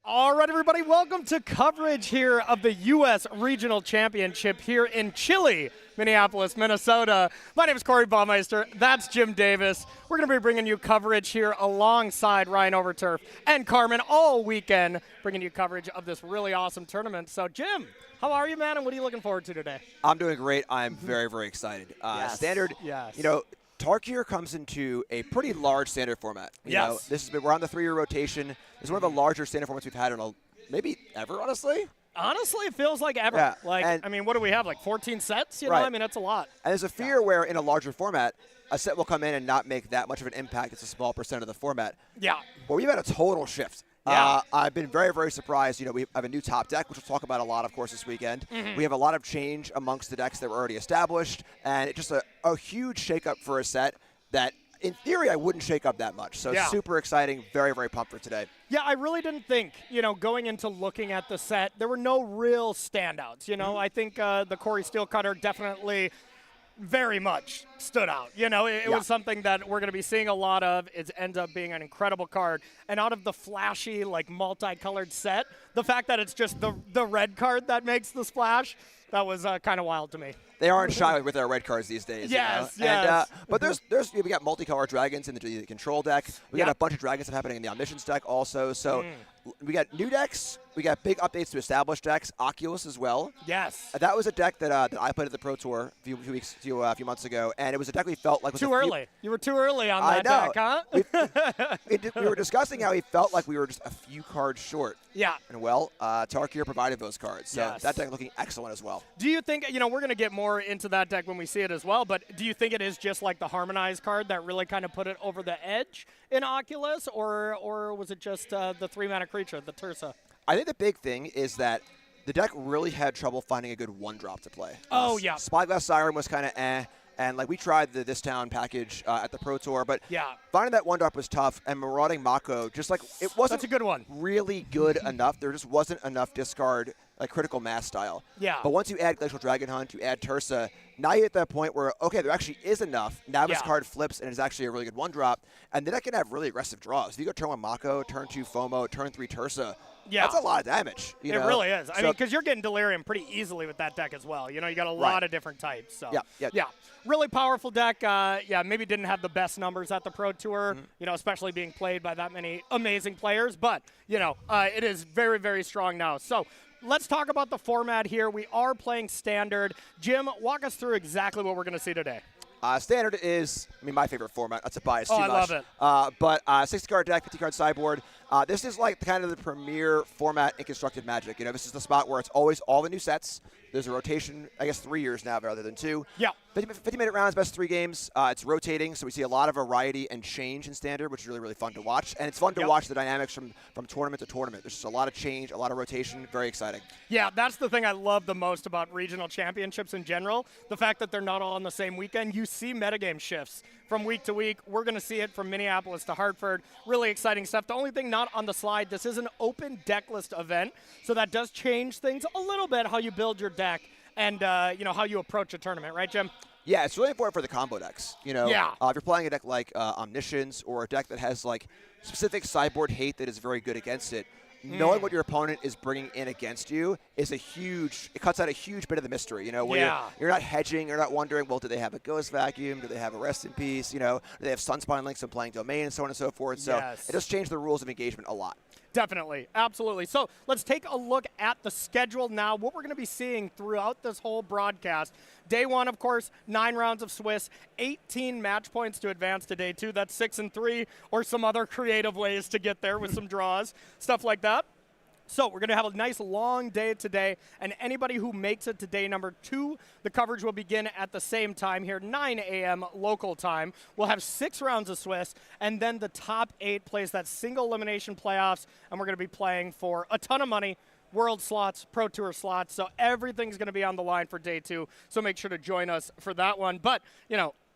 All right, everybody, welcome to coverage here of the U.S. Regional Championship here in chilly Minneapolis, Minnesota. My name is Corey Baumeister. That's Jim Davis. We're going to be bringing you coverage here alongside Ryan Overturf and Carmen all weekend, bringing you coverage of this really awesome tournament. So, Jim, how are you, man, and what are you looking forward to today? I'm doing great. I'm very, very excited. Standard, Tarkir comes into a pretty large standard format. You know, we're on the 3-year rotation. It's one of the larger standard formats we've had in maybe ever, honestly. Honestly, it feels like ever. Yeah. I mean, what do we have, like 14 sets? You know, I mean, that's a lot. And there's a fear where in a larger format, a set will come in and not make that much of an impact. It's a small percent of the format. Yeah. But we've had a total shift. Yeah. I've been very, very surprised. You know, we have a new top deck, which we'll talk about a lot, of course, this weekend. We have a lot of change amongst the decks that were already established, and it's just a huge shakeup for a set that, in theory, I wouldn't shake up that much. So super exciting, very, very pumped for today. Yeah, I really didn't think, going into looking at the set, there were no real standouts. I think the Corey Steelcutter definitely very much stood out. It was something that we're going to be seeing a lot of. It ends up being an incredible card. And out of the flashy, multicolored set, the fact that it's just the red card that makes the splash, that was kind of wild to me. They aren't shy with their red cards these days. Yes, yes. But we got multicolored dragons in the control deck. We got a bunch of dragons happening in the omniscience deck also. So we got new decks. We got big updates to established decks. Oculus as well. Yes. That was a deck that I played at the Pro Tour a few months ago, and it was a deck we felt like was too early. You were too early on that deck, huh? We were discussing how we felt like we were just a few cards short. Yeah. And Tarkir provided those cards. So that deck looking excellent as well. Do you think, we're going to get more into that deck when we see it as well, but do you think it is just like the Harmonized card that really kind of put it over the edge in Oculus, or was it just the 3-mana creature, the Tursa? I think the big thing is that the deck really had trouble finding a good 1-drop to play. Spyglass Siren was kind of and we tried the This Town package at the Pro Tour, but finding that 1-drop was tough, and Marauding Mako it wasn't That's a good one. Really good enough. There just wasn't enough discard, critical mass style. Yeah. But once you add Glacial Dragon Hunt, you add Tursa, now you're at that point where, okay, there actually is enough. Now this card flips, and it's actually a really good 1-drop, and then I can have really aggressive draws. If you go turn 1 Mako, turn 2 FOMO, turn 3 Tursa, that's a lot of damage. It really is. I mean, because you're getting Delirium pretty easily with that deck as well. You got a lot of different types. So yeah. Really powerful deck. Maybe didn't have the best numbers at the Pro Tour, especially being played by that many amazing players. But, it is very, very strong now. So let's talk about the format here. We are playing Standard. Jim, walk us through exactly what we're going to see today. Standard is, my favorite format. That's a bias too much. I love it. But 60-card deck, 50-card sideboard. This is kind of the premier format in Constructed Magic. This is the spot where it's always all the new sets. There's a rotation, I guess 3 years now rather than 2. Yeah. 50-minute rounds, best 3 games. It's rotating, so we see a lot of variety and change in Standard, which is really, really fun to watch. And it's fun to watch the dynamics from tournament to tournament. There's just a lot of change, a lot of rotation. Very exciting. Yeah, that's the thing I love the most about regional championships in general. The fact that they're not all on the same weekend. You see metagame shifts from week to week. We're going to see it from Minneapolis to Hartford. Really exciting stuff. The only thing not on the slide, this is an open deck list event, so that does change things a little bit, how you build your deck and how you approach a tournament, right, Jim? Yeah, it's really important for the combo decks. If you're playing a deck like Omniscience or a deck that has specific sideboard hate that is very good against it, knowing what your opponent is bringing in against you is it cuts out a huge bit of the mystery, where you're not hedging, you're not wondering, well, do they have a Ghost Vacuum, do they have a Rest in Peace, do they have Sunspine Links and playing Domain and so on and so forth. So it does change the rules of engagement a lot. Definitely. Absolutely. So let's take a look at the schedule now, what we're going to be seeing throughout this whole broadcast. Day 1, of course, 9 rounds of Swiss, 18 match points to advance to Day 2. That's 6-3, or some other creative ways to get there with some draws, stuff like that. So we're going to have a nice long day today, and anybody who makes it to day number 2, the coverage will begin at the same time here, 9 a.m. local time. We'll have 6 rounds of Swiss, and then the top 8 plays that single elimination playoffs, and we're going to be playing for a ton of money, World slots, Pro Tour slots, so everything's going to be on the line for day 2, so make sure to join us for that one. But,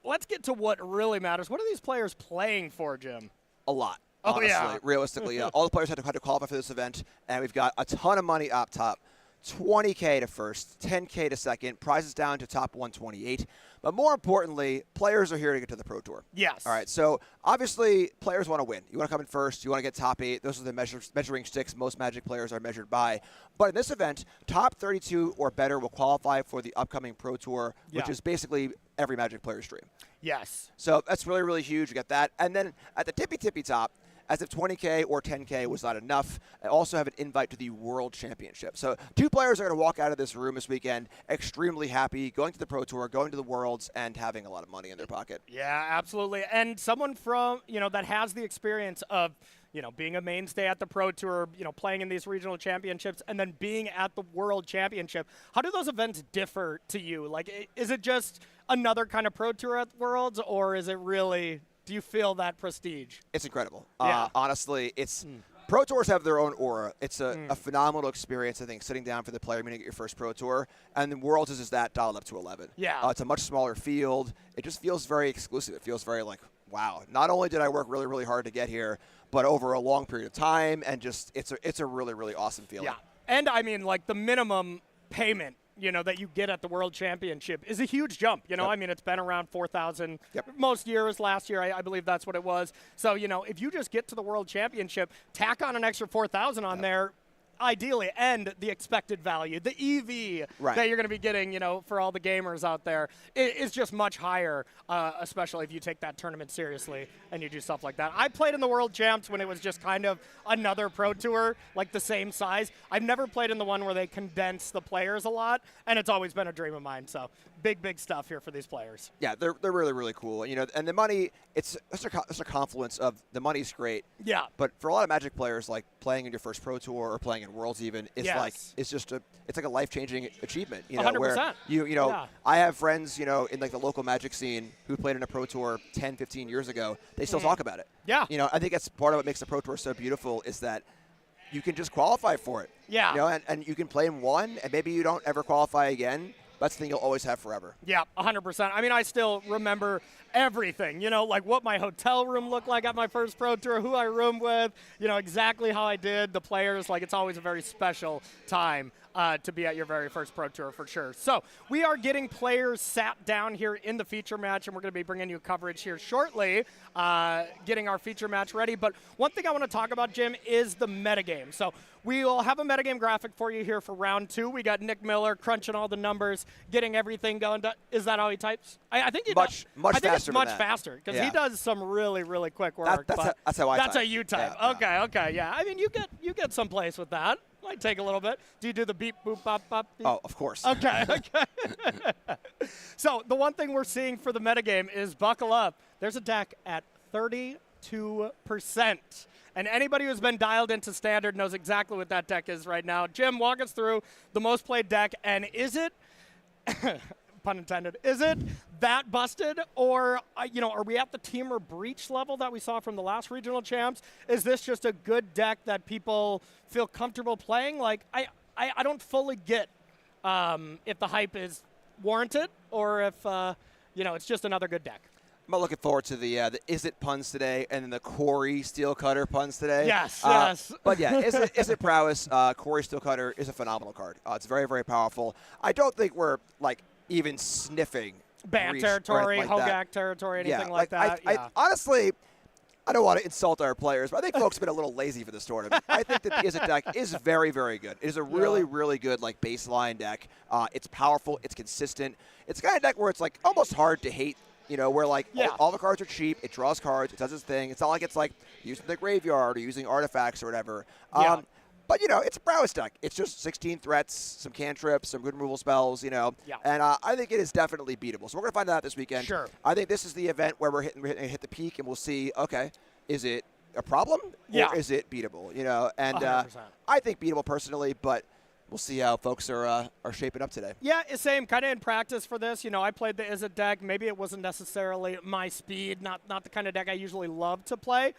let's get to what really matters. What are these players playing for, Jim? A lot. Honestly, realistically, all the players had to qualify for this event, and we've got a ton of money up top. 20K to first, 10K to second, prizes down to top 128. But more importantly, players are here to get to the Pro Tour. Yes. All right, so obviously players want to win. You want to come in first. You want to get top 8. Those are the measuring sticks most Magic players are measured by. But in this event, top 32 or better will qualify for the upcoming Pro Tour, which is basically every Magic player's dream. Yes. So that's really, really huge. You get that. And then at the tippy top, as if 20K or 10K was not enough, I also have an invite to the World Championship. So 2 players are going to walk out of this room this weekend extremely happy, going to the Pro Tour, going to the Worlds, and having a lot of money in their pocket. Yeah, absolutely. And someone from, that has the experience of, being a mainstay at the Pro Tour, playing in these regional championships, and then being at the World Championship. How do those events differ to you? Like, is it just another kind of Pro Tour at the Worlds, or is it really... Do you feel that prestige? It's incredible. Yeah. Honestly, it's Pro Tours have their own aura. It's a phenomenal experience, I think, sitting down for the player meeting at your first Pro Tour. And the Worlds is just that dialed up to 11. Yeah. It's a much smaller field. It just feels very exclusive. It feels very like, wow, not only did I work really, really hard to get here, but over a long period of time. And just it's a really, really awesome feeling. Yeah. And, I mean, like, the minimum payment that you get at the World Championship is a huge jump. I mean, it's been around 4,000 most years. Last year, I believe that's what it was. So, if you just get to the World Championship, tack on an extra 4,000 on there, ideally, and the expected value, the EV that you're going to be getting, for all the gamers out there, is just much higher, especially if you take that tournament seriously and you do stuff like that. I played in the World Champs when it was just kind of another Pro Tour, like the same size. I've never played in the one where they condense the players a lot, and it's always been a dream of mine. So big stuff here for these players. Yeah, they're really, really cool. And the money, it's a confluence of the money's great. Yeah. But for a lot of Magic players, like playing in your first Pro Tour or playing in Worlds even, it's like a life-changing achievement. 100%. Where I have friends, in like the local Magic scene who played in a Pro Tour 10, 15 years ago. They still talk about it. Yeah. I think that's part of what makes the Pro Tour so beautiful is that you can just qualify for it. Yeah. And you can play in one, and maybe you don't ever qualify again. That's the thing you'll always have forever. Yeah, 100%. I mean, I still remember everything, like what my hotel room looked like at my first Pro Tour, who I roomed with, exactly how I did, the players. Like, it's always a very special time to be at your very first Pro Tour for sure. So we are getting players sat down here in the feature match, and we're going to be bringing you coverage here shortly, getting our feature match ready. But one thing I want to talk about, Jim, is the metagame. So we will have a metagame graphic for you here for round 2. We got Nick Miller crunching all the numbers, getting everything going. Is that how he types? I think he much faster. Much faster because he does some really, really quick work. That's how I type. That's how you type. Yeah, Okay. Yeah. I mean, you get someplace with that. Might take a little bit. Do you do the beep, boop, bop, bop? Beep? Oh, of course. Okay. So the one thing we're seeing for the metagame is buckle up. There's a deck at 32%. And anybody who's been dialed into Standard knows exactly what that deck is right now. Jim, walk us through the most played deck. And is it, pun intended, is it that busted? Or, are we at the Teamer Breach level that we saw from the last regional champs? Is this just a good deck that people feel comfortable playing? Like, I don't fully get if the hype is warranted or if, it's just another good deck. I'm looking forward to the Is It puns today and then the Corey Steel Cutter puns today. Yes. But yeah, Is It prowess? Corey Steel Cutter is a phenomenal card. It's very, very powerful. I don't think we're like even sniffing ban territory, Hogak territory, anything like that. I honestly, I don't want to insult our players, but I think folks have been a little lazy for this tournament. I think that the Is It deck is very, very good. It is a really, really good like baseline deck. It's powerful. It's consistent. It's the kind of deck where it's like almost hard to hate. Where like all the cards are cheap, it draws cards, it does its thing. It's not like it's like using the graveyard or using artifacts or whatever. But it's a prowess deck. It's just 16 threats, some cantrips, some good removal spells, And I think it is definitely beatable. So we're gonna find out this weekend. Sure. I think this is the event where we're hit the peak, and we'll see. Okay, is it a problem or is it beatable? And I think beatable personally, but. We'll see how folks are shaping up today. Yeah, same. Kind of in practice for this. I played the Is It deck. Maybe it wasn't necessarily my speed, not the kind of deck I usually love to play.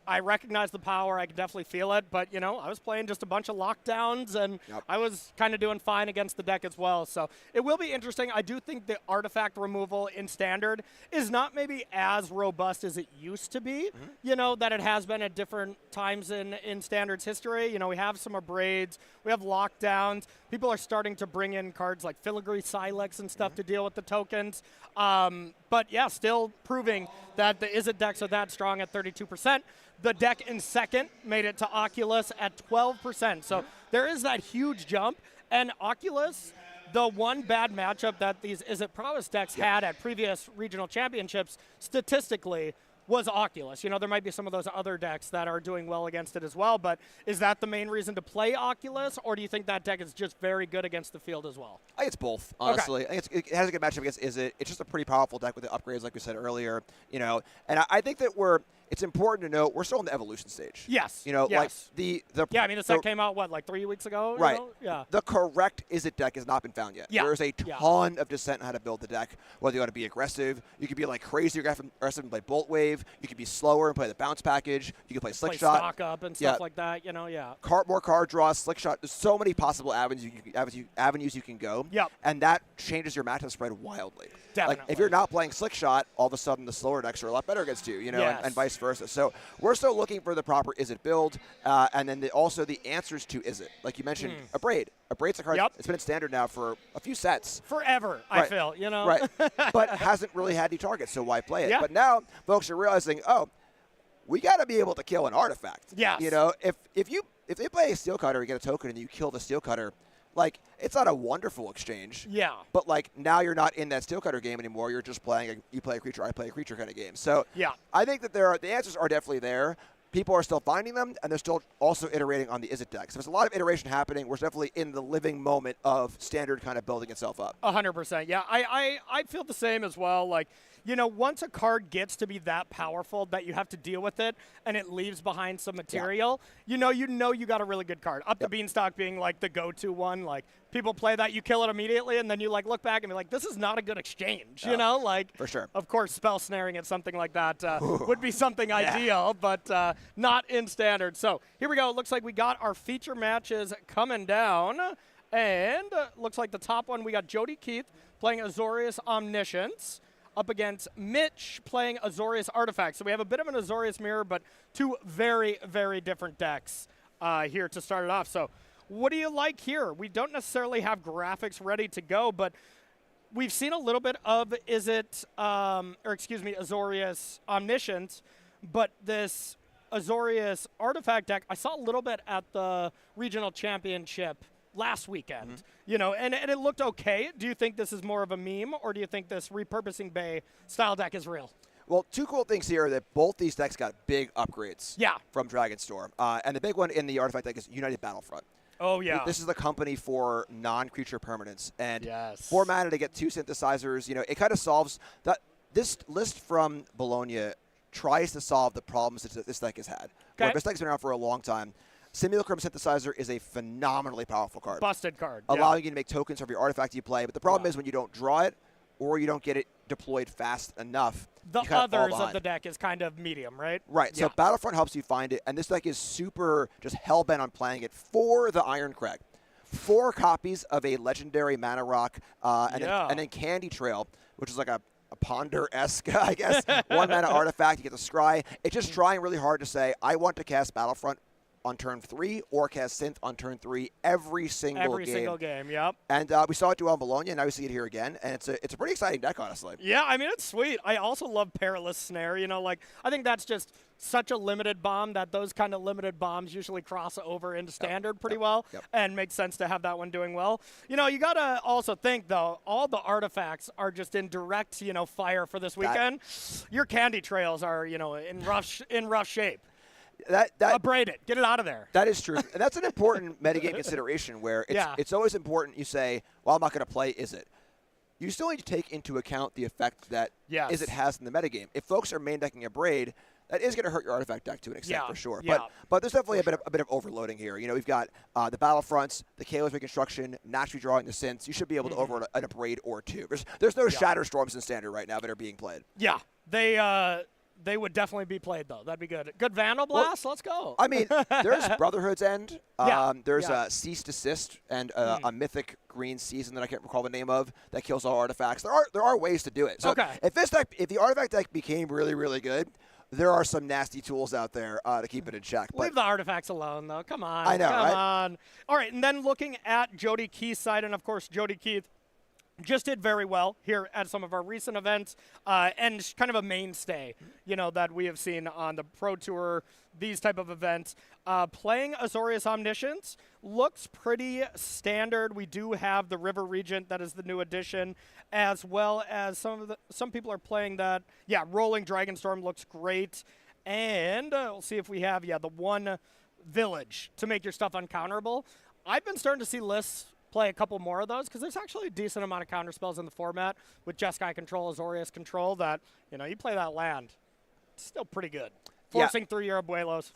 I recognize the power. I can definitely feel it. But, you know, I was playing just a bunch of lockdowns, and I was kind of doing fine against the deck as well. So it will be interesting. I do think the artifact removal in Standard is not maybe as robust as it used to be, you know, that it has been at different times in Standard's history. You know, we have some Abrades. We have lockdowns. People are starting to bring in cards like Filigree Silex and stuff to deal with the tokens. But, yeah, still proving that the Izzet decks are that strong at 32%. The deck in second made it to Oculus at 12%. So there is that huge jump. And Oculus, the one bad matchup that these Izzet Prowess decks had at previous regional championships, statistically, was Oculus. You know, there might be some of those other decks that are doing well against it as well, but is that the main reason to play Oculus, or do you think that deck is just very good against the field as well? I think it's both, honestly. I think it has a good matchup against Izzet. It's just a pretty powerful deck with the upgrades, like we said earlier. You know, and I think that it's important to note we're still in the evolution stage. Yes. You know, like the I mean, this deck came out, what, like 3 weeks ago? Right. You know? Yeah. The correct Izzet deck has not been found yet. Yeah. There's a ton of dissent on how to build the deck, whether you want to be aggressive. You could be like crazy aggressive and play Bolt Wave. You could be slower and play the bounce package. You could play Slick Shot. Stock up and stuff like that, you know, More card draws, Slick Shot. There's so many possible avenues you can go. Yep. And that changes your matchup spread wildly. Definitely. Like if you're not playing Slick Shot, all of a sudden the slower decks are a lot better against you, you know, and vice versa. So we're still looking for the proper Izzet build, and then also the answers to Izzet. Like you mentioned, Abrade. Abrade's a card it's been in Standard now for a few sets. Forever, I feel, you know. Right. But hasn't really had any targets, so why play it? Yeah. But now folks are realizing, we got to be able to kill an artifact. Yes. You know, if they play a Steel Cutter and get a token and you kill the Steel Cutter, like, it's not a wonderful exchange. Yeah. But, like, now you're not in that Steel Cutter game anymore. You're just playing you play a creature, I play a creature kind of game. So I think that the answers are definitely there. People are still finding them, and they're still also iterating on the Izzet deck. So there's a lot of iteration happening. We're definitely in the living moment of Standard kind of building itself up. 100%. Yeah, I feel the same as well. Like, you know, once a card gets to be that powerful that you have to deal with it and it leaves behind some material, you know you got a really good card. Up the Beanstalk being like the go-to one. Like, people play that, you kill it immediately, and then you like look back and be like, this is not a good exchange, you know? Like, for sure. Of course, spell snaring at something like that would be something ideal, but not in Standard. So here we go. It looks like we got our feature matches coming down, and looks like the top one, we got Jody Keith playing Azorius Omniscience up against Mitch playing Azorius Artifact. So we have a bit of an Azorius mirror, but two very, very different decks here to start it off. So what do you like here? We don't necessarily have graphics ready to go, but we've seen a little bit of Azorius Omniscience, but this Azorius Artifact deck, I saw a little bit at the regional championship last weekend, you know, and it looked okay. Do you think this is more of a meme, or do you think this Repurposing Bay style deck is real? Well, two cool things here that both these decks got big upgrades from Dragonstorm. And the big one in the Artifact deck is United Battlefront. Oh, yeah. This is the company for non-creature permanents. And 4 mana to get 2 synthesizers, you know, it kind of solves that. This list from Bologna tries to solve the problems that this deck has had. Where this deck's been around for a long time. Simulacrum Synthesizer is a phenomenally powerful card. Busted card. Allowing you to make tokens of your artifact you play. But the problem is when you don't draw it or you don't get it deployed fast enough, the others of the deck is kind of medium, right? Right. So Battlefront helps you find it. And this deck is super just hell-bent on playing it for the Iron Crag. 4 copies of a legendary mana rock and then Candy Trail, which is like a Ponder-esque, I guess, 1 mana artifact. You get the Scry. It's just trying really hard to say, I want to cast Battlefront on turn 3 or cast Synth on turn 3 every single game. Yep. And we saw it do on Bologna, and now we see it here again. And it's a pretty exciting deck, honestly. Yeah, I mean, it's sweet. I also love Perilous Snare. You know, like, I think that's just such a limited bomb that those kind of limited bombs usually cross over into Standard pretty well and makes sense to have that one doing well. You know, you got to also think, though, all the artifacts are just in direct, you know, fire for this weekend. Your Candy Trails are, you know, in rough shape. Abrade it. Get it out of there. That is true. And that's an important metagame consideration where it's always important you say, well, I'm not going to play Izzet. You still need to take into account the effect that Izzet has in the metagame. If folks are main decking Abrade, that is going to hurt your artifact deck to an extent for sure. But there's definitely a bit of overloading here. You know, we've got the Battlefronts, the Kalos Reconstruction, naturally drawing the synths. You should be able to overload an Abrade or 2. There's no Shatterstorms in Standard right now that are being played. Yeah. They would definitely be played, though. That'd be good. Good Vandal Blast? Let's go. I mean, there's Brotherhood's End. There's yeah. a Cease Desist and a mythic green season that I can't recall the name of that kills all artifacts. There are ways to do it. So if the artifact deck became really, really good, there are some nasty tools out there to keep it in check. Leave the artifacts alone, though. Come on. I know, Come on. All right, and then looking at Jody Keith's side, and, of course, Jody Keith just did very well here at some of our recent events, and kind of a mainstay, that we have seen on the Pro Tour, these type of events. Playing Azorius Omniscience looks pretty standard. We do have the River Regent, that is the new addition, as well as some people are playing that. Yeah, Rolling Dragonstorm looks great. And we'll see if we have, the one village to make your stuff uncounterable. I've been starting to see lists play a couple more of those because there's actually a decent amount of counter spells in the format with Jeskai Control, Azorius Control that, you play that land. It's still pretty good. Forcing through your Abuelos.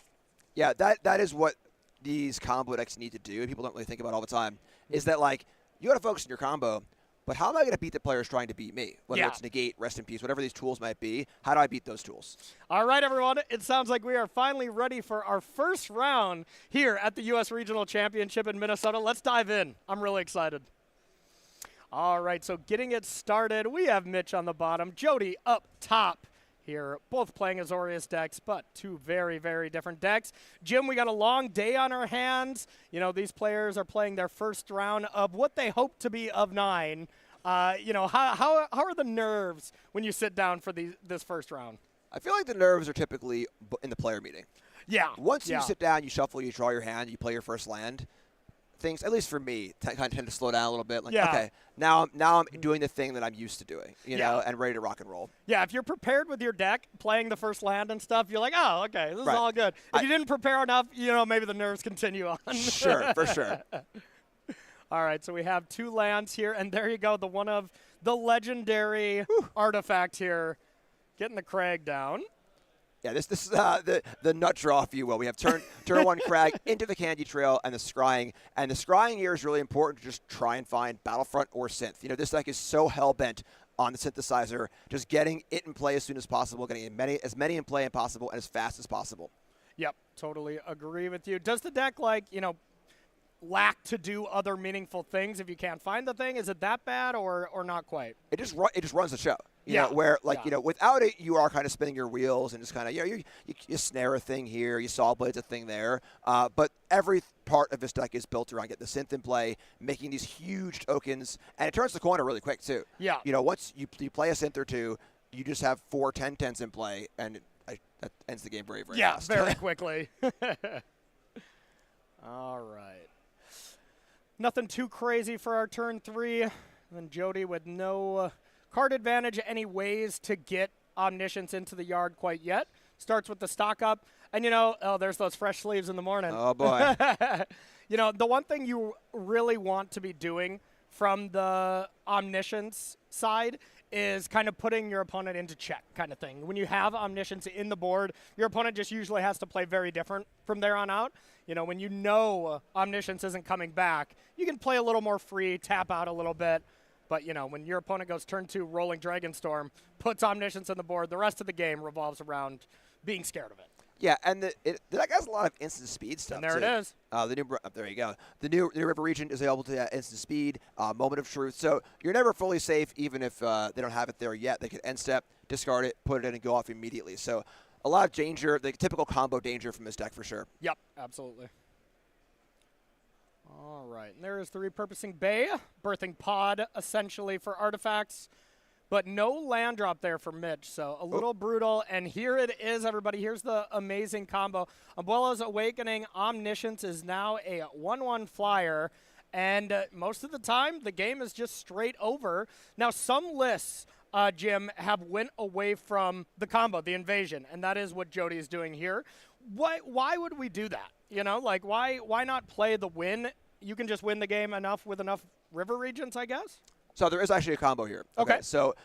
Yeah, that is what these combo decks need to do. People don't really think about all the time. Is that, like, you got to focus on your combo, but how am I going to beat the players trying to beat me? Whether it's Negate, Rest in Peace, whatever these tools might be, how do I beat those tools? All right, everyone. It sounds like we are finally ready for our first round here at the U.S. Regional Championship in Minnesota. Let's dive in. I'm really excited. All right, so getting it started, we have Mitch on the bottom, Jody up top here, both playing Azorius decks, but two very, very different decks. Jim, we got a long day on our hands. These players are playing their first round of what they hope to be of 9. How are the nerves when you sit down for this first round? I feel like the nerves are typically in the player meeting. Yeah. Once you sit down, you shuffle, you draw your hand, you play your first land, things, at least for me, kind of tend to slow down a little bit. Like, okay, now I'm doing the thing that I'm used to doing, and ready to rock and roll. Yeah, if you're prepared with your deck, playing the first land and stuff, you're like, oh, okay, this is all good. If you didn't prepare enough, maybe the nerves continue on. Sure, for sure. All right, so we have 2 lands here, and there you go, the one of the legendary artifact here, getting the Crag down. Yeah, this is the nut draw, if you will. We have turn 1 Crag into the Candy Trail and the Scrying. And the Scrying here is really important to just try and find Battlefront or Synth. This deck is so hell-bent on the synthesizer, just getting it in play as soon as possible, getting as many in play as possible and as fast as possible. Yep, totally agree with you. Does the deck, lack to do other meaningful things if you can't find the thing? Is it that bad or not quite? It just runs the show. Without it, you are kind of spinning your wheels and just kind of, you snare a thing here, you saw blades a thing there. But every part of this deck is built around getting the synth in play, making these huge tokens, and it turns the corner really quick too. Yeah. Once you play a synth or two, you just have 4 10-10s in play, and that ends the game very, very fast. Yeah, very quickly. All right. Nothing too crazy for our turn 3. And then Jody with no card advantage, any ways to get Omniscience into the yard quite yet. Starts with the stock up. And, there's those fresh sleeves in the morning. Oh, boy. The one thing you really want to be doing from the Omniscience side is kind of putting your opponent into check kind of thing. When you have Omniscience in the board, your opponent just usually has to play very different from there on out. When Omniscience isn't coming back, you can play a little more free, tap out a little bit. But, when your opponent goes turn 2, Rolling Dragonstorm, puts Omniscience on the board, the rest of the game revolves around being scared of it. Yeah, and the deck has a lot of instant speed stuff, and there too. it is. There you go. The new River Regent is able to instant speed, Moment of Truth. So you're never fully safe, even if they don't have it there yet. They can end step, discard it, put it in, and go off immediately. So a lot of danger, the typical combo danger from this deck for sure. Yep, absolutely. All right, and there is the Repurposing Bay, Birthing Pod, essentially, for artifacts. But no land drop there for Mitch, so a little brutal. And here it is, everybody. Here's the amazing combo. Abuela's Awakening Omniscience is now a 1/1 flyer. And most of the time, the game is just straight over. Now, some lists, Jim, have went away from the combo, the invasion. And that is what Jody is doing here. Why would we do that? Why not play the win? You can just win the game with enough River Regents, I guess? So there is actually a combo here. Okay. So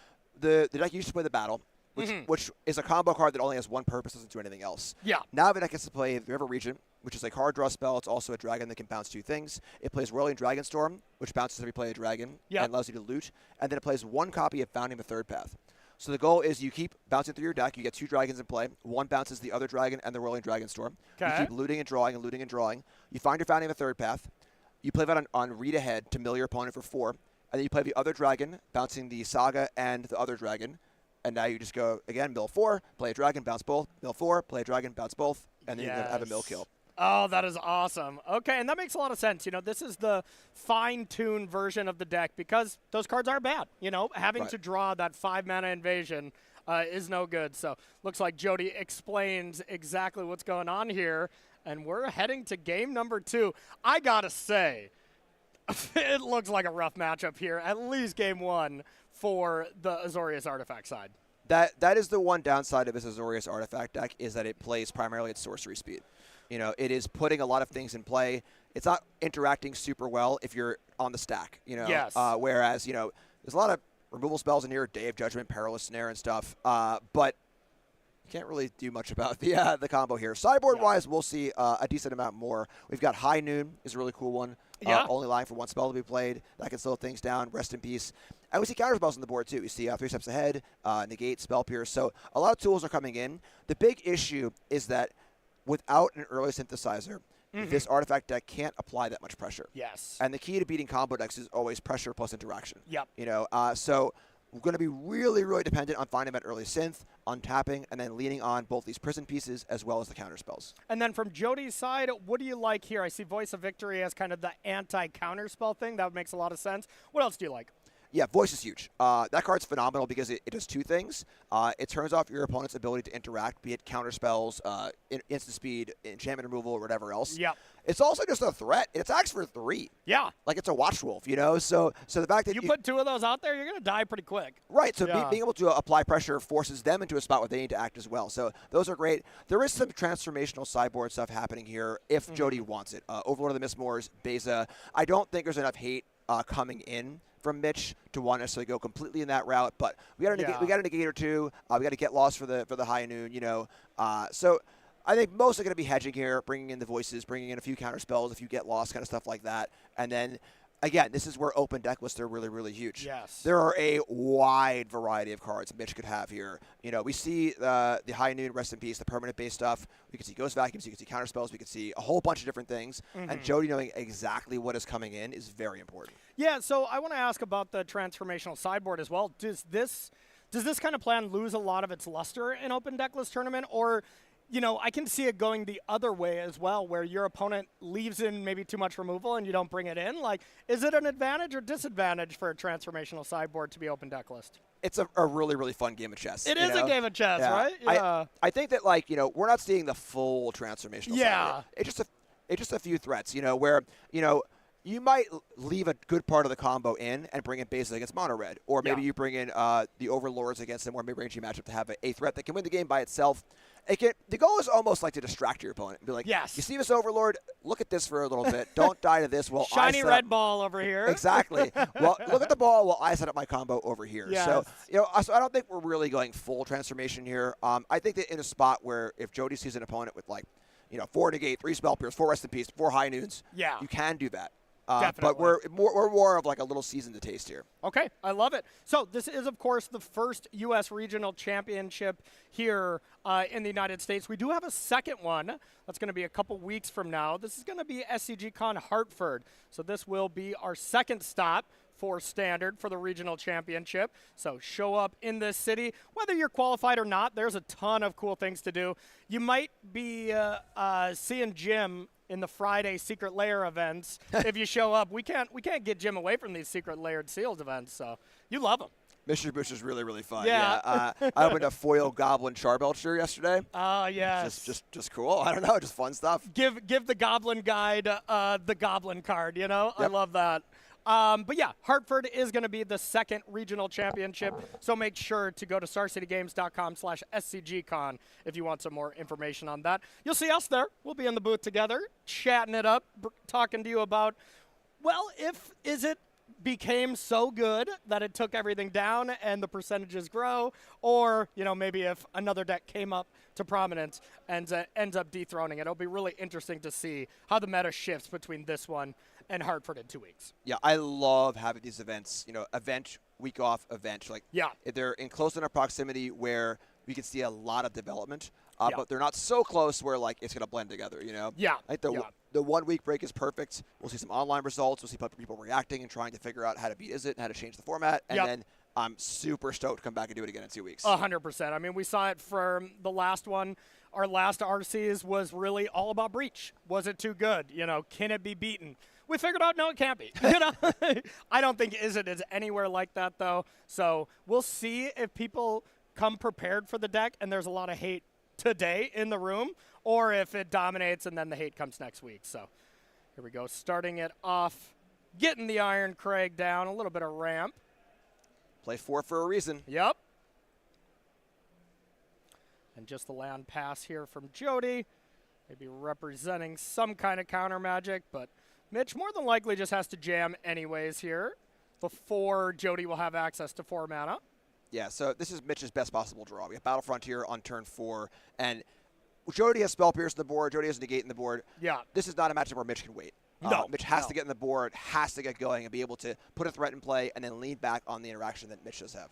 the deck used to play the Battle, which is a combo card that only has one purpose, doesn't do anything else. Yeah. Now the deck gets to play the River Regent, which is a card draw spell. It's also a dragon that can bounce 2 things. It plays Rolling Dragonstorm, which bounces every play a dragon and allows you to loot. And then it plays 1 copy of Founding the Third Path. So the goal is you keep bouncing through your deck. You get 2 dragons in play. One bounces the other dragon and the Whirling Dragon Storm. Okay. You keep looting and drawing and looting and drawing. You find your founding of a 3rd path. You play that on read ahead to mill your opponent for 4. And then you play the other dragon, bouncing the Saga and the other dragon. And now you just go, again, mill 4, play a dragon, bounce both. Mill 4, play a dragon, bounce both. And then you're going to have a mill kill. Oh, that is awesome. Okay, and that makes a lot of sense. You know, this is the fine-tuned version of the deck because those cards are bad. You know, having to draw that 5-mana invasion is no good. So looks like Jody explains exactly what's going on here, and we're heading to game number 2. I got to say, it looks like a rough matchup here, at least game 1 for the Azorius Artifact side. That is the one downside of this Azorius Artifact deck is that it plays primarily at sorcery speed. You know, it is putting a lot of things in play. It's not interacting super well if you're on the stack, you know. Yes. Whereas, you know, there's a lot of removal spells in here, Day of Judgment, Perilous Snare and stuff. But you can't really do much about the combo here. Sideboard-wise, we'll see a decent amount more. We've got High Noon is a really cool one. Only allowing for 1 spell to be played. That can slow things down. Rest in peace. And we see counter spells on the board, too. We see 3 steps ahead, negate, spell pierce. So a lot of tools are coming in. The big issue is that without an early synthesizer, this artifact deck can't apply that much pressure. Yes. And the key to beating combo decks is always pressure plus interaction. Yep. You know, so we're going to be really, really dependent on finding that early synth, untapping, and then leaning on both these prison pieces as well as the counter spells. And then from Jody's side, what do you like here? I see Voice of Victory as kind of the anti-counter spell thing. That makes a lot of sense. What else do you like? Yeah, Voice is huge. That card's phenomenal because it does 2 things. It turns off your opponent's ability to interact, be it counter spells, instant speed, enchantment removal, or whatever else. Yeah. It's also just a threat. It attacks for 3. Yeah. Like it's a Watch Wolf, you know? So the fact that you put 2 of those out there, you're going to die pretty quick. Right. So being able to apply pressure forces them into a spot where they need to act as well. So those are great. There is some transformational sideboard stuff happening here if Jody wants it. Overlord of the Mistmoors, Beza. I don't think there's enough hate coming in from Mitch to want to necessarily go completely in that route, but we got a negate or 2. We got to get lost for the High Noon, you know. So I think mostly going to be hedging here, bringing in the voices, bringing in a few counter spells if you get lost, kind of stuff like that. And then, again, this is where open deck lists are really, really huge. Yes. There are a wide variety of cards Mitch could have here. You know, we see the High Noon, Rest in Peace, the permanent base stuff. We can see Ghost Vacuums. You can see counter spells. We can see a whole bunch of different things. And Jody knowing exactly what is coming in is very important. Yeah, so I want to ask about the transformational sideboard as well. Does this kind of plan lose a lot of its luster in open deckless tournament, or, you know, I can see it going the other way as well, where your opponent leaves in maybe too much removal and you don't bring it in? Like, is it an advantage or disadvantage for a transformational sideboard to be open deckless? It's a really, really fun game of chess. It is a game of chess, right? Yeah. I think that, like, you know, we're not seeing the full transformational side. It's just a few threats, you know, where, you know, you might leave a good part of the combo in and bring in bases against mono red, or maybe you bring in the overlords against a more mid-rangey matchup to have a threat that can win the game by itself. The goal is almost like to distract your opponent. Be like, yes, you see this overlord? Look at this for a little bit. Don't die to this. While shiny red ball over here. Exactly. Well, look at the ball while I set up my combo over here. Yes. So, you know, so I don't think we're really going full transformation here. I think that in a spot where if Jody sees an opponent with, like, you know, 4 negate, 3 spell pierce, 4 rest in peace, 4 high noons, you can do that. But we're more of like a little seasoned to taste here. Okay, I love it. So this is, of course, the first U.S. Regional Championship here in the United States. We do have a second one that's going to be a couple weeks from now. This is going to be SCG Con Hartford. So this will be our second stop for Standard for the Regional Championship. So show up in this city. Whether you're qualified or not, there's a ton of cool things to do. You might be seeing Jim in the Friday Secret Lair events. If you show up, we can't get Jim away from these Secret Layered Seals events, so you love them. Mystery Bush is really, really fun. Yeah. I opened a foil Goblin Charbelcher yesterday. Oh, yes. Just cool. I don't know, just fun stuff. Give the Goblin Guide the Goblin card, you know? Yep. I love that. But yeah, Hartford is going to be the second regional championship, so make sure to go to starcitygames.com/SCGCon if you want some more information on that. You'll see us there. We'll be in the booth together, chatting it up, talking to you about, well, is it became so good that it took everything down and the percentages grow, or, you know, maybe if another deck came up to prominence and ends up dethroning it. It'll be really interesting to see how the meta shifts between this one and Hartford in 2 weeks. Yeah, I love having these events, you know, event week off event. Like, they're in close enough proximity where we can see a lot of development, but they're not so close where like it's going to blend together, you know? Yeah. Like the 1 week break is perfect. We'll see some online results. We'll see people reacting and trying to figure out how to beat Izzet and how to change the format. And then I'm super stoked to come back and do it again in 2 weeks. 100%. I mean, we saw it from the last one. Our last RCs was really all about Breach. Was it too good? You know, can it be beaten? We figured out, no, it can't be. You know, I don't think Izzet is anywhere like that, though. So we'll see if people come prepared for the deck and there's a lot of hate today in the room, or if it dominates and then the hate comes next week. So here we go, starting it off, getting the Iron Craig down, a little bit of ramp. Play 4 for a reason. Yep. And just the land pass here from Jody, maybe representing some kind of counter magic, but Mitch more than likely just has to jam anyways here before Jody will have access to 4 mana. Yeah, so this is Mitch's best possible draw. We have Battlefront here on turn 4, and Jody has Spell Pierce on the board, Jody has Negate in the board. Yeah. This is not a matchup where Mitch can wait. Mitch has to get in the board, has to get going, and be able to put a threat in play and then lean back on the interaction that Mitch does have.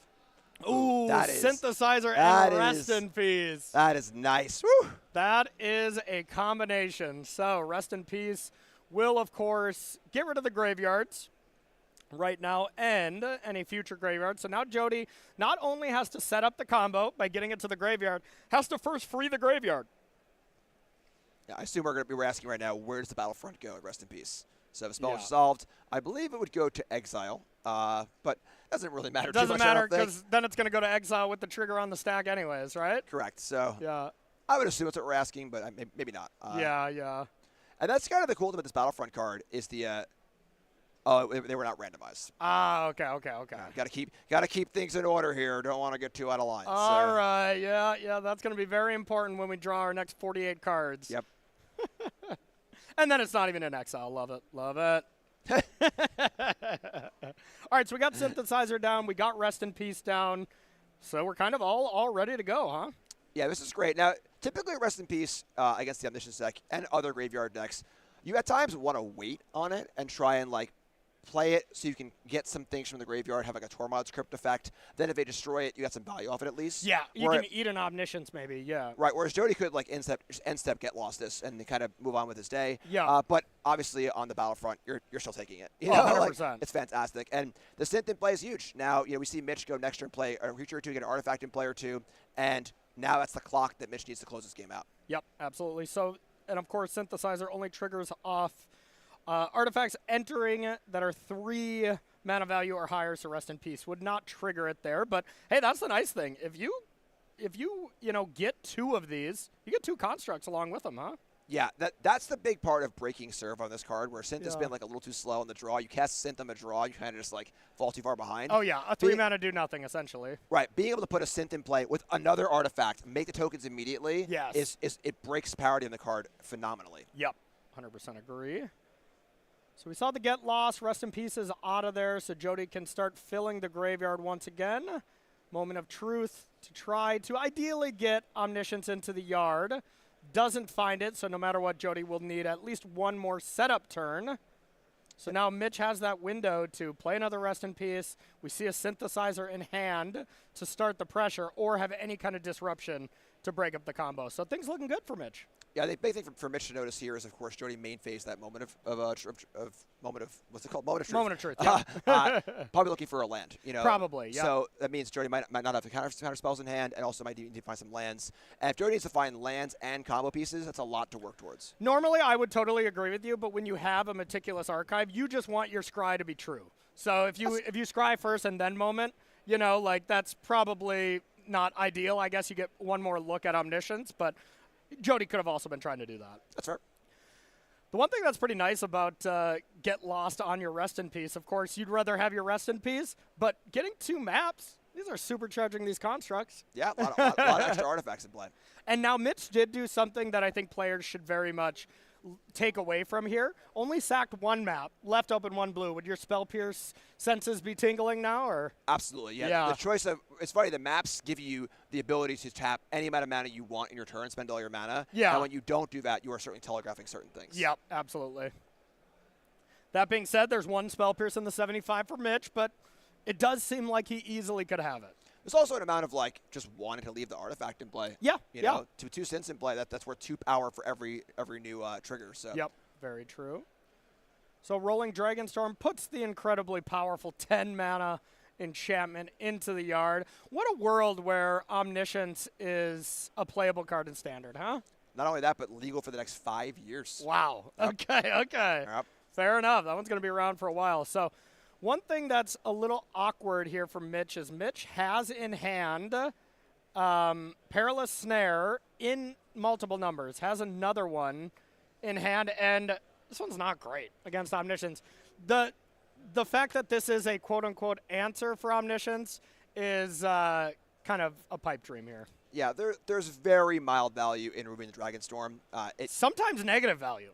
Ooh, Synthesizer and Rest in Peace. That is nice. Woo. That is a combination. So Rest in Peace will, of course, get rid of the graveyards right now and any future graveyards. So now Jody not only has to set up the combo by getting it to the graveyard, has to first free the graveyard. Yeah, I assume we're asking right now, where does the Battlefront go at Rest in Peace? So if a spell is solved, I believe it would go to Exile, but doesn't really matter too much. Doesn't matter because then it's going to go to Exile with the trigger on the stack anyways, right? Correct. So I would assume that's what we're asking, but maybe not. Yeah. And that's kind of the cool thing about this Battlefront card is the they were not randomized. Okay. Gotta keep things in order here. Don't want to get too out of line. All right. Yeah. That's going to be very important when we draw our next 48 cards. Yep. And then it's not even in Exile. Love it. All right, so we got Synthesizer down. We got Rest in Peace down. So we're kind of all ready to go, huh? Yeah, this is great. Now, typically Rest in Peace against the Omniscience deck and other graveyard decks, you at times want to wait on it and try and, like, play it so you can get some things from the graveyard, have like a Tormod's Crypt effect. Then if they destroy it, you got some value off it at least. Yeah, you can eat an Omniscience maybe, yeah. Right, whereas Jody could like end step get lost this and kind of move on with his day. Yeah. But obviously on the Battlefront, you're still taking it. You know, 100%. Like, it's fantastic. And the synth in play is huge. Now, we see Mitch go next turn play a creature or two, get an artifact in play or two, and now that's the clock that Mitch needs to close this game out. Yep, absolutely. So, and of course, Synthesizer only triggers off artifacts entering that are 3 mana value or higher, so Rest in Peace would not trigger it there. But hey, that's the nice thing. If you get 2 of these, you get 2 constructs along with them, huh? Yeah, that's the big part of breaking serve on this card, where Synth has been like a little too slow on the draw. You cast Synth on the draw, you kind of just like fall too far behind. Oh yeah, a 3 mana do nothing essentially. Right, being able to put a Synth in play with another artifact, make the tokens immediately. Yes. is it breaks parity on the card phenomenally. Yep, 100% agree. So we saw the get lost. Rest in Peace is out of there, so Jody can start filling the graveyard once again. Moment of truth to try to ideally get Omniscience into the yard. Doesn't find it, so no matter what, Jody will need at least 1 more setup turn. So now Mitch has that window to play another Rest in Peace. We see a Synthesizer in hand to start the pressure or have any kind of disruption to break up the combo. So things looking good for Mitch. Yeah, the big thing for Mitch to notice here is, of course, Jody main phase that moment of what's it called? Moment of truth. Moment of truth, yeah. Probably looking for a land, Probably, yeah. So that means Jody might not have the counter spells in hand, and also might need to find some lands. And if Jody needs to find lands and combo pieces, that's a lot to work towards. Normally, I would totally agree with you, but when you have a meticulous archive, you just want your scry to be true. So if you scry first and then moment, that's probably not ideal. I guess you get 1 more look at Omniscience, but Jody could have also been trying to do that. That's fair. The one thing that's pretty nice about get lost on your Rest in Peace, of course, you'd rather have your Rest in Peace, but getting 2 maps, these are supercharging these constructs. Yeah, a lot of extra artifacts in play. And now Mitch did do something that I think players should very much take away from here. Only sacked 1 map, left open 1 blue. Would your Spell Pierce senses be tingling now, or? Absolutely, yeah. The choice of, it's funny, the maps give you the ability to tap any amount of mana you want in your turn, spend all your mana. Yeah. And when you don't do that, you are certainly telegraphing certain things. Yep, absolutely. That being said, there's 1 Spell Pierce in the 75 for Mitch, but It does seem like he easily could have it. There's also an amount of like just wanting to leave the artifact in play. Yeah, you know, two cents in play. That's worth 2 power for every new trigger. So. Yep, very true. So Rolling Dragonstorm puts the incredibly powerful 10 mana enchantment into the yard. What a world where Omniscience is a playable card in Standard, huh? Not only that, but legal for the next 5 years. Wow. Yep. Okay. Yep. Fair enough. That one's going to be around for a while. So one thing that's a little awkward here for Mitch is Mitch has in hand Perilous Snare in multiple numbers, has another one in hand, and this one's not great against Omniscience. The fact that this is a quote-unquote answer for Omniscience is kind of a pipe dream here. Yeah, there's very mild value in removing the Dragonstorm. Sometimes negative value.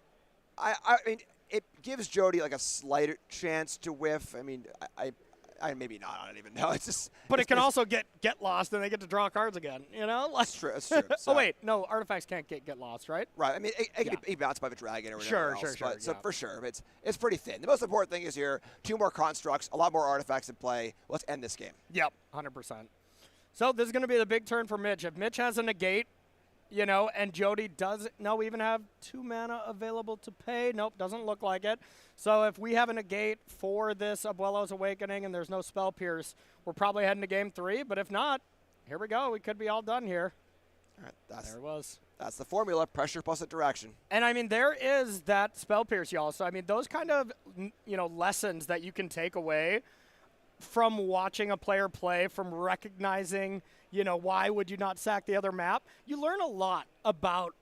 I mean, it gives Jody like a slight chance to whiff. I mean, I maybe not. I don't even know. It's just. But it can also get lost, and they get to draw cards again. You know, that's true. That's true. So, oh wait, no, artifacts can't get lost, right? Right. I mean, it can be bounced by the dragon or whatever else. Sure. So for sure, it's pretty thin. The most important thing is here: 2 more constructs, a lot more artifacts in play. Let's end this game. Yep, 100%. So this is going to be the big turn for Mitch. If Mitch has a negate, you know, and Jody doesn't even have 2 mana available to pay. Nope, doesn't look like it. So if we have a negate for this Abuelo's Awakening and there's no Spell Pierce, we're probably heading to game 3. But if not, here we go. We could be all done here. All right, there it was. That's the formula, pressure plus interaction. And, I mean, there is that Spell Pierce, y'all. So, I mean, those kind of, you know, lessons that you can take away from watching a player play, from recognizing, you know, why would you not sack the other map? You learn a lot about,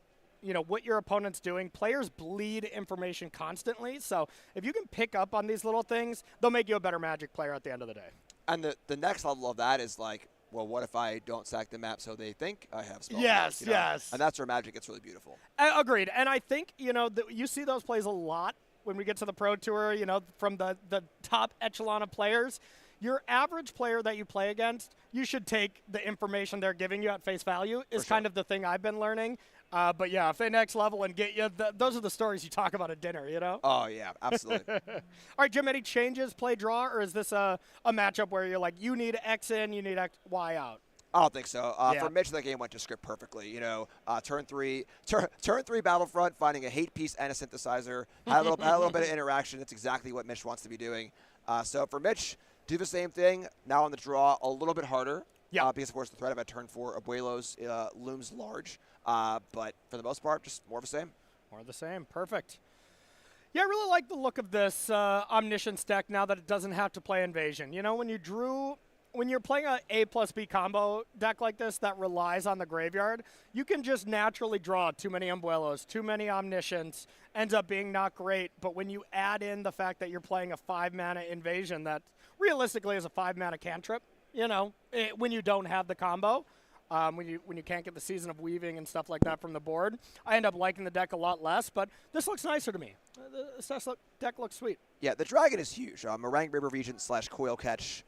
you know, what your opponent's doing. Players bleed information constantly, so if you can pick up on these little things, they'll make you a better Magic player at the end of the day. And the next level of that is like, well, what if I don't sack the map so they think I have spell? Yes, you know? yes. And that's where Magic gets really beautiful. Agreed. And I think, you know, you see those plays a lot when we get to the Pro Tour, you know, from the top echelon of players. Your average player that you play against, you should take the information they're giving you at face value is kind of the thing I've been learning. But, yeah, if they next level and get you, those are the stories you talk about at dinner, you know? Oh, yeah, absolutely. All right, Jim, any changes, play, draw, or is this a matchup where you're like, you need X in, you need X, Y out? I don't think so. For Mitch, that game went to script perfectly. You know, turn three Battlefront, finding a hate piece and a synthesizer, had a little bit of interaction. That's exactly what Mitch wants to be doing. So for Mitch, do the same thing. Now on the draw, a little bit harder. Yeah. Because, of course, the threat of a turn 4 Abuelos looms large. But for the most part, just more of the same. More of the same. Perfect. Yeah, I really like the look of this Omniscience deck now that it doesn't have to play Invasion. You know, when you're playing a A plus B combo deck like this that relies on the graveyard, you can just naturally draw too many Abuelos, too many Omniscience, ends up being not great. But when you add in the fact that you're playing a 5-mana Invasion that realistically is a 5-mana cantrip, you know, when you don't have the combo, when you can't get the Season of Weaving and stuff like that from the board, I end up liking the deck a lot less. But this looks nicer to me. This deck looks sweet. Yeah, the dragon is huge. Meringue River Regent / Coil Catch.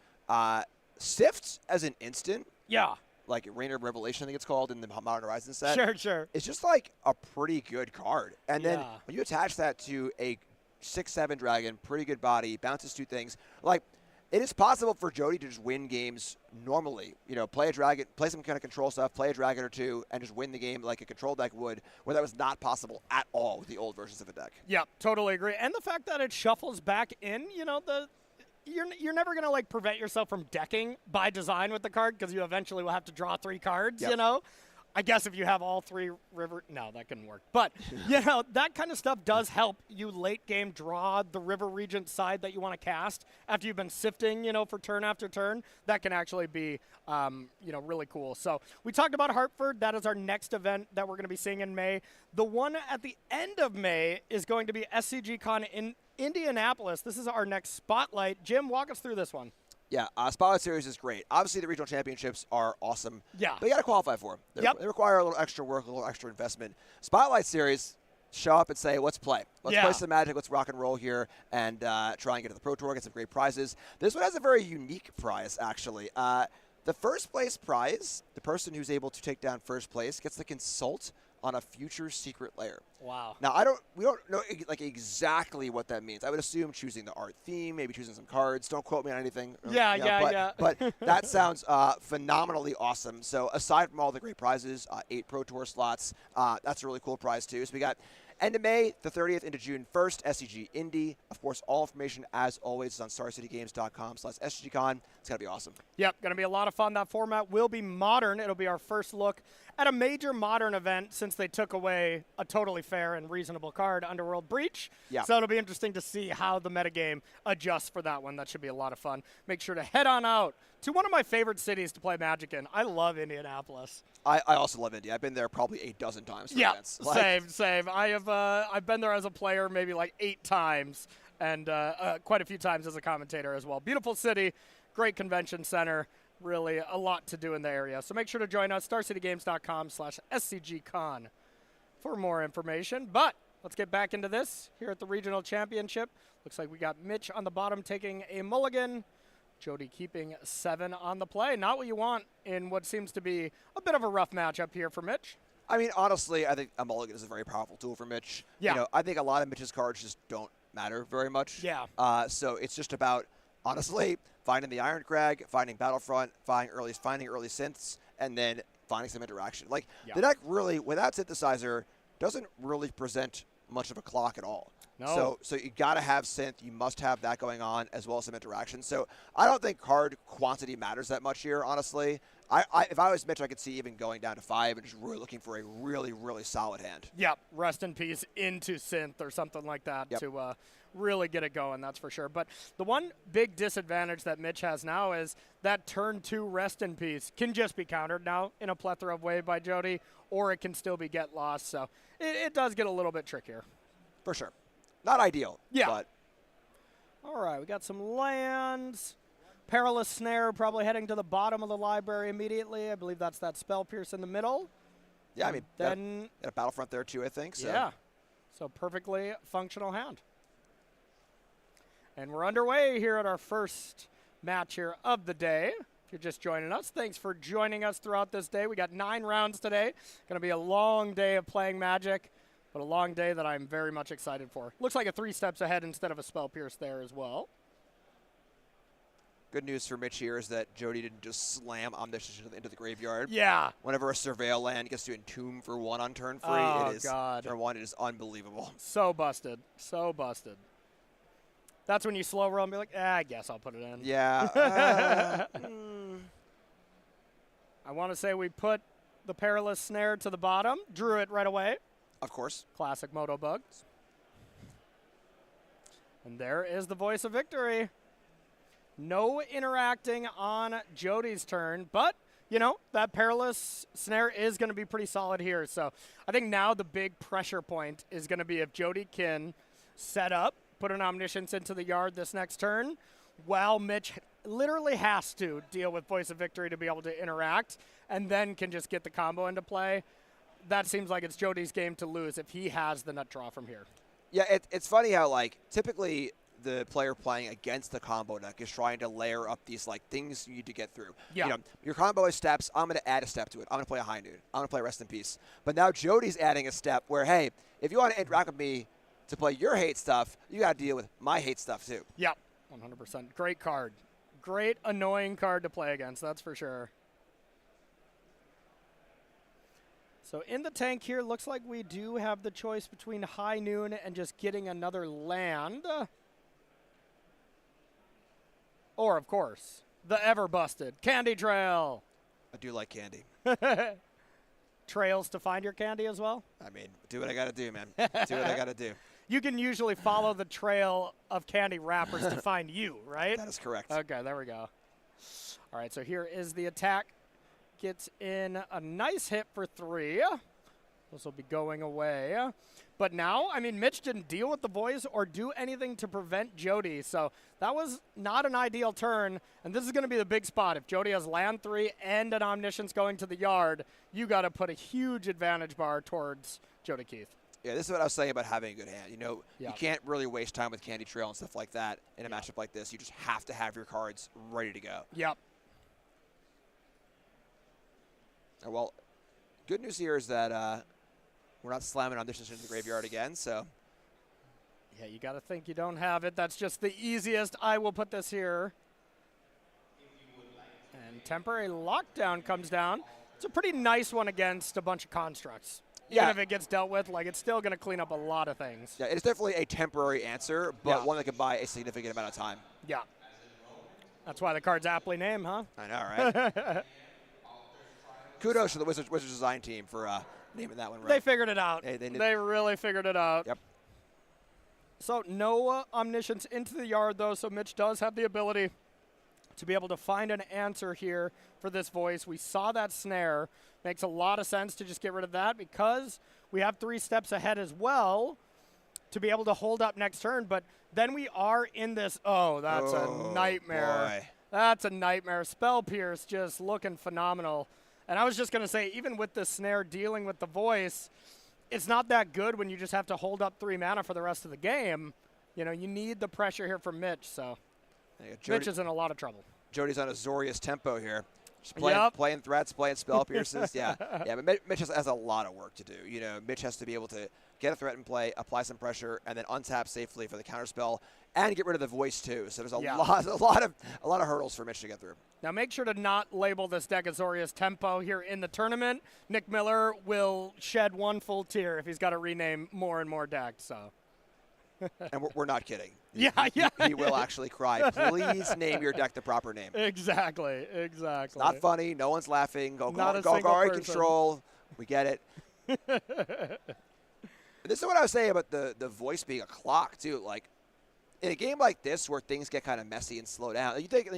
Sift as an instant. Yeah. Like Rainer Revelation, I think it's called in the Modern Horizons set. Sure. It's just like a pretty good card. And then when you attach that to a 6/7 dragon, pretty good body, bounces 2 things. Like, it is possible for Jody to just win games normally. You know, play a dragon, play some kind of control stuff, play a dragon or 2, and just win the game like a control deck would, where that was not possible at all with the old versions of a deck. Yeah, totally agree. And the fact that it shuffles back in, you know, you're never going to, like, prevent yourself from decking by design with the card because you eventually will have to draw 3 cards, you know? I guess if you have all 3 river, no, that couldn't work. But, you know, that kind of stuff does help you late game draw the River Regent side that you want to cast after you've been sifting, you know, for turn after turn. That can actually be, you know, really cool. So we talked about Hartford. That is our next event that we're going to be seeing in May. The one at the end of May is going to be SCG Con in Indianapolis. This is our next spotlight. Jim, walk us through this one. Yeah, Spotlight Series is great. Obviously, the regional championships are awesome. Yeah. But you got to qualify for them. They require a little extra work, a little extra investment. Spotlight Series, show up and say, let's play. Let's play some Magic. Let's rock and roll here and try and get to the Pro Tour, get some great prizes. This one has a very unique prize, actually. The first place prize, the person who's able to take down first place gets to consult on a future secret lair. Wow. Now, we don't know like exactly what that means. I would assume choosing the art theme, maybe choosing some cards. Don't quote me on anything. Yeah. But that sounds phenomenally awesome. So aside from all the great prizes, 8 Pro Tour slots, that's a really cool prize too. So we got end of May, the 30th into June 1st, SCG Indy. Of course, all information, as always, is on StarCityGames.com/SCGCon. It's going to be awesome. Yep, going to be a lot of fun. That format will be modern. It'll be our first look at a major modern event since they took away a totally fair and reasonable card, Underworld Breach. Yeah. So it'll be interesting to see how the metagame adjusts for that one. That should be a lot of fun. Make sure to head on out to one of my favorite cities to play Magic in. I love Indianapolis. I also love Indy. I've been there probably 8 dozen times for events. Same. I've been there as a player maybe like 8 times, and quite a few times as a commentator as well. Beautiful city, great convention center, really a lot to do in the area. So make sure to join us, StarCityGames.com/SCGCon for more information. But let's get back into this here at the Regional Championship. Looks like we got Mitch on the bottom taking a mulligan. Jody keeping 7 on the play. Not what you want in what seems to be a bit of a rough matchup here for Mitch. I mean, honestly, I think a mulligan is a very powerful tool for Mitch. Yeah. I think a lot of Mitch's cards just don't matter very much. Yeah. So it's just about, honestly, finding the Iron Crag, finding Battlefront, finding early synths, and then finding some interaction. Like, the deck really, without Synthesizer, doesn't really present much of a clock at all. No. So you got to have synth. You must have that going on as well as some interaction. So I don't think card quantity matters that much here, honestly. If I was Mitch, I could see even going down to 5 and just really looking for a really, really solid hand. Yep. Rest in peace into synth or something like that to really get it going, that's for sure. But the one big disadvantage that Mitch has now is that turn 2 rest in peace can just be countered now in a plethora of way by Jody, or it can still be get lost. So it does get a little bit trickier. For sure. Not ideal. Yeah. But all right, we got some lands. Perilous Snare probably heading to the bottom of the library immediately. I believe that's that Spell Pierce in the middle. Yeah, I mean, then at a Battlefront there too, I think. So. Yeah. So perfectly functional hand. And we're underway here at our first match here of the day. If you're just joining us, thanks for joining us throughout this day. We got 9 rounds today. Going to be a long day of playing Magic, but a long day that I'm very much excited for. Looks like a 3 steps ahead instead of a Spell Pierce there as well. Good news for Mitch here is that Jody didn't just slam Omniscience into the graveyard. Yeah. Whenever a Surveil land gets to Entomb for 1 on turn 3, God. Turn 1, it is unbelievable. So busted. So busted. That's when you slow roll and be like, I guess I'll put it in. Yeah. I want to say we put the Perilous Snare to the bottom, drew it right away. Of course. Classic Moto Bug. And there is the voice of victory. No interacting on Jody's turn, but, that Perilous Snare is going to be pretty solid here. So I think now the big pressure point is going to be if Jody can set up, put an Omniscience into the yard this next turn, while Mitch literally has to deal with Voice of Victory to be able to interact, and then can just get the combo into play. That seems like it's Jody's game to lose if he has the nut draw from here. Yeah, it's funny how, typically the player playing against the combo deck is trying to layer up these, things you need to get through. Yeah. Your combo is steps. I'm going to add a step to it. I'm going to play a High Noon. I'm going to play Rest in Peace. But now Jody's adding a step where, hey, if you want to interact with me to play your hate stuff, you got to deal with my hate stuff too. Yep, 100%. Great card. Great annoying card to play against, that's for sure. So in the tank here, looks like we do have the choice between High Noon and just getting another land. Or, of course, the ever-busted Candy Trail. I do like candy. Trails to find your candy as well? I mean, do what I got to do, man. Do what I got to do. You can usually follow the trail of candy wrappers to find you, right? That is correct. Okay, there we go. All right, so here is the attack. Gets in a nice hit for 3. This will be going away. But now, Mitch didn't deal with the voice or do anything to prevent Jody. So that was not an ideal turn. And this is going to be the big spot. If Jody has land 3 and an Omniscience going to the yard, you got to put a huge advantage bar towards Jody Keith. Yeah, this is what I was saying about having a good hand. You can't really waste time with Candy Trail and stuff like that in a matchup like this. You just have to have your cards ready to go. Yep. Well, good news here is that we're not slamming Omniscience into the graveyard again, so. Yeah, you got to think you don't have it. That's just the easiest. I will put this here. And temporary lockdown comes down. It's a pretty nice one against a bunch of constructs. Even if it gets dealt with, like, it's still going to clean up a lot of things. Yeah, it's definitely a temporary answer, but one that can buy a significant amount of time. Yeah. That's why the card's aptly named, huh? I know, right? Kudos to the Wizards design team for naming that one right. They figured it out. They really figured it out. Yep. So no Omniscience into the yard, though, so Mitch does have the ability to be able to find an answer here for this voice. We saw that snare. Makes a lot of sense to just get rid of that because we have 3 steps ahead as well to be able to hold up next turn. But then we are in this. Oh, that's a nightmare. Boy. That's a nightmare. Spell Pierce just looking phenomenal. And I was just going to say, even with the snare dealing with the voice, it's not that good when you just have to hold up 3 mana for the rest of the game. You know, you need the pressure here from Mitch. So Mitch is in a lot of trouble. Jody's on a Zorius tempo here. Just playing threats, playing spell pierces. Yeah, but Mitch has a lot of work to do. You know, Mitch has to be able to get a threat in play, apply some pressure, and then untap safely for the counterspell, and get rid of the voice too. So there's a lot of hurdles for Mitch to get through. Now make sure to not label this deck as Zorius Tempo here in the tournament. Nick Miller will shed 1 full tear if he's got to rename more and more decks. So. And we're not kidding. He will actually cry. Please name your deck the proper name. Exactly. It's not funny. No one's laughing. Golgari control. We get it. This is what I was saying about the voice being a clock, too. Like, in a game like this where things get kind of messy and slow down, you think,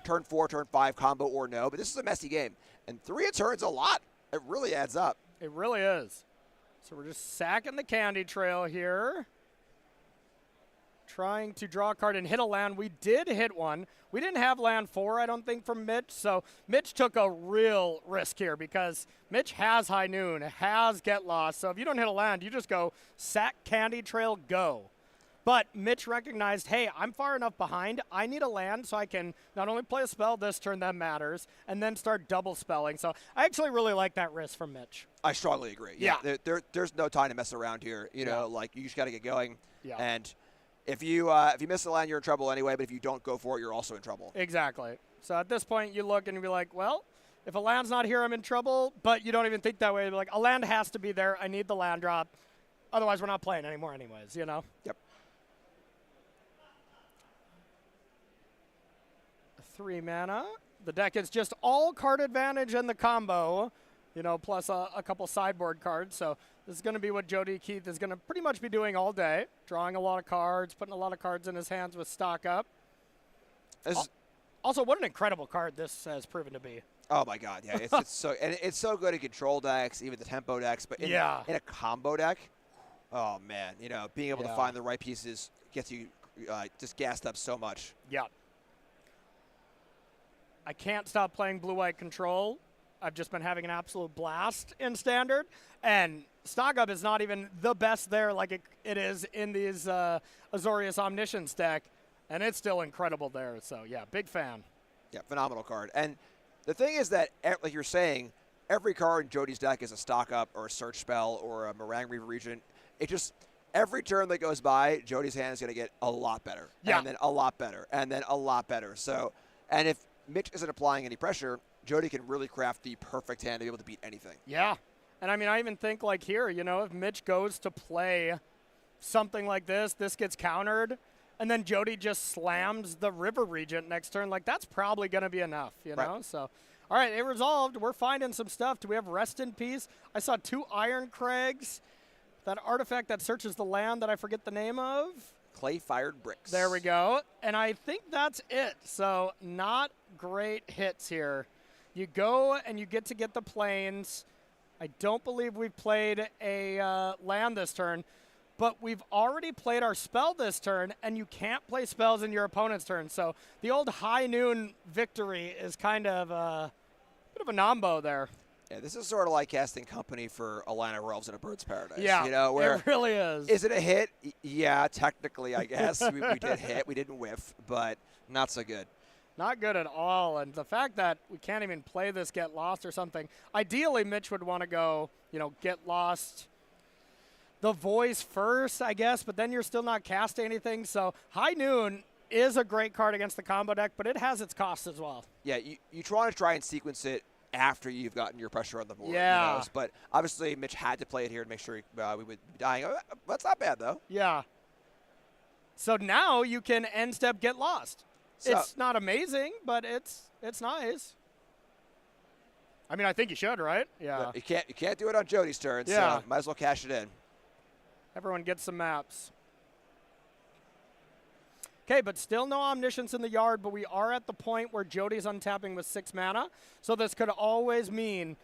turn 4, turn 5 combo or no, but this is a messy game. And 3 turns a lot. It really adds up. It really is. So we're just sacking the candy trail here. Trying to draw a card and hit a land. We did hit one. We didn't have land 4, I don't think, from Mitch. So Mitch took a real risk here because Mitch has High Noon, has Get Lost. So if you don't hit a land, you just go sack candy trail, go. But Mitch recognized, hey, I'm far enough behind. I need a land so I can not only play a spell this turn that matters and then start double spelling. So I actually really like that risk from Mitch. I strongly agree. Yeah. There's no time to mess around here. You know, like you just got to get going. Yeah. And if you miss the land, you're in trouble anyway. But if you don't go for it, you're also in trouble. Exactly. So at this point, you look and you be like, well, if a land's not here, I'm in trouble. But you don't even think that way. You're like, a land has to be there. I need the land drop. Otherwise, we're not playing anymore anyways, you know? Yep. 3 mana. The deck is just all card advantage in the combo, you know, plus a couple sideboard cards. So this is going to be what Jody Keith is going to pretty much be doing all day, drawing a lot of cards, putting a lot of cards in his hands with stock up. Also, what an incredible card this has proven to be. Oh my God, yeah, it's so good in control decks, even the tempo decks, but in a combo deck, oh man, you know, being able to find the right pieces gets you just gassed up so much. Yeah. I can't stop playing blue-white control. I've just been having an absolute blast in Standard. And stock up is not even the best there like it is in these Azorius Omniscience deck. And it's still incredible there. So, yeah, big fan. Yeah, phenomenal card. And the thing is that, like you're saying, every card in Jody's deck is a stock up or a search spell or a Meringue Reaver Regent. It just, every turn that goes by, Jody's hand is going to get a lot better. Yeah. And then a lot better. And then a lot better. So, and if Mitch isn't applying any pressure, Jody can really craft the perfect hand to be able to beat anything. Yeah. And I mean, I even think like here, you know, if Mitch goes to play something like this gets countered, and then Jody just slams the River Regent next turn, like that's probably going to be enough, you know? So, all right, it resolved. We're finding some stuff. Do we have Rest in Peace? I saw 2 Iron Crags, that artifact that searches the land that I forget the name of. Clay-fired bricks. There we go. And I think that's it. So not great hits here. You go and you get to get the planes. I don't believe we've played a land this turn, but we've already played our spell this turn, and you can't play spells in your opponent's turn. So the old High Noon victory is kind of a bit of a nombo there. Yeah, this is sort of like casting Company for a line of Realms in a Bird's Paradise. Yeah, you know, where it really is. Is it a hit? Yeah, technically, I guess. we did hit. We didn't whiff, but not so good. Not good at all. And the fact that we can't even play this Get Lost or something. Ideally, Mitch would want to go, Get Lost the voice first, I guess, but then you're still not casting anything. So High Noon is a great card against the combo deck, but it has its costs as well. Yeah, you try and sequence it after you've gotten your pressure on the board. Yeah. But obviously, Mitch had to play it here to make sure we would be dying. That's not bad, though. Yeah. So now you can end step Get Lost. So, it's not amazing, but it's nice. I mean, I think you should, right? Yeah. You can't do it on Jody's turn, so might as well cash it in. Everyone gets some maps. Okay, but still no Omniscience in the yard, but we are at the point where Jody's untapping with 6 mana. So this could always mean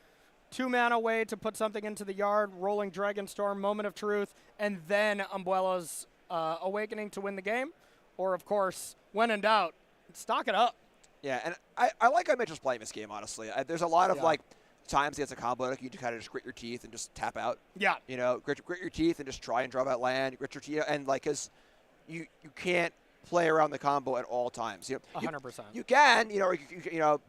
2 mana way to put something into the yard, rolling Dragonstorm, Moment of Truth, and then Umbrellas Awakening to win the game. Or, of course, when in doubt, stock it up. Yeah, and I like how Mitch is playing this game, honestly. There's a lot of, times against a combo deck, you kind of just grit your teeth and just tap out. Yeah. Grit your teeth and just try and draw that land. Grit your teeth, and, because you can't play around the combo at all times. 100%. You can,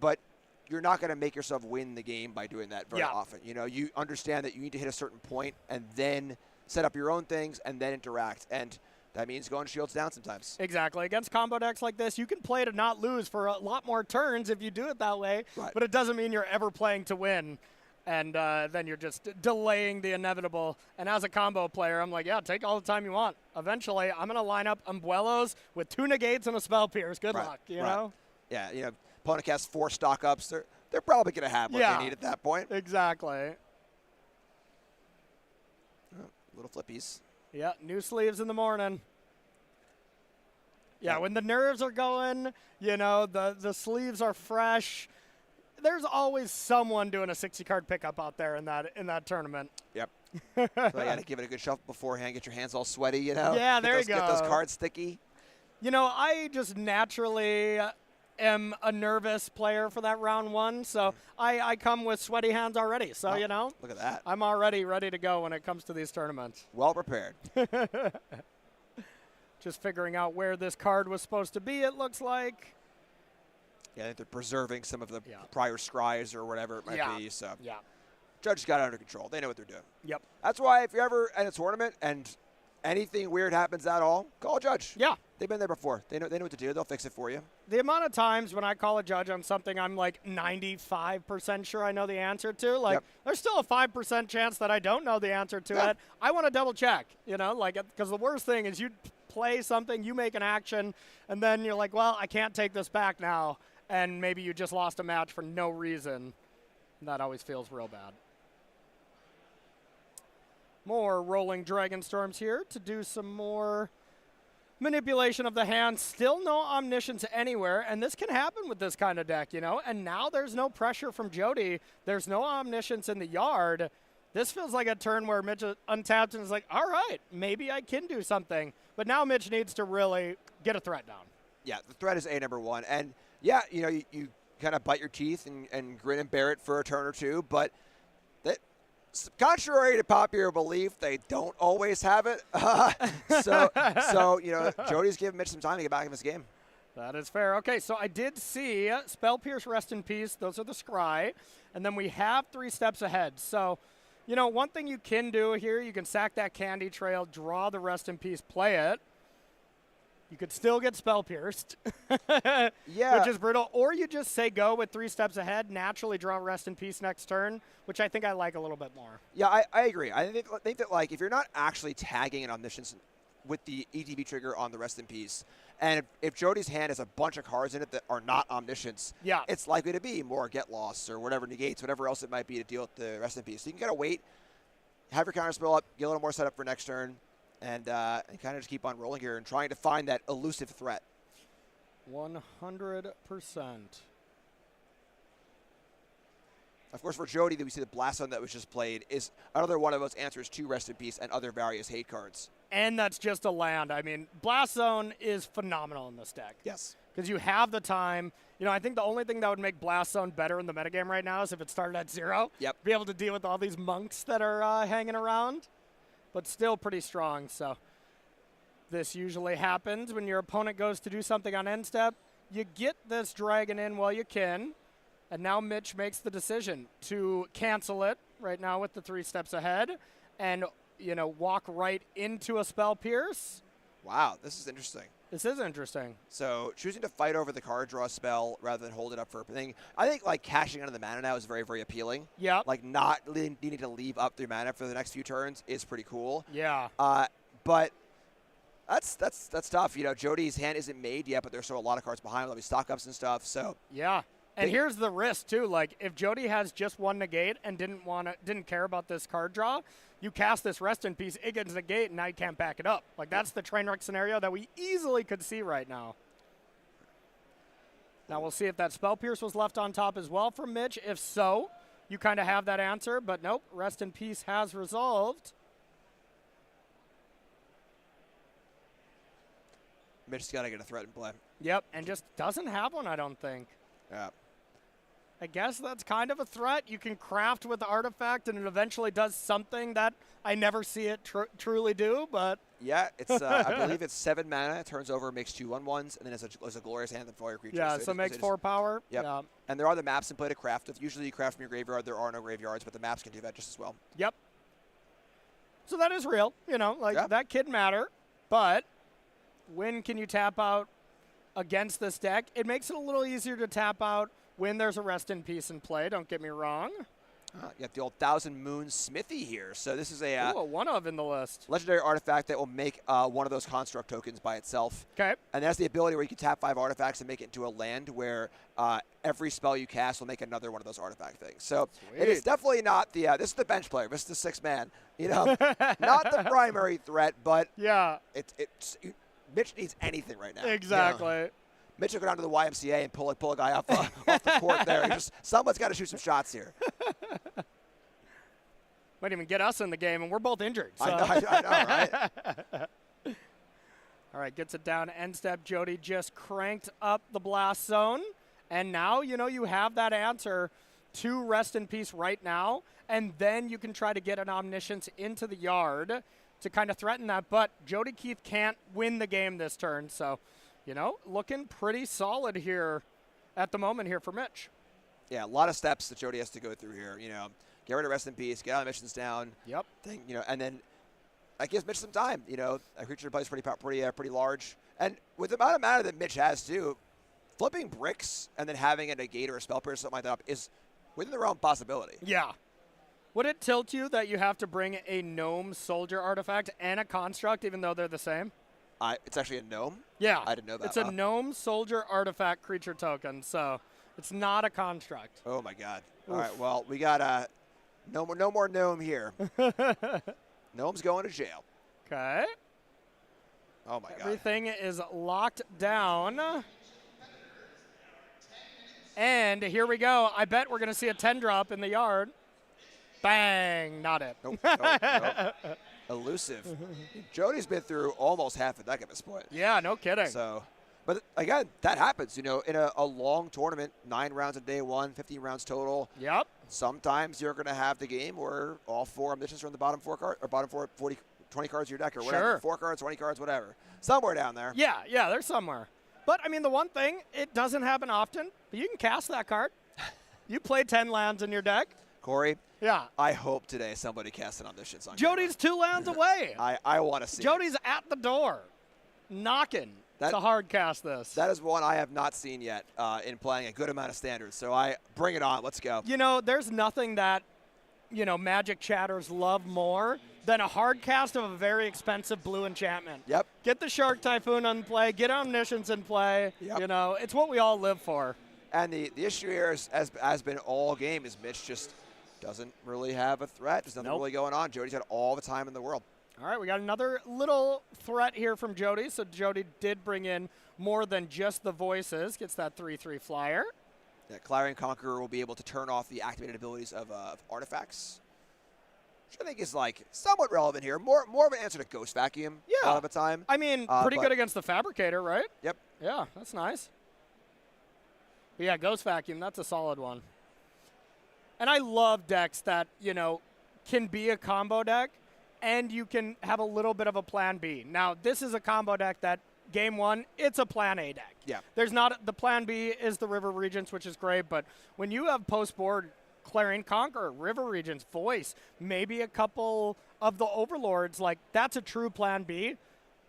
but you're not going to make yourself win the game by doing that very often. You understand that you need to hit a certain point and then set up your own things and then interact. And that means going shields down sometimes. Exactly. Against combo decks like this, you can play to not lose for a lot more turns if you do it that way. Right. But it doesn't mean you're ever playing to win. And then you're just delaying the inevitable. And as a combo player, I'm like, yeah, take all the time you want. Eventually, I'm going to line up Umbuelos with 2 negates and a Spell Pierce. Good luck, you know? Yeah, opponent casts 4 stock-ups. They're probably going to have what they need at that point. Exactly. Oh, little flippies. Yeah, new sleeves in the morning. Yeah, when the nerves are going, the sleeves are fresh. There's always someone doing a 60-card pickup out there in that tournament. Yep. So you got to give it a good shuffle beforehand, get your hands all sweaty, Yeah, there you go. Get those cards sticky. I just naturally am a nervous player for that round 1, so I come with sweaty hands already. So, look at that. I'm already ready to go when it comes to these tournaments. Well prepared. Just figuring out where this card was supposed to be, it looks like. Yeah, I think they're preserving some of the prior scries or whatever it might be. So Judge got it under control. They know what they're doing. Yep. That's why if you're ever at a tournament and anything weird happens at all, call a judge. Yeah. They've been there before. They know what to do. They'll fix it for you. The amount of times when I call a judge on something I'm like 95% sure I know the answer to, there's still a 5% chance that I don't know the answer to it. I want to double check, because the worst thing is you play something, you make an action, and then you're like, well, I can't take this back now. And maybe you just lost a match for no reason. And that always feels real bad. More rolling Dragonstorms here to do some more manipulation of the hand. Still no Omniscience anywhere, and this can happen with this kind of deck, And now there's no pressure from Jody. There's no Omniscience in the yard. This feels like a turn where Mitch untapped and is like, all right, maybe I can do something. But now Mitch needs to really get a threat down. Yeah, the threat is number 1. And yeah, you kind of bite your teeth and grin and bear it for a turn or two, but contrary to popular belief, they don't always have it. So Jody's giving Mitch some time to get back in this game. That is fair. Okay, so I did see Spell Pierce, Rest in Peace. Those are the scry. And then we have 3 steps ahead. So, one thing you can do here, you can sack that Candy Trail, draw the Rest in Peace, play it. You could still get Spell Pierced, which is brutal. Or you just say go with 3 steps ahead, naturally draw Rest in Peace next turn, which I think I like a little bit more. Yeah, I agree. I think that, if you're not actually tagging an Omniscience with the ETB trigger on the Rest in Peace, and if Jody's hand has a bunch of cards in it that are not Omniscience, it's likely to be more Get Lost or whatever negates, whatever else it might be to deal with the Rest in Peace. So you can kind of wait, have your counterspell up, get a little more set up for next turn, and kind of just keep on rolling here and trying to find that elusive threat. 100%. Of course, for Jody, we see the Blast Zone that was just played is another one of those answers to Rest in Peace and other various hate cards. And that's just a land. I mean, Blast Zone is phenomenal in this deck. Yes. Because you have the time. I think the only thing that would make Blast Zone better in the metagame right now is if it started at 0. Yep. Be able to deal with all these monks that are hanging around. But still pretty strong. So this usually happens when your opponent goes to do something on end step. you get this dragon in while you can, and now Mitch makes the decision to cancel it right now with the 3 steps ahead and, walk right into a Spell Pierce. Wow, this is interesting. This is interesting. So choosing to fight over the card draw spell rather than hold it up for a thing. I think like cashing out of the mana now is very, very appealing. Yeah. Like not needing to leave up their mana for the next few turns is pretty cool. Yeah. But that's tough. Jody's hand isn't made yet, but there's still a lot of cards behind him. There'll be stock ups and stuff. So yeah. And here's the risk too. Like if Jody has just 1 negate and didn't care about this card draw, you cast this Rest in Peace, it gets negate, and now you can't back it up. Like that's the train wreck scenario that we easily could see right now. Now we'll see if that Spell Pierce was left on top as well from Mitch. If so, you kind of have that answer, but nope, Rest in Peace has resolved. Mitch's got to get a threat in play. Yep, and just doesn't have one, I don't think. Yeah. I guess that's kind of a threat. You can craft with the artifact, and it eventually does something that I never see it truly do, but... Yeah, it's I believe it's 7 mana, it turns over, makes 2 1/1s, and then it's a Glorious Hand and Fire Creature. Yeah, so it makes 4 power. Yep. Yeah. And there are the maps in play to craft with. Usually you craft from your graveyard. There are no graveyards, but the maps can do that just as well. Yep. So that is real. That could matter, but when can you tap out against this deck? It makes it a little easier to tap out when there's a Rest in Peace in play, don't get me wrong. You got the old Thousand Moon Smithy here. So this is a one of in the list. legendary artifact that will make one of those construct tokens by itself. Okay. And that's the ability where you can tap 5 artifacts and make it into a land where every spell you cast will make another one of those artifact things. So it is definitely not the this is the bench player. This is the 6-man. Not the primary threat, but yeah, Mitch needs anything right now. Exactly. Mitch will go down to the YMCA and pull a guy off the court there. Someone's got to shoot some shots here. Might even get us in the game, and we're both injured. So. I know, right? All right, gets it down. End step. Jody just cranked up the blast zone. And now, you have that answer to Rest in Peace right now. And then you can try to get an Omniscience into the yard to kind of threaten that. But Jody Keith can't win the game this turn. So, looking pretty solid here at the moment here for Mitch. Yeah, a lot of steps that Jody has to go through here. Get rid of Rest in Peace, get all the missions down. Yep. And then that gives Mitch some time. A creature plays pretty large. And with the amount of mana that Mitch has too, flipping bricks and then having a negate or a spell pierce or something like that is within the realm of possibility. Yeah. Would it tilt you that you have to bring a gnome soldier artifact and a construct even though they're the same? It's actually a gnome? Yeah. I didn't know that. It's a gnome soldier artifact creature token, so it's not a construct. Oh my god. Oof. All right, well, we got no more gnome here. Gnome's going to jail. Okay. Oh my god. Everything is locked down. And here we go. I bet we're going to see a 10 drop in the yard. Bang. Not it. Nope. Elusive. Jody's been through almost half a deck at this point. Yeah, no kidding. So, but again, that happens, in a long tournament, 9 rounds of day 1, 15 rounds total. Yep. Sometimes you're going to have the game where all 4 omniscients are in the bottom 4 card, or bottom 4, 40, 20 cards of your deck or whatever. Sure. 4 cards, 20 cards, whatever. Somewhere down there. Yeah, there's somewhere. But, the one thing, it doesn't happen often, but you can cast that card. You play 10 lands in your deck. Corey, yeah. I hope today somebody casts an omniscience on Jody's 2 lands away. I want to see Jody's at the door, knocking to hard cast this. That is one I have not seen yet in playing a good amount of standards. So bring it on. Let's go. There's nothing that, Magic chatters love more than a hard cast of a very expensive blue enchantment. Yep. Get the Shark Typhoon in play. Get Omniscience in play. Yep. It's what we all live for. And the issue here has been all game is Mitch just doesn't really have a threat. There's nothing really going on. Jody's got all the time in the world. All right, we got another little threat here from Jody. So Jody did bring in more than just the voices. Gets that 3/3 flyer. Yeah, Clarion Conqueror will be able to turn off the activated abilities of artifacts, which I think is somewhat relevant here. More of an answer to Ghost Vacuum a lot of the time. Pretty good against the Fabricator, right? Yep. Yeah, that's nice. But yeah, Ghost Vacuum, that's a solid one. And I love decks that, can be a combo deck and you can have a little bit of a plan B. Now, this is a combo deck that game one, it's a plan A deck. Yeah. There's not, the plan B is the River Regents, which is great, but when you have post-board Clarion Conqueror, River Regents, Voice, maybe a couple of the Overlords, like, that's a true plan B.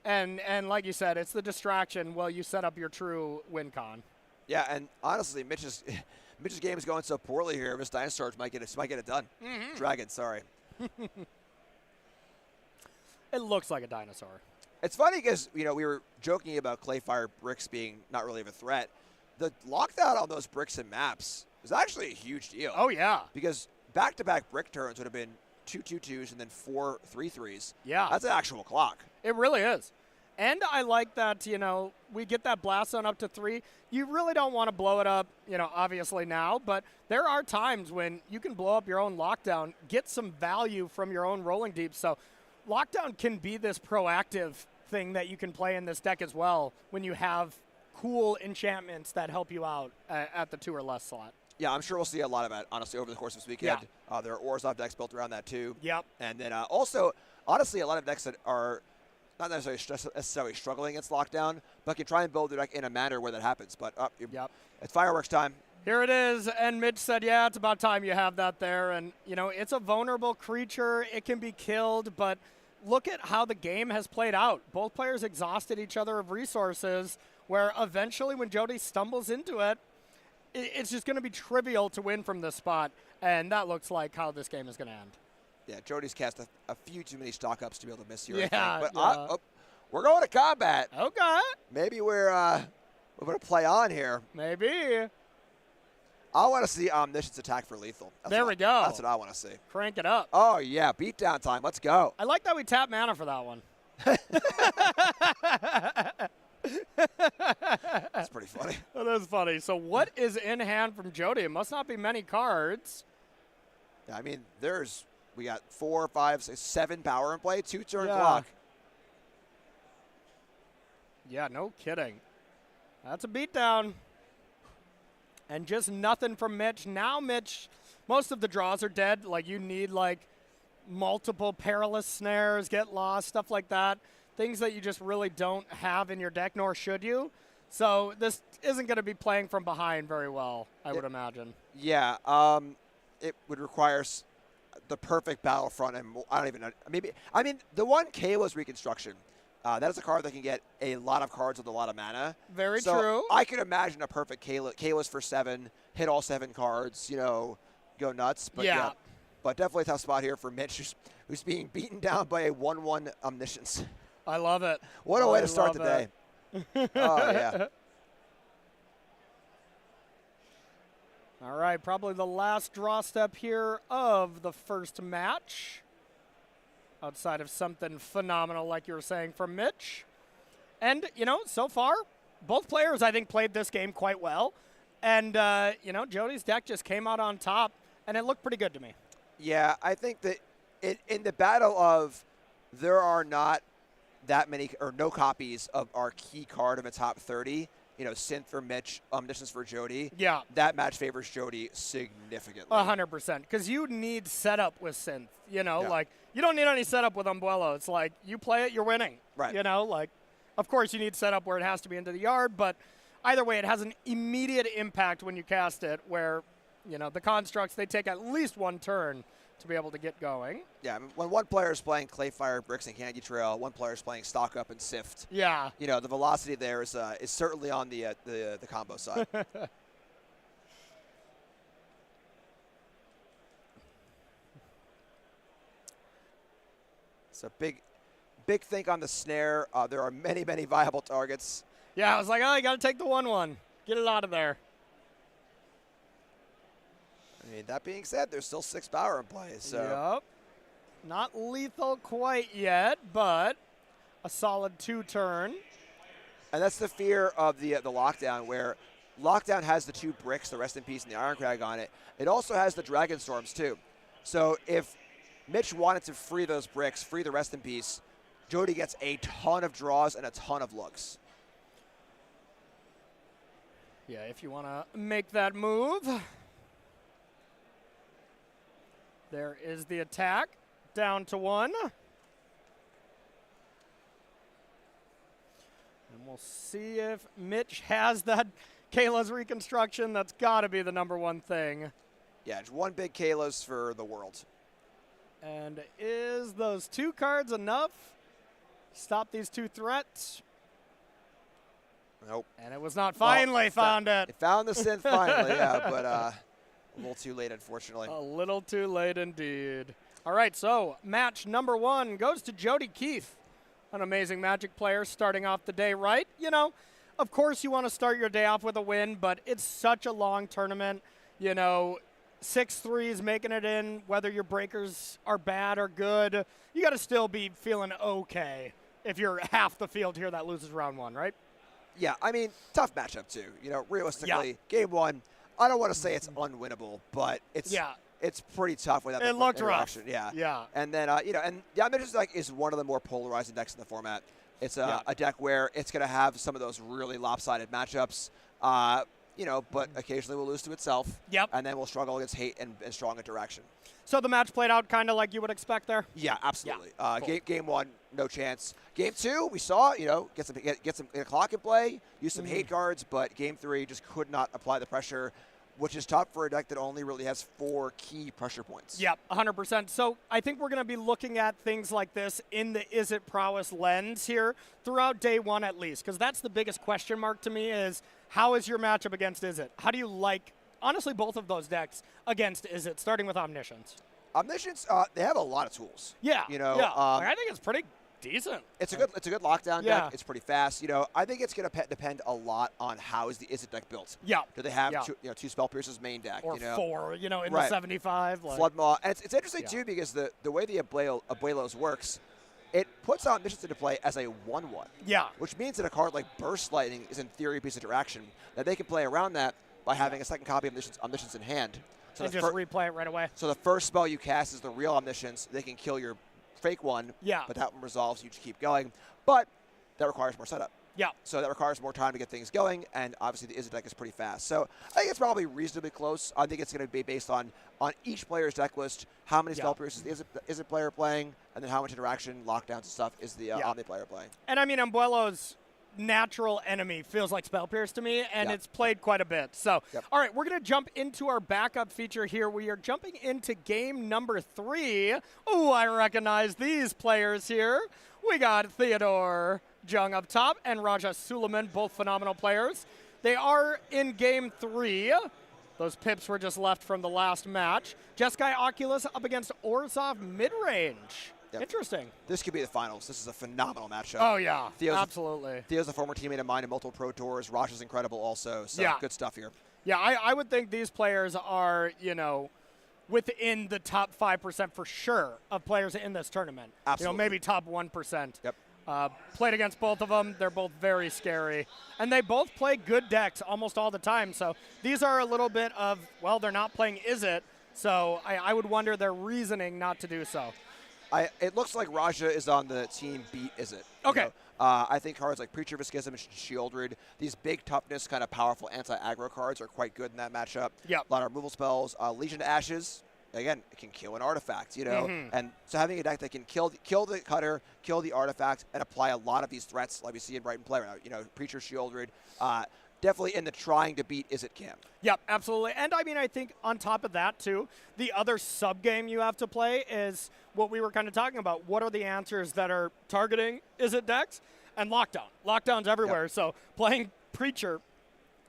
And like you said, it's the distraction while you set up your true win con. Yeah, and honestly, Mitch's game is going so poorly here. Miss Dinosaurs might get it done. Mm-hmm. Dragon, sorry. It looks like a dinosaur. It's funny because, we were joking about Clayfire bricks being not really of a threat. The lockdown on those bricks and maps is actually a huge deal. Oh, yeah. Because back-to-back brick turns would have been 2 2-2s and then 4 3-3s. Yeah. That's an actual clock. It really is. And I like that, we get that blast zone up to 3. You really don't want to blow it up, obviously now, but there are times when you can blow up your own lockdown, get some value from your own rolling deep. So lockdown can be this proactive thing that you can play in this deck as well when you have cool enchantments that help you out at the 2 or less slot. Yeah, I'm sure we'll see a lot of that, honestly, over the course of this weekend. Yeah. There are Orzhov decks built around that, too. Yep. And then also, honestly, a lot of decks that are not necessarily struggling against lockdown, but can try and build their deck in a manner where that happens. But yep. It's fireworks time. Here it is, and Mitch said, yeah, it's about time you have that there. And, it's a vulnerable creature. It can be killed, but look at how the game has played out. Both players exhausted each other of resources, where eventually when Jody stumbles into it, it's just going to be trivial to win from this spot, and that looks like how this game is going to end. Yeah, Jody's cast a few too many stock-ups to be able to miss here, yeah, I think. But yeah. We're going to combat. Okay. Maybe we're going to play on here. Maybe. I want to see Omniscience attack for lethal. There we go. That's what I want to see. Crank it up. Oh, yeah, beatdown time. Let's go. I like that we tap mana for that one. That's pretty funny. That is funny. So what is in hand from Jody? It must not be many cards. Yeah, I mean, we got 4, 5, 6, 7 power in play, 2 turn yeah. clock. Yeah, no kidding. That's a beatdown. And just nothing from Mitch. Now Mitch, most of the draws are dead. Like, you need, multiple perilous snares, get lost, stuff like that. Things that you just really don't have in your deck, nor should you. So this isn't going to be playing from behind very well, I would imagine. Yeah, it would require the perfect battlefront, and I don't even know. The one Kayla's Reconstruction. That is a card that can get a lot of cards with a lot of mana. Very so true. I could imagine a perfect Kayla's for 7, hit all 7 cards, go nuts. But yeah, but definitely a tough spot here for Mitch, who's being beaten down by a 1/1 Omniscience. I love it. What a way to start the day. Oh, yeah. All right, probably the last draw step here of the first match. Outside of something phenomenal, like you were saying, from Mitch. And, so far, both players, I think, played this game quite well. And, Jody's deck just came out on top, and it looked pretty good to me. Yeah, I think that in the battle of there are not that many or no copies of our key card of a top 30, Synth for Mitch, Omniscience for Jody. Yeah. That match favors Jody significantly. 100%. Because you need setup with Synth. Yeah. You don't need any setup with Umbrello. It's like, you play it, you're winning. Right. Of course you need setup where it has to be into the yard, but either way, it has an immediate impact when you cast it where, the constructs, they take at least one turn to be able to get going. Yeah, when one player is playing Clayfire, Bricks, and Candy Trail, one player is playing Stock Up and Sift. Yeah. The velocity there is certainly on the combo side. So big think on the snare. There are many, many viable targets. Yeah, I was like, you got to take the 1/1. Get it out of there. That being said, there's still 6 power in play. So. Yep. Not lethal quite yet, but a solid 2-turn. And that's the fear of the lockdown, where lockdown has the 2 bricks, the Rest in Peace and the Ironcrag on it. It also has the Dragon Storms too. So if Mitch wanted to free those bricks, free the Rest in Peace, Jody gets a ton of draws and a ton of looks. Yeah, if you want to make that move. There is the attack, down to 1. And we'll see if Mitch has that Kayla's reconstruction. That's got to be the number one thing. Yeah, just one big Kalos for the world. And is those 2 cards enough? Stop these 2 threats? Nope. And it was not. Finally found it. It found the synth finally, yeah, but a little too late, unfortunately. A little too late indeed. All right, so match number 1 goes to Jody Keith, an amazing Magic player starting off the day right. You know, of course you want to start your day off with a win, but it's such a long tournament. You know, 6 threes making it in, whether your breakers are bad or good, you got to still be feeling okay if you're half the field here that loses round 1, right? Yeah, I mean, tough matchup too. You know, realistically, game 1, I don't want to say it's unwinnable, but it's pretty tough without it the looked interaction. rough. Yeah. And then you know, and the Omniscience deck is one of the more polarizing decks in the format. It's a deck where it's going to have some of those really lopsided matchups. You know, but occasionally will lose to itself. Yep. And then we'll struggle against hate and strong interaction. So the match played out kind of like you would expect there? Yeah, absolutely. Yeah. Cool. Game 1, no chance. Game 2, we saw, you know, get some clock in play, use some hate cards, but Game 3 just could not apply the pressure, which is tough for a deck that only really has 4 key pressure points. Yep, 100%. So I think we're going to be looking at things like this in the is it prowess lens here throughout day 1 at least, because that's the biggest question mark to me is how is your matchup against is it? How do you like, honestly, both of those decks against is it, starting with Omniscience? Omniscience, they have a lot of tools. Yeah, you know, I think it's pretty decent. It's a good lockdown deck. It's pretty fast. You know, I think it's going to depend a lot on how is the Is It deck built. Yeah. Do they have two Spell Piercers main deck? Or you know? 4, you know, in the 75. Like. Flood Maw. And it's interesting, too, because the way the Abuelos works, it puts Omniscience into play as a 1/1. Yeah. Which means that a card like Burst Lightning is, in theory, a piece of interaction. That they can play around that by having a second copy of Omniscience in hand. So and just replay it right away. So the first spell you cast is the real Omniscience. They can kill your fake one. Yeah. But that one resolves. You just keep going. But that requires more setup. Yeah. So that requires more time to get things going, and obviously the Is It deck is pretty fast. So I think it's probably reasonably close. I think it's going to be based on each player's deck list, how many spell piercers is it player playing, and then how much interaction, lockdowns, and stuff is the Omni player playing. And I mean, Umbuelo's natural enemy feels like Spell Pierce to me, and it's played quite a bit. So, all right, we're going to jump into our backup feature here. We are jumping into game number 3. Ooh, I recognize these players here. We got Theodore Jung up top and Raja Suleiman, both phenomenal players. They are in game 3. Those pips were just left from the last match. Jeskai Oculus up against Orzhov mid-range. Yep. Interesting. This could be the finals. This is a phenomenal matchup. Oh, yeah. Absolutely. Theo's a former teammate of mine in multiple Pro Tours. Raja's incredible also. So good stuff here. Yeah, I would think these players are, you know, within the top 5% for sure of players in this tournament. Absolutely. You know, maybe top 1%. Yep. Played against both of them. They're both very scary. And they both play good decks almost all the time. So these are a little bit of, well, they're not playing Is It. So I would wonder their reasoning not to do so. It looks like Raja is on the team beat Is It. Okay. You know? I think cards like Preacher of Schism and Shieldred, these big toughness kind of powerful anti-aggro cards are quite good in that matchup. Yep. A lot of removal spells. Legion to Ashes, again, it can kill an artifact, you know. And so having a deck that can kill the cutter, kill the artifact, and apply a lot of these threats like we see in Brighton play right now, you know, Preacher, Shieldred, definitely in the trying to beat Is It camp. Yep, absolutely. And I mean, I think on top of that, too, the other sub-game you have to play is what we were kind of talking about. What are the answers that are targeting Is It decks? And Lockdown. Lockdown's everywhere. Yep. So playing Preacher,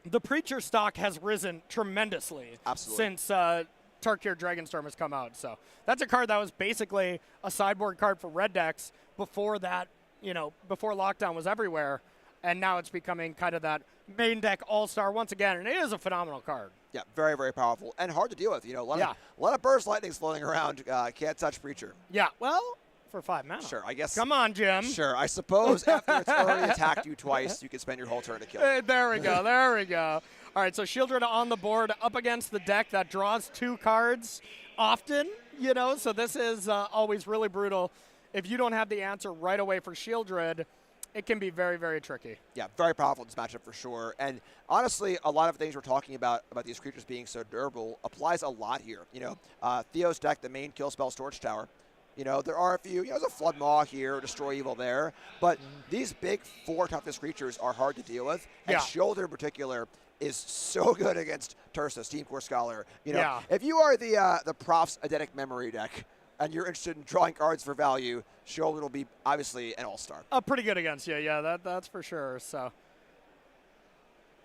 the Preacher stock has risen tremendously since Tarkir Dragonstorm has come out. So that's a card that was basically a sideboard card for red decks before that, you know, before Lockdown was everywhere. And now it's becoming kind of that main deck all-star once again, and it is a phenomenal card. Yeah, very, very powerful and hard to deal with. You know, a lot of burst lightnings floating around. Can't touch Preacher. Yeah, well, for 5 mana. Sure, I guess. Come on, Jim. Sure, I suppose after it's already attacked you twice, you can spend your whole turn to kill it. There we go. There we go. All right, so Shieldred on the board up against the deck that draws 2 cards often. You know, so this is always really brutal. If you don't have the answer right away for Shieldred, it can be very, very tricky. Yeah, very powerful in this matchup for sure. And honestly, a lot of things we're talking about these creatures being so durable applies a lot here. You know, Theo's deck, the main kill spell Storage Tower, You know, there are a few, you know, there's a Flood Maw here, Destroy Evil there, but these big 4 toughness creatures are hard to deal with, and Shoulder in particular is so good against Tursus, Team Core Scholar. You know, if you are the Prof's Eidetic Memory deck, and you're interested in drawing cards for value, Shoulder will be obviously an all-star. Pretty good against you, yeah, that's for sure. So,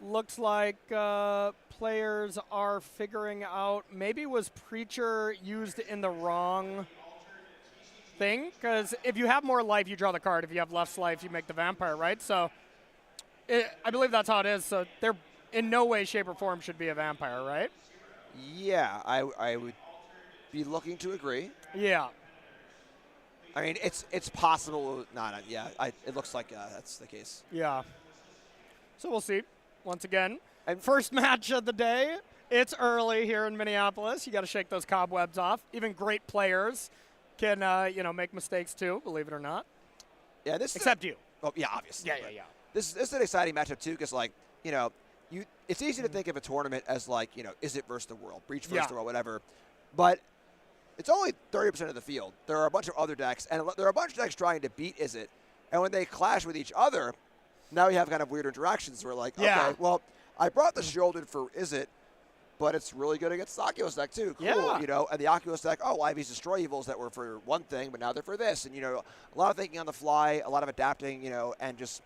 looks like players are figuring out, maybe was Preacher used in the wrong thing? Because if you have more life, you draw the card. If you have less life, you make the vampire, right? So, I believe that's how it is. So, they're in no way, shape, or form should be a vampire, right? Yeah, I would be looking to agree. Yeah. I mean, it's possible. It looks like that's the case. Yeah. So we'll see. Once again, and first match of the day. It's early here in Minneapolis. You got to shake those cobwebs off. Even great players can, make mistakes too. Believe it or not. Yeah. Except you. Oh yeah, obviously. Yeah. This is an exciting matchup too, because it's easy to think of a tournament as is it versus the world, Breach versus the world, whatever, but it's only 30% of the field. There are a bunch of other decks, and there are a bunch of decks trying to beat Is It, and when they clash with each other, now you have kind of weird interactions where okay, well, I brought the Shoulder for Is It, but it's really good against the Oculus deck too. Cool, and the Oculus deck, I have these Destroy Evils that were for one thing, but now they're for this, and a lot of thinking on the fly, a lot of adapting, and just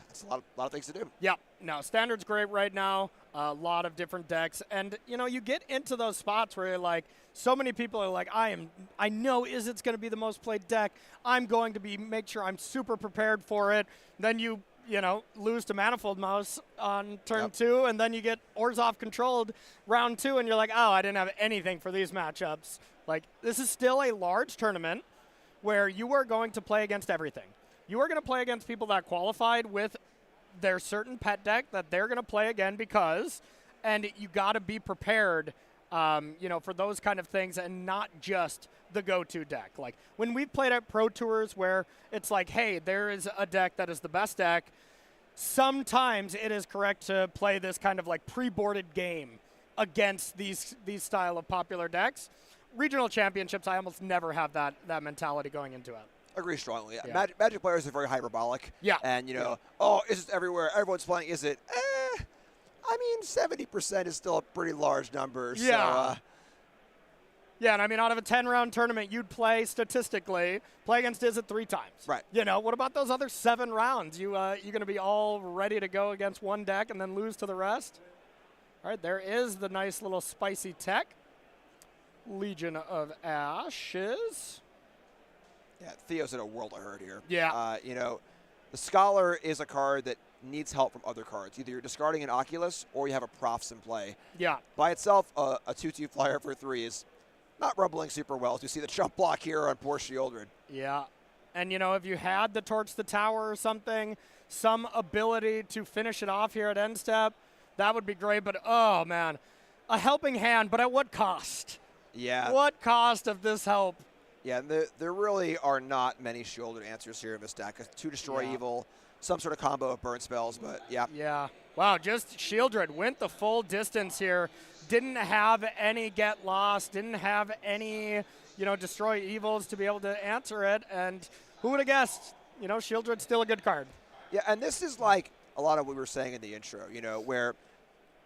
it's a lot of things to do. Yeah, no, Standard's great right now. A lot of different decks, and you get into those spots where you're like, so many people are like, I know Is It's going to be the most played deck. I'm going to make sure I'm super prepared for it. Then you lose to Manifold Mouse on turn 2, and then you get Orzhov controlled round 2, and you're like, oh, I didn't have anything for these matchups. Like, this is still a large tournament where you are going to play against everything. You are going to play against people that qualified with their certain pet deck that they're going to play again and you got to be prepared, for those kind of things and not just the go-to deck. Like when we've played at Pro Tours where it's like, hey, there is a deck that is the best deck, sometimes it is correct to play this kind of like pre-boarded game against these style of popular decks. Regional championships, I almost never have that mentality going into it. Agree strongly. Yeah. Magic players are very hyperbolic. Yeah. And, Is It everywhere? Everyone's playing Is It? 70% is still a pretty large number. Yeah. So, and I mean, out of a 10-round tournament, you'd play against Is It 3 times. Right. What about those other 7 rounds? You going to be all ready to go against one deck and then lose to the rest? All right, there is the nice little spicy tech. Legion of Ashes. Yeah, Theo's in a world of hurt here. Yeah. The Scholar is a card that needs help from other cards. Either you're discarding an Oculus or you have a Profs in play. Yeah. By itself, a 2/2 flyer for 3 is not rumbling super well. As you see the jump block here on poor Shieldred. Yeah. And, if you had the Torch the Tower or something, some ability to finish it off here at end step, that would be great. But, oh, man, a helping hand, but at what cost? Yeah. What cost of this help? Yeah, and there really are not many Shieldred answers here in this deck. 2 Destroy Evil, some sort of combo of burn spells, but yeah. Yeah. Wow, just Shieldred went the full distance here. Didn't have any Get Lost, didn't have any, Destroy Evils to be able to answer it. And who would have guessed, Shieldred's still a good card. Yeah, and this is like a lot of what we were saying in the intro, where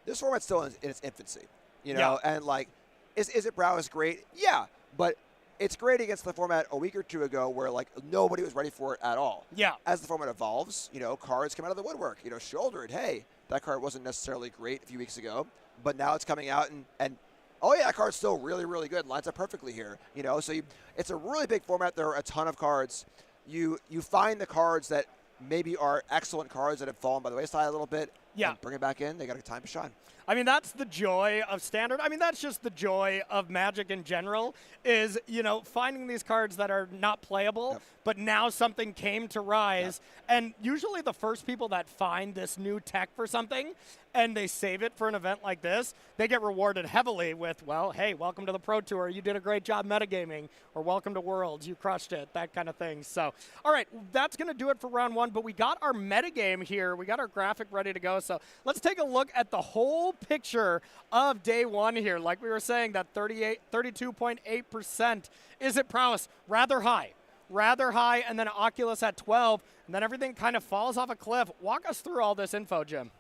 this format's still in its infancy, and like, is It Brow is great? Yeah, but it's great against the format a week or two ago where, like, nobody was ready for it at all. Yeah. As the format evolves, cards come out of the woodwork. Shouldered, hey, that card wasn't necessarily great a few weeks ago, but now it's coming out and oh, yeah, that card's still really, really good. Lines up perfectly here. So it's a really big format. There are a ton of cards. You find the cards that maybe are excellent cards that have fallen by the wayside a little bit. Yeah. And bring it back in. They got a time to shine. I mean, that's the joy of Standard. I mean, that's just the joy of Magic in general is, finding these cards that are not playable, but now something came to rise. And usually the first people that find this new tech for something and they save it for an event like this, they get rewarded heavily with, well, hey, welcome to the Pro Tour. You did a great job metagaming. Or welcome to Worlds. You crushed it. That kind of thing. So, all right, that's going to do it for round 1. But we got our metagame here. We got our graphic ready to go. So let's take a look at the whole picture of day one here. Like we were saying, that 32.8%. Is it prowess? Rather high. Rather high, and then Oculus at 12, and then everything kind of falls off a cliff. Walk us through all this info, Jim.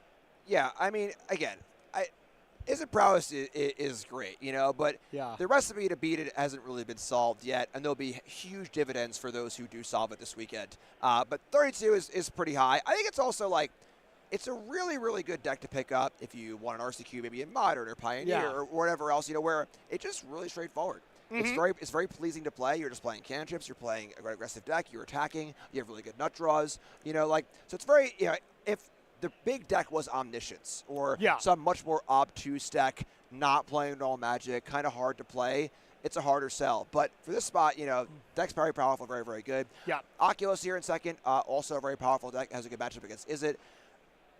Yeah, I mean, again, Is It Prowess is great, but the recipe to beat it hasn't really been solved yet, and there'll be huge dividends for those who do solve it this weekend. But 32 is pretty high. I think it's also like, it's a really, really good deck to pick up if you want an RCQ maybe in Modern or Pioneer or whatever else, where it's just really straightforward. It's very pleasing to play. You're just playing cantrips. You're playing an aggressive deck. You're attacking. You have really good nut draws. So it's very, if the big deck was Omniscience or some much more obtuse deck, not playing normal Magic, kind of hard to play, it's a harder sell. But for this spot, deck's very powerful, very, very good. Yeah. Oculus here in second, also a very powerful deck, has a good matchup against Is It.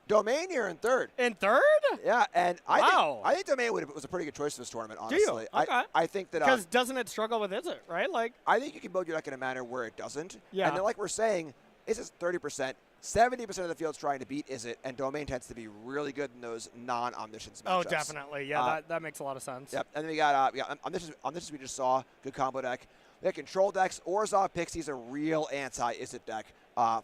Domain here in third. In third? Yeah, and I think Domain was a pretty good choice for this tournament, honestly. Do you? Okay. I think that... Because doesn't it struggle with Is It, right? I think you can build your deck in a manner where it doesn't. Yeah. And then like we're saying, Is It 30%. 70% of the field's trying to beat Is It, and Domain tends to be really good in those non-Omniscience matchups. Oh, definitely. Yeah, that makes a lot of sense. Yep. And then we got Omniscience we just saw, good combo deck. We got control decks. Orzhov Pixie's a real anti-Is It deck.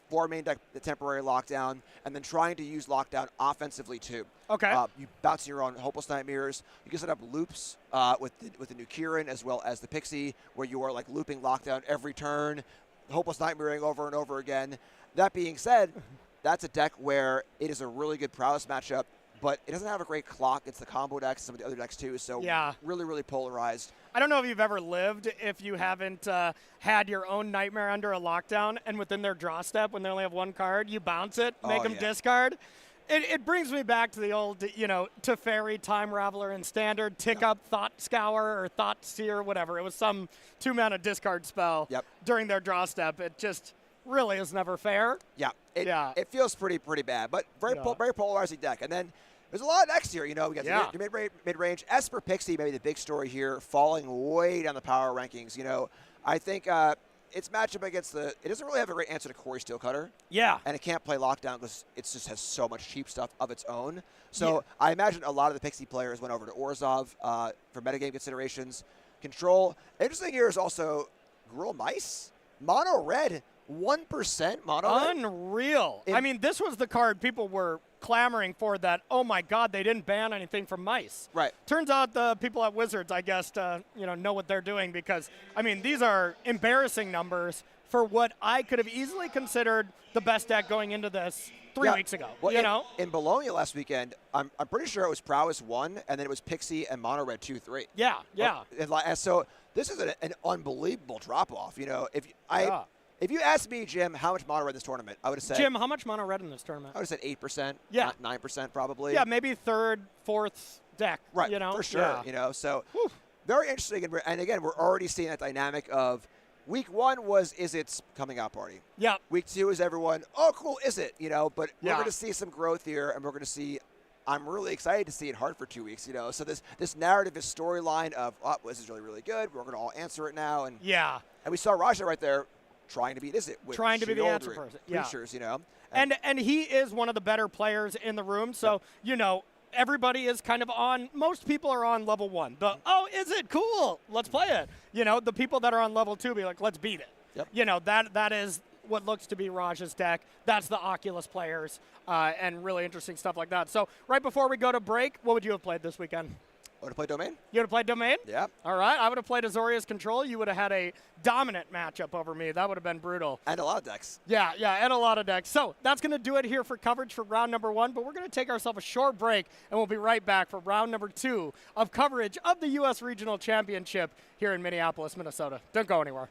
4 main deck, the temporary lockdown, and then trying to use lockdown offensively too. Okay. You bounce your own Hopeless Nightmares. You can set up loops with the new Kieran as well as the Pixie, where you are like looping lockdown every turn, Hopeless Nightmaring over and over again. That being said, that's a deck where it is a really good prowess matchup, but it doesn't have a great clock. It's the combo decks, some of the other decks too, so really, really polarized. I don't know if you've ever lived if you haven't had your own Nightmare under a lockdown, and within their draw step, when they only have one card, you bounce it, make them discard. It brings me back to the old, Teferi, Time Raveler, and Standard, tick up Thought Scour or Thought Seer, whatever. It was some 2-mana discard spell during their draw step. It just really is never fair. Yeah. It feels pretty bad, but very polarizing deck. And then there's a lot of decks here. We got the mid-range. Esper Pixie, maybe the big story here, falling way down the power rankings. I think its matchup against it doesn't really have a great answer to Corey Steelcutter. Yeah. And it can't play lockdown because it just has so much cheap stuff of its own. So I imagine a lot of the Pixie players went over to Orzhov for metagame considerations. Control. Interesting here is also Gruul Mice. Mono red. 1% mono. Unreal. I mean, this was the card people were clamoring for that, oh my God, they didn't ban anything from Mice. Right. Turns out the people at Wizards, I guess, know what they're doing because, I mean, these are embarrassing numbers for what I could have easily considered the best deck going into this 3 weeks ago. Well, in Bologna last weekend, I'm pretty sure it was Prowess 1, and then it was Pixie and Mono Red 2-3. Yeah. And so this is an unbelievable drop-off. If you asked me, Jim, how much mono red in this tournament, I would have said... Jim, how much mono red in this tournament? I would have said 8%, not 9% probably. Yeah, maybe third, fourth deck. Right, for sure. So very interesting. And again, we're already seeing that dynamic of week 1 was Is It's coming out party. Yeah. Week 2 is everyone, oh, cool, Is It? But we're going to see some growth here, and we're going to see... I'm really excited to see it hard for 2 weeks, So this narrative, this storyline of, oh, this is really, really good. We're going to all answer it now. And we saw Raja right there trying to beat Is It with trying to be the answer person. Creatures, And he is one of the better players in the room. So, everybody is kind of on, most people are on level 1. Is it cool? Let's play it. The people that are on level 2 be like, let's beat it. Yep. That is what looks to be Raj's deck. That's the Oculus players and really interesting stuff like that. So right before we go to break, what would you have played this weekend? I would have played Domain. You would have played Domain? Yeah. All right. I would have played Azorius Control. You would have had a dominant matchup over me. That would have been brutal. And a lot of decks. Yeah, and a lot of decks. So that's going to do it here for coverage for round number 1, but we're going to take ourselves a short break, and we'll be right back for round number 2 of coverage of the U.S. Regional Championship here in Minneapolis, Minnesota. Don't go anywhere.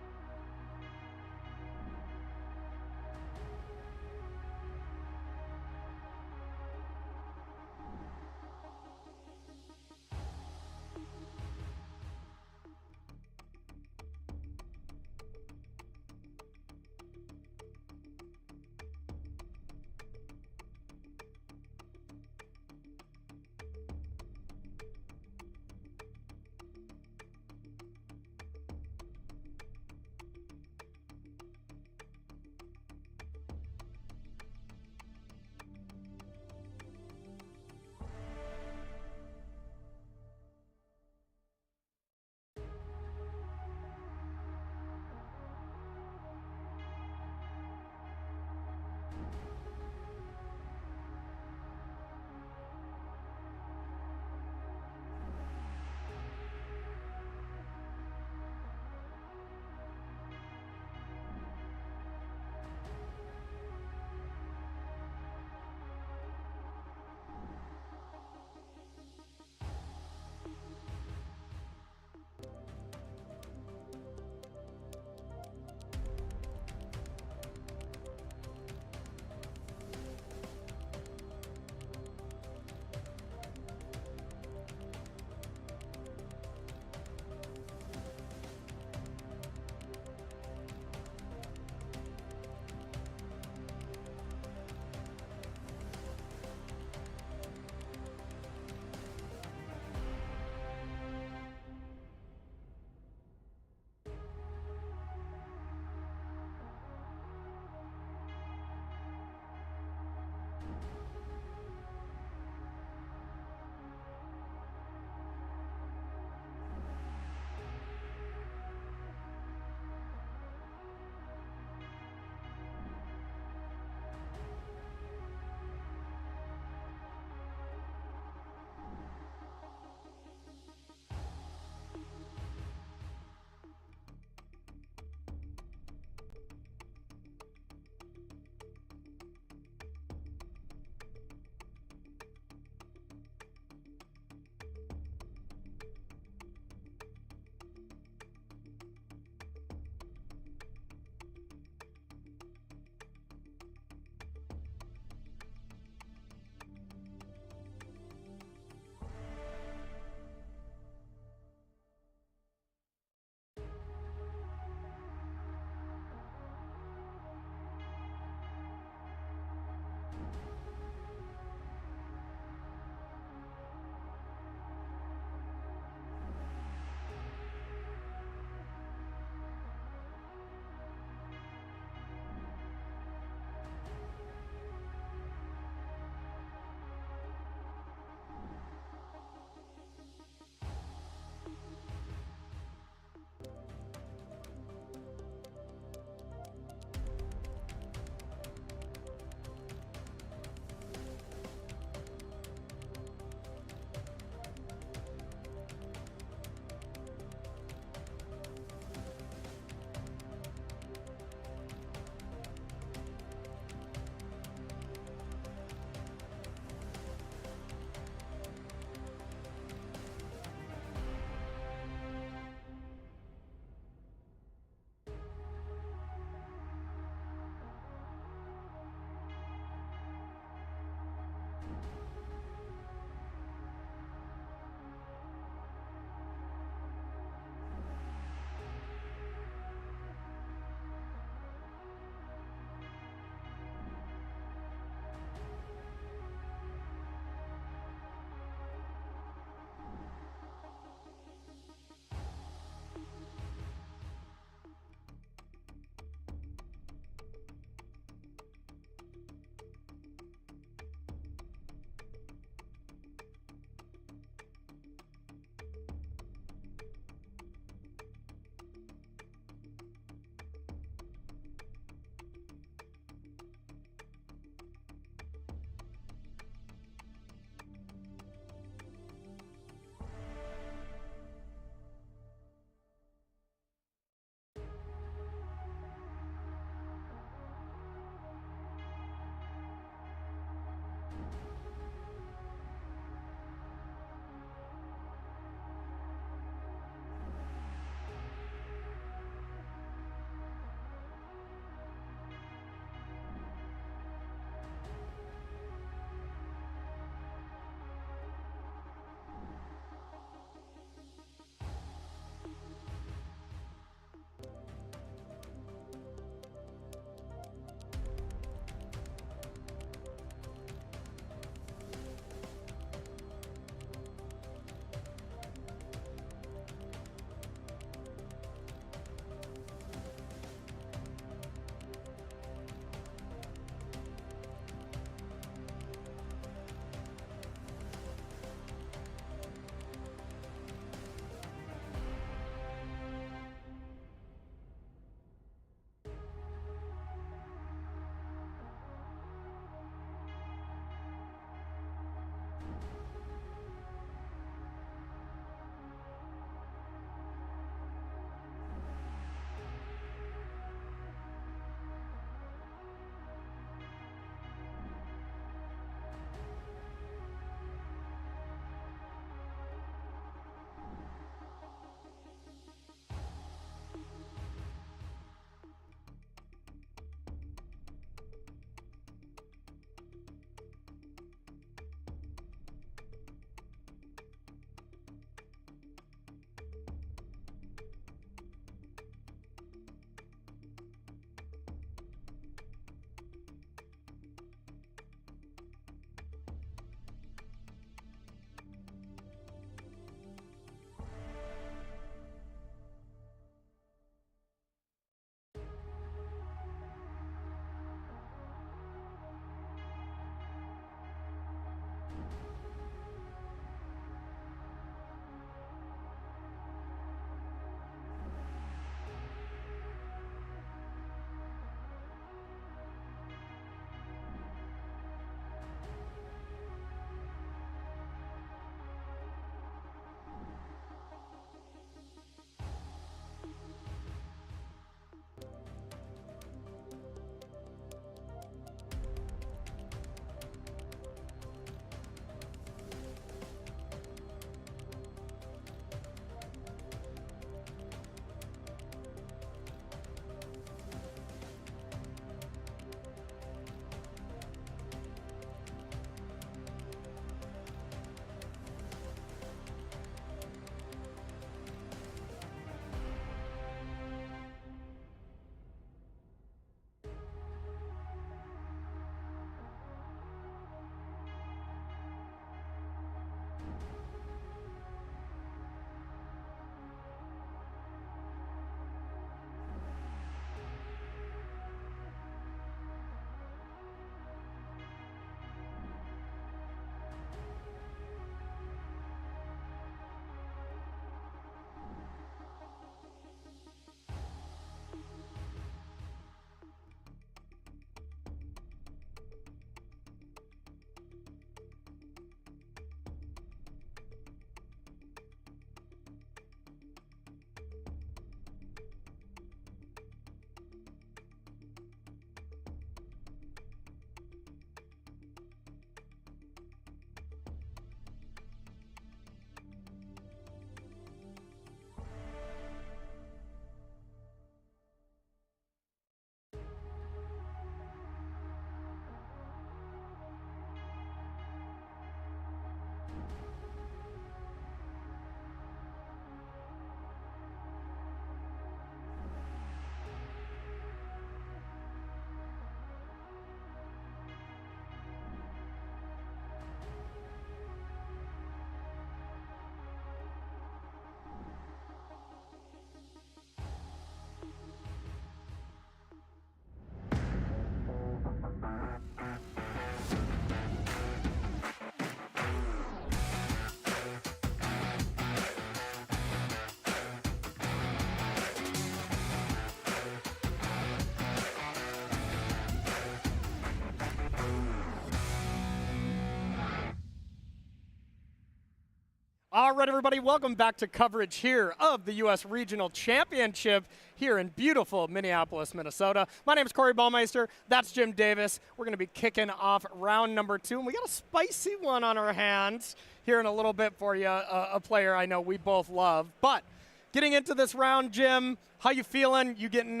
All right, everybody, welcome back to coverage here of the U.S. Regional Championship here in beautiful Minneapolis, Minnesota. My name is Corey Baumeister. That's Jim Davis. We're going to be kicking off round number 2, and we got a spicy one on our hands here in a little bit for you, a player I know we both love. But getting into this round, Jim, how you feeling? You getting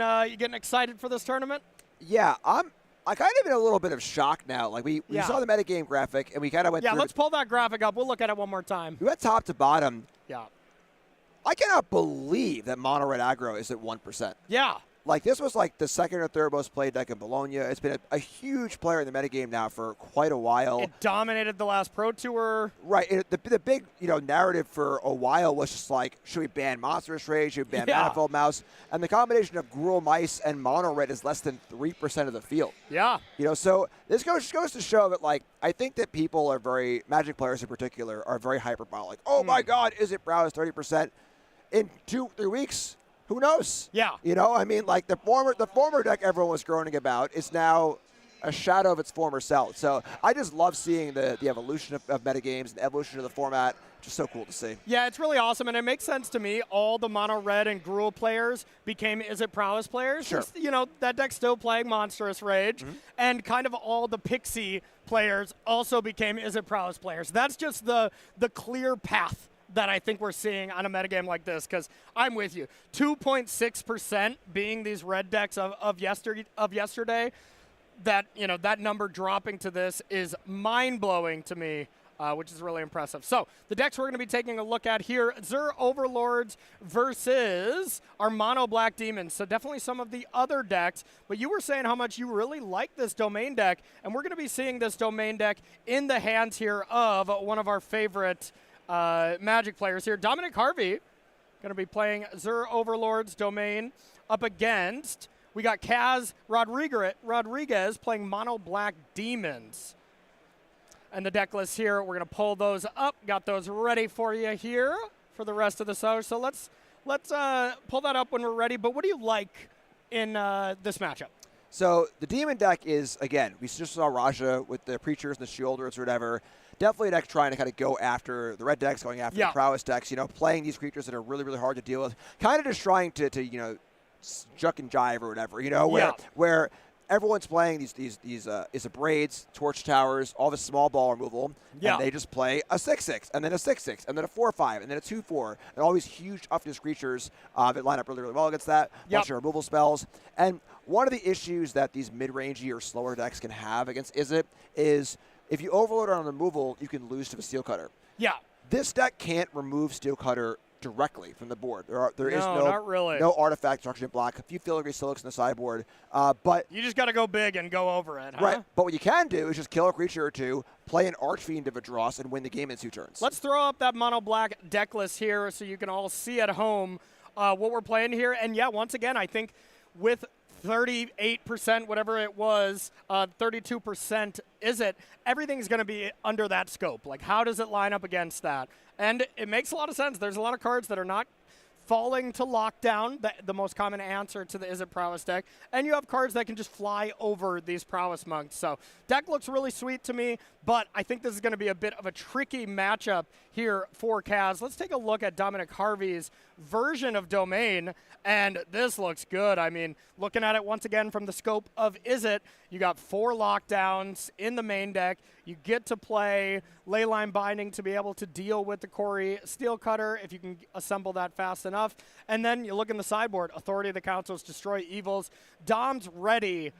excited for this tournament? Yeah, I kind of in a little bit of shock now. Like we saw the metagame graphic and we kind of went through. Yeah, let's pull that graphic up. We'll look at it one more time. We went top to bottom. Yeah. I cannot believe that mono red aggro is at 1%. Yeah. Like this was like the second or third most played deck in Bologna. It's been a huge player in the metagame now for quite a while. It dominated the last Pro Tour. Right. The big narrative for a while was just like, should we ban Monstrous Rage? Should we ban Manifold Mouse? And the combination of Gruul Mice and mono red is less than 3% of the field. Yeah. So this goes to show that like I think that people are very Magic players in particular are very hyperbolic. Oh my God, is it Brow is 30%? In 2-3 weeks, who knows? Yeah. I mean, like the former deck everyone was groaning about is now a shadow of its former self. So I just love seeing the evolution of metagames and the evolution of the format. Just so cool to see. Yeah, it's really awesome, and it makes sense to me. All the mono red and Gruul players became Is It Prowess players. Sure. Just, that deck's still playing Monstrous Rage, and kind of all the Pixie players also became Is It Prowess players. That's just the clear path that I think we're seeing on a metagame like this, because I'm with you. 2.6% being these red decks of yesterday, that number dropping to this is mind-blowing to me, which is really impressive. So the decks we're going to be taking a look at here, Zur Overlords versus our Mono Black Demons. So definitely some of the other decks, but you were saying how much you really like this Domain deck, and we're going to be seeing this Domain deck in the hands here of one of our favorite Magic players here. Dominic Harvey going to be playing Zur Overlords Domain up against, we got Kaz Rodriguez playing Mono Black Demons. And the deck list here, we're going to pull those up. Got those ready for you here for the rest of the show. So let's pull that up when we're ready. But what do you like in this matchup? So the Demon deck is, again, we just saw Raja with the Preachers and the Shielders or whatever. Definitely a deck trying to kind of go after the red decks, going after the Prowess decks, playing these creatures that are really, really hard to deal with. Kind of just trying to juck and jive or whatever, where everyone's playing these Braids, Torch Towers, all this small ball removal, and they just play a 6/6, and then a 6/6, and then a 4/5, and then a 2/4, and all these huge toughness creatures that line up really, really well against that. Bunch of removal spells. And one of the issues that these mid-rangey or slower decks can have against Izzet is if you overload on removal, you can lose to the Steel Cutter. Yeah. This deck can't remove Steel Cutter directly from the board. There is not really. No artifact destruction block. A few filigree Silks in the sideboard, but you just got to go big and go over it, huh? Right. But what you can do is just kill a creature or two, play an Archfiend of Vadros, and win the game in 2 turns. Let's throw up that mono black deck list here so you can all see at home what we're playing here. And once again, I think with 38%, whatever it was, 32% everything's going to be under that scope. Like, how does it line up against that? And it makes a lot of sense. There's a lot of cards that are not falling to lockdown, the most common answer to the Izzet Prowess deck, and you have cards that can just fly over these Prowess monks. So deck looks really sweet to me, but I think this is going to be a bit of a tricky matchup here for Kaz. Let's take a look at Dominic Harvey's version of Domain, and this looks good. I mean, looking at it once again from the scope of Izzet, you got 4 lockdowns in the main deck. You get to play Leyline Binding to be able to deal with the Corey Steel Cutter if you can assemble that fast enough. And then you look in the sideboard, Authority of the Councils, Destroy Evils. Dom's ready,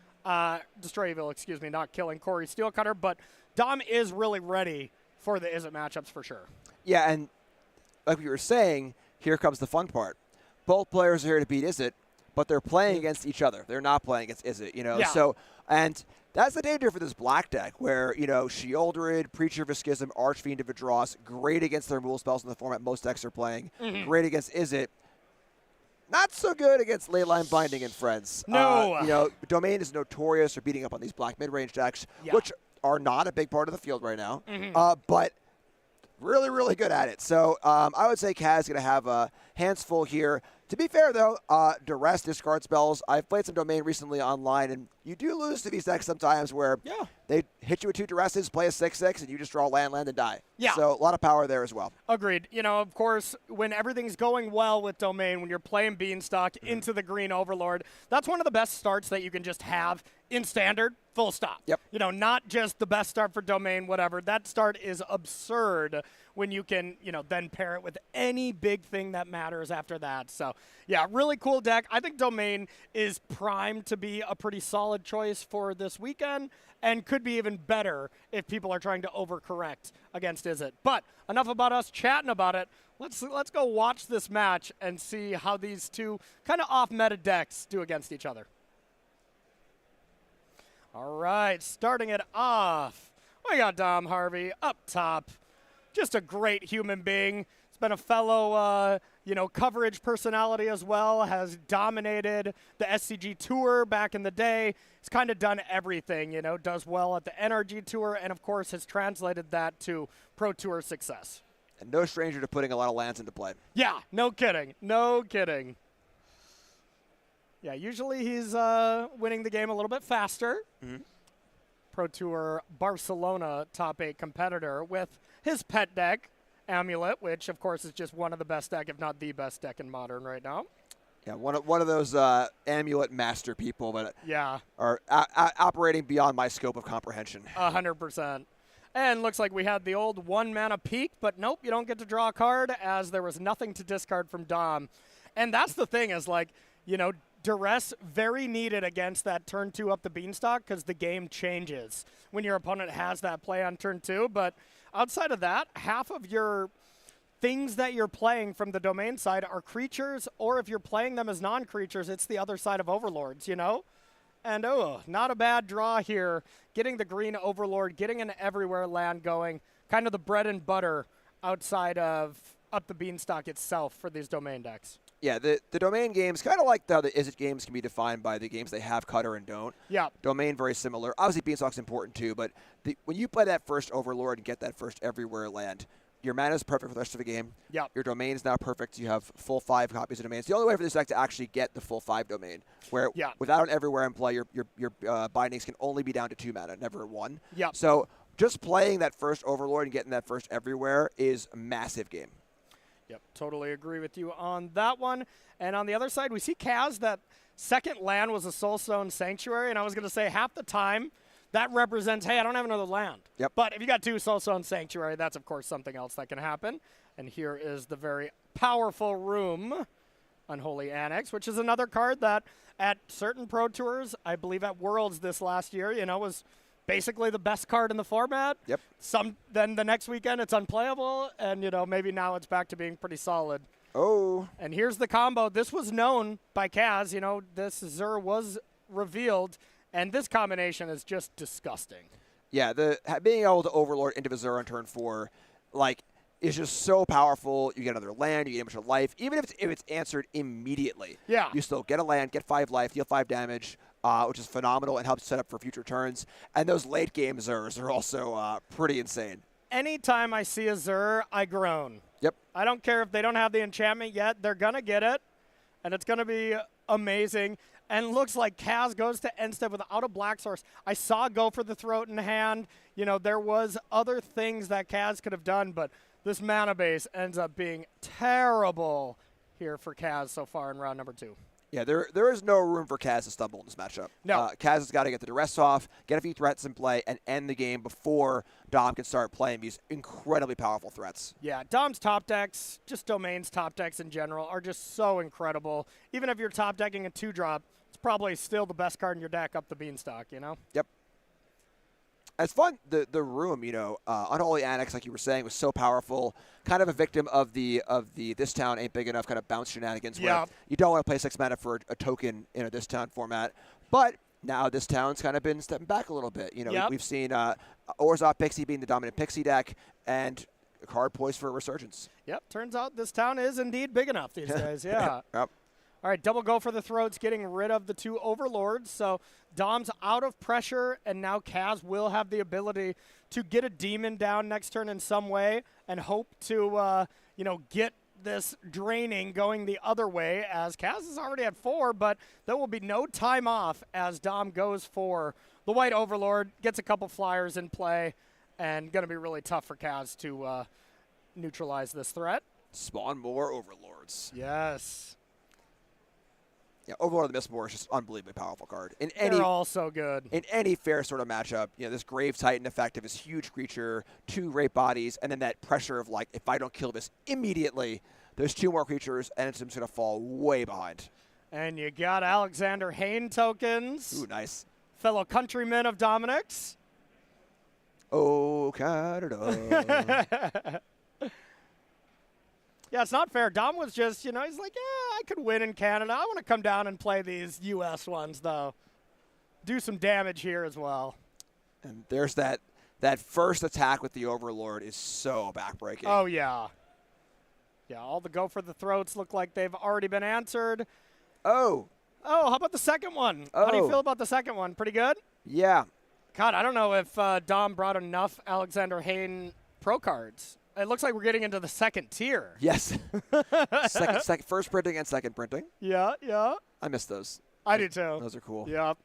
Destroy Evil, excuse me, not killing Corey Steel Cutter, but Dom is really ready for the Izzet matchups for sure. Yeah, and like we were saying, here comes the fun part. Both players are here to beat Izzet, but they're playing against each other. They're not playing against Izzet, Yeah. So, and that's the danger for this black deck, where, Sheoldred, Preacher of Schism, Archfiend of Vadros, great against the removal spells in the format most decks are playing, great against Izzet. Not so good against Leyline Binding and friends. No. Domain is notorious for beating up on these black mid-range decks, which are not a big part of the field right now, but really, really good at it. So I would say Kaz is going to have hands full here. To be fair, though, Duress, discard spells. I've played some Domain recently online, and you do lose to these decks sometimes where they hit you with 2 duresses, play a 6/6, and you just draw land, and die. Yeah. So a lot of power there as well. Agreed. Of course, when everything's going well with Domain, when you're playing Beanstalk into the Green Overlord, that's one of the best starts that you can just have in Standard, full stop. Yep. Not just the best start for Domain, whatever. That start is absurd when you can, then pair it with any big thing that matters after that. So, yeah, really cool deck. I think Domain is primed to be a pretty solid choice for this weekend and could be even better if people are trying to overcorrect against Izzet. But enough about us chatting about it. Let's go watch this match and see how these two kind of off-meta decks do against each other. All right, starting it off, we got Dom Harvey up top. Just a great human being. He's been a fellow, coverage personality as well, has dominated the SCG Tour back in the day. He's kind of done everything, does well at the NRG Tour, and of course has translated that to Pro Tour success. And no stranger to putting a lot of lands into play. Yeah, no kidding. No kidding. Yeah, usually he's winning the game a little bit faster. Mm-hmm. Pro Tour Barcelona top 8 competitor with his pet deck, Amulet, which of course is just one of the best deck, if not the best deck in Modern right now. Yeah, one of those Amulet master people that are operating beyond my scope of comprehension. 100%. And looks like we had the old 1-mana peak, but nope, you don't get to draw a card as there was nothing to discard from Dom. And that's the thing is duress very needed against that turn 2 up the Beanstalk because the game changes when your opponent has that play on turn 2. But outside of that, half of your things that you're playing from the Domain side are creatures, or if you're playing them as non-creatures, it's the other side of Overlords, And, not a bad draw here. Getting the Green Overlord, getting an everywhere land going, kind of the bread and butter outside of up the Beanstalk itself for these Domain decks. Yeah, the Domain games, kind of like how the Izzet games can be defined by the games they have cutter and don't. Yeah. Domain, very similar. Obviously, Beanstalk's important too, but when you play that first Overlord and get that first everywhere land, your mana is perfect for the rest of the game. Yeah. Your Domain is now perfect. You have full 5 copies of Domain. It's the only way for this deck to actually get the full 5 Domain, where without an everywhere in play, your bindings can only be down to 2 mana, never 1. Yeah. So just playing that first Overlord and getting that first everywhere is a massive game. Yep, totally agree with you on that one. And on the other side, we see Kaz, that second land was a Soulstone Sanctuary, and I was going to say half the time that represents, hey, I don't have another land. Yep. But if you got 2 Soulstone Sanctuary, that's, of course, something else that can happen. And here is the very powerful Room, Unholy Annex, which is another card that at certain Pro Tours, I believe at Worlds this last year, was basically the best card in the format. Yep. Then the next weekend it's unplayable, and maybe now it's back to being pretty solid. Oh. And here's the combo. This was known by Kaz. This Zur was revealed, and this combination is just disgusting. Yeah, being able to Overlord into the Zur on turn 4, is just so powerful. You get another land, you get a bunch of life. Even if it's answered immediately, you still get a land, get 5 life, deal 5 damage. Which is phenomenal and helps set up for future turns. And those late game Zurs are also pretty insane. Anytime I see a Zur, I groan. Yep. I don't care if they don't have the enchantment yet. They're going to get it, and it's going to be amazing. And looks like Kaz goes to end step without a black source. I saw go for the throat in hand. There was other things that Kaz could have done, but this mana base ends up being terrible here for Kaz so far in round number 2. Yeah, there is no room for Kaz to stumble in this matchup. No. Kaz has got to get the duress off, get a few threats in play, and end the game before Dom can start playing these incredibly powerful threats. Yeah, Dom's top decks, just Domain's top decks in general, are just so incredible. Even if you're top decking a 2-drop, it's probably still the best card in your deck up the Beanstalk, Yep. It's fun. The Room, Unholy Annex, like you were saying, was so powerful. Kind of a victim of the this town ain't big enough kind of bounce shenanigans. Where you don't want to play 6 mana for a token in a this town format. But now this town's kind of been stepping back a little bit. We've seen Orzhov Pixie being the dominant Pixie deck, and a card poised for a resurgence. Yep. Turns out this town is indeed big enough these days. Yeah. Yep. All right, double go for the throats, getting rid of the 2 Overlords. So Dom's out of pressure, and now Kaz will have the ability to get a demon down next turn in some way and hope to, get this draining going the other way, as Kaz is already at 4, but there will be no time off as Dom goes for the White Overlord, gets a couple flyers in play, and going to be really tough for Kaz to neutralize this threat. Spawn more Overlords. Yes. Yeah, Overlord of the Mistborn is just unbelievably powerful card. They're all so good. In any fair sort of matchup, this Grave Titan effect of this huge creature, 2 Rape Bodies, and then that pressure of, like, if I don't kill this immediately, there's 2 more creatures, and it's just going to fall way behind. And you got Alexander Hayne tokens. Ooh, nice. Fellow countryman of Dominic's. Oh, Canada. Yeah, it's not fair. Dom was just, he's like, yeah, I could win in Canada. I want to come down and play these U.S. ones, though. Do some damage here as well. And there's that first attack with the Overlord is so backbreaking. Oh, yeah. Yeah, all the go for the throats look like they've already been answered. Oh, how about the second one? How do you feel about the second one? Pretty good? Yeah. God, I don't know if Dom brought enough Alexander Hayne pro cards. It looks like we're getting into the second tier. Yes. second, first printing and second printing. Yeah. I miss those. I do too. Those are cool. Yep.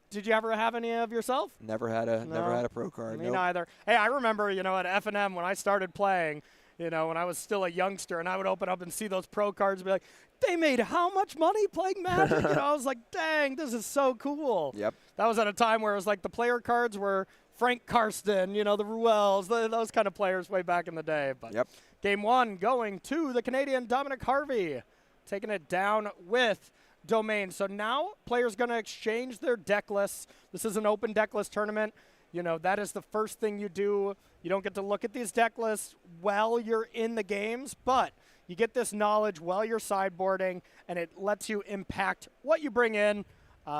Did you ever have any of yourself? Never had a pro card. Me neither. Hey, I remember, at F&M when I started playing, when I was still a youngster, and I would open up and see those pro cards and be like, they made how much money playing Magic? I was like, dang, this is so cool. Yep. That was at a time where it was like the player cards were Frank Karsten, the Ruels, those kind of players way back in the day. But yep. Game 1 going to the Canadian Dominic Harvey, taking it down with Domain. So now players going to exchange their deck lists. This is an open deck list tournament. That is the first thing you do. You don't get to look at these deck lists while you're in the games, but you get this knowledge while you're sideboarding, and it lets you impact what you bring in.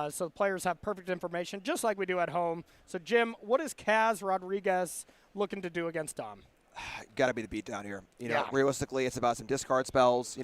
So the players have perfect information, just like we do at home. So, Jim, what is Kaz Rodriguez looking to do against Dom? Got to be the beatdown here. Yeah. Realistically, it's about some discard spells.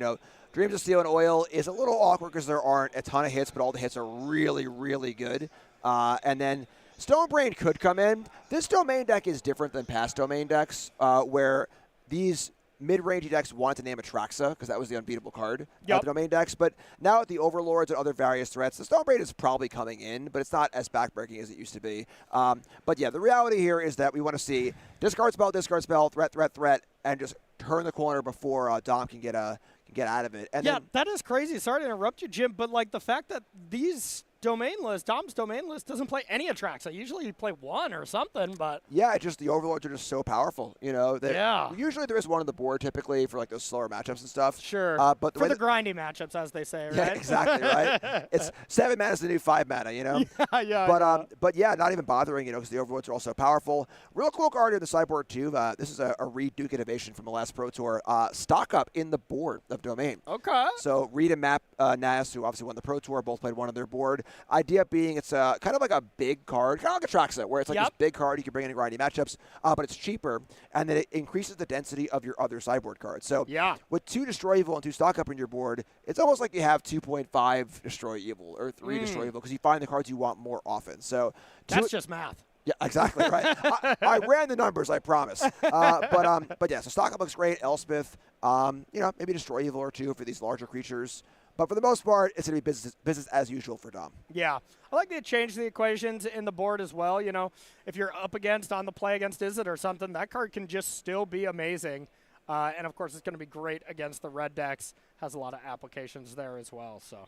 Dreams of Steel and Oil is a little awkward because there aren't a ton of hits, but all the hits are really, really good. And then Stonebrain could come in. This Domain deck is different than past Domain decks, where these mid-range decks wanted to name Atraxa because that was the unbeatable card of the Domain decks. But now with the Overlords and other various threats, the Stonebrain is probably coming in, but it's not as backbreaking as it used to be. But yeah, the reality here is that we want to see discard spell, threat, and just turn the corner before Dom can get out of it. And yeah, that is crazy. Sorry to interrupt you, Jim, but like the fact that these Dom's domain list doesn't play any Atraxa. Usually you play one or something, but yeah, the Overlords are just so powerful. Yeah. Usually there is one on the board typically for like those slower matchups and stuff. Sure. But for the grindy matchups, as they say, right? Yeah, exactly, right? It's 7 mana is the new 5 mana, Yeah. But yeah, not even bothering, because the Overlords are also powerful. Real cool card in the sideboard too. This is a Reed Duke innovation from the last Pro Tour. Stock up in the board of Domain. Okay. So Reed and Map Nas, who obviously won the Pro Tour, both played one on their board. Idea being it's kind of like a big card, kind of like a Traxa, where it's like this big card you can bring in grindy matchups, but it's cheaper, and then it increases the density of your other sideboard cards. So with 2 Destroy Evil and 2 Stock Up in your board, it's almost like you have 2.5 Destroy Evil or 3 Destroy Evil because you find the cards you want more often. So that's just math. Yeah, exactly right. I ran the numbers, I promise. But yeah, so Stock Up looks great. Elspeth, maybe Destroy Evil or 2 for these larger creatures. But for the most part, it's going to be business as usual for Dom. Yeah. I like to change the equations in the board as well. If you're up against on the play against Izzet or something, that card can just still be amazing. And, of course, it's going to be great against the red decks. Has a lot of applications there as well. So,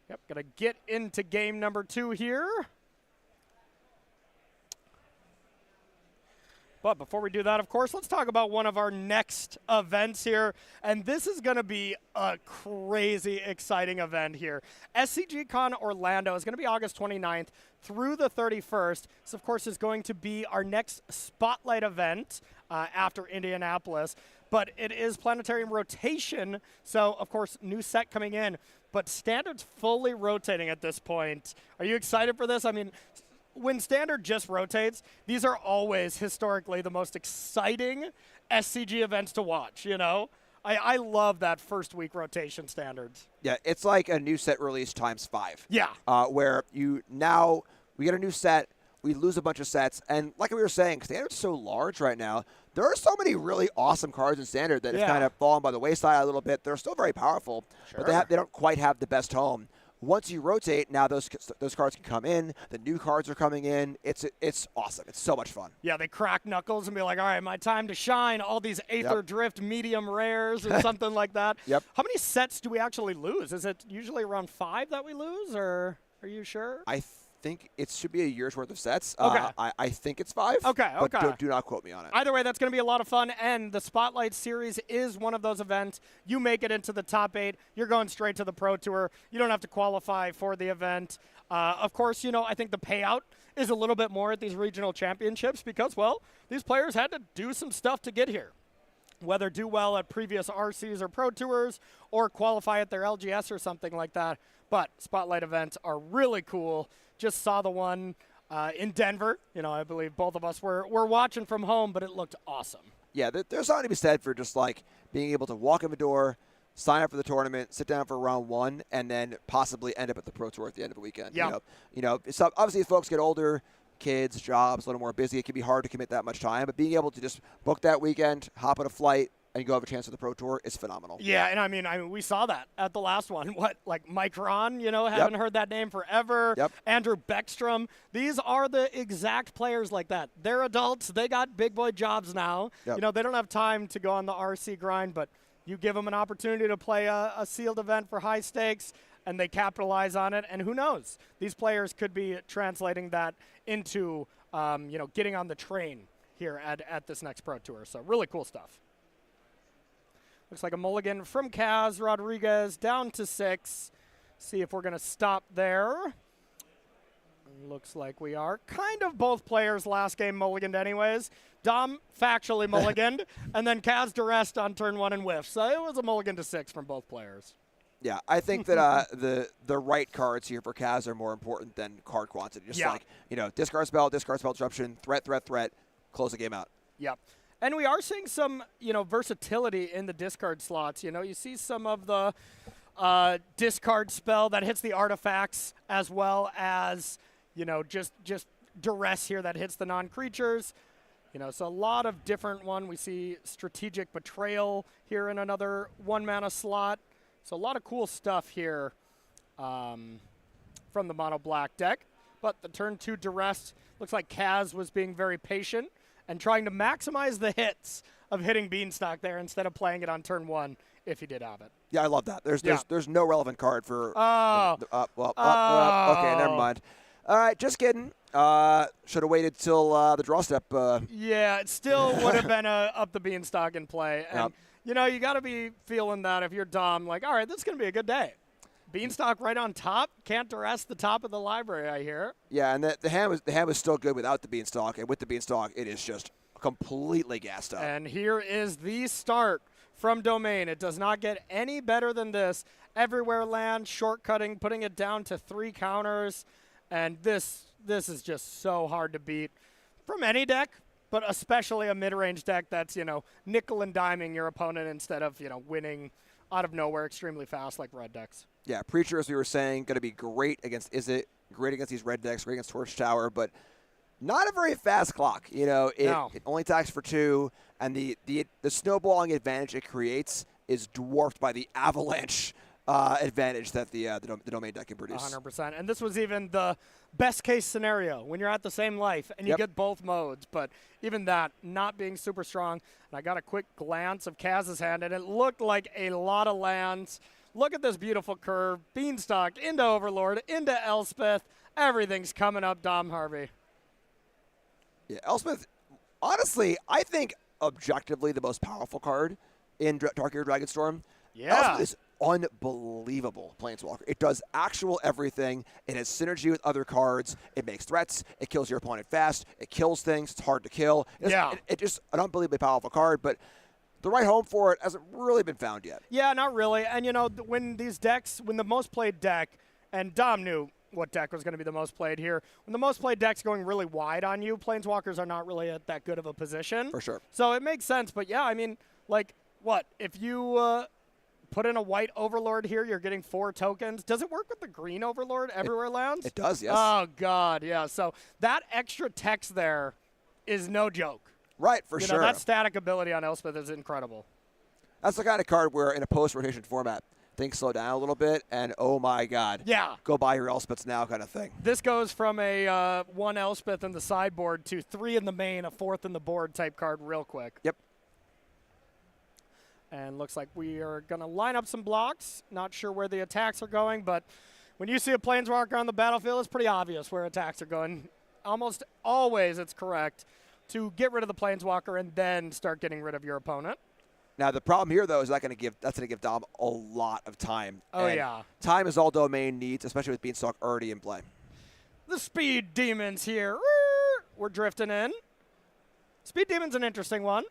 going to get into game number 2 here. But before we do that, of course, let's talk about one of our next events here. And this is going to be a crazy exciting event here. SCG Con Orlando is going to be August 29th through the 31st. This, of course, is going to be our next spotlight event after Indianapolis. But it is Planetarium rotation. So, of course, new set coming in. But Standard's fully rotating at this point. Are you excited for this? I mean, when Standard just rotates, these are always historically the most exciting SCG events to watch, I love that first week rotation Standards. Yeah, it's like a new set release times 5. Yeah. Where we get a new set, we lose a bunch of sets, and like we were saying, Standard's so large right now, there are so many really awesome cards in Standard that have kind of fallen by the wayside a little bit. They're still very powerful, but they don't quite have the best home. Once you rotate, now those cards can come in. The new cards are coming in. It's awesome. It's so much fun. Yeah, they crack knuckles and be like, all right, my time to shine. All these Aether Drift medium rares or something like that. Yep. How many sets do we actually lose? Is it usually around 5 that we lose, or are you sure? I think it should be a year's worth of sets. Okay. I think it's 5. Okay, but do not quote me on it. Either way, that's going to be a lot of fun, and the Spotlight Series is one of those events. You make it into the top 8, you're going straight to the Pro Tour. You don't have to qualify for the event. Of course, I think the payout is a little bit more at these regional championships because, well, these players had to do some stuff to get here. Whether do well at previous RCs or Pro Tours or qualify at their LGS or something like that. But Spotlight events are really cool. Just saw the one in Denver. I believe both of us were watching from home, but it looked awesome. Yeah, there's something to be said for just like being able to walk in the door, sign up for the tournament, sit down for round 1, and then possibly end up at the Pro Tour at the end of the weekend. Yeah. So obviously as folks get older, kids, jobs, a little more busy, it can be hard to commit that much time. But being able to just book that weekend, hop on a flight, and go have a chance at the Pro Tour is phenomenal. Yeah, and I mean, we saw that at the last one. What, like Mike Ron, haven't heard that name forever. Yep. Andrew Beckstrom. These are the exact players like that. They're adults. They got big boy jobs now. Yep. They don't have time to go on the RC grind, but you give them an opportunity to play a sealed event for high stakes, and they capitalize on it. And who knows? These players could be translating that into, getting on the train here at this next Pro Tour. So really cool stuff. Looks like a mulligan from Kaz Rodriguez down to 6. See if we're going to stop there. Looks like we are. Kind of both players last game mulliganed anyways. Dom factually mulliganed, and then Kaz Durest on turn 1 and whiff. So it was a mulligan to 6 from both players. Yeah, I think that the right cards here for Kaz are more important than card quantity. Just like, discard spell disruption, threat, close the game out. Yep. And we are seeing some, versatility in the discard slots. You see some of the discard spell that hits the artifacts as well as, just duress here that hits the non-creatures. So a lot of different one. We see strategic betrayal here in another 1-mana slot. So a lot of cool stuff here from the mono black deck. But the turn 2 duress looks like Kaz was being very patient and trying to maximize the hits of hitting Beanstalk there instead of playing it on turn 1 if he did have it. Yeah, I love that. There's no relevant card for. Okay, never mind. All right, just kidding. Should have waited till the draw step. Yeah, it still would have been up the Beanstalk in play. And, you got to be feeling that if you're Dom, like, all right, this is going to be a good day. Beanstalk right on top. Can't duress the top of the library, I hear. Yeah, and the hand was still good without the Beanstalk, and with the Beanstalk, it is just completely gassed up. And here is the start from Domain. It does not get any better than this. Everywhere land, shortcutting, putting it down to 3 counters, and this is just so hard to beat from any deck, but especially a mid-range deck that's, nickel and diming your opponent instead of, winning out of nowhere extremely fast like red decks. Yeah, Preacher, as we were saying, going to be great against Izzet, great against these red decks, great against Torch Tower, but not a very fast clock. It only attacks for 2, and the snowballing advantage it creates is dwarfed by the avalanche advantage that the Domain deck can produce. 100%. And this was even the best case scenario when you're at the same life and you get both modes. But even that not being super strong. And I got a quick glance of Kaz's hand, and it looked like a lot of lands. Look at this beautiful curve. Beanstalk into Overlord, into Elspeth. Everything's coming up, Dom Harvey. Yeah, Elspeth, honestly, I think objectively the most powerful card in Dark-Eared Dragonstorm. Yeah. Elspeth is unbelievable Planeswalker. It does actual everything. It has synergy with other cards. It makes threats. It kills your opponent fast. It kills things. It's hard to kill. It's just an unbelievably powerful card, but the right home for it hasn't really been found yet. Yeah, not really. And, when the most played deck, and Dom knew what deck was going to be the most played here, when the most played deck's going really wide on you, Planeswalkers are not really at that good of a position. For sure. So it makes sense. But, yeah, I mean, like, what? If you put in a white Overlord here, you're getting 4 tokens. Does it work with the green Overlord everywhere lands? It does, yes. Oh, God, yeah. So that extra text there is no joke. Right, for sure. That static ability on Elspeth is incredible. That's the kind of card where in a post-rotation format, things slow down a little bit, and oh my god. Yeah. Go buy your Elspeths now kind of thing. This goes from a 1 Elspeth in the sideboard to 3 in the main, a 4th in the board type card real quick. Yep. And looks like we are going to line up some blocks. Not sure where the attacks are going, but when you see a Planeswalker on the battlefield, it's pretty obvious where attacks are going. Almost always it's correct to get rid of the Planeswalker and then start getting rid of your opponent. Now the problem here though is that's going to give Dom a lot of time. Oh and yeah. Time is all Domain needs, especially with Beanstalk already in play. The Speed Demons here. We're drifting in. Speed Demon's an interesting one.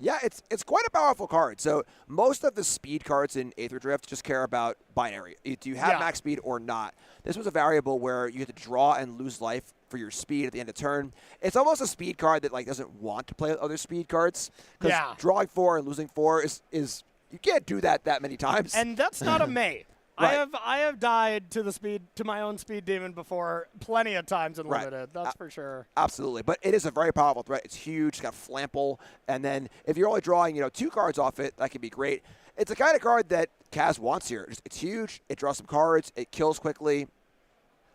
Yeah, it's quite a powerful card. So most of the speed cards in Aether Drift just care about binary. Do you have max speed or not? This was a variable where you had to draw and lose life for your speed at the end of turn. It's almost a speed card that doesn't want to play with other speed cards. Because drawing 4 and losing 4 is you can't do that many times. And that's not a May. Right. I have died to my own speed demon before plenty of times in limited. That's for sure. Absolutely, but it is a very powerful threat. It's huge. It's got flample, and then if you're only drawing 2 cards off it, that could be great. It's the kind of card that Kaz wants here. It's huge. It draws some cards. It kills quickly.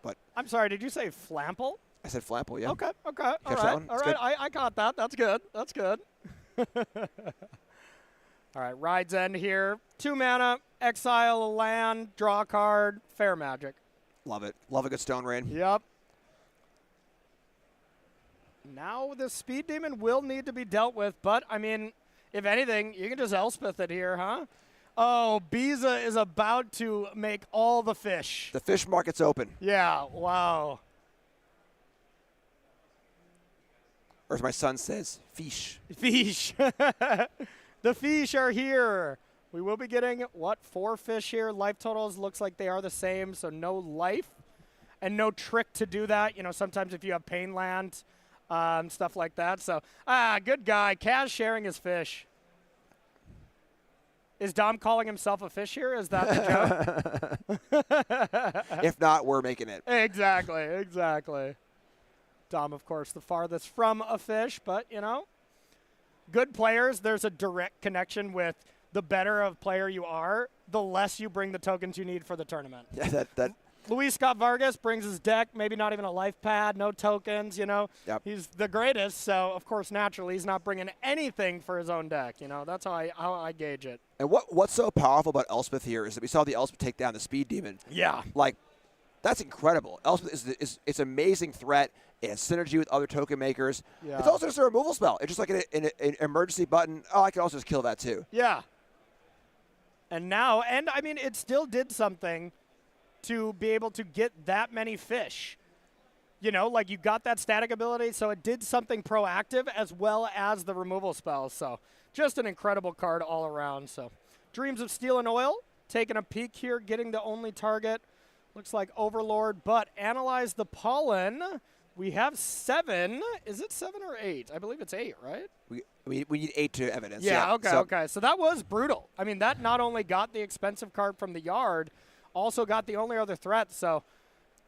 But I'm sorry. Did you say flample? I said flample. Yeah. Okay. All right. I caught that. That's good. All right, Ride's End here. 2 mana, exile a land, draw a card, fair magic. Love it. Love a good Stone Rain. Yep. Now the Speed Demon will need to be dealt with, but, I mean, if anything, you can just Elspeth it here, huh? Oh, Biza is about to make all the fish. The fish market's open. Yeah, wow. Or as my son says, fish. Fish. The fish are here. We will be getting, 4 fish here? Life totals looks like they are the same, so no life and no trick to do that. Sometimes if you have pain land, stuff like that. So, good guy. Kaz sharing his fish. Is Dom calling himself a fish here? Is that the joke? If not, we're making it. Exactly. Dom, of course, the farthest from a fish, but, good players, there's a direct connection with the better of player you are, the less you bring the tokens you need for the tournament. Yeah, that. Luis Scott Vargas brings his deck, maybe not even a life pad, no tokens, Yep. He's the greatest, so of course, naturally, he's not bringing anything for his own deck. That's how I gauge it. And what's so powerful about Elspeth here is that we saw the Elspeth take down the Speed Demon. Yeah. That's incredible. Elspeth is an amazing threat. It has synergy with other token makers. Yeah. It's also just a removal spell. It's just like an emergency button. Oh, I can also just kill that too. Yeah. And I mean, it still did something to be able to get that many fish. You got that static ability, so it did something proactive as well as the removal spells. So just an incredible card all around. So Dreams of Steel and Oil, taking a peek here, getting the only target. Looks like Overlord, but Analyze the Pollen. We have 7. Is it 7 or 8? I believe it's 8, right? We need 8 to evidence. Yeah, okay. So that was brutal. I mean, that not only got the expensive card from the yard, also got the only other threat. So,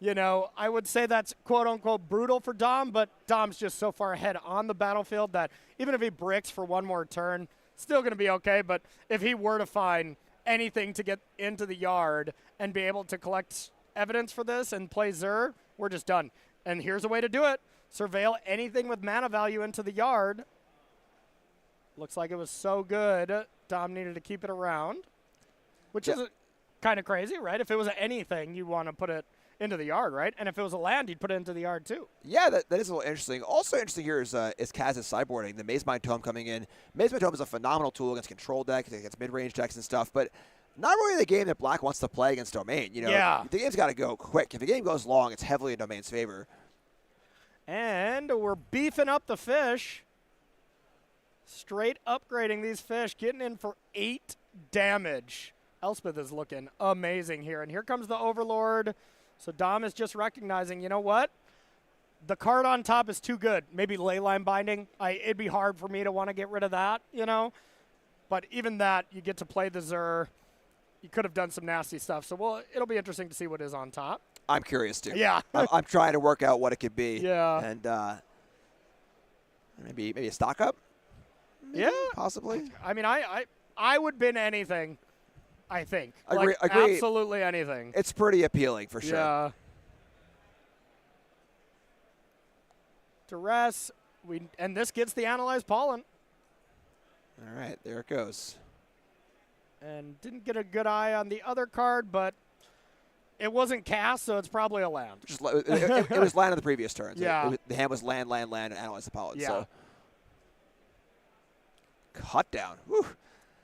I would say that's quote-unquote brutal for Dom, but Dom's just so far ahead on the battlefield that even if he bricks for one more turn, still going to be okay. But if he were to find anything to get into the yard and be able to collect evidence for this and play Zur, we're just done. And here's a way to do it. Surveil anything with mana value into the yard. Looks like it was so good, Dom needed to keep it around, which is kind of crazy, right? If it was anything, you want to put it into the yard, right? And if it was a land, you'd put it into the yard too. Yeah, that is a little interesting. Also interesting here is Kaz's sideboarding. The Maze Mind Tome coming in. Maze Mind Tome is a phenomenal tool against control decks, against mid-range decks and stuff, but not really the game that Black wants to play against Domain. The game's got to go quick. If the game goes long, it's heavily in Domain's favor. And we're beefing up the fish. Straight upgrading these fish, getting in for 8 damage. Elspeth is looking amazing here. And here comes the Overlord. So Dom is just recognizing, you know what? The card on top is too good. Maybe Leyline Binding. It'd be hard for me to want to get rid of that, But even that, you get to play the Zur. You could have done some nasty stuff. So it'll be interesting to see what is on top. I'm curious too. Yeah. I'm trying to work out what it could be. Yeah. And maybe a stock up. maybe, possibly. I mean, I would bin anything, I think. Agree. Absolutely anything. It's pretty appealing for sure. Yeah. Duress. And this gets the Analyzed Pollen. All right, there it goes. And didn't get a good eye on the other card, but it wasn't cast, so it's probably a land. It was land on the previous turn. Yeah. The hand was land, and Analyze the Pollen. Yeah. So. Cut down. Whew.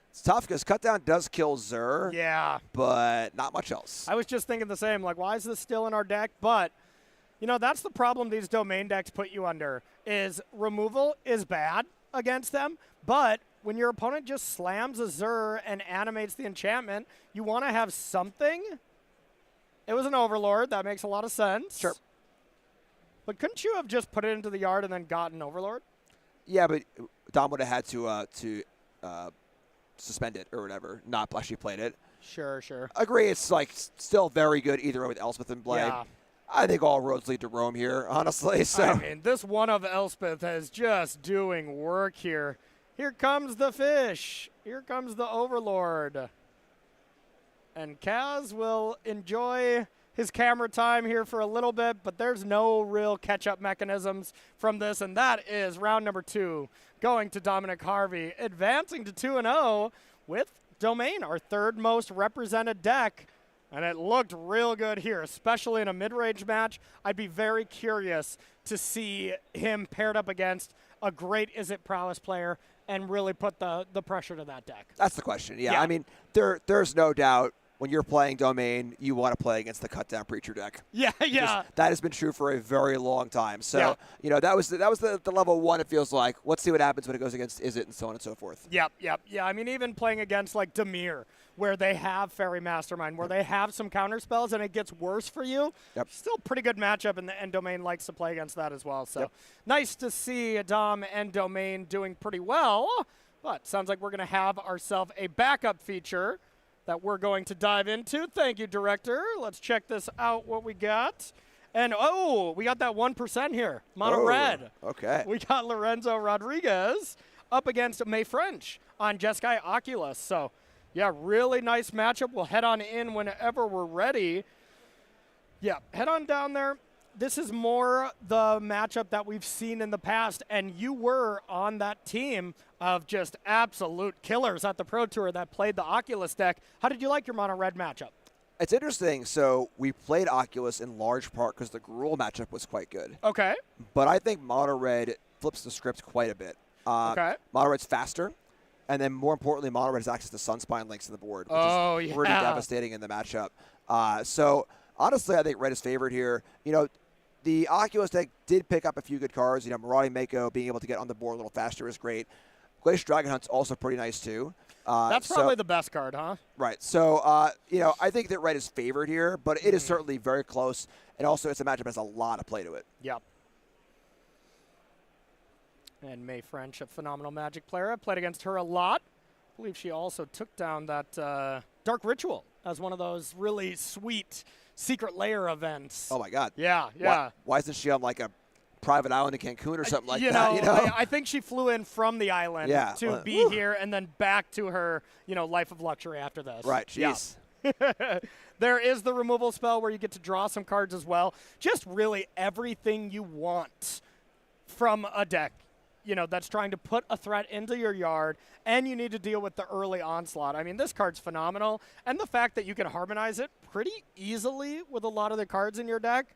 It's tough because cut down does kill Zur. Yeah. But not much else. I was just thinking the same. Like, why is this still in our deck? But, that's the problem these domain decks put you under, is removal is bad against them, but when your opponent just slams a Zur and animates the enchantment, you want to have something. It was an Overlord. That makes a lot of sense. Sure. But couldn't you have just put it into the yard and then gotten Overlord? Yeah, but Dom would have had to suspend it or whatever, not actually played it. Sure. Agree, it's still very good either way with Elspeth in play. Yeah. I think all roads lead to Rome here, honestly. So. I mean, this one of Elspeth is just doing work here. Here comes the fish. Here comes the Overlord. And Kaz will enjoy his camera time here for a little bit, but there's no real catch-up mechanisms from this, and that is round number 2 going to Dominic Harvey, advancing to 2-0 with Domain, our third most represented deck. And it looked real good here, especially in a mid-range match. I'd be very curious to see him paired up against a great Izzet Prowess player and really put the pressure to that deck. That's the question, yeah. I mean, there's no doubt when you're playing Domain, you want to play against the cut-down Preacher deck. Yeah. That has been true for a very long time. So, that was the level 1, it feels like. Let's see what happens when it goes against Izzet and so on and so forth. Yep. Yeah, I mean, even playing against, Dimir, where they have Fairy Mastermind, where they have some counter spells and it gets worse for you. Yep. Still pretty good matchup, and Domain likes to play against that as well. So nice to see Dom and Domain doing pretty well. But sounds like we're going to have ourselves a backup feature that we're going to dive into. Thank you, Director. Let's check this out, what we got. And, we got that 1% here. Mono red. Okay. We got Lorenzo Rodriguez up against May French on Jeskai Oculus. So, yeah, really nice matchup. We'll head on in whenever we're ready. Yeah, head on down there. This is more the matchup that we've seen in the past, and you were on that team of just absolute killers at the Pro Tour that played the Oculus deck. How did you like your mono red matchup? It's interesting. So we played Oculus in large part because the Gruul matchup was quite good. Okay. But I think mono red flips the script quite a bit. Okay. Mono red's faster, and then more importantly, mono red has access to Sunspine links in the board, which is pretty devastating in the matchup. So honestly, I think red is favored here. The Oculus deck did pick up a few good cards. Marauding Mako being able to get on the board a little faster is great. Glacier Dragon Hunt's also pretty nice, too. That's probably the best card, huh? Right. So, I think that red is favored here, but it is certainly very close. And also, it's a matchup that has a lot of play to it. Yep. And May French, a phenomenal Magic player. I played against her a lot. I believe she also took down that Dark Ritual as one of those really sweet secret layer events. Oh, my God. Yeah. Why isn't she on, a private island in Cancun or something like that? I think she flew in from the island to be here and then back to her, life of luxury after this. Right, jeez. Yeah. There is the removal spell where you get to draw some cards as well. Just really everything you want from a deck, that's trying to put a threat into your yard, and you need to deal with the early onslaught. I mean, this card's phenomenal, and the fact that you can harmonize it pretty easily with a lot of the cards in your deck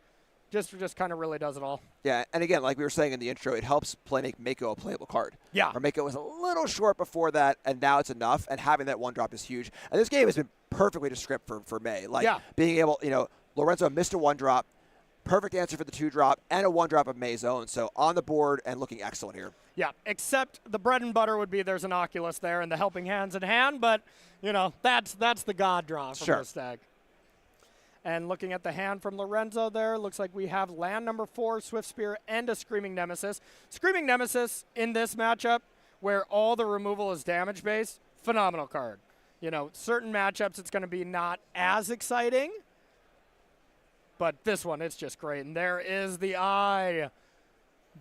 just kind of really does it all. Yeah, and again, like we were saying in the intro, it helps make Mako a playable card. Yeah. Or Mako was a little short before that, and now it's enough, and having that one drop is huge. And this game has been perfectly to script for May. Being able, Lorenzo missed a one drop, perfect answer for the 2-drop, and a 1-drop of May's own. So on the board and looking excellent here. Yeah, except the bread and butter would be there's an Oculus there and the helping hands in hand, but, that's the god draw from this deck. And looking at the hand from Lorenzo there, looks like we have land number 4, Swift Spear, and a Screaming Nemesis. Screaming Nemesis in this matchup, where all the removal is damage-based, phenomenal card. Certain matchups it's going to be not as exciting, but this one, it's just great. And there is the eye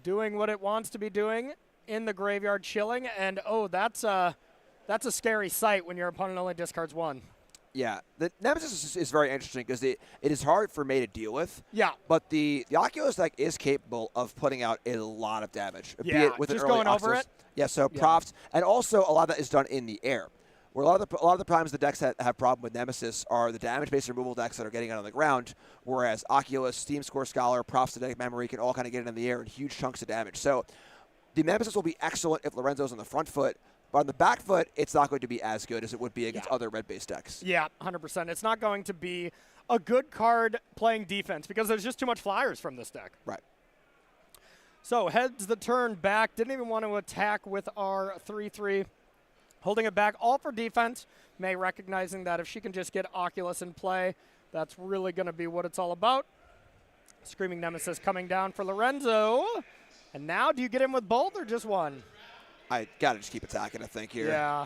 doing what it wants to be doing. in the graveyard chilling, and oh, that's a scary sight when your opponent only discards one. Yeah, the Nemesis is very interesting because it is hard for May to deal with. Yeah. But the Oculus deck is capable of putting out a lot of damage. Yeah, be it with just an early going over Oculus. it. Yeah, so Profs, and also a lot of that is done in the air. Where a lot of the problems the decks that have problem with Nemesis are the damage-based removal decks that are getting it on the ground, whereas Oculus, Steam Score Scholar, Profs, Static Memory can all kind of get it in the air in huge chunks of damage. So the Nemesis will be excellent if Lorenzo's on the front foot. But on the back foot, it's not going to be as good as it would be against other red-based decks. Yeah, 100%. It's not going to be a good card playing defense because there's just too much flyers from this deck. Right. So heads the turn back. Didn't even want to attack with our 3/3. Holding it back, all for defense. May recognizing that if she can just get Oculus in play, that's really going to be what it's all about. Screaming Nemesis coming down for Lorenzo. And now, do you get him with both or just one? I got to just keep attacking, I think, here. Yeah.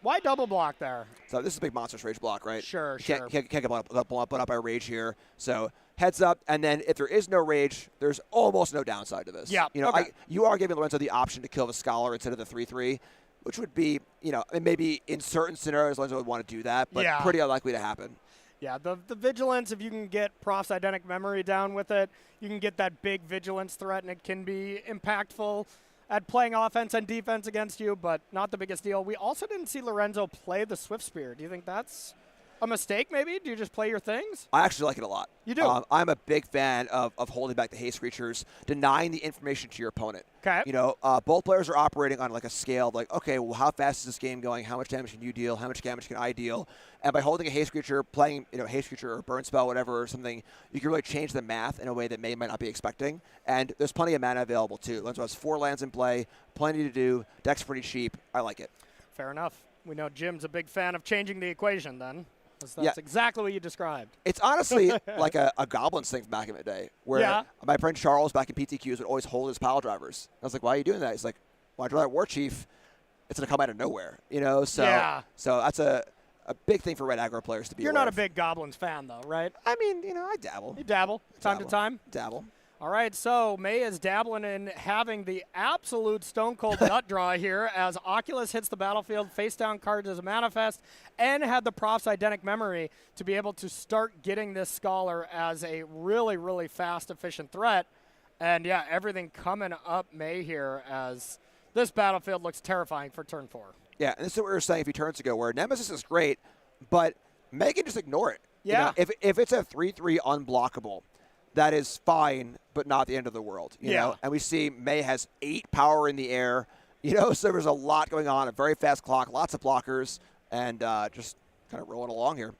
Why double block there? So this is a big Monstrous Rage block, right? Sure, Can't get blown up by Rage here. So heads up, and then if there is no Rage, there's almost no downside to this. Yeah, You know, okay. you are giving Lorenzo the option to kill the Scholar instead of the 3/3, which would be, you know, and maybe in certain scenarios Lorenzo would want to do that, but Yeah. pretty unlikely to happen. Yeah, the Vigilance, if you can get Prof's Identic Memory down with it, you can get that big Vigilance threat, and it can be impactful at playing offense and defense against you, but not the biggest deal. We also didn't see Lorenzo play the Swift Spear. Do you think that's a mistake, maybe? Do you just play your things? I actually like it a lot. You do? I'm a big fan of holding back the haste creatures, denying the information to your opponent. Okay. You know, both players are operating on like a scale of like, okay, well, how fast is this game going? How much damage can you deal? How much damage can I deal? And by holding a haste creature, playing, you know, haste creature or burn spell, whatever, or something, you can really change the math in a way that May might not be expecting. And there's plenty of mana available too. Lorenzo has 4 lands in play, plenty to do. Deck's pretty cheap. I like it. Fair enough. We know Jim's a big fan of changing the equation then. That's exactly what you described. It's honestly like a Goblins thing back in the day, where my friend Charles back in PTQs would always hold his pile drivers. I was like, why are you doing that? He's like, well, I draw that War Chief. It's going to come out of nowhere, you know? So, so that's a big thing for red aggro players to be You're aware not of. a big Goblins fan, though, right? I mean, you know, I dabble. You dabble, time to time? Dabble. All right, so May is dabbling in having the absolute stone-cold nut draw here as Oculus hits the battlefield, face-down cards as a manifest, and had the Prof's Identic Memory to be able to start getting this Scholar as a really, really fast, efficient threat. And, yeah, everything coming up May here as this battlefield looks terrifying for turn 4. Yeah, and this is what we were saying a few turns ago, where Nemesis is great, but May can just ignore it. Yeah. You know, if it's a 3/3 unblockable, that is fine, but not the end of the world. You know? And we see May has 8 power in the air. You know, so there's a lot going on, a very fast clock, lots of blockers, and just kind of rolling along here.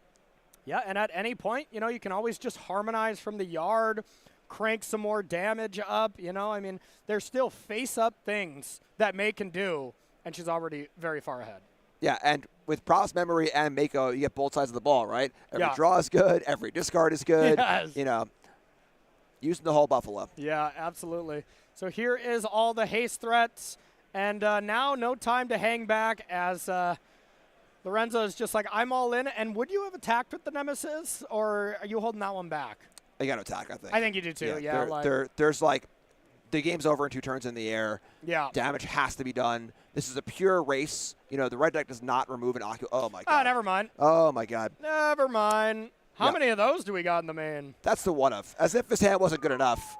Yeah, and at any point, you know, you can always just harmonize from the yard, crank some more damage up. You know, I mean, there's still face-up things that May can do, and she's already very far ahead. Yeah, and with Prof's Memory and Mako, you get both sides of the ball, right? Every Yeah. draw is good, every discard is good. Yes. You know, using the whole Buffalo. Yeah, absolutely. So here is all the haste threats, and now no time to hang back as Lorenzo is just like, I'm all in. And would you have attacked with the Nemesis, or are you holding that one back? You got to attack, I think. I think you do too, There's like, the game's over in 2 turns in the air. Yeah. Damage has to be done. This is a pure race. You know, the red deck does not remove an Oculus. Oh, my God. Oh, never mind. Oh, my God. Never mind. How many of those do we got in the main? That's the one of. As if his hand wasn't good enough,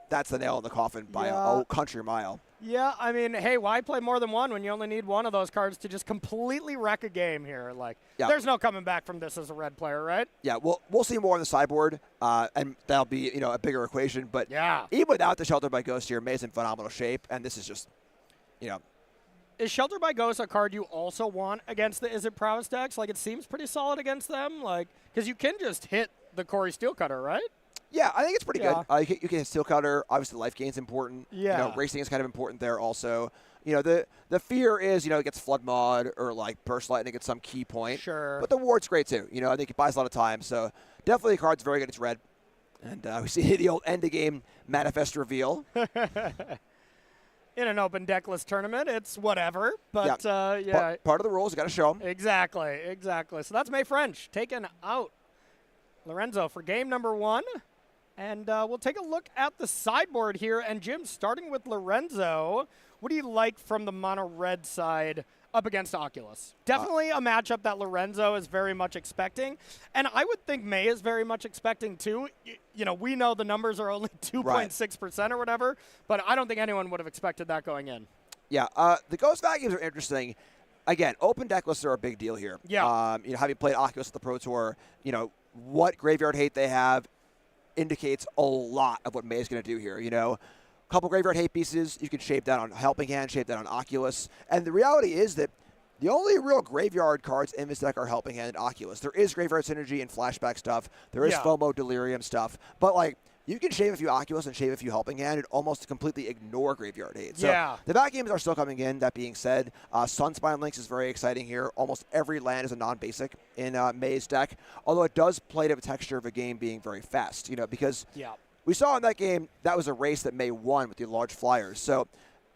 that's the nail in the coffin by a country mile. Yeah, I mean, hey, why play more than one when you only need one of those cards to just completely wreck a game here? Like, there's no coming back from this as a red player, right? Yeah, we'll see more on the sideboard, and that'll be, you know, a bigger equation. But even without the Shelter by Ghost here, May's in phenomenal shape, and this is just, you know. Is Shelter by Ghost a card you also want against the Is It Prowess decks? Like, it seems pretty solid against them, like, because you can just hit the Corey Steelcutter, right? Yeah, I think it's pretty good. You can hit Steel Cutter. Obviously, life gain's important. Yeah. You know, racing is kind of important there also. You know, the fear is, you know, it gets Flood Mod or, like, Burst Lightning at some key point. Sure. But the Ward's great, too. You know, I think it buys a lot of time. So, definitely the card's very good. It's red. And we see the old end-of-game manifest reveal. In an open deckless tournament, it's whatever. But, Part of the rules, you got to show them. Exactly. So that's May French taken out Lorenzo for game number 1. And we'll take a look at the sideboard here. And Jim, starting with Lorenzo, what do you like from the mono red side up against Oculus? Definitely a matchup that Lorenzo is very much expecting. And I would think May is very much expecting too. You know, we know the numbers are only 2.6% or whatever, but I don't think anyone would have expected that going in. Yeah, the Ghost vacuums are interesting. Again, open deck lists are a big deal here. Yeah. You know, having played Oculus at the Pro Tour, you know, what graveyard hate they have indicates a lot of what May is going to do here. You know, a couple graveyard hate pieces, you can shape that on Helping Hand, shape that on Oculus. And the reality is that the only real graveyard cards in this deck are Helping Hand and Oculus. There is graveyard synergy and flashback stuff. There is FOMO Delirium stuff. But, like, you can shave a few Oculus and shave a few Helping Hand and almost completely ignore graveyard hate. So the vacuums are still coming in. That being said, Sunspine Links is very exciting here. Almost every land is a non-basic in May's deck, although it does play to the texture of a game being very fast, you know, because we saw in that game that was a race that May won with the large flyers. So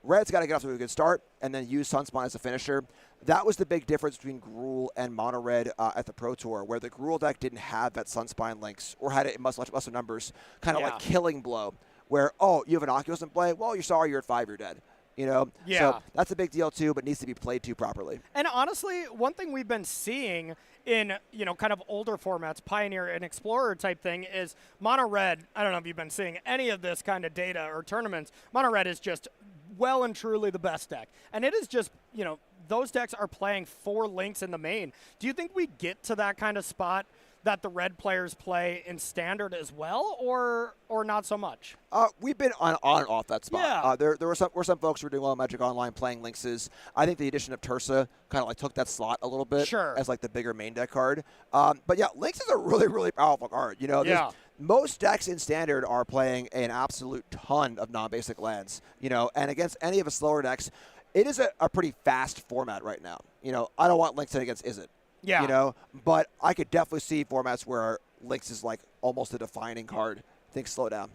Red's got to get off to a good start and then use Sunspine as a finisher. That was the big difference between Gruul and Mono Red at the Pro Tour, where the Gruul deck didn't have that Sunspine Links or had it in much lesser numbers, kind of like Killing Blow, where, oh, you have an Oculus in play? Well, you're sorry, you're at 5, you're dead. You know? So that's a big deal, too, but needs to be played, too, properly. And honestly, one thing we've been seeing in, you know, kind of older formats, Pioneer and Explorer type thing, is Mono Red. I don't know if you've been seeing any of this kind of data or tournaments. Mono Red is just well and truly the best deck. And it is just, you know, those decks are playing 4 links in the main. Do you think we get to that kind of spot that the red players play in Standard as well, or not so much? We've been on and off that spot. There were some folks who were doing well in Magic Online playing Linkses. I think the addition of Tursa kind of like took that slot a little bit as like the bigger main deck card. But yeah, Lynx is a really, really powerful card. You know, most decks in Standard are playing an absolute ton of non-basic lands. You know, and against any of the slower decks, it is a pretty fast format right now. You know, I don't want Lynx against Izzet. You know, but I could definitely see formats where Lynx is like almost a defining card. Things slow down.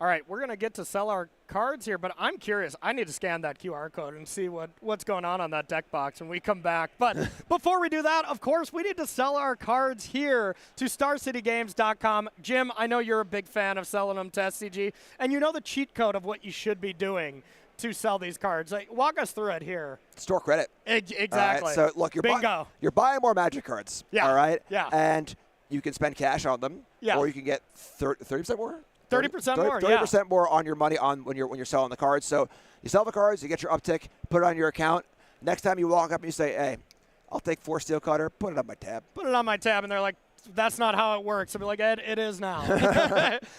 All right, we're going to get to sell our cards here, but I'm curious. I need to scan that QR code and see what's going on that deck box when we come back. But before we do that, of course, we need to sell our cards here to StarCityGames.com. Jim, I know you're a big fan of selling them to SCG, and you know the cheat code of what you should be doing to sell these cards. Like, walk us through it here. Store credit. Exactly. Right, so look, you're buying more Magic cards. All right. And you can spend cash on them. Or you can get 30% more. 30% more. 30% more on your money on when you're selling the cards. So you sell the cards, you get your uptick, put it on your account. Next time you walk up and you say, "Hey, I'll take 4 steel cutter, put it on my tab." Put it on my tab, and they're like, that's not how it works. I'll be like, it is now.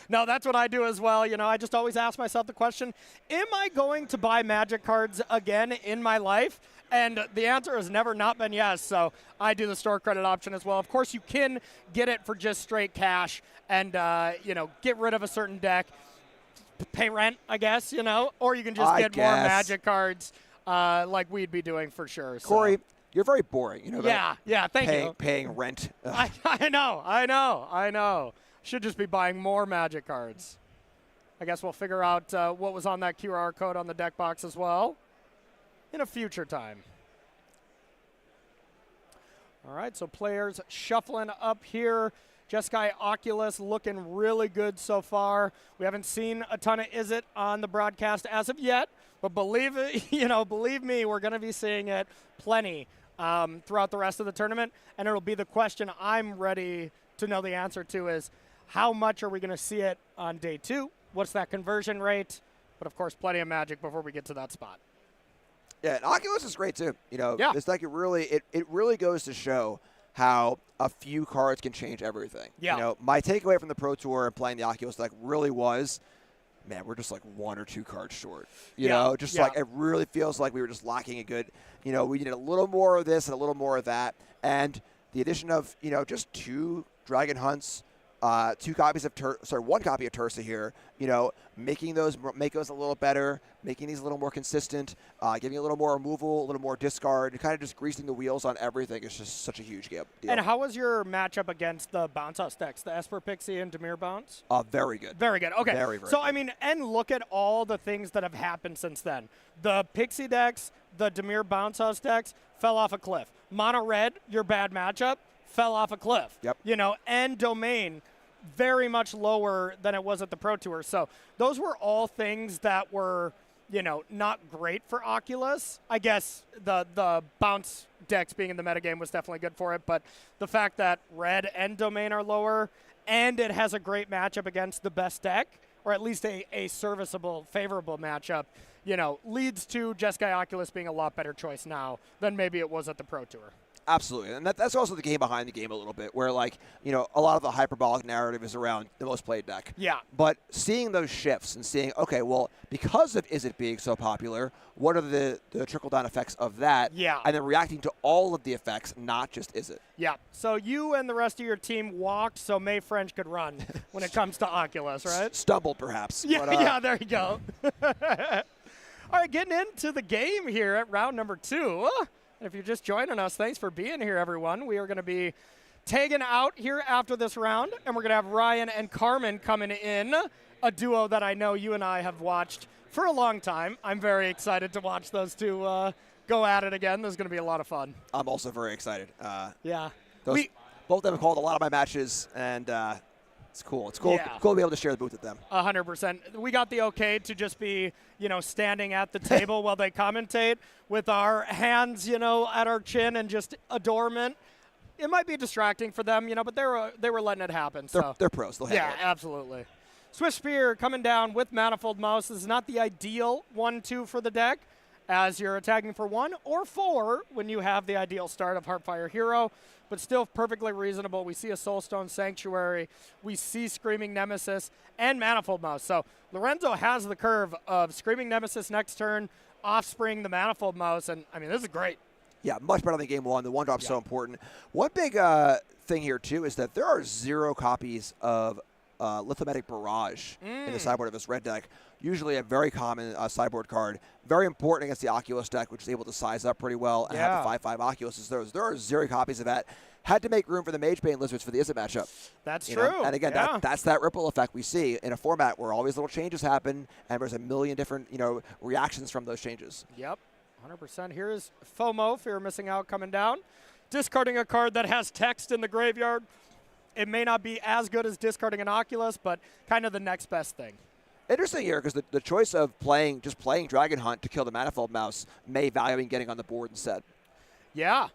No, that's what I do as well. You know, I just always ask myself the question, am I going to buy Magic cards again in my life? And the answer has never not been yes, so I do the store credit option as well. Of course, you can get it for just straight cash and, you know, get rid of a certain deck, pay rent, I guess, you know, or you can just get more Magic cards like we'd be doing for sure. Corey, you're very boring, you know. Thank you. Paying rent. I know. Should just be buying more Magic cards. I guess we'll figure out what was on that QR code on the deck box as well in a future time. All right, so players shuffling up here. Jeskai Oculus looking really good so far. We haven't seen a ton of Izzet on the broadcast as of yet, but believe me, we're going to be seeing it plenty throughout the rest of the tournament, and it'll be the question I'm ready to know the answer to is how much are we going to see it on day 2? What's that conversion rate? But, of course, plenty of Magic before we get to that spot. Yeah, and Oculus is great, too. You know, it's like it really goes to show how a few cards can change everything. You know, my takeaway from the Pro Tour and playing the Oculus deck really was, man, we're just like 1 or 2 cards short. You know, just like it really feels like we were just lacking a good, you know, we needed a little more of this and a little more of that. And the addition of, you know, just 2 Dragon Hunts, 2 copies of 1 copy of Tursa here, you know, make those a little better, making these a little more consistent, giving a little more removal, a little more discard, and kind of just greasing the wheels on everything. It's just such a huge deal. And how was your matchup against the Bounce House decks, the Esper Pixie and Dimir Bounce? Very good. Very good. Okay. Very so, good. I mean, and look at all the things that have happened since then. The Pixie decks, the Dimir Bounce House decks fell off a cliff. Mono Red, your bad matchup, fell off a cliff. Yep. You know, and Domain, very much lower than it was at the Pro Tour. So those were all things that were, not great for Oculus. I guess the bounce decks being in the metagame was definitely good for it, but the fact that Red and Domain are lower, and it has a great matchup against the best deck, or at least a serviceable, favorable matchup, leads to Jeskai Oculus being a lot better choice now than maybe it was at the Pro Tour. Absolutely, and that's also the game behind the game a little bit, where a lot of the hyperbolic narrative is around the most played deck. Yeah. But seeing those shifts and seeing, okay, well, because of Is It being so popular, what are the trickle-down effects of that? Yeah. And then reacting to all of the effects, not just Is It. Yeah. So you and the rest of your team walked so May French could run when it comes to Oculus, right? Stumbled, perhaps. Yeah, but, yeah, there you go. All right, getting into the game here at round number 2. And if you're just joining us, thanks for being here, everyone. We are going to be tagging out here after this round, and we're going to have Ryan and Carmen coming in, a duo that I know you and I have watched for a long time. I'm very excited to watch those two go at it again. This is going to be a lot of fun. I'm also very excited. Yeah. Both of them have called a lot of my matches, and it's cool. It's cool. Yeah. Cool to be able to share the booth with them. 100%. We got the okay to just be, standing at the table while they commentate with our hands, at our chin and just adornment. It might be distracting for them, but they were letting it happen. They're pros. They'll handle it. Yeah, absolutely. Swift Spear coming down with Manifold Mouse. This is not the ideal 1-2 for the deck, as you're attacking for 1 or 4 when you have the ideal start of Heartfire Hero, but still perfectly reasonable. We see a Soulstone Sanctuary. We see Screaming Nemesis and Manifold Mouse. So Lorenzo has the curve of Screaming Nemesis next turn, Offspring, the Manifold Mouse, and, this is great. Yeah, much better than game 1. The 1-drop's so important. One big thing here, too, is that there are 0 copies of Lithomatic Barrage in the sideboard of this red deck. Usually a very common sideboard card. Very important against the Oculus deck, which is able to size up pretty well and have the 5/5 Oculuses. There are 0 copies of that. Had to make room for the Mage Bane Lizards for the Izzet matchup. That's true. And again, that's that ripple effect we see in a format where all these little changes happen, and there's a million different reactions from those changes. Yep, 100%. Here is FOMO, Fear of Missing Out, coming down. Discarding a card that has text in the graveyard. It may not be as good as discarding an Oculus, but kind of the next best thing. Interesting here, because the choice of playing Dragon Hunt to kill the Manifold Mouse may value in getting on the board instead. Yeah.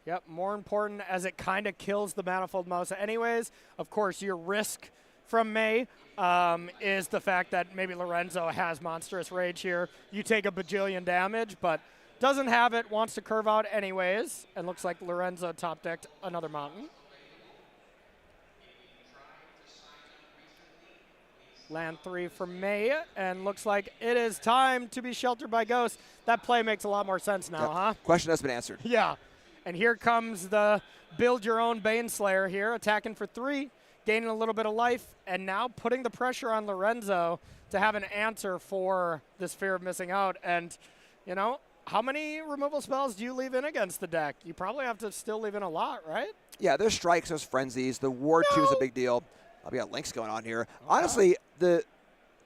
Yep, more important as it kind of kills the Manifold Mouse anyways. Of course, your risk from May is the fact that maybe Lorenzo has Monstrous Rage here. You take a bajillion damage, but doesn't have it, wants to curve out anyways, and looks like Lorenzo top-decked another mountain. Land 3 from May, and looks like it is time to be sheltered by Ghost. That play makes a lot more sense now, huh? Question has been answered. Yeah. And here comes the build your own Baneslayer here, attacking for 3, gaining a little bit of life, and now putting the pressure on Lorenzo to have an answer for this Fear of Missing Out. And, how many removal spells do you leave in against the deck? You probably have to still leave in a lot, right? Yeah, there's strikes, there's frenzies. The Ward 2 is a big deal. We got links going on here. Okay. Honestly, the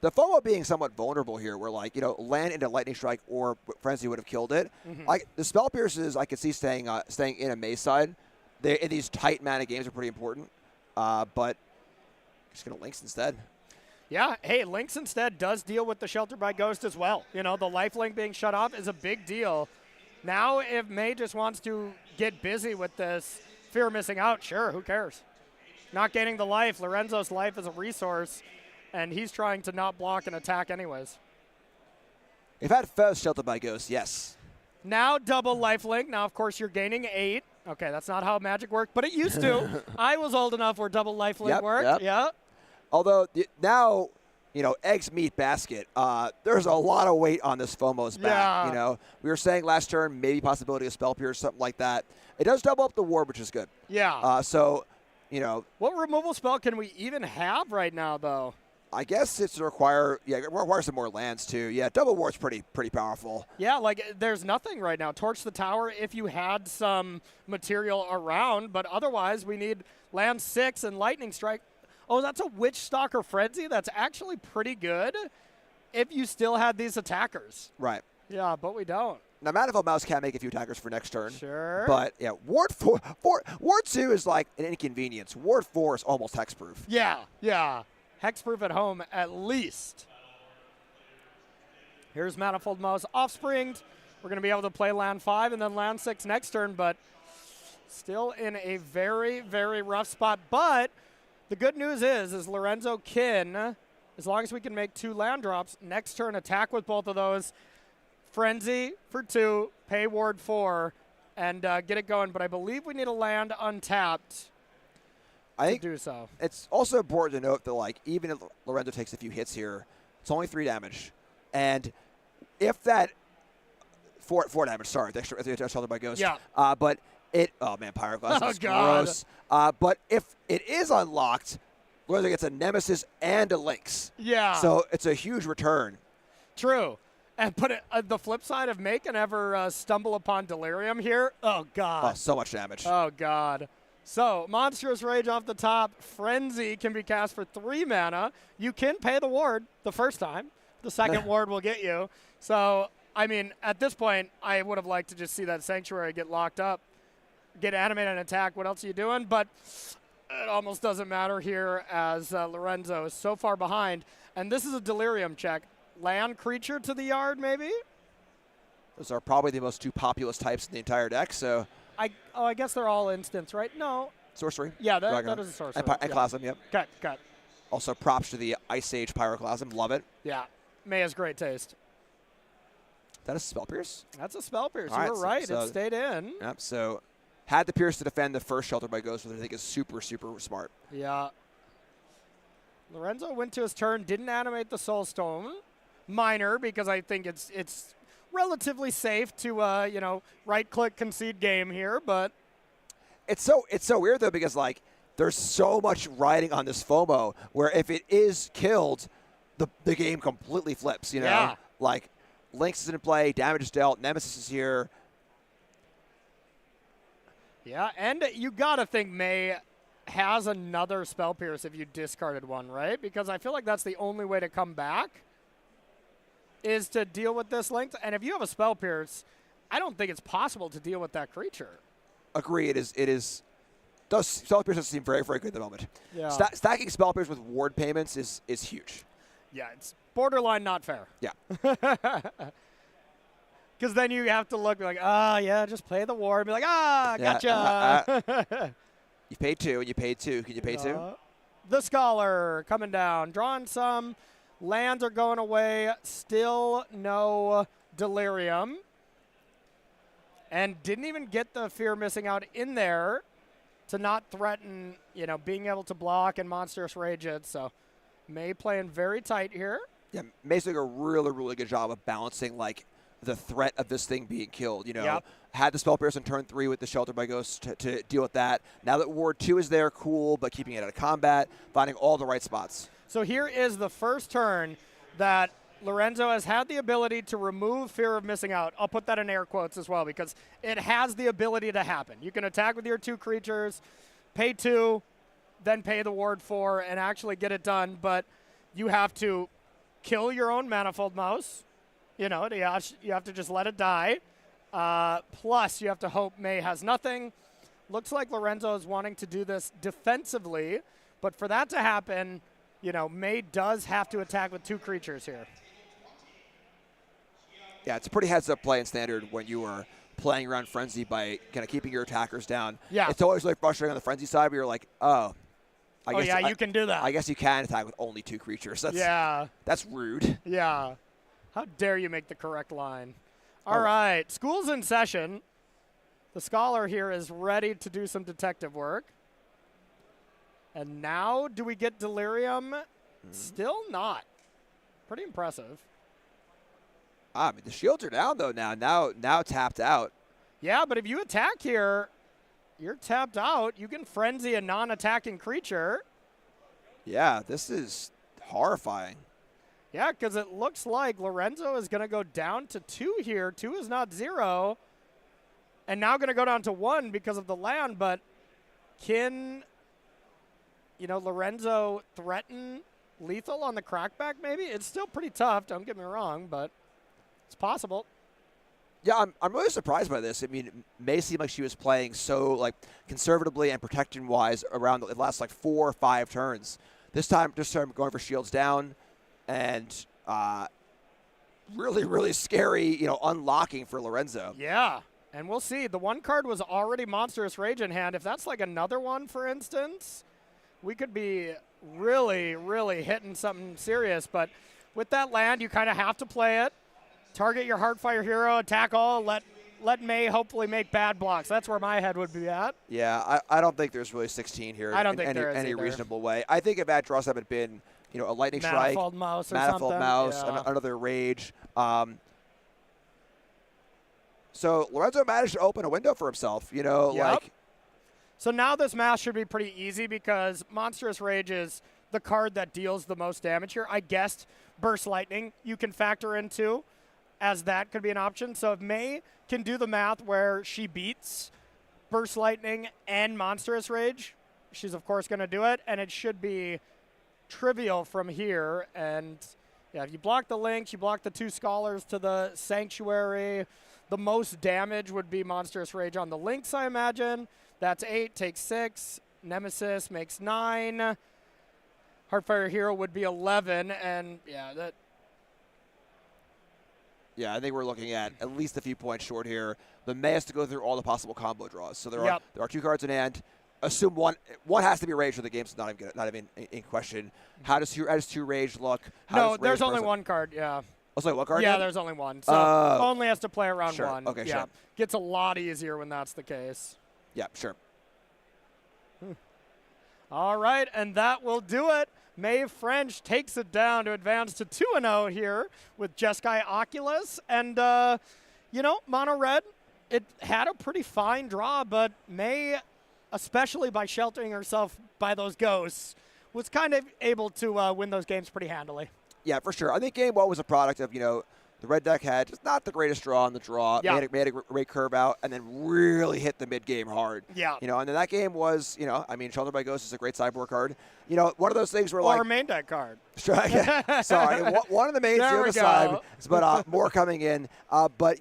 FOMO being somewhat vulnerable here, where land into Lightning Strike or Frenzy would have killed it. Mm-hmm. The Spell Pierces I could see staying in a Maze side. In these tight mana games are pretty important, but just gonna links instead. Yeah, hey, links instead does deal with the Shelter by Ghost as well. The lifelink being shut off is a big deal. Now, if May just wants to get busy with this Fear of Missing Out, sure, who cares? Not gaining the life. Lorenzo's life is a resource, and he's trying to not block and attack anyways. If had Fez Sheltered by Ghost, yes. Now double lifelink. Now, of course, you're gaining 8. Okay, that's not how Magic worked, but it used to. I was old enough where double lifelink worked. Yeah. Although now, eggs meat basket. There's a lot of weight on this FOMO's back. Yeah. We were saying last turn maybe possibility of Spell Pierce, something like that. It does double up the ward, which is good. Yeah. What removal spell can we even have right now, though? I guess it requires some more lands, too. Yeah, double ward's pretty powerful. Yeah, there's nothing right now. Torch the tower if you had some material around, but otherwise we need land 6 and Lightning Strike. Oh, that's a Witch Stalker Frenzy? That's actually pretty good if you still had these attackers. Right. Yeah, but we don't. Now, Manifold Mouse can make a few attackers for next turn. Sure. But, yeah, Ward 2 is like an inconvenience. Ward 4 is almost hexproof. Yeah, yeah. Hexproof at home, at least. Here's Manifold Mouse offspringed. We're going to be able to play land 5 and then land 6 next turn, but still in a very, very rough spot. But the good news is Lorenzo can, as long as we can make 2 land drops, next turn attack with both of those. Frenzy for 2, pay Ward 4, and get it going. But I believe we need a land untapped to do so. It's also important to note that, like, even if Lorenzo takes a few hits here, it's only 3 damage. And if that... 4 damage, sorry. The extra shelter by Ghost. Yeah. But it... Oh, man, Pyroclasm is God. gross. But if it is unlocked, Lorenzo gets a Nemesis and a Lynx. Yeah. So it's a huge return. True. And put the flip side of May can ever stumble upon Delirium here. Oh, God. Oh, so much damage. Oh, God. So, Monstrous Rage off the top. Frenzy can be cast for 3 mana. You can pay the ward the first time. The second ward will get you. So, I mean, at this point, I would have liked to just see that Sanctuary get locked up, get animated and attack. What else are you doing? But it almost doesn't matter here as Lorenzo is so far behind. And this is a Delirium check. Land creature to the yard, maybe? Those are probably the most 2 populous types in the entire deck, so... I guess they're all instants, right? No. Sorcery. Yeah, that is a sorcery. And Plasm, yep. Cut. Also, props to the Ice Age Pyroclasm. Love it. Yeah. May has great taste. That is Spell Pierce? That's a Spell Pierce. All you were right. It stayed in. Yep, so had the Pierce to defend the first Shelter by Ghost, which I think is super, super smart. Yeah. Lorenzo went to his turn, didn't animate the Soulstone. Minor, because I think it's relatively safe to right-click concede game here, but it's so weird though, because like there's so much riding on this FOMO where if it is killed, the game completely flips. You know, yeah. Like Lynx is in play, damage is dealt, Nemesis is here. Yeah, and you gotta think May has another Spell Pierce if you discarded one, right? Because I feel like that's the only way to come back. Is to deal with this Lynx. And if you have a Spell Pierce, I don't think it's possible to deal with that creature. Agree. It is. Those Spell Pierces seem very, very good at the moment. Yeah. Stacking Spell Pierce with ward payments is huge. Yeah, it's borderline not fair. Yeah. Because then you have to look like, just play the ward. Be like, gotcha. You paid 2 and you paid 2. Can you pay 2? The Scholar coming down, drawing some. Lands are going away. Still no Delirium. And didn't even get the Fear Missing Out in there to not threaten, being able to block and Monstrous Rage it. So May playing very tight here. Yeah, May's doing a really, really good job of balancing, like, the threat of this thing being killed. Yep. Had the Spell Pierce in turn 3 with the Shelter by Ghost to deal with that. Now that Ward 2 is there, cool, but keeping it out of combat, finding all the right spots. So here is the first turn that Lorenzo has had the ability to remove Fear of Missing Out. I'll put that in air quotes as well because it has the ability to happen. You can attack with your 2 creatures, pay 2, then pay the ward 4, and actually get it done. But you have to kill your own Manifold Mouse. You have to just let it die. Plus, you have to hope May has nothing. Looks like Lorenzo is wanting to do this defensively. But for that to happen, May does have to attack with 2 creatures here. Yeah, it's a pretty heads-up play in Standard when you are playing around Frenzy by kind of keeping your attackers down. Yeah. It's always really frustrating on the Frenzy side where you're like, I guess you can do that. I guess you can attack with only 2 creatures. That's rude. Yeah. How dare you make the correct line? All right, school's in session. The Scholar here is ready to do some detective work. And now, do we get Delirium? Still not. Pretty impressive. I mean, the shields are down, though, now tapped out. Yeah, but if you attack here, you're tapped out. You can Frenzy a non-attacking creature. Yeah, this is horrifying. Yeah, because it looks like Lorenzo is going to go down to 2 here. 2 is not 0. And now going to go down to 1 because of the land, but can... Lorenzo threaten lethal on the crackback maybe? It's still pretty tough, don't get me wrong, but it's possible. Yeah, I'm really surprised by this. I mean, it may seem like she was playing so like conservatively and protection-wise around the last like 4 or 5 turns. This time going for shields down, and really, really scary, unlocking for Lorenzo. Yeah, and we'll see. The one card was already Monstrous Rage in hand. If that's like another one, for instance, we could be really, really hitting something serious. But with that land, you kind of have to play it. Target your Heartfire hero, attack all, let May hopefully make bad blocks. That's where my head would be at. Yeah, I don't think there's really 16 here I don't think in there is any either. reasonable way. I think if that draw step had been, a lightning strike, Manifold Mouse or Manifold something. Mouse, Yeah. another rage. So Lorenzo managed to open a window for himself, Yep. So now this math should be pretty easy because Monstrous Rage is the card that deals the most damage here. I guessed Burst Lightning you can factor into, as that could be an option. So if May can do the math where she beats Burst Lightning and Monstrous Rage, she's of course going to do it, and it should be trivial from here. And yeah, if you block the Lynx, you block the 2 Scholars to the Sanctuary. The most damage would be Monstrous Rage on the Lynx, I imagine. That's 8, takes 6. Nemesis makes 9. Heartfire Hero would be 11, and yeah, that. Yeah, I think we're looking at least a few points short here. The May has to go through all the possible combo draws. So there are 2 cards in hand. Assume one has to be rage, or the game's not even in question. How does 2 rage look? No, there's only one card. Yeah. Oh, sorry, one card? Yeah, then? there's only one. So only has to play around sure. 1. Okay, yeah. sure. Gets a lot easier when that's the case. Yeah, sure. All right, and that will do it. Mae French takes it down to advance to 2-0 here with Jeskai Oculus. And, Mono Red, it had a pretty fine draw, but May, especially by sheltering herself by those ghosts, was kind of able to win those games pretty handily. Yeah, for sure. I think game 1 was a product of, the red deck had just not the greatest draw on the draw. Yeah. Made a great curve out, and then really hit the mid-game hard. Yeah. And then that game was, Shelter by Ghost is a great sideboard card. One of those things where Or a main deck card. Sorry, one of the mains, the other side, but more coming in. But,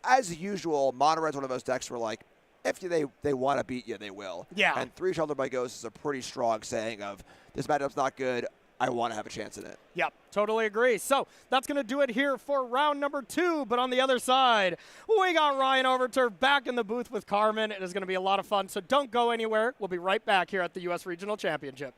as usual, Mono Red's one of those decks where, if they want to beat you, they will. Yeah. And 3 Shelter by Ghost is a pretty strong saying of, this matchup's not good, I want to have a chance in it. Yep, totally agree. So that's going to do it here for round number 2. But on the other side, we got Ryan Overturf back in the booth with Carmen. It is going to be a lot of fun, so don't go anywhere. We'll be right back here at the U.S. Regional Championship.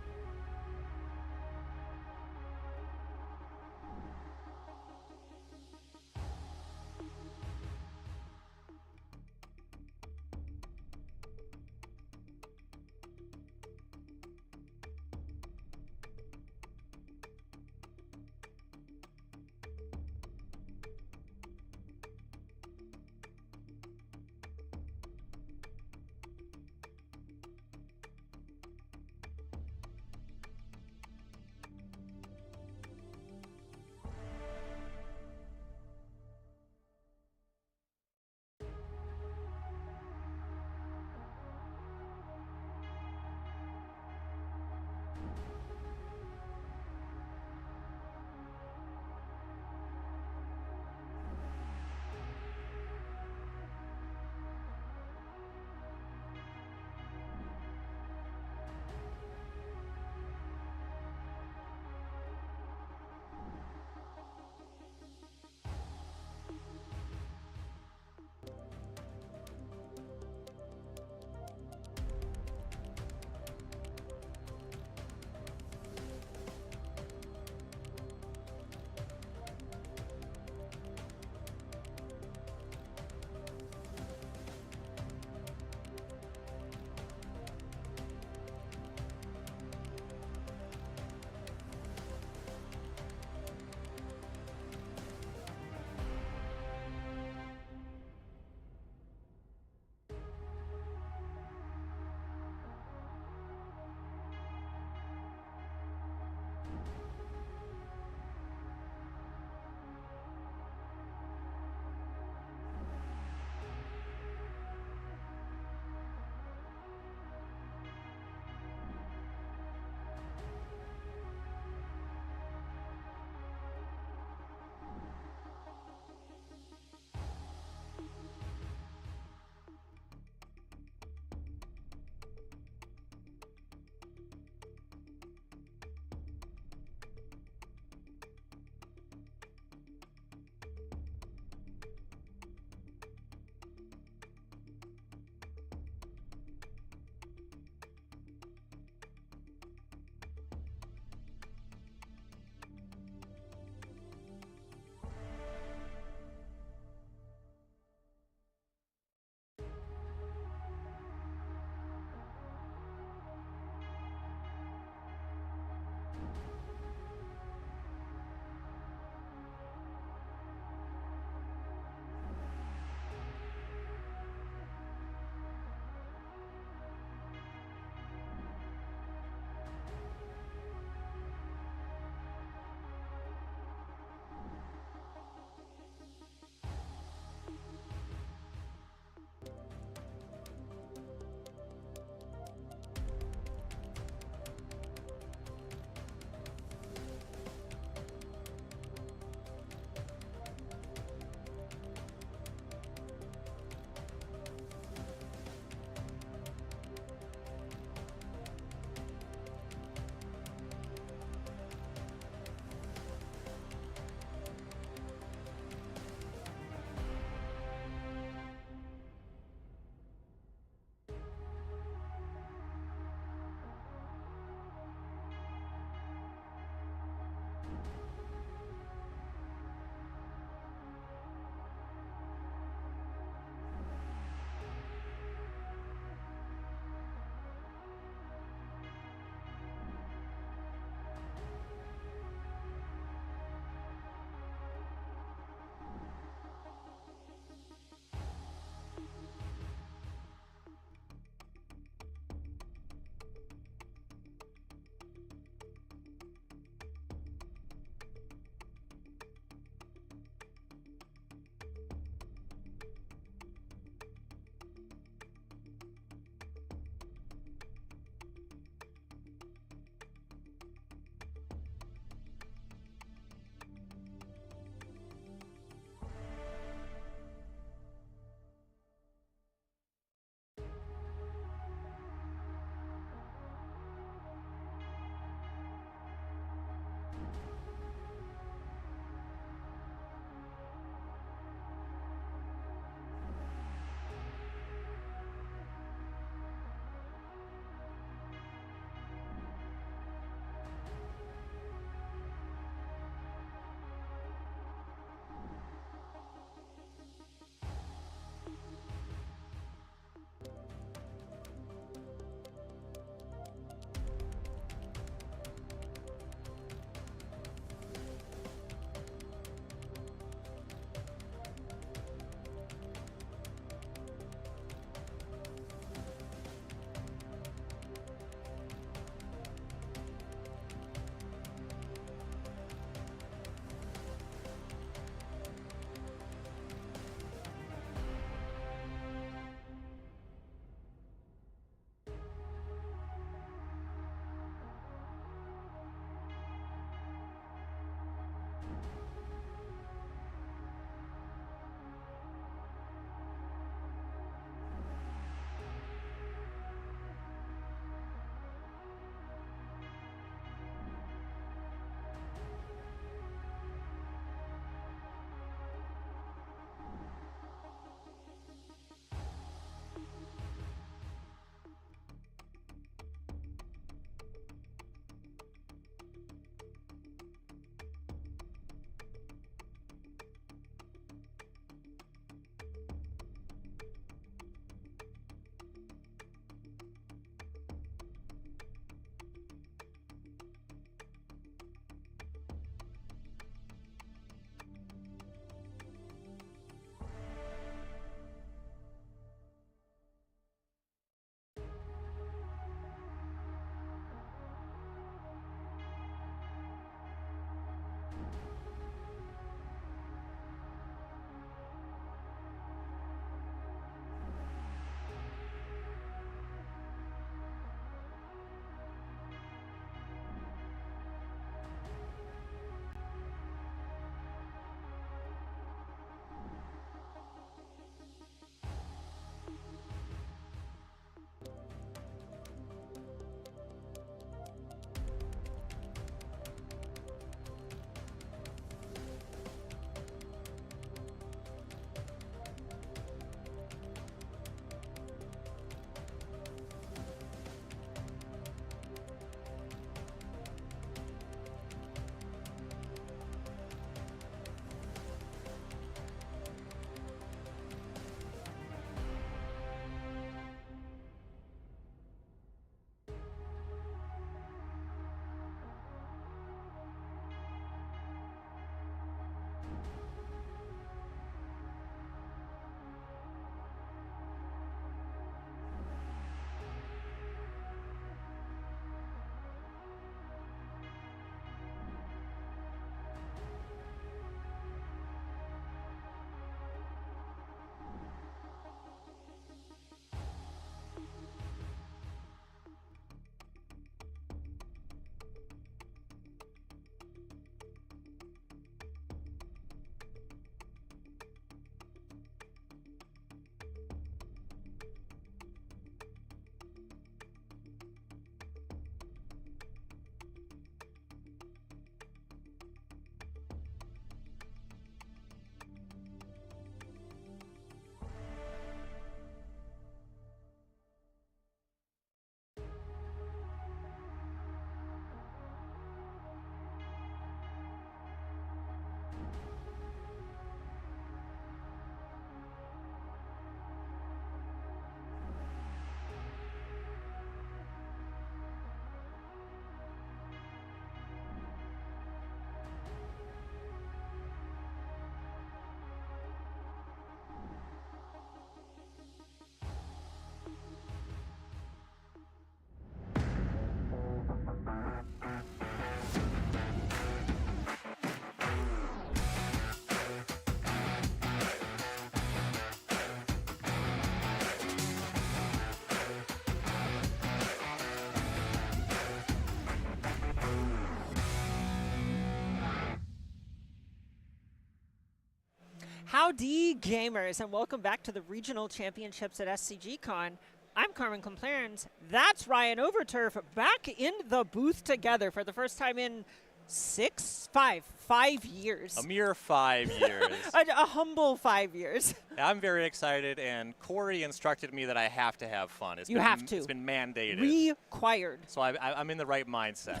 Howdy, gamers, and welcome back to the Regional Championships at SCG Con. I'm Carmen Complairns. That's Ryan Overturf back in the booth together for the first time in 5 years. A mere 5 years. a humble 5 years. I'm very excited, and Corey instructed me that I have to have fun. You have to. It's been mandated. Required. So I'm in the right mindset.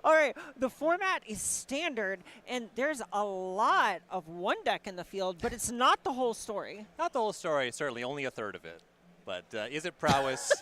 All right, the format is standard, and there's a lot of one deck in the field, but it's not the whole story. Not the whole story, certainly, only a third of it. But is it prowess?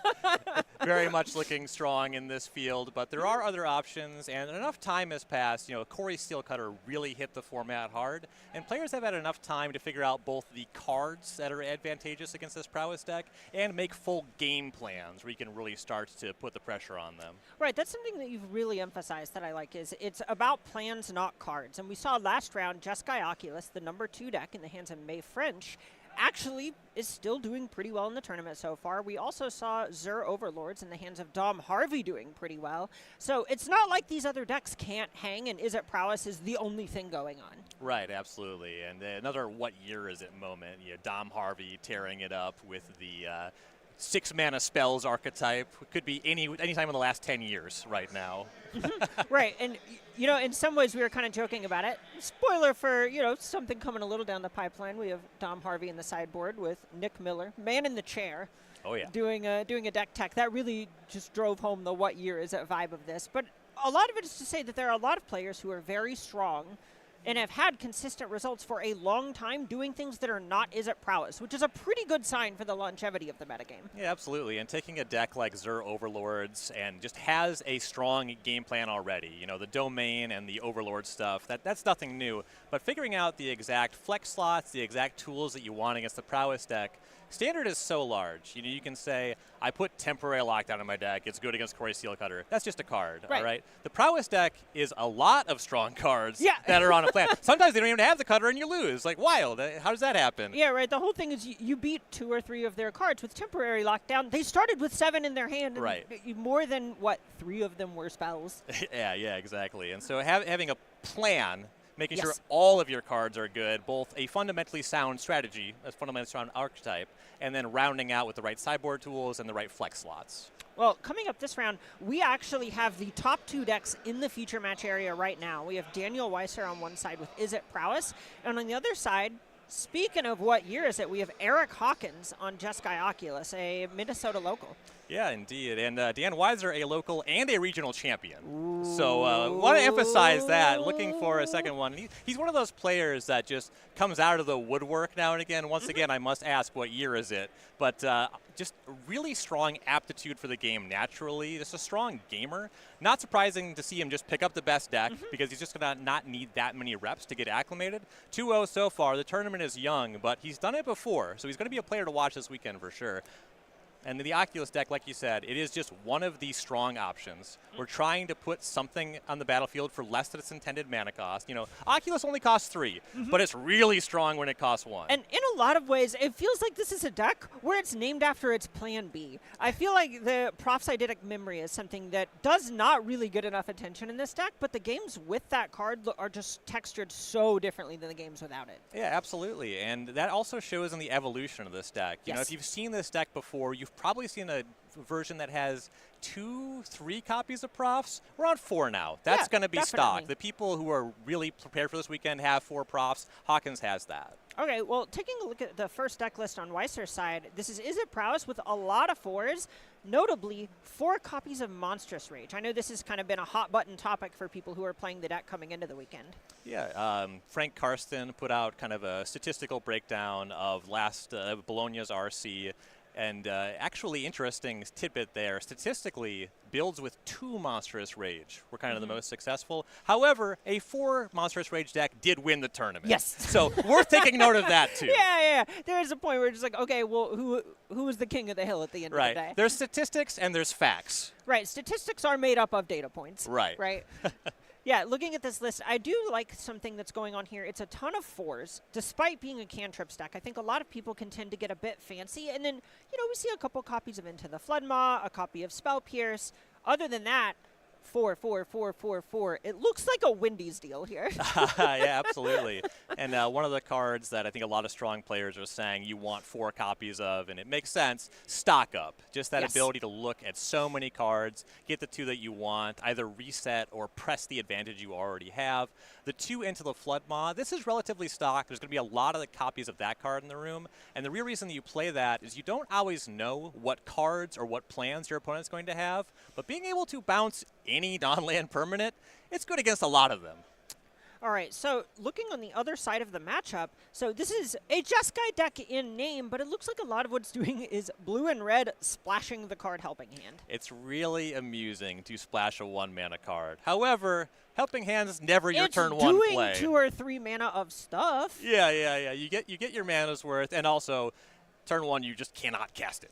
Very much looking strong in this field, but there are other options, and enough time has passed. You know, Corey Steelcutter really hit the format hard, and players have had enough time to figure out both the cards that are advantageous against this prowess deck and make full game plans where you can really start to put the pressure on them. Right, that's something that you've really emphasized that I like, is it's about plans, not cards. And we saw last round, Jeskai Oculus, the number 2 deck in the hands of May French, actually is still doing pretty well in the tournament so far. We also saw Zur Overlords in the hands of Dom Harvey doing pretty well. So it's not like these other decks can't hang, and Is It Prowess is the only thing going on. Right, absolutely. And another what year is it moment. You know, Dom Harvey tearing it up with the 6-mana spells archetype. Could be any time in the last 10 years right now. Right, and you know, in some ways we were kind of joking about it. Spoiler for, you know, something coming a little down the pipeline. We have Dom Harvey in the sideboard with Nick Miller, man in the chair. Oh yeah. Doing a deck tech. That really just drove home the what year is it vibe of this. But a lot of it is to say that there are a lot of players who are very strong and have had consistent results for a long time doing things that are not Is It Prowess, which is a pretty good sign for the longevity of the metagame. Yeah, absolutely. And taking a deck like Zur Overlords and just has a strong game plan already. You know, the domain and the Overlord stuff, that's nothing new. But figuring out the exact flex slots, the exact tools that you want against the prowess deck, Standard is so large. You know, you can say, I put Temporary Lockdown in my deck. It's good against Corey Steelcutter. That's just a card, right. All right? The Prowess deck is a lot of strong cards yeah. that are on a plan. Sometimes they don't even have the cutter and you lose. Like, wild. How does that happen? Yeah, right. The whole thing is you beat 2 or 3 of their cards with Temporary Lockdown. They started with 7 in their hand. And right. More than, what, 3 of them were spells? yeah, exactly. And so having a plan, making yes. sure all of your cards are good, both a fundamentally sound strategy, a fundamentally sound archetype, and then rounding out with the right sideboard tools and the right flex slots. Well, coming up this round, we actually have the top 2 decks in the feature match area right now. We have Daniel Weiser on one side with Is It Prowess, and on the other side, speaking of what year is it, we have Eric Hawkins on Jeskai Oculus, a Minnesota local. Yeah, indeed. And Dan Weiser, a local and a regional champion. Ooh. So want to emphasize that. Looking for a second one. He's one of those players that just comes out of the woodwork now and again. Once again, I must ask, what year is it? But just really strong aptitude for the game naturally. Just a strong gamer. Not surprising to see him just pick up the best deck because he's just going to not need that many reps to get acclimated. 2-0 so far. The tournament is young, but he's done it before. So he's going to be a player to watch this weekend for sure. And the Oculus deck, like you said, it is just one of the strong options. We're trying to put something on the battlefield for less than its intended mana cost. You know, Oculus only costs 3, but it's really strong when it costs 1. And in a lot of ways, it feels like this is a deck where it's named after its plan B. I feel like the Prophecytic Memory is something that does not really get enough attention in this deck, but the games with that card are just textured so differently than the games without it. Yeah, absolutely. And that also shows in the evolution of this deck. You know, if you've seen this deck before, you've probably seen a version that has 2-3 copies of Profs. We're on 4 now. That's going to be stock. The people who are really prepared for this weekend have 4 Profs. Hawkins has that. Okay, well, taking a look at the first deck list on Weiser's side, this is It Prowess with a lot of 4s, notably 4 copies of Monstrous Rage. I know this has kind of been a hot-button topic for people who are playing the deck coming into the weekend. Yeah, Frank Karsten put out kind of a statistical breakdown of last Bologna's RC. And actually interesting tidbit there, statistically, builds with 2 Monstrous Rage were kind of the most successful. However, a 4 Monstrous Rage deck did win the tournament. Yes. So worth taking note of that, too. Yeah. There is a point where it's just like, okay, well, who was the king of the hill at the end of the day? There's statistics and there's facts. Right. Statistics are made up of data points. Right. Yeah, looking at this list, I do like something that's going on here. It's a ton of 4s, despite being a cantrip deck. I think a lot of people can tend to get a bit fancy, and then, you know, we see a couple copies of Into the Floodmaw, a copy of Spell Pierce. Other than that, 4, 4, 4, 4, 4. It looks like a Wendy's deal here. Yeah, absolutely. And one of the cards that I think a lot of strong players are saying you want 4 copies of, and it makes sense, stock up. Just that ability to look at so many cards, get the 2 that you want, either reset or press the advantage you already have. The 2 into the Flood Maw, this is relatively stock. There's going to be a lot of the copies of that card in the room. And the real reason that you play that is you don't always know what cards or what plans your opponent's going to have, but being able to bounce any non-land permanent, it's good against a lot of them. All right, so looking on the other side of the matchup, so this is a Jeskai deck in name, but it looks like a lot of what it's doing is blue and red splashing the card Helping Hand. It's really amusing to splash a 1-mana card. However, Helping Hand is never your turn 1 play. It's doing 2 or 3 mana of stuff. Yeah. You get your mana's worth, and also turn 1 you just cannot cast it.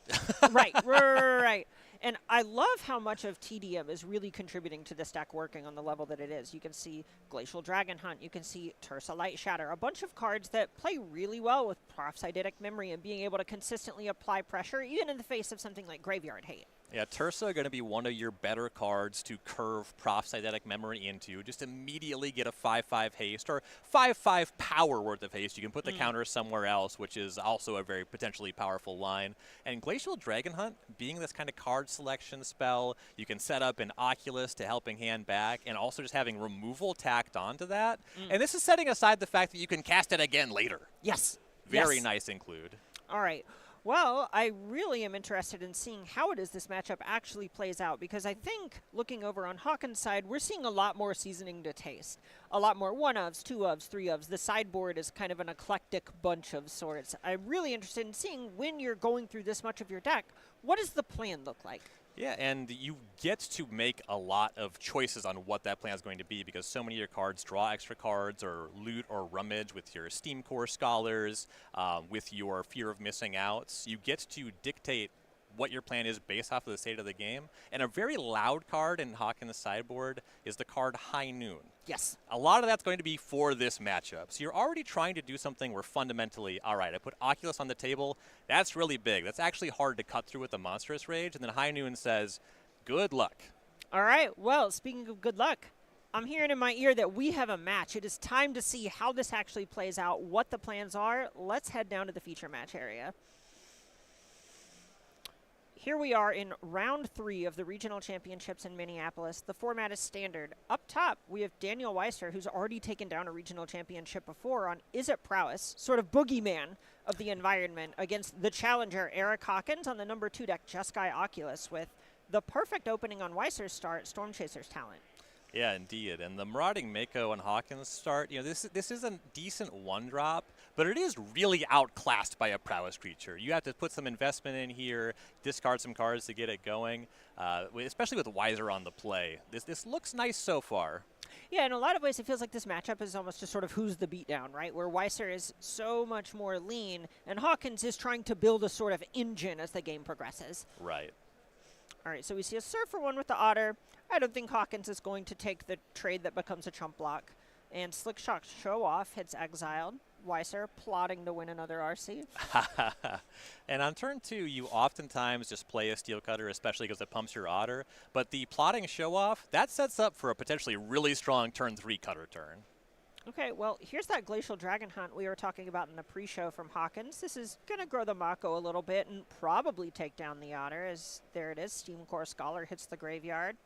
Right. And I love how much of TDM is really contributing to this deck working on the level that it is. You can see Glacial Dragon Hunt. You can see Tursa Light Shatter. A bunch of cards that play really well with Prophytic Memory and being able to consistently apply pressure, even in the face of something like Graveyard Hate. Yeah, Tursa going to be one of your better cards to curve Prophytic Memory into. Just immediately get a 5/5 haste or 5/5 power worth of haste. You can put the counter somewhere else, which is also a very potentially powerful line. And Glacial Dragon Hunt, being this kind of card selection spell, you can set up an Oculus to Helping Hand back, and also just having removal tacked onto that. And this is setting aside the fact that you can cast it again later. Yes. Very nice include. All right. Well, I really am interested in seeing how it is this matchup actually plays out, because I think, looking over on Hawkins' side, we're seeing a lot more seasoning to taste. A lot more 1-ofs, 2-ofs, 3-ofs. The sideboard is kind of an eclectic bunch of sorts. I'm really interested in seeing, when you're going through this much of your deck, what does the plan look like? Yeah, and you get to make a lot of choices on what that plan is going to be, because so many of your cards draw extra cards or loot or rummage with your Steam Core Scholars, with your Fear of Missing Outs. You get to dictate what your plan is based off of the state of the game. And a very loud card in Hawkins' sideboard is the card High Noon. Yes. A lot of that's going to be for this matchup. So you're already trying to do something where fundamentally, all right, I put Oculus on the table. That's really big. That's actually hard to cut through with the Monstrous Rage. And then High Noon says, good luck. All right. Well, speaking of good luck, I'm hearing in my ear that we have a match. It is time to see how this actually plays out, what the plans are. Let's head down to the feature match area. Here we are in round 3 of the regional championships in Minneapolis. The format is standard. Up top, we have Daniel Weiser, who's already taken down a regional championship before on Is It Prowess, sort of boogeyman of the environment, against the challenger, Eric Hawkins, on the number 2 deck, Jeskai Oculus, with the perfect opening on Weiser's start, Storm Chaser's Talent. Yeah, indeed. And the Marauding Mako and Hawkins start, this is a decent 1-drop, but it is really outclassed by a prowess creature. You have to put some investment in here, discard some cards to get it going, especially with Weiser on the play. This looks nice so far. Yeah, in a lot of ways, it feels like this matchup is almost just sort of who's the beatdown, right? Where Weiser is so much more lean, and Hawkins is trying to build a sort of engine as the game progresses. Right. All right, so we see a Surfer one with the Otter. I don't think Hawkins is going to take the trade that becomes a chump block. And Slick Shock Show Off hits Exiled. Weiser plotting to win another RC. And on turn 2, you oftentimes just play a Steel Cutter, especially because it pumps your Otter. But the plotting Show Off, that sets up for a potentially really strong turn 3 Cutter turn. Okay, well, here's that Glacial Dragon Hunt we were talking about in the pre-show from Hawkins. This is going to grow the Mako a little bit and probably take down the Otter, as there it is. Steam Core Scholar hits the graveyard.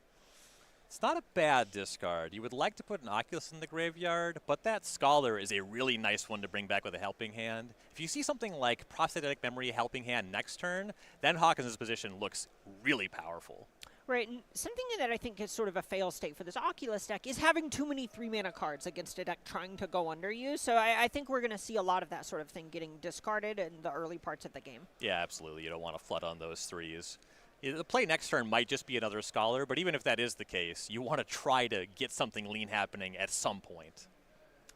It's not a bad discard. You would like to put an Oculus in the graveyard, but that Scholar is a really nice one to bring back with a Helping Hand. If you see something like Prosthetic Memory Helping Hand next turn, then Hawkins' position looks really powerful. Right, and something that I think is sort of a fail state for this Oculus deck is having too many 3-mana cards against a deck trying to go under you. So I think we're going to see a lot of that sort of thing getting discarded in the early parts of the game. Yeah, absolutely. You don't want to flood on those 3s. The play next turn might just be another Scholar, but even if that is the case, you want to try to get something lean happening at some point.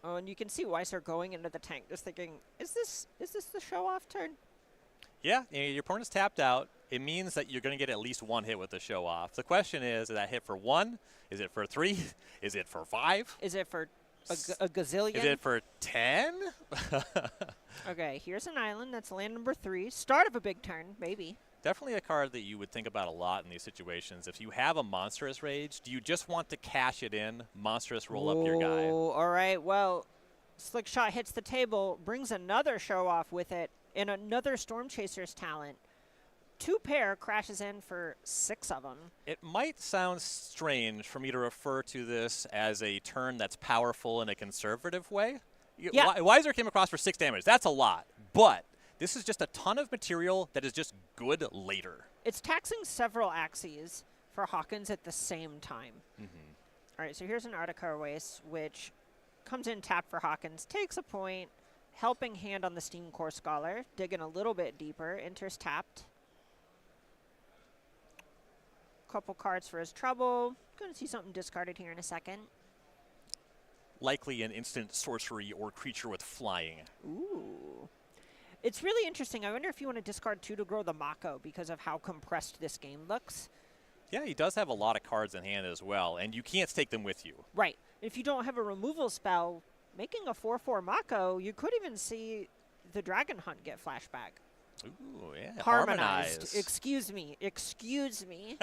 Oh, and you can see Weiser going into the tank just thinking, is this the show-off turn? Yeah, your opponent's tapped out. It means that you're going to get at least 1 hit with the Show Off. The question is that hit for 1? Is it for 3? Is it for 5? Is it for a gazillion? Is it for 10? Okay, here's an island. That's land number 3. Start of a big turn, maybe. Definitely a card that you would think about a lot in these situations. If you have a Monstrous Rage, do you just want to cash it in, Monstrous roll up your guy? Oh, all right. Well, Slick Shot hits the table, brings another show off with it, and another Storm Chaser's talent. 2 pair crashes in for 6 of them. It might sound strange for me to refer to this as a turn that's powerful in a conservative way. Yeah. Weiser came across for 6 damage. That's a lot. But this is just a ton of material that is just good later. It's taxing several axes for Hawkins at the same time. All right, so here's an Arctic Waste, which comes in tapped for Hawkins, takes a point, helping hand on the Steam Core Scholar, digging a little bit deeper, enters tapped. Couple cards for his trouble. Going to see something discarded here in a second. Likely an instant sorcery or creature with flying. Ooh. It's really interesting. I wonder if you want to discard 2 to grow the Mako because of how compressed this game looks. Yeah, he does have a lot of cards in hand as well, and you can't take them with you. Right. If you don't have a removal spell, making a 4/4 Mako, you could even see the Dragon Hunt get flashback. Ooh, yeah. Harmonized. Excuse me. Excuse me.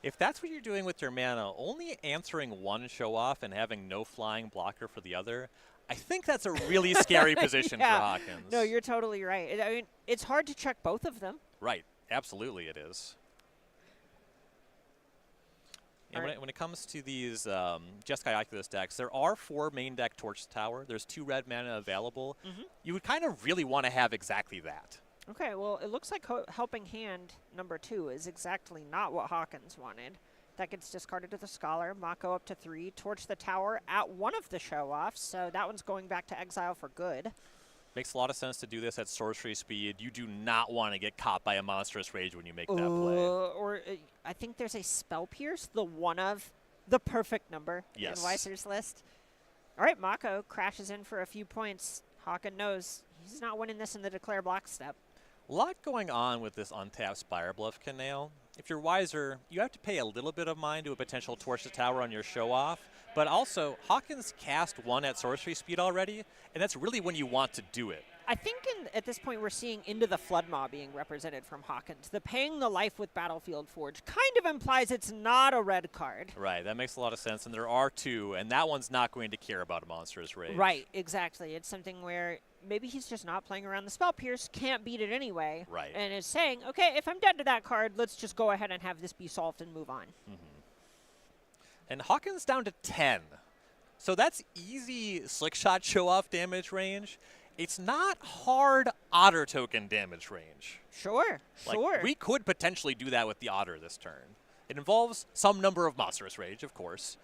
If that's what you're doing with your mana, only answering one show off and having no flying blocker for the other, I think that's a really scary position for Hawkins. No, you're totally right. I mean, it's hard to check both of them. Right. Absolutely it is. And when it comes to these Jeskai Oculus decks, there are 4 main deck Torch Tower. There's 2 red mana available. You would kind of really want to have exactly that. Okay, well, it looks like Helping Hand number 2 is exactly not what Hawkins wanted. That gets discarded to the Scholar. Mako up to 3. Torch the Tower at one of the show-offs, so that one's going back to exile for good. Makes a lot of sense to do this at sorcery speed. You do not want to get caught by a Monstrous Rage when you make that play. Or I think there's a Spell Pierce, the one of the perfect number in Weiser's list. All right, Mako crashes in for a few points. Hawken knows he's not winning this in the declare block step. A lot going on with this untapped Spire Bluff Canal. If you're Weiser, you have to pay a little bit of mind to a potential Torch the Tower on your show-off, but also Hawkins cast 1 at sorcery speed already, and that's really when you want to do it. I think at this point we're seeing Into the Floodmaw being represented from Hawkins. The Paying the Life with Battlefield Forge kind of implies it's not a red card. Right, that makes a lot of sense, and there are 2, and that one's not going to care about a Monstrous Rage. Right, exactly. It's something where maybe he's just not playing around the Spell Pierce, can't beat it anyway, right, and is saying, okay, if I'm dead to that card, let's just go ahead and have this be solved and move on. And Hawkins down to 10. So that's easy Slick Shot show-off damage range. It's not hard Otter token damage range. Sure. We could potentially do that with the Otter this turn. It involves some number of Monstrous Rage, of course.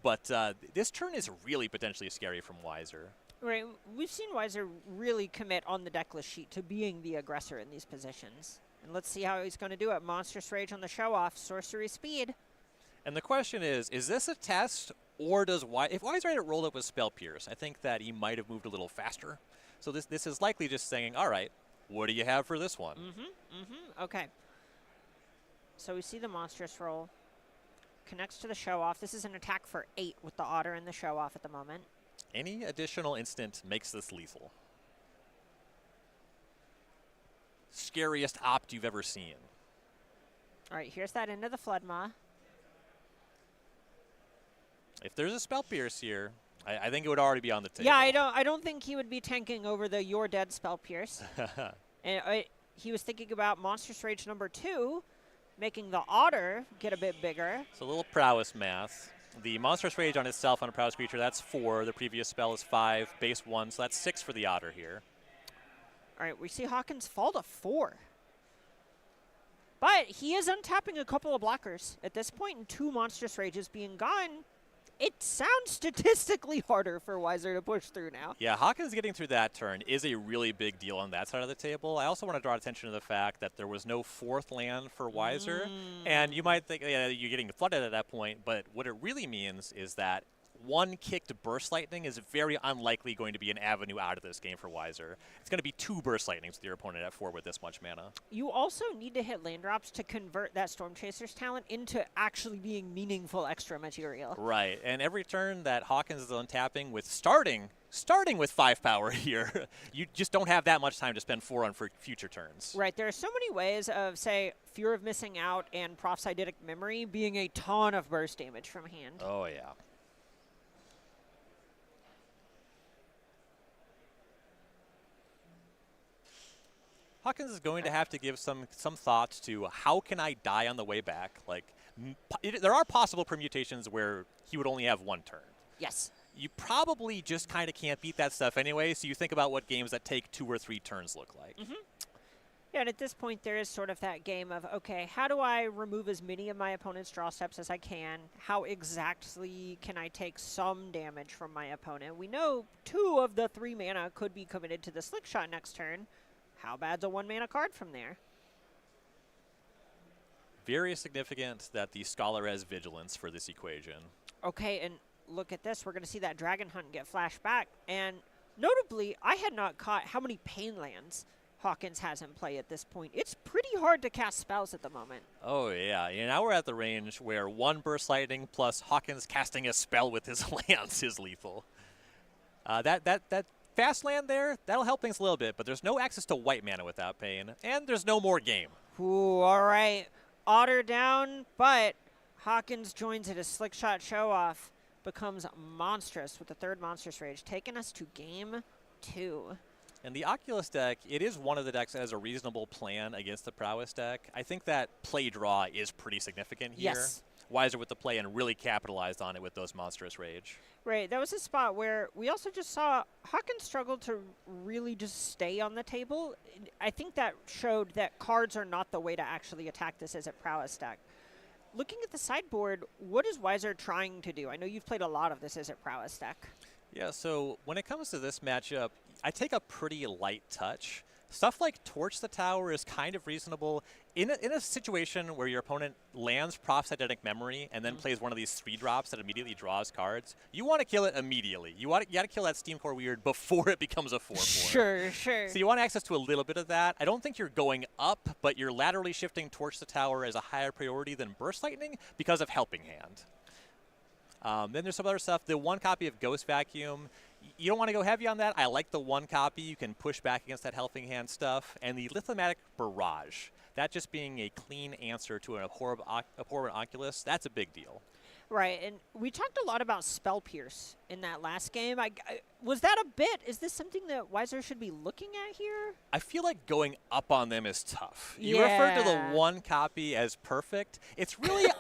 But this turn is really potentially scary from Weiser. Right. We've seen Weiser really commit on the decklist sheet to being the aggressor in these positions. And let's see how he's going to do it. Monstrous Rage on the show-off, sorcery speed. And the question is this a test, or does if Weiser had rolled up with Spell Pierce, I think that he might have moved a little faster. So this is likely just saying, all right, what do you have for this one? Okay. So we see the Monstrous roll. Connects to the show-off. This is an attack for 8 with the Otter in the show-off at the moment. Any additional instant makes this lethal. Scariest opt you've ever seen. All right, here's that Into the Floodmaw. If there's a Spell Pierce here, I think it would already be on the table. Yeah, I don't think he would be tanking over the You're Dead Spell Pierce. And he was thinking about Monstrous Rage number 2, making the Otter get a bit bigger. So a little prowess math. The Monstrous Rage on itself on a prowess creature, that's 4. The previous spell is 5, base 1, so that's 6 for the Otter here. All right, we see Hawkins fall to 4. But he is untapping a couple of blockers. At this point, and 2 Monstrous Rages being gone, it sounds statistically harder for Weiser to push through now. Yeah, Hawkins getting through that turn is a really big deal on that side of the table. I also want to draw attention to the fact that there was no 4th land for Weiser. And you might think you're getting flooded at that point, but what it really means is that 1 kicked Burst Lightning is very unlikely going to be an avenue out of this game for Weiser. It's going to be 2 Burst Lightnings with your opponent at 4 with this much mana. You also need to hit land drops to convert that Storm Chaser's talent into actually being meaningful extra material. Right, and every turn that Hawkins is untapping with starting starting with 5 power here. You just don't have that much time to spend 4 on for future turns. Right. There are so many ways of, say, Fear of Missing Out and Prophytic Memory being a ton of burst damage from hand. Oh, yeah. Hawkins is going to have to give some thought to how can I die on the way back. Like, there are possible permutations where he would only have 1 turn. Yes. You probably just kind of can't beat that stuff anyway, so you think about what games that take 2 or 3 turns look like. Mm-hmm. Yeah, and at this point, there is sort of that game of, okay, how do I remove as many of my opponent's draw steps as I can? How exactly can I take some damage from my opponent? We know 2 of the 3 mana could be committed to the Slick Shot next turn. How bad's a 1 mana card from there? Very significant that the Scholar has Vigilance for this equation. Okay, and look at this. We're going to see that Dragon Hunt get flashed back. And notably, I had not caught how many Pain Lands Hawkins has in play at this point. It's pretty hard to cast spells at the moment. Oh, yeah. Now we're at the range where 1 Burst Lightning plus Hawkins casting a spell with his lance is lethal. That fast land there, that'll help things a little bit, but there's no access to white mana without Pain, and there's no more game. Ooh, all right. Otter down, but Hawkins joins it as Slick Shot Show Off becomes monstrous with the 3rd Monstrous Rage, taking us to game 2. And the Oculus deck, it is one of the decks that has a reasonable plan against the Prowess deck. I think that play draw is pretty significant here. Yes. Wiser with the play and really capitalized on it with those Monstrous Rage. Right, that was a spot where we also just saw Hawkins struggle to really just stay on the table. I think that showed that cards are not the way to actually attack this as a Prowess deck. Looking at the sideboard, what is Wiser trying to do? I know you've played a lot of this as a Prowess deck. Yeah, so when it comes to this matchup, I take a pretty light touch. Stuff like Torch the Tower is kind of reasonable. In a situation where your opponent lands Prophetic Memory and then plays one of these 3-drops that immediately draws cards, you want to kill it immediately. You got to kill that Steam Core Weird before it becomes a 4/4. Sure. So you want access to a little bit of that. I don't think you're going up, but you're laterally shifting Torch the Tower as a higher priority than Burst Lightning because of Helping Hand. Then there's some other stuff. The 1 copy of Ghost Vacuum, you don't want to go heavy on that. I like the 1 copy. You can push back against that Helping Hand stuff. And the Lithomatic Barrage, that just being a clean answer to an abhorrent Oculus, that's a big deal. Right, and we talked a lot about Spell Pierce in that last game. Was that a bit? Is this something that Wiser should be looking at here? I feel like going up on them is tough. You refer to the 1 copy as perfect. It's really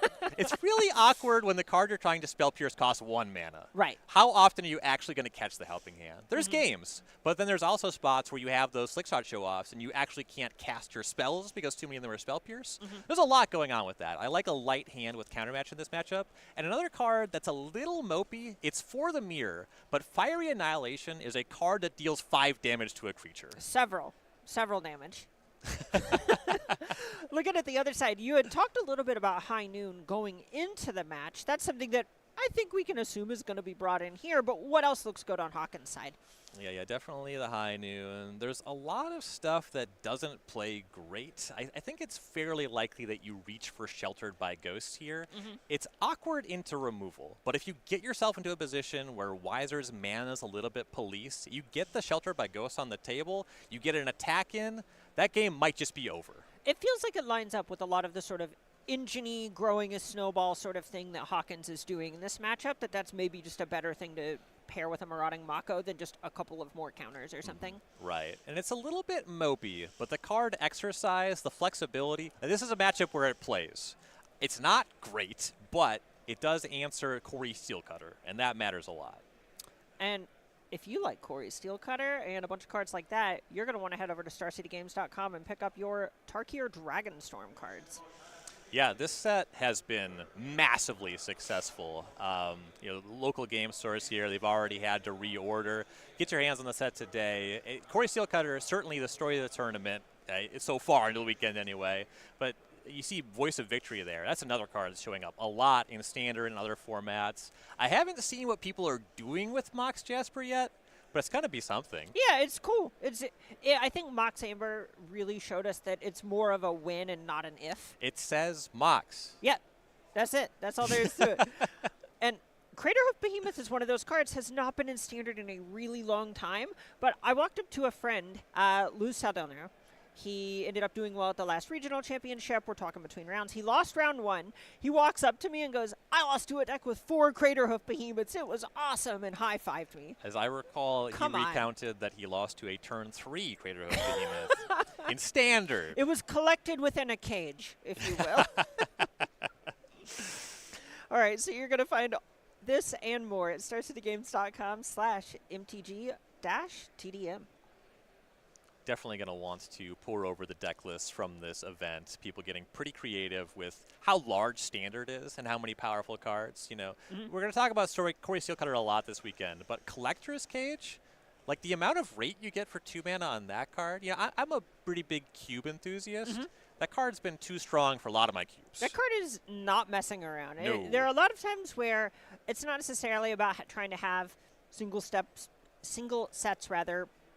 awkward when the card you're trying to Spell Pierce costs 1 mana. Right. How often are you actually going to catch the Helping Hand? There's games, but then there's also spots where you have those Slick Shot Show-Offs and you actually can't cast your spells because too many of them are Spell Pierce. There's a lot going on with that. I like a light hand with Countermatch in this matchup. And another card that's a little mopey, it's for the mirror, but Fiery Annihilation is a card that deals 5 damage to a creature. Several damage. Looking at the other side, you had talked a little bit about High Noon going into the match. That's something that I think we can assume is going to be brought in here, but what else looks good on Hawkins' side? Yeah, definitely the High Noon. There's a lot of stuff that doesn't play great. I think it's fairly likely that you reach for Sheltered by Ghosts here. It's awkward into removal, but if you get yourself into a position where Wiser's mana is a little bit police, you get the Sheltered by Ghosts on the table, you get an attack in, that game might just be over. It feels like it lines up with a lot of the sort of engine-y, growing a snowball sort of thing that Hawkins is doing in this matchup, that's maybe just a better thing to pair with a Marauding Mako than just a couple of more counters or something. Right, and it's a little bit mopey, but the card Exercise, the flexibility, and this is a matchup where it plays. It's not great, but it does answer Corey Steelcutter, and that matters a lot. And if you like Corey Steelcutter and a bunch of cards like that, you're going to want to head over to StarCityGames.com and pick up your Tarkir Dragonstorm cards. Yeah, this set has been massively successful. Local game stores here, they've already had to reorder. Get your hands on the set today. Corey Steelcutter, certainly the story of the tournament, so far into the weekend anyway. But you see Voice of Victory there. That's another card that's showing up a lot in Standard and other formats. I haven't seen what people are doing with Mox Jasper yet, but it's going to be something. Yeah, it's cool. I think Mox Amber really showed us that it's more of a win and not an if. It says Mox. Yeah, that's it. That's all there is to it. And Craterhoof Behemoth is one of those cards, has not been in Standard in a really long time, but I walked up to a friend, Lou Saldana. He ended up doing well at the last regional championship. We're talking between rounds. He lost round 1. He walks up to me and goes, I lost to a deck with 4 Craterhoof Behemoths. It was awesome, and high-fived me. As I recall, he recounted that he lost to a turn 3 Craterhoof Behemoth in Standard. It was collected within a cage, if you will. All right, so you're going to find this and more at starcitigames.com/MTG-TDM. Definitely going to want to pour over the deck list from this event. People getting pretty creative with how large Standard is and how many powerful cards. You know, we're going to talk about Corey Steelcutter a lot this weekend, but Collector's Cage, like the amount of rate you get for 2 mana on that card. Yeah, I'm a pretty big cube enthusiast. That card's been too strong for a lot of my cubes. That card is not messing around. No. There are a lot of times where it's not necessarily about trying to have single sets,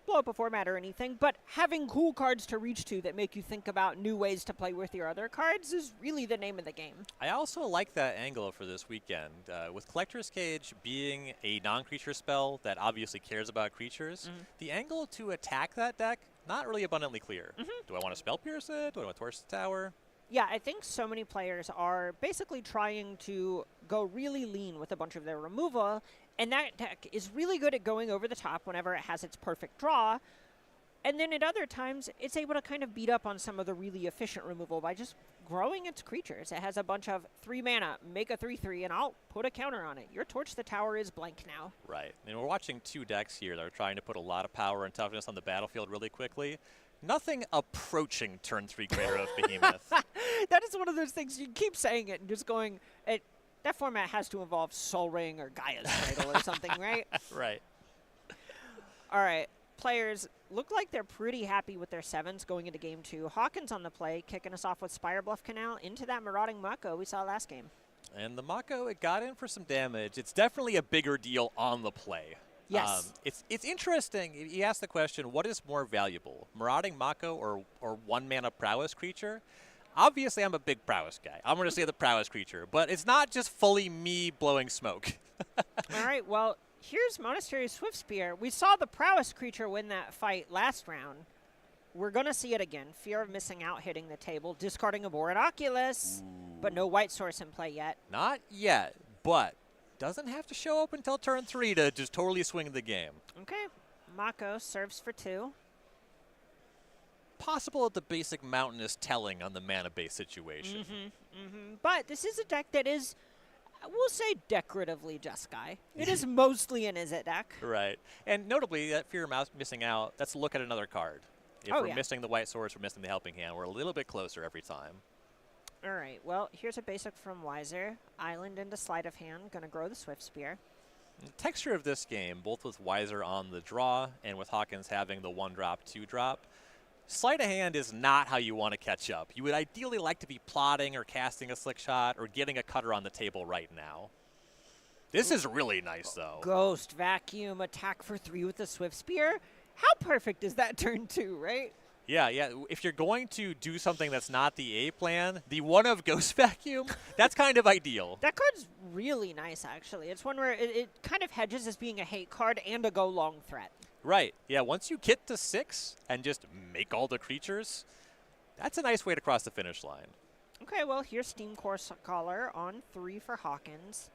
blow up a format or anything, but having cool cards to reach to that make you think about new ways to play with your other cards is really the name of the game. I also like that angle for this weekend. With Collector's Cage being a non-creature spell that obviously cares about creatures, the angle to attack that deck, not really abundantly clear. Do I want to Spell Pierce it? Do I want to Torch the Tower? Yeah, I think so many players are basically trying to go really lean with a bunch of their removal, and that deck is really good at going over the top whenever it has its perfect draw. And then at other times, it's able to kind of beat up on some of the really efficient removal by just growing its creatures. It has a bunch of 3 mana, make a 3/3, and I'll put a counter on it. Your Torch the Tower is blank now. Right. And we're watching 2 decks here that are trying to put a lot of power and toughness on the battlefield really quickly. Nothing approaching turn 3 Craterhoof Behemoth. That is one of those things, you keep saying it and just going, that format has to involve Sol Ring or Gaia's Cradle or something, right? Right. All right. Players look like they're pretty happy with their 7s going into game 2. Hawkins on the play, kicking us off with Spire Bluff Canal into that Marauding Mako we saw last game. And the Mako, it got in for some damage. It's definitely a bigger deal on the play. Yes. It's interesting. You ask the question, what is more valuable, Marauding Mako or 1 mana prowess creature? Obviously, I'm a big prowess guy. I'm going to say the prowess creature, but it's not just fully me blowing smoke. All right, well, here's Monastery Swiftspear. We saw the prowess creature win that fight last round. We're going to see it again. Fear of missing out hitting the table, discarding a Bored Oculus, but no white source in play yet. Not yet, but doesn't have to show up until turn 3 to just totally swing the game. Okay, Mako serves for 2. Possible that the basic mountain is telling on the mana-based situation. But this is a deck that is, we'll say, decoratively Jeskai. It is mostly an Izzet deck. Right. And notably, that Fear of missing out, let's look at another card. If we're missing the white source, we're missing the helping hand. We're a little bit closer every time. All right, well, here's a basic from Wiser. Island into Sleight of Hand, going to grow the Swiftspear. The texture of this game, both with Wiser on the draw and with Hawkins having the 1-drop, 2-drop, Sleight of Hand is not how you want to catch up. You would ideally like to be plotting or casting a slick shot or getting a cutter on the table right now. This is really nice, though. Ghost Vacuum, attack for 3 with the Swiftspear. How perfect is that turn 2, right? Yeah. If you're going to do something that's not the A plan, the one of Ghost Vacuum, that's kind of ideal. That card's really nice, actually. It's one where it kind of hedges as being a hate card and a go-long threat. Right. Yeah, once you get to 6 and just make all the creatures, that's a nice way to cross the finish line. Okay, well, here's Steam Core Scholar on 3 for Hawkins.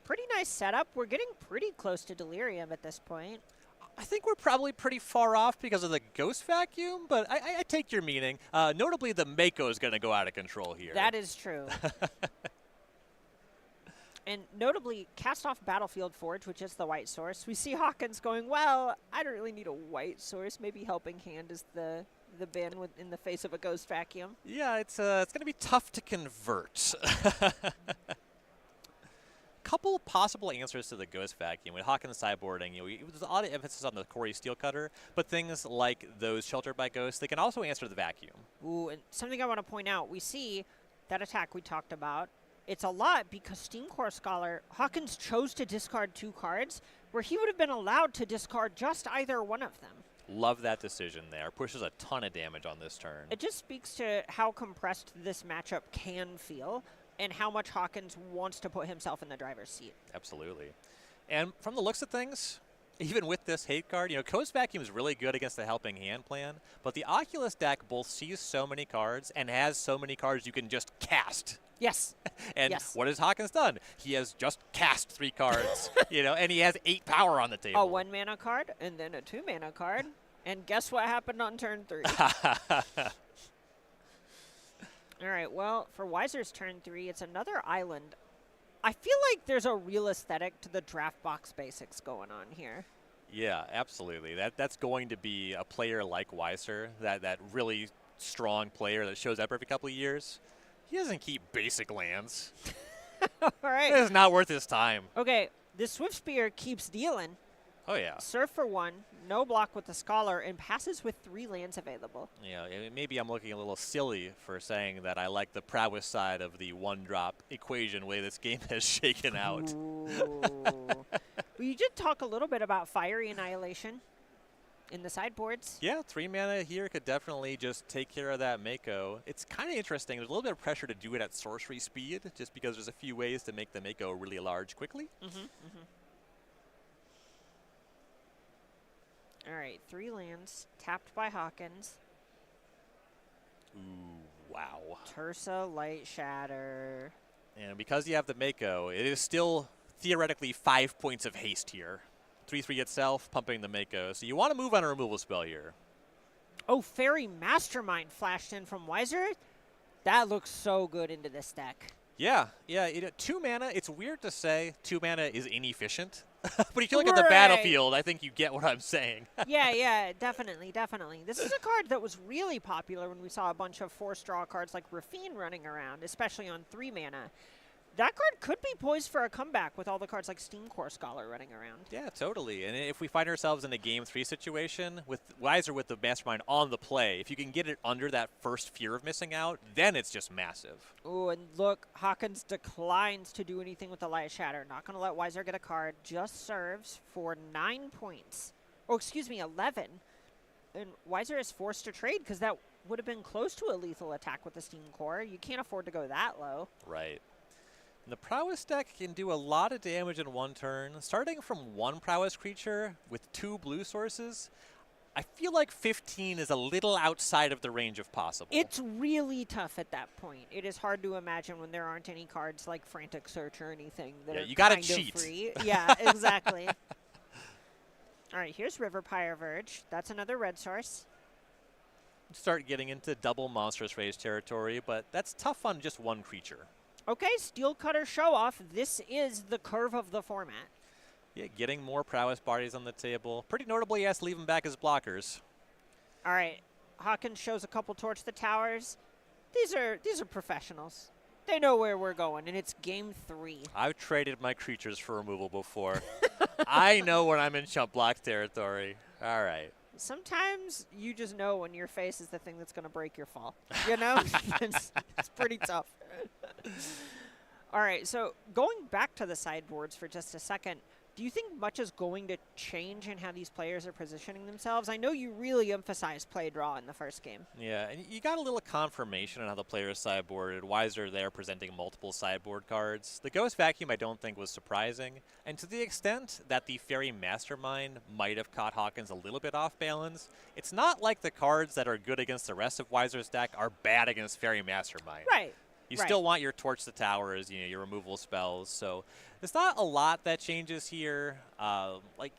Pretty nice setup. We're getting pretty close to Delirium at this point. I think we're probably pretty far off because of the Ghost Vacuum, but I take your meaning. Notably, the Mako is going to go out of control here. That is true. And notably, cast off Battlefield Forge, which is the white source. We see Hawkins going, well, I don't really need a white source. Maybe Helping Hand is the bin in the face of a Ghost Vacuum. Yeah, it's going to be tough to convert. Couple possible answers to the Ghost Vacuum. With Hawkins sideboarding, there's a lot of emphasis on the Corey Steelcutter, but things like those Sheltered by Ghosts, they can also answer the vacuum. Ooh, and something I want to point out, we see that attack we talked about. It's a lot because Steam Core Scholar, Hawkins chose to discard 2 cards where he would have been allowed to discard just either one of them. Love that decision there. Pushes a ton of damage on this turn. It just speaks to how compressed this matchup can feel. and how much Hawkins wants to put himself in the driver's seat. Absolutely. And from the looks of things, even with this hate card, Coast Vacuum is really good against the helping hand plan, but the Oculus deck both sees so many cards and has so many cards you can just cast. Yes. And yes. what has Hawkins done? He has just cast 3 cards, and he has 8 power on the table. A 1 mana card and then a 2 mana card. And guess what happened on turn 3? All right, well, for Weiser's turn 3, it's another island. I feel like there's a real aesthetic to the draft box basics going on here. Yeah, absolutely. That's going to be a player like Weiser, that really strong player that shows up every couple of years. He doesn't keep basic lands. All right. It's not worth his time. Okay, the Swift Spear keeps dealing. Oh, yeah. Surf for 1, no block with the Scholar, and passes with 3 lands available. Yeah, maybe I'm looking a little silly for saying that I like the prowess side of the 1-drop equation way this game has shaken out. Well, you did talk a little bit about Fiery Annihilation in the sideboards. Yeah, 3 mana here could definitely just take care of that Mako. It's kind of interesting. There's a little bit of pressure to do it at sorcery speed, just because there's a few ways to make the Mako really large quickly. All right, 3 lands, tapped by Hawkins. Ooh, wow. Tursa, Light Shatter. And because you have the Mako, it is still theoretically 5 points of haste here. 3/3 itself, pumping the Mako. So you want to move on a removal spell here. Oh, Fairy Mastermind flashed in from Weiser. That looks so good into this deck. Yeah. 2 mana, it's weird to say 2 mana is inefficient. But if you look at the battlefield, I think you get what I'm saying. yeah, definitely. This is a card that was really popular when we saw a bunch of 4-straw cards like Rafine running around, especially on 3 mana. That card could be poised for a comeback with all the cards like Steam Core Scholar running around. Yeah, totally. And if we find ourselves in a Game 3 situation with Weiser with the Mastermind on the play, if you can get it under that first fear of missing out, then it's just massive. Oh, and look, Hawkins declines to do anything with the Light Shatter. Not going to let Weiser get a card. Just serves for 9 points. Oh, excuse me, 11. And Weiser is forced to trade because that would have been close to a lethal attack with the Steam Core. You can't afford to go that low. Right. And the Prowess deck can do a lot of damage in 1 turn. Starting from 1 Prowess creature with 2 blue sources, I feel like 15 is a little outside of the range of possible. It's really tough at that point. It is hard to imagine when there aren't any cards like Frantic Search or anything that are you gotta kind cheat. of free. Yeah, exactly. All right, here's River Pyre Verge. That's another red source. Start getting into double Monstrous Rage territory, but that's tough on just 1 creature. Okay, Steel Cutter Show Off. This is the curve of the format. Yeah, getting more Prowess bodies on the table. Pretty notably, he has to leave them back as blockers. All right, Hawkins shows a couple Torch the Towers. These are professionals. They know where we're going, and it's game 3. I've traded my creatures for removal before. I know when I'm in chump block territory. All right. Sometimes you just know when your face is the thing that's going to break your fall. You know? it's pretty tough. All right, so going back to the sideboards for just a second, do you think much is going to change in how these players are positioning themselves? I know you really emphasized play draw in the first game. Yeah, and you got a little confirmation on how the players sideboarded. Weiser there presenting multiple sideboard cards. The Ghost Vacuum I don't think was surprising, and to the extent that the Fairy Mastermind might have caught Hawkins a little bit off balance, it's not like the cards that are good against the rest of Weiser's deck are bad against Fairy Mastermind. Right. You still want your Torch the Towers, your removal spells. So there's not a lot that changes here. Like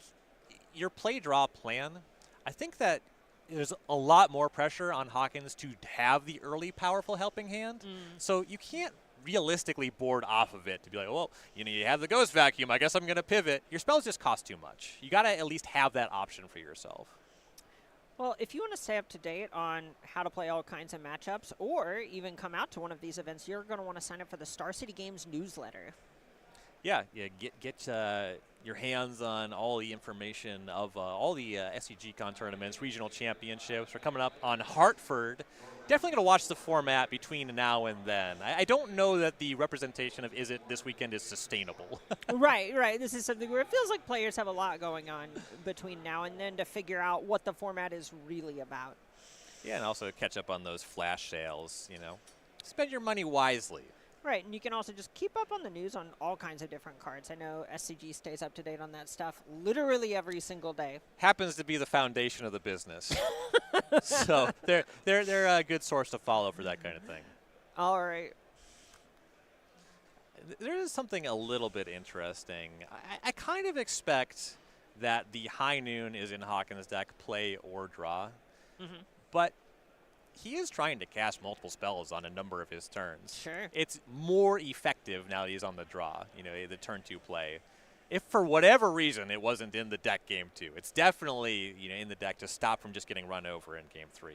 your play draw plan, I think that there's a lot more pressure on Hawkins to have the early powerful helping hand. So you can't realistically board off of it to be like, well, you have the Ghost Vacuum. I guess I'm going to pivot. Your spells just cost too much. You got to at least have that option for yourself. Well, if you want to stay up to date on how to play all kinds of matchups or even come out to one of these events, you're going to want to sign up for the Star City Games newsletter. Yeah, get your hands on all the information of all the SCG Con tournaments, regional championships. We're coming up on Hartford. Definitely going to watch the format between now and then. I don't know that the representation of Izzet this weekend is sustainable. Right. This is something where it feels like players have a lot going on between now and then to figure out what the format is really about. Yeah, and also catch up on those flash sales, Spend your money wisely. Right, and you can also just keep up on the news on all kinds of different cards. I know SCG stays up to date on that stuff literally every single day. Happens to be the foundation of the business. So they're a good source to follow for that kind of thing. All right. There is something a little bit interesting. I kind of expect that the High Noon is in Hawkins' deck, play or draw. But he is trying to cast multiple spells on a number of his turns. Sure. It's more effective now that he's on the draw, the turn 2 play. If for whatever reason it wasn't in the deck game 2, it's definitely in the deck to stop from just getting run over in game 3.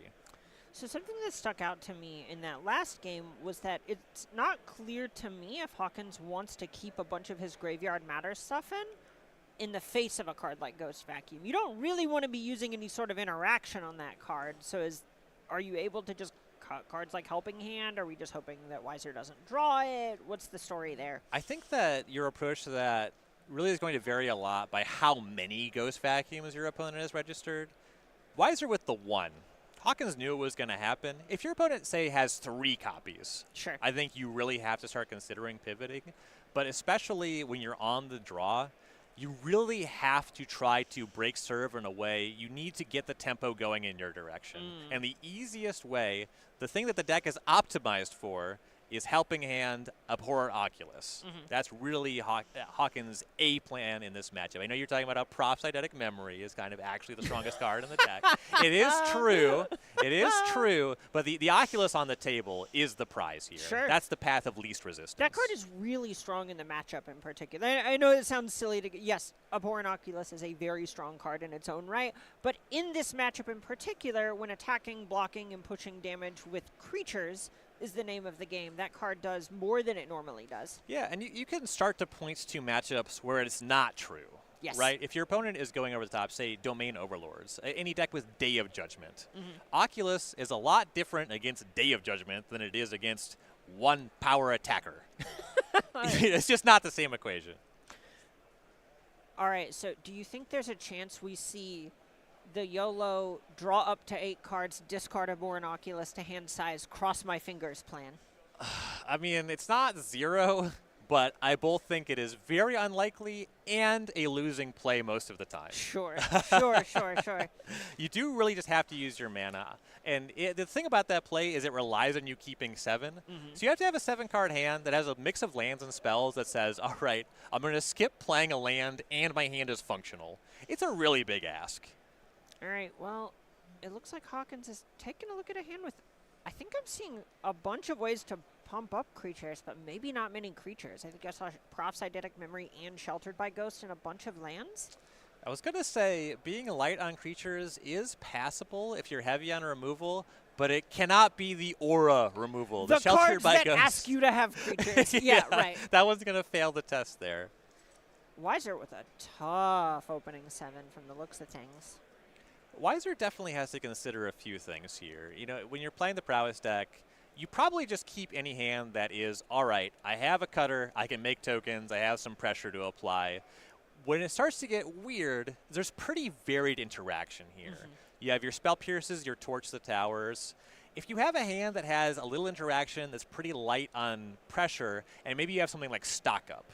So something that stuck out to me in that last game was that it's not clear to me if Hawkins wants to keep a bunch of his Graveyard Matter stuff in the face of a card like Ghost Vacuum. You don't really want to be using any sort of interaction on that card, so are you able to just cut cards like Helping Hand? Are we just hoping that Weiser doesn't draw it? What's the story there? I think that your approach to that really is going to vary a lot by how many Ghost Vacuums your opponent has registered. Weiser with the 1. Hawkins knew it was going to happen. If your opponent, say, has 3 copies, sure, I think you really have to start considering pivoting. But especially when you're on the draw, you really have to try to break serve in a way. You need to get the tempo going in your direction. And the easiest way, the thing that the deck is optimized for, is Helping Hand, Abhorrent Oculus. That's really Hawkins' A plan in this matchup. I know you're talking about how Prophetic Memory is kind of actually the strongest card in the deck. It is true. It is true. But the Oculus on the table is the prize here. Sure. That's the path of least resistance. That card is really strong in the matchup in particular. I know it sounds silly to... Yes, Abhorrent Oculus is a very strong card in its own right. But in this matchup in particular, when attacking, blocking, and pushing damage with creatures is the name of the game. That card does more than it normally does. Yeah, and you can start to point to matchups where it's not true. Yes. Right? If your opponent is going over the top, say Domain Overlords, any deck with Day of Judgment, Oculus is a lot different against Day of Judgment than it is against 1 power attacker. It's just not the same equation. All right, so do you think there's a chance we see the YOLO draw up to 8 cards, discard Abhorrent Oculus to hand size, cross my fingers plan? I mean, it's not 0, but I both think it is very unlikely and a losing play most of the time. Sure. You do really just have to use your mana. And the thing about that play is it relies on you keeping 7. So you have to have a 7-card hand that has a mix of lands and spells that says, all right, I'm going to skip playing a land and my hand is functional. It's a really big ask. All right, well, it looks like Hawkins is taking a look at a hand with... I think I'm seeing a bunch of ways to pump up creatures, but maybe not many creatures. I think I saw Prophetic Memory and Sheltered by Ghost and a bunch of lands. I was going to say, being light on creatures is passable if you're heavy on removal, but it cannot be the aura removal. The Sheltered cards by that Ghost. ask you to have creatures. Yeah, right. That one's going to fail the test there. Weiser with a tough opening 7 from the looks of things. Weiser definitely has to consider a few things here. When you're playing the Prowess deck, you probably just keep any hand that is, all right, I have a cutter, I can make tokens, I have some pressure to apply. When it starts to get weird, there's pretty varied interaction here. You have your Spell Pierces, your Torch the Towers. If you have a hand that has a little interaction that's pretty light on pressure, and maybe you have something like Stock Up,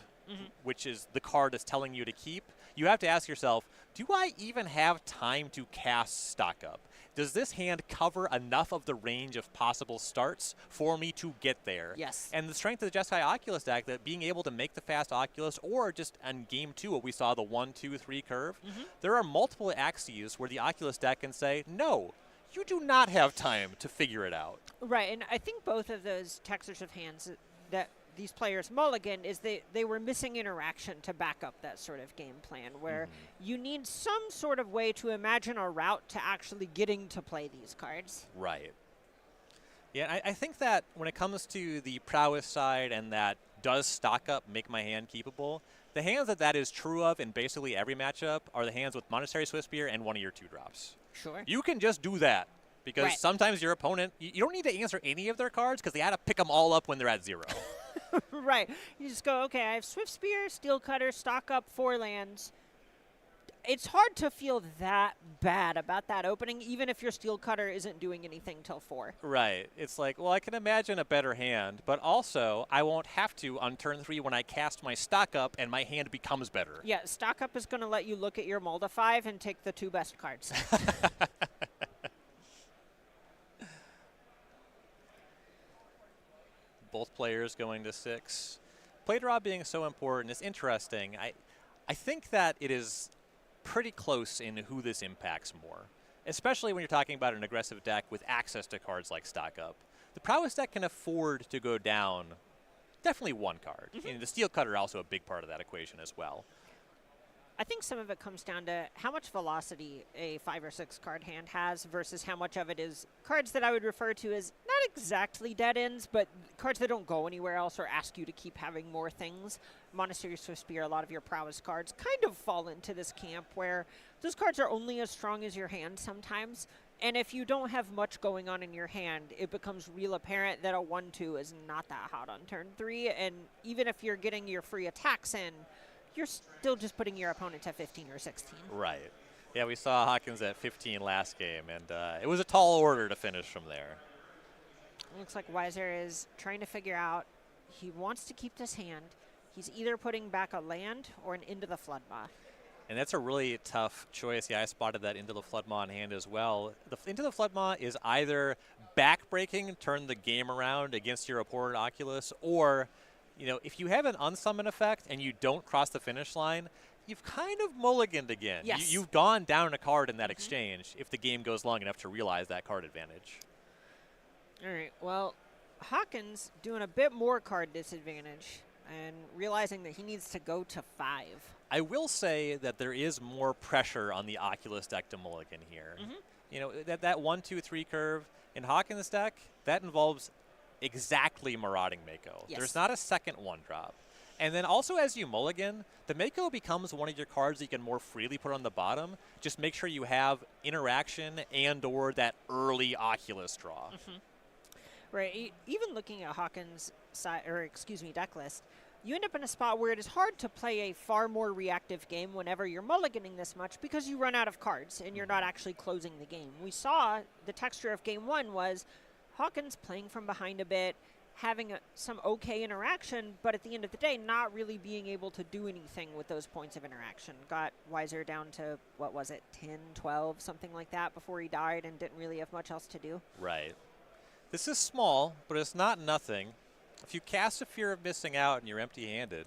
which is the card that's telling you to keep, you have to ask yourself, do I even have time to cast Stock Up? Does this hand cover enough of the range of possible starts for me to get there? Yes. And the strength of the Jeskai Oculus deck, that being able to make the fast Oculus, or just on game 2, what we saw, the 1, 2, 3 curve, there are multiple axes where the Oculus deck can say, no, you do not have time to figure it out. Right, and I think both of those textures of hands that these players mulligan is they were missing interaction to back up that sort of game plan where you need some sort of way to imagine a route to actually getting to play these cards. Right. Yeah, I think that when it comes to the Prowess side and that does Stock Up make my hand keepable, the hands that is true of in basically every matchup are the hands with Monastery Swiftspear and one of your 2-drops. Sure. You can just do that because sometimes your opponent, you don't need to answer any of their cards because they had to pick them all up when they're at 0. Right. You just go, okay, I have Swiftspear, Steel Cutter, Stock Up, 4 lands. it's hard to feel that bad about that opening, even if your Steel Cutter isn't doing anything till 4. Right. It's like, well, I can imagine a better hand, but also I won't have to on turn 3 when I cast my stock up and my hand becomes better. Yeah, stock up is going to let you look at your Molda 5 and take the 2 best cards. Both players going to 6. Play draw being so important is interesting. I think that it is pretty close in who this impacts more, especially when you're talking about an aggressive deck with access to cards like stock up. The prowess deck can afford to go down definitely 1 card. And the Steel Cutter also a big part of that equation as well. I think some of it comes down to how much velocity a 5 or 6 card hand has versus how much of it is cards that I would refer to as not exactly dead ends, but cards that don't go anywhere else or ask you to keep having more things. Monastery Swift Spear, a lot of your prowess cards kind of fall into this camp where those cards are only as strong as your hand sometimes. And if you don't have much going on in your hand, it becomes real apparent that a 1-2 is not that hot on turn 3. And even if you're getting your free attacks in, you're still just putting your opponent to 15 or 16. Right. Yeah, we saw Hawkins at 15 last game, and it was a tall order to finish from there. Looks like Weiser is trying to figure out, he wants to keep this hand. He's either putting back a land or an Into the Floodmaw. And that's a really tough choice. Yeah, I spotted that Into the Floodmaw in hand as well. Into the Floodmaw is either backbreaking, turn the game around against your opponent Oculus, or if you have an unsummon effect and you don't cross the finish line, you've kind of mulliganed again. Yes. You've gone down a card in that exchange if the game goes long enough to realize that card advantage. All right, well, Hawkins doing a bit more card disadvantage and realizing that he needs to go to 5. I will say that there is more pressure on the Oculus deck to mulligan here. That 1, 2, 3 curve in Hawkins' deck, that involves exactly Marauding Mako. Yes. There's not a second 1-drop. And then also as you mulligan, the Mako becomes one of your cards that you can more freely put on the bottom. Just make sure you have interaction and or that early Oculus draw. Right, even looking at Hawkins' deck list, you end up in a spot where it is hard to play a far more reactive game whenever you're mulliganing this much because you run out of cards and you're not actually closing the game. We saw the texture of game 1 was Hawkins playing from behind a bit, having some okay interaction, but at the end of the day, not really being able to do anything with those points of interaction. Got Weiser down to, 10, 12, something like that before he died and didn't really have much else to do. Right. This is small, but it's not nothing. If you cast a Fear of Missing Out and you're empty-handed,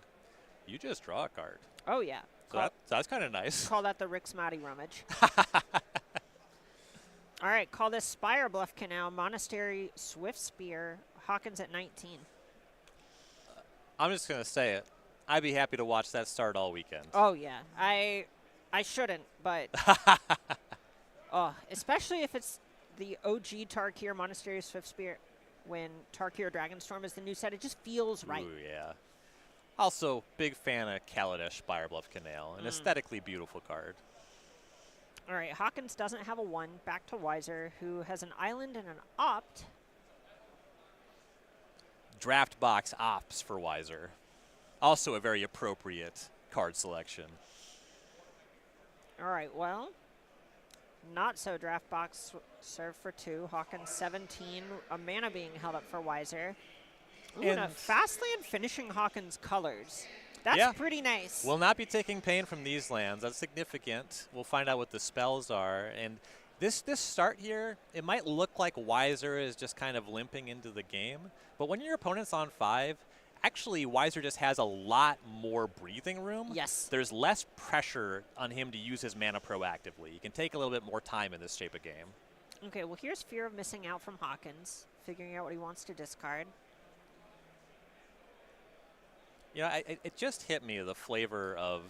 you just draw a card. Oh, yeah. So that's kind of nice. Call that the Rick Smatty rummage. All right, call this Spire Bluff Canal, Monastery Swift Spear, Hawkins at 19. I'm just going to say it. I'd be happy to watch that start all weekend. Oh, yeah. I shouldn't, but especially if it's the OG Tarkir Monastery Swift Spear when Tarkir Dragonstorm is the new set. It just feels right. Ooh, yeah. Also, big fan of Kaladesh Spire Bluff Canal, an aesthetically beautiful card. All right, Hawkins doesn't have a 1. Back to Weiser, who has an island and an opt. Draft box ops for Weiser. Also a very appropriate card selection. All right, well, not so draft box serve for 2. Hawkins 17, a mana being held up for Weiser. Ooh, and a Fastland finishing Hawkins' colors. That's pretty nice. Will not be taking pain from these lands. That's significant. We'll find out what the spells are. And this start here, it might look like Weiser is just kind of limping into the game. But when your opponent's on 5, actually Weiser just has a lot more breathing room. Yes. There's less pressure on him to use his mana proactively. He can take a little bit more time in this shape of game. Okay, well, here's Fear of Missing Out from Hawkins, figuring out what he wants to discard. It just hit me, the flavor of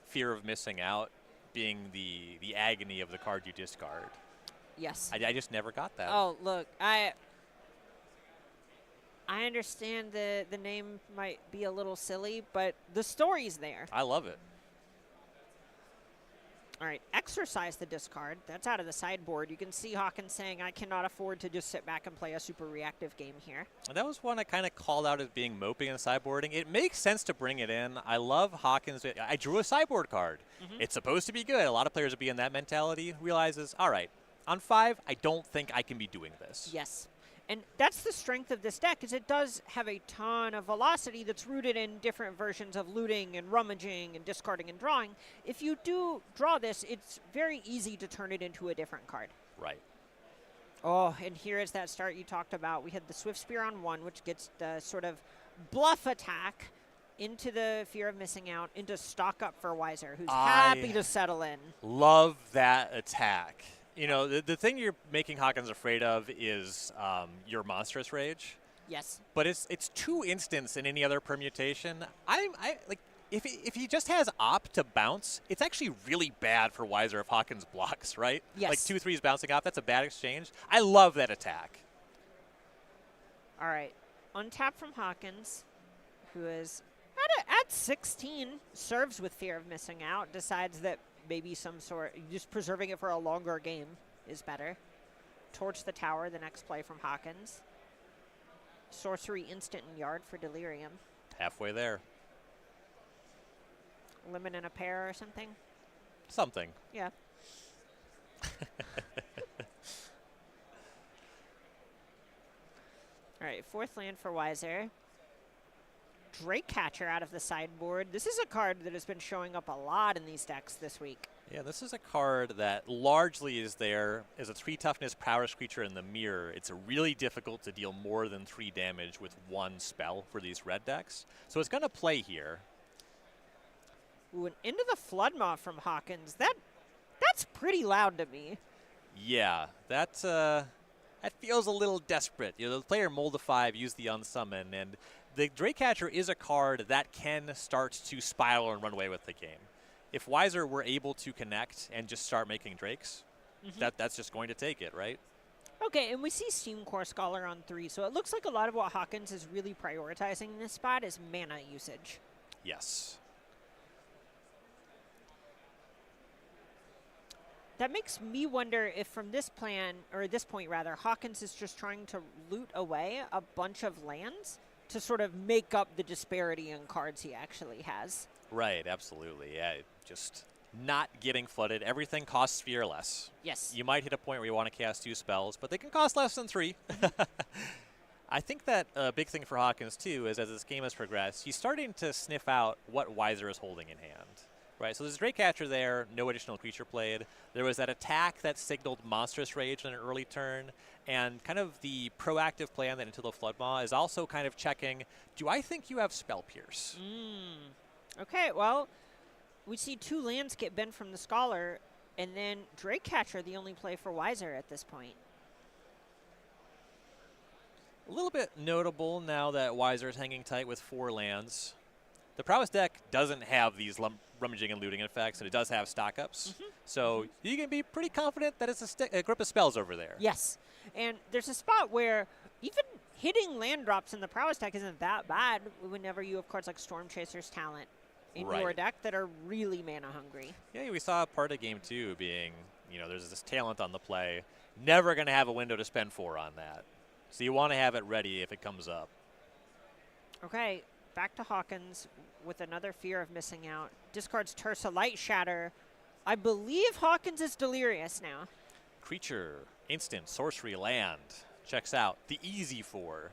Fear of Missing Out being the agony of the card you discard. Yes. I just never got that. Oh, look, I understand the name might be a little silly, but the story's there. I love it. All right, exercise the discard. That's out of the sideboard. You can see Hawkins saying, I cannot afford to just sit back and play a super reactive game here. That was one I kind of called out as being moping and sideboarding. It makes sense to bring it in. I love Hawkins. I drew a sideboard card. It's supposed to be good. A lot of players would be in that mentality. Realizes, all right, on 5, I don't think I can be doing this. Yes. And that's the strength of this deck, is it does have a ton of velocity that's rooted in different versions of looting and rummaging and discarding and drawing. If you do draw this, it's very easy to turn it into a different card. Right. Oh, and here is that start you talked about. We had the Swift Spear on 1, which gets the sort of bluff attack into the fear of missing out, into stock up for Wiser, who's happy to settle in. Love that attack. You know, the thing you're making Hawkins afraid of is your Monstrous Rage. Yes. But it's 2 instants in any other permutation. I like if he just has op to bounce, it's actually really bad for Wiser if Hawkins blocks, right? Yes. Like 2/3s bouncing off, that's a bad exchange. I love that attack. All right. Untap from Hawkins, who is at 16, serves with fear of missing out, decides that maybe some sort, just preserving it for a longer game is better. Torch the tower, the next play from Hawkins. Sorcery instant and yard for Delirium. Halfway there. Limit in a pair or something? Something. Yeah. All right, 4th land for Wiser. Drake Catcher out of the sideboard. This is a card that has been showing up a lot in these decks this week. Yeah, this is a card that largely is there as a 3 toughness prowess creature in the mirror. It's really difficult to deal more than 3 damage with 1 spell for these red decks. So it's going to play here. Ooh, and into the Floodmaw from Hawkins. That's pretty loud to me. Yeah, that feels a little desperate. You know, the player Mold of 5 used the Unsummon, and the Drakecatcher is a card that can start to spiral and run away with the game. If Wiser were able to connect and just start making Drakes, that's just going to take it, right? Okay, and we see Steam Core Scholar on 3, so it looks like a lot of what Hawkins is really prioritizing in this spot is mana usage. Yes. That makes me wonder if from this plan, or this point rather, Hawkins is just trying to loot away a bunch of lands to sort of make up the disparity in cards he actually has. Right, absolutely. Yeah, just not getting flooded. Everything costs fearless. Yes. You might hit a point where you want to cast 2 spells, but they can cost less than 3. I think that a big thing for Hawkins, too, is as this game has progressed, he's starting to sniff out what Wiser is holding in hand. Right, so there's Drakecatcher there, no additional creature played. There was that attack that signaled Monstrous Rage on an early turn, and kind of the proactive play on that into the Floodmaw is also kind of checking, do I think you have Spell Pierce? Okay, well, we see 2 lands get bent from the Scholar, and then Drakecatcher the only play for Wiser at this point. A little bit notable now that Wiser is hanging tight with 4 lands. The Prowess deck doesn't have these rummaging and looting effects, and it does have stock-ups. So you can be pretty confident that it's a grip of spells over there. Yes, and there's a spot where even hitting land drops in the Prowess deck isn't that bad whenever you have cards like Storm Chaser's Talent in your deck that are really mana-hungry. Yeah, we saw part of game 2 being, you know, there's this talent on the play. Never going to have a window to spend 4 on that. So you want to have it ready if it comes up. Okay, back to Hawkins with another fear of missing out. Discards Tursa Light Shatter. I believe Hawkins is delirious now. Creature, instant, sorcery, land. Checks out. The easy 4.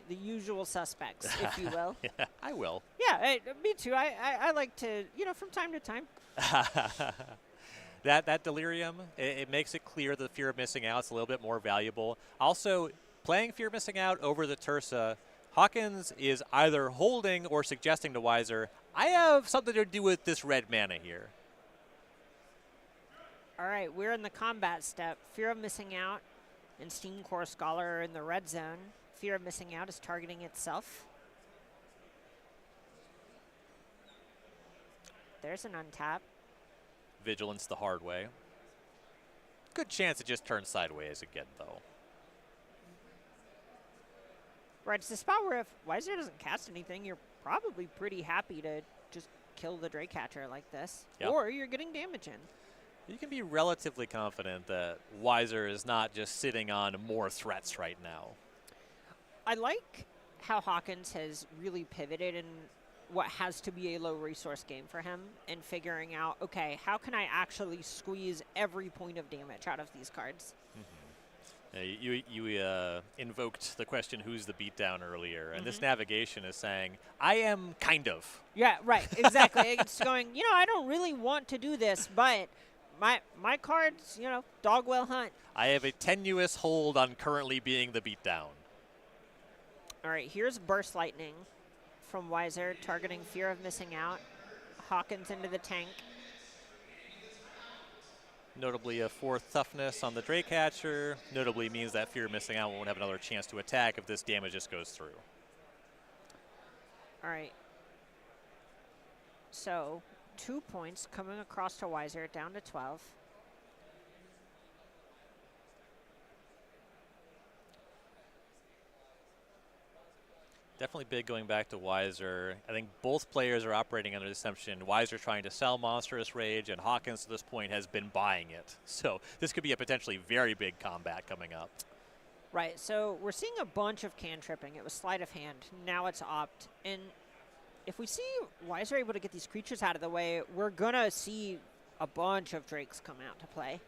The usual suspects, if you will. Yeah, I will. Yeah, me too. I like to, you know, from time to time. That delirium, it makes it clear that the fear of missing out is a little bit more valuable. Also, playing fear of missing out over the Tursa, Hawkins is either holding or suggesting to Wiser, I have something to do with this red mana here. All right, we're in the combat step. Fear of missing out and Steam Core Scholar are in the red zone. Fear of missing out is targeting itself. There's an untap. Vigilance the hard way. Good chance it just turns sideways again, though. Right, it's a spot where if Wiser doesn't cast anything, you're probably pretty happy to just kill the Drakecatcher like this. Yep. Or you're getting damage in. You can be relatively confident that Weiser is not just sitting on more threats right now. I like how Hawkins has really pivoted in what has to be a low resource game for him and figuring out, okay, how can I actually squeeze every point of damage out of these cards? You invoked the question, who's the beatdown earlier, and this navigation is saying, I am kind of. Yeah, right, exactly. It's going, I don't really want to do this, but my cards, dog will hunt. I have a tenuous hold on currently being the beatdown. All right, here's Burst Lightning from Weiser, targeting Fear of Missing Out. Hawkins into the tank. Notably a 4th toughness on the Draycatcher. Notably means that Fear of Missing Out won't have another chance to attack if this damage just goes through. All right. So 2 points coming across to Weiser, down to 12. Definitely big going back to Weiser. I think both players are operating under the assumption Weiser trying to sell Monstrous Rage, and Hawkins to this point has been buying it. So this could be a potentially very big combat coming up. Right, so we're seeing a bunch of cantripping. It was Sleight of Hand. Now it's Opt. And if we see Weiser able to get these creatures out of the way, we're going to see a bunch of Drakes come out to play.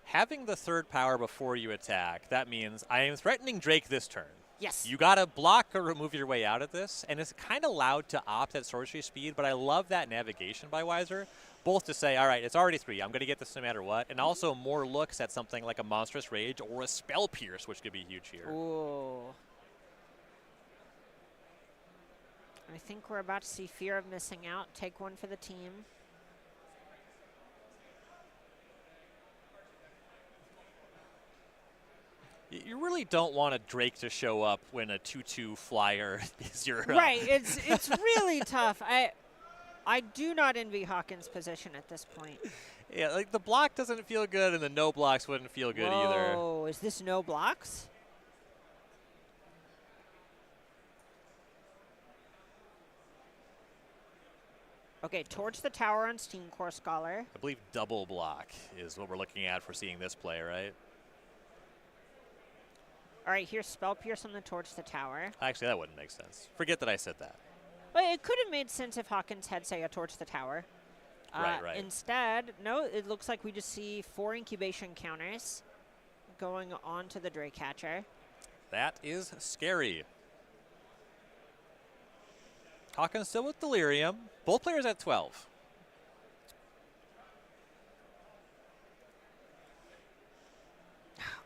Having the 3rd power before you attack, that means I am threatening Drake this turn. Yes. You got to block or remove your way out of this, and it's kind of loud to opt at sorcery speed, but I love that navigation by Weiser, both to say, all right, it's already 3, I'm going to get this no matter what, and also more looks at something like a Monstrous Rage or a Spell Pierce, which could be huge here. Ooh. I think we're about to see Fear of Missing Out take one for the team. You really don't want a Drake to show up when a 2/2 flyer is your... Right, it's really tough. I do not envy Hawkins' position at this point. Yeah, like the block doesn't feel good and the no blocks wouldn't feel good either. Oh, is this no blocks? Okay, Torch the Tower on Steam Core Scholar. I believe double block is what we're looking at for seeing this play, right? All right, here's Spell Pierce on the Torch the Tower. Actually, that wouldn't make sense. Forget that I said that. But it could have made sense if Hawkins had, say, a Torch the Tower. Right. Instead, no, it looks like we just see 4 incubation counters going on to the Draycatcher. That is scary. Hawkins still with Delirium. Both players at 12.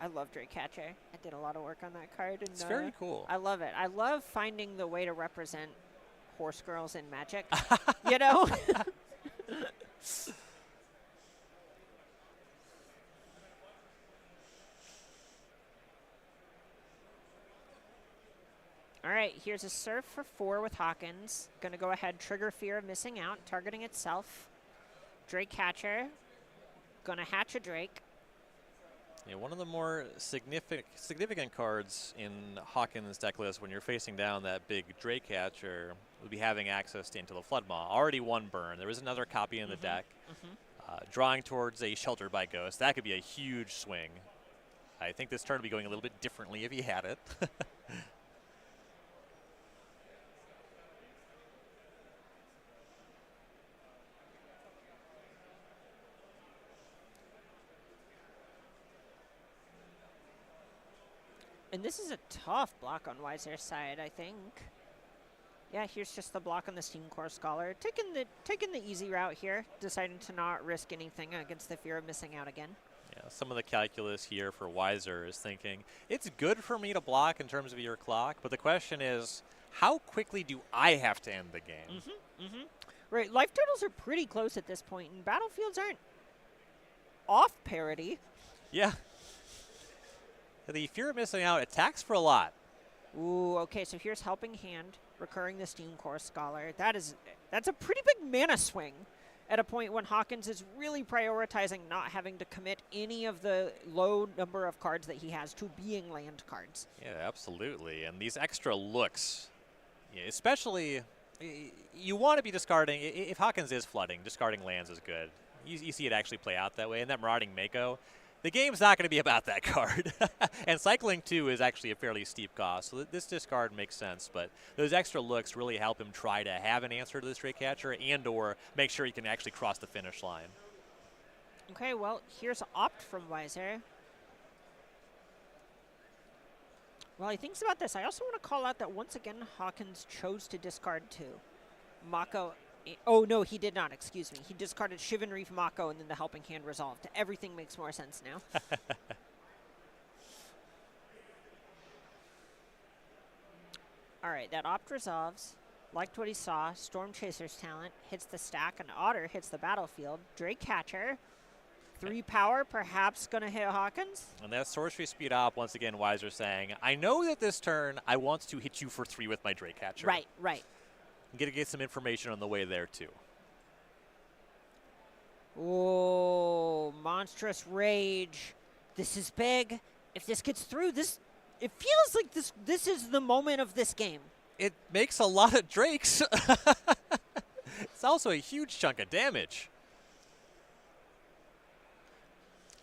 I love Draycatcher. I did a lot of work on that card. And, It's very cool. I love it. I love finding the way to represent horse girls in Magic. You know? All right, here's a Surf for 4 with Hawkins. Going to go ahead, trigger Fear of Missing Out, targeting itself. Draycatcher. Going to hatch a Drake. Yeah, one of the more significant cards in Hawkins' deck list when you're facing down that big Draycatcher would be having access to Into the Floodmaw. Already 1 burn. There is another copy in the deck. Drawing towards a Sheltered by Ghost. That could be a huge swing. I think this turn would be going a little bit differently if he had it. And this is a tough block on Weiser's side, I think. Yeah, here's just the block on the Steam Core Scholar. Taking the easy route here, deciding to not risk anything against the fear of missing out again. Yeah, some of the calculus here for Weiser is thinking, it's good for me to block in terms of your clock, but the question is, how quickly do I have to end the game? Right, life totals are pretty close at this point, and battlefields aren't off parity. Yeah. The fear of missing out attacks for a lot. Ooh, okay, so here's Helping Hand, recurring the Steam Core Scholar. That's a pretty big mana swing at a point when Hawkins is really prioritizing not having to commit any of the low number of cards that he has to being land cards. Yeah, absolutely. And these extra looks, yeah, especially, you want to be discarding, if Hawkins is flooding, discarding lands is good. You see it actually play out that way. And that Marauding Mako, the game's not going to be about that card. And cycling 2 is actually a fairly steep cost, so this discard makes sense. But those extra looks really help him try to have an answer to this Drake Catcher and or make sure he can actually cross the finish line. Okay, well, here's Opt from Weiser. While he thinks about this, I also want to call out that once again, Hawkins chose to discard 2. Mako. Oh, no, he did not. Excuse me. He discarded Shivan Reef Mako, and then the Helping Hand resolved. Everything makes more sense now. All right, that Opt resolves. Liked what he saw. Storm Chaser's talent hits the stack, and Otter hits the battlefield. Drake Catcher. 3 power, perhaps going to hit Hawkins. And that sorcery speed op, once again, Weiser saying, I know that this turn I want to hit you for 3 with my Drake Catcher. Right, right. I'm going to get some information on the way there, too. Oh, Monstrous Rage. This is big. If this gets through, it feels like this is the moment of this game. It makes a lot of Drakes. It's also a huge chunk of damage.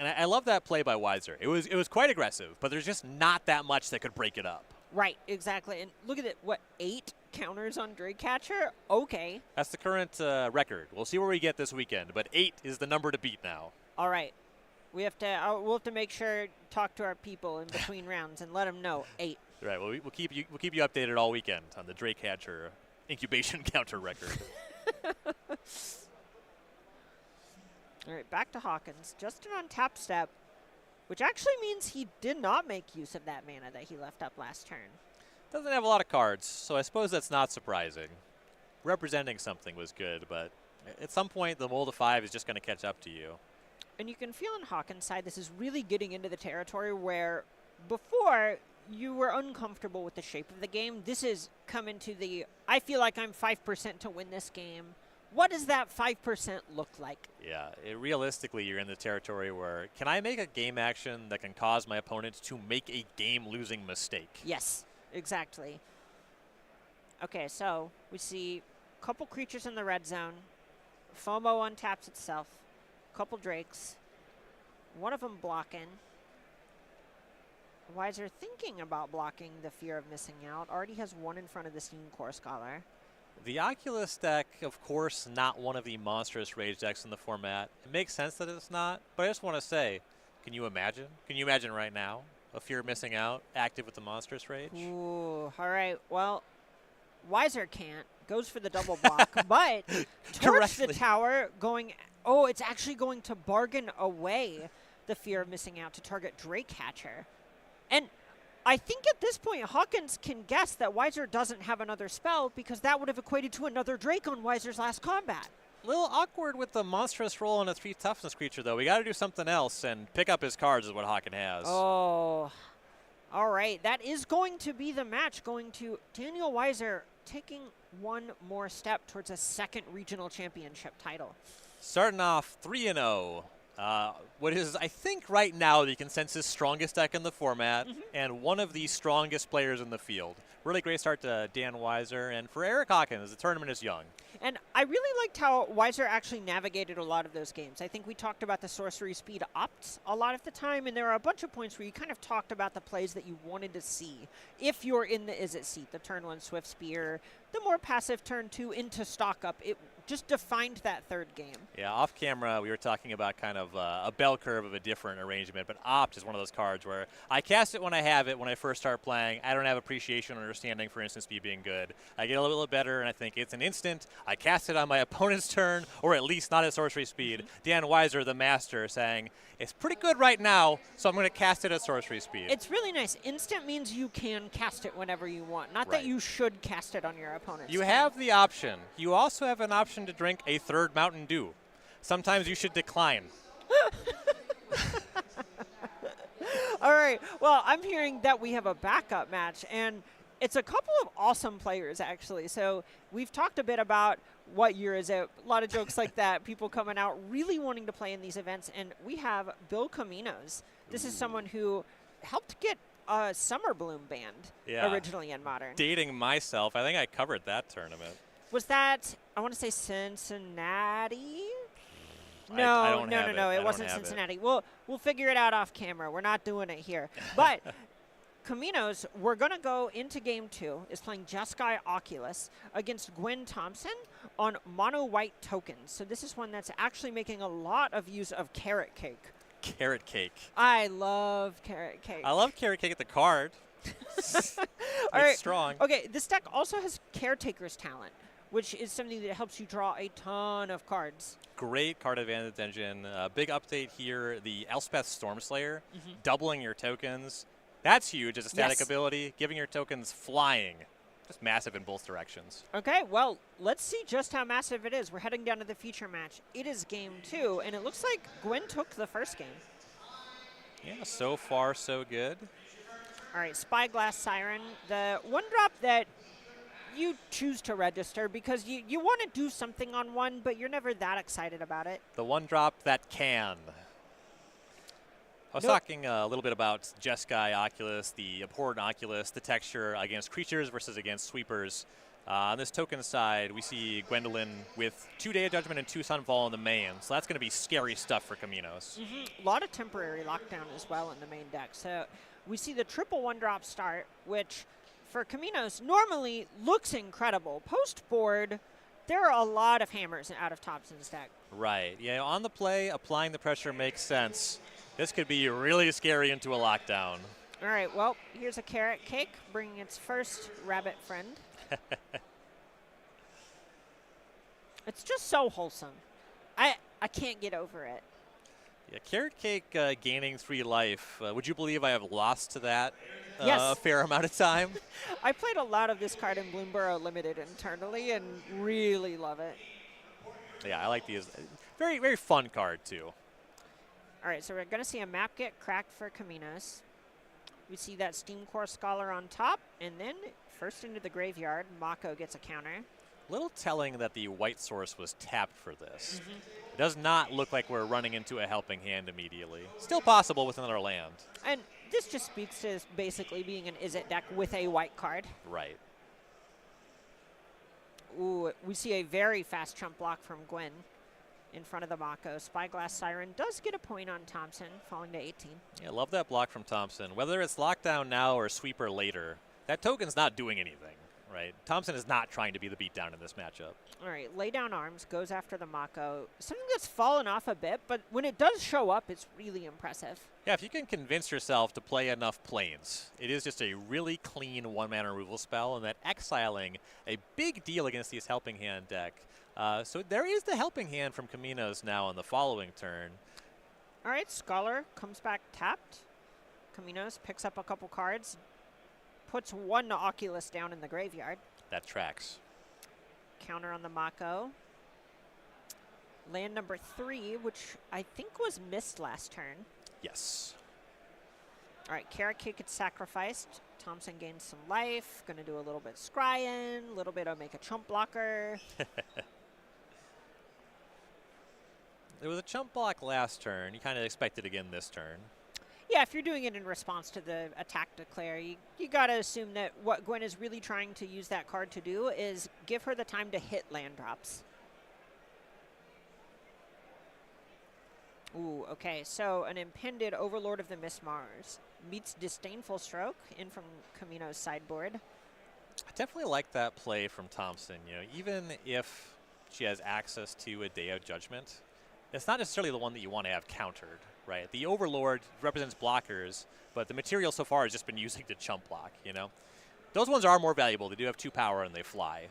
And I love that play by Weiser. It was quite aggressive, but there's just not that much that could break it up. Right, exactly. And look at it, what, 8 counters on Drake Catcher? Okay. That's the current record. We'll see where we get this weekend, but 8 is the number to beat now. All right. We'll have to make sure, talk to our people in between rounds and let them know 8. Right. Well, we'll keep you updated all weekend on the Drake Catcher incubation counter record. All right, back to Hawkins. Just an untap step, which actually means he did not make use of that mana that he left up last turn. Doesn't have a lot of cards, so I suppose that's not surprising. Representing something was good, but at some point the mold of 5 is just going to catch up to you. And you can feel on Hawkins' side this is really getting into the territory where before you were uncomfortable with the shape of the game. This is come into the, I feel like I'm 5% to win this game. What does that 5% look like? Yeah, realistically, you're in the territory where, can I make a game action that can cause my opponent to make a game-losing mistake? Yes, exactly. Okay, so we see a couple creatures in the red zone. FOMO untaps itself. A couple Drakes. One of them blocking. Weiser thinking about blocking the fear of missing out. Already has one in front of the Steam Core Scholar. The Oculus deck, of course, not one of the monstrous rage decks in the format. It makes sense that it's not, but I just want to say, can you imagine? Can you imagine right now a fear of missing out active with the monstrous rage? Ooh, all right. Well, Weiser can't. Goes for the double block, but towards the tower going, oh, it's actually going to bargain away the fear of missing out to target Drake Catcher. And I think at this point, Hawkins can guess that Weiser doesn't have another spell because that would have equated to another Drake on Weiser's last combat. A little awkward with the monstrous roll on a 3 toughness creature, though. We got to do something else, and pick up his cards is what Hawkins has. Oh, all right. That is going to be the match, going to Daniel Weiser taking one more step towards a second regional championship title. Starting off 3-0. What is, I think, right now the consensus strongest deck in the format and one of the strongest players in the field. Really great start to Dan Weiser. And for Eric Hawkins, the tournament is young. And I really liked how Weiser actually navigated a lot of those games. I think we talked about the sorcery speed opts a lot of the time, and there are a bunch of points where you kind of talked about the plays that you wanted to see. If you're in the Is It seat, the turn 1 Swift Spear, the more passive turn 2 into stock up, it just defined that third game. Yeah, off camera, we were talking about kind of a bell curve of a different arrangement, but Opt is one of those cards where I cast it when I have it. When I first start playing, I don't have appreciation or understanding for instant speed being good. I get a little bit better, and I think it's an instant. I cast it on my opponent's turn, or at least not at sorcery speed. Dan Weiser, the master, saying, it's pretty good right now, so I'm going to cast it at sorcery speed. It's really nice. Instant means you can cast it whenever you want, not that you should cast it on your opponent's You turn. have the option. You also have an option to drink a third Mountain Dew. Sometimes you should decline. All right. Well, I'm hearing that we have a backup match, and it's a couple of awesome players, actually. So we've talked a bit about what year is it, a lot of jokes like that, people coming out really wanting to play in these events, and we have Bill Caminos. This is someone who helped get Summer Bloom banned originally in Modern. Dating myself, I think I covered that tournament. Was that, I want to say Cincinnati? No, I don't no, have no, no. I It don't wasn't have Cincinnati. We'll figure it out off camera. We're not doing it here. But Caminos, we're going to go into game 2, is playing Jeskai Oculus against Gwen Thompson on mono white tokens. So this is one that's actually making a lot of use of carrot cake. Carrot cake. I love carrot cake. I love carrot cake at the card. It's right. strong. Okay, this deck also has Caretaker's Talent, which is something that helps you draw a ton of cards. Great card advantage engine. Big update here, the Elspeth Stormslayer, doubling your tokens. That's huge as a static ability, giving your tokens flying. Just massive in both directions. Okay, well, let's see just how massive it is. We're heading down to the feature match. It is game 2, and it looks like Gwen took the first game. Yeah, so far so good. All right, Spyglass Siren, the one drop that you choose to register because you want to do something on one, but you're never that excited about it. The one drop that can. I was talking a little bit about Jeskai Oculus, the abhorrent Oculus, the texture against creatures versus against sweepers. On this token side, we see Gwendolyn with 2 Day of Judgment and 2 Sunfall in the main, so that's going to be scary stuff for Caminos. A lot of temporary lockdown as well in the main deck. So we see the triple one-drop start, which for Caminos normally looks incredible. Post-board, there are a lot of hammers out of Thompson's deck. Right. Yeah, on the play, applying the pressure makes sense. This could be really scary into a lockdown. All right, well, here's a carrot cake bringing its first rabbit friend. It's just so wholesome. I can't get over it. Yeah, carrot cake gaining 3 life. Would you believe I have lost to that Yes. a fair amount of time? I played a lot of this card in Bloomborough Limited internally and really love it. Yeah, I like these. Very, very fun card, too. All right, so we're going to see a map get cracked for Caminos. We see that Steam Core Scholar on top, and then first into the graveyard, Mako gets a counter. Little telling that the white source was tapped for this. It does not look like we're running into a helping hand immediately. Still possible with another land. And this just speaks to basically being an Is It deck with a white card. Right. Ooh, we see a very fast chump block from Gwen in front of the Mako. Spyglass Siren does get a point on Thompson, falling to 18. Yeah, love that block from Thompson. Whether it's lockdown now or sweeper later, that token's not doing anything, right? Thompson is not trying to be the beatdown in this matchup. All right, lay down arms, goes after the Mako. Something that's fallen off a bit, but when it does show up, it's really impressive. Yeah, if you can convince yourself to play enough planes, it is just a really clean one-mana removal spell, and that exiling a big deal against these helping hand deck. So there is the helping hand from Caminos now on the following turn. All right, Scholar comes back tapped. Caminos picks up a couple cards, puts one Oculus down in the graveyard. That tracks. Counter on the Mako. Land number 3, which I think was missed last turn. Yes. All right, Carrot Cake gets sacrificed. Thompson gains some life. Going to do a little bit scrying, a little bit of make a chump blocker. There was a chump block last turn. You kind of expect it again this turn. Yeah, if you're doing it in response to the attack declare, you got to assume that what Gwen is really trying to use that card to do is give her the time to hit land drops. Ooh, okay, so an impended Overlord of the Mistmars meets Disdainful Stroke in from Camino's sideboard. I definitely like that play from Thompson. You know, even if she has access to a Day of Judgment, it's not necessarily the one that you want to have countered, right? The Overlord represents blockers, but the material so far has just been using to chump block, you know? Those ones are more valuable. They do have 2 power and they fly.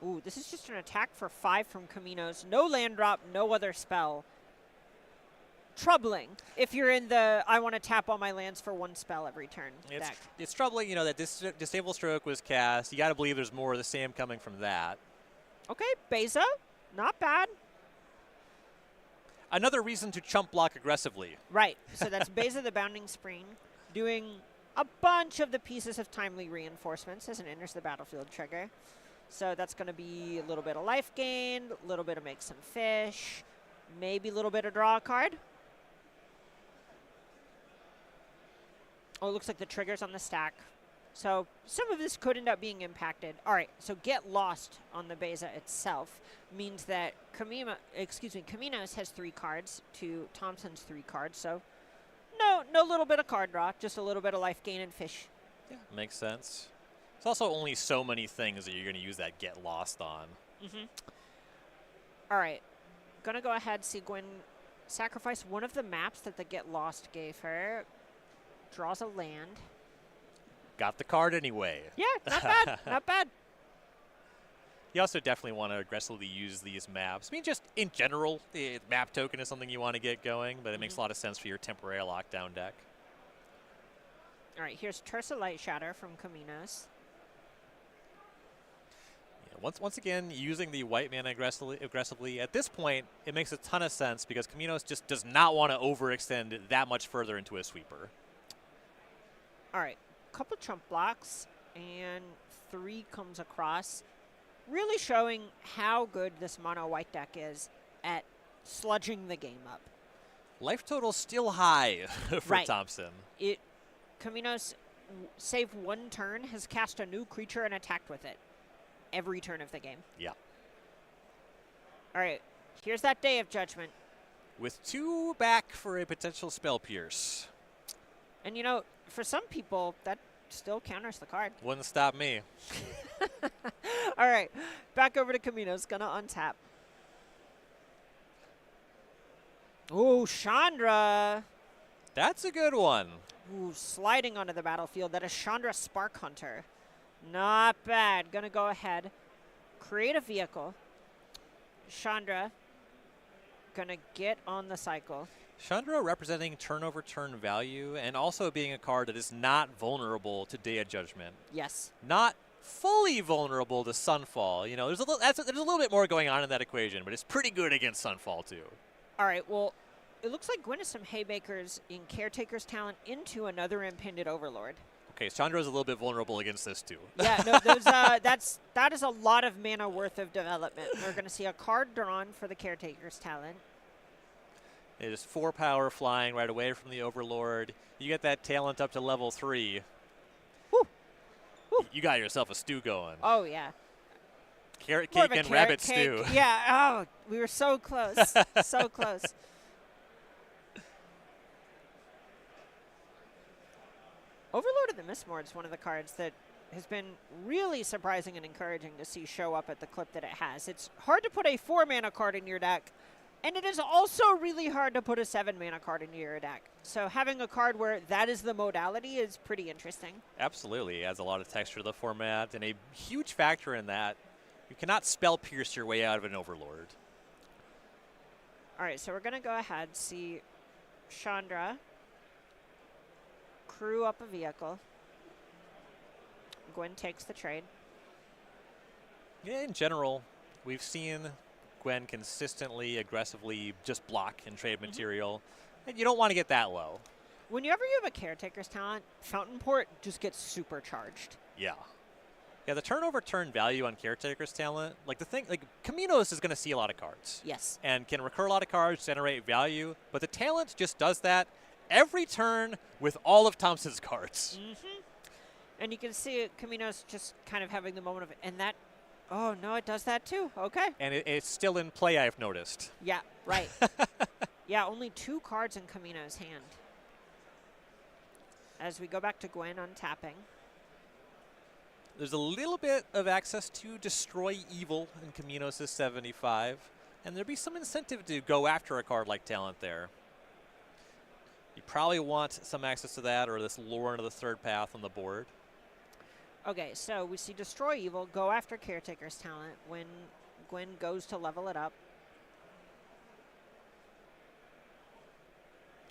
Ooh, this is just an attack for 5 from Caminos. No land drop, no other spell. Troubling if you're in the I want to tap all my lands for 1 spell every turn deck. It's troubling, you know, that this Disable Stroke was cast. You got to believe there's more of the same coming from that. Okay, Beza, not bad. Another reason to chump block aggressively. Right, so that's Beza the Bounding Spring doing a bunch of the pieces of timely reinforcements as it enters the battlefield trigger. So that's going to be a little bit of life gain, a little bit of make some fish, maybe a little bit of draw a card. Oh, it looks like the trigger's on the stack. So some of this could end up being impacted. All right, so get lost on the Beza itself means that Caminos has 3 cards to Thompson's 3 cards. So no little bit of card draw, just a little bit of life gain and fish. Yeah, makes sense. It's also only so many things that you're going to use that get lost on. All right, gonna go ahead, see Gwen sacrifice one of the maps that the get lost gave her. Draws a land. Got the card anyway. Yeah, not bad, not bad. You also definitely want to aggressively use these maps. I mean, just in general, the map token is something you want to get going, but it makes a lot of sense for your temporary lockdown deck. All right, here's Tersa Light Shatter from Caminos. Yeah, once again, using the white mana aggressively, at this point, it makes a ton of sense because Caminos just does not want to overextend that much further into a sweeper. All right, couple trump blocks, and 3 comes across. Really showing how good this mono white deck is at sludging the game up. Life total still high for Thompson. Caminos, save 1 turn, has cast a new creature and attacked with it every turn of the game. Yeah. All right, here's that Day of Judgment. With 2 back for a potential Spell Pierce. And for some people, that still counters the card. Wouldn't stop me. All right, back over to Caminos, gonna untap. Oh, Chandra. That's a good one. Ooh, sliding onto the battlefield. That is Chandra Spark Hunter. Not bad. Gonna go ahead, create a vehicle. Chandra gonna get on the cycle. Chandra representing turn-over-turn value and also being a card that is not vulnerable to Day of Judgment. Yes. Not fully vulnerable to Sunfall. There's a little bit more going on in that equation, but it's pretty good against Sunfall too. All right, well, it looks like Gwen has some haymakers in Caretaker's Talent into another Impended Overlord. Okay, Chandra's a little bit vulnerable against this too. Yeah, no, that is a lot of mana worth of development. We're going to see a card drawn for the Caretaker's Talent. It is 4 power flying right away from the Overlord. You get that talent up to level 3. Woo. Woo. You got yourself a stew going. Oh, yeah. Carrot cake and rabbit stew. Yeah, oh, we were so close. So close. Overlord of the Mistmord is one of the cards that has been really surprising and encouraging to see show up at the clip that it has. It's hard to put a 4-mana card in your deck, and it is also really hard to put a 7-mana card into your deck. So having a card where that is the modality is pretty interesting. Absolutely. It adds a lot of texture to the format, and a huge factor in that, you cannot spell pierce your way out of an Overlord. All right, so we're going to go ahead, see Chandra crew up a vehicle. Gwen takes the trade. Yeah, in general, we've seen Gwen consistently, aggressively just block and trade material, and you don't want to get that low. Whenever you have a Caretaker's Talent, Fountain Port just gets supercharged. Yeah. Yeah, the turn-over-turn value on Caretaker's Talent, Caminos is going to see a lot of cards. Yes. And can recur a lot of cards, generate value, but the talent just does that every turn with all of Thompson's cards. And you can see Caminos just kind of having the moment of, and that, oh no, it does that too. Okay. And it's still in play, I've noticed. Yeah, right. Yeah, only 2 cards in Caminos' hand. As we go back to Gwen untapping. There's a little bit of access to Destroy Evil in Caminos' 75, and there'd be some incentive to go after a card like Talent there. You probably want some access to that or this lure into the 3rd path on the board. Okay, so we see Destroy Evil go after Caretaker's Talent when Gwen goes to level it up.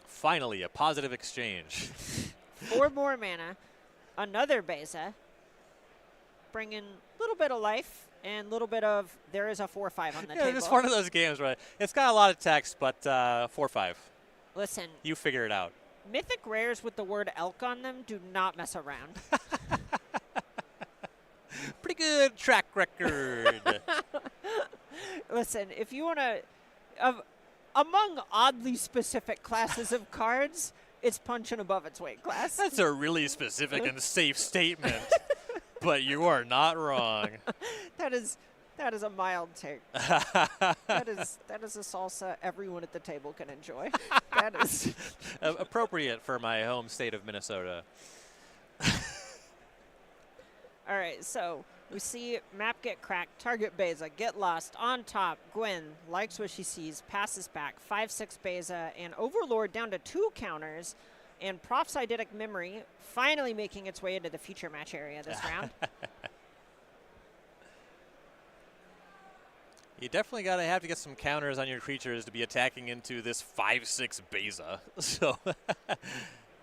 Finally, a positive exchange. 4 more mana. Another Beza. Bringing a little bit of life and a little bit of, there is a 4/5 on the table. It's one of those games where it's got a lot of text, but 4/5. Listen. You figure it out. Mythic rares with the word elk on them do not mess around. Pretty good track record. Listen, if you want to, among oddly specific classes of cards, it's punching above its weight class. That's a really specific and safe statement, but you are not wrong. That is a mild take. that is a salsa everyone at the table can enjoy. That is appropriate for my home state of Minnesota. All right, so we see map get cracked, target Beza, get lost, on top, Gwen likes what she sees, passes back, 5-6 Beza, and Overlord down to 2 counters, and Prof's Eidetic Memory finally making its way into the feature match area this round. You definitely have to get some counters on your creatures to be attacking into this 5-6 Beza. So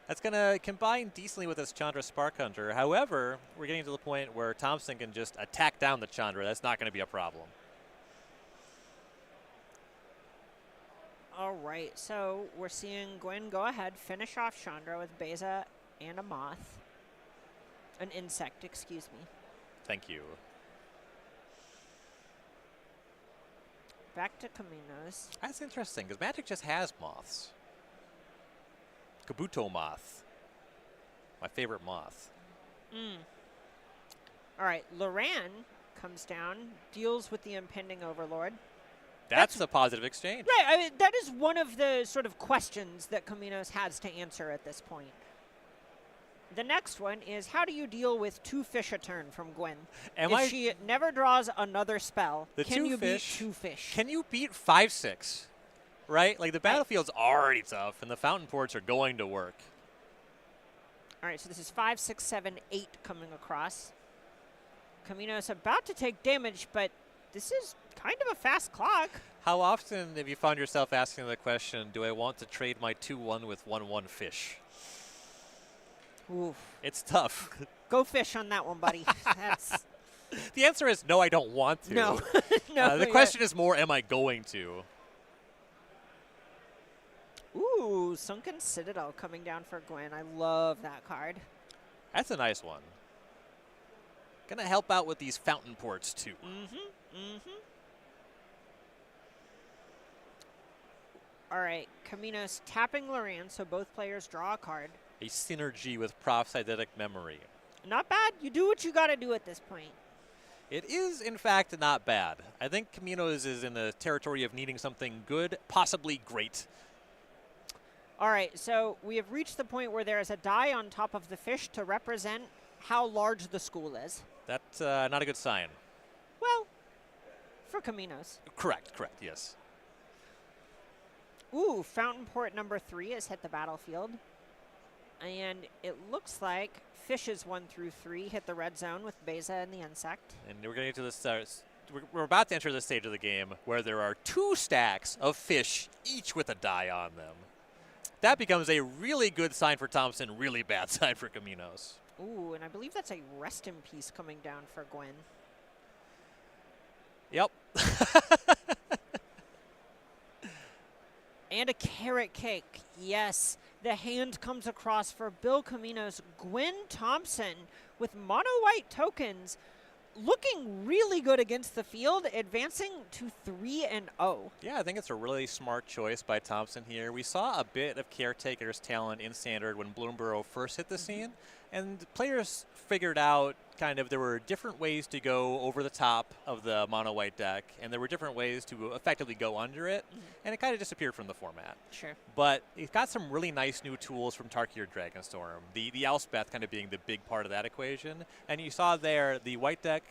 that's going to combine decently with this Chandra Spark Hunter. However, we're getting to the point where Thompson can just attack down the Chandra. That's not going to be a problem. All right, so we're seeing Gwen go ahead, finish off Chandra with Beza and a Moth. An insect, excuse me. Thank you. Back to Caminos. That's interesting, because Magic just has moths. Kabuto moth. My favorite moth. All right, Loran comes down, deals with the impending Overlord. That's a positive exchange. Right, I mean, that is one of the sort of questions that Caminos has to answer at this point. The next one is, how do you deal with 2 fish a turn from Gwen? If she never draws another spell, can you beat 2 fish? Can you beat 5-6? Right? Like, the battlefield's already tough, and the fountain ports are going to work. All right, so this is 5, 6, 7, 8 coming across. Caminos about to take damage, but this is kind of a fast clock. How often have you found yourself asking the question, do I want to trade my 2-1 with 1-1 fish? Oof. It's tough. Go fish on that one, buddy. That's the answer is no, I don't want to. No. No. The question is more, am I going to? Ooh, Sunken Citadel coming down for Gwen. I love that card. That's a nice one. Gonna help out with these fountain ports, too. All right, Caminos tapping Loran, so both players draw a card. A synergy with Prof's Eidetic Memory. Not bad. You do what you got to do at this point. It is, in fact, not bad. I think Caminos is in the territory of needing something good, possibly great. All right, so we have reached the point where there is a die on top of the fish to represent how large the school is. That's not a good sign. Well, for Caminos. Correct, yes. Ooh, Fountain Port number 3 has hit the battlefield. And it looks like fishes 1 through 3 hit the red zone with Beza and the insect. And we're getting to this. We're about to enter the stage of the game where there are 2 stacks of fish, each with a die on them. That becomes a really good sign for Thompson, really bad sign for Caminos. Ooh, and I believe that's a Rest in Peace coming down for Gwen. Yep. And a Carrot Cake. Yes, the hand comes across for Bill Caminos. Gwen Thompson with mono-white tokens looking really good against the field, advancing to 3-0. Yeah, I think it's a really smart choice by Thompson here. We saw a bit of Caretaker's talent in Standard when Bloomborough first hit the scene, and players figured out kind of there were different ways to go over the top of the mono-white deck, and there were different ways to effectively go under it, and it kind of disappeared from the format. Sure. But it got some really nice new tools from Tarkir Dragonstorm, the Elspeth kind of being the big part of that equation, and you saw there the white deck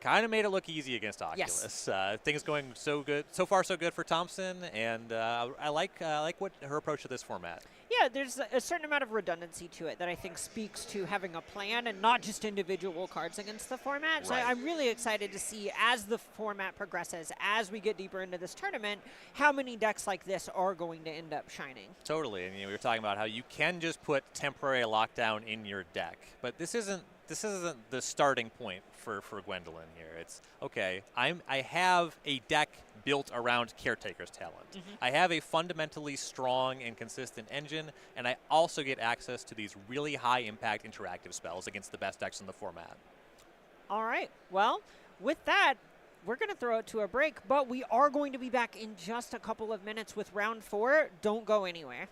kind of made it look easy against Oculus. Yes. Things going so good, so far so good for Thompson, and I like what her approach to this format. Yeah, there's a certain amount of redundancy to it that I think speaks to having a plan and not just individual cards against the format. Right. So I'm really excited to see, as the format progresses, as we get deeper into this tournament, how many decks like this are going to end up shining. Totally, and we were talking about how you can just put temporary lockdown in your deck, but this isn't the starting point for Gwendolyn here. It's, okay, I have a deck built around Caretaker's talent. I have a fundamentally strong and consistent engine, and I also get access to these really high-impact interactive spells against the best decks in the format. All right. Well, with that, we're going to throw it to a break, but we are going to be back in just a couple of minutes with round 4. Don't go anywhere.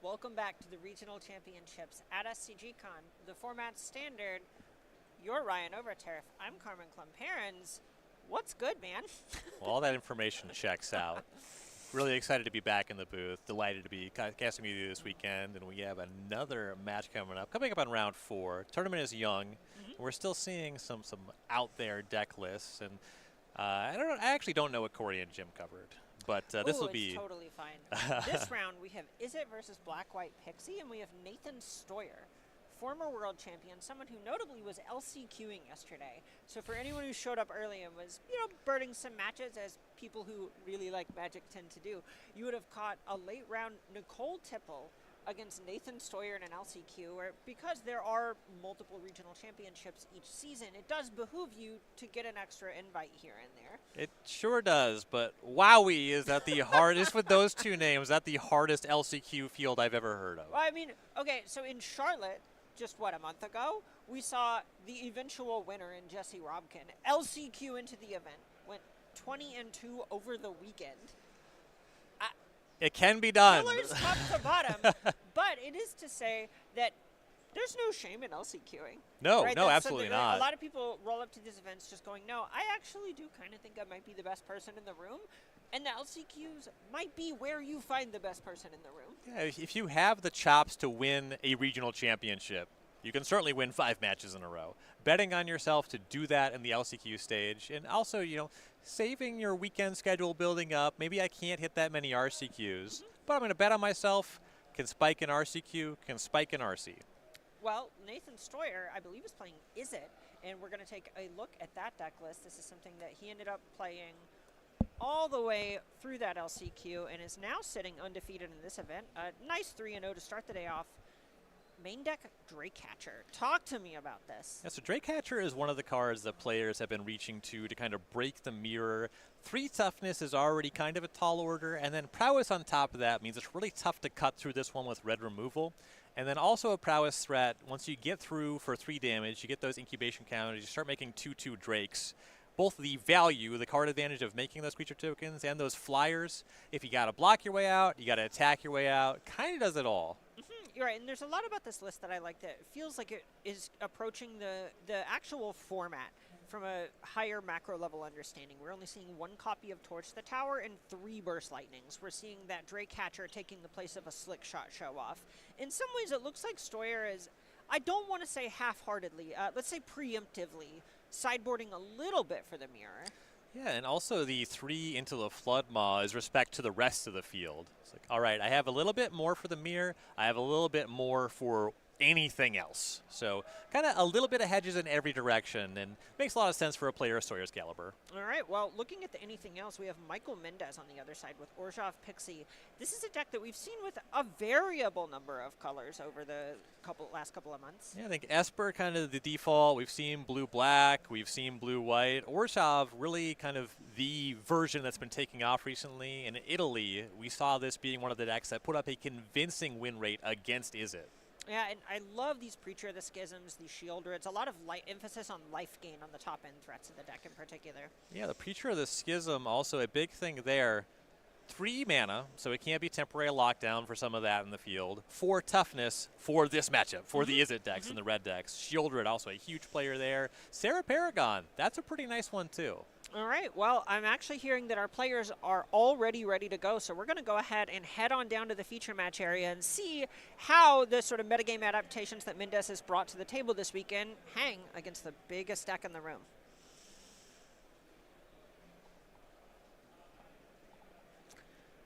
Welcome back to the Regional Championships at SCG Con. The format's standard. You're Ryan Overturf. I'm Carmen Klumperens. What's good, man? Well, all that information checks out. Really excited to be back in the booth. Delighted to be casting with you this weekend. And we have another match coming up. Coming up on round 4. Tournament is young. We're still seeing some out there deck lists. And I actually don't know what Corey and Jim covered. But this will be totally fine. This round we have Izzet versus Black White Pixie, and we have Nathan Stoyer, former world champion, someone who notably was LCQing yesterday. So for anyone who showed up early and was, birding some matches, as people who really like Magic tend to do, you would have caught a late round Nicole Tipple against Nathan Stoyer in an LCQ, where because there are multiple regional championships each season, it does behoove you to get an extra invite here and there. It sure does, but wowie, is that the hardest with those two names, that the hardest LCQ field I've ever heard of. Well, I mean, okay, so in Charlotte, just a month ago, we saw the eventual winner in Jesse Robkin LCQ into the event, went 20-2 over the weekend. It can be done. Killers top to bottom, but it is to say that there's no shame in LCQing. No, right? no, absolutely not. A lot of people roll up to these events just going, no, I actually do kind of think I might be the best person in the room, and the LCQs might be where you find the best person in the room. Yeah, if you have the chops to win a regional championship, you can certainly win 5 matches in a row. Betting on yourself to do that in the LCQ stage, and also, saving your weekend schedule building up. Maybe I can't hit that many RCQs, but I'm going to bet on myself. Can spike in RCQ, can spike in RC. Well, Nathan Stoyer, I believe, is playing Izzet, and we're going to take a look at that deck list. This is something that he ended up playing all the way through that LCQ and is now sitting undefeated in this event. A nice 3-0 to start the day off. Main deck, Draycatcher. Talk to me about this. Yeah, so Draycatcher is one of the cards that players have been reaching to kind of break the mirror. 3 toughness is already kind of a tall order, and then prowess on top of that means it's really tough to cut through this one with red removal. And then also a prowess threat, once you get through for 3 damage, you get those incubation counters, you start making 2/2 Drakes. Both the value, the card advantage of making those creature tokens, and those flyers. If you got to block your way out, you got to attack your way out, kind of does it all. You're right, and there's a lot about this list that I like that it feels like it is approaching the actual format from a higher macro level understanding. We're only seeing 1 copy of Torch the Tower and 3 Burst Lightnings. We're seeing that Draycatcher taking the place of a Slick Shot show off. In some ways, it looks like Stoyer is, I don't want to say half-heartedly, let's say preemptively, sideboarding a little bit for the mirror. Yeah, and also the 3 into the Flood Maw is respect to the rest of the field. It's like, all right, I have a little bit more for the mirror. I have a little bit more for anything else. So kind of a little bit of hedges in every direction, and makes a lot of sense for a player of Sawyer's caliber. All right, well, looking at the anything else, we have Michael Mendez on the other side with Orzhov Pixie. This is a deck that we've seen with a variable number of colors over the last couple of months. Yeah, I think Esper kind of the default. We've seen blue-black. We've seen blue-white. Orzhov really kind of the version that's been taking off recently. In Italy, we saw this being one of the decks that put up a convincing win rate against Izzet. Yeah, and I love these Preacher of the Schisms, these Shieldreds. A lot of emphasis on life gain on the top-end threats of the deck in particular. Yeah, the Preacher of the Schism, also a big thing there. 3 mana, so it can't be temporary lockdown for some of that in the field. 4 toughness for this matchup, for the Izzet decks and the red decks. Shieldred, also a huge player there. Sarah Paragon, that's a pretty nice one too. All right, well, I'm actually hearing that our players are already ready to go, so we're going to go ahead and head on down to the feature match area and see how the sort of metagame adaptations that Mendez has brought to the table this weekend hang against the biggest deck in the room.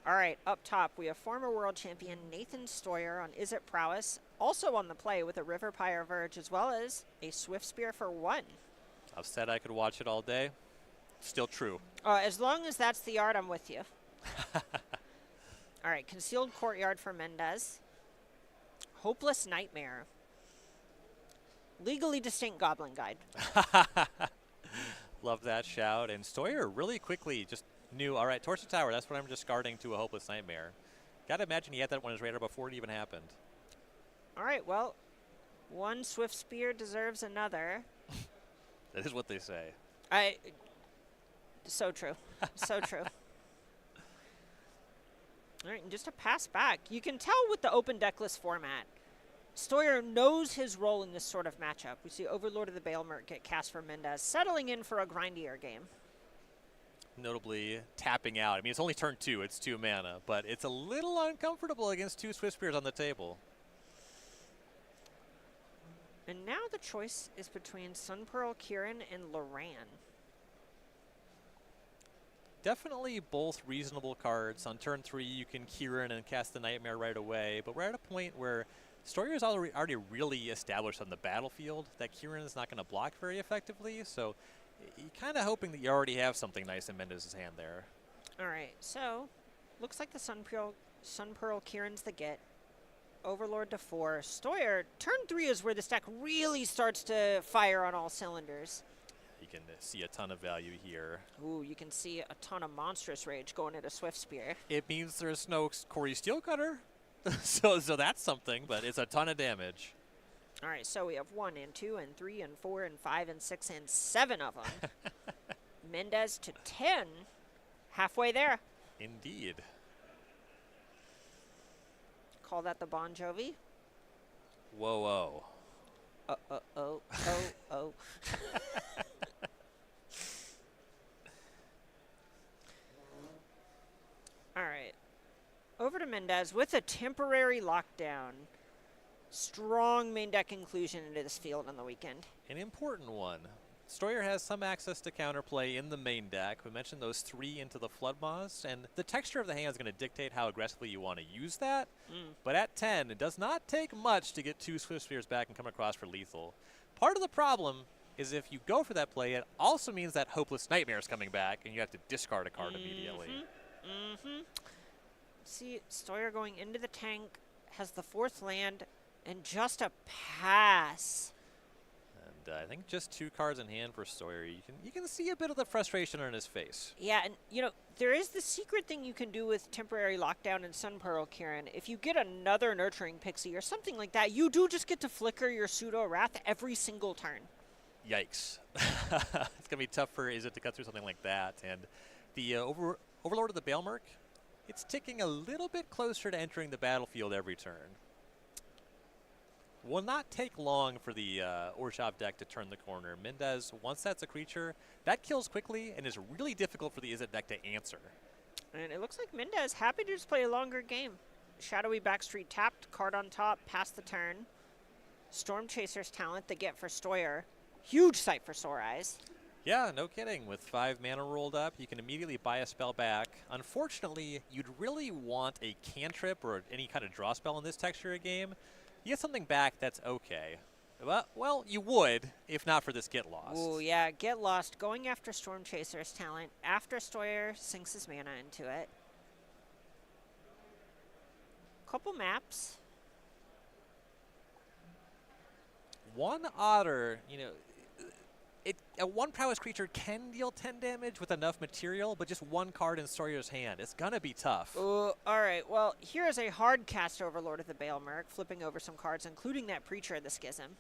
All right, up top, we have former world champion Nathan Stoyer on Izzet Prowess, also on the play with a River Pyre Verge, as well as a Swift Spear for 1. I've said I could watch it all day. Still true. As long as that's the art, I'm with you. All right, Concealed Courtyard for Mendez. Hopeless Nightmare. Legally Distinct Goblin Guide. Love that shout. And Stoyer really quickly just knew, all right, Torch the Tower, that's what I'm discarding to a Hopeless Nightmare. Got to imagine he had that on his radar before it even happened. All right, well, one Swift Spear deserves another. That is what they say. So true. So true. All right, and just to pass back, you can tell with the open decklist format, Stoyer knows his role in this sort of matchup. We see Overlord of the Bailmerk get cast for Mendez, settling in for a grindier game. Notably tapping out. I mean, it's only turn 2. It's 2 mana, but it's a little uncomfortable against 2 Swift Spears on the table. And now the choice is between Sunpearl, Kieran, and Loran. Definitely both reasonable cards. On turn 3, you can Kieran and cast the Nightmare right away, but we're at a point where Stoyer is already really established on the battlefield that Kieran is not going to block very effectively, so you're kind of hoping that you already have something nice in Mendez's hand there. All right, so looks like the Sunpearl Kieran's the get. Overlord to 4. Stoyer, turn 3 is where this deck really starts to fire on all cylinders. You can see a ton of value here. Ooh, you can see a ton of monstrous rage going into Swift Spear. It means there's no Corey Steelcutter, so that's something, but it's a ton of damage. All right, so we have 1 and 2 and 3 and 4 and 5 and 6 and 7 of them. Mendez to 10, halfway there. Indeed. Call that the Bon Jovi. Whoa, whoa. Oh. All right. Over to Mendez with a temporary lockdown. Strong main deck inclusion into this field on the weekend. An important one. Stoyer has some access to counterplay in the main deck. We mentioned those 3 into the Flood Moss, and the texture of the hand is going to dictate how aggressively you want to use that. But at 10, it does not take much to get 2 Swift Spears back and come across for lethal. Part of the problem is if you go for that play, it also means that Hopeless Nightmare is coming back, and you have to discard a card immediately. See, Stoyer going into the tank, has the 4th land, and just a pass. And I think just 2 cards in hand for Stoyer. You can see a bit of the frustration on his face. Yeah, and you know, there is the secret thing you can do with temporary lockdown and Sunpearl, Kieran. If you get another Nurturing Pixie or something like that, you do just get to flicker your Pseudo Wrath every single turn. Yikes. It's going to be tough for Izzet to cut through something like that. And the Overlord of the Bailmerk, it's ticking a little bit closer to entering the battlefield every turn. Will not take long for the Orzhov deck to turn the corner. Mendez, once that's a creature, that kills quickly and is really difficult for the Izzet deck to answer. And it looks like Mendez happy to just play a longer game. Shadowy Backstreet tapped, card on top, pass the turn. Storm Chaser's Talent, the get for Stoyer. Huge sight for Sore Eyes. Yeah, no kidding. With 5 mana rolled up, you can immediately buy a spell back. Unfortunately, you'd really want a cantrip or any kind of draw spell in this texture of game. You get something back that's okay. Well, you would, if not for this Get Lost. Ooh, yeah, Get Lost, going after Storm Chaser's Talent after Stoyer sinks his mana into it. Couple maps. One Otter, you know, a 1 prowess creature can deal 10 damage with enough material, but just 1 card in Stoyer's hand. It's going to be tough. All right, well, here is a hard cast Overlord of the Bailmerk, flipping over some cards, including that Preacher of the Schism.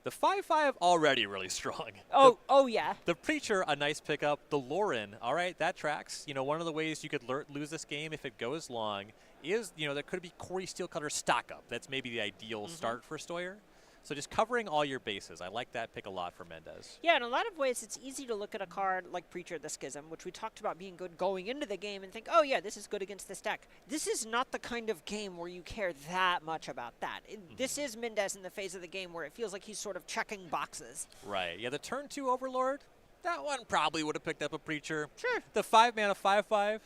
The 5/5 already really strong. Oh yeah. The Preacher, a nice pickup. The Lauren, all right, that tracks. You know, one of the ways you could lose this game if it goes long is, you know, there could be Corey Steelcutter stock up. That's maybe the ideal start for Stoyer. So just covering all your bases. I like that pick a lot for Mendez. Yeah, in a lot of ways, it's easy to look at a card like Preacher of the Schism, which we talked about being good going into the game, and think, oh yeah, this is good against this deck. This is not the kind of game where you care that much about that. This is Mendez in the phase of the game where it feels like he's sort of checking boxes. Right. Yeah, the turn 2 Overlord, that one probably would have picked up a Preacher. Sure. The 5 mana 5/5,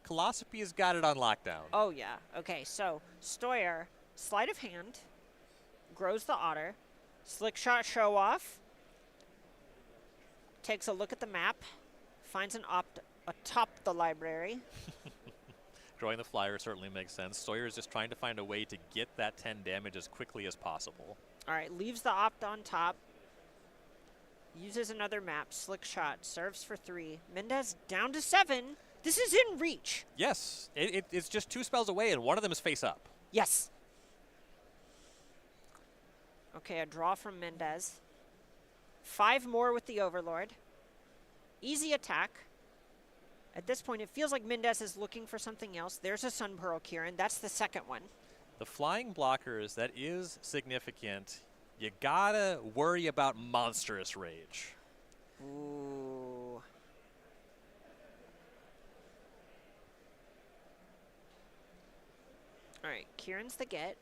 Colosopy has got it on lockdown. Oh yeah. Okay, so Stoyer, sleight of hand, grows the Otter, Slick Shot Show Off, takes a look at the map, finds an opt atop the library. Drawing the flyer certainly makes sense. Stoyer is just trying to find a way to get that 10 damage as quickly as possible. All right, leaves the opt on top, uses another map, Slick Shot, serves for 3. Mendez down to 7. This is in reach. Yes, it's just 2 spells away, and one of them is face up. Yes. Okay, a draw from Mendez. 5 more with the Overlord. Easy attack. At this point, it feels like Mendez is looking for something else. There's a Sun Pearl Kieran. That's the second one. The flying blockers, that is significant. You gotta worry about monstrous rage. Ooh. All right, Kieran's the get.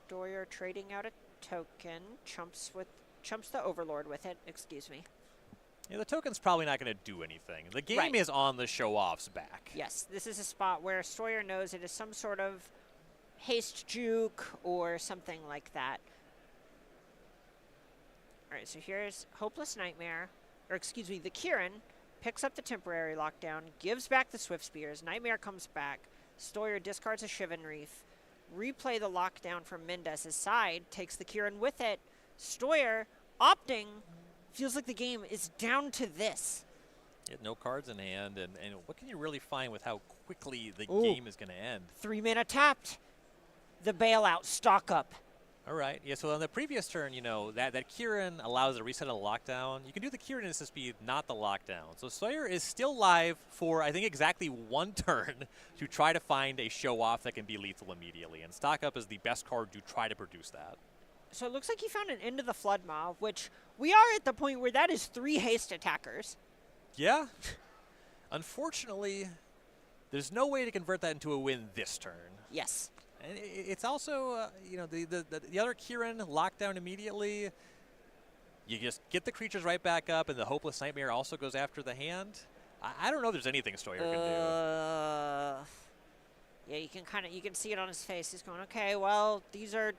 Stoyer trading out a token, chumps the Overlord with it, excuse me. Yeah, the token's probably not going to do anything. The game Right. is on the show-off's back. Yes, this is a spot where Stoyer knows it is some sort of haste juke or something like that. All right, so here's Hopeless Nightmare, or excuse me, the Kieran picks up the temporary lockdown, gives back the Swift Spears, Nightmare comes back, Stoyer discards a Shivan Reef, replay the lockdown from Mendez's side, takes the Kieran with it. Stoyer opting, feels like the game is down to this. You had no cards in hand, and what can you really find with how quickly the game is going to end? 3 mana tapped. The bailout, stock up. All right. Yeah, so on the previous turn, you know, that Kieran allows a reset of the lockdown. You can do the Kieran instant speed, not the lockdown. So Stoyer is still live for, I think, exactly one turn to try to find a show-off that can be lethal immediately. And stock up is the best card to try to produce that. So it looks like he found an end to the Flood Maw, which we are at the point where that is 3 haste attackers. Yeah. Unfortunately, there's no way to convert that into a win this turn. Yes. And it's also, you know, the other Kieran lockdown immediately. You just get the creatures right back up, and the Hopeless Nightmare also goes after the hand. I don't know if there's anything Stoyer can do. Yeah, you can see it on his face. He's going, okay, well, these are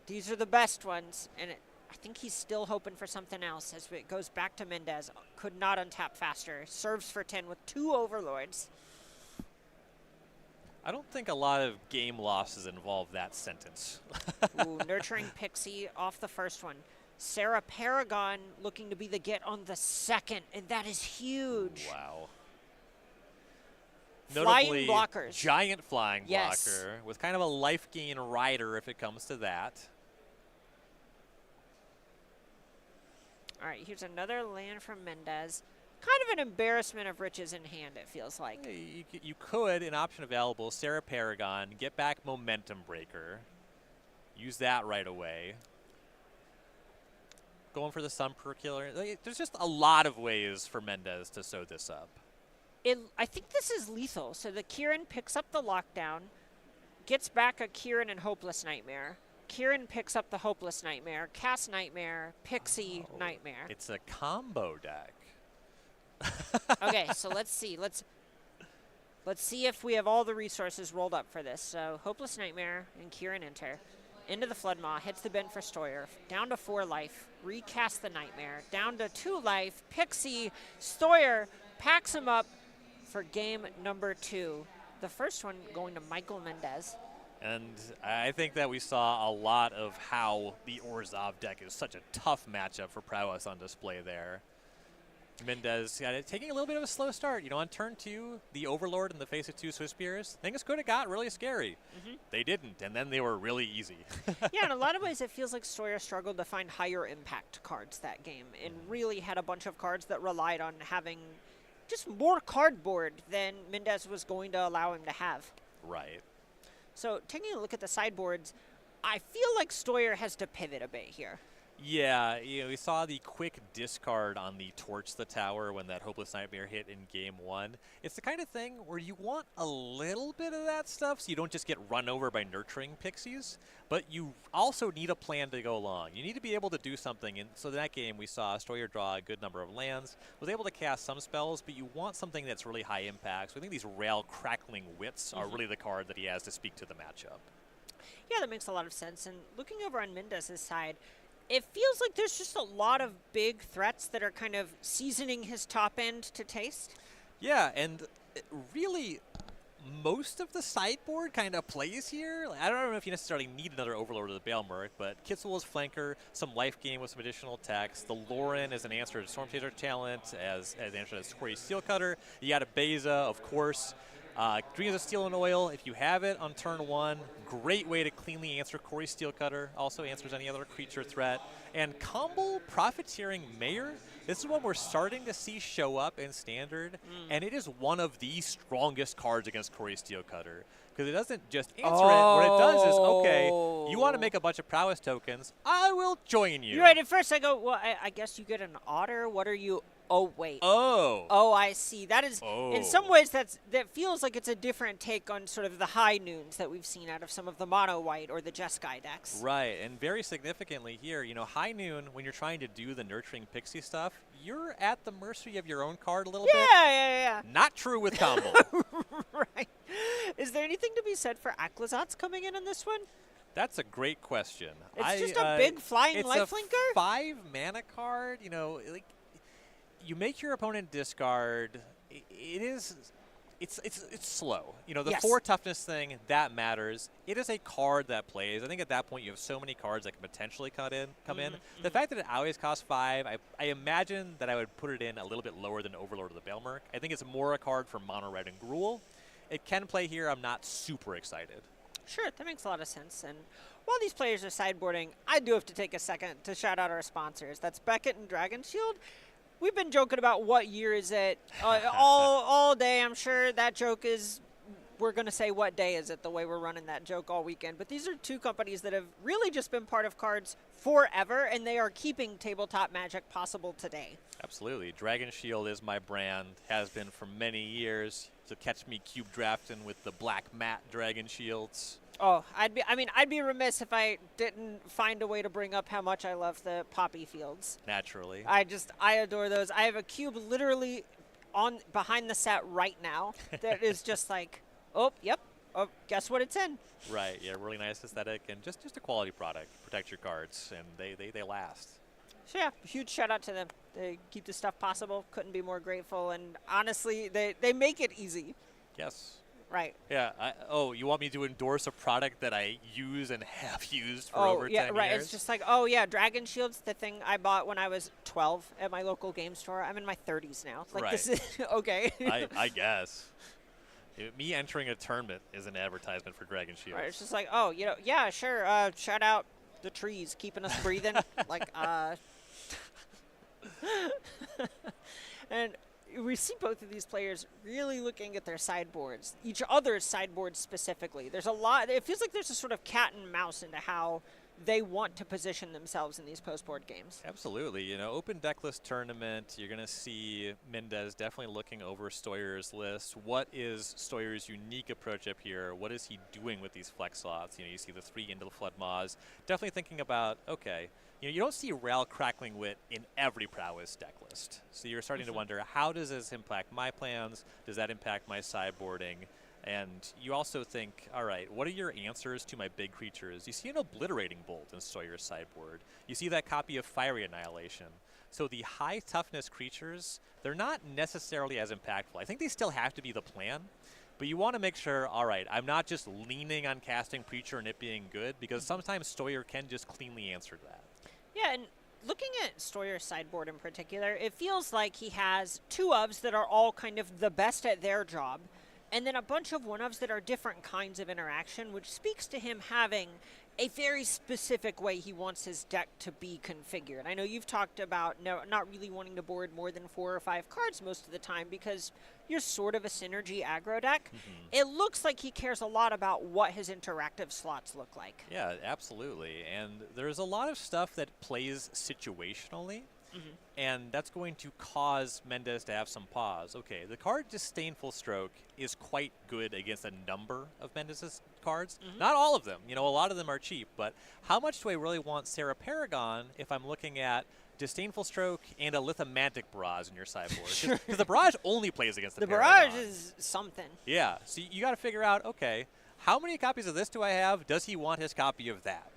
the best ones, and I think he's still hoping for something else as it goes back to Mendez. Could not untap faster. Serves for 10 with 2 Overlords. I don't think a lot of game losses involve that sentence. Ooh, Nurturing Pixie off the first one. Sarah Paragon looking to be the get on the second, and that is huge. Wow. Flying Notably, blockers. Giant flying Yes. blocker with kind of a life gain rider if it comes to that. All right, here's another land from Mendez. Kind of an embarrassment of riches in hand, it feels like. You could, an option available, Sarah Paragon, get back Momentum Breaker. Use that right away. Going for the Sun Perculator. There's just a lot of ways for Mendez to sew this up. I think this is lethal. So the Kieran picks up the lockdown, gets back a Kieran and Hopeless Nightmare. Kieran picks up the Hopeless Nightmare, casts Nightmare, Pixie Nightmare. It's a combo deck. Okay, so let's see. Let's see if we have all the resources rolled up for this. So Hopeless Nightmare and Kieran enter. Into the Flood Maw, hits the bend for Stoyer. Down to 4 life, recast the Nightmare. Down to 2 life, Pixie, Stoyer packs him up for game number 2. The first one going to Michael Mendez. And I think that we saw a lot of how the Orzhov deck is such a tough matchup for prowess on display there. Mendez taking a little bit of a slow start. You know, on turn 2, the Overlord in the face of 2 Swift Spears, things could have got really scary. They didn't, and then they were really easy. Yeah, in a lot of ways, it feels like Stoyer struggled to find higher impact cards that game and really had a bunch of cards that relied on having just more cardboard than Mendez was going to allow him to have. Right. So taking a look at the sideboards, I feel like Stoyer has to pivot a bit here. Yeah, you know, we saw the quick discard on the Torch the Tower when that Hopeless Nightmare hit in game 1. It's the kind of thing where you want a little bit of that stuff so you don't just get run over by Nurturing Pixies, but you also need a plan to go along. You need to be able to do something, and so in that game we saw Stoyer draw a good number of lands, was able to cast some spells, but you want something that's really high impact. So I think these Rail Crackling Wits are really the card that he has to speak to the matchup. Yeah, that makes a lot of sense. And looking over on Mendez's side, it feels like there's just a lot of big threats that are kind of seasoning his top end to taste. Yeah, and really, most of the sideboard kind of plays here. Like, I don't know if you necessarily need another Overlord of the Baelmurk, but Kitzel is flanker, some life gain with some additional attacks. The Lauren is an answer to Storm Chaser talent, as an answer to Squirty Steel Cutter. You got a Beza, of course. Dreams of Steel and Oil, if you have it on turn 1, great way to cleanly answer Corey Steelcutter. Also answers any other creature threat. And Combo Profiteering Mayor, this is one we're starting to see show up in Standard, and it is one of the strongest cards against Corey Steelcutter. Because it doesn't just answer it. What it does is, okay, you want to make a bunch of prowess tokens, I will join you. You're right. At first I go, well, I guess you get an otter. What are you? Oh, wait. Oh, I see. That is, in some ways, that feels like it's a different take on sort of the high noons that we've seen out of some of the mono white or the Jeskai decks. Right, and very significantly here, high noon, when you're trying to do the nurturing pixie stuff, you're at the mercy of your own card a little bit. Yeah. Not true with Combo. Right. Is there anything to be said for Aclazotz coming in on this one? That's a great question. It's just a big flying lifelinker? It's a 5 mana card, like, you make your opponent discard. It's slow. The 4 toughness thing, that matters. It is a card that plays. I think at that point you have so many cards that can potentially come in. The fact that it always costs 5, I imagine that I would put it in a little bit lower than Overlord of the Belmerk. I think it's more a card for mono red and Gruul. It can play here. I'm not super excited. Sure, that makes a lot of sense. And while these players are sideboarding, I do have to take a second to shout out our sponsors. That's Beckett and Dragon Shield. We've been joking about what year is it all day. I'm sure that joke is, we're going to say what day is it, the way we're running that joke all weekend. But these are 2 companies that have really just been part of cards forever, and they are keeping tabletop Magic possible today. Absolutely. Dragon Shield is my brand, has been for many years. So catch me cube drafting with the black matte Dragon Shields. Oh, I'd be remiss if I didn't find a way to bring up how much I love the poppy fields. Naturally. I adore those. I have a cube literally behind the set right now that is just like, oh, yep. Oh, guess what it's in. Right. Yeah, really nice aesthetic and just a quality product. Protect your cards, and they last. So yeah, huge shout out to them. They keep this stuff possible. Couldn't be more grateful, and honestly, they make it easy. Yes. Right. Yeah. You want me to endorse a product that I use and have used for over 10 years? Oh, yeah, right. It's just like, Dragon Shield's the thing I bought when I was 12 at my local game store. I'm in my 30s now. Like, right. This is, okay. I guess. Me entering a tournament is an advertisement for Dragon Shield. Right. It's just like, yeah, sure. Shout out the trees keeping us breathing. And we see both of these players really looking at their sideboards, each other's sideboards specifically. There's a lot. It feels like there's a sort of cat and mouse into how they want to position themselves in these post-board games. Absolutely. Open decklist tournament, you're going to see Mendez definitely looking over Stoyer's list. What is Stoyer's unique approach up here? What is he doing with these flex slots? You see the 3 into the Flood Maws. Definitely thinking about, okay, you don't see Ral Crackling Wit in every prowess deck list. So you're starting to wonder, how does this impact my plans? Does that impact my sideboarding? And you also think, all right, what are your answers to my big creatures? You see an Obliterating Bolt in Sawyer's sideboard. You see that copy of Fiery Annihilation. So the high toughness creatures, they're not necessarily as impactful. I think they still have to be the plan, but you want to make sure, all right, I'm not just leaning on casting Preacher and it being good, because sometimes Stoyer can just cleanly answer that. Yeah, and looking at Stoyer's sideboard in particular, it feels like he has 2-ofs that are all kind of the best at their job, and then a bunch of 1-ofs that are different kinds of interaction, which speaks to him having a very specific way he wants his deck to be configured. I know you've talked about not really wanting to board more than 4 or 5 cards most of the time because you're sort of a synergy aggro deck. It looks like he cares a lot about what his interactive slots look like. Yeah, absolutely. And there's a lot of stuff that plays situationally. And that's going to cause Mendez to have some pause. Okay, the card Disdainful Stroke is quite good against a number of Mendez's cards. Not all of them. A lot of them are cheap. But how much do I really want Sarah Paragon if I'm looking at Disdainful Stroke and a Lithomantic Barrage in your sideboard? Because the Barrage only plays against the Paragon. Barrage is something. Yeah, so you got to figure out, okay, how many copies of this do I have? Does he want his copy of that?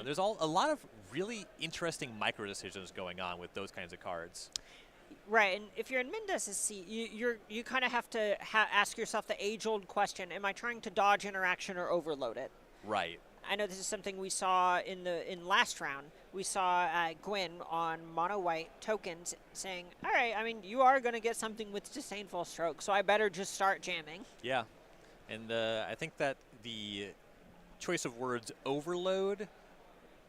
There's a lot of really interesting micro decisions going on with those kinds of cards. Right, and if you're in Mendez's seat, you kind of have to ask yourself the age-old question: am I trying to dodge interaction or overload it? Right. I know this is something we saw in last round. We saw Gwyn on mono white tokens saying, "All right, you are going to get something with Disdainful Stroke, so I better just start jamming." Yeah. And I think that the choice of words overload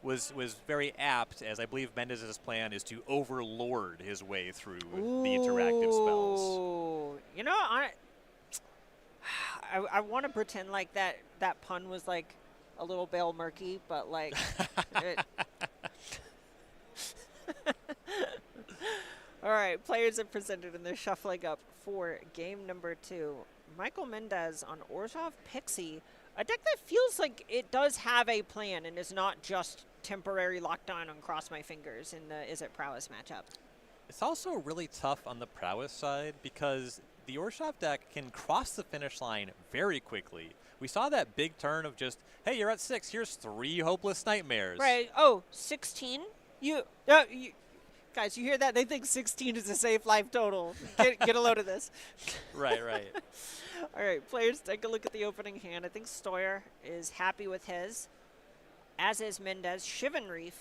was very apt, as I believe Mendez's plan is to overlord his way through the interactive spells. You know, I want to pretend like that pun was like a little Bale murky, but like All right, players are presented and they're shuffling up for game number 2. Michael Mendez on Orzhov Pixie, a deck that feels like it does have a plan and is not just temporary lockdown on cross my fingers in the Is It Prowess matchup. It's also really tough on the prowess side because the Orzhov deck can cross the finish line very quickly. We saw that big turn of just, hey, you're at 6, here's 3 hopeless nightmares. Right. Oh, 16? You guys, you hear that? They think 16 is a safe life total. Get a load of this. Right. All right, players, take a look at the opening hand. I think Stoyer is happy with his, as is Mendez. Shivan Reef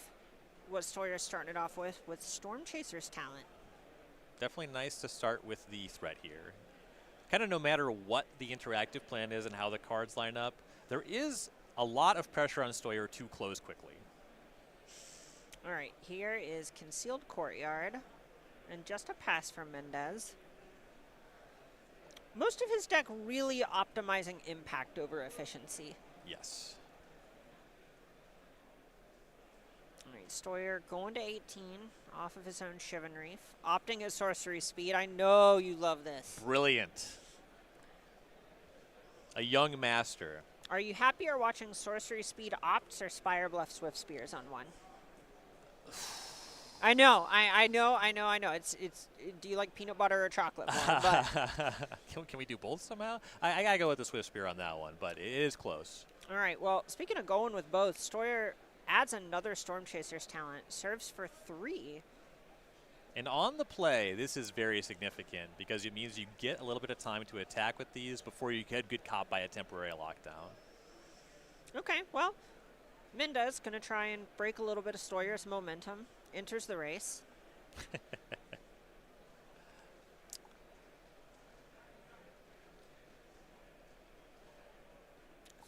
was Stoyer starting it off with Storm Chaser's talent. Definitely nice to start with the threat here. Kind of no matter what the interactive plan is and how the cards line up, there is a lot of pressure on Stoyer to close quickly. All right, here is Concealed Courtyard, and just a pass from Mendez. Most of his deck really optimizing impact over efficiency. Yes. All right, Stoyer going to 18 off of his own Shivan Reef, opting his Sorcery Speed. I know you love this. Brilliant. A young master. Are you happier watching Sorcery Speed opts or Spire Bluff Swift Spears on one? I know. It's. Do you like peanut butter or chocolate more? But Can we do both somehow? I gotta go with the Swift Spear on that one, but it is close. all right. Well, speaking of going with both, Stoyer adds another Storm Chaser's talent. Serves for 3. And on the play, this is very significant because it means you get a little bit of time to attack with these before you get caught by a temporary lockdown. Okay. Well, Mendez going to try and break a little bit of Stoyer's momentum. Enters the race.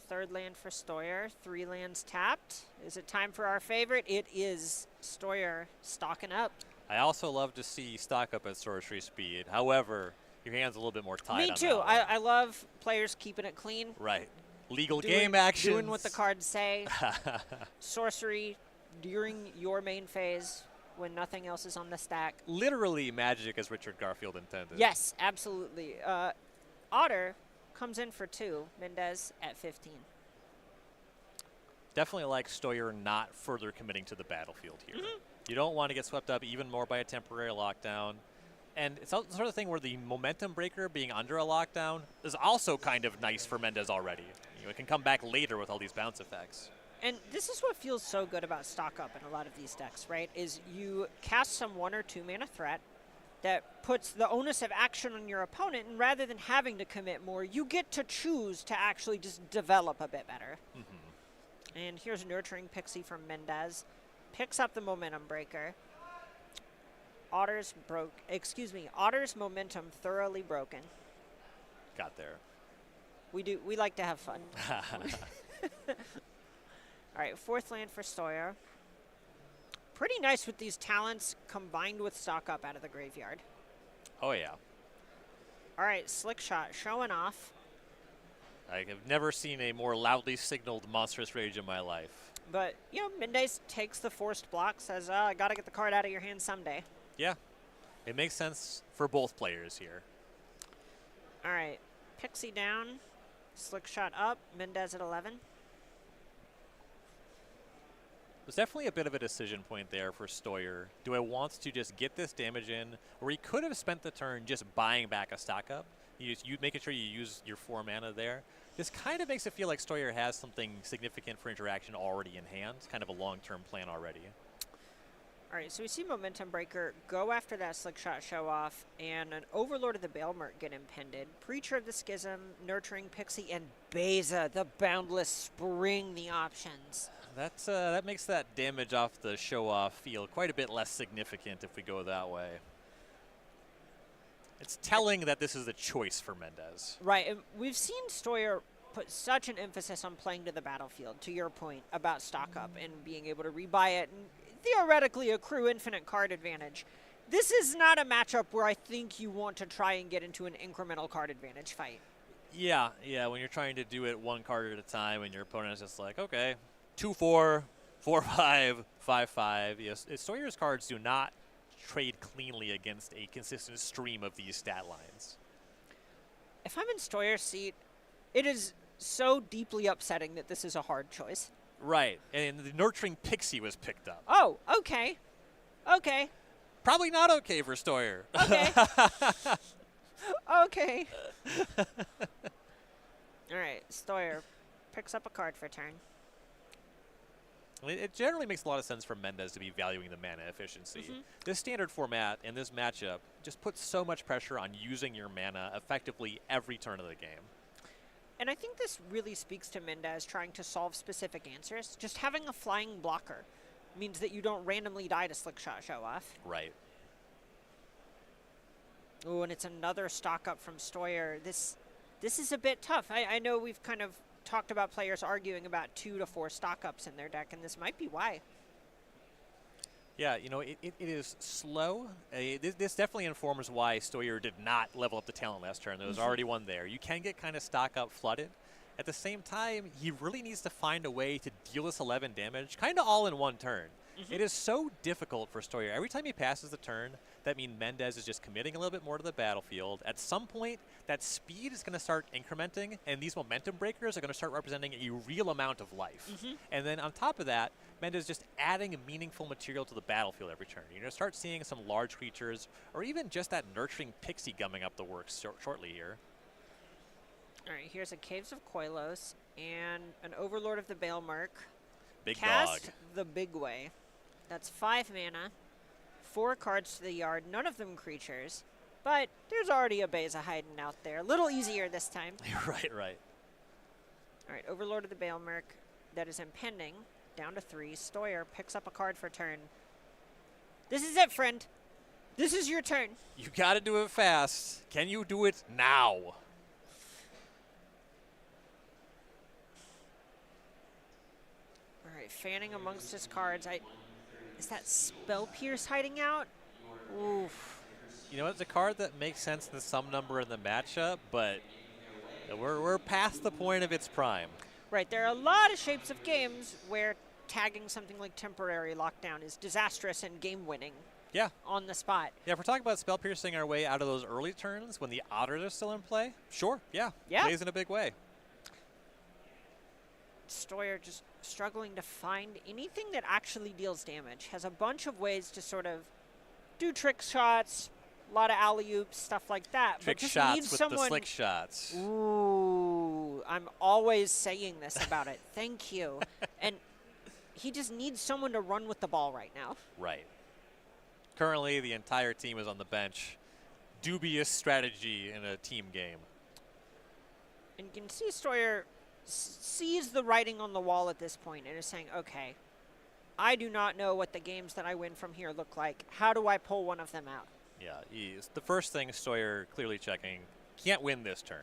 Third land for Stoyer. 3 lands tapped. Is it time for our favorite? It is. Stoyer stocking up. I also love to see stock up at Sorcery Speed. However, your hand's a little bit more tied. Me on too. that one. I love players keeping it clean. Right. Legal game action. Doing what the cards say. Sorcery during your main phase when nothing else is on the stack. Literally magic as Richard Garfield intended. Yes, absolutely. Otter comes in for 2. Mendez at 15. Definitely like Stoyer not further committing to the battlefield here. You don't want to get swept up even more by a temporary lockdown. And it's the sort of thing where the momentum breaker being under a lockdown is also kind of nice for Mendez already. It can come back later with all these bounce effects. And this is what feels so good about stock up in a lot of these decks, right? Is you cast some 1 or 2 mana threat that puts the onus of action on your opponent, and rather than having to commit more, you get to choose to actually just develop a bit better. And here's Nurturing Pixie from Mendez. Picks up the momentum breaker. Otter's momentum thoroughly broken. Got there. We like to have fun. All right, 4th land for Stoyer. Pretty nice with these talents combined with stock up out of the graveyard. Oh, yeah. All right, Slick Shot showing off. I have never seen a more loudly signaled Monstrous Rage in my life. But, you know, Mendez takes the forced block, says, I got to get the card out of your hand someday. Yeah. It makes sense for both players here. All right, Pixie down, Slick Shot up, Mendez at 11. There's definitely a bit of a decision point there for Stoyer. Do I want to just get this damage in, or he could have spent the turn just buying back a stock up? You making sure you use your 4 mana there. This kind of makes it feel like Stoyer has something significant for interaction already in hand, kind of a long-term plan already. All right, so we see Momentum Breaker go after that Slick Shot show off, and an Overlord of the Bailmurt get impended. Preacher of the Schism, Nurturing Pixie, and Beza, the Boundless, spring the options. That makes that damage off the show off feel quite a bit less significant if we go that way. it's telling that this is a choice for Mendez. Right, and we've seen Stoyer put such an emphasis on playing to the battlefield, to your point about stock up and being able to rebuy it and theoretically accrue infinite card advantage. This is not a matchup where I think you want to try and get into an incremental card advantage fight. Yeah, when you're trying to do it one card at a time and your opponent is just like, okay, 2-4, 4-5, 5-5. Yes, Stoyer's cards do not trade cleanly against a consistent stream of these stat lines. If I'm in Stoyer's seat, it is so deeply upsetting that this is a hard choice. Right, and the Nurturing Pixie was picked up. Oh, okay. Okay. Probably not okay for Stoyer. Okay. Okay. All right, Stoyer picks up a card for turn. It generally makes a lot of sense for Mendez to be valuing the mana efficiency. This standard format and this matchup just puts so much pressure on using your mana effectively every turn of the game. And I think this really speaks to Mendez trying to solve specific answers. Just having a flying blocker means that you don't randomly die to Slick Shot Show Off. Right. Oh, and it's another stock up from Stoyer. This is a bit tough. I know we've kind of talked about players arguing about 2 to 4 stock ups in their deck, and this might be why. Yeah, you know, it is slow. This definitely informs why Stoyer did not level up the talent last turn. There was already one there. You can get kind of stock up flooded. At the same time, he really needs to find a way to deal this 11 damage kind of all in one turn. It is so difficult for Stoyer. Every time he passes the turn, that means Mendez is just committing a little bit more to the battlefield. At some point, that speed is going to start incrementing, and these momentum breakers are going to start representing a real amount of life. And then on top of that, Mendez just adding meaningful material to the battlefield every turn. You're going to start seeing some large creatures, or even just that Nurturing Pixie gumming up the works shortly here. All right, here's a Caves of Koilos and an Overlord of the Baelmark. Big Cast dog. the Big Way. That's 5 mana, 4 cards to the yard, none of them creatures. But there's already a Beza hiding out there. A little easier this time. Right. All right, Overlord of the Baelmark. That is impending. Down to 3. Stoyer picks up a card for turn. This is it, friend. This is your turn. You got to do it fast. Can you do it now? All right, fanning amongst his cards. Is that Spell Pierce hiding out? Oof. You know, it's a card that makes sense in some number in the matchup, but we're past the point of its prime. Right, there are a lot of shapes of games where tagging something like Temporary Lockdown is disastrous and game-winning. Yeah. On the spot. Yeah, if we're talking about spell piercing our way out of those early turns when the otters are still in play, sure, yeah. Plays in a big way. Stoyer just struggling to find anything that actually deals damage. Has a bunch of ways to sort of do trick shots, a lot of alley-oops, stuff like that. Trick but just shots needs with someone, the slick shots. Ooh, I'm always saying this about it. Thank you. And he just needs someone to run with the ball right now. Right. Currently, the entire team is on the bench. Dubious strategy in a team game. And you can see Stoyer sees the writing on the wall at this point and is saying, okay, I do not know what the games that I win from here look like. How do I pull one of them out? Yeah, the first thing Stoyer clearly checking, can't win this turn.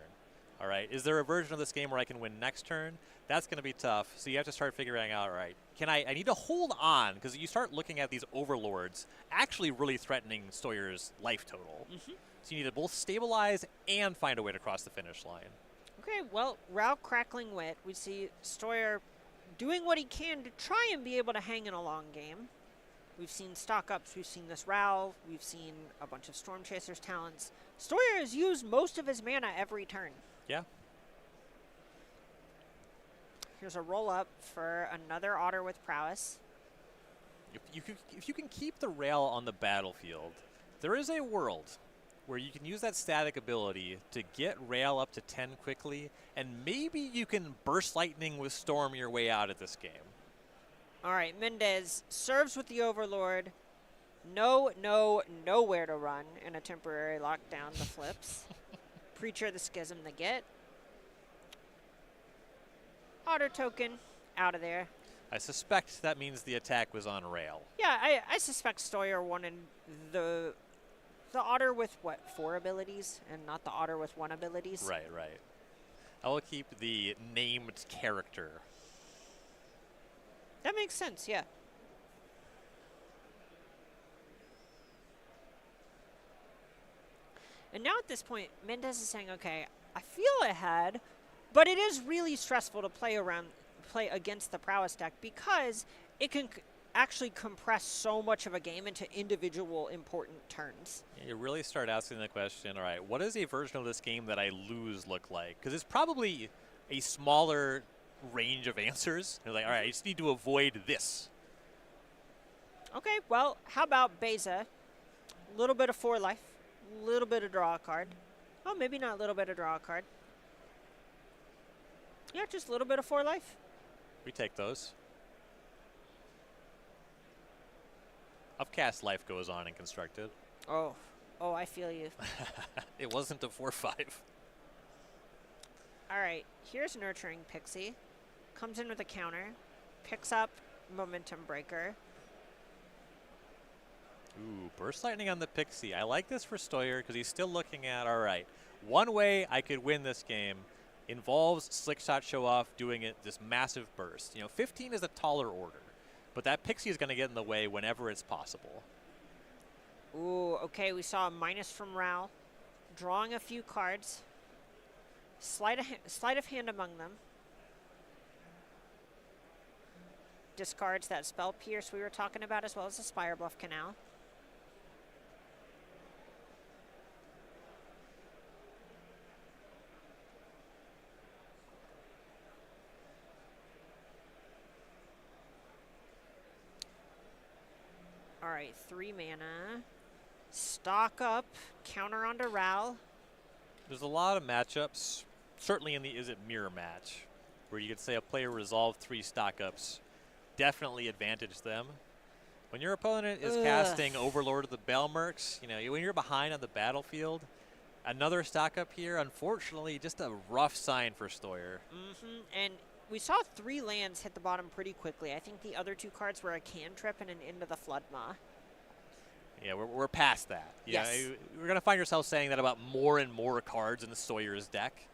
All right, is there a version of this game where I can win next turn? That's going to be tough. So you have to start figuring out, all right, I need to hold on, because you start looking at these overlords actually really threatening Stoyer's life total. So you need to both stabilize and find a way to cross the finish line. Okay, well, Rao Crackling Wit, we see Stoyer doing what he can to try and be able to hang in a long game. We've seen stock ups, we've seen this Rao, we've seen a bunch of Storm Chaser's talents. Stoyer has used most of his mana every turn. Yeah. Here's a roll up for another Otter with Prowess. If you can keep the rail on the battlefield, there is a world where you can use that static ability to get rail up to 10 quickly, and maybe you can burst lightning with Storm your way out of this game. All right, Mendez serves with the Overlord. Nowhere to run in a temporary lockdown. The flips. Preacher the Schism the get. Otter token out of there. I suspect that means the attack was on rail. Yeah, I suspect Stoyer wanted the the otter with, what, 4 abilities and not the otter with 1 abilities? Right, right. I will keep the named character. That makes sense, yeah. And now at this point, Mendez is saying, okay, I feel ahead, but it is really stressful to play against the prowess deck because it can actually compress so much of a game into individual important turns. You really start asking the question, all right, what does a version of this game that I lose look like? Because it's probably a smaller range of answers. You're like, all right, I just need to avoid this. Okay, well, how about Beza? A little bit of 4 life, a little bit of draw a card. Oh, maybe not a little bit of draw a card. Yeah, just a little bit of 4 life. We take those. Upcast life goes on in Constructed. Oh, I feel you. It wasn't a 4/5. All right, here's Nurturing Pixie. Comes in with a counter. Picks up Momentum Breaker. Ooh, Burst Lightning on the Pixie. I like this for Stoyer because he's still looking at, all right, one way I could win this game involves Slick Shot Show Off doing it this massive burst. 15 is a taller order, but that Pixie is going to get in the way whenever it's possible. Ooh, okay, we saw a minus from Ral. Drawing a few cards. Sleight of hand among them. Discards that Spell Pierce we were talking about, as well as the Spire Bluff Canal. All right, 3 mana. Stock up, counter onto Ral. There's a lot of matchups, certainly in the Is It Mirror match, where you could say a player resolved 3 stock-ups, definitely advantage them. When your opponent is casting Overlord of the Baelmerks, when you're behind on the battlefield, another stock-up here, unfortunately, just a rough sign for Stoyer. And we saw 3 lands hit the bottom pretty quickly. I think the other 2 cards were a Cantrip and an Into the Floodmaw. Yeah, we're past that. Yes. We're going to find yourself saying that about more and more cards in the Stoyer's deck.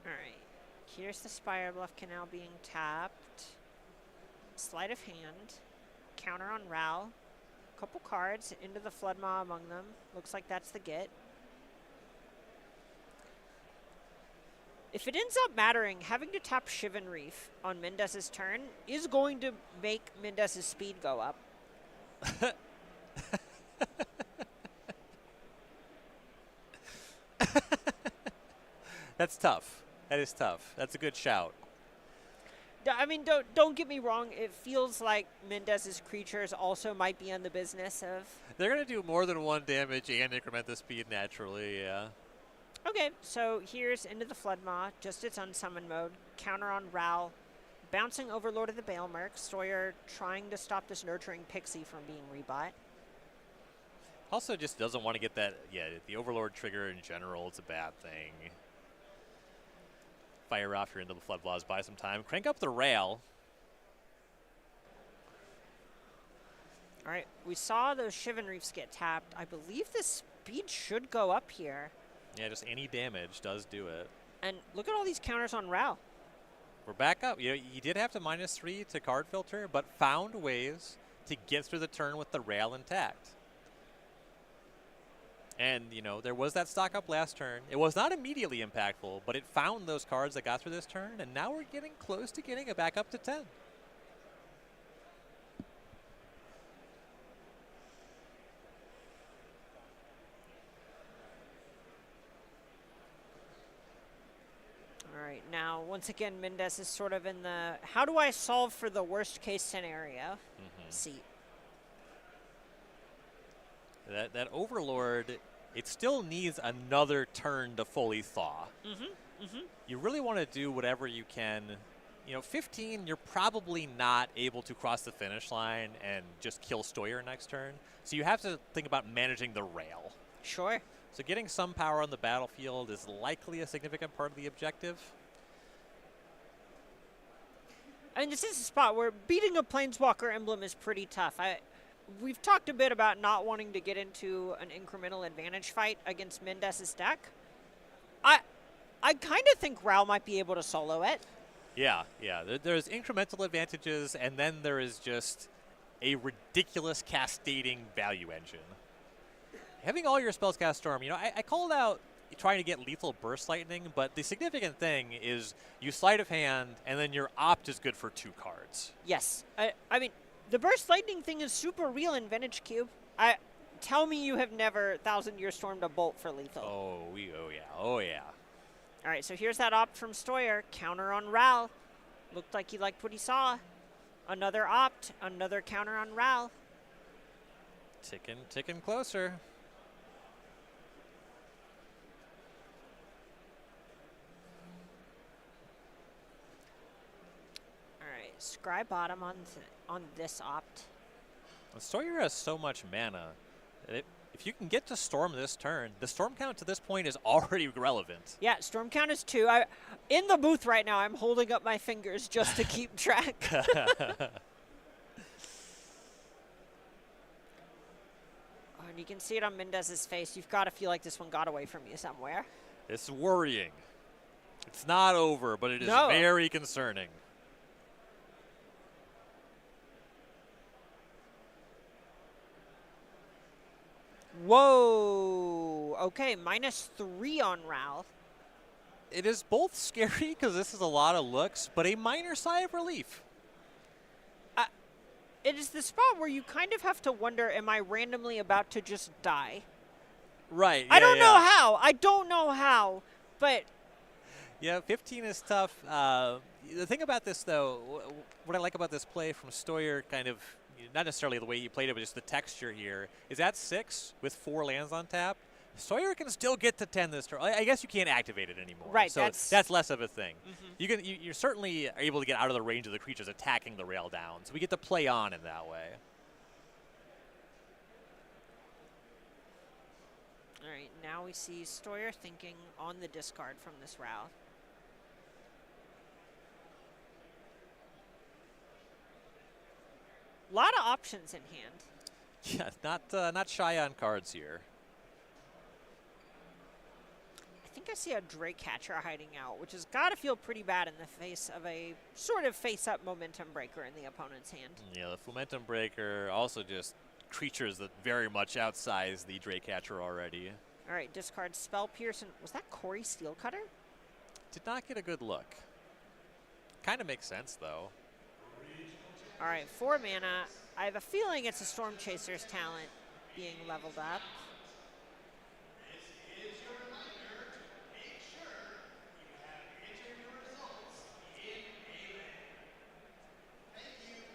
All right. Here's the Spire Bluff Canal being tapped. Sleight of hand. Counter on Ral. Couple cards. Into the Floodmaw among them. Looks like that's the get. If it ends up mattering, having to tap Shivan Reef on Mendez's turn is going to make Mendez's speed go up. That's tough. That is tough. That's a good shout. I mean, don't get me wrong. It feels like Mendez's creatures also might be on the business of... They're going to do more than 1 damage and increment the speed naturally, yeah. Okay, so here's Into the Floodmaw, just its unsummon mode. Counter on Ral, bouncing Overlord of the Baelmerk. Stoyer trying to stop this Nurturing Pixie from being rebought. Also just doesn't want to get that, the Overlord trigger in general, it's a bad thing. Fire off your Into the Floodmaws, buy some time. Crank up the rail. All right, we saw those Shivan Reefs get tapped. I believe the speed should go up here. Yeah, just any damage does do it. And look at all these counters on Ral. We're back up. You did have to -3 to card filter, but found ways to get through the turn with the rail intact. And, there was that stock up last turn. It was not immediately impactful, but it found those cards that got through this turn, and now we're getting close to getting it back up to 10. Now, once again, Mendez is sort of in the how do I solve for the worst case scenario seat. That Overlord, it still needs another turn to fully thaw. You really want to do whatever you can. 15, you're probably not able to cross the finish line and just kill Stoyer next turn. So you have to think about managing the rail. Sure. So getting some power on the battlefield is likely a significant part of the objective. I mean, this is a spot where beating a Planeswalker emblem is pretty tough. We've talked a bit about not wanting to get into an incremental advantage fight against Mendez's deck. I kind of think Ral might be able to solo it. Yeah. There's incremental advantages, and then there is just a ridiculous cascading value engine. Having all your spells cast Storm, I called out trying to get lethal Burst Lightning, but the significant thing is you sleight of hand, and then your opt is good for 2 cards. Yes. I mean, the Burst Lightning thing is super real in Vintage Cube. Tell me you have never 1,000-Year Stormed a Bolt for lethal. Oh yeah. All right, so here's that opt from Stoyer. Counter on Ral. Looked like he liked what he saw. Another opt, another counter on Ral. Ticking closer. All right, Scry bottom on this opt. Stoyer has so much mana. If you can get to Storm this turn, the Storm count to this point is already relevant. Yeah, Storm count is 2. In the booth right now, I'm holding up my fingers just to keep track. And you can see it on Mendez's face. You've got to feel like this one got away from you somewhere. It's worrying. It's not over, but it is very concerning. Whoa. Okay, -3 on Ral. It is both scary because this is a lot of looks, but a minor sigh of relief. It is the spot where you kind of have to wonder, am I randomly about to just die? Right. I don't know how. I don't know how, but... Yeah, 15 is tough. The thing about this, though, what I like about this play from Stoyer, kind of, not necessarily the way he played it, but just the texture here, is at 6 with 4 lands on tap. Stoyer can still get to 10 this turn. I guess you can't activate it anymore. Right. So that's less of a thing. You're certainly able to get out of the range of the creatures attacking the rail down. So we get to play on in that way. All right, now we see Stoyer thinking on the discard from this Ral. A lot of options in hand. Yeah, not shy on cards here. I think I see a Drake Catcher hiding out, which has got to feel pretty bad in the face of a sort of face-up Momentum Breaker in the opponent's hand. Yeah, the Momentum Breaker, also just creatures that very much outsize the Drake Catcher already. All right, discard Spell Pierce. Was that Corey Steelcutter? Did not get a good look. Kind of makes sense, though. All right, 4 mana. I have a feeling it's a Storm Chaser's talent being leveled up.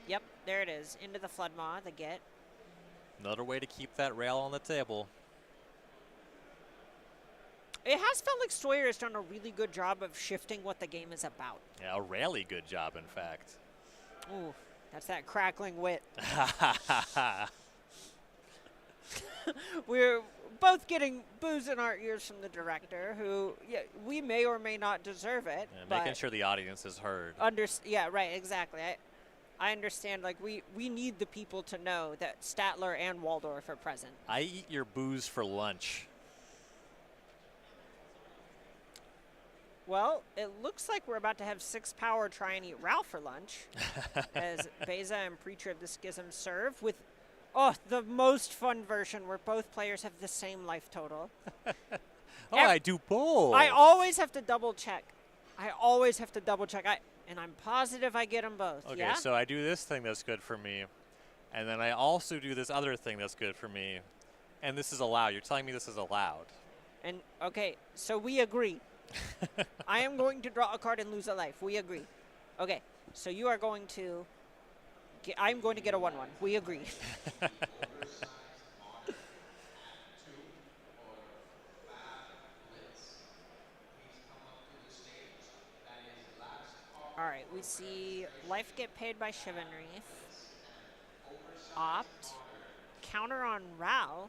Yep, there it is. Into the Floodmaw, the get. Another way to keep that rail on the table. It has felt like Stoyer has done a really good job of shifting what the game is about. Yeah, a really good job, in fact. Ooh, that's that crackling wit. We're both getting boos in our ears from the director, who we may or may not deserve it. Yeah, making sure the audience is heard. Yeah, right, exactly. I understand, like, we need the people to know that Statler and Waldorf are present. I eat your booze for lunch. Well, it looks like we're about to have 6 power try and eat Ralph for lunch as Beza and Preacher of the Schism serve with, the most fun version where both players have the same life total. I do both. I always have to double check. And I'm positive I get them both. Okay, yeah? so I do this thing that's good for me, and then I also do this other thing that's good for me, and this is allowed. You're telling me this is allowed. And, okay, so we agree. I am going to draw a card and lose a life. We agree. Okay, so you are going to... I'm going to get a 1/1. We agree. All right, we see life get paid by Shivanreef. Opt. Counter on Ral.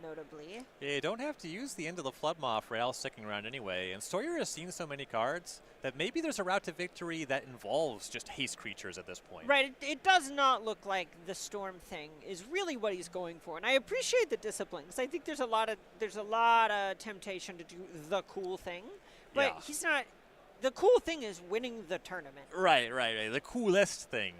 notably. Yeah, you don't have to use the end of the Flood Maw for Al's sticking around anyway, and Sawyer has seen so many cards that maybe there's a route to victory that involves just haste creatures at this point. Right, it does not look like the Storm thing is really what he's going for, and I appreciate the discipline, because I think there's a lot of temptation to do the cool thing, but he's not. The cool thing is winning the tournament. Right. The coolest thing.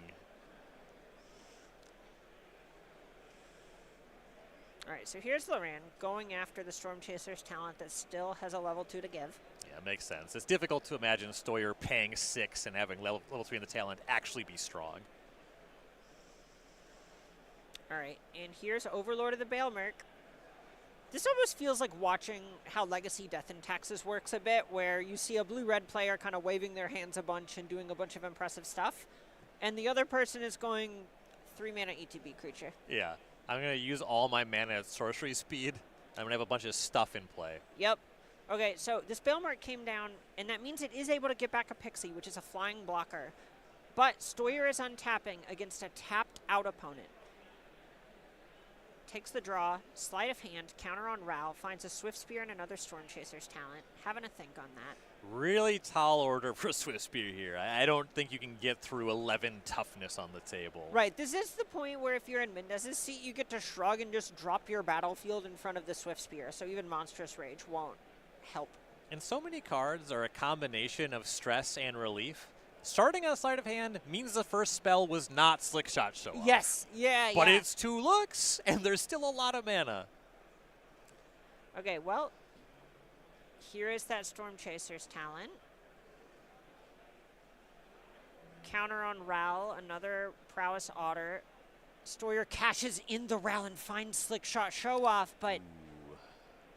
All right, so here's Loran going after the Storm Chaser's talent that still has a level 2 to give. Yeah, makes sense. It's difficult to imagine Sawyer paying 6 and having level 3 in the talent actually be strong. All right, and here's Overlord of the Baelmerk. This almost feels like watching how Legacy Death and Taxes works a bit, where you see a blue-red player kind of waving their hands a bunch and doing a bunch of impressive stuff, and the other person is going 3-mana ETB creature. Yeah, I'm going to use all my mana at sorcery speed. I'm going to have a bunch of stuff in play. Yep. Okay, so this Baelmerk came down, and that means it is able to get back a Pixie, which is a flying blocker. But Sawyer is untapping against a tapped-out opponent. Takes the draw, sleight of hand, counter on Ral, finds a Swift Spear and another Storm Chaser's talent. Having a think on that. Really tall order for Swift Spear here. I don't think you can get through 11 toughness on the table. Right, this is the point where if you're in Mendez's seat, you get to shrug and just drop your battlefield in front of the Swift Spear, so even Monstrous Rage won't help. And so many cards are a combination of stress and relief. Starting on sleight of hand means the first spell was not Slick Shot Show Off. Yes, But it's 2 looks, and there's still a lot of mana. Okay, well, here is that Storm Chaser's talent. Counter on Ral, another Prowess Otter. Sawyer cashes in the Ral and finds Slick Shot Show Off, but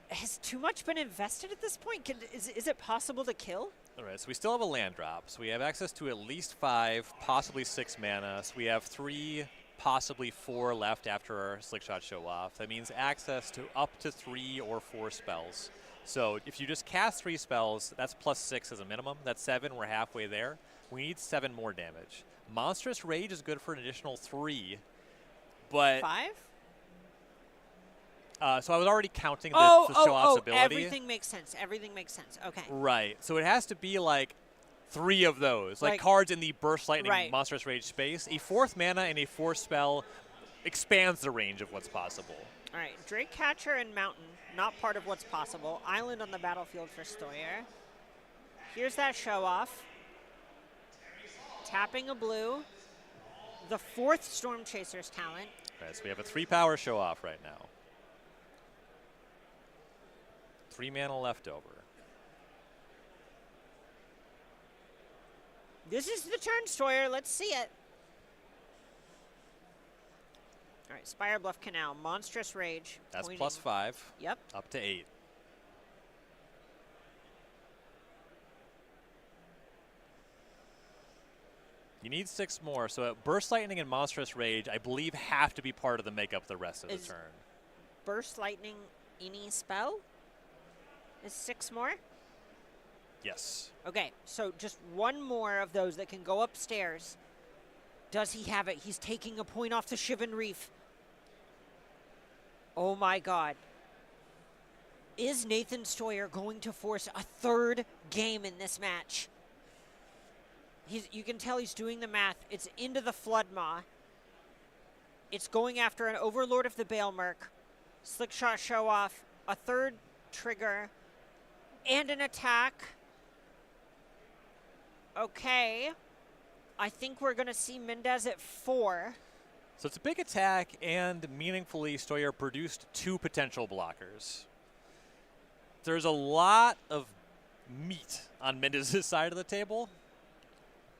has too much been invested at this point? Is it possible to kill? All right, so we still have a land drop. So we have access to at least 5, possibly 6 mana. So we have 3, possibly 4 left after our Slick Shot Show Off. That means access to up to 3 or 4 spells. So if you just cast 3 spells, that's plus 6 as a minimum. That's 7. We're halfway there. We need 7 more damage. Monstrous Rage is good for an additional 3, but 5? So I was already counting the show off's ability. Everything makes sense. Everything makes sense. Okay. Right. So it has to be like 3 of those, like cards in the Burst Lightning Monstrous Rage space. A 4th mana and a 4th spell expands the range of what's possible. All right. Drake Catcher and Mountain, not part of what's possible. Island on the battlefield for Sawyer. Here's that show off. Tapping a blue. The 4th Storm Chaser's talent. All right, so we have a 3-power show off right now. 3 mana left over. This is the turn, Sawyer. Let's see it. All right, Spire Bluff Canal, Monstrous Rage. That's plus 5. Yep. Up to 8. You need 6 more, so Burst Lightning and Monstrous Rage, I believe, have to be part of the makeup the rest of the turn. Burst Lightning any spell? Is 6 more? Yes. Okay, so just 1 more of those that can go upstairs. Does he have it? He's taking a point off the Shivan Reef. Oh my God. Is Nathan Sawyer going to force a 3rd game in this match? You can tell he's doing the math. It's into the Flood Maw. It's going after an Overlord of the Baelmerk. Slick Shot Show Off. A 3rd trigger. And an attack. Okay. I think we're going to see Mendez at 4. So it's a big attack, and meaningfully, Sawyer produced 2 potential blockers. There's a lot of meat on Mendez's side of the table,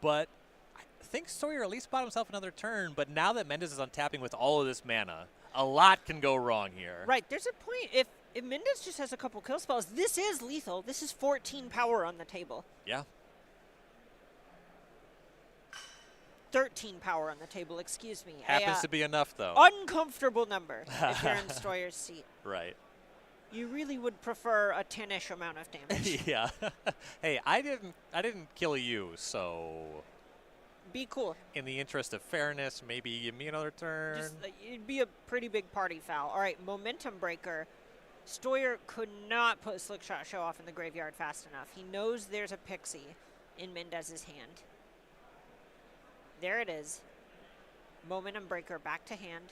but I think Sawyer at least bought himself another turn, but now that Mendez is untapping with all of this mana, a lot can go wrong here. Right, there's a point. If Mendez just has a couple kill spells, this is lethal. This is 14 power on the table. Yeah. 13 power on the table, excuse me. Happens to be enough, though. Uncomfortable number if you're in Sawyer's seat. Right. You really would prefer a 10-ish amount of damage. Yeah. Hey, I didn't kill you, so. Be cool. In the interest of fairness, maybe give me another turn. Just, it'd be a pretty big party foul. All right, Momentum Breaker. Stoyer could not put Slick Shot Show off in the graveyard fast enough. He knows there's a Pixie in Mendez's hand. There it is. Momentum Breaker back to hand.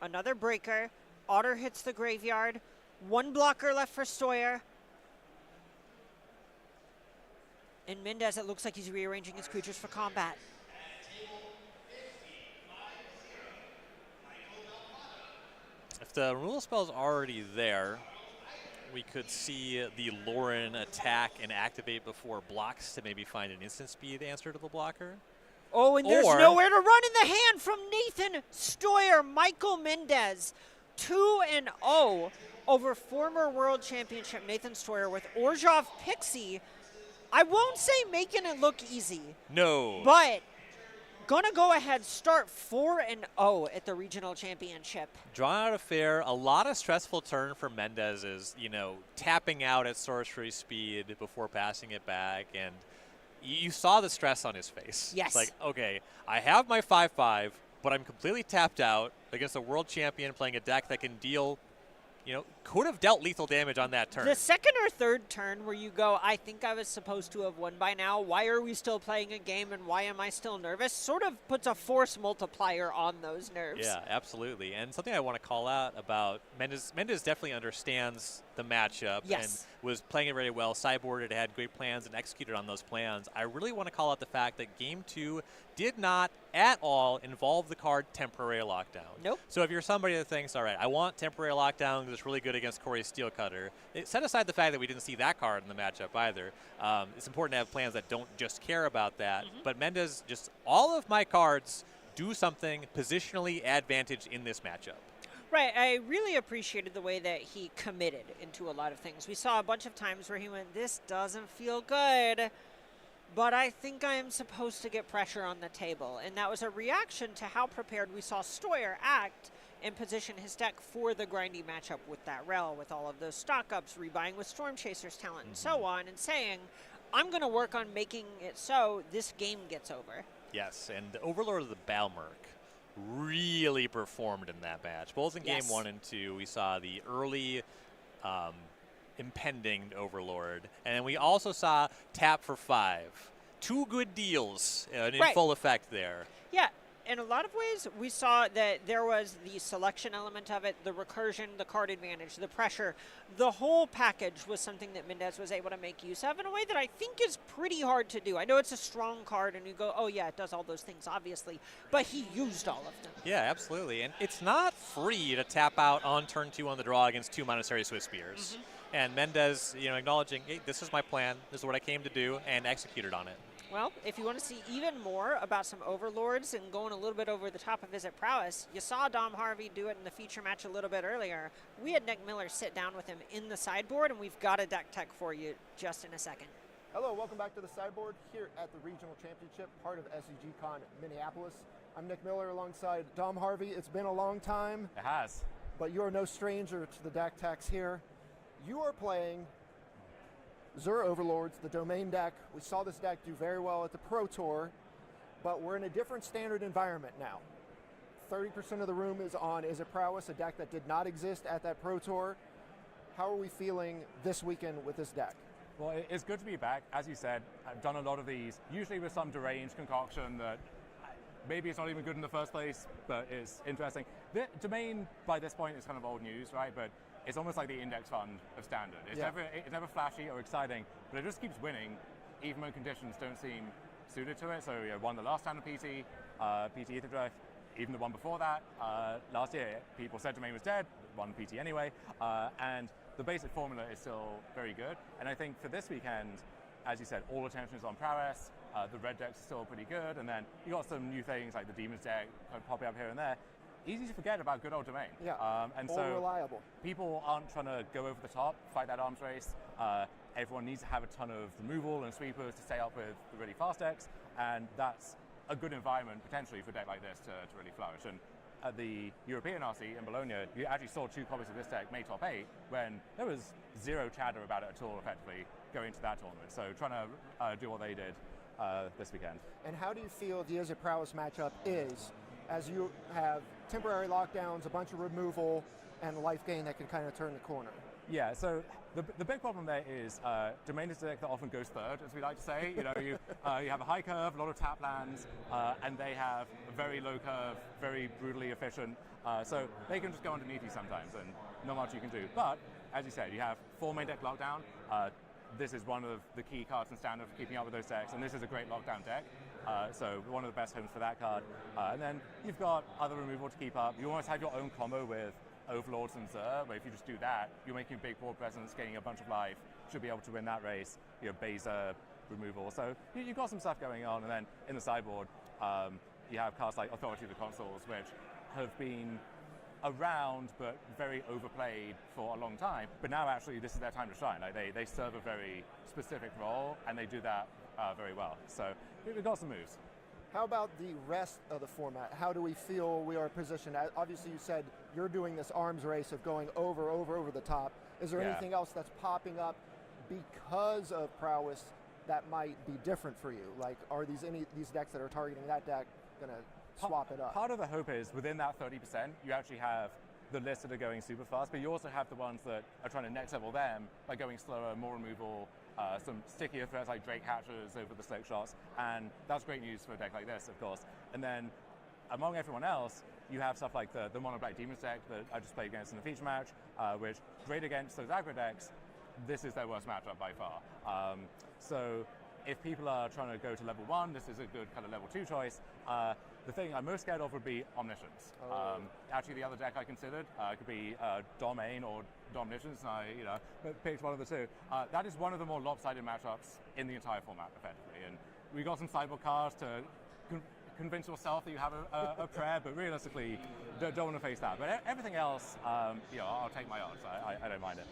Another Breaker. Otter hits the graveyard. One blocker left for Stoyer. And Mendez, it looks like he's rearranging his creatures for combat. If the removal spell's already there, we could see the Lauren attack and activate before blocks to maybe find an instant speed answer to the blocker. Oh, and there's nowhere to run in the hand from Nathan Stoyer. Michael Mendez, 2-0 over former World Championship Nathan Stoyer with Orzhov Pixie. I won't say making it look easy. No. But gonna go ahead, start 4-0 at the regional championship. Drawn out of fair, a lot of stressful turn for Mendez is, you know, tapping out at sorcery speed before passing it back, and you saw the stress on his face. Yes. It's like, okay, I have my 5/5, but I'm completely tapped out against a world champion playing a deck that can deal, you know, could have dealt lethal damage on that turn. The second or third turn where you go, I think I was supposed to have won by now. Why are we still playing a game and why am I still nervous? Sort of puts a force multiplier on those nerves. Yeah, absolutely. And something I want to call out about Mendez definitely understands the matchup and was playing it very well. Sideboarded, had great plans and executed on those plans. I really want to call out the fact that Game 2 did not at all involve the card Temporary Lockdown. Nope. So if you're somebody that thinks, all right, I want Temporary Lockdown because it's really good against Corey Steelcutter, set aside the fact that we didn't see that card in the matchup either. It's important to have plans that don't just care about that. But Mendez, just all of my cards do something positionally advantage in this matchup. Right, I really appreciated the way that he committed into a lot of things. We saw a bunch of times where he went, this doesn't feel good, but I think I am supposed to get pressure on the table. And that was a reaction to how prepared we saw Stoyer act and position his deck for the grindy matchup with that Rel, with all of those stock ups, rebuying with Storm Chaser's talent and so on, and saying, I'm going to work on making it so this game gets over. Yes, and the Overlord of the Balmerk really performed in that match. Both in game 1 and 2, we saw the early impending Overlord, and then we also saw tap for 5. 2 good deals in full effect there. Yeah, in a lot of ways, we saw that there was the selection element of it, the recursion, the card advantage, the pressure. The whole package was something that Mendez was able to make use of in a way that I think is pretty hard to do. I know it's a strong card, and you go, oh yeah, it does all those things, obviously, but he used all of them. Yeah, absolutely. And it's not free to tap out on turn 2 on the draw against 2 Monastery Swiss Spears. And Mendez, you know, acknowledging, hey, this is my plan, this is what I came to do, and executed on it. Well, if you want to see even more about some Overlords and going a little bit over the top of Visit Prowess, you saw Dom Harvey do it in the feature match a little bit earlier. We had Nick Miller sit down with him in the sideboard, and we've got a deck tech for you just in a second. Hello, welcome back to the sideboard here at the Regional Championship, part of SCG Con Minneapolis. I'm Nick Miller alongside Dom Harvey. It's been a long time. It has. But you are no stranger to the deck techs here. You are playing Zur Overlords, the domain deck. We saw this deck do very well at the Pro Tour, but we're in a different standard environment now. 30% of the room is on Is It Prowess, a deck that did not exist at that Pro Tour. How are we feeling this weekend with this deck? Well, it's good to be back. As you said, I've done a lot of these, usually with some deranged concoction that maybe it's not even good in the first place, but it's interesting. The domain, by this point, is kind of old news, right? But it's almost like the index fund of Standard. It's never flashy or exciting, but it just keeps winning, even when conditions don't seem suited to it. So won the last Standard PT, PT Ether Drive, even the one before that. Last year, people said domain was dead, won PT anyway, and the basic formula is still very good. And I think for this weekend, as you said, all attention is on Prowess. The red deck's still pretty good, and then you got some new things like the Demons deck popping up here and there. Easy to forget about good old domain. Yeah, and all so reliable. People aren't trying to go over the top, fight that arms race. Everyone needs to have a ton of removal and sweepers to stay up with the really fast decks, and that's a good environment potentially for a deck like this to really flourish. And at the European RC in Bologna, you actually saw 2 copies of this deck made top 8 when there was zero chatter about it at all, effectively, going into that tournament. So trying to do what they did this weekend. And how do you feel the Is It Prowess matchup is, as you have temporary lockdowns, a bunch of removal, and life gain that can kind of turn the corner? Yeah, so the big problem there is Domain is a deck that often goes third, as we like to say. You have a high curve, a lot of tap lands, and they have a very low curve, very brutally efficient. So they can just go underneath you sometimes, and not much you can do. But as you said, you have 4 main deck lockdown. This is one of the key cards in standard for keeping up with those decks, and this is a great lockdown deck. So one of the best homes for that card. And then you've got other removal to keep up. You almost have your own combo with Overlords and Zur, where if you just do that, you're making a big board presence, getting a bunch of life, should be able to win that race. Baser removal. So you've got some stuff going on, and then in the sideboard, you have cards like Authority of the Consuls, which have been around but very overplayed for a long time. But now actually this is their time to shine. Like they serve a very specific role, and they do that very well. So we've got some moves. How about the rest of the format? How do we feel we are positioned? Obviously, you said you're doing this arms race of going over the top. Is there anything else that's popping up because of Prowess that might be different for you? Like, are these decks that are targeting that deck going to swap it up? Part of the hope is within that 30%, you actually have the lists that are going super fast, but you also have the ones that are trying to next level them by going slower, more removal, some stickier threats like Drake Hatchers over the slick shots, and that's great news for a deck like this, of course. And then among everyone else, you have stuff like the Mono Black Demons deck that I just played against in the feature match, which great against those aggro decks. This is their worst matchup by far. So if people are trying to go to level 1, this is a good kind of level 2 choice. The thing I'm most scared of would be Omniscience. Actually, the other deck I considered could be Domain or Domniscience, and I picked one of the two. That is one of the more lopsided matchups in the entire format, effectively. And we got some sideboard cards to convince yourself that you have a prayer, but realistically, don't want to face that. But everything else, I'll take my odds. I don't mind it.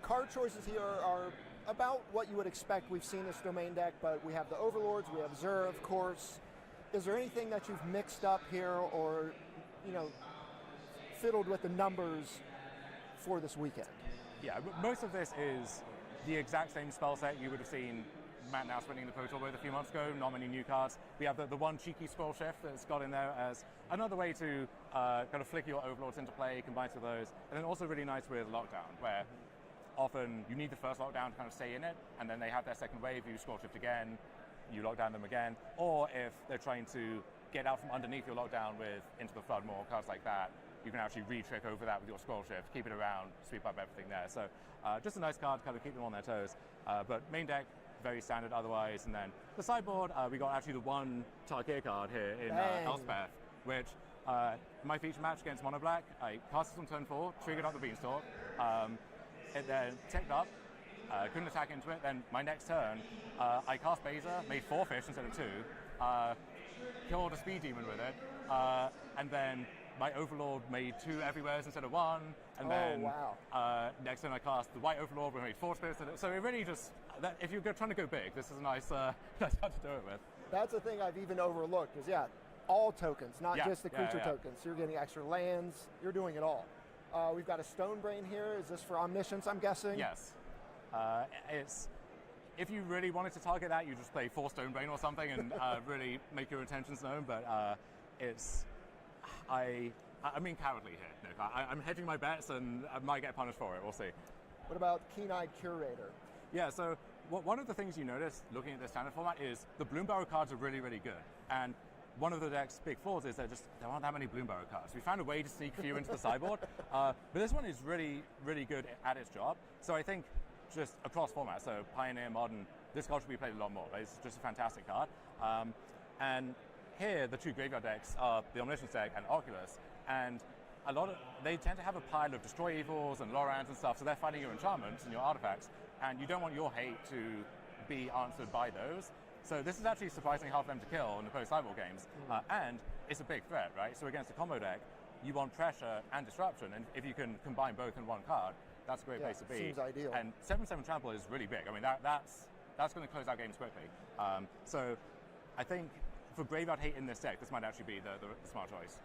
Card choices here are about what you would expect. We've seen this Domain deck, but we have the Overlords, we have Zur, of course. Is there anything that you've mixed up here or, fiddled with the numbers for this weekend? Yeah, most of this is the exact same spell set you would have seen Matt Naus winning the Pro Tour with a few months ago, not many new cards. We have the one cheeky scroll shift that's got in there as another way to kind of flick your Overlords into play, combines with those. And then also really nice with Lockdown, where often you need the first lockdown to kind of stay in it, and then they have their second wave, you scroll shift again, you lock down them again. Or if they're trying to get out from underneath your lockdown with Into the Flood, more cards like that, you can actually re-trick over that with your scroll shift, keep it around, sweep up everything there. So just a nice card to kind of keep them on their toes. But main deck, very standard otherwise. And then the sideboard, we got actually the one Tarkir card here in Elspeth, which my feature match against Mono Black, I cast it on turn 4, triggered up the Beanstalk, it then ticked up, couldn't attack into it. Then my next turn, I cast Baser, made 4 fish instead of 2, killed a Speed Demon with it, and then my Overlord made 2 everywheres instead of 1, and next turn I cast the White Overlord, we made 4 spirits. So it really just, if you're trying to go big, this is a nice card to do it with. That's the thing I've even overlooked is, all tokens, not just the creature tokens. So you're getting extra lands, you're doing it all. We've got a Stone Brain here. Is this for Omniscience, I'm guessing? Yes. It's if you really wanted to target that, you just play 4 Stone Brain or something and really make your intentions known. But I'm being cowardly here. Nick. I'm hedging my bets, and I might get punished for it. We'll see. What about Keen-Eyed Curator? Yeah. So one of the things you notice looking at the standard format is the Bloomburrow cards are really, really good. And one of the deck's big flaws is there aren't that many Bloomburrow cards. We found a way to sneak a few into the sideboard, but this one is really, really good at its job. So I think just across formats, so Pioneer, Modern, this card should be played a lot more. It's just a fantastic card. And here, the 2 graveyard decks are the Omniscience deck and Oculus, and they tend to have a pile of Destroy Evils and Lorans and stuff, so they're fighting your enchantments and your artifacts, and you don't want your hate to be answered by those. So this is actually surprisingly hard for them to kill in the post-sideboard games, and it's a big threat, right? So against a combo deck, you want pressure and disruption, and if you can combine both in one card, that's a great place to be. Seems ideal. And 7/7 trample is really big. I mean, that's going to close out games quickly. So I think for graveyard hate in this deck, this might actually be the smart choice.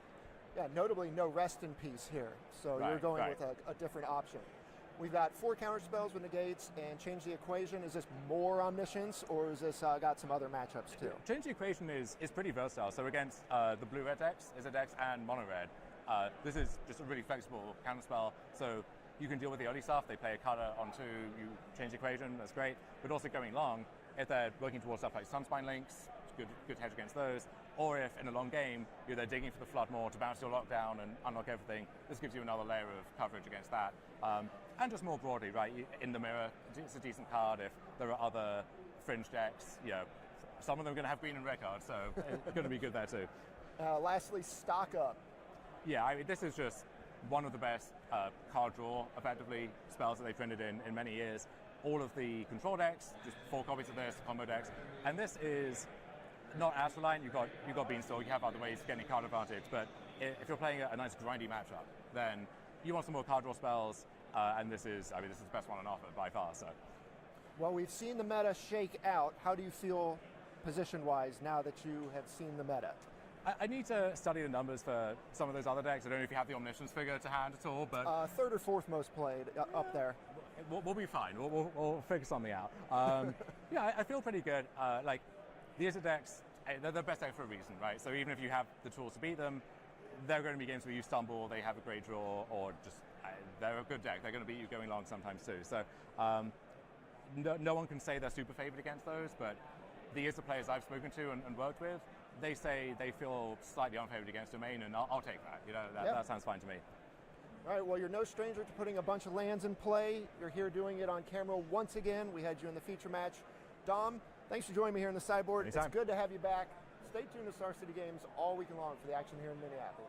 Yeah, notably no rest in peace here. So you're going with a different option. We've got 4 counter spells with negates and change the equation. Is this more omniscience, or is this got some other matchups too? Change the equation is pretty versatile. So against the blue-red decks, is a decks and mono-red, this is just a really flexible counter spell. So you can deal with the early stuff. They play a cutter on 2, you change the equation, that's great. But also going long, if they're working towards stuff like Sunspine Links, it's good hedge against those. Or if in a long game, they're digging for the flood more to bounce your lockdown and unlock everything, this gives you another layer of coverage against that. And just more broadly, right, in the mirror, it's a decent card. If there are other fringe decks, some of them are going to have green and red cards, so it's going to be good there too. Lastly, stock up. Yeah, I mean, this is just one of the best card draw, effectively, spells that they've printed in many years. All of the control decks, just 4 copies of this, combo decks, and this is not as reliant. You've got Beanstalk, you have other ways of getting card advantage, but if you're playing a nice grindy matchup, then you want some more card draw spells, and this is the best one on offer by far. So, well, we've seen the meta shake out. How do you feel position-wise now that you have seen the meta? I need to study the numbers for some of those other decks. I don't know if you have the Omniscience figure to hand at all, but 3rd or 4th most played up there. We'll be fine. We'll figure something out. I feel pretty good. These are decks, they're the best deck for a reason, right? So even if you have the tools to beat them, there are going to be games where you stumble, they have a great draw, or just they're a good deck. They're going to beat you going long sometimes too. So no one can say they're super favored against those, but the years of players I've spoken to and worked with, they say they feel slightly unfavored against Domain, and I'll take that. That sounds fine to me. All right, well, you're no stranger to putting a bunch of lands in play. You're here doing it on camera once again. We had you in the feature match. Dom, thanks for joining me here in the sideboard. Anytime. It's good to have you back. Stay tuned to Star City Games all weekend long for the action here in Minneapolis.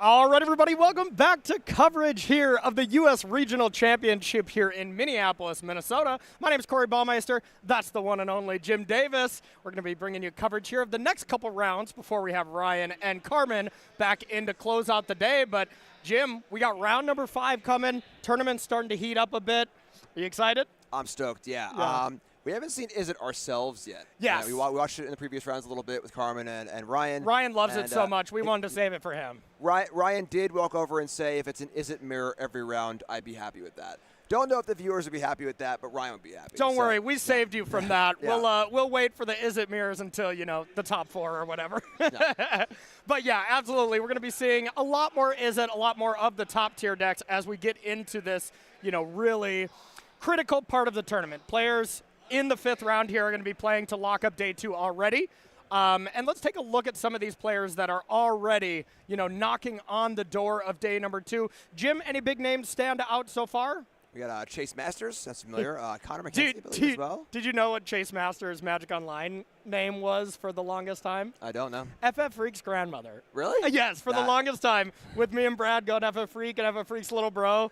All right, everybody, welcome back to coverage here of the U.S. Regional Championship here in Minneapolis, Minnesota. My name is Corey Baumeister. That's the one and only Jim Davis. We're going to be bringing you coverage here of the next couple rounds before we have Ryan and Carmen back in to close out the day. But, Jim, we got round number 5 coming. Tournament's starting to heat up a bit. Are you excited? I'm stoked, yeah. We haven't seen Is It ourselves yet. Yes. We watched it in the previous rounds a little bit with Carmen and Ryan. Ryan loves it so much. We wanted to save it for him. Ryan did walk over and say if it's an Is It mirror every round, I'd be happy with that. Don't know if the viewers would be happy with that, but Ryan would be happy. Don't worry, we saved you from that. Yeah. We'll wait for the Is It mirrors until, the top 4 or whatever. Yeah. But yeah, absolutely. We're going to be seeing a lot more Is It, a lot more of the top tier decks as we get into this, really critical part of the tournament. Players in the 5th round here are going to be playing to lock up day 2 already. And let's take a look at some of these players that are already, knocking on the door of day number 2. Jim, any big names stand out so far? We got Chase Masters, that's familiar. Connor McKenzie, I believe, as well. Did you know what Chase Masters' Magic Online name was for the longest time? I don't know. FF Freak's grandmother. Really? Yes, for the longest time. With me and Brad going FF Freak and FF Freak's little bro.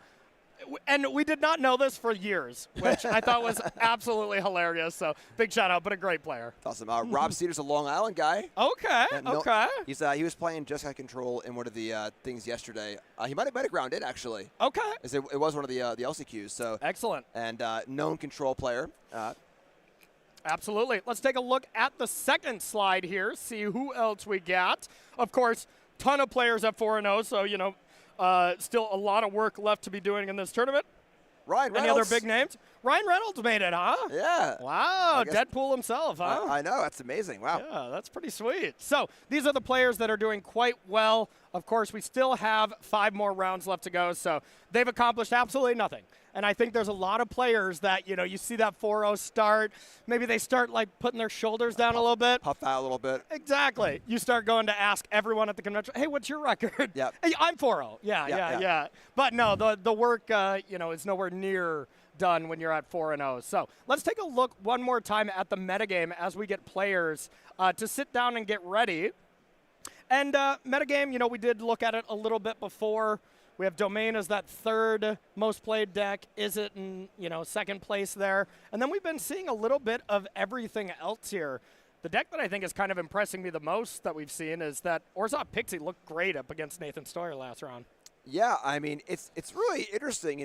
And we did not know this for years, which I thought was absolutely hilarious. So big shout out, but a great player. That's awesome. Rob Cedar's a Long Island guy. Okay. He was playing Jeskai Control in one of the things yesterday. He might have grounded actually. Okay. It was one of the LCQs. So excellent. And known control player. Absolutely. Let's take a look at the second slide here. See who else we got. Of course, ton of players at 4-0. So still a lot of work left to be doing in this tournament. Ryan Reynolds. Any other big names? Ryan Reynolds made it, huh? Yeah. Wow, Deadpool himself, huh? I know, that's amazing. Wow. Yeah, that's pretty sweet. So these are the players that are doing quite well. Of course, we still have 5 more rounds left to go, so they've accomplished absolutely nothing. And I think there's a lot of players that, you see that 4-0 start. Maybe they start, putting their shoulders down a little bit. Puff out a little bit. Exactly. You start going to ask everyone at the convention, hey, what's your record? Yep. Hey, I'm 4-0. Yeah. But no, the work, is nowhere near done when you're at 4-0. So let's take a look one more time at the metagame as we get players to sit down and get ready. And metagame, we did look at it a little bit before. We have Domain as that 3rd most played deck. Is It in, 2nd place there. And then we've been seeing a little bit of everything else here. The deck that I think is kind of impressing me the most that we've seen is that Orzhov Pixie looked great up against Nathan Stoyer last round. Yeah, I mean, it's really interesting.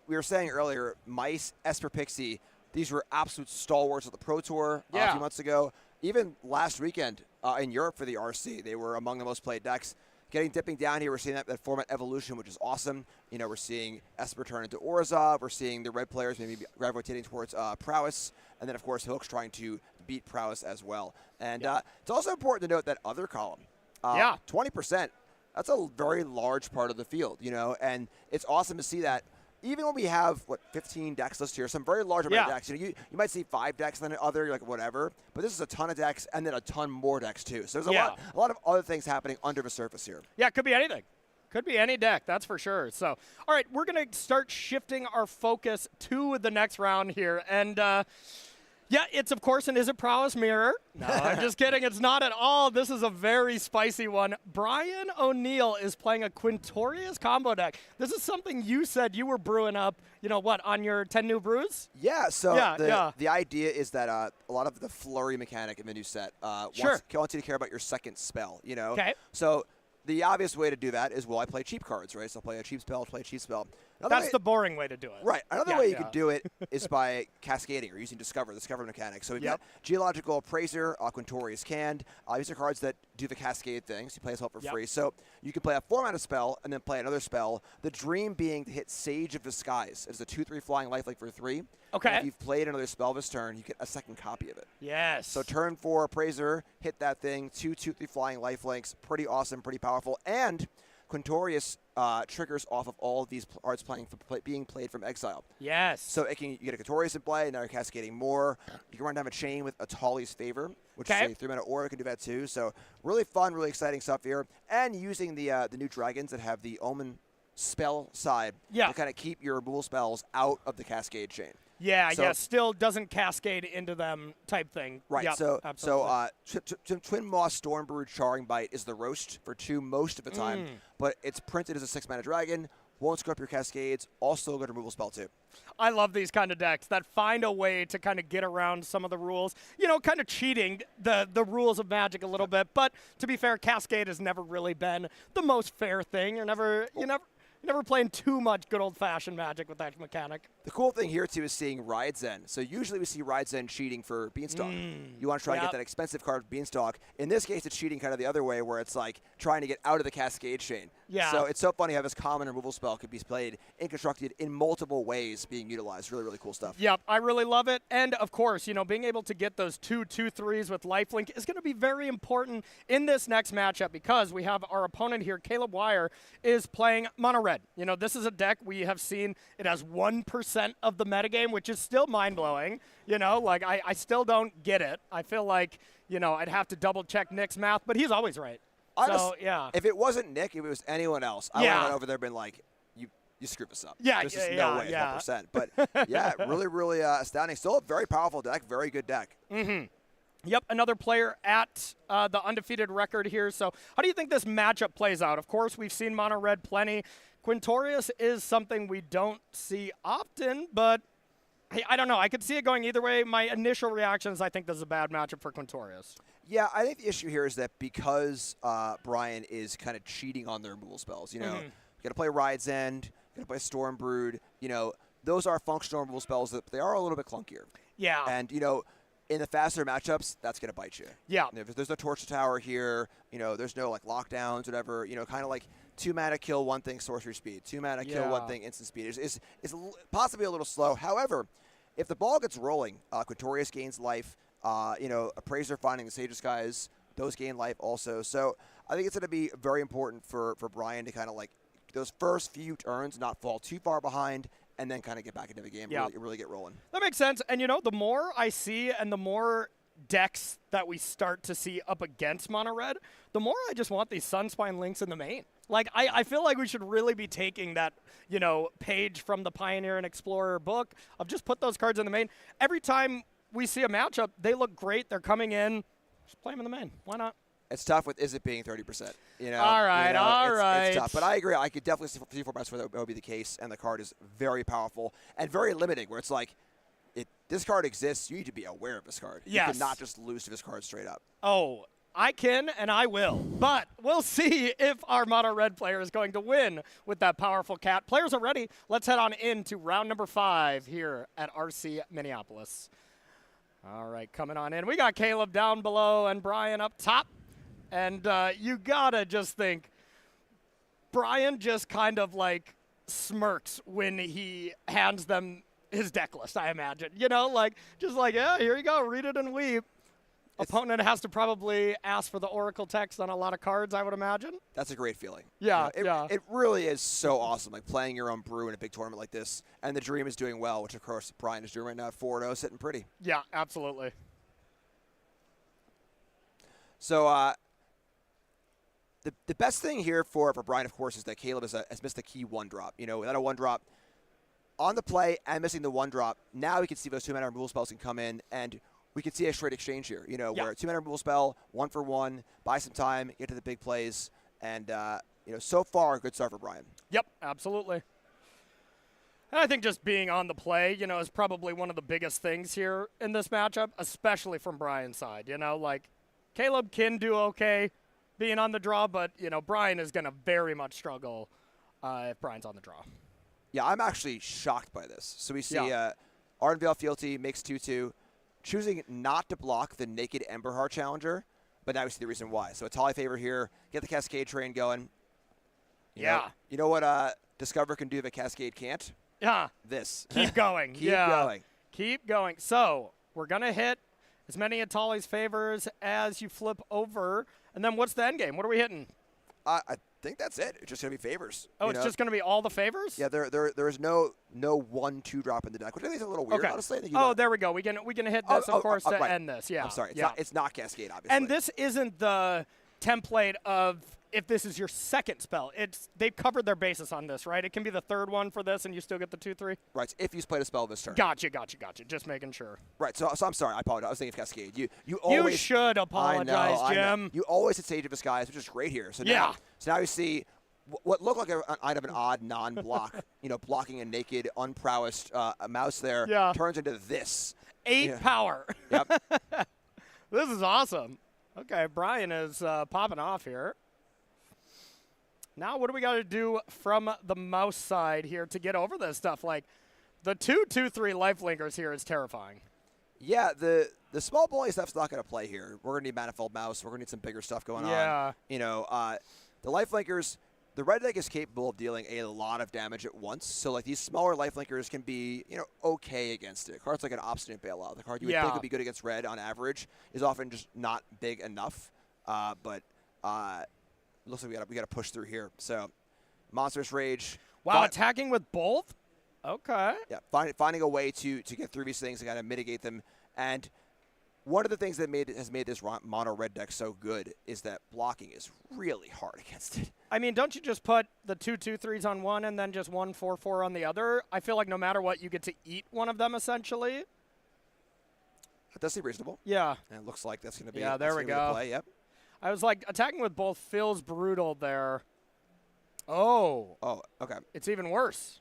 We were saying earlier, Mice, Esper Pixie, these were absolute stalwarts of the Pro Tour a few months ago. Even last weekend in Europe for the RC, they were among the most played decks. Dipping down here, we're seeing that format evolution, which is awesome. We're seeing Esper turn into Orzhov. We're seeing the red players maybe gravitating towards Prowess. And then, of course, Hook's trying to beat Prowess as well. And it's also important to note that other column. 20%, that's a very large part of the field, and it's awesome to see that. Even when we have, 15 decks listed here, some very large amount of decks. You might see 5 decks, then other, you're like, whatever. But this is a ton of decks, and then a ton more decks, too. So there's a lot of other things happening under the surface here. Yeah, it could be anything. Could be any deck, that's for sure. So, all right, we're going to start shifting our focus to the next round here. And, it's, of course, an Is It Prowess mirror. No, I'm just kidding. It's not at all. This is a very spicy one. Brian O'Neill is playing a Quintorius combo deck. This is something you said you were brewing up, on your 10 new brews? Yeah, so the idea is that a lot of the flurry mechanic in the new set wants you to care about your second spell, Okay. So the obvious way to do that is, I play cheap cards, right? So I'll play a cheap spell, play a cheap spell. That's the boring way to do it. Right. Another way you could do it is by cascading or using the Discover mechanic. So we've got Geological Appraiser, Quintorius Canned. These are cards that do the cascade thing, so you play as well for free. So you can play a 4-mana spell and then play another spell. The dream being to hit Sage of Disguise. It's a 2/3 flying lifelink for 3. Okay. And if you've played another spell this turn, you get a second copy of it. Yes. So turn 4 Appraiser, hit that thing, 2/3 flying lifelinks. Pretty awesome, pretty powerful. And Quintorius triggers off of all of these cards being played from exile. Yes. So you get a Quintorius in play, and now you're cascading more. You can run down a chain with Atali's Favor, which is a 3-mana aura. Can do that too. So really fun, really exciting stuff here. And using the new dragons that have the Omen spell side to kind of keep your removal spells out of the cascade chain. Yeah, so, yeah, still doesn't cascade into them type thing. Right, yep, so absolutely. Twin Moss Stormbrood Charring Bite is the roast for 2 most of the time, but it's printed as a 6-mana dragon, won't screw up your cascades, also a good removal spell too. I love these kind of decks that find a way to kind of get around some of the rules, you know, kind of cheating the rules of Magic a little bit. But to be fair, Cascade has never really been the most fair thing. You're never playing too much good old-fashioned Magic with that mechanic. The cool thing here, too, is seeing Ride Zen. So usually we see Ride Zen cheating for Beanstalk. You want to try and get that expensive card with Beanstalk. In this case, it's cheating kind of the other way, where it's like trying to get out of the Cascade chain. Yeah. So it's so funny how this common removal spell could be played and constructed in multiple ways being utilized. Really, really cool stuff. Yep, I really love it. And, of course, you know, being able to get those 2/2/3s with lifelink is going to be very important in this next matchup because we have our opponent here, Caleb Wire, is playing mono red. You know, this is a deck we have seen it has 1% of the metagame, which is still mind-blowing. You know, like, I still don't get it. I feel like, you know, I'd have to double-check Nick's math, but he's always right. So, yeah. If it wasn't Nick, if it was anyone else, I would have went over there and been like, you screwed this up. Yeah, There's just no way it's 1%. But, yeah, really, really astounding. Still a very powerful deck, very good deck. Yep, another player at the undefeated record here. So how do you think this matchup plays out? Of course, we've seen mono red plenty. Quintorius is something we don't see often, but I don't know. I could see it going either way. My initial reaction is I think this is a bad matchup for Quintorius. Yeah, I think the issue here is that because Brian is kind of cheating on the removal spells, you know, you got to play Ride's End, you got to play Stormbrood, you know, those are functional removal spells that they are a little bit clunkier. Yeah. And, you know, in the faster matchups, that's going to bite you. Yeah. You know, if there's no Torch Tower here, you know, there's no, like, lockdowns, whatever, you know, kind of like 2 mana kill one thing sorcery speed, 2 mana kill one thing instant speed. Is possibly a little slow. However, if the ball gets rolling, Quintorius gains life. You know, Appraiser finding the Sage of Skies, those gain life also. So I think it's going to be very important for Brian to kind of like those first few turns not fall too far behind and then kind of get back into the game, really get rolling. That makes sense. And, you know, the more I see and the more decks that we start to see up against mono red, the more I just want these Sunspine links in the main. Like, I feel like we should really be taking that, you know, page from the Pioneer and Explorer book of just put those cards in the main. Every time we see a matchup, they look great. They're coming in. Just play them in the main. Why not? It's tough with it being 30%. You know, all right. It's tough. But I agree. I could definitely see 4 formats where that would be the case, and the card is very powerful and very limiting, where it's like, this card exists, you need to be aware of this card. Yes. You cannot just lose to this card straight up. Oh, I can and I will. But we'll see if our mono red player is going to win with that powerful cat. Players are ready. Let's head on into round number 5 here at RC Minneapolis. All right, coming on in. We got Caleb down below and Brian up top. And you got to just think, Brian just kind of like smirks when he hands them his deck list, I imagine. You know, like, just like, yeah, here you go, read it and weep. Opponent has to probably ask for the Oracle text on a lot of cards, I would imagine. That's a great feeling. Yeah, It really is so awesome, like playing your own brew in a big tournament like this, and the Dream is doing well, which of course Brian is doing right now at 4-0, sitting pretty. Yeah, absolutely. So the best thing here for Brian, of course, is that Caleb has missed a key 1-drop. You know, without a 1-drop on the play and missing the 1-drop, now we can see those 2 mana removal spells can come in, and we can see a straight exchange here, you know, where 2 mana removal spell, 1 for 1, buy some time, get to the big plays, and, you know, so far, a good start for Brian. Yep, absolutely. And I think just being on the play, you know, is probably one of the biggest things here in this matchup, especially from Brian's side. You know, like, Caleb can do okay being on the draw, but, you know, Brian is going to very much struggle if Brian's on the draw. Yeah, I'm actually shocked by this. So we see Ardenvale Fealty makes 2-2. Choosing not to block the Naked Emberheart Challenger, but now we see the reason why. So a Tali favor here, get the Cascade train going. You know what Discover can do that Cascade can't? Yeah. This. Keep going. Keep going. Keep going. So we're going to hit as many of Tali's favors as you flip over. And then what's the end game? What are we hitting? I think that's it. It's just going to be favors. Oh, it's just going to be all the favors? Yeah, there is no 1-2 drop in the deck, which I think is a little weird, honestly. There we go. We can hit this, of course, to end this. Yeah. I'm sorry. It's not Cascade, obviously. And this isn't the template of if this is your second spell. They've covered their bases on this, right? It can be the third one for this, and you still get the 2/3. Right. So if you played a spell this turn. Gotcha. Just making sure. Right. So I'm sorry. I apologize. I was thinking of Cascade. You always. You should apologize, I know. Jim. You always hit Sage of Disguise, which is great here. So Yeah. Now you see what looked like an odd non-block, blocking a naked, unprowessed mouse there. Yeah. Turns into this. 8 power. Yep. This is awesome. Okay, Brian is popping off here. Now what do we got to do from the mouse side here to get over this stuff? Like, the 2/2/3 lifelinkers here is terrifying. Yeah, the small bully stuff's not going to play here. We're going to need Manifold Mouse. We're going to need some bigger stuff going on. The lifelinkers, the red deck is capable of dealing a lot of damage at once. So, like, these smaller lifelinkers can be, okay against it. Cards like an Obstinate Bailout, the card you would think would be good against red on average, is often just not big enough. But looks like we got to push through here. So, Monstrous Rage. Wow, attacking with both? Okay. Yeah, finding a way to get through these things and kind of mitigate them. And one of the things that has made this mono red deck so good is that blocking is really hard against it. I mean, don't you just put the 2/2/3s on one and then just 1/4/4 on the other? I feel like no matter what, you get to eat one of them essentially. That does seem reasonable. Yeah. And it looks like that's going to be there we go. Play. Yep. I was like, attacking with both feels brutal there. Oh. Oh, okay. It's even worse.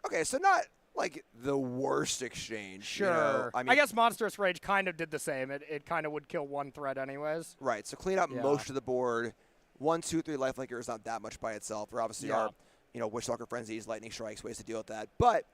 Okay, so not like the worst exchange. Sure. I mean, I guess Monstrous Rage kind of did the same. It kind of would kill one threat anyways. Right, so clean up most of the board. 1, 2, 3 lifelinker is not that much by itself. There obviously are, Witchstalker Frenzies, Lightning Strikes, ways to deal with that. But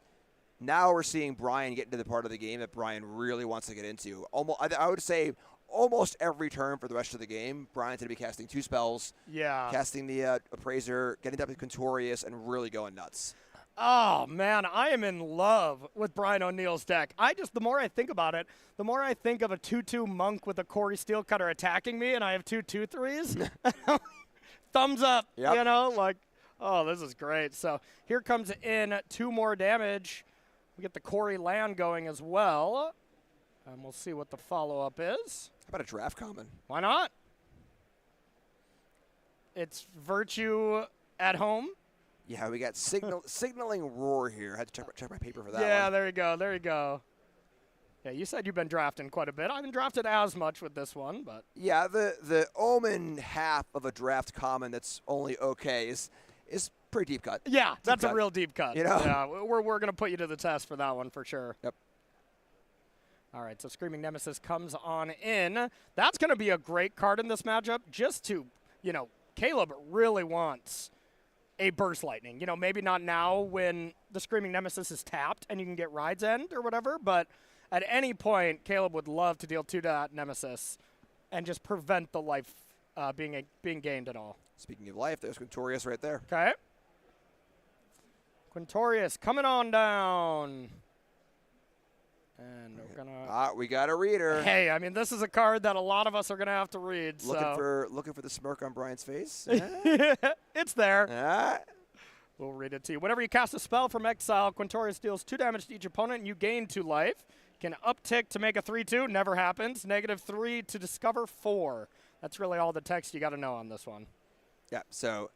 now we're seeing Brian get into the part of the game that Brian really wants to get into. I would say almost every turn for the rest of the game, Brian's going to be casting 2 spells. Yeah. Casting the Appraiser, getting up with Quintorius, and really going nuts. Oh, man, I am in love with Brian O'Neill's deck. The more I think about it, the more I think of a 2/2 monk with a Corey Steelcutter attacking me, and I have 2 2/3s. Thumbs up, oh, this is great. So here comes in 2 more damage. We get the Corey land going as well, and we'll see what the follow-up is. How about a draft common? Why not? It's Virtue at home. Yeah, we got signaling Roar here. I had to check my paper for that Yeah, one. there you go. Yeah, you said you've been drafting quite a bit. I haven't drafted as much with this one, but yeah, the Omen half of a draft common that's only okay is pretty deep cut. Yeah, that's a real deep cut. Yeah, we're gonna put you to the test for that one for sure. Yep. All right, so Screaming Nemesis comes on in. That's gonna be a great card in this matchup. Just to, Caleb really wants a Burst Lightning. Maybe not now when the Screaming Nemesis is tapped and you can get Ride's End or whatever, but at any point, Caleb would love to deal 2 to that Nemesis and just prevent the life being gained at all. Speaking of life, there's Quintorius right there. Okay. Quintorius coming on down. And we're gonna. We got a reader. Hey, I mean, this is a card that a lot of us are gonna have to read. Looking for the smirk on Brian's face. It's there. We'll read it to you. Whenever you cast a spell from exile, Quintorius deals 2 damage to each opponent, and you gain 2 life. Can uptick to make a 3/2. Never happens. -3 to discover 4. That's really all the text you got to know on this one. Yeah. So,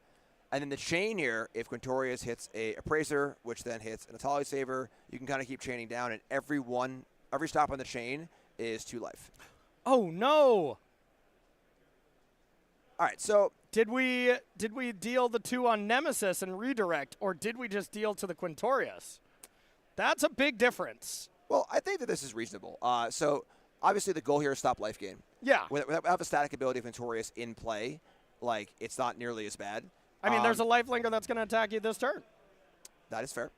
and then the chain here, if Quintorius hits a Appraiser, which then hits an Atali Saver, you can kind of keep chaining down, and every stop on the chain is 2 life. Oh no! All right. So did we deal the 2 on Nemesis and redirect, or did we just deal to the Quintorius? That's a big difference. Well, I think that this is reasonable. So obviously the goal here is stop life gain. Yeah. Without the static ability of Quintorius in play, it's not nearly as bad. I mean, there's a lifelinker that's going to attack you this turn. That is fair.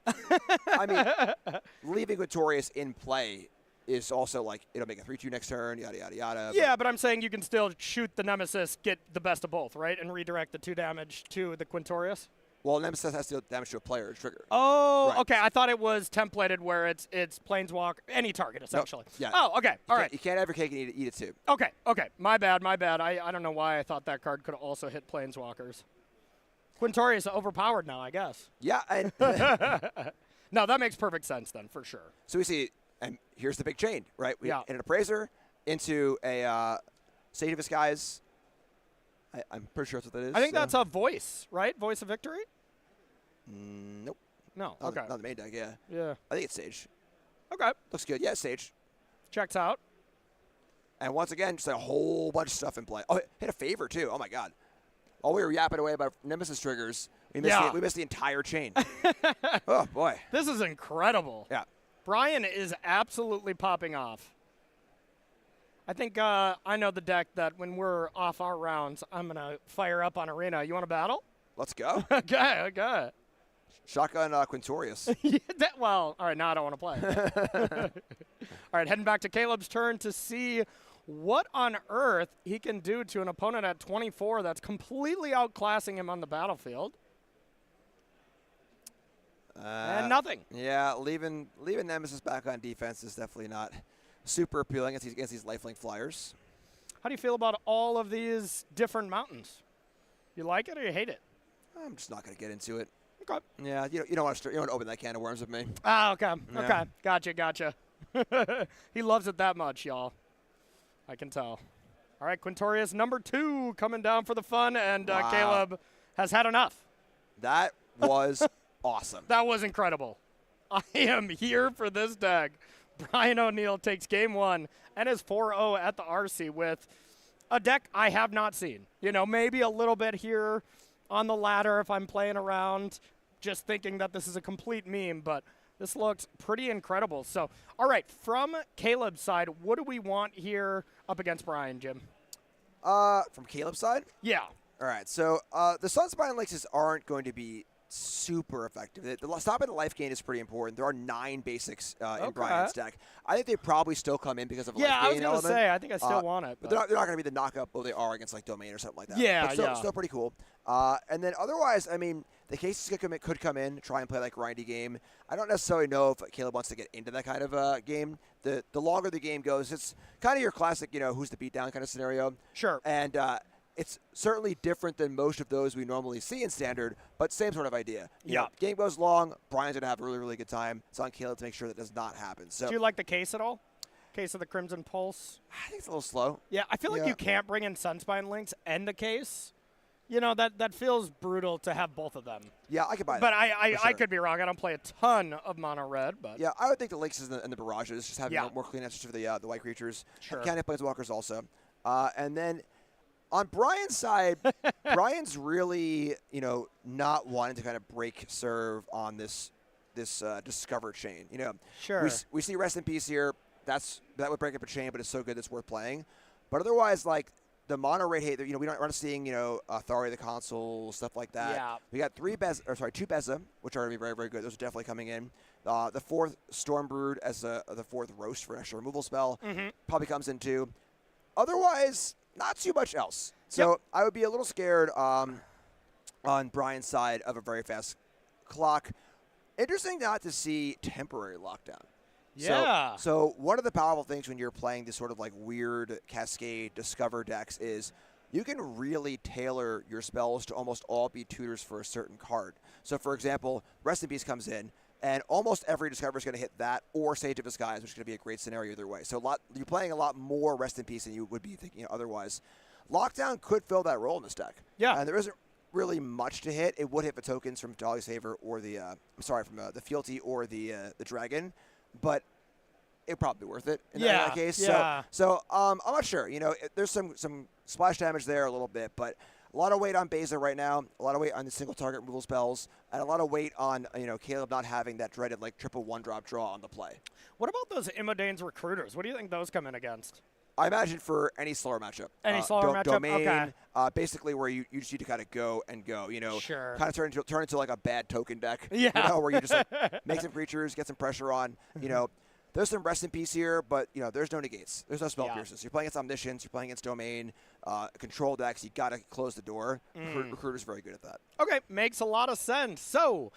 I mean, leaving Quintorius in play is also it'll make a 3/2 next turn, yada, yada, yada. Yeah, but I'm saying you can still shoot the Nemesis, get the best of both, right? And redirect the 2 damage to the Quintorius. Well, Nemesis has to deal damage to a player trigger. Oh, right. Okay. I thought it was templated where it's Planeswalker, any target, essentially. Nope. Yeah. Oh, okay. All right. You can't have your cake and eat it too. Okay. My bad. I don't know why I thought that card could also hit Planeswalkers. Quintorius is overpowered now, I guess. Yeah. And no, that makes perfect sense then, for sure. So we see, and here's the big chain, right? We Yeah. an Appraiser into a Sage of Disguise, I'm pretty sure that's what that is. I think that's a voice, right? Voice of Victory? Nope. No. Not Okay. not the main deck, yeah. Yeah. I think it's Sage. Okay. Looks good. Yeah, Sage. Checks out. And once again, just a whole bunch of stuff in play. Oh, hit a favor, too. Oh, my God. While we were yapping away about Nemesis triggers, we missed the entire chain. Oh, boy. This is incredible. Yeah. Brian is absolutely popping off. I think I know the deck that when we're off our rounds, I'm going to fire up on Arena. You want to battle? Let's go. Okay. Shotgun Quintorius. Yeah, well, all right, now I don't want to play. All right, heading back to Caleb's turn to see what on earth he can do to an opponent at 24 that's completely outclassing him on the battlefield. And nothing. Yeah, leaving Nemesis back on defense is definitely not super appealing against these lifelink flyers. How do you feel about all of these different mountains? You like it or you hate it? I'm just not going to get into it. Okay. Yeah, you don't want to open that can of worms with me. Ah, okay. Yeah. Okay. Gotcha. He loves it that much, y'all. I can tell. All right, Quintorius number 2 coming down for the fun, and Wow. Caleb has had enough. That was awesome. That was incredible. I am here for this deck. Brian O'Neill takes game 1 and is 4-0 at the RC with a deck I have not seen. You know, maybe a little bit here on the ladder if I'm playing around, just thinking that this is a complete meme, but this looks pretty incredible. So, all right, from Caleb's side, what do we want here up against Brian, Jim? From Caleb's side? Yeah. All right, so the Sunspine Links aren't going to be super effective. The stopping the life gain is pretty important. There are 9 basics in Brian's deck. I think they probably still come in because of life gain I was element. going to say, I think I still want it. But they're not going to be the knockup they are against like Domain or something like that. Yeah, but still pretty cool. And then otherwise, I mean, the cases could come in, try and play that grindy game. I don't necessarily know if Caleb wants to get into that kind of game. The longer the game goes, it's kind of your classic, who's the beatdown kind of scenario. Sure. And it's certainly different than most of those we normally see in Standard, but same sort of idea. You know, game goes long, Brian's going to have a really, really good time. It's on Caleb to make sure that does not happen. So, do you like the case at all? Case of the Crimson Pulse? I think it's a little slow. Yeah, I feel like you can't bring in Sunspine Links and the case. You know, that feels brutal to have both of them. Yeah, I could buy that. But I could be wrong. I don't play a ton of mono red, but yeah, I would think the Links and the Barrages, just having more clean answers for the white creatures. Sure. Can't play Walkers also. And then on Brian's side, Brian's really, not wanting to kind of break serve on this Discover chain. Sure. We see Rest in Peace here. That would break up a chain, but it's so good it's worth playing. But otherwise, like the mono red hate, we're not seeing, Authority of the Console, stuff like that. Yeah. We got 2 Beza, which are going to be very, very good. Those are definitely coming in. The 4th Stormbrood as the 4th Roast for an extra removal spell probably comes in too. Otherwise, not too much else. So I would be a little scared on Brian's side of a very fast clock. Interesting not to see temporary lockdown. Yeah. So one of the powerful things when you're playing this sort of like weird Cascade Discover decks is you can really tailor your spells to almost all be tutors for a certain card. So for example, Rest in Peace comes in, and almost every Discover is going to hit that or Sage of Disguise, which is going to be a great scenario either way. So you're playing a lot more Rest in Peace than you would be thinking otherwise. Lockdown could fill that role in this deck. Yeah. And there isn't really much to hit. It would hit the tokens from Dolly's Favor or the the Fealty or the Dragon, but it'd probably be worth it in that case. Yeah. So I'm not sure. There's some splash damage there a little bit, but a lot of weight on Beza right now, a lot of weight on the single target removal spells, and a lot of weight on Caleb not having that dreaded like triple 1-drop draw on the play. What about those Imodane's Recruiters? What do you think those come in against? I imagine for any slower matchup. Any slower matchup? Domain, okay. Basically where you just need to kind of go and go, Sure. Kind of turn into like a bad token deck. Yeah. Where you just like make some creatures, get some pressure on, There's some Rest in Peace here, but, there's no negates. There's no spell pierces. You're playing against Omniscience. You're playing against Domain, control decks. You got to close the door. Recruiter's very good at that. Okay, makes a lot of sense. So,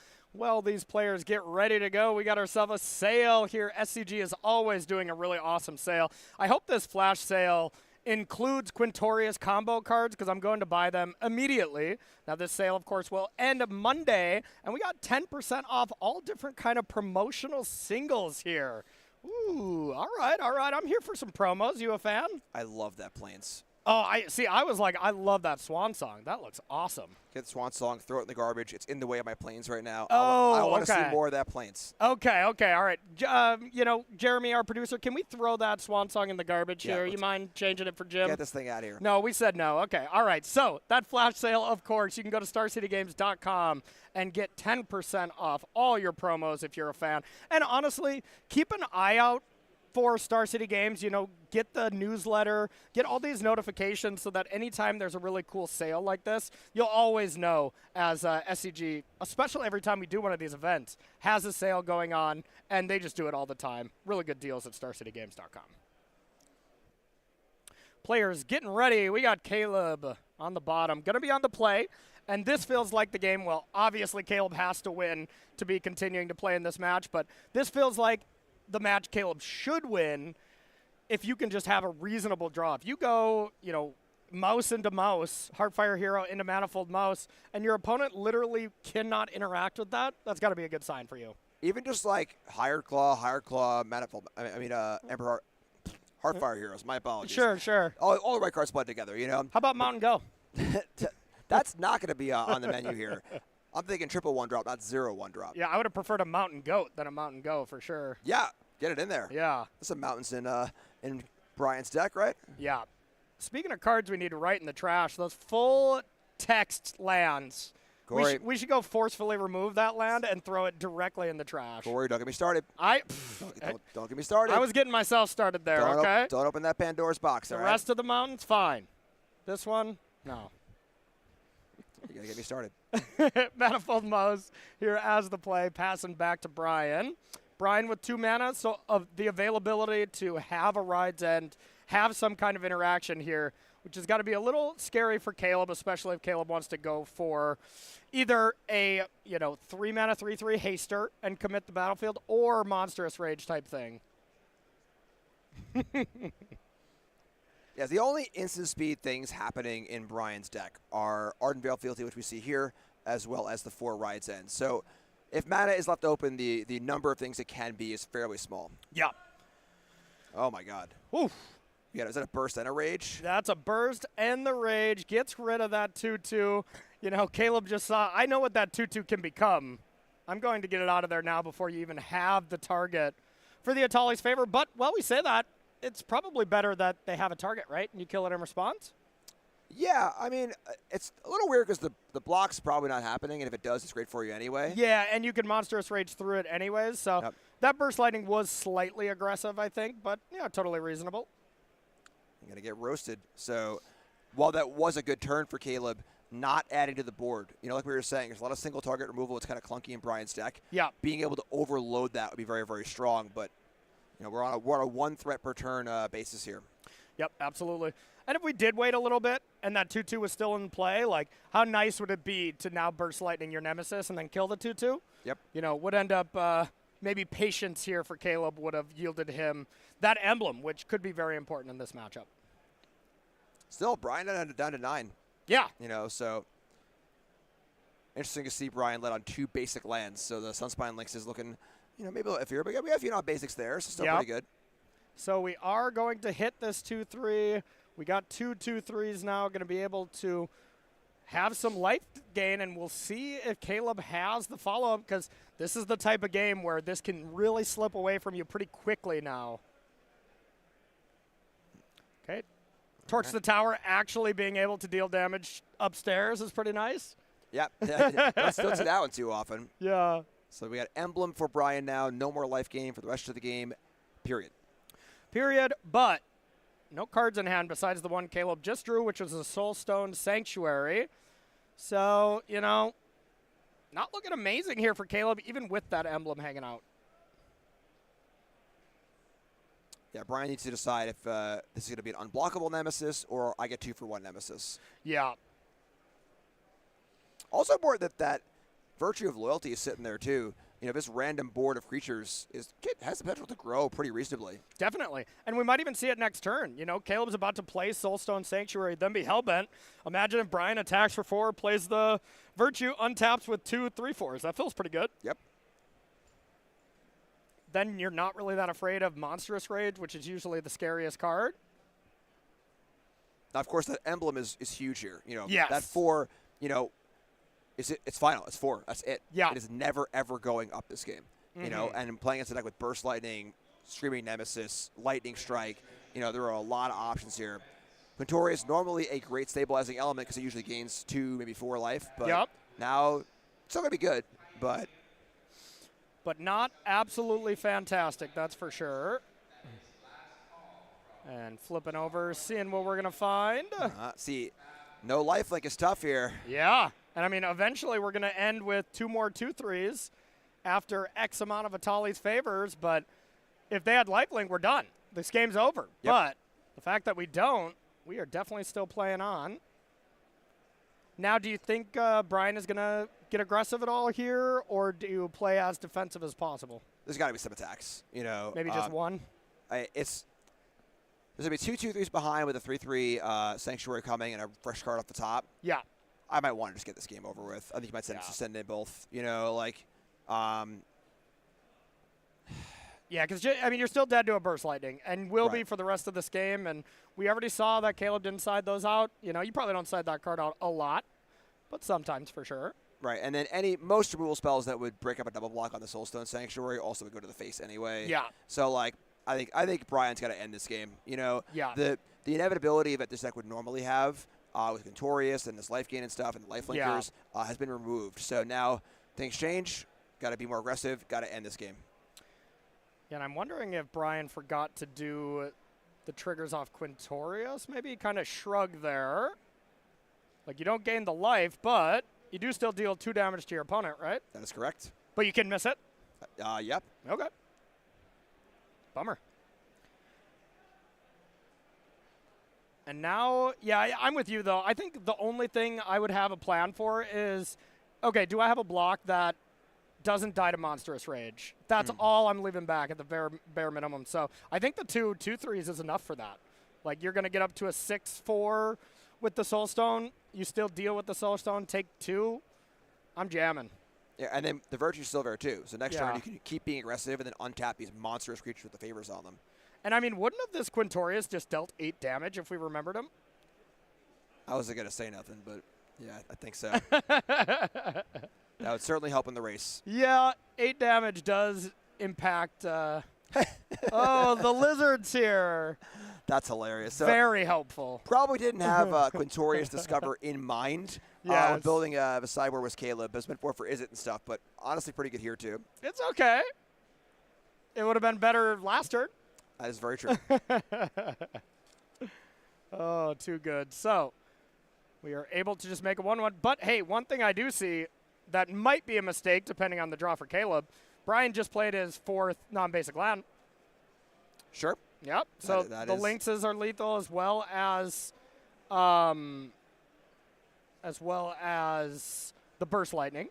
these players get ready to go. We got ourselves a sale here. SCG is always doing a really awesome sale. I hope this flash sale includes Quintorius combo cards because I'm going to buy them immediately. Now, this sale, of course, will end Monday, and we got 10% off all different kind of promotional singles here. Ooh, all right. I'm here for some promos. You a fan? I love that Plains. Oh, I see. I was like, I love that swan song. That looks awesome. Get the swan song, throw it in the garbage. It's in the way of my planes right now. Oh, I want to okay. see more of that planes. Okay, all right. Jeremy, our producer, can we throw that swan song in the garbage here? You mind changing it for Jim? Get this thing out of here. No, we said no. Okay, all right. So that flash sale, of course, you can go to StarCityGames.com and get 10% off all your promos if you're a fan. And honestly, keep an eye out for Star City Games. Get the newsletter, get all these notifications so that anytime there's a really cool sale like this, you'll always know as SCG, especially every time we do one of these events, has a sale going on, and they just do it all the time. Really good deals at StarCityGames.com. Players getting ready. We got Caleb on the bottom, going to be on the play. And this feels like the game, well, obviously Caleb has to win to be continuing to play in this match, but this feels like the match Caleb should win if you can just have a reasonable draw. If you go, mouse into mouse, Heartfire Hero into Manifold Mouse, and your opponent literally cannot interact with that, that's got to be a good sign for you. Even just like Hired Claw, Manifold, Emperor Heartfire Heroes, my apologies. Sure. All the right cards blend together, How about Mountain Go? That's not going to be on the menu here. I'm thinking triple 1-drop, not 0-1 drop. Yeah, I would have preferred a Mountain Goat than a Mountain Go for sure. Yeah, get it in there. Yeah. There's some mountains in Brian's deck, right? Yeah. Speaking of cards we need to write in the trash, those full text lands. Corey. We should go forcefully remove that land and throw it directly in the trash. Corey, don't get me started. Don't get me started. I was getting myself started there, okay? Don't open that Pandora's box, The all right? rest of the mountains, fine. This one, no. You got to get me started. Manifold Mouse here as the play, passing back to Brian. Brian with 2 mana, so of the availability to have a Ride's End, have some kind of interaction here, which has got to be a little scary for Caleb, especially if Caleb wants to go for either a 3 mana 3/3 haster and commit the battlefield, or Monstrous Rage type thing. Yeah, the only instant speed things happening in Brian's deck are Ardent Veil Fealty, which we see here, as well as the 4 Ride's End. So if mana is left open, the number of things it can be is fairly small. Yeah. Oh, my God. Oof. Yeah, is that a burst and a rage? That's a burst and the rage. Gets rid of that 2/2. Caleb just saw, I know what that 2/2 can become. I'm going to get it out of there now before you even have the target for the Atali's favor. But, well, we say that. It's probably better that they have a target, right? And you kill it in response? Yeah, I mean, it's a little weird because the block's probably not happening, and if it does, it's great for you anyway. Yeah, and you can Monstrous Rage through it anyways. So that Burst Lightning was slightly aggressive, I think, but, totally reasonable. I'm going to get roasted. So while that was a good turn for Caleb, not adding to the board, like we were saying, there's a lot of single target removal. It's kind of clunky in Brian's deck. Yeah. Being able to overload that would be very, very strong, but we're on a 1 threat per turn basis here. Yep, absolutely. And if we did wait a little bit and that 2/2 was still in play, like how nice would it be to now Burst Lightning your Nemesis and then kill the 2/2? Yep. Would end up maybe patience here for Caleb would have yielded him that emblem, which could be very important in this matchup. Still, Brian down to 9. Yeah. So interesting to see Brian let on 2 basic lands. So the Sunspine Lynx is looking, maybe a little iffier, but we have a few basics there, so still pretty good. So we are going to hit this 2/3. We got 2 2/3s now, going to be able to have some life gain, and we'll see if Caleb has the follow-up, because this is the type of game where this can really slip away from you pretty quickly now. Okay. Torch the Tower actually being able to deal damage upstairs is pretty nice. Yep. Don't see that one too often. Yeah. So we got Emblem for Brian now. No more life gain for the rest of the game, period. But no cards in hand besides the one Caleb just drew, which was a Soulstone Sanctuary. So, not looking amazing here for Caleb, even with that emblem hanging out. Yeah, Brian needs to decide if this is going to be an unblockable Nemesis or I get 2 for 1 Nemesis. Yeah. Also important that Virtue of Loyalty is sitting there too. This random board of creatures has the potential to grow pretty reasonably. Definitely. And we might even see it next turn. Caleb's about to play Soulstone Sanctuary, then be Hellbent. Imagine if Brian attacks for 4, plays the Virtue, untaps with 2 3/4s. That feels pretty good. Yep. Then you're not really that afraid of Monstrous Rage, which is usually the scariest card. Now, of course, that emblem is huge here. You know, Yes. that 4, you know, it's final. It's 4. That's it. Yeah. It is never, ever going up this game. You know, and playing against a deck with Burst Lightning, Screaming Nemesis, Lightning Strike, you know, there are a lot of options here. Quintori is normally a great stabilizing element because it usually gains 2, maybe 4 life. But now it's still going to be good, but not absolutely fantastic, that's for sure. And flipping over, seeing what we're going to find. See, no lifelink is tough here. Yeah. And I mean, eventually we're going to end with 2 more 2/3s after X amount of Atali's favors. But if they had lifelink, we're done. This game's over. Yep. But the fact that we don't, we are definitely still playing on. Now, do you think Brian is going to get aggressive at all here, or do you play as defensive as possible? There's got to be some attacks, you know. Maybe just one? There's going to be 2 2/3s behind with a 3/3 Sanctuary coming and a fresh card off the top. Yeah. I might want to just get this game over with. I think you might send in both, you know, like. Yeah, because, I mean, you're still dead to a Burst Lightning and will be for the rest of this game. And we already saw that Caleb didn't side those out. You know, you probably don't side that card out a lot, but sometimes for sure. Right, and then most removal spells that would break up a double block on the Soulstone Sanctuary also would go to the face anyway. Yeah. So, like, I think Brian's got to end this game. You know, Yeah. The inevitability that this deck would normally have with Contorious and this life gain and stuff and the life linkers has been removed. So now things change. Got to be more aggressive. Got to end this game. Yeah, and I'm wondering if Brian forgot to do the triggers off Quintorius. Maybe he kind of shrugged there. Like, you don't gain the life, but you do still deal 2 damage to your opponent, right? That is correct. But you can miss it? Yep. Okay. Bummer. And now, yeah, I'm with you, though. I think the only thing I would have a plan for is, okay, do I have a block that doesn't die to Monstrous Rage? That's all I'm leaving back at the bare minimum. So I think the 2 2/3s is enough for that. Like, you're going to get up to a 6/4 with the Soulstone. You still deal with the Soulstone, take 2. I'm jamming. Yeah, and then the Virtue's still there, too. So next turn, you can keep being aggressive and then untap these monstrous creatures with the favors on them. And, I mean, wouldn't have this Quintorius just dealt 8 damage if we remembered him? I wasn't going to say nothing, but, yeah, I think so. That would certainly help in the race. Yeah, 8 damage does impact. Oh, the lizards here. That's hilarious. So very helpful. Probably didn't have Quintorius Discover in mind when building the sideboard with Caleb. But it's been for Is It and stuff, but honestly pretty good here, too. It's okay. It would have been better last turn. That is very true. Oh, too good. So we are able to just make a 1/1. But, hey, one thing I do see that might be a mistake, depending on the draw for Caleb. Brian just played his 4th non-basic land. Sure. Yep. So that the is Lynxes are lethal as well as the Burst Lightning.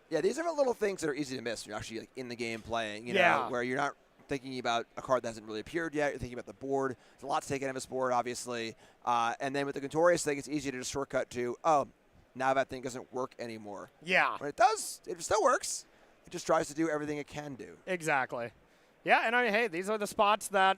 Yeah, these are the little things that are easy to miss when you're actually like, in the game playing, you know, where you're not thinking about a card that hasn't really appeared yet. You're thinking about the board. There's a lot to take out of this board, obviously. And then with the Quintorius thing, it's easy to just shortcut to, oh, now that thing doesn't work anymore. Yeah. When it does, it still works. It just tries to do everything it can do. Exactly. Yeah, and I mean, hey, these are the spots that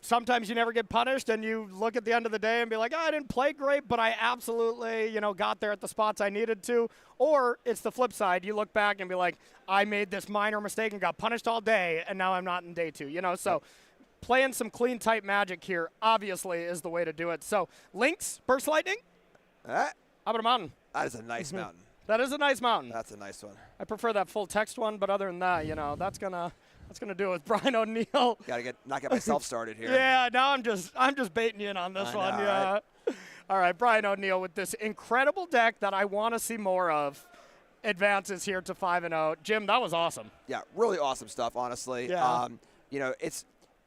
sometimes you never get punished, and you look at the end of the day and be like, oh, I didn't play great, but I absolutely, got there at the spots I needed to. Or it's the flip side. You look back and be like, I made this minor mistake and got punished all day, and now I'm not in day 2. So playing some clean type Magic here obviously is the way to do it. So Lynx, Burst Lightning. How about a mountain? That is a nice mountain. That is a nice mountain. That's a nice one. I prefer that full text one, but other than that, that's gonna do it with Brian O'Neill. Gotta not get myself started here. Yeah, now I'm just baiting you in on this one. Yeah. Right? All right, Brian O'Neill with this incredible deck that I want to see more of. Advances here to 5-0. Jim, that was awesome. Yeah, really awesome stuff, honestly. Yeah. It's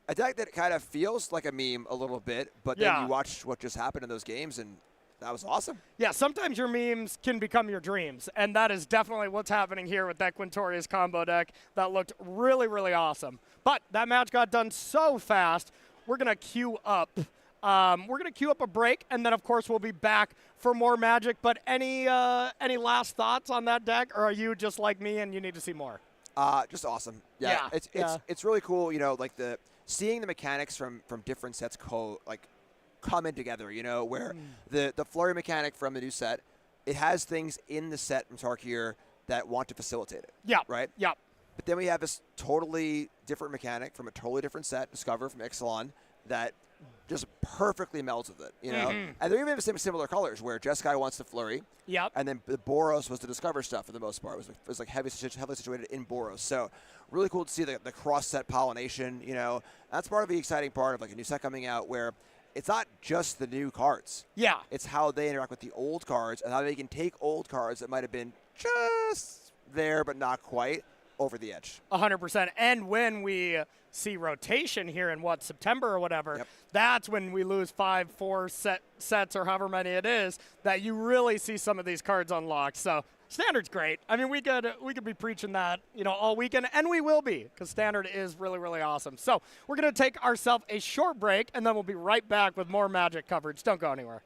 a deck that kind of feels like a meme a little bit, but then you watch what just happened in those games, and that was awesome. Yeah, sometimes your memes can become your dreams, and that is definitely what's happening here with that Quintorius combo deck. That looked really, really awesome. But that match got done so fast, we're going to queue up. A break, and then, of course, we'll be back for more Magic. But any last thoughts on that deck, or are you just like me and you need to see more? Just awesome. Yeah. It's really cool, seeing the mechanics from different sets come in together, you know, where the flurry mechanic from the new set, it has things in the set from Tarkir that want to facilitate it. Yeah. Right? Yeah. But then we have this totally different mechanic from a totally different set, Discover from Ixalan, that just perfectly melds with it, you know? And they're even the same similar colors, where Jeskai wants the flurry. Yep. And then the Boros was the Discover stuff for the most part. It was like heavily situated in Boros. So really cool to see the cross-set pollination, you know? That's part of the exciting part of like a new set coming out where it's not just the new cards. Yeah. It's how they interact with the old cards and how they can take old cards that might have been just there but not quite over the edge. 100%. And when we see rotation here in September or whatever, that's when we lose 4 sets or however many it is, that you really see some of these cards unlocked. So Standard's great. I mean, we could be preaching that, you know, all weekend, and we will be, because Standard is really, really awesome. So we're going to take ourselves a short break, and then we'll be right back with more Magic coverage. Don't go anywhere.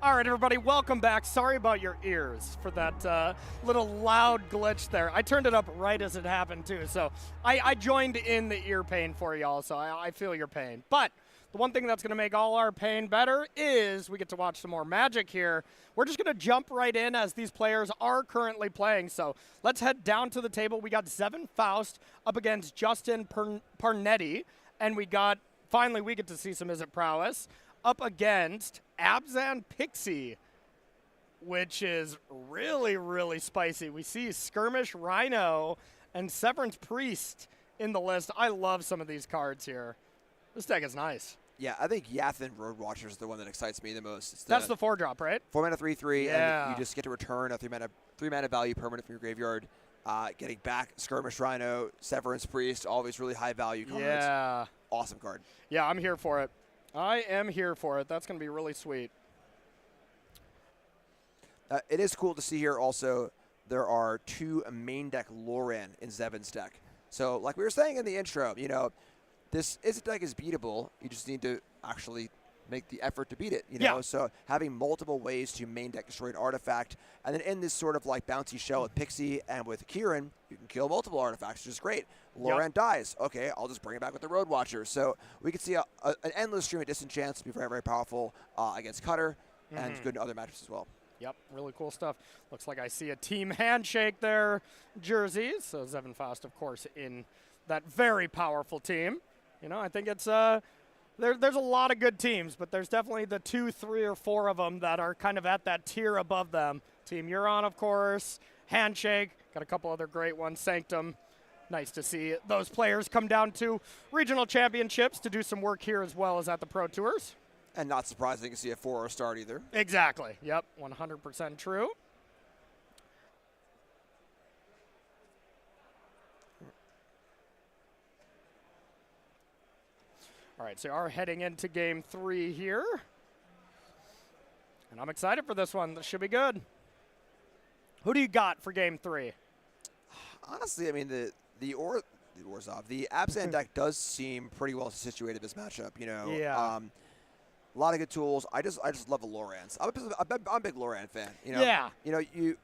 All right, everybody, welcome back. Sorry about your ears for that little loud glitch there. I turned it up right as it happened, too. So I joined in the ear pain for y'all, so I feel your pain. But the one thing that's going to make all our pain better is we get to watch some more Magic here. We're just going to jump right in as these players are currently playing. So let's head down to the table. We got Zevin Faust up against Justin Parnetti, and finally we get to see some Izzet prowess up against Abzan Pixie, which is really, really spicy. We see Skirmish Rhino and Severance Priest in the list. I love some of these cards here. This deck is nice. Yeah, I think Yathen Road Watcher is the one that excites me the most. That's the 4-drop, right? 4-mana 3/3, yeah. and you just get to return a 3-mana value permanent from your graveyard. Getting back Skirmish Rhino, Severance Priest, all these really high value cards. Yeah. Awesome card. Yeah, I'm here for it. I am here for it. That's going to be really sweet. It is cool to see here also there are 2 main deck Loran in Zevin's deck. So like we were saying in the intro, this Izzet deck is beatable. You just need to actually make the effort to beat it, Yeah. So having multiple ways to main deck destroy an artifact, and then in this sort of like bouncy shell with Pixie and with Kieran, you can kill multiple artifacts, which is great. Loran dies. Okay, I'll just bring it back with the Road Watcher. So we can see an endless stream of disenchants to be very, very powerful against Cutter, and good in other matchups as well. Yep, really cool stuff. Looks like I see a team handshake there, jerseys. So Zevin Faust, of course, in that very powerful team. I think it's there's a lot of good teams, but there's definitely the 2, 3, or 4 of them that are kind of at that tier above them. Team Euron, of course, Handshake, got a couple other great ones, Sanctum. Nice to see those players come down to regional championships to do some work here as well as at the Pro Tours. And not surprising to see a 4-0 start either. Exactly. Yep, 100% true. All right, so we are heading into game 3 here. And I'm excited for this one. This should be good. Who do you got for game 3? Honestly, I mean, the Orzhov, the Abzan deck does seem pretty well situated in this matchup, Yeah. A lot of good tools. I just love the Lorans. I'm a big Loran fan. Yeah. You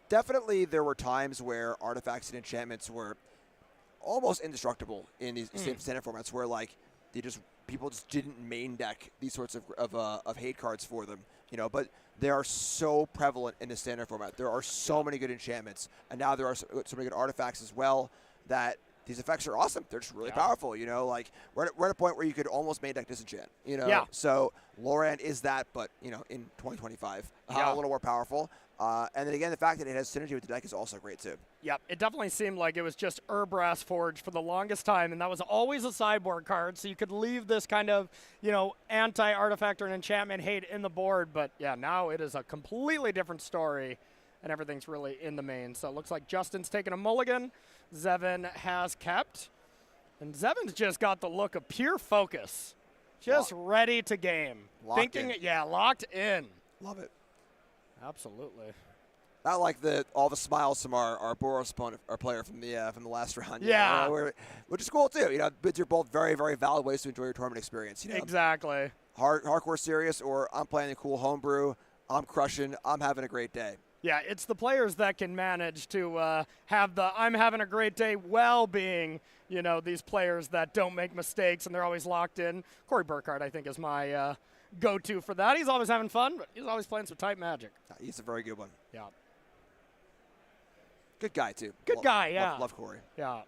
definitely there were times where artifacts and enchantments were almost indestructible in these standard formats, where like people just didn't main deck these sorts of hate cards for them. But they are so prevalent in the standard format. There are so many good enchantments, and now there are so many good artifacts as well that. These effects are awesome. They're just really powerful, like we're at a point where you could almost main deck disenchant, Yeah. So Loran is that, but, in 2025, a little more powerful. And then again, the fact that it has synergy with the deck is also great too. Yep, it definitely seemed like it was just Urbrass Forge for the longest time, and that was always a sideboard card, so you could leave this kind of, anti-artifact or an enchantment hate in the board, but yeah, now it is a completely different story, and everything's really in the main. So it looks like Justin's taking a mulligan. Zevin has kept. And Zevin's just got the look of pure focus. Just ready to game. Locked in. Locked in. Love it. Absolutely. I like all the smiles from our Boros opponent, our player from the last round. Yeah. Which is cool too. But they're both very, very valid ways to enjoy your tournament experience. Exactly. Hardcore serious, or I'm playing a cool homebrew. I'm crushing. I'm having a great day. Yeah, it's the players that can manage to have the I'm having a great day while being, these players that don't make mistakes and they're always locked in. Corey Burkhardt, I think, is my go-to for that. He's always having fun, but he's always playing some tight Magic. He's a very good one. Yeah. Good guy, too. Good guy, yeah. Love Corey. Yeah.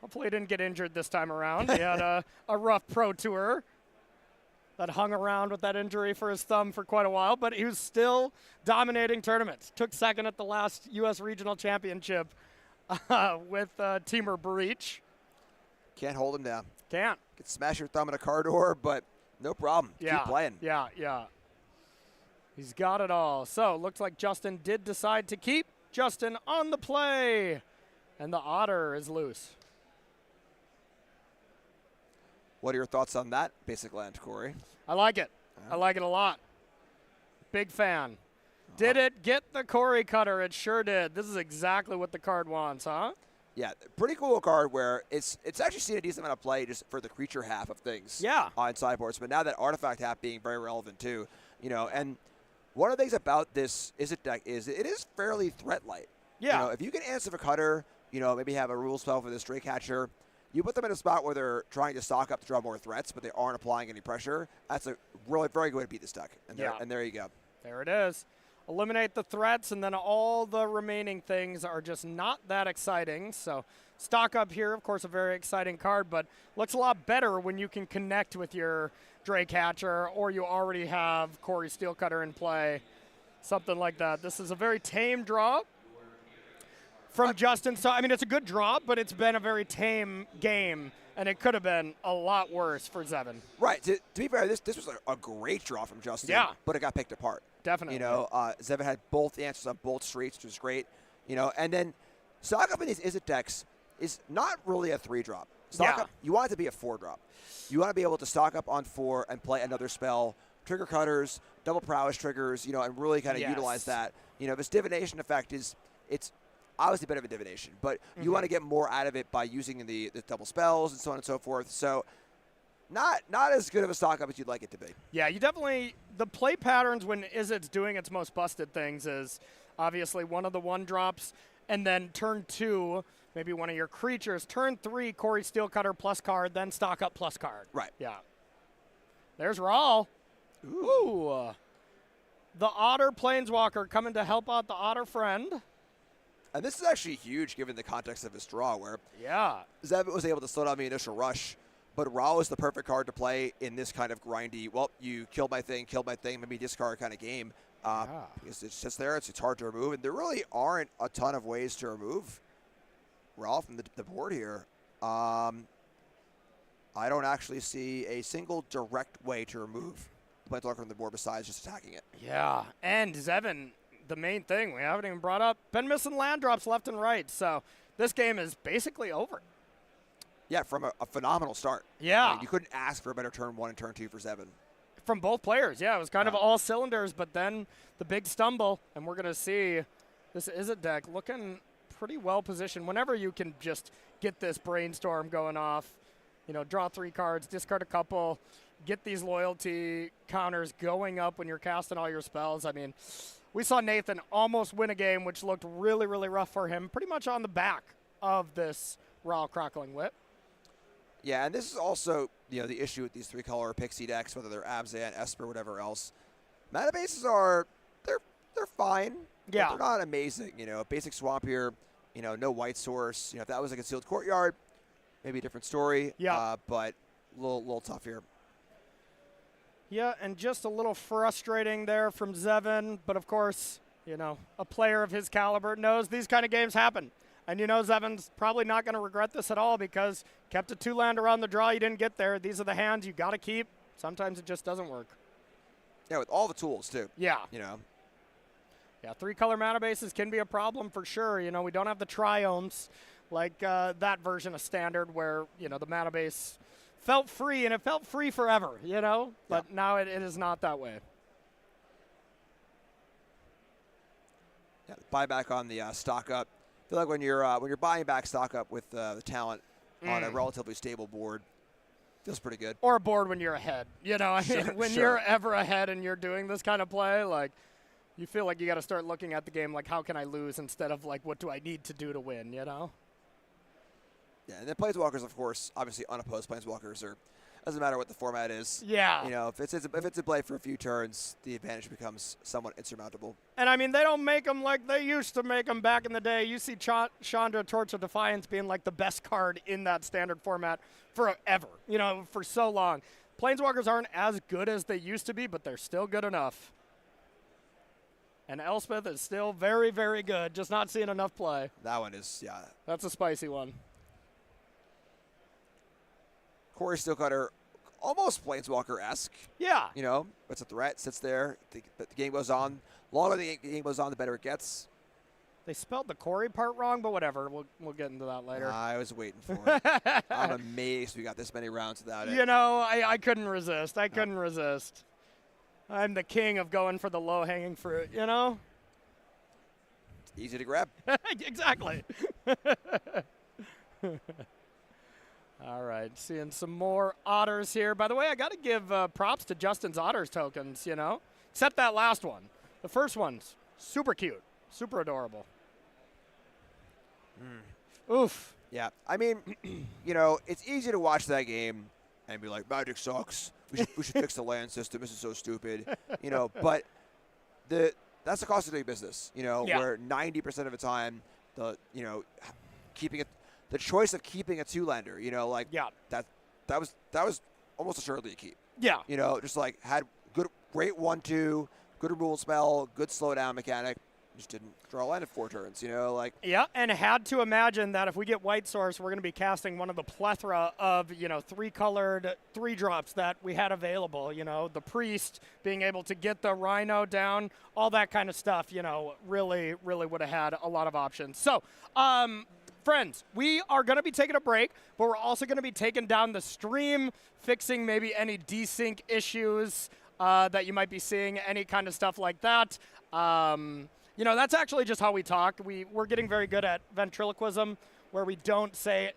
Hopefully he didn't get injured this time around. He had a rough Pro Tour that hung around with that injury for his thumb for quite a while, but he was still dominating tournaments. Took second at the last U.S. Regional Championship with Teamer Breach. Can't hold him down. Can't. Could smash your thumb in a car door, but no problem. Yeah. Keep playing. Yeah. He's got it all. So, looks like Justin did decide to keep. Justin on the play. And the Otter is loose. What are your thoughts on that basic land, Corey? I like it. I like it a lot. Big fan. Did it get the Corey Cutter? It sure did. This is exactly what the card wants, huh? Yeah, pretty cool card where it's actually seen a decent amount of play just for the creature half of things. Yeah. On sideboards, but now that artifact half being very relevant too, and one of the things about this Izzet deck is it is fairly threat light. Yeah. If you can answer the Cutter, maybe have a rule spell for this Drake Hatcher, You put them in a spot where they're trying to stock up to draw more threats, but they aren't applying any pressure. That's a really very good way to beat this deck. And there you go. There it is. Eliminate the threats, and then all the remaining things are just not that exciting. So stock up here, of course, a very exciting card, but looks a lot better when you can connect with your Drake Hatcher, or you already have Corey Steelcutter in play, something like that. This is a very tame draw from Justin. So, I mean, it's a good draw, but it's been a very tame game, and it could have been a lot worse for Zevin. Right. To be fair, this was a great draw from Justin, but it got picked apart. Definitely. You know, Zevin had both answers on both streets, which was great. You know, and then stock up in these Izzet decks is not really a 3-drop. Stock up, you want it to be a 4-drop. You want to be able to stock up on 4 and play another spell, trigger cutters, double prowess triggers, you know, and really kind of utilize that. You know, this divination effect it's obviously a bit of a divination, but you want to get more out of it by using the double spells and so on and so forth. So not as good of a stock up as you'd like it to be. Yeah, you definitely, the play patterns when Izzet's doing its most busted things is obviously one of the 1-drops, and then turn 2, maybe one of your creatures. Turn 3, Corey Steelcutter plus card, then stock up plus card. Right. Yeah. There's Rawl. Ooh. The Otter Planeswalker coming to help out the Otter friend. And this is actually huge given the context of his draw, where Zevin was able to slow down the initial rush, but Raw is the perfect card to play in this kind of grindy, well, you killed my thing, maybe discard kind of game. Because it's just there, it's hard to remove, and there really aren't a ton of ways to remove Raw from the board here. I don't actually see a single direct way to remove the Planeswalker from the board besides just attacking it. Yeah, and Zevin, the main thing we haven't even brought up, been missing land drops left and right, so this game is basically over. Yeah, from a phenomenal start. Yeah. I mean, you couldn't ask for a better turn 1 and turn 2 for Zevin. From both players, yeah. It was kind of all cylinders, but then the big stumble, and we're going to see this Izzet deck looking pretty well positioned. Whenever you can just get this brainstorm going off, you know, draw 3 cards, discard a couple, get these loyalty counters going up when you're casting all your spells. I mean, we saw Nathan almost win a game, which looked really, really rough for him, pretty much on the back of this Raw Crackling Whip. Yeah, and this is also, you know, the issue with these 3-color Pixie decks, whether they're Abzan, Esper, whatever else. Mana bases are, they're fine. Yeah. But they're not amazing. You know, basic Swamp here, you know, no white source. You know, if that was a Concealed Courtyard, maybe a different story. Yeah. But a little tough here. Yeah, and just a little frustrating there from Zevin. But, of course, you know, a player of his caliber knows these kind of games happen. And you know Zevin's probably not going to regret this at all because kept a 2-land around the draw. You didn't get there. These are the hands you got to keep. Sometimes it just doesn't work. Yeah, with all the tools, too. Yeah. You know. Yeah, 3-color mana bases can be a problem for sure. You know, we don't have the triomes like that version of Standard where, you know, the mana base felt free, and it felt free forever, you know? But now it is not that way. Yeah, buyback on the stock up. I feel like when you're buying back stock up with the talent on a relatively stable board, feels pretty good. Or a board when you're ahead. You know, I mean, when you're ever ahead and you're doing this kind of play, like, you feel like you got to start looking at the game like, how can I lose instead of, like, what do I need to do to win, you know? Yeah, and then Planeswalkers, of course, obviously unopposed Planeswalkers are, doesn't matter what the format is. Yeah. You know, if it's a play for a few turns, the advantage becomes somewhat insurmountable. And, I mean, they don't make them like they used to make them back in the day. You see Chandra, Torch of Defiance being, like, the best card in that Standard format forever, you know, for so long. Planeswalkers aren't as good as they used to be, but they're still good enough. And Elspeth is still very, very good, just not seeing enough play. That one is, yeah. That's a spicy one. Corey Steelcutter, almost Planeswalker-esque. Yeah. You know, it's a threat, sits there, the game goes on. Longer the game goes on, the better it gets. They spelled the Corey part wrong, but whatever. We'll get into that later. I was waiting for it. I'm amazed we got this many rounds without it. You know, I couldn't resist. I couldn't resist. I'm the king of going for the low-hanging fruit, you know? It's easy to grab. Exactly. All right, seeing some more Otters here. By the way, I got to give props to Justin's Otters tokens, you know? Except that last one. The first one's super cute, super adorable. Oof. Yeah, I mean, you know, it's easy to watch that game and be like, Magic sucks. We should fix the land system. This is so stupid. You know, but that's the cost of doing business. You know, where 90% of the time, the choice of keeping a 2-lander, you know, like that was almost assuredly a keep. Yeah. You know, just like had great 1/2, good removal spell, good slowdown mechanic. Just didn't draw a land in 4 turns, you know, like. Yeah, and had to imagine that if we get White Source, we're going to be casting one of the plethora of, you know, 3-colored 3-drops that we had available. You know, the Priest being able to get the Rhino down, all that kind of stuff, you know, really, really would have had a lot of options. So, friends, we are going to be taking a break, but we're also going to be taking down the stream, fixing maybe any desync issues that you might be seeing, any kind of stuff like that. You know, that's actually just how we talk. We're getting very good at ventriloquism, where we don't say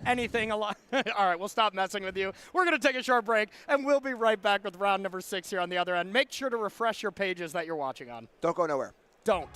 anything a lot. All right, we'll stop messing with you. We're going to take a short break, and we'll be right back with round number 6 here on the other end. Make sure to refresh your pages that you're watching on. Don't go nowhere. Don't.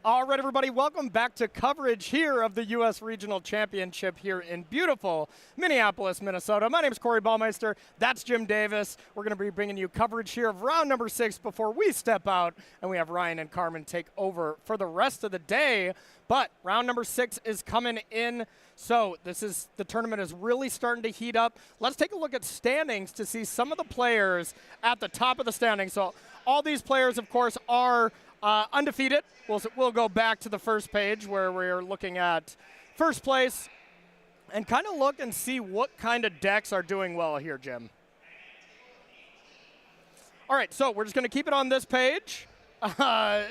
All right, everybody, welcome back to coverage here of the U.S. Regional Championship here in beautiful Minneapolis, Minnesota. My name is Corey Baumeister. That's Jim Davis. We're going to be bringing you coverage here of round number 6 before we step out, and we have Ryan and Carmen take over for the rest of the day. But round number 6 is coming in, so the tournament is really starting to heat up. Let's take a look at standings to see some of the players at the top of the standings. So all these players, of course, are undefeated. We'll go back to the first page where we're looking at first place and kind of look and see what kind of decks are doing well here, Jim. All right, so we're just going to keep it on this page.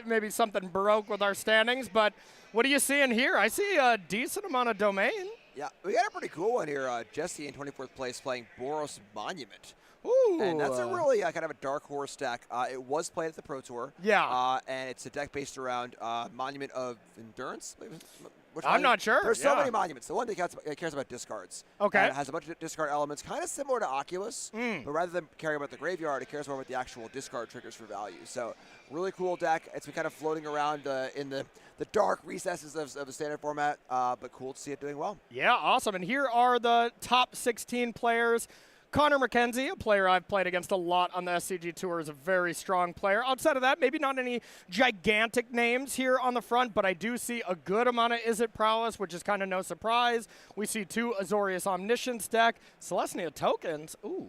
Maybe something broke with our standings, but what are you seeing here? I see a decent amount of domain. Yeah, we got a pretty cool one here. Jesse in 24th place playing Boros Monument. Ooh. And that's a really kind of a dark horse deck. It was played at the Pro Tour. Yeah. And it's a deck based around Monument of Endurance. I'm not sure. There's so many monuments. The one that cares about discards. Okay. And it has a bunch of discard elements, kind of similar to Oculus, but rather than caring about the graveyard, it cares more about the actual discard triggers for value. So really cool deck. It's been kind of floating around in the dark recesses of the standard format, but cool to see it doing well. Yeah, awesome. And here are the top 16 players. Connor McKenzie, a player I've played against a lot on the SCG Tour, is a very strong player. Outside of that, maybe not any gigantic names here on the front, but I do see a good amount of Izzet Prowess, which is kind of no surprise. We see 2 Azorius Omniscience deck, Celestia Tokens. Ooh.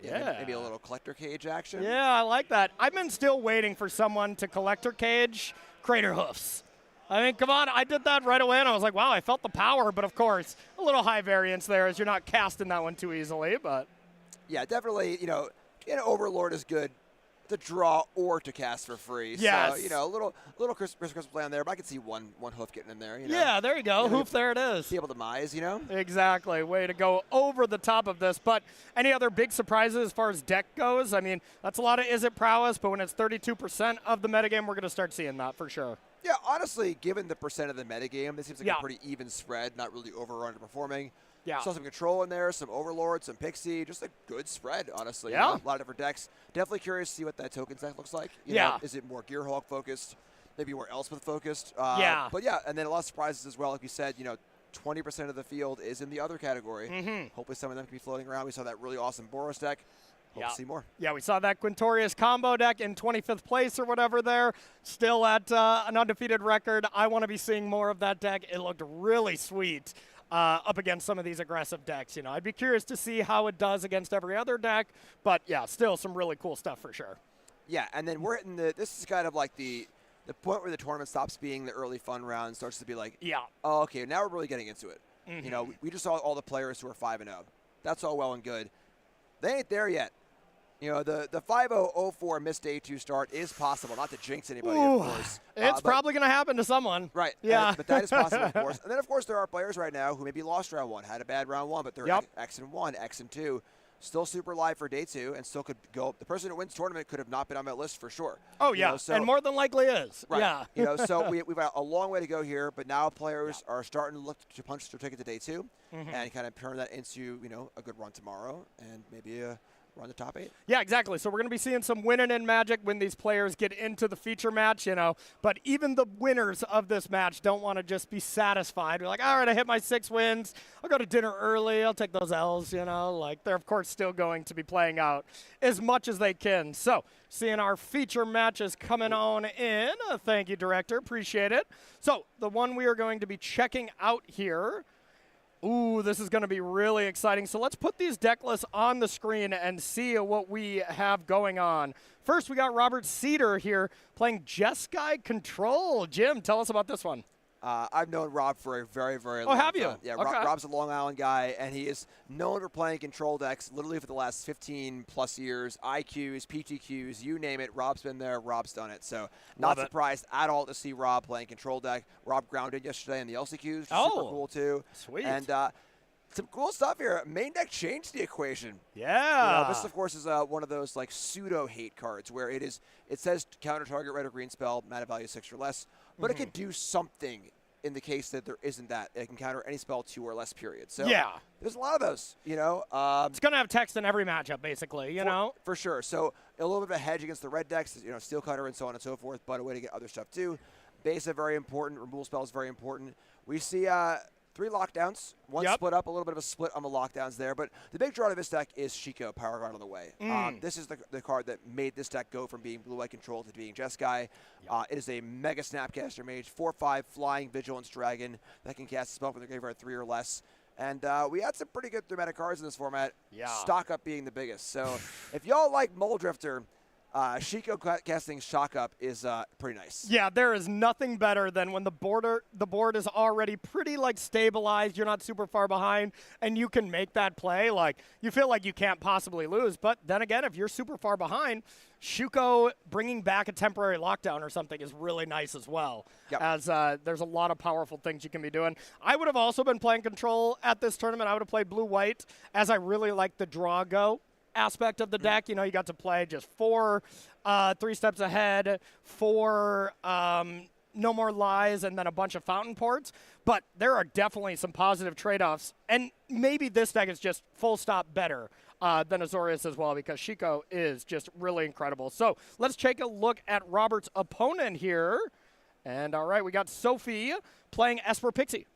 Yeah. Maybe a little collector cage action. Yeah, I like that. I've been still waiting for someone to collector cage Crater Hoofs. I mean, come on, I did that right away, and I was like, wow, I felt the power, but of course, a little high variance there as you're not casting that one too easily, but... Yeah, definitely, Overlord is good to draw or to cast for free. Yes. So, a little crisp play on there, but I can see one hoof getting in there. Yeah, there you go. Hoof, there it is. Be able to mize, Exactly. Way to go over the top of this. But any other big surprises as far as deck goes? I mean, that's a lot of Izzet Prowess, but when it's 32% of the metagame, we're going to start seeing that for sure. Yeah, honestly, given the percent of the metagame, this seems like a pretty even spread, not really over or underperforming. Yeah. Saw some Control in there, some Overlord, some Pixie, just a good spread, honestly. Yeah. A lot of different decks. Definitely curious to see what that token deck looks like. Is it more Gearhulk focused? Maybe more Elspeth focused? But yeah, and then a lot of surprises as well. Like you said, 20% of the field is in the other category. Hopefully some of them can be floating around. We saw that really awesome Boros deck. Hope to see more. Yeah, we saw that Quintorius combo deck in 25th place or whatever there. Still at an undefeated record. I want to be seeing more of that deck. It looked really sweet. Up against some of these aggressive decks. I'd be curious to see how it does against every other deck, but yeah, still some really cool stuff for sure. Yeah, and then we're hitting this is kind of like the point where the tournament stops being the early fun round, starts to be like, oh, okay, now we're really getting into it. We just saw all the players who are 5-0. That's all well and good. They ain't there yet. The 5-0-0-4 missed day 2 start is possible. Not to jinx anybody, of course. It's probably going to happen to someone. Right. Yeah. But that is possible, of course. And then, of course, there are players right now who maybe lost round 1, had a bad round 1, but they're X and 1, X and 2, still super live for day 2, and still could go. The person who wins tournament could have not been on my list for sure. Oh, yeah. And more than likely is. Right. Yeah. So we've got a long way to go here, but now players are starting to look to punch their ticket to day 2 and kind of turn that into, a good run tomorrow and maybe run the top 8. Yeah, exactly. So we're going to be seeing some winning in Magic when these players get into the feature match, But even the winners of this match don't want to just be satisfied. We're like, all right, I hit my 6 wins. I'll go to dinner early. I'll take those L's, they're, of course, still going to be playing out as much as they can. So seeing our feature matches coming on in. Thank you, Director. Appreciate it. So the one we are going to be checking out here. Ooh, this is going to be really exciting. So let's put these deck lists on the screen and see what we have going on. First, we got Robert Cedar here playing Jeskai Control. Jim, tell us about this one. I've known Rob for a very, very long time. Oh, have you? Yeah, okay. Rob's a Long Island guy, and he is known for playing control decks literally for the last 15-plus years. IQs, PTQs, you name it. Rob's been there. Rob's done it. So not surprised at all to see Rob playing control deck. Rob grounded yesterday in the LCQs, which is super cool, too. Sweet. And some cool stuff here. Main deck changed the equation. Yeah. This, of course, is one of those like pseudo-hate cards where it says counter target red or green spell, mana value 6 or less, but it can do something in the case that there isn't that. It can counter any spell 2 or less, period. So there's a lot of those, it's going to have text in every matchup, basically, For sure. So a little bit of a hedge against the red decks, steel cutter and so on and so forth, but a way to get other stuff too. Base is very important. Removal spell is very important. We see 3 lockdowns. One split up, a little bit of a split on the lockdowns there. But the big draw to this deck is Shiko, Power Guard on the way. This is the card that made this deck go from being blue-white control to being Jeskai. It is a Mega Snapcaster Mage, 4/5 Flying Vigilance Dragon that can cast a spell from the graveyard 3 or less. And we had some pretty good thematic cards in this format, Stock Up being the biggest. So if y'all like Mole Drifter, Shiko casting Shock Up is pretty nice. Yeah, there is nothing better than when the board is already pretty like stabilized, you're not super far behind, and you can make that play. Like, you feel like you can't possibly lose. But then again, if you're super far behind, Shuko bringing back a temporary lockdown or something is really nice as well, as there's a lot of powerful things you can be doing. I would have also been playing Control at this tournament. I would have played blue-white, as I really like the draw go aspect of the deck. You know, you got to play just 4 3 steps ahead, 4 No More Lies, and then a bunch of fountain ports. But there are definitely some positive trade-offs, and maybe this deck is just full stop better than Azorius as well, because Shiko is just really incredible. So let's take a look at Robert's opponent here. And all right, we got Sophie playing Esper Pixie.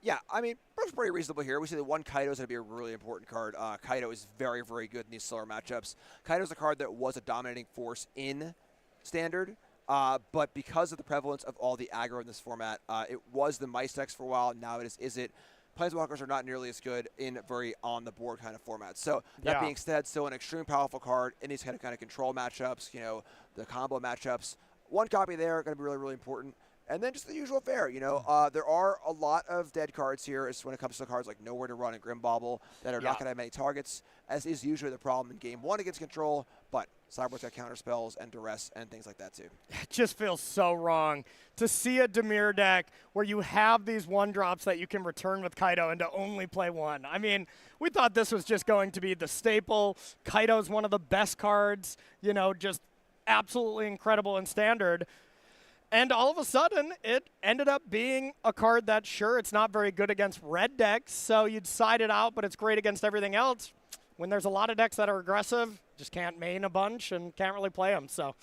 Yeah, I mean, it's pretty reasonable here. We see that one Kaido is going to be a really important card. Kaido is very, very good in these slower matchups. Kaido is a card that was a dominating force in Standard, but because of the prevalence of all the aggro in this format, it was the Mice decks for a while. Now it isn't. Planeswalkers are not nearly as good in very on-the-board kind of formats. So that being said, still an extremely powerful card in these kind of control matchups, you know, the combo matchups. One copy there going to be really, really important. And then just the usual fare, you know. There are a lot of dead cards here when it comes to cards like Nowhere to Run and Grim Bauble that are not going to have many targets, as is usually the problem in Game 1 against Control, but Cyborg's got counter spells and duress and things like that too. It just feels so wrong to see a Dimir deck where you have these 1-drops that you can return with Kaido and to only play 1. I mean, we thought this was just going to be the staple. Kaido's one of the best cards, you know, just absolutely incredible in Standard. And all of a sudden, it ended up being a card that, sure, it's not very good against red decks, so you'd side it out, but it's great against everything else. When there's a lot of decks that are aggressive, just can't main a bunch and can't really play them. So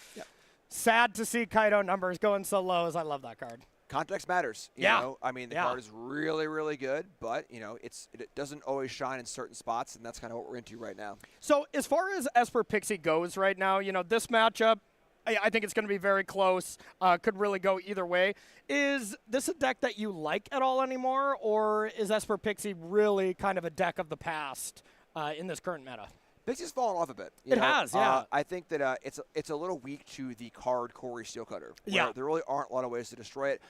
sad to see Kaido numbers going so low, as I love that card. Context matters. You know? I mean, the card is really, really good, but, you know, it doesn't always shine in certain spots, and that's kind of what we're into right now. So as far as Esper Pixie goes right now, you know, this matchup, I think it's going to be very close. Could really go either way. Is this a deck that you like at all anymore, or is Esper Pixie really kind of a deck of the past in this current meta? Pixie's fallen off a bit. It has, yeah. I think that it's a little weak to the card Corey Steelcutter. There really aren't a lot of ways to destroy it.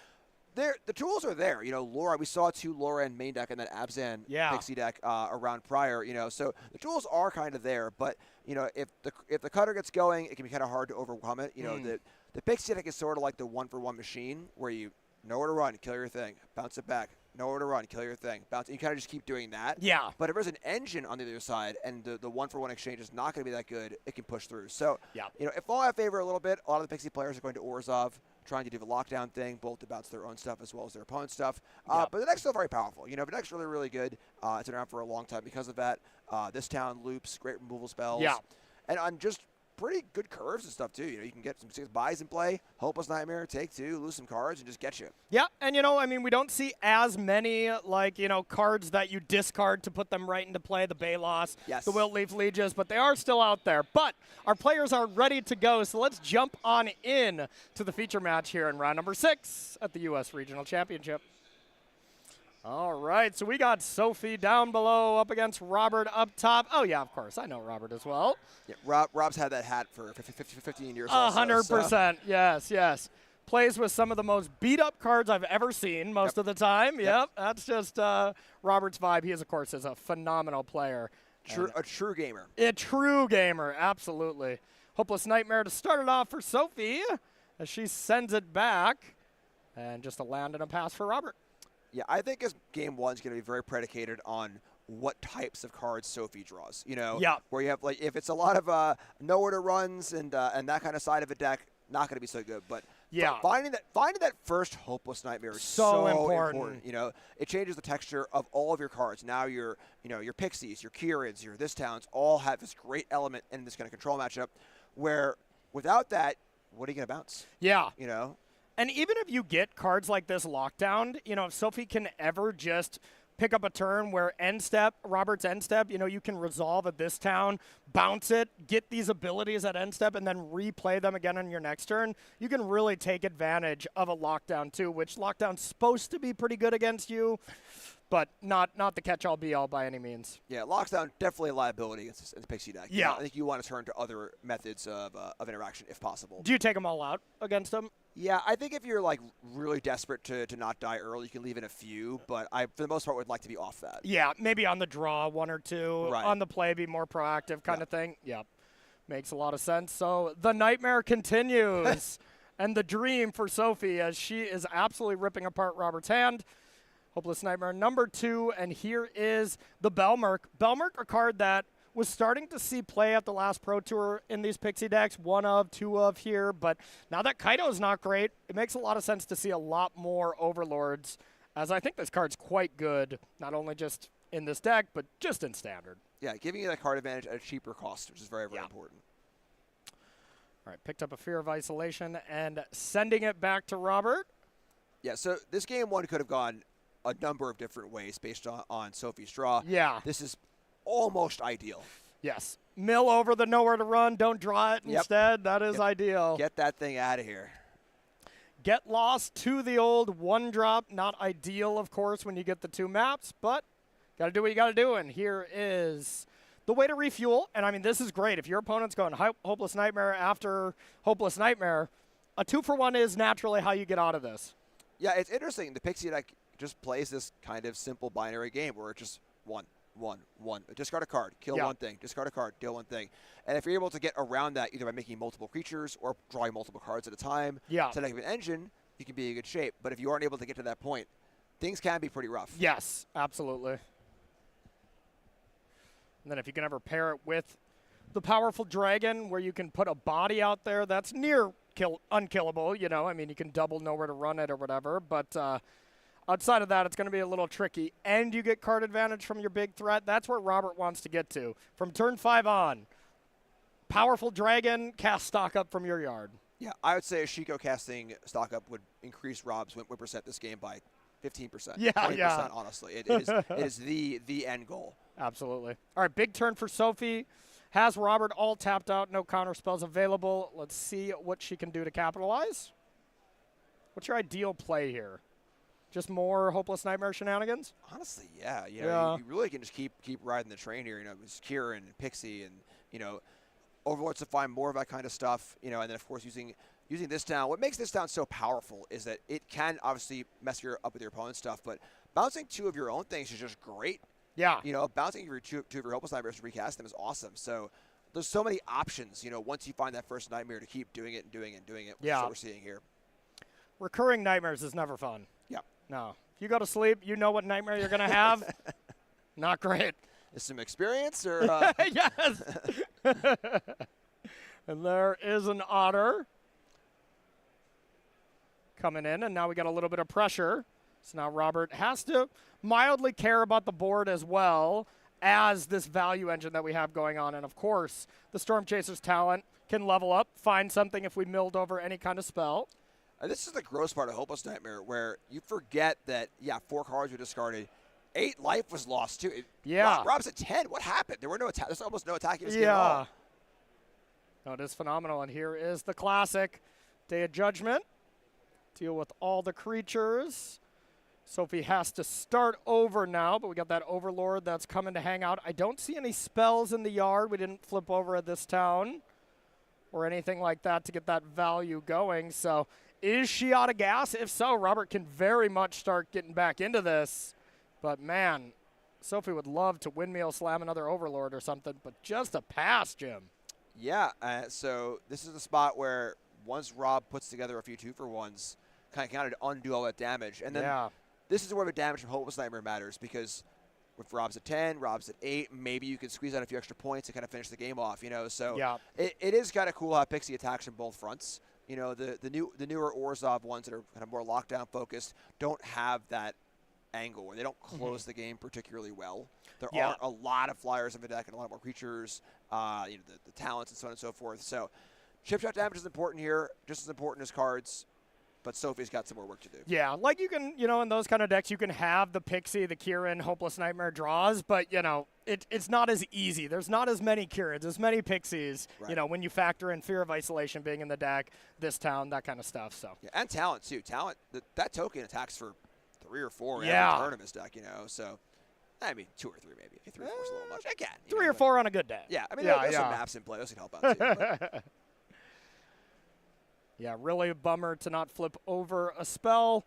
The tools are there. You know, Laura, we saw 2 Laura and main deck and then Abzan Pixie deck around prior, you know. So the tools are kind of there, but, you know, if the cutter gets going, it can be kind of hard to overcome it. You know, the Pixie deck is sort of like the 1-for-1 machine where you know where to run, kill your thing, bounce it back, know where to run, kill your thing, bounce. You kind of just keep doing that. Yeah. But if there's an engine on the other side and the 1-for-1 exchange is not going to be that good, it can push through. So, you know, if all I favor a little bit, a lot of the Pixie players are going to Orzhov, trying to do the lockdown thing, both to bounce their own stuff as well as their opponent's stuff. But the deck's still very powerful. You know, the deck's really, really good. It's been around for a long time because of that. This town loops, great removal spells. Yeah. And on just pretty good curves and stuff, too. You know, you can get some 6 buys in play, Hopeless Nightmare, take 2, lose some cards, and just get you. Yeah, and, you know, I mean, we don't see as many, like, you know, cards that you discard to put them right into play, the Bayloss, the Wiltleaf Legions, but they are still out there. But our players are ready to go, so let's jump on in to the feature match here in round number 6 at the U.S. Regional Championship. All right, so we got Sophie down below up against Robert up top. Oh, yeah, of course. I know Robert as well. Yeah, Rob's had that hat for 15 years. 100%. Yes, yes. Plays with some of the most beat-up cards I've ever seen most of the time. Yep, that's just Robert's vibe. He, of course, is a phenomenal player. A true gamer. A true gamer, absolutely. Hopeless Nightmare to start it off for Sophie as she sends it back. And just a land and a pass for Robert. Yeah, I think Game 1 is going to be very predicated on what types of cards Sophie draws. You know, where you have, like, if it's a lot of nowhere to runs and that kind of side of a deck, not going to be so good. But finding that first Hopeless Nightmare is so important. You know, it changes the texture of all of your cards. Now your Pixies, your Kirans, your This Towns all have this great element in this kind of control matchup. Where without that, what are you going to bounce? Yeah, you know. And even if you get cards like this lockdown, if Sophie can ever just pick up a turn where Robert's end step, you can resolve at this town, bounce it, get these abilities at end step, and then replay them again on your next turn, you can really take advantage of a lockdown too, which lockdown's supposed to be pretty good against you, but not the catch-all be-all by any means. Yeah, lockdown definitely a liability against the Pixie deck. Yeah. I think you want to turn to other methods of interaction if possible. Do you take them all out against them? Yeah, I think if you're like really desperate to not die early, you can leave in a few, but I, for the most part, would like to be off that. Yeah, maybe on the draw, 1 or 2. Right. On the play, be more proactive kind of thing. Yep. Makes a lot of sense. So the nightmare continues, and the dream for Sophie as she is absolutely ripping apart Robert's hand. Hopeless Nightmare number 2, and here is the Belmerk. Belmerk, a card that was starting to see play at the last Pro Tour in these Pixie decks, 1 of, 2 of here, but now that Kaido's not great, it makes a lot of sense to see a lot more Overlords, as I think this card's quite good, not only just in this deck, but just in Standard. Yeah, giving you that card advantage at a cheaper cost, which is very, very important. All right, picked up a Fear of Isolation and sending it back to Robert. Yeah, so this game 1 could have gone a number of different ways based on Sophie's draw. Yeah. This is almost ideal. Yes. Mill over the nowhere to run. Don't draw it instead. That is ideal. Get that thing out of here. Get lost to the old 1-drop. Not ideal, of course, when you get the 2 maps, but got to do what you got to do. And here is the way to refuel. And, I mean, this is great. If your opponent's going Hopeless Nightmare after Hopeless Nightmare, a 2-for-1 is naturally how you get out of this. Yeah, it's interesting. The Pixie deck just plays this kind of simple binary game where it's just 1, 1, 1. Discard a card, kill one thing. Discard a card, kill one thing. And if you're able to get around that either by making multiple creatures or drawing multiple cards at a time, setting up an engine, you can be in good shape. But if you aren't able to get to that point, things can be pretty rough. Yes, absolutely. And then if you can ever pair it with the powerful dragon where you can put a body out there that's near unkillable, I mean, you can double nowhere to run it or whatever, but outside of that, it's going to be a little tricky. And you get card advantage from your big threat. That's where Robert wants to get to. From turn 5 on, powerful dragon, cast stock up from your yard. Yeah, I would say a Shiko casting stock up would increase Rob's win percent this game by 15%. Yeah, 20%, honestly. It is the end goal. Absolutely. All right, big turn for Sophie. Has Robert all tapped out, no counter spells available. Let's see what she can do to capitalize. What's your ideal play here? Just more Hopeless Nightmare shenanigans? Honestly, yeah. You really can just keep riding the train here. It's Kieran and Pixie and, Overlords to find more of that kind of stuff, and then, of course, using this town. What makes this town so powerful is that it can obviously mess up with your opponent's stuff, but bouncing 2 of your own things is just great. Yeah. Bouncing two of your Hopeless Nightmares to recast them is awesome. So there's so many options, once you find that first nightmare to keep doing it and doing it and doing it, which is what we're seeing here. Recurring nightmares is never fun. Yeah. No. If you go to sleep, you know what nightmare you're going to have. Not great. Is some experience or? Yes. And there is an otter coming in, and now we got a little bit of pressure. So now Robert has to mildly care about the board as well as this value engine that we have going on. And, of course, the Storm Chaser's talent can level up, find something if we milled over any kind of spell. This is the gross part of Hopeless Nightmare, where you forget that, 4 cards were discarded. 8 life was lost, too. Rob's at 10. What happened? There were no attack. There's almost no attack in this game at all. No, it is phenomenal. And here is the classic Day of Judgment. Deal with all the creatures. Sophie has to start over now, but we got that Overlord that's coming to hang out. I don't see any spells in the yard. We didn't flip over at this town or anything like that to get that value going. So is she out of gas? If so, Robert can very much start getting back into this. But, man, Sophie would love to windmill slam another Overlord or something, but just a pass, Jim. Yeah, so this is the spot where once Rob puts together a few 2-for-1s, kind of undo all that damage. And then this is where the damage from Hopeless Nightmare matters, because if Rob's at 10, Rob's at 8, maybe you can squeeze out a few extra points to kind of finish the game off, So it is kind of cool how Pixie attacks from both fronts. The newer Orzhov ones that are kind of more lockdown focused don't have that angle where they don't close the game particularly well. There are a lot of flyers in the deck and a lot more creatures, the talents and so on and so forth. So chip shot damage is important here, just as important as cards. but Sophie's got some more work to do. Yeah, like you can, in those kind of decks, you can have the Pixie, the Kieran, Hopeless Nightmare draws, but, it's not as easy. There's not as many Kiorans, as many Pixies, Right. When you factor in Fear of Isolation being in the deck, this town, that kind of stuff. So Yeah, and talent, too. Talent, that token attacks for 3 or 4 in Yeah. every turn in this deck, so, I mean, 2 or 3 maybe. 3 or 4 is a little much. Again. 3 or 4 on a good day. Yeah, I mean, Yeah, there's some yeah. maps in play. Those can help out, too. but- Yeah, really a bummer to not flip over a spell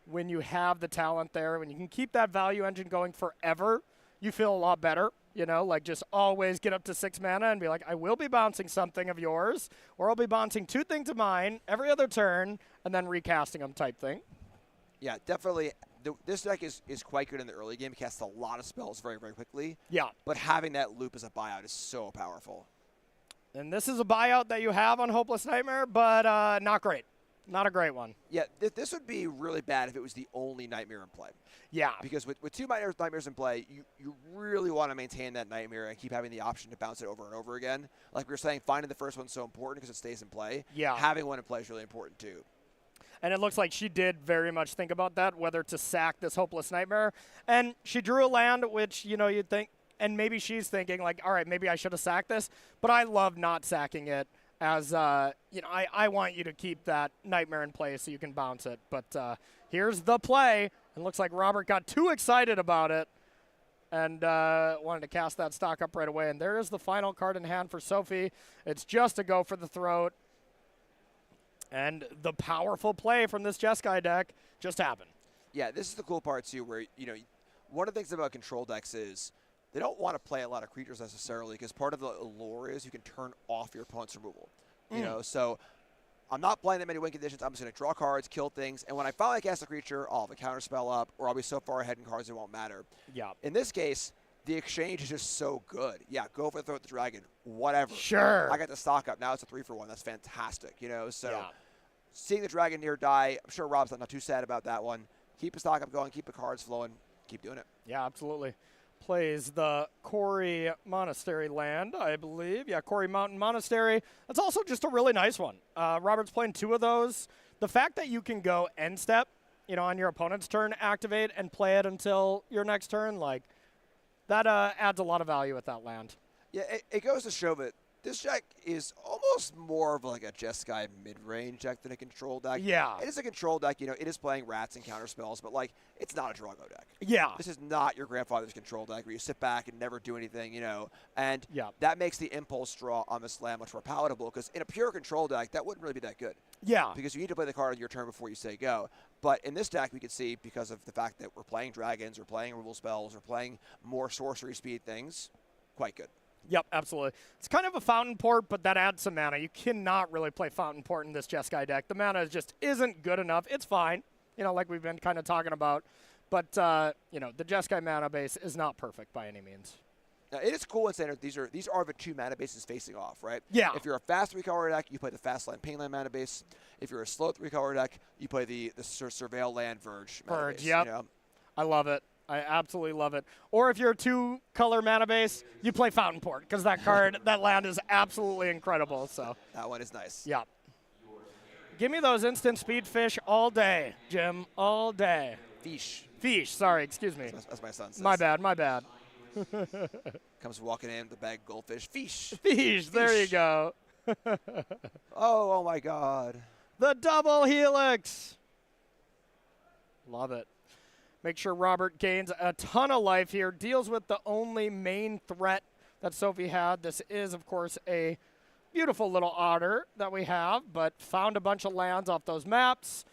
when you have the talent there. When you can keep that value engine going forever, you feel a lot better. Like just always get up to 6 mana and be like, I will be bouncing something of yours, or I'll be bouncing 2 things of mine every other turn, and then recasting them type thing. Yeah, definitely. This deck is quite good in the early game. It casts a lot of spells very, very quickly. Yeah. But having that loop as a buyout is so powerful. And this is a buyout that you have on Hopeless Nightmare, but not great. Not a great one. Yeah, this would be really bad if it was the only Nightmare in play. Yeah. Because with 2 Nightmares in play, you really want to maintain that Nightmare and keep having the option to bounce it over and over again. Like we were saying, finding the first one's so important because it stays in play. Yeah. Having one in play is really important, too. And it looks like she did very much think about that, whether to sack this Hopeless Nightmare. And she drew a land, which, you'd think, and maybe she's thinking, like, all right, maybe I should have sacked this. But I love not sacking it as, I want you to keep that Nightmare in play so you can bounce it. But here's the play. It looks like Robert got too excited about it and wanted to cast that stock up right away. And there is the final card in hand for Sophie. It's just a go for the throat. And the powerful play from this Jeskai deck just happened. Yeah, this is the cool part, too, where, one of the things about control decks is they don't want to play a lot of creatures necessarily because part of the allure is you can turn off your opponent's removal. So I'm not playing that many win conditions. I'm just going to draw cards, kill things, and when I finally cast a creature, I'll have a counter spell up, or I'll be so far ahead in cards it won't matter. Yeah. In this case, the exchange is just so good. Yeah, go for the throat the dragon, whatever. Sure. I got the stock up. Now it's a 3-for-1. That's fantastic, So Yeah. seeing the dragon near die, I'm sure Rob's not too sad about that one. Keep the stock up going, keep the cards flowing, keep doing it. Yeah, absolutely. Plays the Quarry Monastery land, I believe. Yeah, Quarry Mountain Monastery. That's also just a really nice one. Robert's playing 2 of those. The fact that you can go end step, on your opponent's turn, activate, and play it until your next turn, like, that adds a lot of value with that land. Yeah, it goes to show that this deck is almost more of like a Jeskai mid-range deck than a control deck. Yeah. It is a control deck, it is playing rats and counter spells, but like it's not a Drago deck. Yeah. This is not your grandfather's control deck where you sit back and never do anything, and Yeah. that makes the impulse draw on this land much more palatable because in a pure control deck, that wouldn't really be that good. Yeah. Because you need to play the card on your turn before you say go. But in this deck, we could see because of the fact that we're playing dragons, we're playing removal spells, we're playing more sorcery speed things, quite good. Yep, absolutely. It's kind of a fountain port, but that adds some mana. You cannot really play fountain port in this Jeskai deck. The mana just isn't good enough. It's fine, like we've been kind of talking about. But, the Jeskai mana base is not perfect by any means. Now, it is cool in standard. These are the 2 mana bases facing off, right? Yeah. If you're a fast 3-color deck, you play the fast land, pain land mana base. If you're a slow 3-color deck, you play the surveil land verge mana Verge, base. yep. I love it. I absolutely love it. Or if you're a 2-color mana base, you play Fountain Port because that card, that land is absolutely incredible. So that one is nice. Yeah. Give me those instant speed fish all day, Jim. All day. Fish. Fish. Sorry, excuse me. As my son says. My bad. My bad. Comes walking in with a bag of goldfish. Fish. Fish. There you go. Oh my God. The double helix. Love it. Make sure Robert gains a ton of life here. Deals with the only main threat that Sophie had. This is, of course, a beautiful little otter that we have, but found a bunch of lands off those maps.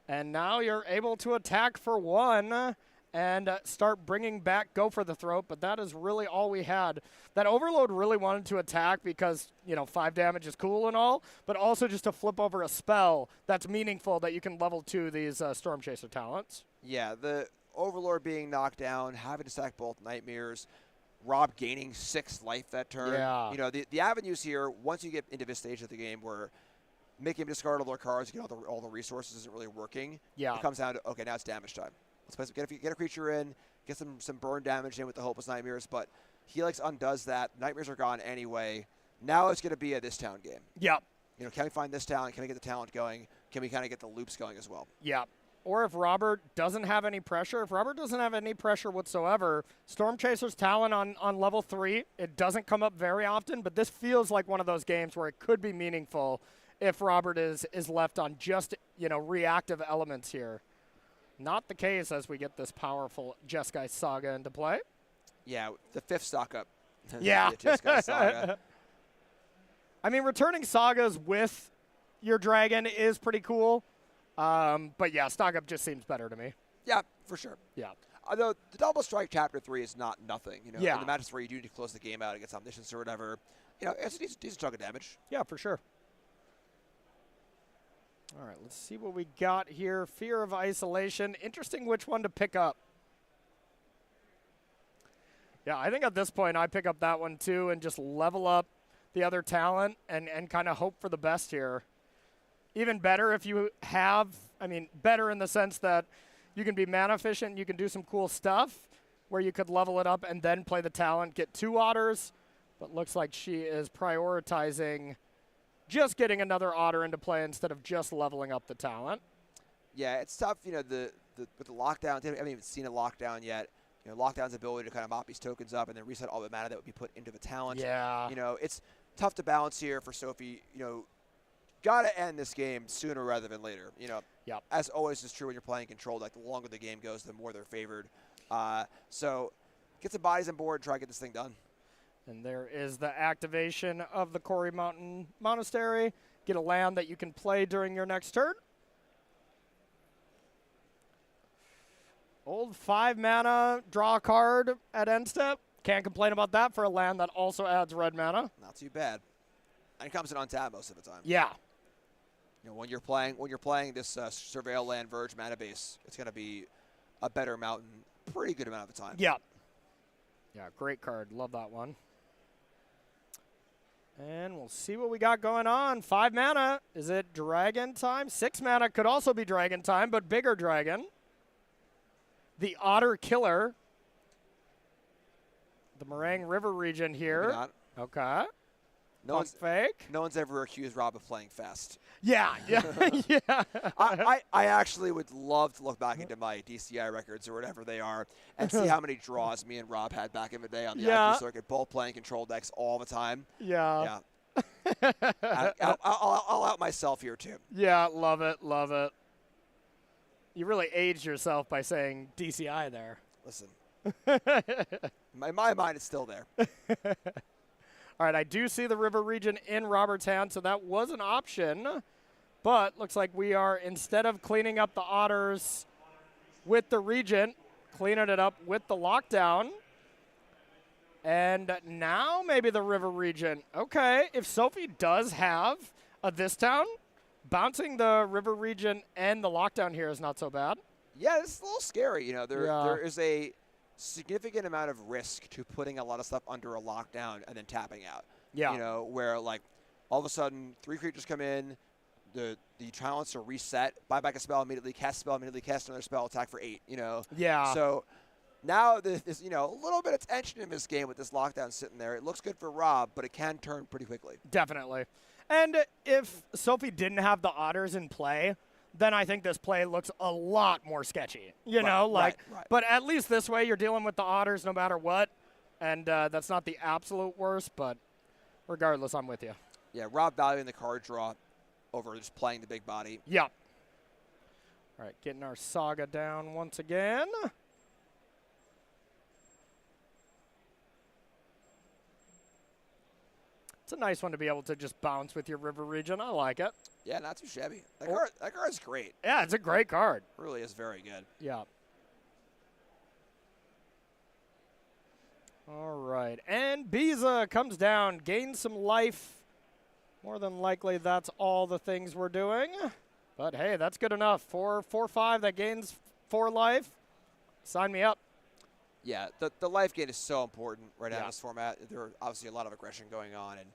And now you're able to attack for 1 and start bringing back Go for the Throat, but that is really all we had. That Overload really wanted to attack because, 5 damage is cool and all, but also just to flip over a spell that's meaningful that you can level 2 these Storm Chaser talents. Yeah, the Overlord being knocked down, having to sack both Nightmares, Rob gaining 6 life that turn. Yeah. The avenues here, once you get into this stage of the game where making him discard all their cards, get all the resources isn't really working, Yeah. it comes down to, okay, now it's damage time. Let's get a creature in, get some burn damage in with the Hopeless Nightmares, but Helix undoes that. Nightmares are gone anyway. Now it's going to be a this town game. Yep. Can we find this talent? Can we get the talent going? can we kind of get the loops going as well? Yeah. Or if Robert doesn't have any pressure, whatsoever, Storm Chaser's talent on level 3, it doesn't come up very often, but this feels like one of those games where it could be meaningful if Robert is left on just, reactive elements here. Not the case as we get this powerful Jeskai Saga into play. Yeah, the 5th stock up. Yeah. The Jeskai Saga. I mean, returning Sagas with your dragon is pretty cool. But yeah, stock up just seems better to me. Yeah, for sure. Yeah. Although the Double Strike Chapter 3 is not nothing. Yeah. In the matches where you do need to close the game out against omniscience or whatever, it's a decent chunk of damage. Yeah, for sure. All right, let's see what we got here. Fear of Isolation. Interesting which one to pick up. Yeah, I think at this point I pick up that one too and just level up the other talent and kind of hope for the best here. Even better if you have, better in the sense that you can be mana efficient and you can do some cool stuff where you could level it up and then play the talent, get 2 otters. But looks like she is prioritizing just getting another otter into play instead of just leveling up the talent. Yeah, it's tough, with the lockdown. I haven't even seen a lockdown yet. Lockdown's ability to kind of mop these tokens up and then reset all the mana that would be put into the talent. Yeah. It's tough to balance here for Sophie. Got to end this game sooner rather than later. Yep. As always is true when you're playing control. Like, the longer the game goes, the more they're favored. So get some bodies on board and try to get this thing done. And there is the activation of the Quarry Mountain Monastery. Get a land that you can play during your next turn. Old 5 mana, draw a card at end step. Can't complain about that for a land that also adds red mana. Not too bad. And it comes in on tap most of the time. Yeah. When you're playing this Surveil Land Verge mana base, it's going to be a better mountain pretty good amount of the time. Yeah. Yeah, great card. Love that one. And we'll see what we got going on. 5 mana. Is it dragon time? 6 mana could also be dragon time, but bigger dragon. The Otter Killer. The Meringue River region here. Okay. No one's ever accused Rob of playing fast. Yeah, yeah, yeah. I actually would love to look back into my DCI records or whatever they are and see how many draws me and Rob had back in the day on the IQ circuit, both playing control decks all the time. Yeah. Yeah. I'll out myself here too. Yeah, love it, love it. You really aged yourself by saying DCI there. Listen, my mind is still there. All right, I do see the river region in Robert's hand, so that was an option. But looks like we are, instead of cleaning up the otters with the regent, cleaning it up with the lockdown. And now maybe the river region. Okay, if Sophie does have a this town, bouncing the river region and the lockdown here is not so bad. Yeah, this is a little scary. There is a significant amount of risk to putting a lot of stuff under a lockdown and then tapping out. Yeah. Where like all of a sudden 3 creatures come in, the talents are reset, buy back a spell immediately, cast a spell immediately, cast another spell, attack for 8. Yeah. So now there's a little bit of tension in this game with this lockdown sitting there. It looks good for Rob, but it can turn pretty quickly. Definitely. And if Sophie didn't have the otters in play, then I think this play looks a lot more sketchy. Right. But at least this way you're dealing with the otters no matter what, and that's not the absolute worst, but regardless, I'm with you. Yeah, Rob valuing the card draw over just playing the big body. Yeah. All right, getting our Saga down once again. It's a nice one to be able to just bounce with your river region. I like it. Yeah, not too shabby. That card's great. Yeah, it's a great card. It really is very good. Yeah. All right. And Biza comes down, gains some life. More than likely, that's all the things we're doing. But hey, that's good enough. 4/5 that gains 4 life. Sign me up. Yeah, the life gain is so important right now in this format. There are obviously a lot of aggression going on, and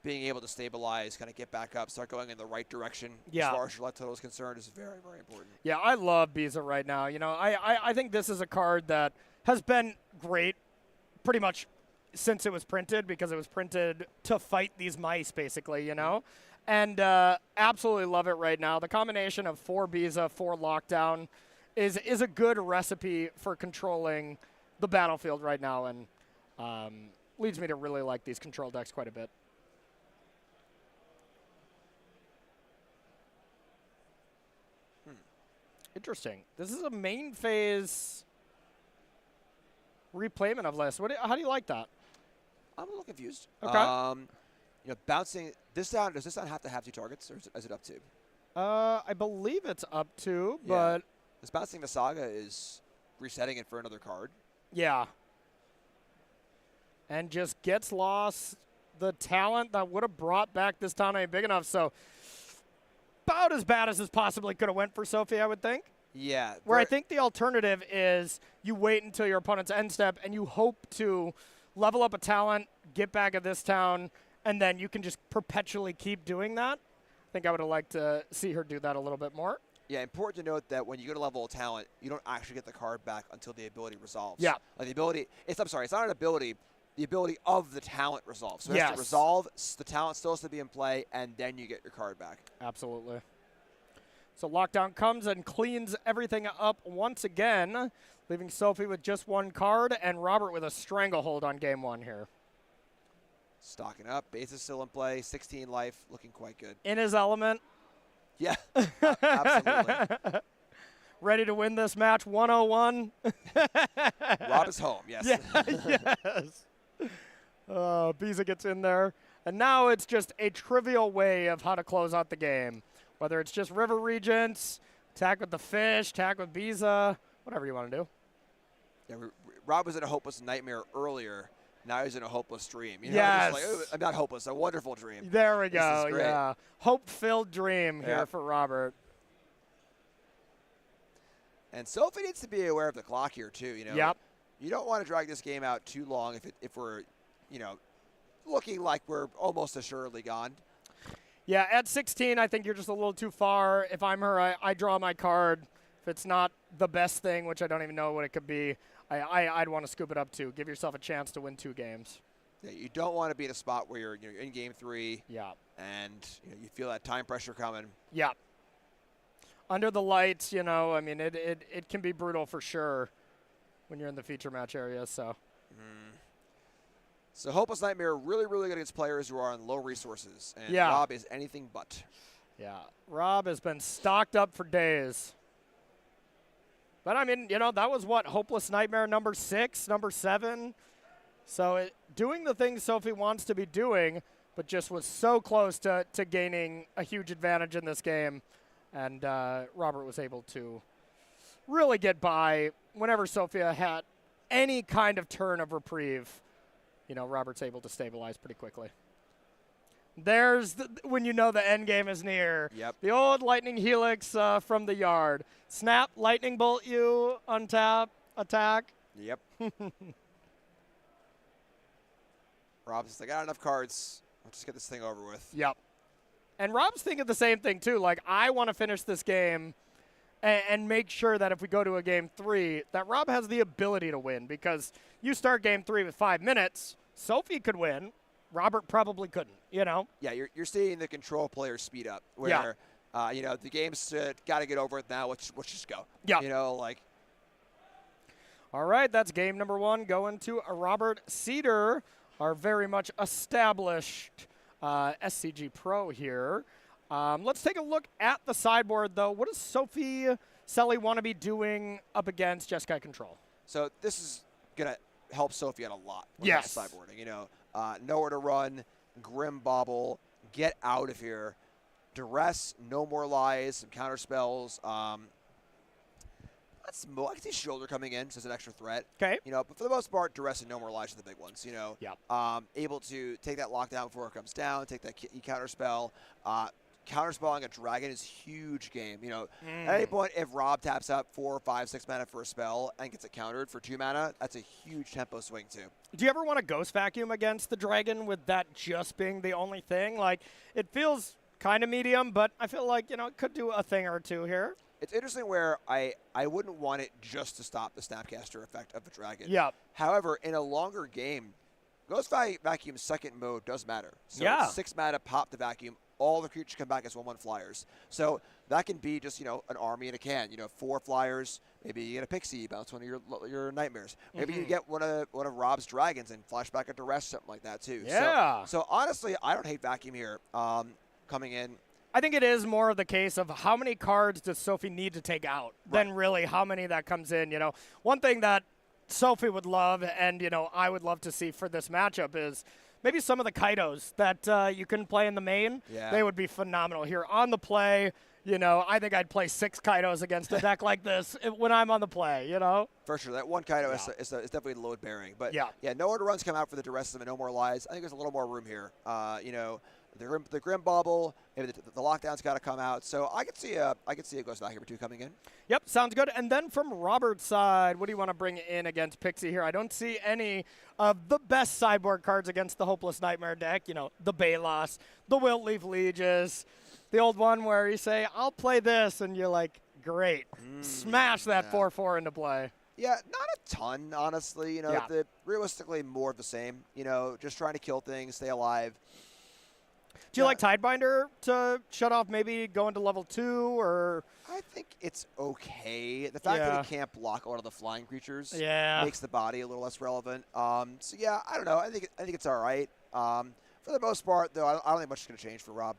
being able to stabilize, kind of get back up, start going in the right direction as far as your life total is concerned is very, very important. Yeah, I love Biza right now. I think this is a card that has been great pretty much since it was printed, because it was printed to fight these mice, basically, you know? And absolutely love it right now. The combination of 4 Biza, 4 Lockdown is a good recipe for controlling the battlefield right now, and leads me to really like these control decks quite a bit. Interesting. This is a main phase replayment of list. How do you like that? I'm a little confused. Okay. You know, bouncing this down. Does this down have to have 2 targets, or is it up to? I believe it's up to, but this bouncing the saga is resetting it for another card. yeah. And just gets lost. The talent that would have brought back this town ain't big enough, so about as bad as this possibly could have went for Sophie, I would think. Yeah. Where I think the alternative is you wait until your opponent's end step and you hope to level up a talent, get back at this town, and then you can just perpetually keep doing that. I think I would have liked to see her do that a little bit more. Yeah, important to note that when you go to level a talent, you don't actually get the card back until the ability resolves. Yeah. Like the ability, it's not an ability. The ability of the talent resolves. So it has to resolve, the talent still has to be in play, and then you get your card back. Absolutely. So Lockdown comes and cleans everything up once again, leaving Sophie with just 1 card and Robert with a stranglehold on game 1 here. Stocking up. Base is still in play. 16 life. Looking quite good. In his element. Yeah. Absolutely. Ready to win this match 101. Rob is home. Yes. Yeah, yes. Biza gets in there. And now it's just a trivial way of how to close out the game. Whether it's just River Regents, attack with the fish, attack with Biza, whatever you want to do. Yeah, Rob was in a hopeless nightmare earlier. Now he's in a hopeless dream. You know, yes. Like, I'm not hopeless, a wonderful dream. There we This go. is great. Yeah. Hope-filled dream here for Robert. And Sophie needs to be aware of the clock here too. You know, Yep. You don't want to drag this game out too long if we're, you know, looking like we're almost assuredly gone. Yeah, at 16, I think you're just a little too far. If I'm her, I draw my card. If it's not the best thing, which I don't even know what it could be, I'd want to scoop it up too. Give yourself a chance to win 2 games. Yeah, you don't want to be in a spot where you're in game 3. Yeah. And you feel that time pressure coming. Yeah. Under the lights, you know, I mean, it can be brutal for sure when you're in the feature match area. So. So Hopeless Nightmare really, really good against players who are on low resources. And Yeah. Rob is anything but. Yeah. Rob has been stocked up for days. But, I mean, you know, that was what? Hopeless Nightmare number 6, number 7. So doing the things Sophie wants to be doing, but just was so close to gaining a huge advantage in this game. And Robert was able to really get by whenever Sophia had any kind of turn of reprieve. You know, Robert's able to stabilize pretty quickly. There's when you know the end game is near. Yep. The old Lightning Helix from the yard. Snap, Lightning Bolt you, untap, attack. Yep. Rob's like, I got enough cards. Let's just get this thing over with. Yep. And Rob's thinking the same thing, too. Like, I want to finish this game and make sure that if we go to a game 3, that Rob has the ability to win. Because you start game 3 with 5 minutes, Sophie could win. Robert probably couldn't, you know? Yeah, you're seeing the control players speed up. Where, you know, the game's got to get over it now. Let's just go. Yeah. You know, like. All right, that's game number 1 going to Robert Cedar, our very much established SCG pro here. Let's take a look at the sideboard, though. What does Sophie Selly want to be doing up against Jeskai Control? So this is going to help Sophie out a lot with Yes. sideboarding. You know, nowhere to run, Grim Bobble, get out of here. Duress, no more lies, some counter spells. I can see Shoulder coming in as an extra threat. Okay. You know, but for the most part, Duress and no more lies are the big ones. You know. Yep. Able to take that lockdown before it comes down, take that counter spell. Counterspelling a dragon is huge game. You know, at any point, if Rob taps up 4, 5, 6 mana for a spell and gets it countered for 2 mana, that's a huge tempo swing too. Do you ever want to Ghost Vacuum against the dragon with that just being the only thing? Like, it feels kind of medium, but I feel like, you know, it could do a thing or two here. It's interesting where I wouldn't want it just to stop the Snapcaster effect of a dragon. Yeah. However, in a longer game, Ghost Vacuum's second mode does matter. So Yeah. 6 mana, pop the vacuum. All the creatures come back as 1/1 flyers. So that can be just, an army in a can. 4 flyers. Maybe you get a pixie, bounce one of your nightmares. Maybe you get one of Rob's dragons and flash back into rest, something like that too. Yeah. So honestly, I don't hate vacuum here coming in. I think it is more of the case of how many cards does Sophie need to take out than really how many that comes in. One thing that Sophie would love and, I would love to see for this matchup is maybe some of the Kaidos that you can play in the main. Yeah. They would be phenomenal here on the play. I think I'd play 6 Kaidos against a deck like this when I'm on the play, For sure. That one Kaido is definitely load bearing. But yeah, no order runs come out for the Duress of them and no more lies. I think there's a little more room here. The Grim Bubble, maybe the lockdown's got to come out. So I could see a Ghost Vacuum or 2 coming in. Yep, sounds good. And then from Robert's side, what do you want to bring in against Pixie here? I don't see any of the best sideboard cards against the Hopeless Nightmare deck. The Balos, the Wiltleaf Lieges, the old one where you say, I'll play this, and you're like, great. Smash that 4/4 into play. Yeah, not a ton, honestly. Realistically, more of the same. Just trying to kill things, stay alive. Do you like Tidebinder to shut off maybe going to level 2 or? I think it's okay. The fact that it can't block a lot of the flying creatures makes the body a little less relevant. So yeah, I don't know. I think it's all right. For the most part, though, I don't think much is going to change for Rob.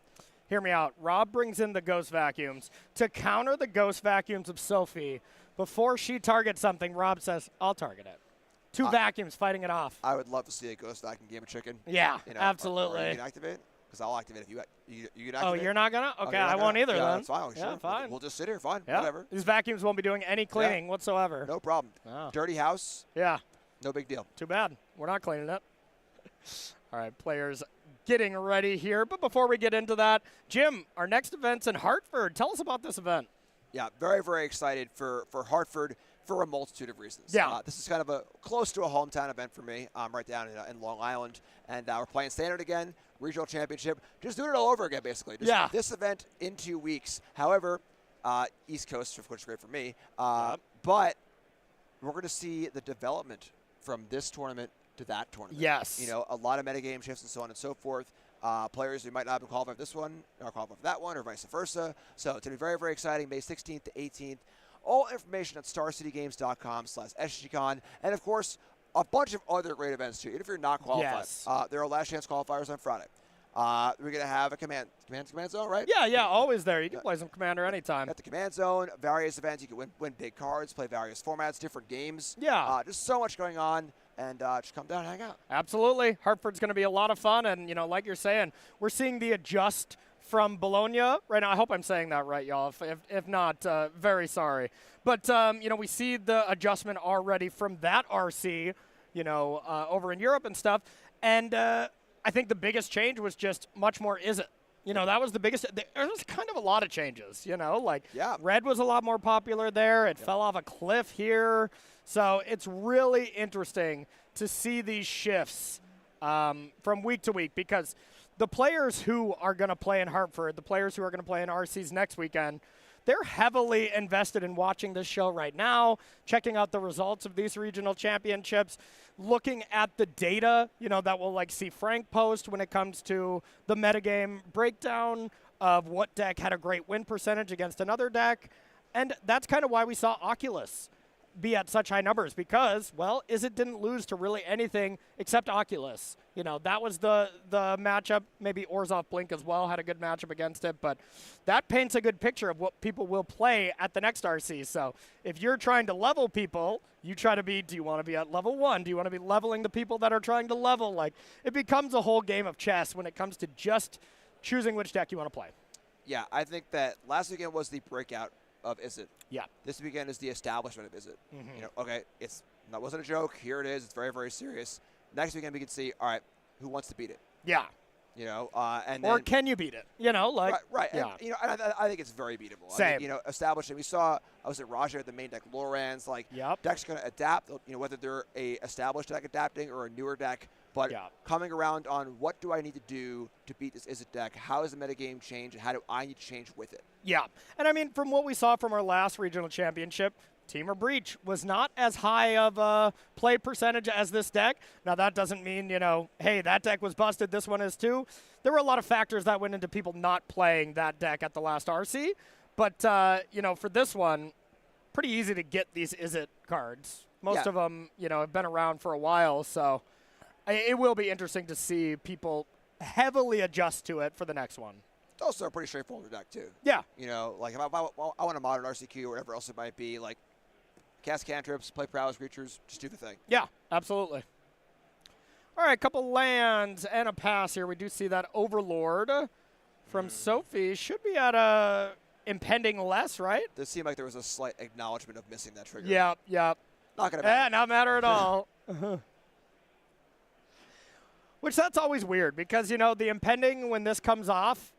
Hear me out. Rob brings in the Ghost Vacuums to counter the Ghost Vacuums of Sophie. Before she targets something, Rob says, "I'll target it." 2 vacuums fighting it off. I would love to see a Ghost Vacuum game of chicken. Yeah, absolutely. Or you can activate. Because I'll activate if you can activate. Oh, you're not going to? Okay, I won't either then. That's fine. Yeah, sure. fine. We'll just sit here. Fine. Whatever. These vacuums won't be doing any cleaning whatsoever. No problem. Oh. Dirty house. Yeah. No big deal. Too bad. We're not cleaning it. All right, players getting ready here. But before we get into that, Jim, our next event's in Hartford. Tell us about this event. Yeah, very, very excited for Hartford for a multitude of reasons. Yeah. This is kind of close to a hometown event for me. I'm right down in Long Island. And we're playing Standard again, regional championship. Just doing it all over again, basically. This event in 2 weeks. However, East Coast, which is great for me. But we're going to see the development from this tournament to that tournament. Yes. A lot of metagame shifts and so on and so forth. Players who might not have been qualified for this one are qualified for that one or vice versa. So it's going to be very, very exciting, May 16th to 18th. All information at starcitygames.com/SGCon. And, of course, a bunch of other great events, too. Even if you're not qualified. There are last chance qualifiers on Friday. We're going to have a command zone, right? Yeah, always there. You can play some Commander anytime. At the command zone, various events. You can win big cards, play various formats, different games. Yeah. Just so much going on. And just come down and hang out. Absolutely. Hartford's going to be a lot of fun. And, like you're saying, we're seeing the adjust from Bologna right now. I hope I'm saying that right, y'all. If not, very sorry. But, we see the adjustment already from that RC, over in Europe and stuff. And I think the biggest change was just much more is it. That was the biggest. There was kind of a lot of changes, Red was a lot more popular there. It fell off a cliff here. So it's really interesting to see these shifts from week to week because the players who are going to play in Hartford, the players who are going to play in RCs next weekend, they're heavily invested in watching this show right now, checking out the results of these regional championships, looking at the data, that we'll see Frank post when it comes to the metagame breakdown of what deck had a great win percentage against another deck. And that's kind of why we saw Oculus be at such high numbers because, Izzet didn't lose to really anything except Oculus. That was the matchup. Maybe Orzhov Blink as well had a good matchup against it, but that paints a good picture of what people will play at the next RC. So if you're trying to level people, you try to be, do you want to be at level 1? Do you want to be leveling the people that are trying to level? It becomes a whole game of chess when it comes to just choosing which deck you want to play. Yeah, I think that last weekend was the breakout of Izzet. Yeah. This weekend is the establishment of Izzet. Okay, that wasn't a joke. Here it is. It's very, very serious. Next weekend we can see, all right, who wants to beat it? Yeah. Or can you beat it? Right. Yeah. And, I think it's very beatable. Same. I think, establishing. We saw, I was at Raja at the main deck, Lorans. Decks going to adapt. Whether they're a established deck adapting or a newer deck. But coming around on what do I need to do to beat this Izzet deck? How does the metagame change, and how do I need to change with it? Yeah. And, from what we saw from our last regional championship, Teamer Breach was not as high of a play percentage as this deck. Now, that doesn't mean, hey, that deck was busted, this one is too. There were a lot of factors that went into people not playing that deck at the last RC. But, for this one, pretty easy to get these Is It cards. Most of them, have been around for a while, so it will be interesting to see people heavily adjust to it for the next one. It's also a pretty straightforward deck, too. Yeah. If I want a modern RCQ or whatever else it might be, cast cantrips, play prowess creatures, just do the thing. Yeah, absolutely. All right, a couple lands and a pass here. We do see that Overlord from Sophie should be at a impending less, right? It seemed like there was a slight acknowledgement of missing that trigger. Yep. Not going to matter. Not matter at all. Which that's always weird because, the impending when this comes off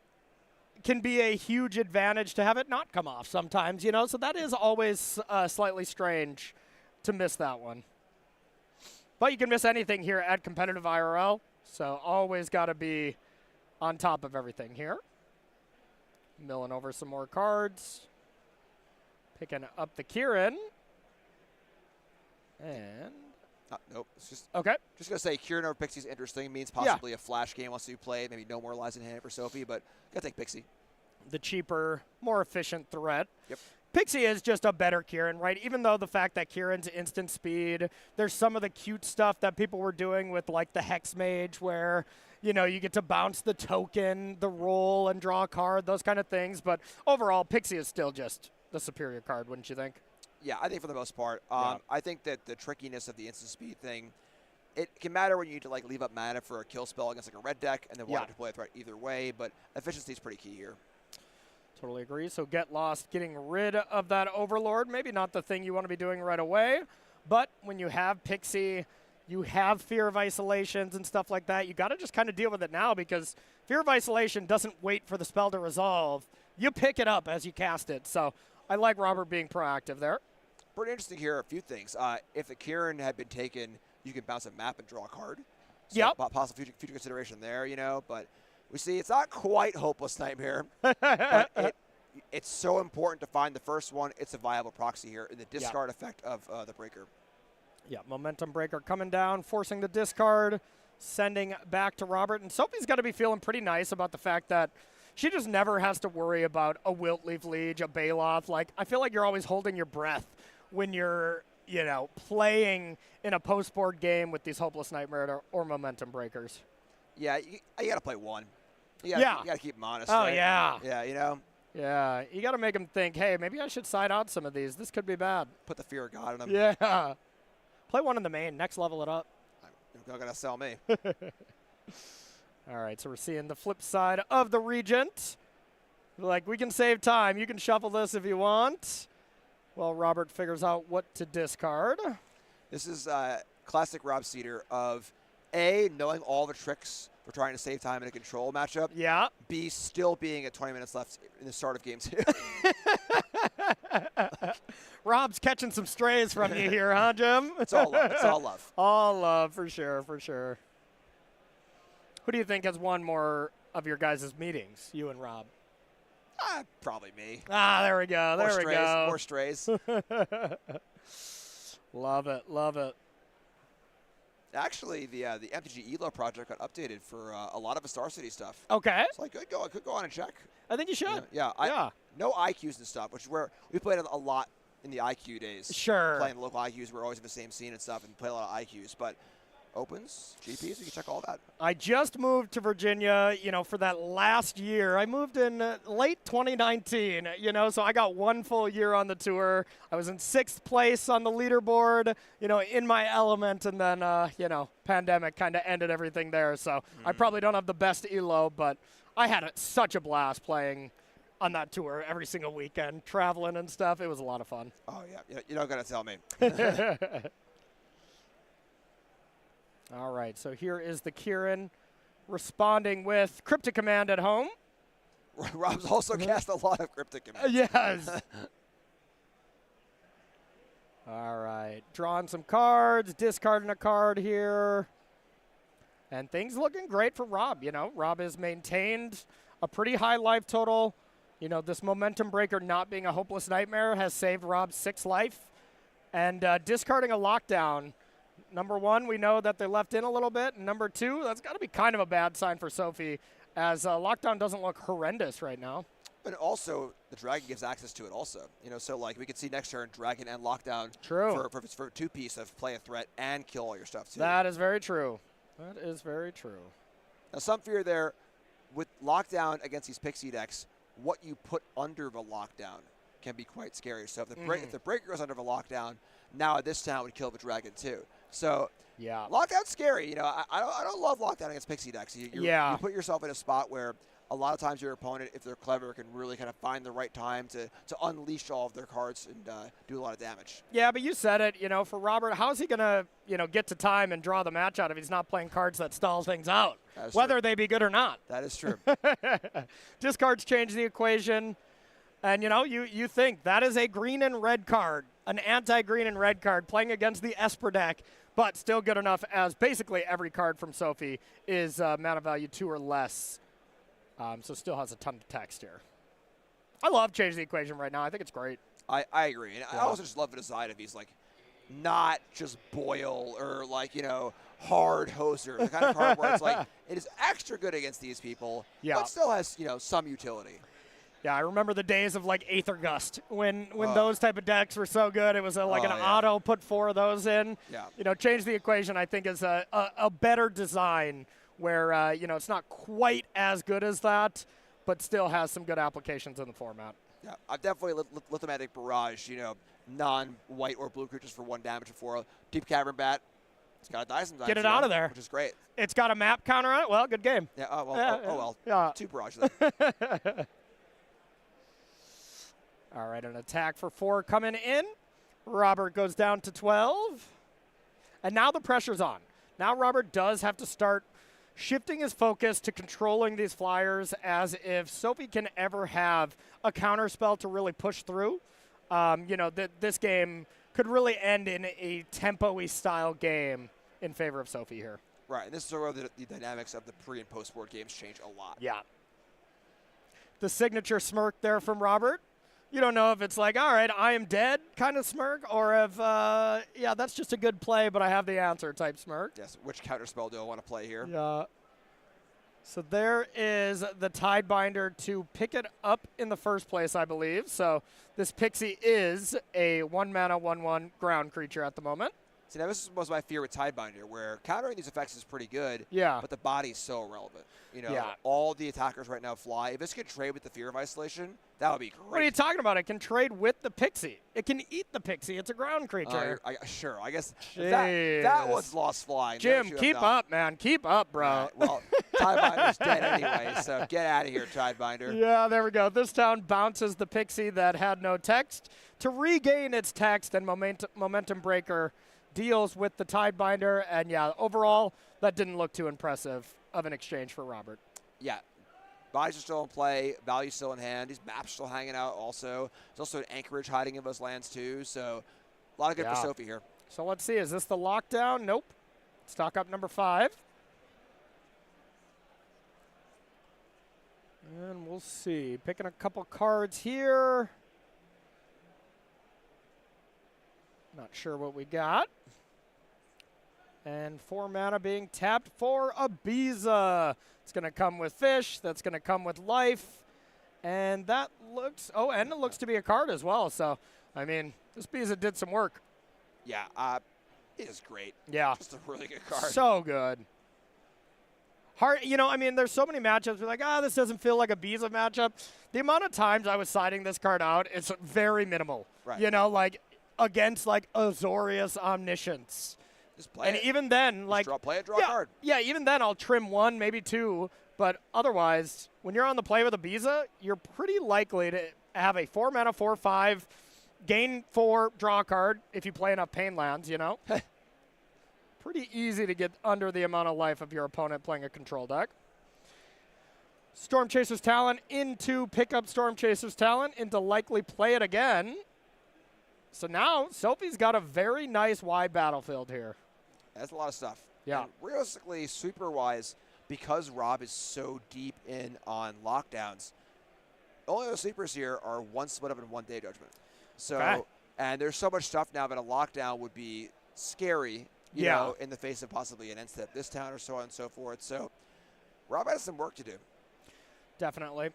can be a huge advantage to have it not come off sometimes, So that is always slightly strange to miss that one. But you can miss anything here at competitive IRL, so always got to be on top of everything here. Milling over some more cards. Picking up the Kieran. And nope. It's just okay. Just gonna say Kieran over Pixie is interesting. Means possibly a flash game once you play. Maybe no more lies in hand for Sophie, but gotta take Pixie. The cheaper, more efficient threat. Yep. Pixie is just a better Kieran, right? Even though the fact that Kieran's instant speed, there's some of the cute stuff that people were doing with the Hex Mage where, you get to bounce the token, the roll, and draw a card, those kind of things. But overall, Pixie is still just the superior card, wouldn't you think? Yeah, I think for the most part. I think that the trickiness of the instant speed thing, it can matter when you need to leave up mana for a kill spell against a red deck and then want to play a threat either way, but efficiency is pretty key here. Totally agree. So Get Lost getting rid of that Overlord. Maybe not the thing you want to be doing right away, but when you have Pixie, you have Fear of Isolations and stuff like that. You got to just kind of deal with it now because Fear of Isolation doesn't wait for the spell to resolve. You pick it up as you cast it. So I like Robert being proactive there. Pretty interesting here, a few things. If the Kieran had been taken, you can bounce a map and draw a card. So yep. Possible future consideration there, but we see it's not quite Hopeless Nightmare. But it's so important to find the first one. It's a viable proxy here in the discard effect of the Breaker. Yeah, Momentum Breaker coming down, forcing the discard, sending back to Robert. And Sophie's got to be feeling pretty nice about the fact that she just never has to worry about a Wiltleaf Liege, a Baloth. I feel like you're always holding your breath when you're, playing in a post-board game with these Hopeless Nightmare or Momentum Breakers. Yeah, you got to play one. You got to keep them honest. Oh, right? yeah. Yeah, Yeah, you got to make them think, hey, maybe I should side out some of these. This could be bad. Put the fear of God in them. Yeah. Play one in the main. Next level it up. You're not going to sell me. All right, so we're seeing the flip side of the Regent. We can save time. You can shuffle this if you want. Well, Robert figures out what to discard. This is classic Rob Cedar of A, knowing all the tricks for trying to save time in a control matchup. Yeah. B, still being at 20 minutes left in the start of game 2. Rob's catching some strays from you here, huh, Jim? It's all love. It's all love. All love, for sure, for sure. Who do you think has won more of your guys' meetings, you and Rob? Probably me. There we go. There we go. More strays. Love it. Love it. Actually, the MTG ELO project got updated for a lot of the Star City stuff. Okay. So I could go on and check. I think you should. Yeah. No IQs and stuff, which is where we played a lot in the IQ days. Sure. Playing the local IQs, we're always in the same scene and stuff, and play a lot of IQs. But opens, GPs, you can check all that. I just moved to Virginia, for that last year. I moved in late 2019, so I got one full year on the tour. I was in 6th place on the leaderboard, in my element, and then, pandemic kind of ended everything there. So I probably don't have the best ELO, but I had such a blast playing on that tour every single weekend, traveling and stuff. It was a lot of fun. Oh, yeah. You're not going to tell me. All right, so here is the Kieran responding with Cryptic Command at home. Rob's also cast a lot of Cryptic Command. Yes. All right, drawing some cards, discarding a card here. And things looking great for Rob. Rob has maintained a pretty high life total. This Momentum Breaker not being a Hopeless Nightmare has saved Rob 6 life And discarding a lockdown, number one, we know that they left in a little bit. And number two, that's got to be kind of a bad sign for Sophie, as lockdown doesn't look horrendous right now. But also, the Dragon gives access to it also. So like we could see next turn Dragon and Lockdown True. for 2-piece of play a threat and kill all your stuff too. That is very true. That is very true. Now some fear there with Lockdown against these Pixie decks, what you put under the Lockdown can be quite scary. So if the Breaker goes under the Lockdown, now this town would kill the Dragon too. So yeah, Lockdown's scary. I don't love Lockdown against Pixie decks. You put yourself in a spot where a lot of times your opponent, if they're clever, can really kind of find the right time to unleash all of their cards and do a lot of damage. Yeah, but you said it, for Robert, how's he going to, get to time and draw the match out if he's not playing cards that stall things out, whether they be good or not? That is true. Discards change the equation. And, you think that is a green and red card, an anti-green and red card playing against the Esper deck, but still good enough as basically every card from Sophie is mana value 2 or less. So still has a ton of text here. I love changing the equation right now. I think it's great. I agree. And I also just love the design of he's like not just Boyle or like, hard hoser. The kind of card where it's like it is extra good against these people, but still has, some utility. Yeah, I remember the days of like Aether Gust when those type of decks were so good. It was an auto, put 4 of those in. Yeah. Change the equation, I think, is a better design where, it's not quite as good as that, but still has some good applications in the format. Yeah, I've definitely Lithomatic Barrage, non-white or blue creatures for 1 damage before. Deep Cavern Bat, it's got to die sometimes. Get it out of there. Which is great. It's got a map counter on it. Well, good game. Yeah, well. Yeah. 2 Barrage then. All right, an attack for 4 coming in. Robert goes down to 12. And now the pressure's on. Now Robert does have to start shifting his focus to controlling these flyers, as if Sophie can ever have a counterspell to really push through. This game could really end in a tempo-y style game in favor of Sophie here. Right, and this is where the dynamics of the pre- and post-board games change a lot. Yeah. The signature smirk there from Robert. You don't know if it's like, all right, I am dead kind of smirk, or if, that's just a good play, but I have the answer type smirk. Yes, which counterspell do I want to play here? Yeah. So there is the Tidebinder to pick it up in the first place, I believe. So this Pixie is a 1-mana, 1/1 ground creature at the moment. See, now this was my fear with Tidebinder, where countering these effects is pretty good, yeah, but the body's so irrelevant. All the attackers right now fly. If this could trade with the Fear of Isolation, that would be great. What are you talking about? It can trade with the Pixie. It can eat the Pixie. It's a ground creature. Sure. I guess that was lost flying. Jim, keep up, man. Keep up, bro. Right, well, Tidebinder's dead anyway, so get out of here, Tidebinder. Yeah, there we go. This town bounces the Pixie that had no text to regain its text, and Momentum Breaker deals with the Tidebinder. And, overall, that didn't look too impressive of an exchange for Robert. Yeah. Bodies are still in play. Value's still in hand. These maps still hanging out also. There's also an Anchorage hiding in those lands too. So a lot of good for Sophie here. So let's see. Is this the lockdown? Nope. Stock up number 5. And we'll see. Picking a couple cards here. Not sure what we got. And 4 mana being tapped for Ibiza. It's going to come with fish. That's going to come with life. And that looks, and it looks to be a card as well. So, this Ibiza did some work. Yeah, it is great. Yeah. Just a really good card. So good. Hard, there's so many matchups. We're like, this doesn't feel like a Ibiza matchup. The amount of times I was siding this card out, it's very minimal. Right. Against Azorius Omniscience. Just play and it. Even then, play a draw card. Yeah, even then I'll trim 1, maybe 2. But otherwise, when you're on the play with Ibiza, you're pretty likely to have a 4 mana, 4/5, gain 4, draw a card if you play enough pain lands, Pretty easy to get under the amount of life of your opponent playing a control deck. Storm Chaser's Talon into pick up Storm Chaser's Talon into likely play it again. So now Sophie's got a very nice wide battlefield here. That's a lot of stuff. Yeah. And realistically, sweeper-wise, because Rob is so deep in on lockdowns, only those sweepers here are 1 split up and 1 day judgment. So And there's so much stuff now that a lockdown would be scary, you know, in the face of possibly an end step this town or so on and so forth. So Rob has some work to do. Definitely.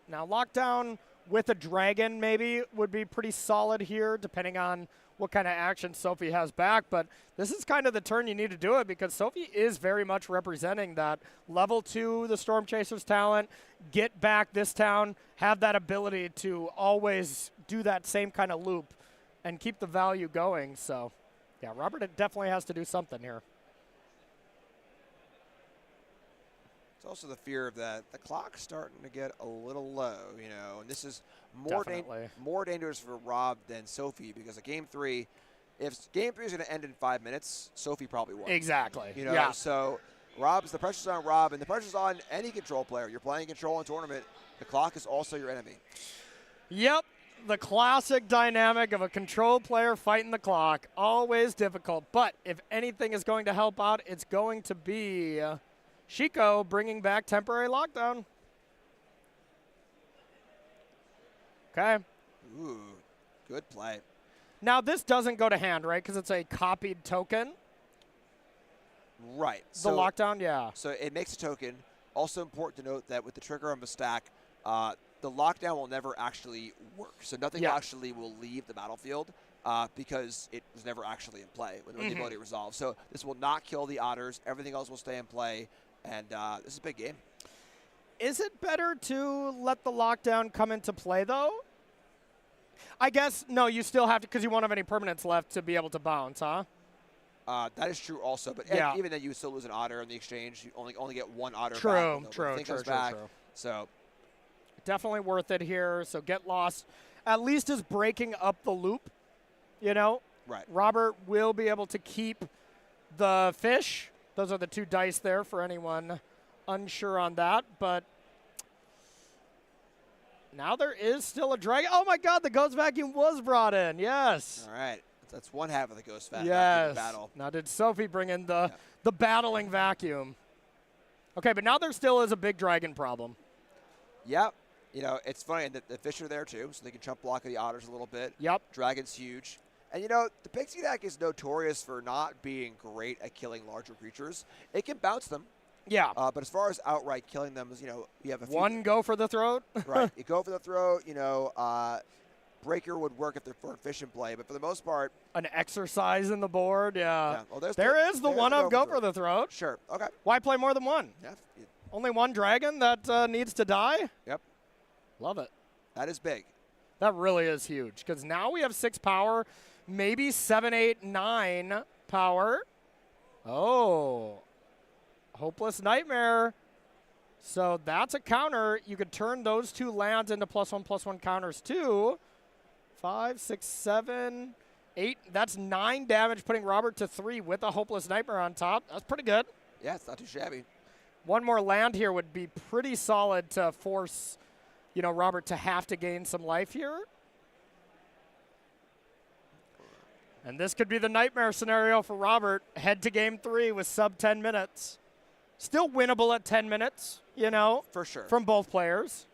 Now, lockdown with a dragon maybe would be pretty solid here, depending on what kind of action Sophie has back. But this is kind of the turn you need to do it, because Sophie is very much representing that level 2, the Storm Chasers talent, get back this town, have that ability to always do that same kind of loop and keep the value going. So, yeah, Robert definitely has to do something here. It's also the fear of that the clock's starting to get a little low, you know, and this is more dangerous for Rob than Sophie, because at Game 3, if Game 3 is going to end in 5 minutes, Sophie probably won. Exactly. You know, yeah. So the pressure's on Rob, and the pressure's on any control player. You're playing control in a tournament. The clock is also your enemy. Yep. The classic dynamic of a control player fighting the clock. Always difficult. But if anything is going to help out, it's going to be Chico bringing back temporary lockdown. Okay. Ooh, good play. Now, this doesn't go to hand, right? Because it's a copied token. Right. The lockdown, yeah. So it makes a token. Also important to note that with the trigger of a stack, the lockdown will never actually work. So nothing actually will leave the battlefield because it was never actually in play when the ability resolves. So this will not kill the otters. Everything else will stay in play. And this is a big game. Is it better to let the lockdown come into play, though? I guess, no, you still have to, because you won't have any permanents left to be able to bounce, huh? That is true also. But even then, you would still lose an otter in the exchange. You only get one otter back. True. So definitely worth it here. So Get Lost at least is breaking up the loop, you know? Right. Robert will be able to keep the fish. Those are the 2 dice there for anyone unsure on that. But now there is still a dragon. Oh, my God, the Ghost Vacuum was brought in. Yes. All right. That's one half of the Ghost Vacuum battle. Now, did Sophie bring in the battling vacuum? Okay, but now there still is a big dragon problem. Yep. You know, it's funny that the fish are there, too, so they can chump block the otters a little bit. Yep. Dragon's huge. And, you know, the Pixie deck is notorious for not being great at killing larger creatures. It can bounce them. Yeah. But as far as outright killing them, you know, you have a few. One go for the throat. Right. You go for the throat. You know, Breaker would work if they're for fish in play. But for the most part. An exercise in the board, yeah. Well, there is the one of go for the throat. Sure. Okay. Why play more than one? Yeah. Only one dragon that needs to die? Yep. Love it. That is big. That really is huge, because now we have 6 power, maybe 7, 8, 9 power. Oh. Hopeless Nightmare. So that's a counter. You could turn those 2 lands into +1/+1 counters too. 5, 6, 7, 8. That's 9 damage, putting Robert to 3 with a Hopeless Nightmare on top. That's pretty good. Yeah, it's not too shabby. One more land here would be pretty solid to force, you know, Robert to have to gain some life here. And this could be the nightmare scenario for Robert. Head to Game 3 with sub 10 minutes. Still winnable at 10 minutes, you know. For sure. From both players.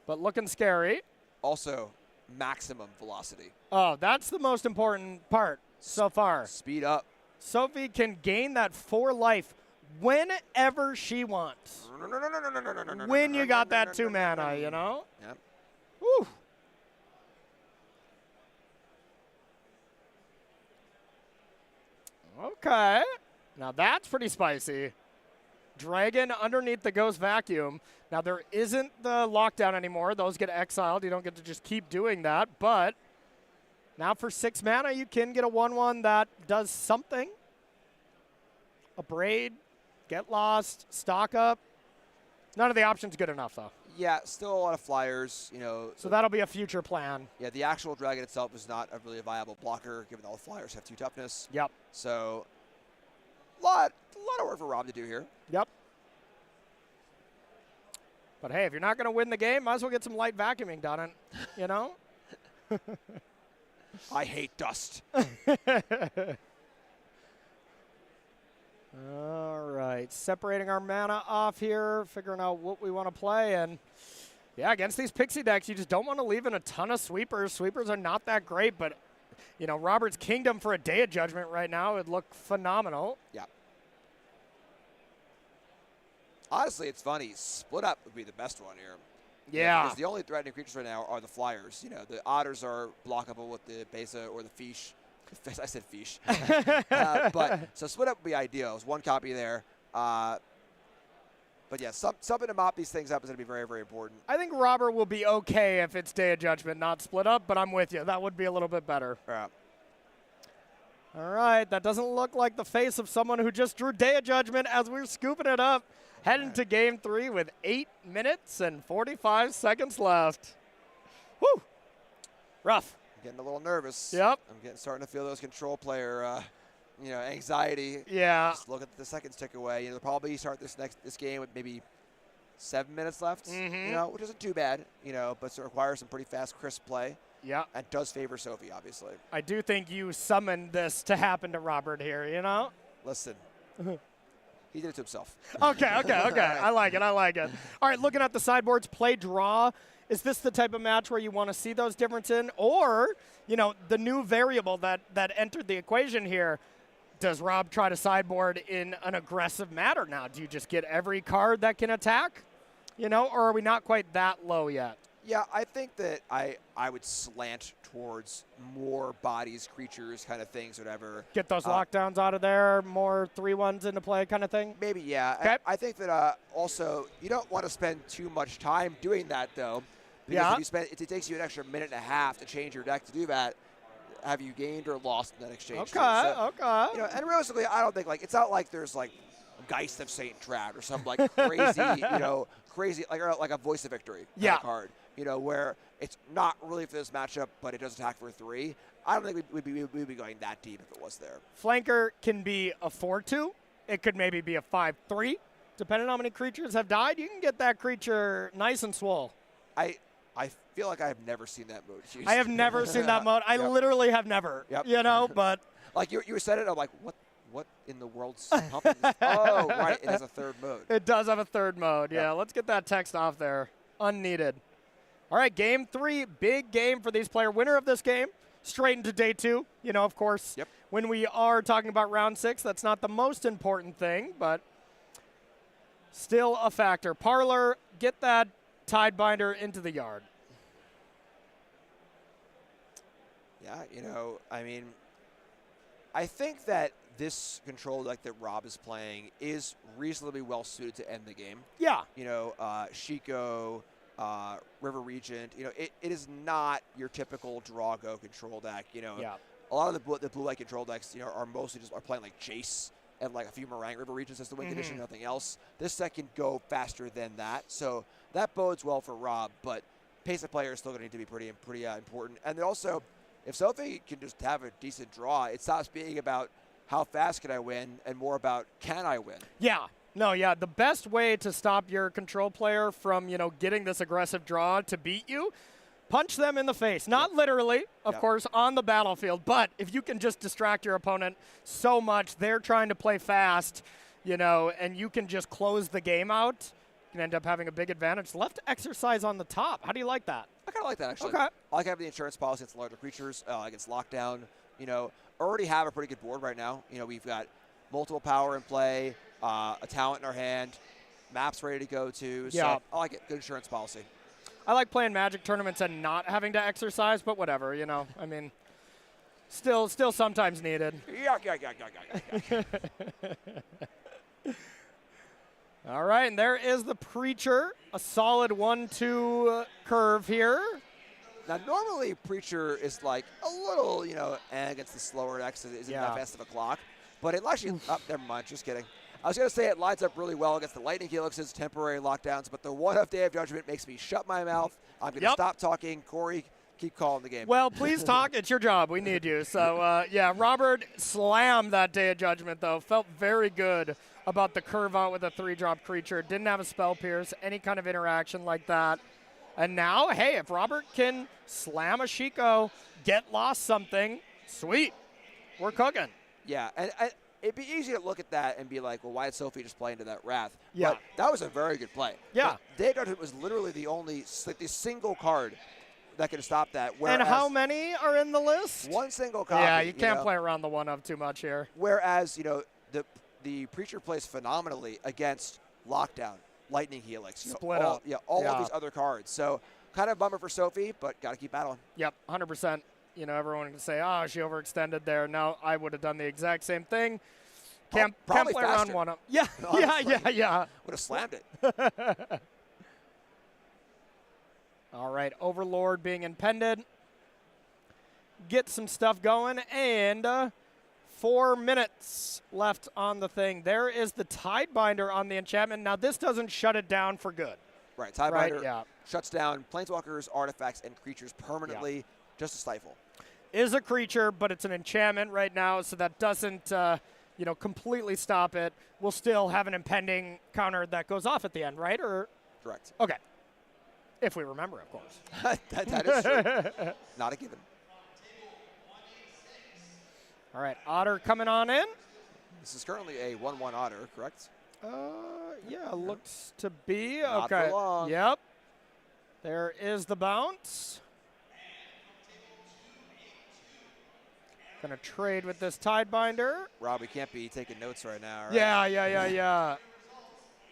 But looking scary. Also, maximum velocity. Oh, that's the most important part so far. Speed up. Sophie can gain that 4 life whenever she wants. When you got that 2 mana, you know? Yep. Woo. Okay. Now that's pretty spicy. Dragon underneath the Ghost Vacuum. Now there isn't the lockdown anymore. Those get exiled. You don't get to just keep doing that. But now for 6 mana, you can get a 1/1 that does something. A Braid, Get Lost, stock up. None of the options good enough, though. Yeah, still a lot of flyers, you know. So that'll be a future plan. Yeah, the actual dragon itself is not really a viable blocker, given all the flyers have 2 toughness. Yep. So, a lot of work for Rob to do here. Yep. But hey, if you're not going to win the game, might as well get some light vacuuming done, you know? I hate dust. All right, separating our mana off here, figuring out what we want to play, and Yeah, against these Pixie decks, you just don't want to leave in a ton of sweepers. Sweepers are not that great, but, you know, Robert's Kingdom for a Day of Judgment right now would look phenomenal. Yeah. Honestly, it's funny. Split Up would be the best one here. Yeah. Because the only threatening creatures right now are the flyers. You know, the otters are blockable with the Besa or the Fish. I said Fish. But so Split Up would be ideal. There's one copy there. But yeah, something to mop these things up is going to be very, very important. I think Robert will be okay if it's Day of Judgment, not Split Up, but I'm with you. That would be a little bit better. Yeah. All right, that doesn't look like the face of someone who just drew Day of Judgment as we're scooping it up. Heading to Game 3 with 8 minutes and 45 seconds left. Woo! Rough. I'm getting a little nervous. Yep. I'm starting to feel those control player, anxiety. Yeah. Just look at the seconds tick away. They'll probably start this game with maybe 7 minutes left. Which isn't too bad. But it requires some pretty fast, crisp play. Yeah. And does favor Sophie, obviously. I do think you summoned this to happen to Robert here. Listen. He did it to himself. Okay. I like it. All right, looking at the sideboards, play draw. Is this the type of match where you want to see those differences in? Or, the new variable that entered the equation here, does Rob try to sideboard in an aggressive manner now? Do you just get every card that can attack? Or are we not quite that low yet? Yeah, I think that I would slant towards more bodies, creatures, kind of things, whatever. Get those lockdowns out of there, more 3/1s into play kind of thing? Maybe, yeah. Okay. I think that also you don't want to spend too much time doing that, though. Because if it takes you an extra minute and a half to change your deck to do that, have you gained or lost in that exchange? Okay. And realistically, I don't think, it's not like there's, Geist of St. Trout or some, crazy, crazy, like a Voice of Victory kind of card. Where it's not really for this matchup, but it does attack for 3. I don't think we'd be going that deep if it was there. Flanker can be a 4/2. It could maybe be a 5/3. Depending on how many creatures have died, you can get that creature nice and swole. I feel like I have never seen that mode used. I have never seen that mode. I literally have never. Yep. But. You said it, I'm like, what in the world's pumping this? Oh, right, it has a third mode. It does have a third mode, yeah. Let's get that text off there. Unneeded. All right, Game 3, big game for these players. Winner of this game, straight into Day 2. Of course, when we are talking about Round 6, that's not the most important thing, but still a factor. Parlor, get that Tidebinder into the yard. Yeah, I think that this control deck that Rob is playing is reasonably well suited to end the game. Yeah. Shiko, River Regent, it is not your typical draw-go control deck. A lot of the blue-white control decks, are mostly just playing like Jace and a few Meringue River Regents as the win condition, nothing else. This deck can go faster than that, so that bodes well for Rob. But pace of play is still going to need to be pretty important. And then also, if Sophie can just have a decent draw, it stops being about how fast can I win and more about can I win. Yeah. No, yeah, the best way to stop your control player from, getting this aggressive draw to beat you, punch them in the face. Not literally, of course, on the battlefield, but if you can just distract your opponent so much, they're trying to play fast, and you can just close the game out, you can end up having a big advantage. Left exercise on the top. How do you like that? I kind of like that, actually. Okay. I like having the insurance policy against larger creatures, against lockdown. Already have a pretty good board right now. We've got multiple power in play, a talent in our hand, maps ready to go to. So I like it. Good insurance policy. I like playing Magic tournaments and not having to exercise, but whatever, I mean, still sometimes needed. Yeah. All right, and there is the Preacher, a solid 1-2 curve here. Now, normally Preacher is a little, against the slower decks. It isn't that fast of a clock. But it actually, never mind, just kidding. I was going to say it lines up really well against the Lightning Helix's temporary lockdowns, but the one-off Day of Judgment makes me shut my mouth. I'm going to stop talking. Corey, keep calling the game. Well, please talk. It's your job. We need you. So, Robert slammed that Day of Judgment, though. Felt very good about the curve out with a 3-drop creature. Didn't have a Spell Pierce, any kind of interaction like that. And now, hey, if Robert can slam a Shiko, get lost something, sweet. We're cooking. Yeah, and it'd be easy to look at that and be like, well, why did Sophie just play into that Wrath? Yeah. But that was a very good play. Yeah. Day Judgment was literally the single card that could stop that. Whereas And how many are in the list? one single copy. Yeah, you can't play around the one of too much here. Whereas, the Preacher plays phenomenally against Lockdown, Lightning Helix. Split up. Yeah, all of these other cards. So kind of bummer for Sophie, but got to keep battling. Yep, 100%. Everyone can say, oh, she overextended there. No, I would have done the exact same thing. Can't play around one of them. Yeah, yeah. Would have slammed it. All right, Overlord being impended. Get some stuff going, and 4 minutes left on the thing. There is the Tidebinder on the enchantment. Now, this doesn't shut it down for good. Right, Tidebinder shuts down planeswalkers, artifacts, and creatures permanently, just to stifle. Is a creature, but it's an enchantment right now, so that doesn't completely stop it. We'll still have an impending counter that goes off at the end, right? Or correct. Okay. If we remember, of course. that is true. Not a given. All right, Otter coming on in. This is currently a 1/1 Otter, correct? Yeah, looks to be. Not okay. for long. Yep. There is the bounce. Gonna trade with this Tidebinder. Rob, we can't be taking notes right now. Right? Yeah.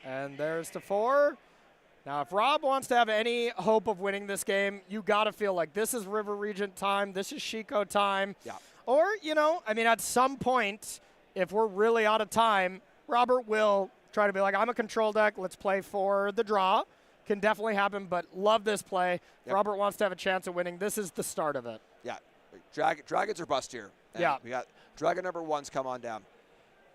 And there's the 4. Now, if Rob wants to have any hope of winning this game, you got to feel like this is River Regent time, this is Shiko time. Yeah. Or, at some point, if we're really out of time, Robert will try to be like, I'm a control deck, let's play for the draw. Can definitely happen, but love this play. Yep. Robert wants to have a chance of winning. This is the start of it. Yeah. Dragons are bust here. And we got Dragon number 1's come on down.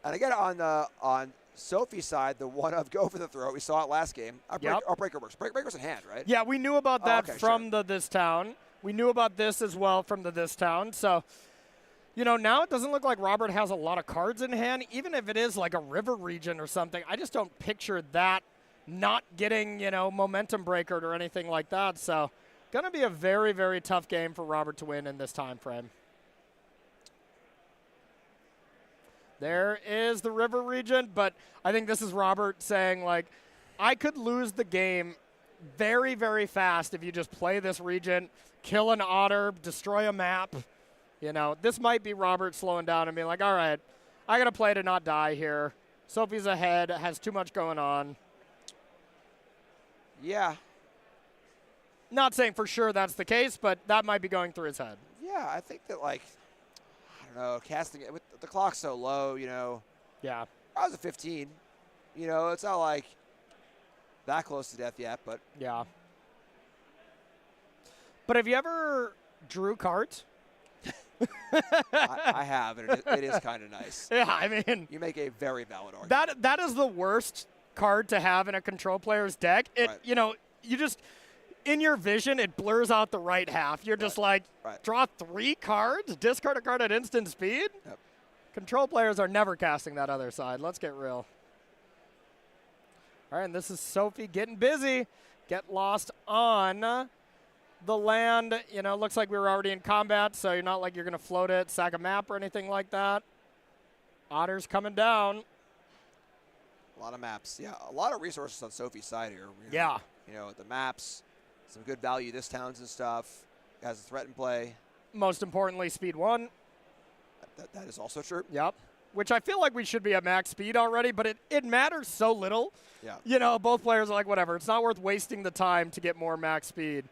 And again, on Sophie's side, the one of go for the throw. We saw it last game. Breaker works. Breaker's in hand, right? Yeah, we knew about that from sure. This Town. We knew about this as well from This Town. So, now it doesn't look like Robert has a lot of cards in hand. Even if it is like a River Region or something, I just don't picture that not getting, momentum breakered or anything like that. So, going to be a very, very tough game for Robert to win in this time frame. There is the River Region, but I think this is Robert saying, like, I could lose the game very, very fast if you just play this region, kill an Otter, destroy a map. This might be Robert slowing down and being like, all right, I got to play to not die here. Sophie's ahead, has too much going on. Yeah. Not saying for sure that's the case, but that might be going through his head. Yeah, I think that, I don't know, casting it with the clock so low, Yeah. I was a 15. It's not like that close to death yet, but. Yeah. But have you ever drew cards? I have, and it is kind of nice. Yeah, I mean. You make a very valid argument. That is the worst card to have in a control player's deck. It, right. You just, in your vision, it blurs out the right half. You're just draw 3 cards, discard a card at instant speed? Yep. Control players are never casting that other side. Let's get real. All right, and this is Sophie getting busy. Get lost on the land. Looks like we were already in combat, so you're not like you're going to float it, sack a map or anything like that. Otter's coming down. A lot of maps. Yeah, a lot of resources on Sophie's side here. Yeah. The maps, some good value this towns and stuff. Has a threat in play. Most importantly, speed 1. That is also true. Yep. Which I feel like we should be at max speed already, but it matters so little. Yeah. Both players are like, whatever. It's not worth wasting the time to get more max speed.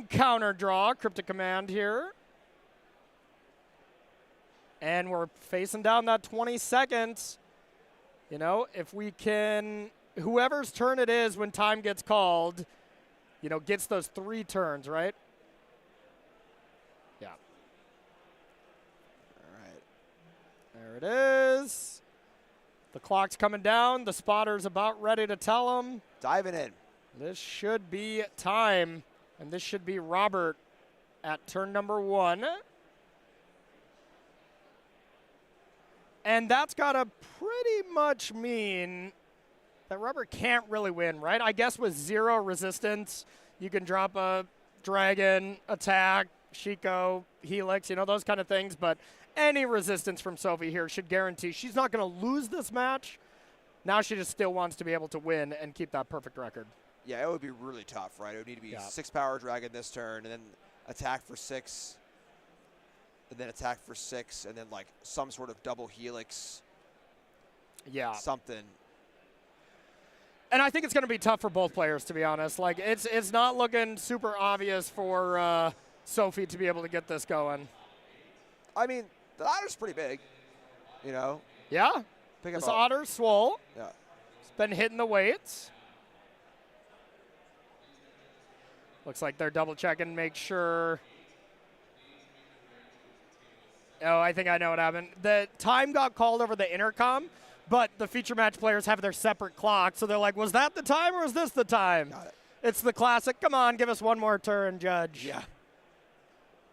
Counter draw, Cryptic Command here. And we're facing down that 20 seconds. If we can, whoever's turn it is when time gets called, gets those 3 turns, right? Yeah. All right. There it is. The clock's coming down. The spotter's about ready to tell him. Diving in. This should be time, and this should be Robert at turn number 1. And that's got to pretty much mean that Robert can't really win, right? I guess with 0 resistance, you can drop a dragon, attack, Shiko, Helix, those kind of things. But any resistance from Sophie here should guarantee she's not going to lose this match. Now she just still wants to be able to win and keep that perfect record. Yeah, it would be really tough, right? It would need to be 6 Power Dragon this turn, and then attack for 6, and then attack for 6, and then like some sort of double Helix. Yeah. Something. And I think it's going to be tough for both players, to be honest. Like, it's not looking super obvious for Sophie to be able to get this going. I mean, the otter's pretty big, Yeah. Pick This up otter's swole. Yeah. It's been hitting the weights. Looks like they're double checking, make sure. Oh, I think I know what happened. The time got called over the intercom, but the feature match players have their separate clock, so they're like, was that the time or is this the time? Got it. It's the classic, come on, give us one more turn, Judge. Yeah.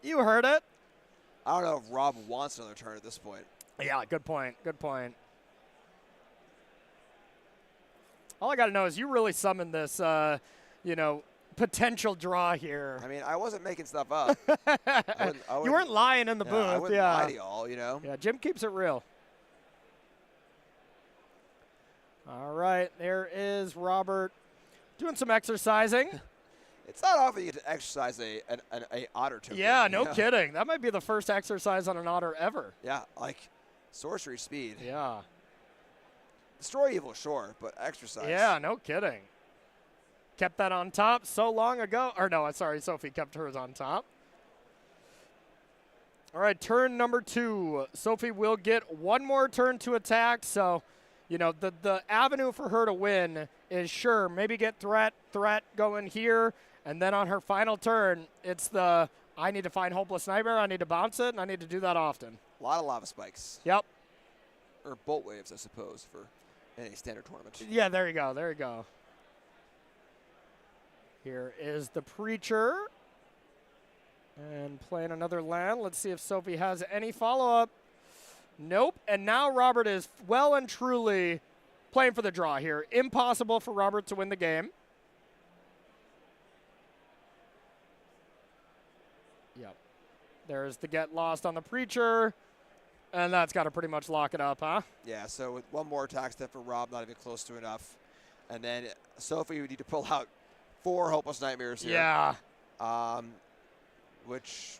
You heard it. I don't know if Rob wants another turn at this point. Yeah, good point, good point. All I got to know is you really summoned this, potential draw here. I mean, I wasn't making stuff up. You weren't lying in the I booth. wouldn't lie to y'all, Yeah, Jim keeps it real. All right, there is Robert doing some exercising. It's not often you get to exercise a otter token. Yeah, no kidding. That might be the first exercise on an otter ever. Yeah, like sorcery speed. Yeah. Destroy evil, sure, but exercise. Yeah, no kidding. Kept that on top so long ago. Or no, sorry, Sophie kept hers on top. All right, turn number 2. Sophie will get one more turn to attack, so, the avenue for her to win is sure, maybe get threat going here, and then on her final turn, it's the, I need to find Hopeless Nightmare, I need to bounce it, and I need to do that often. A lot of lava spikes. Yep. Or bolt waves, I suppose, for any standard tournament. Yeah, there you go, there you go. Here is the Preacher. And playing another land. Let's see if Sophie has any follow-up. Nope. And now Robert is well and truly playing for the draw here. Impossible for Robert to win the game. Yep. There's the get lost on the Preacher. And that's got to pretty much lock it up, huh? Yeah, so with one more attack step for Rob, not even close to enough. And then Sophie would need to pull out 4 Hopeless Nightmares here. Yeah. Which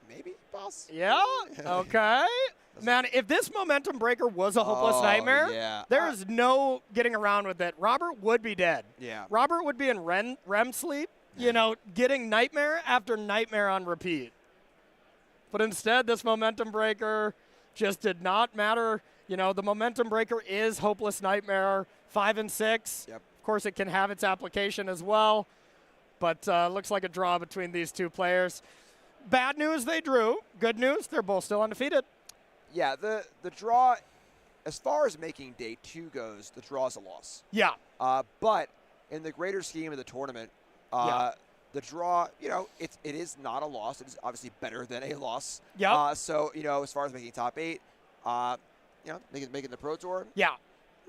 maybe, boss? Yeah, okay. Man, if this Momentum Breaker was a Hopeless Nightmare, there is no getting around with it. Robert would be dead. Yeah. Robert would be in REM sleep, getting nightmare after nightmare on repeat. But instead, this Momentum Breaker just did not matter. The Momentum Breaker is Hopeless Nightmare 5 and 6. Yep. Of course, it can have its application as well. But looks like a draw between these two players. Bad news, they drew. Good news, they're both still undefeated. Yeah, the draw, as far as making day 2 goes, the draw is a loss. Yeah. But in the greater scheme of the tournament, the draw, it is not a loss. It is obviously better than a loss. Yeah. So, as far as making top 8, making the Pro Tour. Yeah.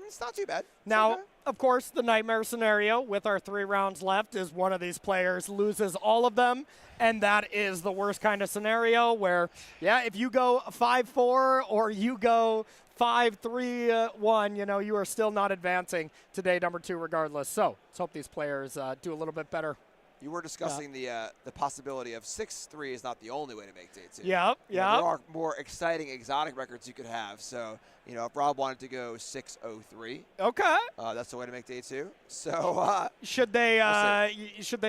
It's not too bad. Now, of course, the nightmare scenario with our 3 rounds left is one of these players loses all of them, and that is the worst kind of scenario where, if you go 5-4 or you go 5-3-1, you are still not advancing to day number 2 regardless. So let's hope these players do a little bit better. You were discussing the possibility of 6-3 is not the only way to make day 2. Yep, There are more exciting exotic records you could have. So, if Rob wanted to go 6-0-3, okay, that's the way to make day 2. So should they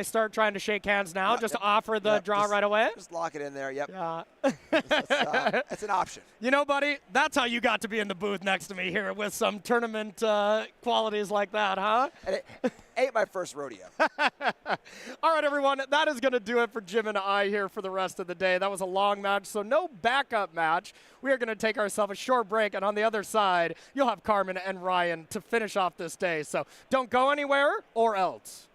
start trying to shake hands now? Just offer the draw right away? Just lock it in there. Yep. Yeah. That's an option. Buddy, that's how you got to be in the booth next to me here with some tournament qualities like that, huh? And it ain't my first rodeo. All right, everyone, that is going to do it for Jim and I here for the rest of the day. That was a long match, so no backup match. We are going to take ourselves a short break, and on the other side, you'll have Carmen and Ryan to finish off this day. So don't go anywhere or else.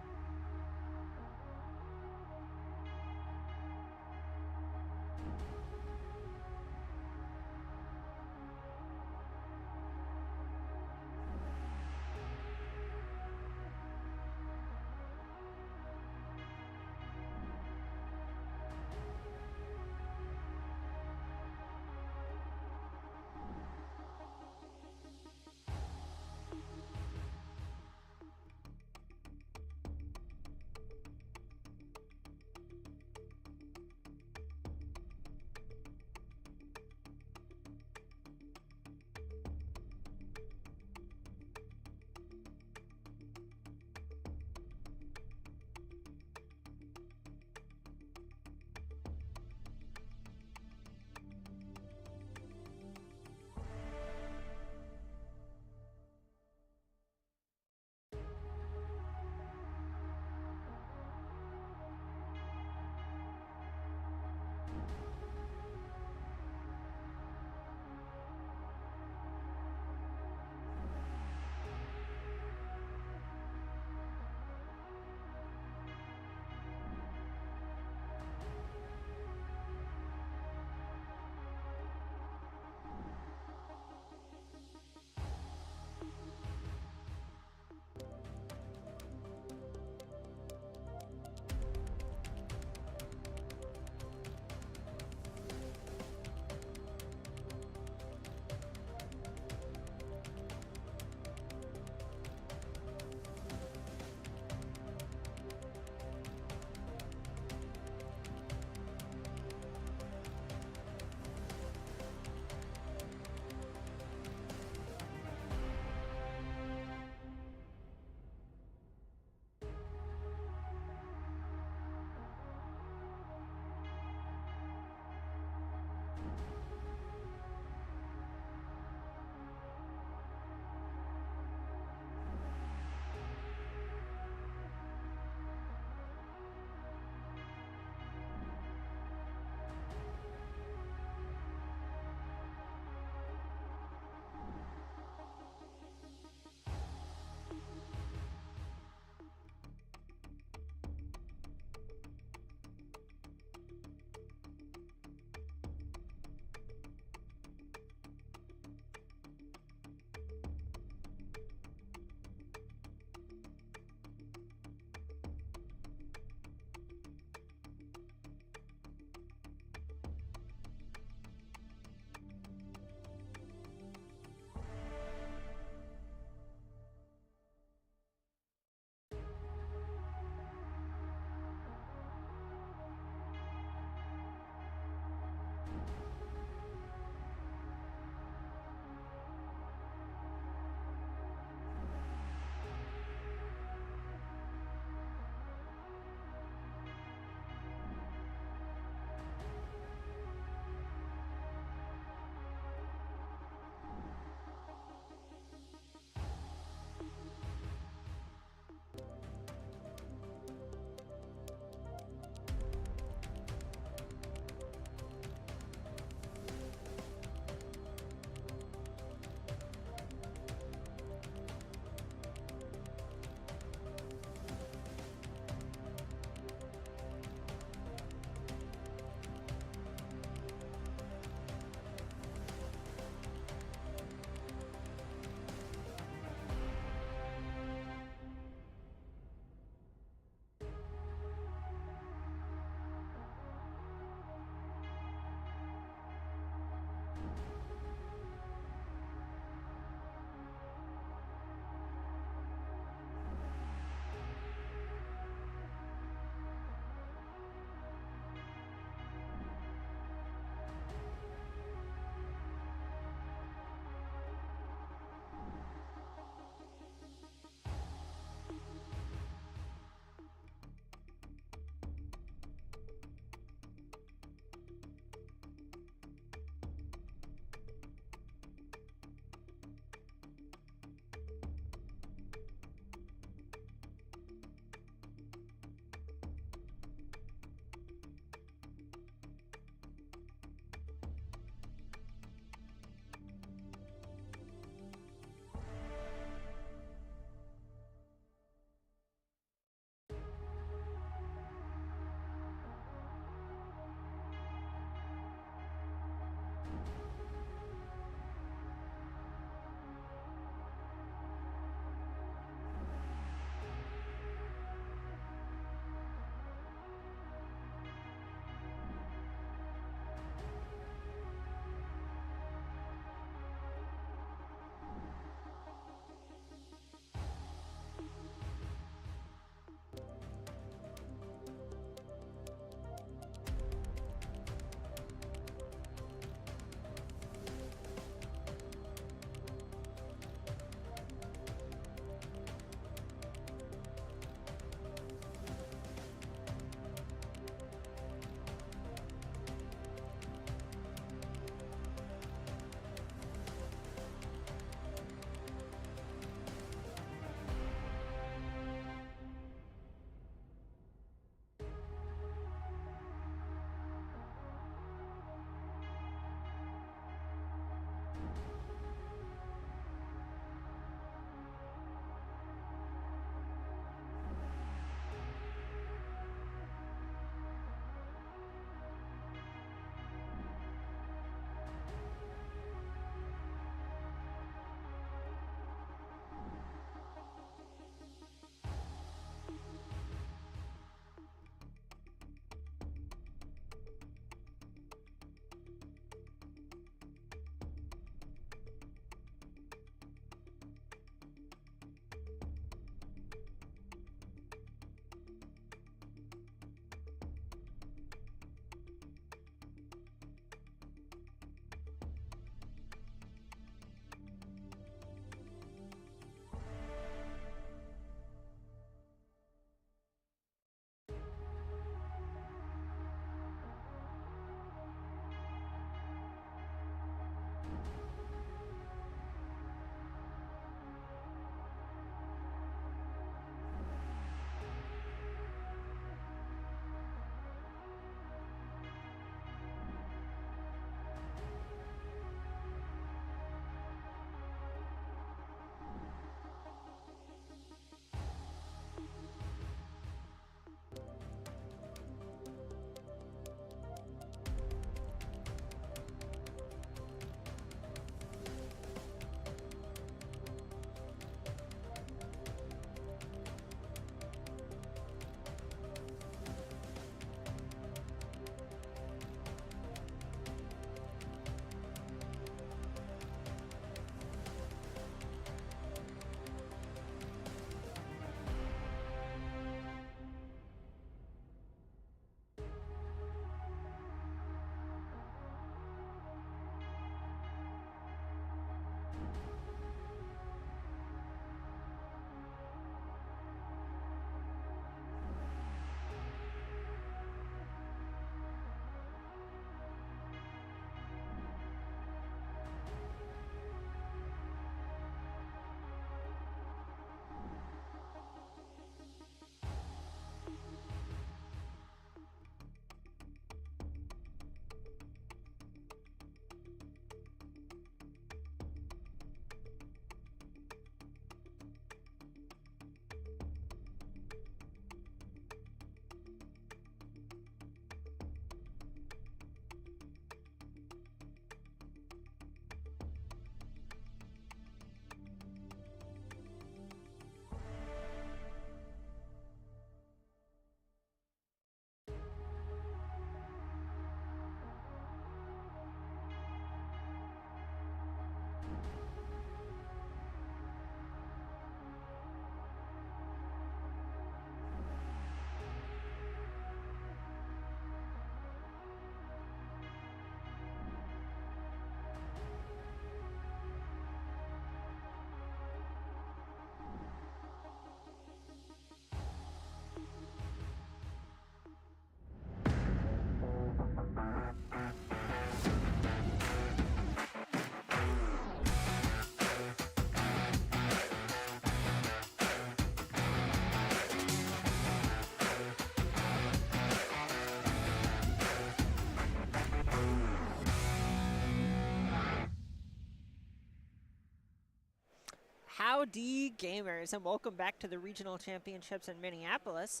Howdy, gamers, and welcome back to the Regional Championships in Minneapolis.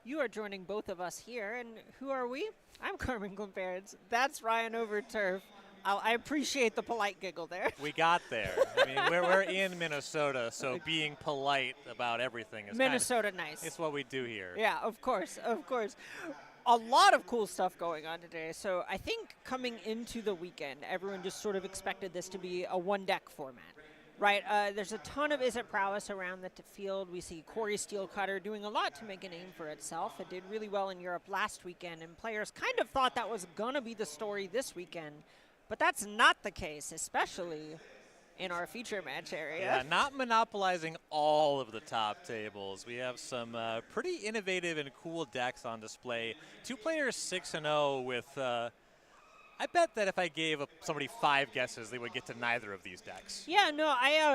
You are joining both of us here, and who are we? I'm Carmen Glimperds. That's Ryan Overturf. I appreciate the polite giggle there. We got there. I mean, we're in Minnesota, so being polite about everything is Minnesota nice. It's what we do here. Yeah, of course, of course. A lot of cool stuff going on today. So I think coming into the weekend, everyone just sort of expected this to be a one-deck format. Right, there's a ton of Is It Prowess around the field. We see Corey Steelcutter doing a lot to make a name for itself. It did really well in Europe last weekend, and players kind of thought that was going to be the story this weekend. But that's not the case, especially in our feature match area. Yeah, not monopolizing all of the top tables. We have some pretty innovative and cool decks on display. Two players 6-0 with... I bet that if I gave somebody 5 guesses, they would get to neither of these decks. Yeah, no,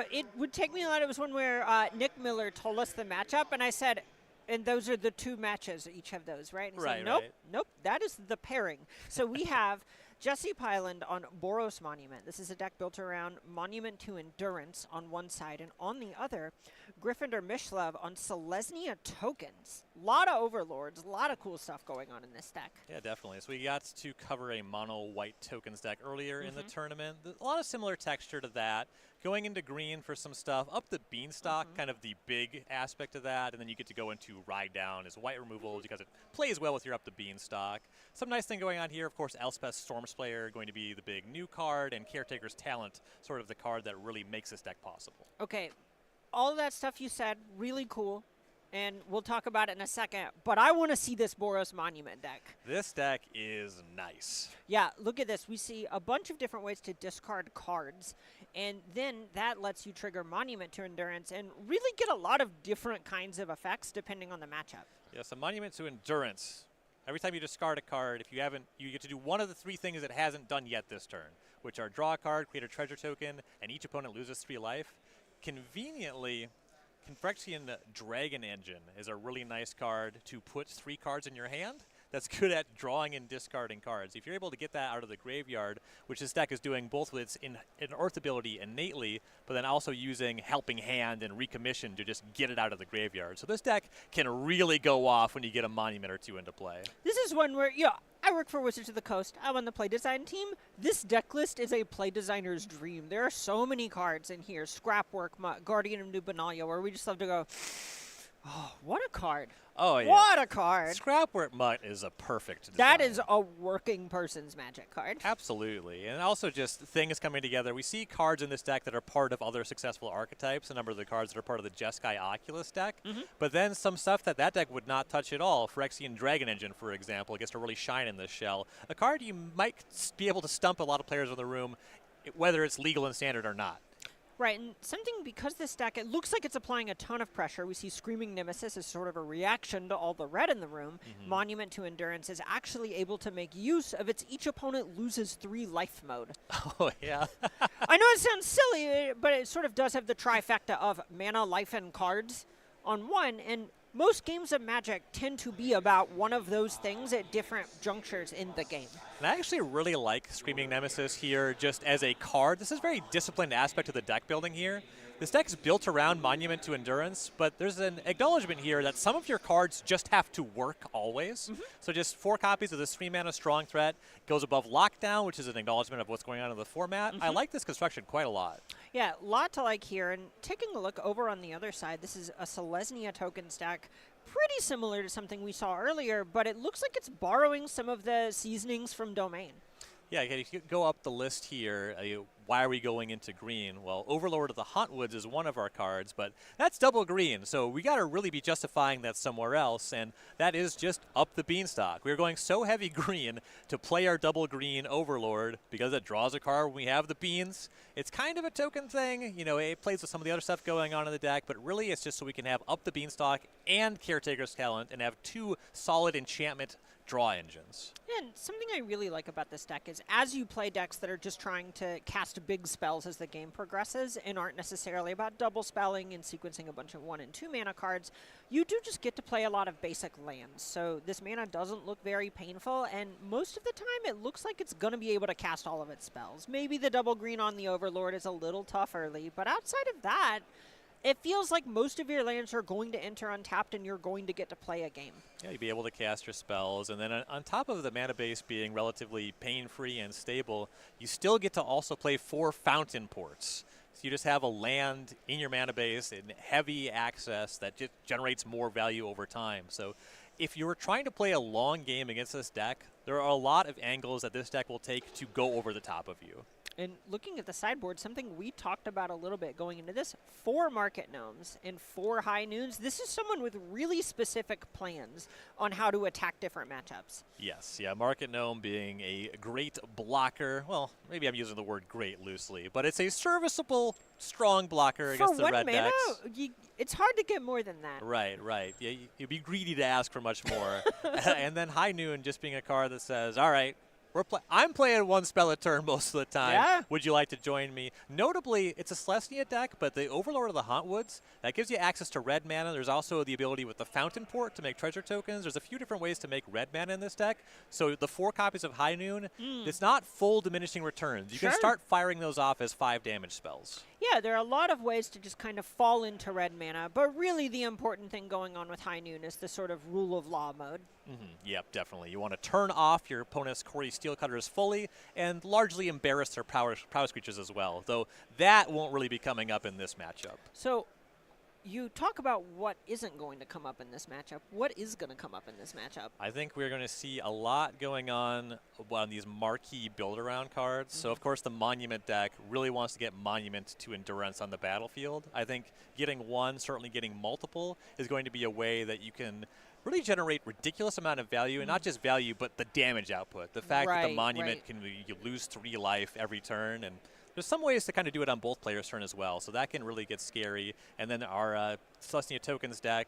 it would take me a lot. It was one where Nick Miller told us the matchup, and I said, and those are the 2 matches, each of those, right? And he said, nope, that is the pairing. So we have Jesse Pyland on Boros Monument. This is a deck built around Monument to Endurance on one side, and on the other, Gryffindor Mishlev on Selesnya Tokens. A lot of overlords, a lot of cool stuff going on in this deck. Yeah, definitely. So we got to cover a mono white tokens deck earlier in the tournament. A lot of similar texture to that. Going into green for some stuff. Up the Beanstalk, kind of the big aspect of that. And then you get to go into Ride Down as white removal because it plays well with your Up the Beanstalk. Some nice thing going on here, of course, Elspeth's Stormsplayer going to be the big new card, and Caretaker's Talent, sort of the card that really makes this deck possible. Okay, all of that stuff you said, really cool. And we'll talk about it in a second, but I want to see this Boros Monument deck. This deck is nice. Yeah, look at this. We see a bunch of different ways to discard cards, and then that lets you trigger Monument to Endurance and really get a lot of different kinds of effects depending on the matchup. Yes, a Monument to Endurance. Every time you discard a card, if you haven't, you get to do one of the 3 things it hasn't done yet this turn, which are draw a card, create a treasure token, and each opponent loses 3 life. Conveniently, Phyrexian Dragon Engine is a really nice card to put 3 cards in your hand. That's good at drawing and discarding cards. If you're able to get that out of the graveyard, which this deck is doing both with its Earth ability innately, but then also using Helping Hand and Recommission to just get it out of the graveyard. So this deck can really go off when you get a Monument or 2 into play. This is one where, I work for Wizards of the Coast. I'm on the play design team. This deck list is a play designer's dream. There are so many cards in here. Scrapwork, Guardian of New Benalia, where we just love to go, oh, what a card. Oh, yeah. What a card. Scrapwork Mutt is a perfect design. That is a working person's Magic card. Absolutely. And also just things coming together. We see cards in this deck that are part of other successful archetypes, a number of the cards that are part of the Jeskai Oculus deck. But then some stuff that deck would not touch at all. Phyrexian Dragon Engine, for example, gets to really shine in this shell. A card you might be able to stump a lot of players in the room, whether it's legal and standard or not. Right, and something, because this deck, it looks like it's applying a ton of pressure. We see Screaming Nemesis as sort of a reaction to all the red in the room. Monument to Endurance is actually able to make use of its each opponent loses 3 life mode. Oh, yeah. I know it sounds silly, but it sort of does have the trifecta of mana, life, and cards on one, and most games of Magic tend to be about one of those things at different junctures in the game. And I actually really like Screaming Nemesis here just as a card. This is a very disciplined aspect of the deck building here. This deck is built around Monument to Endurance, but there's an acknowledgement here that some of your cards just have to work always. So just 4 copies of this 3-mana Strong Threat goes above Lockdown, which is an acknowledgement of what's going on in the format. I like this construction quite a lot. Yeah, a lot to like here. And taking a look over on the other side, this is a Selesnya token stack. Pretty similar to something we saw earlier, but it looks like it's borrowing some of the seasonings from Domain. Yeah, if you go up the list here, why are we going into green? Well, Overlord of the Hauntwoods is one of our cards, but that's double green, so we got to really be justifying that somewhere else, and that is just Up the Beanstalk. We're going so heavy green to play our double green Overlord because it draws a card when we have the beans. It's kind of a token thing. It plays with some of the other stuff going on in the deck, but really it's just so we can have Up the Beanstalk and Caretaker's Talent and have 2 solid enchantment draw engines. And something I really like about this deck is as you play decks that are just trying to cast big spells as the game progresses and aren't necessarily about double spelling and sequencing a bunch of 1 and 2 mana cards, you do just get to play a lot of basic lands. So this mana doesn't look very painful, and most of the time it looks like it's going to be able to cast all of its spells. Maybe the double green on the Overlord is a little tough early, but outside of that, it feels like most of your lands are going to enter untapped and you're going to get to play a game. Yeah, you'd be able to cast your spells, and then on top of the mana base being relatively pain-free and stable, you still get to also play 4 Fountain Ports. So you just have a land in your mana base and heavy access that just generates more value over time. So if you're trying to play a long game against this deck, there are a lot of angles that this deck will take to go over the top of you. And looking at the sideboard, something we talked about a little bit going into this, 4 Market Gnomes and 4 High Noons. This is someone with really specific plans on how to attack different matchups. Yes, yeah, Market Gnome being a great blocker. Well, maybe I'm using the word great loosely, but it's a serviceable, strong blocker against the red decks. For 1 mana, it's hard to get more than that. Right, right. Yeah, you'd be greedy to ask for much more. And then High Noon just being a card that says, all right, I'm playing 1 spell a turn most of the time. Yeah. Would you like to join me? Notably, it's a Celestia deck, but the Overlord of the Hauntwoods, that gives you access to red mana. There's also the ability with the Fountain Port to make treasure tokens. There's a few different ways to make red mana in this deck. So the 4 copies of High Noon, it's not full diminishing returns. You can start firing those off as 5 damage spells. Yeah, there are a lot of ways to just kind of fall into red mana, but really the important thing going on with High Noon is the sort of rule of law mode. Yep, definitely. You want to turn off your opponent's Corey Steelcutters fully and largely embarrass their prowess creatures as well, though that won't really be coming up in this matchup. So you talk about what isn't going to come up in this matchup. What is going to come up in this matchup? I think we're going to see a lot going on these marquee build-around cards. So, of course, the Monument deck really wants to get Monument to Endurance on the battlefield. I think getting 1, certainly getting multiple, is going to be a way that you can really generate ridiculous amount of value, and not just value, but the damage output. The fact that the Monument you lose 3 life every turn, and there's some ways to kind of do it on both players' turn as well, so that can really get scary. And then our Celestia Tokens deck,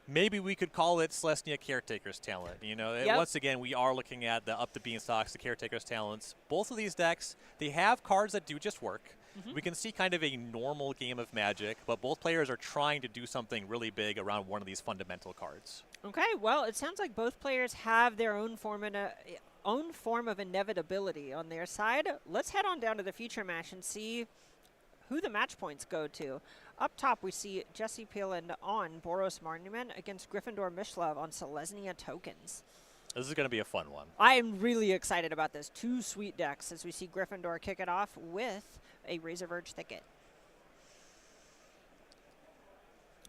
maybe we could call it Celestia Caretaker's Talent. You know, once again, we are looking at the Up the Beanstalks, the Caretaker's Talents. Both of these decks, they have cards that do just work. We can see kind of a normal game of Magic, but both players are trying to do something really big around one of these fundamental cards. Okay, well, it sounds like both players have their own form of inevitability on their side. Let's head on down to the future match and see who the match points go to. Up top, we see Jesse Peeland on Boros Monument against Gryffindor Mishlove on Selesnya Tokens. This is going to be a fun one. I am really excited about this. 2 sweet decks as we see Gryffindor kick it off with a Razorverge Thicket.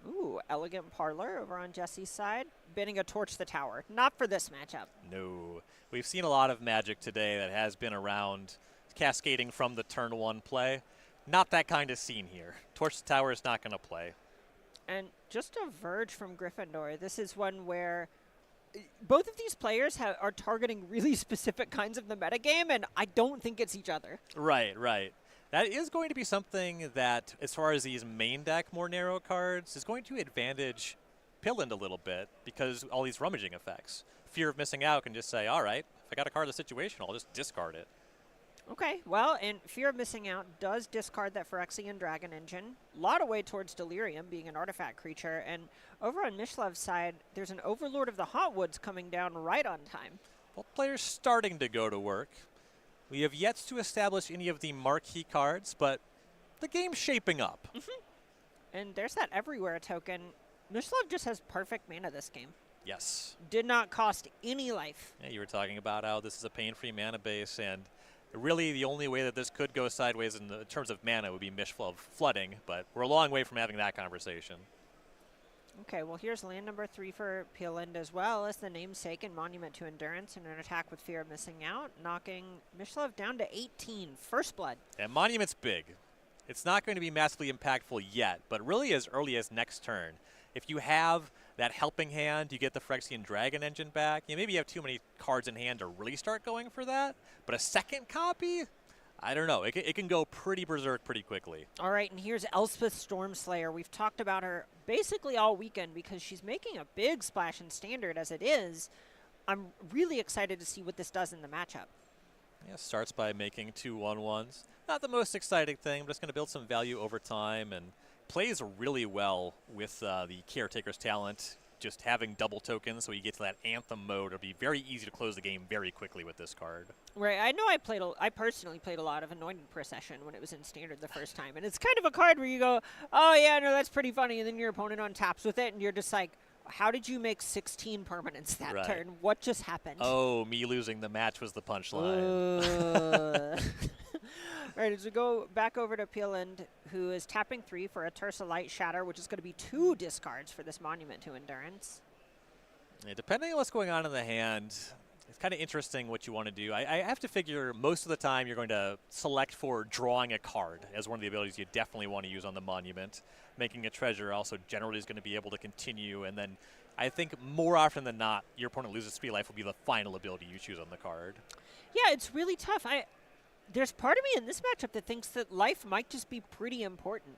Ooh, Elegant Parlor over on Jesse's side. Bidding a Torch the Tower. Not for this matchup. No. We've seen a lot of Magic today that has been around cascading from the turn 1 play. Not that kind of scene here. Torch the Tower is not going to play. And just a Verge from Gryffindor. This is one where both of these players are targeting really specific kinds of the metagame, and I don't think it's each other. Right, right. That is going to be something that, as far as these main deck more narrow cards, is going to advantage Pilland a little bit because all these rummaging effects. Fear of missing out can just say, all right, if I got a card that's situational, I'll just discard it. Okay, well, and Fear of Missing Out does discard that Phyrexian Dragon Engine. A lot of way towards Delirium being an artifact creature, and over on Mishlov's side, there's an Overlord of the Hauntwoods coming down right on time. Both players starting to go to work. We have yet to establish any of the marquee cards, but the game's shaping up. And there's that Everywhere token. Mishlove just has perfect mana this game. Yes. Did not cost any life. Yeah, you were talking about how this is a pain-free mana base, and really the only way that this could go sideways in terms of mana would be Mishlove flooding, but we're a long way from having that conversation. Okay, well, here's land number 3 for Peeland, as well as the namesake and Monument to Endurance and an attack with Fear of Missing Out, knocking Mishlove down to 18. First blood. And Monument's big. It's not going to be massively impactful yet, but really as early as next turn. If you have that helping hand, you get the Phyrexian Dragon Engine back. Maybe you have too many cards in hand to really start going for that, but a second copy? I don't know. It can go pretty berserk pretty quickly. All right, and here's Elspeth Stormslayer. We've talked about her basically all weekend because she's making a big splash in Standard as it is. I'm really excited to see what this does in the matchup. Yeah, starts by making 2 1/1s. Not the most exciting thing, but it's going to build some value over time and plays really well with the Caretaker's Talent. just having double tokens so you get to that Anthem mode. It'll be very easy to close the game very quickly with this card. Right. I know I personally played a lot of Anointed Procession when it was in Standard the first time. And it's kind of a card where you go, oh, yeah, no, that's pretty funny. And then your opponent untaps with it, and you're just like, how did you make 16 permanents that turn? What just happened? Oh, me losing the match was the punchline. All right, as we go back over to Peeland, who is tapping 3 for a Tersa Light Shatter, which is going to be 2 discards for this Monument to Endurance. Yeah, depending on what's going on in the hand, it's kind of interesting what you want to do. I have to figure most of the time you're going to select for drawing a card as one of the abilities you definitely want to use on the Monument. Making a treasure also generally is going to be able to continue, and then I think more often than not, your opponent loses 3 life will be the final ability you choose on the card. Yeah, it's really tough. There's part of me in this matchup that thinks that life might just be pretty important.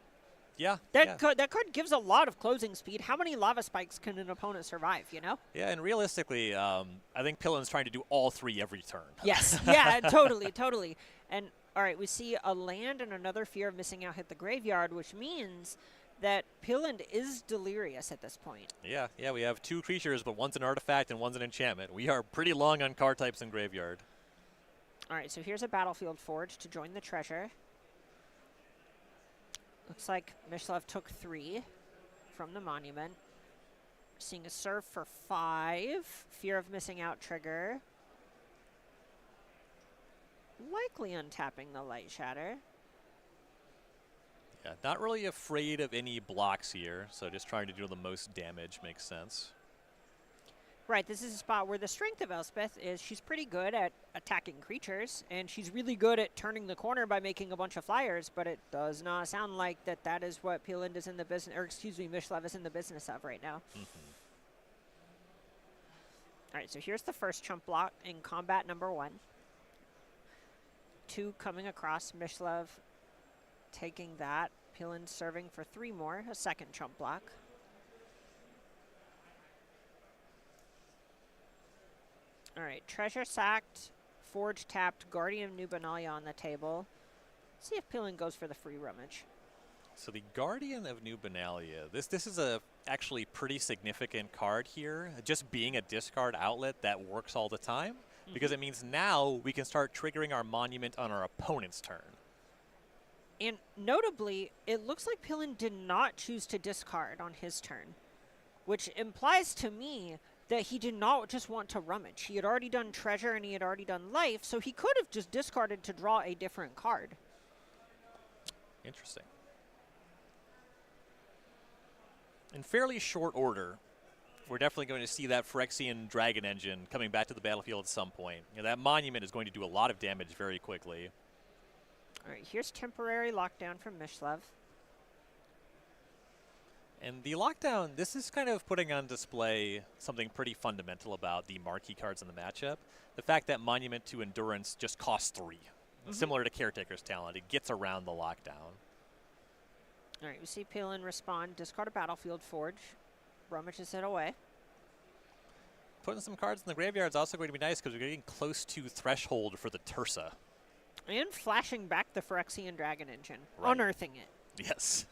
Yeah. That card gives a lot of closing speed. How many lava spikes can an opponent survive, you know? Yeah, and realistically, I think Pillen's trying to do all 3 every turn. Yes. Yeah, totally. And, all right, we see a land and another Fear of Missing Out hit the graveyard, which means that Pilland is delirious at this point. Yeah, we have 2 creatures, but one's an artifact and one's an enchantment. We are pretty long on card types in graveyard. All right, so here's a Battlefield Forge to join the treasure. Looks like Mishlav took 3 from the Monument. Seeing a Serve for 5. Fear of Missing Out trigger. Likely untapping the Light Shatter. Yeah, not really afraid of any blocks here, so just trying to do the most damage makes sense. Right, this is a spot where the strength of Elspeth is she's pretty good at attacking creatures, and she's really good at turning the corner by making a bunch of flyers, but it does not sound like that is what Peeland is in the business, or excuse me, Mishlav is in the business of right now. All right, so here's the first chump block in combat number 1. 2 coming across, Mishlav taking that, Peeland serving for 3 more, a second chump block. All right, treasure sacked, forge tapped, Guardian of New Benalia on the table. Let's see if Peeland goes for the free rummage. So the Guardian of New Benalia, this is actually pretty significant card here. Just being a discard outlet that works all the time, because it means now we can start triggering our Monument on our opponent's turn. And notably, it looks like Peeland did not choose to discard on his turn, which implies to me that he did not just want to rummage. He had already done treasure and he had already done life, so he could have just discarded to draw a different card. Interesting. In fairly short order, we're definitely going to see that Phyrexian Dragon Engine coming back to the battlefield at some point. You know, that Monument is going to do a lot of damage very quickly. All right, here's temporary lockdown from Mishlav. And the lockdown, this is kind of putting on display something pretty fundamental about the marquee cards in the matchup. The fact that Monument to Endurance just costs 3. Similar to Caretaker's Talent, it gets around the lockdown. All right, we see Peeland respond, discard a Battlefield Forge, rummages it away. Putting some cards in the graveyard is also going to be nice because we're getting close to threshold for the Tersa. And flashing back the Phyrexian Dragon Engine, Right. unearthing it. Yes.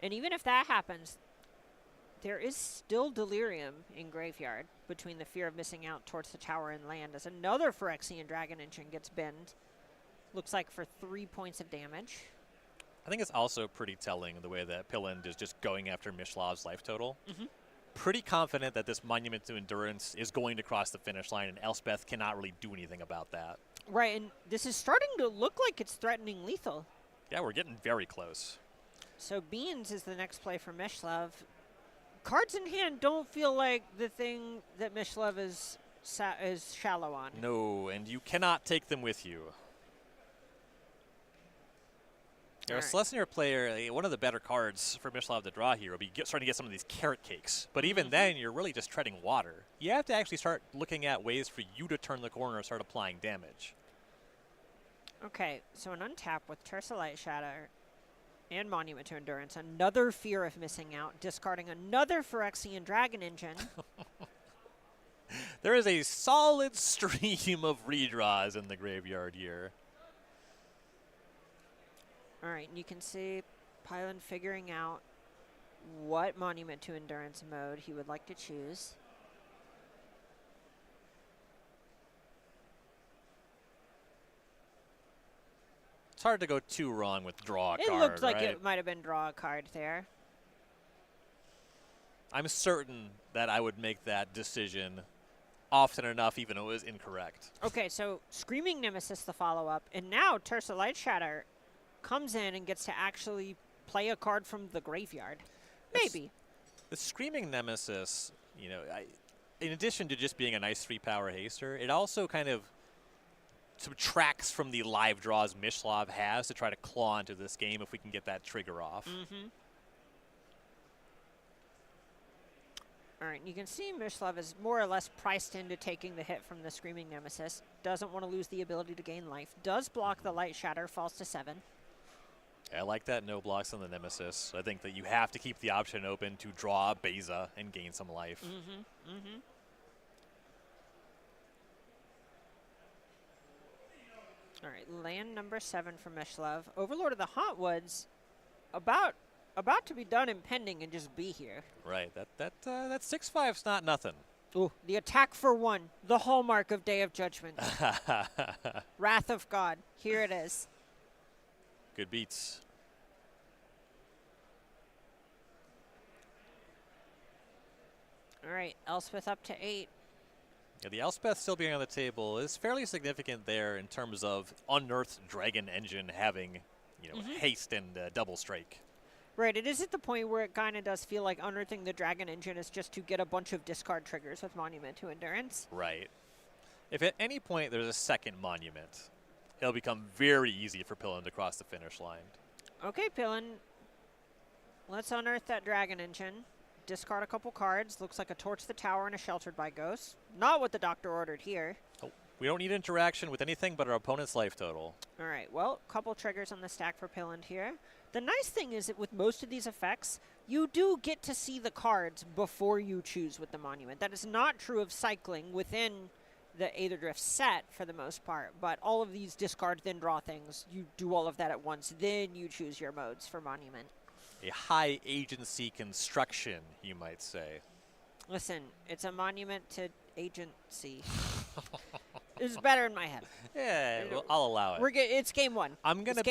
And even if that happens, there is still Delirium in graveyard between the Fear of Missing Out towards the tower and land as another Phyrexian Dragon Engine gets binned. Looks like for 3 points of damage. I think it's also pretty telling the way that Pilland is just going after Mishlav's life total. Pretty confident that this Monument to Endurance is going to cross the finish line, and Elspeth cannot really do anything about that. Right, and this is starting to look like it's threatening lethal. Yeah, we're getting very close. So Beans is the next play for Mishlav. Cards in hand don't feel like the thing that Mishlav is shallow on. No, and you cannot take them with you. You're a Celestia player, one of the better cards for Mishlav to draw here will be starting to get some of these carrot cakes. But even then, you're really just treading water. You have to actually start looking at ways for you to turn the corner and start applying damage. Okay, so an untap with Tersa Light Shatter and Monument to Endurance. Another Fear of Missing Out, discarding another Phyrexian Dragon Engine. There is a solid stream of redraws in the graveyard here. All right, and you can see Pylan figuring out what Monument to Endurance mode he would like to choose. It's hard to go too wrong with draw a It card, looked like right? it might have been draw a card there. I'm certain that I would make that decision often enough, even though it was incorrect. Okay, so Screaming Nemesis, the follow-up, and now Tersa Light Shatter comes in and gets to actually play a card from the graveyard. Maybe. The Screaming Nemesis, you know, in addition to just being a nice 3-power haster, it also kind of subtracts from the live draws Mishlav has to try to claw into this game if we can get that trigger off. All right, you can see Mishlav is more or less priced into taking the hit from the Screaming Nemesis. Doesn't want to lose the ability to gain life. Does block the Light Shatter, falls to 7. I like that no blocks on the Nemesis. I think that you have to keep the option open to draw Beza and gain some life. All right, land number 7 for Mishlav. Overlord of the Hauntwoods, about to be done impending and just be here. Right, that 6/5's not nothing. Ooh, the attack for 1, the hallmark of Day of Judgment. Wrath of God, here it is. Good beats. All right, Elspeth up to 8. Yeah, the Elspeth still being on the table is fairly significant there in terms of Unearthed Dragon Engine having, you know, haste and double strike. Right, it is at the point where it kind of does feel like unearthing the Dragon Engine is just to get a bunch of discard triggers with Monument to Endurance. Right. If at any point there's a second Monument, it'll become very easy for Pillin to cross the finish line. Okay, Pillin, let's unearth that Dragon Engine. Discard a couple cards. Looks like a Torch the Tower and a Sheltered by Ghosts. Not what the doctor ordered here. Oh, we don't need interaction with anything but our opponent's life total. All right, well, couple triggers on the stack for Pilland here. The nice thing is that with most of these effects, you do get to see the cards before you choose with the Monument. That is not true of cycling within the Aetherdrift set for the most part, but all of these discard then draw things, you do all of that at once, then you choose your modes for Monument. A high agency construction, you might say. Listen, it's a Monument to agency. It's better in my head. Yeah, well, I'll allow it. It's game 1. I'm gonna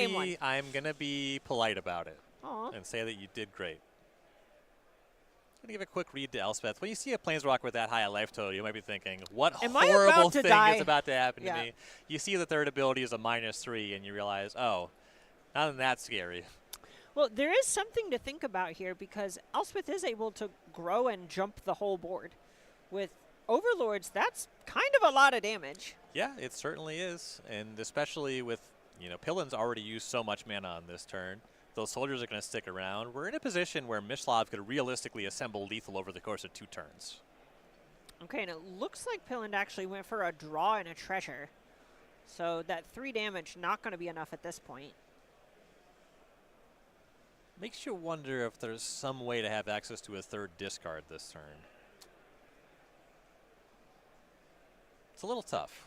be polite about it. Aww. And say that you did great. I'm gonna give a quick read to Elspeth. When you see a Planeswalker with that high a life total, you might be thinking, what horrible thing is about to happen to me? You see the third ability is a -3, and you realize, oh, not that scary. Well, there is something to think about here because Elspeth is able to grow and jump the whole board. With Overlords, that's kind of a lot of damage. Yeah, it certainly is, and especially with, you know, Pillin's already used so much mana on this turn. Those soldiers are going to stick around. We're in a position where Mishlav could realistically assemble lethal over the course of 2 turns. Okay, and it looks like Pilland actually went for a draw and a treasure. So that 3 damage not going to be enough at this point. Makes you wonder if there's some way to have access to a 3rd discard this turn. It's a little tough.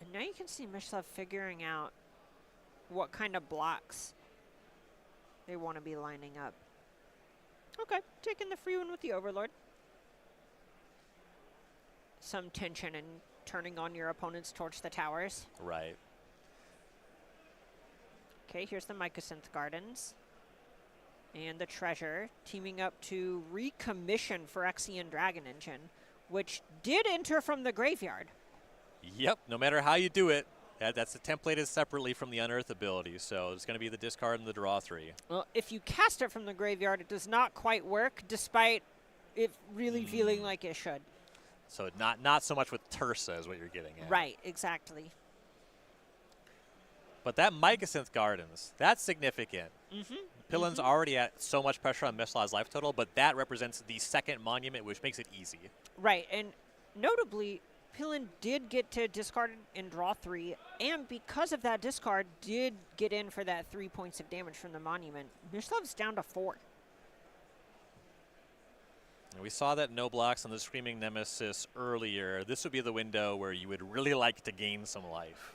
And now you can see Mishlav figuring out what kind of blocks they want to be lining up. Okay, taking the free one with the Overlord. Some tension and turning on your opponent's Torch the Towers. Right. Okay, here's the Mycosynth Gardens. And the treasure, teaming up to recommission Phyrexian Dragon Engine, which did enter from the graveyard. Yep, no matter how you do it, that's templated separately from the Unearth ability, so it's going to be the discard and the draw 3. Well, if you cast it from the graveyard, it does not quite work, despite it really feeling like it should. So not so much with Tersa is what you're getting at. Right, exactly. But that Mycosynth Gardens, that's significant. Pillin's already at so much pressure on Mishlav's life total, but that represents the 2nd Monument, which makes it easy. Right, and notably, Pillin did get to discard and draw 3, and because of that discard, did get in for that 3 points of damage from the Monument. Mishlav's down to 4. And we saw that no blocks on the Screaming Nemesis earlier. This would be the window where you would really like to gain some life.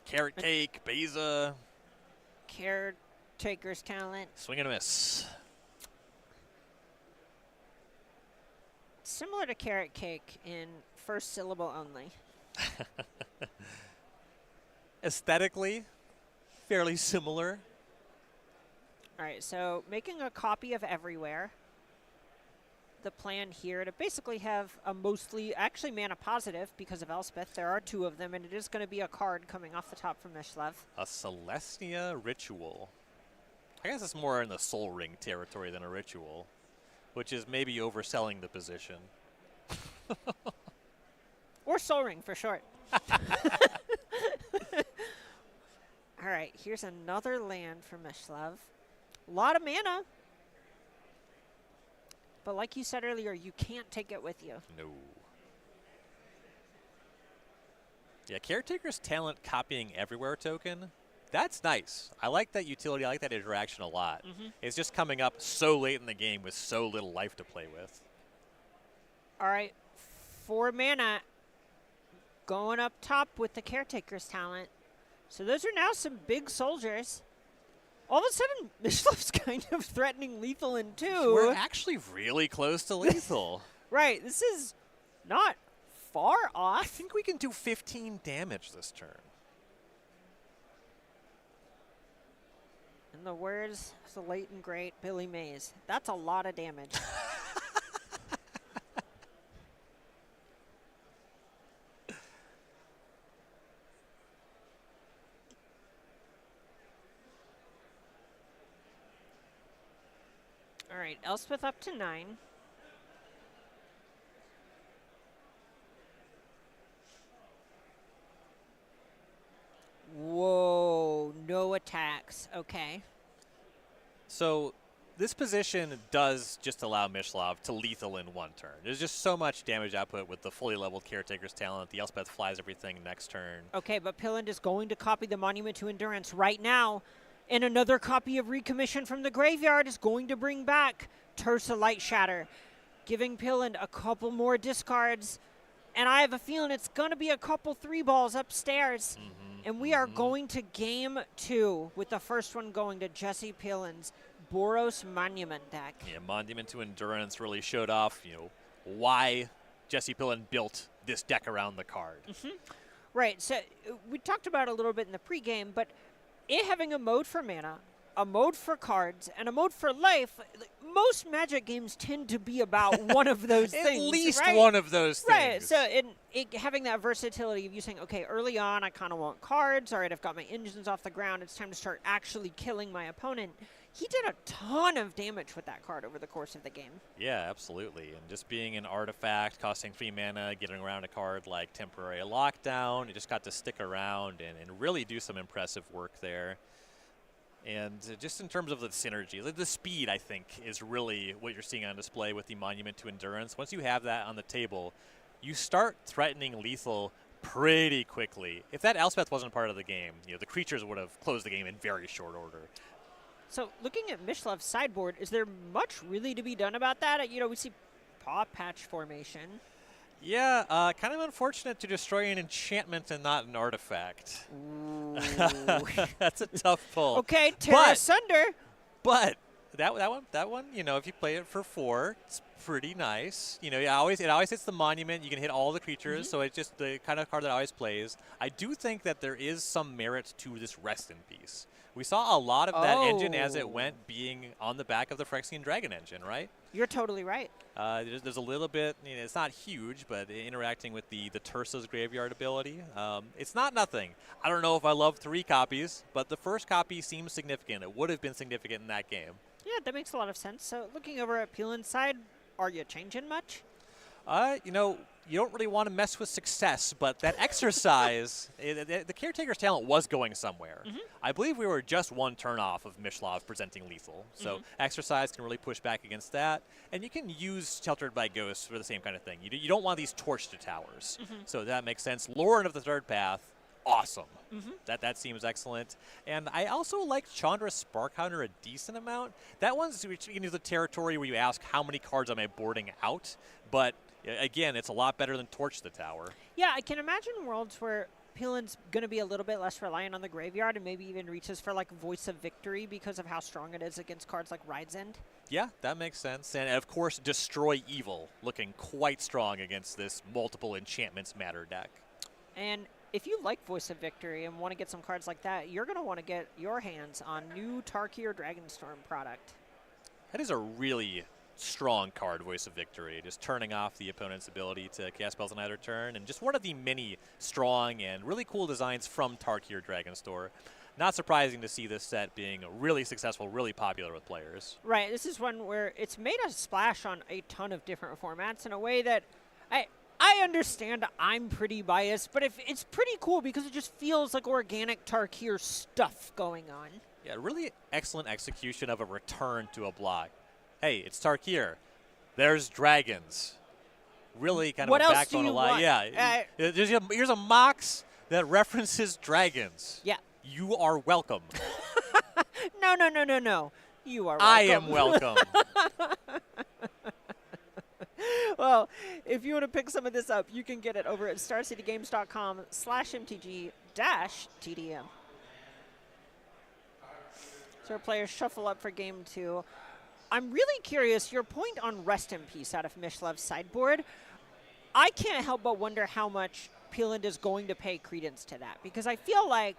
Carrot Cake, Beza. Carrot Caretaker's talent. Swing and a miss. Similar to Carrot Cake in first syllable only. Aesthetically, fairly similar. All right, so making a copy of Everywhere. The plan here to basically have a mostly, actually mana positive because of Elspeth. There are 2 of them, and it is going to be a card coming off the top from Mishlav. A Celestia Ritual. I guess it's more in the Soul Ring territory than a ritual, which is maybe overselling the position. Or Soul Ring for short. All right, here's another land for Mishlav. A lot of mana. But like you said earlier, you can't take it with you. No. Yeah, Caretaker's talent copying Everywhere token, that's nice. I like that utility. I like that interaction a lot. It's just coming up so late in the game with so little life to play with. All right, 4 mana going up top with the Caretaker's talent. So those are now some big soldiers. All of a sudden, Mishlav's kind of threatening lethal in 2. We're actually really close to lethal. Right, this is not far off. I think we can do 15 damage this turn. In the words of the late and great Billy Mays, that's a lot of damage. All right, Elspeth up to 9. Whoa, no attacks. Okay. So this position does just allow Mishlav to lethal in 1 turn. There's just so much damage output with the fully leveled Caretaker's talent. The Elspeth flies everything next turn. Okay, but Pilland is going to copy the Monument to Endurance right now. And another copy of Recommission from the Graveyard is going to bring back Tersa Light Shatter, giving Pilland a couple more discards. And I have a feeling it's going to be a couple 3-balls upstairs. And we are going to game 2 with the first one going to Jesse Pilland's Boros Monument deck. Yeah, Monument to Endurance really showed off, why Jesse Pilland built this deck around the card. Right, so we talked about it a little bit in the pregame, but it having a mode for mana, a mode for cards, and a mode for life, most Magic games tend to be about one of those things. At least right? one of those things. Right, so having that versatility of you saying, okay, early on I kind of want cards, all right, I've got my engines off the ground, it's time to start actually killing my opponent. He did a ton of damage with that card over the course of the game. Yeah, absolutely. And just being an artifact, costing 3 mana, getting around a card like Temporary Lockdown, it just got to stick around and really do some impressive work there. And just in terms of the synergy, the speed, I think, is really what you're seeing on display with the Monument to Endurance. Once you have that on the table, you start threatening lethal pretty quickly. If that Elspeth wasn't part of the game, the creatures would have closed the game in very short order. So looking at Mishlav's sideboard, is there much really to be done about that? We see Paw Patch formation. Yeah, kind of unfortunate to destroy an enchantment and not an artifact. That's a tough pull. Okay, Terra Asunder. But that one, if you play it for 4, it's pretty nice. It always hits the Monument. You can hit all the creatures, so it's just the kind of card that always plays. I do think that there is some merit to this Rest in Peace. We saw a lot of that engine as it went being on the back of the Phyrexian Dragon engine, right? You're totally right. There's a little bit, it's not huge, but interacting with the Tersa's Graveyard ability, it's not nothing. I don't know if I love 3 copies, but the first copy seems significant. It would have been significant in that game. Yeah, that makes a lot of sense. So looking over at Peelin's side, are you changing much? You don't really want to mess with success, but that exercise, the Caretaker's talent was going somewhere. I believe we were just 1 turn off of Mishlav presenting lethal. So exercise can really push back against that. And you can use Sheltered by Ghosts for the same kind of thing. You don't want these torched towers. So that makes sense. Lauren of the Third Path, awesome. That seems excellent. And I also like Chandra's Sparkhunter a decent amount. That one's into the territory where you ask how many cards am I boarding out, but again, it's a lot better than Torch the Tower. Yeah, I can imagine worlds where Peelin's going to be a little bit less reliant on the graveyard and maybe even reaches for like Voice of Victory because of how strong it is against cards like Ride's End. Yeah, that makes sense. And of course, Destroy Evil looking quite strong against this multiple enchantments matter deck. And if you like Voice of Victory and want to get some cards like that, you're going to want to get your hands on new Tarkir Dragonstorm product. That is a really strong card, Voice of Victory, just turning off the opponent's ability to cast spells on either turn, and just one of the many strong and really cool designs from Tarkir Dragonstorm. Not surprising to see this set being really successful, really popular with players. Right, this is one where it's made a splash on a ton of different formats in a way that I understand I'm pretty biased, but if it's pretty cool because it just feels like organic Tarkir stuff going on. Yeah, really excellent execution of a return to a block. Hey, it's Tarkir. There's dragons. Really kind of what a else backbone do you a lot. want? Yeah, here's a Mox that references dragons. Yeah. You are welcome. No. You are welcome. I am welcome. Well, if you want to pick some of this up, you can get it over at starcitygames.com/MTG-TDM. So our players shuffle up for game 2. I'm really curious, your point on Rest in Peace out of Mishlev's sideboard, I can't help but wonder how much Peeland is going to pay credence to that, because I feel like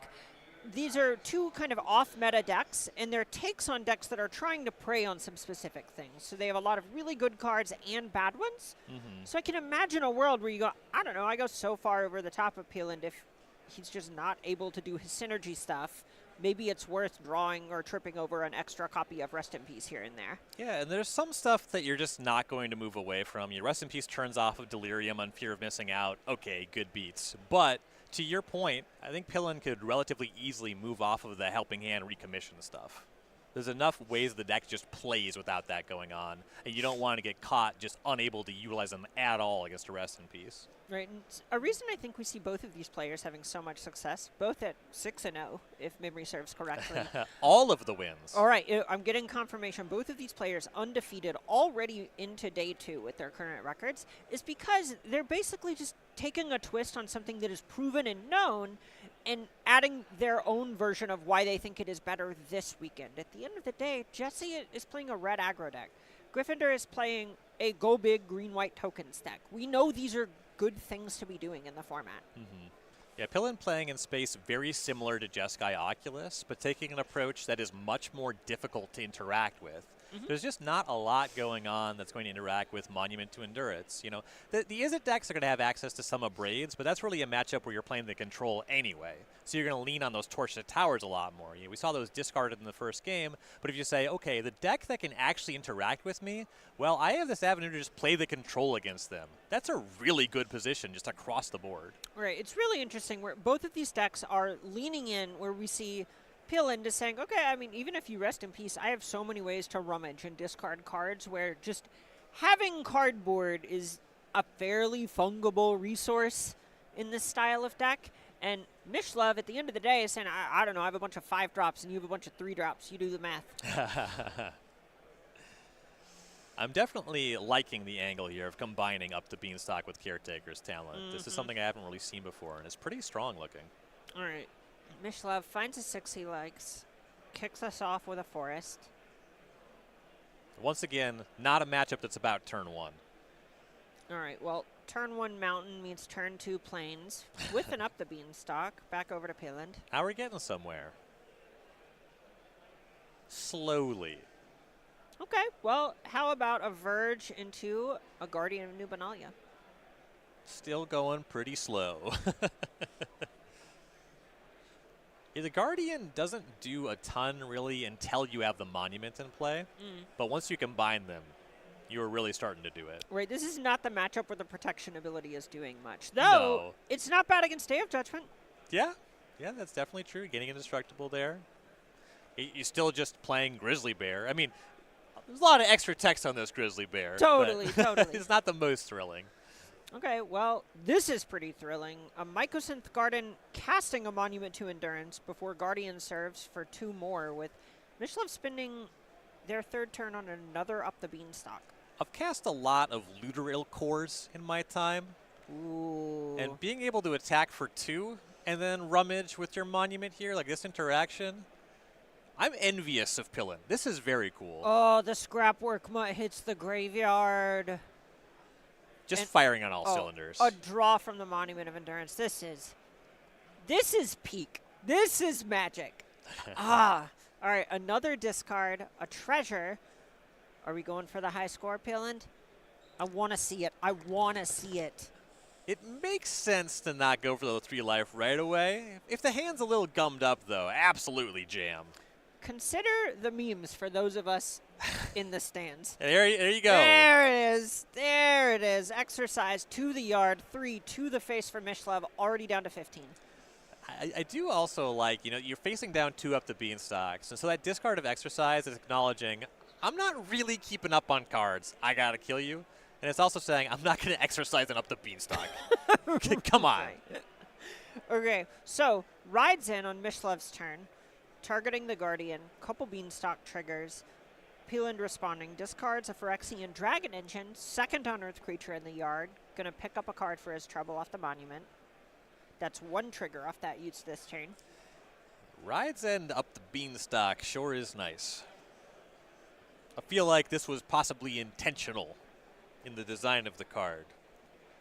these are two kind of off-meta decks, and they're takes on decks that are trying to prey on some specific things. So they have a lot of really good cards and bad ones. So I can imagine a world where you go, I don't know, I go so far over the top of Peeland if he's just not able to do his synergy stuff. Maybe it's worth drawing or tripping over an extra copy of Rest in Peace here and there. Yeah, and there's some stuff that you're just not going to move away from. Your Rest in Peace turns off of Delirium on Fear of Missing Out. Okay, good beats. But to your point, I think Peeland could relatively easily move off of the Helping Hand recommission stuff. There's enough ways the deck just plays without that going on, and you don't want to get caught just unable to utilize them at all against a Rest in Peace. Right, and a reason I think we see both of these players having so much success, both at 6-0, if memory serves correctly. All of the wins. All right, I'm getting confirmation. Both of these players undefeated already into day 2 with their current records, is because they're basically just taking a twist on something that is proven and known and adding their own version of why they think it is better this weekend. At the end of the day, Jesse is playing a red aggro deck. Gryffindor is playing a go big green-white tokens deck. We know these are good things to be doing in the format. Yeah, Peeland playing in space very similar to Jeskai Oculus, but taking an approach that is much more difficult to interact with. There's just not a lot going on that's going to interact with Monument to Endurance. You know, the Izzet decks are going to have access to some Abrades, but that's really a matchup where you're playing the control anyway. So you're going to lean on those Torch to Towers a lot more. We saw those discarded in the first game, but if you say, okay, the deck that can actually interact with me, well, I have this avenue to just play the control against them. That's a really good position just across the board. Right, it's really interesting where both of these decks are leaning in where we see Peeland is saying, okay, I mean, even if you Rest in Peace, I have so many ways to rummage and discard cards where just having cardboard is a fairly fungible resource in this style of deck. And Mishlev, at the end of the day, is saying, I don't know, I have a bunch of 5-drops and you have a bunch of 3-drops. You do the math. I'm definitely liking the angle here of combining up the Beanstalk with Caretaker's talent. This is something I haven't really seen before, and it's pretty strong looking. All right. Mishlev finds a 6 he likes, kicks us off with a Forest. Once again, not a matchup that's about turn 1. All right, well, turn 1 Mountain means turn 2 Plains. Whipping up the Beanstalk, back over to Peeland. Now we're getting somewhere. Slowly. Okay, well, how about a Verge into a Guardian of New Benalia? Still going pretty slow. Yeah, the Guardian doesn't do a ton, really, until you have the Monument in play. But once you combine them, you're really starting to do it. Right, this is not the matchup where the protection ability is doing much. Though, No. It's not bad against Day of Judgment. Yeah, that's definitely true. Getting indestructible there. You're still just playing Grizzly Bear. I mean, there's a lot of extra text on this Grizzly Bear. Totally. It's not the most thrilling. Okay, well, this is pretty thrilling. A Mycosynth Garden casting a Monument to Endurance before Guardian serves for 2 more, with Mishlev spending their 3rd turn on another Up the Beanstalk. I've cast a lot of Looteril cores in my time. Ooh. And being able to attack for 2 and then rummage with your monument here, like this interaction. I'm envious of Pillin. This is very cool. Oh, the scrapwork mutt hits the graveyard. Just firing on all cylinders. A draw from the Monument of Endurance. This is peak. This is magic. All right, another discard, a treasure. Are we going for the high score, Pillin? I want to see it. I want to see it. It makes sense to not go for the 3 life right away. If the hand's a little gummed up, though, absolutely jam. Consider the memes for those of us in the stands. There you go. There it is. There it is. Exercise to the yard. 3 to the face for Mishlev. Already down to 15. I do also like, you're facing down 2 up the beanstalks. And so that discard of exercise is acknowledging, I'm not really keeping up on cards. I got to kill you. And it's also saying, I'm not going to exercise an up the beanstalk. Come on. Okay, so rides in on Mishlev's turn, targeting the Guardian, couple beanstalk triggers, Pillin responding, discards a Phyrexian Dragon Engine, second unearthed creature in the yard, going to pick up a card for his trouble off the monument. That's 1 trigger off that use this turn. Rides end up the beanstalk sure is nice. I feel like this was possibly intentional in the design of the card,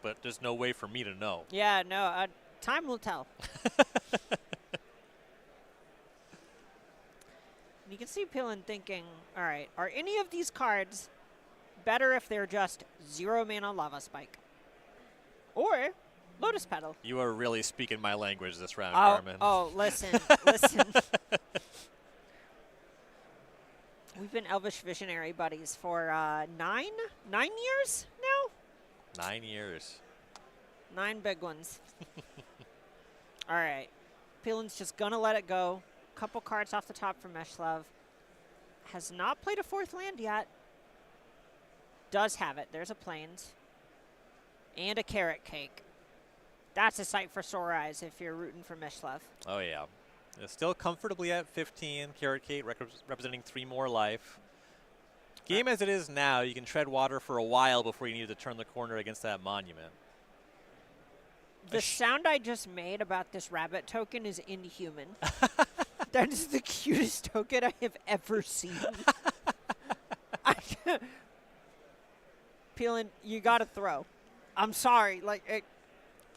but there's no way for me to know. Yeah, no, time will tell. You can see Pillin thinking, all right, are any of these cards better if they're just 0 mana Lava Spike? Or Lotus Petal? You are really speaking my language this round, Carmen. Oh, listen, listen. We've been Elvish Visionary buddies for 9 years now? 9 years. 9 big ones. All right. Pillin's just going to let it go. Couple cards off the top for Mishlev. Has not played a 4th land yet. Does have it. There's a Plains. And a Carrot Cake. That's a sight for sore eyes if you're rooting for Mishlev. Oh, yeah. Still comfortably at 15. Carrot Cake representing 3 more life. Game as it is now, you can tread water for a while before you need to turn the corner against that monument. The sound I just made about this rabbit token is inhuman. That is the cutest token I have ever seen. Pillin, you got to throw. I'm sorry.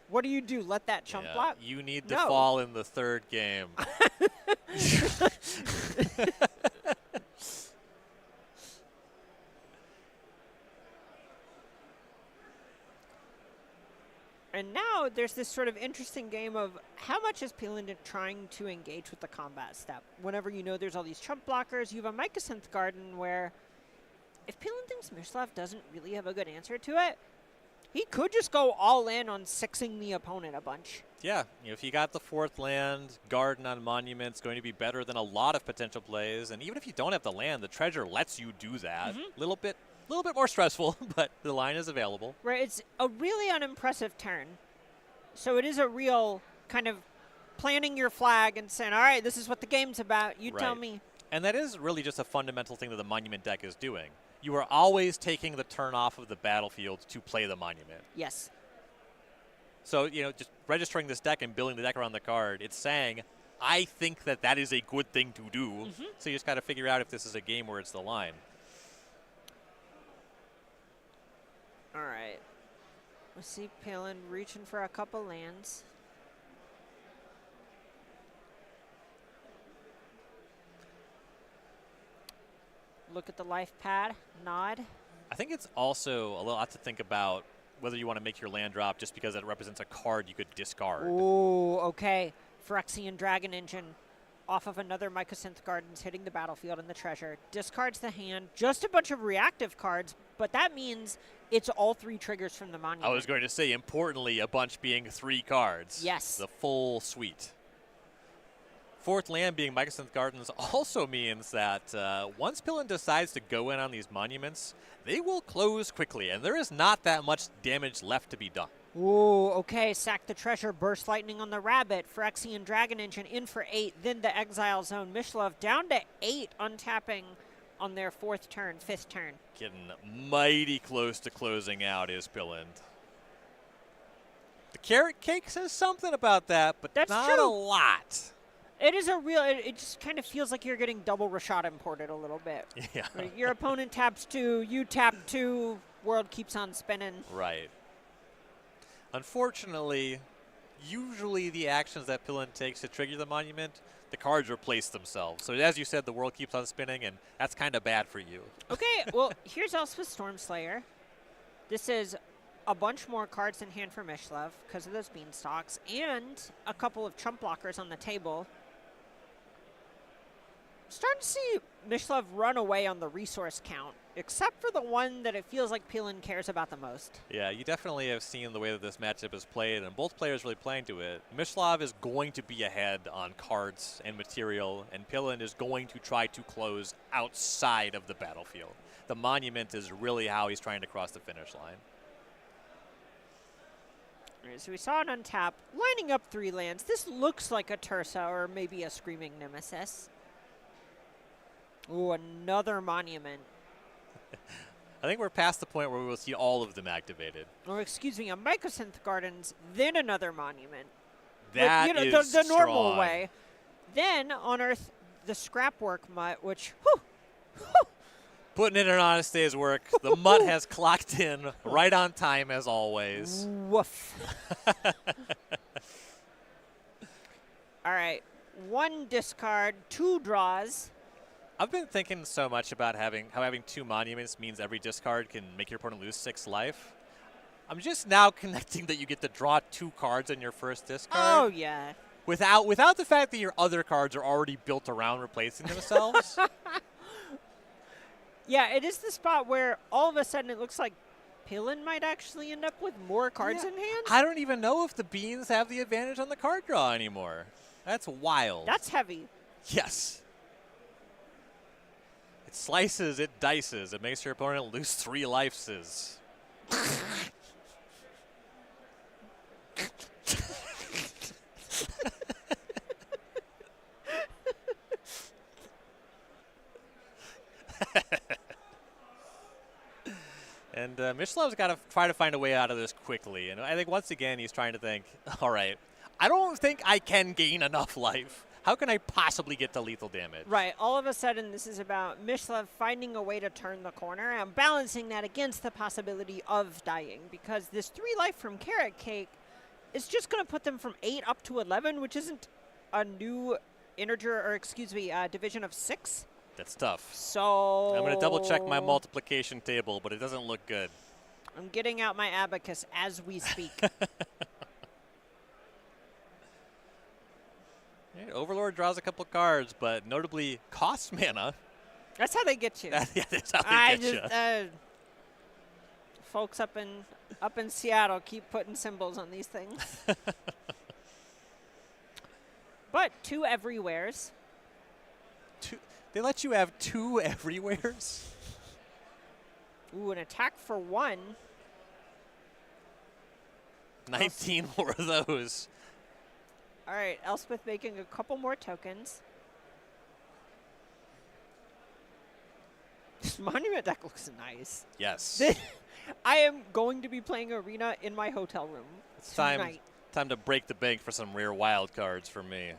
What do you do? Let that chump block? You need to fall in the 3rd game. And now there's this sort of interesting game of how much is Pillin trying to engage with the combat step? Whenever you know there's all these chump blockers, you have a Mycosynth Garden where if Pillin thinks Mishlev doesn't really have a good answer to it, he could just go all in on 6ing the opponent a bunch. Yeah, if you got the 4th land, Garden on Monument's going to be better than a lot of potential plays. And even if you don't have the land, the treasure lets you do that. Little bit more stressful, but the line is available. Right, it's a really unimpressive turn. So it is a real kind of planting your flag and saying, all right, this is what the game's about. You tell me. And that is really just a fundamental thing that the Monument deck is doing. You are always taking the turn off of the battlefield to play the Monument. Yes. So, just registering this deck and building the deck around the card, it's saying, I think that is a good thing to do. So you just got to figure out if this is a game where it's the line. All right. We see Pillin reaching for a couple lands. Look at the life pad, nod. I think it's also a lot to think about whether you want to make your land drop just because it represents a card you could discard. Ooh, okay. Phyrexian Dragon Engine off of another Mycosynth Gardens hitting the battlefield and the treasure. Discards the hand. Just a bunch of reactive cards, but that means it's all 3 triggers from the monument. I was going to say, importantly, a bunch being 3 cards. Yes. The full suite. 4th land being Mycosynth Gardens also means that once Pillin decides to go in on these monuments, they will close quickly, and there is not that much damage left to be done. Ooh, okay. Sack the treasure, burst lightning on the rabbit. Phyrexian Dragon Engine in for 8, then the Exile Zone. Mishlev down to 8, untapping on their 4th turn, 5th turn. Getting mighty close to closing out is Pillin. The carrot cake says something about that, but That's not true. a lot. It is a real. It just kind of feels like you're getting double Rashad imported a little bit. Yeah. Where your opponent taps 2, you tap 2, world keeps on spinning. Right. Unfortunately, usually the actions that Pillin takes to trigger the monument, the cards replace themselves. So as you said, the world keeps on spinning, and that's kind of bad for you. Okay, well, here's Elspeth Stormslayer. This is a bunch more cards in hand for Mishlove because of those beanstalks, and a couple of chump blockers on the table. Starting to see Mishlove run away on the resource count, except for the one that it feels like Pillin cares about the most. Yeah, you definitely have seen the way that this matchup is played, and both players really playing to it. Mishlove is going to be ahead on cards and material, and Pillin is going to try to close outside of the battlefield. The monument is really how he's trying to cross the finish line. All right, so we saw an untap, lining up 3 lands. This looks like a Tursa or maybe a Screaming Nemesis. Ooh, another monument. I think we're past the point where we will see all of them activated. Or excuse me, a Mycosynth Gardens, then another monument. That Like, is the normal strong. way. Then unearth the Scrapwork Mutt, which, whew, Putting in an honest day's work. The Mutt has clocked in right on time as always. woof. All right, 1 discard, 2 draws. I've been thinking so much about how having 2 monuments means every discard can make your opponent lose 6 life. I'm just now connecting that you get to draw 2 cards in your first discard. Oh, yeah. Without the fact that your other cards are already built around replacing themselves. Yeah, it is the spot where all of a sudden it looks like Pillin might actually end up with more cards in hand. I don't even know if the beans have the advantage on the card draw anymore. That's wild. That's heavy. Yes. It slices, it dices, it makes your opponent lose 3 lifes. And Mishlov's got to try to find a way out of this quickly. And I think once again he's trying to think, all right, I don't think I can gain enough life. How can I possibly get to lethal damage? Right. All of a sudden, this is about Mishlove finding a way to turn the corner and balancing that against the possibility of dying, because this 3 life from Carrot Cake is just going to put them from 8 up to 11, which isn't a new integer, or excuse me, division of 6. That's tough. So I'm going to double check my multiplication table, but it doesn't look good. I'm getting out my abacus as we speak. Overlord draws a couple cards, but notably costs mana. That's how they get you. Yeah, that's how they get you. Folks up in Seattle keep putting symbols on these things. But 2 everywheres. They let you have 2 everywheres? Ooh, an attack for 1. 19 more of those. All right, Elspeth making a couple more tokens. This monument deck looks nice. Yes. I am going to be playing Arena in my hotel room It's tonight. time to break the bank for some rare wild cards for me.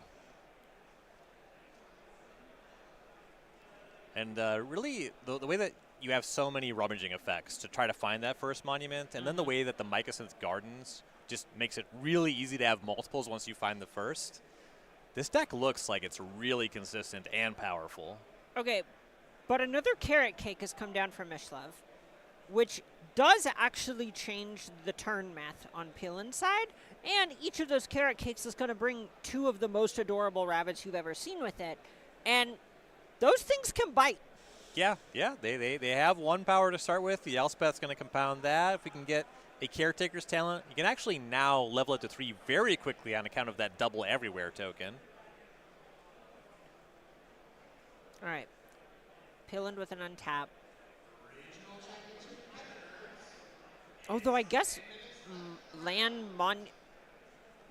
And really, the way that you have so many rummaging effects to try to find that first monument, and then the way that the Mycosynth Gardens just makes it really easy to have multiples once you find the first. This deck looks like it's really consistent and powerful. Okay, but another Carrot Cake has come down from Mishlove, which does actually change the turn math on Pillin's side, and each of those Carrot Cakes is going to bring 2 of the most adorable rabbits you've ever seen with it, and those things can bite. Yeah, they have 1 power to start with. The Elspeth's going to compound that. If we can get a Caretaker's Talent, you can actually now level it to 3 very quickly on account of that double everywhere token. All right. Pillin with an untap. Although I guess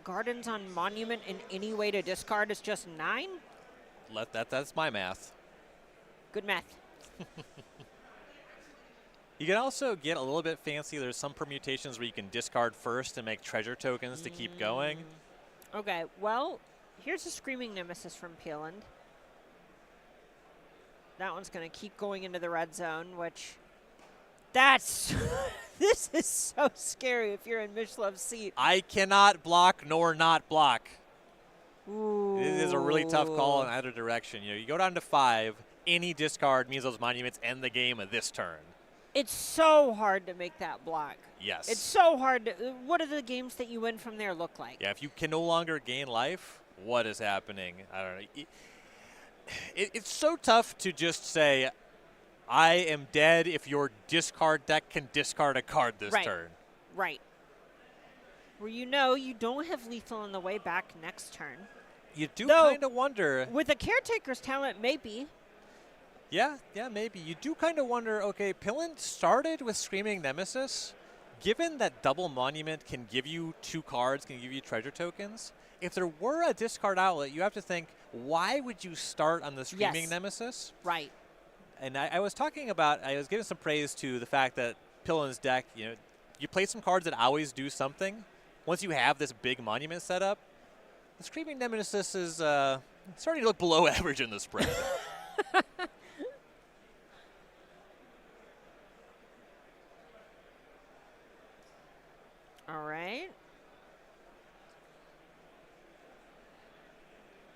Gardens on Monument in any way to discard is just 9? That's my math. Good math. You can also get a little bit fancy. There's some permutations where you can discard first and make treasure tokens to keep going. Okay, well, here's a Screaming Nemesis from Peeland. That one's going to keep going into the red zone, which that's this is so scary if you're in Mishlov's seat. I cannot block nor not block. Ooh. It is a really tough call in either direction. You go down to 5. Any discard means those monuments end the game of this turn. It's so hard to make that block. Yes. It's so hard to, what do the games that you win from there look like? Yeah, if you can no longer gain life, what is happening? I don't know. It's so tough to just say, I am dead if your discard deck can discard a card this turn. Right. Where you don't have lethal on the way back next turn. You do kind of wonder. With a Caretaker's Talent, maybe. Yeah, maybe. You do kind of wonder, okay, Peeland started with Screaming Nemesis. Given that double monument can give you 2 cards, can give you treasure tokens, if there were a discard outlet, you have to think, why would you start on the Screaming Nemesis? Right. And I was talking about, I was giving some praise to the fact that Peeland's deck, you play some cards that always do something. Once you have this big monument set up, the Screaming Nemesis is starting to look below average in the spread. All right.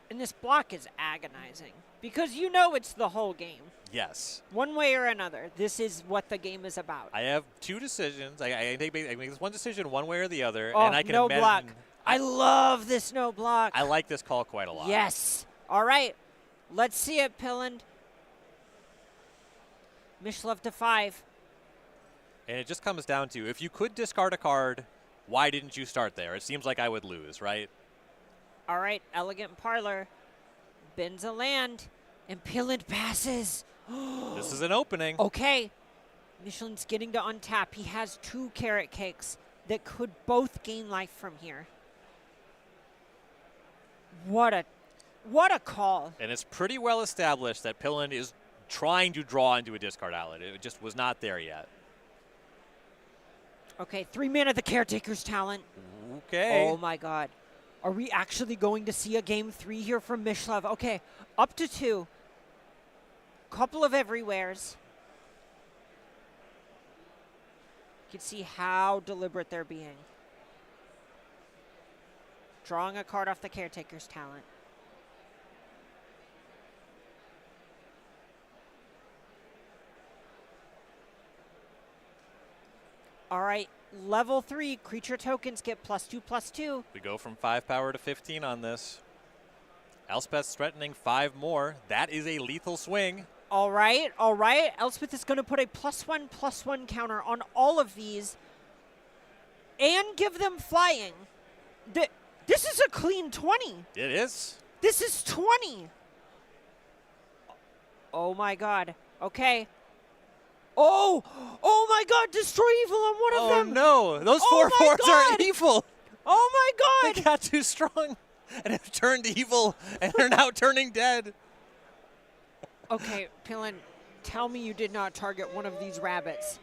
And this block is agonizing because it's the whole game. Yes. One way or another, this is what the game is about. I have 2 decisions. I make this one decision one way or the other. Oh, and I can no imagine block. I love this no block. I like this call quite a lot. Yes. All right. Let's see it, Peeland. Mishlove to 5. And it just comes down to, if you could discard a card, why didn't you start there? It seems like I would lose, right? All right, Elegant Parlor bends a land, and Peeland passes. This is an opening. Okay, Michelin's getting to untap. He has 2 carrot cakes that could both gain life from here. What a call. And it's pretty well established that Peeland is trying to draw into a discard outlet. It just was not there yet. Okay, 3 mana the Caretaker's Talent. Okay. Oh my God. Are we actually going to see a game 3 here from Mishlove? Okay, up to 2. Couple of everywheres. You can see how deliberate they're being. Drawing a card off the Caretaker's Talent. All right, level 3, creature tokens get +2/+2. We go from 5 power to 15 on this. Elspeth's threatening 5 more. That is a lethal swing. All right. Elspeth is going to put a +1/+1 counter on all of these and give them flying. This is a clean 20. It is. This is 20. Oh my God. Okay. Oh my God, destroy evil on one of them. Oh no, those 4/4s are evil. Oh my God. They got too strong and have turned evil and are now turning dead. Okay, Peeland, tell me you did not target one of these rabbits.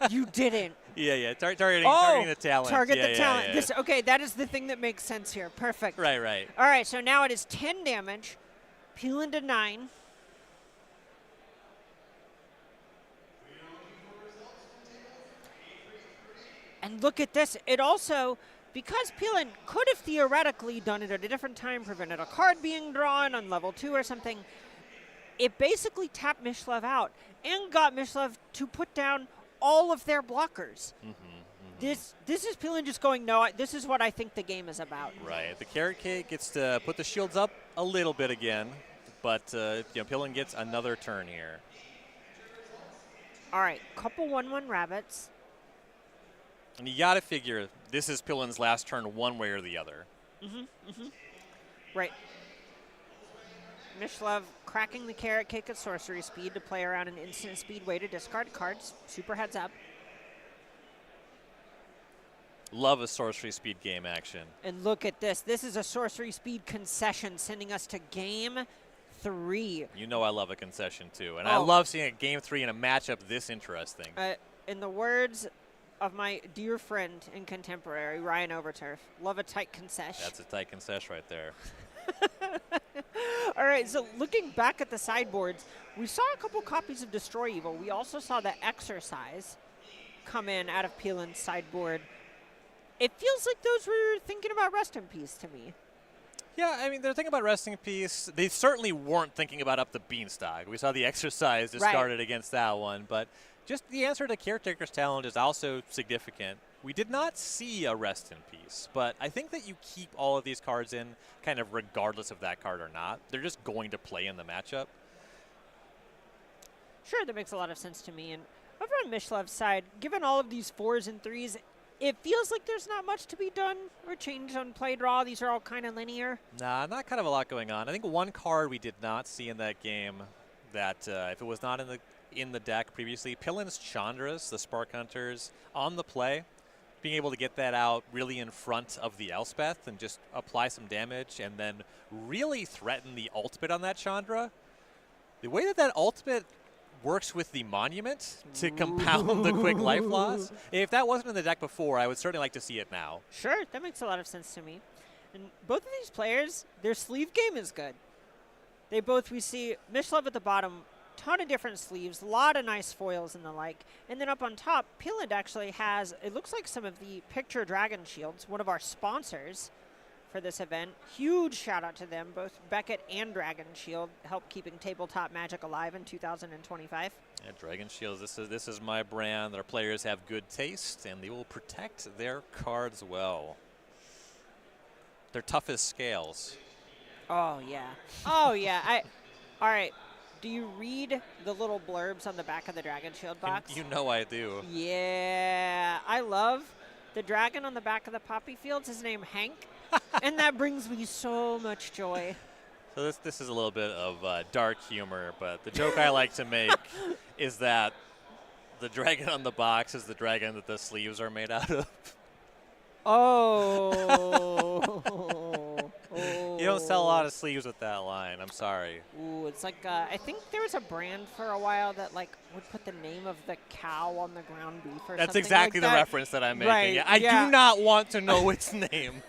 You didn't. Yeah, targeting the talent. Target yeah, the talent. Yeah. This, okay, that is the thing that makes sense here. Perfect. Right. All right, so now it is 10 damage. Peeland to 9. And look at this. It also, because Peeland could have theoretically done it at a different time, prevented a card being drawn on level 2 or something, it basically tapped Mishlove out and got Mishlove to put down all of their blockers. This is Peeland just going, no, this is what I think the game is about. Right. The Carrot Cake gets to put the shields up a little bit again, but Peeland gets another turn here. All right, couple 1/1 rabbits. And you got to figure this is Peeland's last turn one way or the other. Right. Mishlove cracking the Carrot Cake at sorcery speed to play around an instant speed way to discard cards. Super heads up. Love a sorcery speed game action. And look at this. This is a sorcery speed concession sending us to game 3. You know I love a concession, too. And I love seeing a Game 3 in a matchup this interesting. In the words of my dear friend and contemporary, Ryan Overturf, love a tight concession. That's a tight concession right there. All right, so looking back at the sideboards, we saw a couple copies of Destroy Evil. We also saw the Exercise come in out of Peelin's sideboard. It feels like those were thinking about Rest in Peace to me. Yeah, I mean, they're thinking about Resting in Peace. They certainly weren't thinking about Up the Beanstalk. We saw the Exercise discarded against that one, but just the answer to Caretaker's Talent is also significant. We did not see a Rest in Peace, but I think that you keep all of these cards in kind of regardless of that card or not. They're just going to play in the matchup. Sure, that makes a lot of sense to me. And over on Mishlev's side, given all of these 4s and 3s, it feels like there's not much to be done or changed on play draw. These are all kind of linear. Nah, not kind of a lot going on. I think one card we did not see in that game that if it was not in the deck previously, Peelin's Chandras, the Spark Hunters, on the play, being able to get that out really in front of the Elspeth and just apply some damage and then really threaten the ultimate on that Chandra. The way that ultimate works with the Monument to compound the quick life loss. If that wasn't in the deck before, I would certainly like to see it now. Sure, that makes a lot of sense to me. And both of these players, their sleeve game is good. We see Mishlev at the bottom, ton of different sleeves, a lot of nice foils and the like. And then up on top, Peeland actually has, it looks like some of the Picture Dragon Shields, one of our sponsors for this event. Huge shout out to them. Both Beckett and Dragon Shield help keeping tabletop Magic alive in 2025. Yeah, Dragon Shields, this is my brand. Their players have good taste, and they will protect their cards well. They're tough as scales. Oh, yeah. Oh, yeah. All right. Do you read the little blurbs on the back of the Dragon Shield box? You know I do. Yeah. I love the dragon on the back of the poppy fields. His name Hank. And that brings me so much joy. So this is a little bit of dark humor, but the joke I like to make is that the dragon on the box is the dragon that the sleeves are made out of. Oh. You don't sell a lot of sleeves with that line. I'm sorry. Ooh, it's like I think there was a brand for a while that like would put the name of the cow on the ground beef or That's something exactly like the that. reference that I'm making. Right, I do not want to know its name.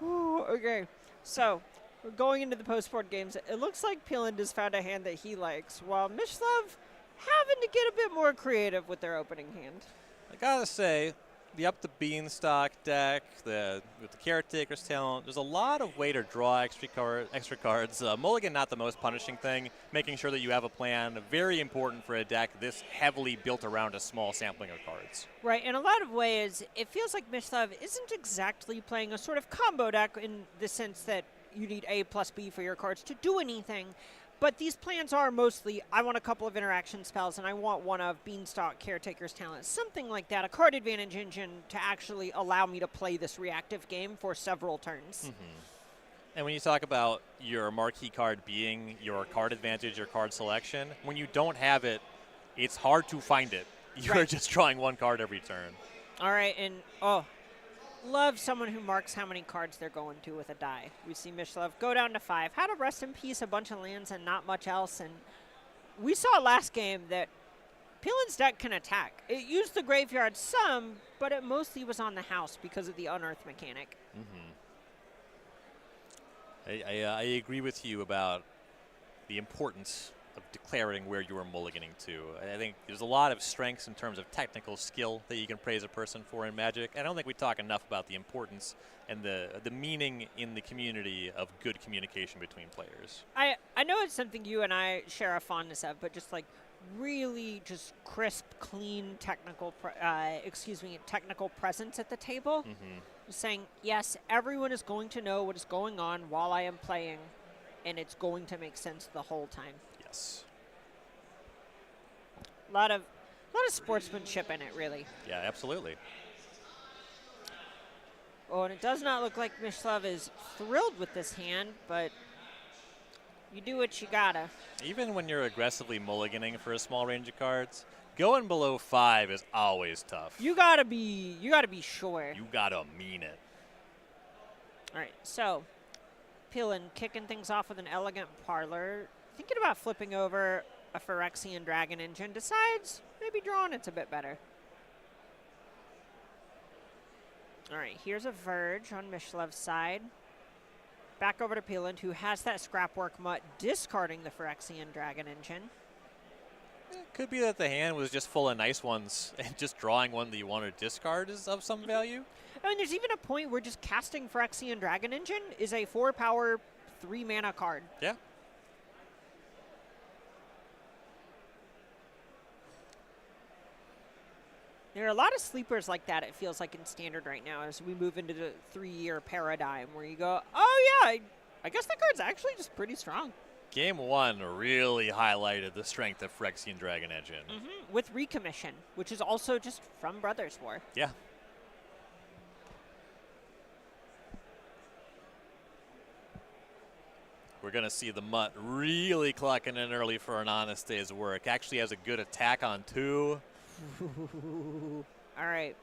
Ooh, okay, so we're going into the post-board games. It looks like Peeland has found a hand that he likes, while Mishlev having to get a bit more creative with their opening hand. I gotta say, the Up the Beanstalk deck, with the Caretaker's Talent, there's a lot of way to draw extra cards. Mulligan, not the most punishing thing. Making sure that you have a plan, very important for a deck this heavily built around a small sampling of cards. Right, in a lot of ways, it feels like Mishlev isn't exactly playing a sort of combo deck in the sense that you need A plus B for your cards to do anything. But these plans are mostly, I want a couple of interaction spells, and I want one of Beanstalk, Caretaker's Talent, something like that, a card advantage engine to actually allow me to play this reactive game for several turns. Mm-hmm. And when you talk about your marquee card being your card advantage, your card selection, when you don't have it, it's hard to find it. You're just drawing one card every turn. All right, and love someone who marks how many cards they're going to with a die. We see Mishlev go down to 5. Had a Rest in Peace, a bunch of lands, and not much else. And we saw last game that Peeland's deck can attack. It used the graveyard some, but it mostly was on the house because of the unearth mechanic. Mm-hmm. I agree with you about the importance of declaring where you are mulliganing to. I think there's a lot of strengths in terms of technical skill that you can praise a person for in Magic. I don't think we talk enough about the importance and the meaning in the community of good communication between players. I know it's something you and I share a fondness of, but just like really just crisp, clean technical presence at the table. Mm-hmm. Saying, yes, everyone is going to know what is going on while I am playing, and it's going to make sense the whole time. Yes. A lot of sportsmanship in it, really. Yeah, absolutely. Oh, and it does not look like Mishlev is thrilled with this hand, but you do what you gotta. Even when you're aggressively mulliganing for a small range of cards, going below 5 is always tough. You gotta be sure. You gotta mean it. All right, so Peelin kicking things off with an elegant parlor. Thinking about flipping over a Phyrexian Dragon Engine. Decides maybe drawing it's a bit better. All right, here's a Verge on Mishlev's side. Back over to Peeland, who has that Scrapwork Mutt, discarding the Phyrexian Dragon Engine. It could be that the hand was just full of nice ones, and just drawing one that you want to discard is of some value. I mean, there's even a point where just casting Phyrexian Dragon Engine is a 4-power, 3-mana card. Yeah. There are a lot of sleepers like that, it feels like, in Standard right now as we move into the 3-year paradigm where you go, oh yeah, I guess that card's actually just pretty strong. Game 1 really highlighted the strength of Phyrexian Dragon Engine. With Recommission, which is also just from Brothers War. Yeah. We're going to see the Mutt really clocking in early for an honest day's work. Actually has a good attack on 2. All right.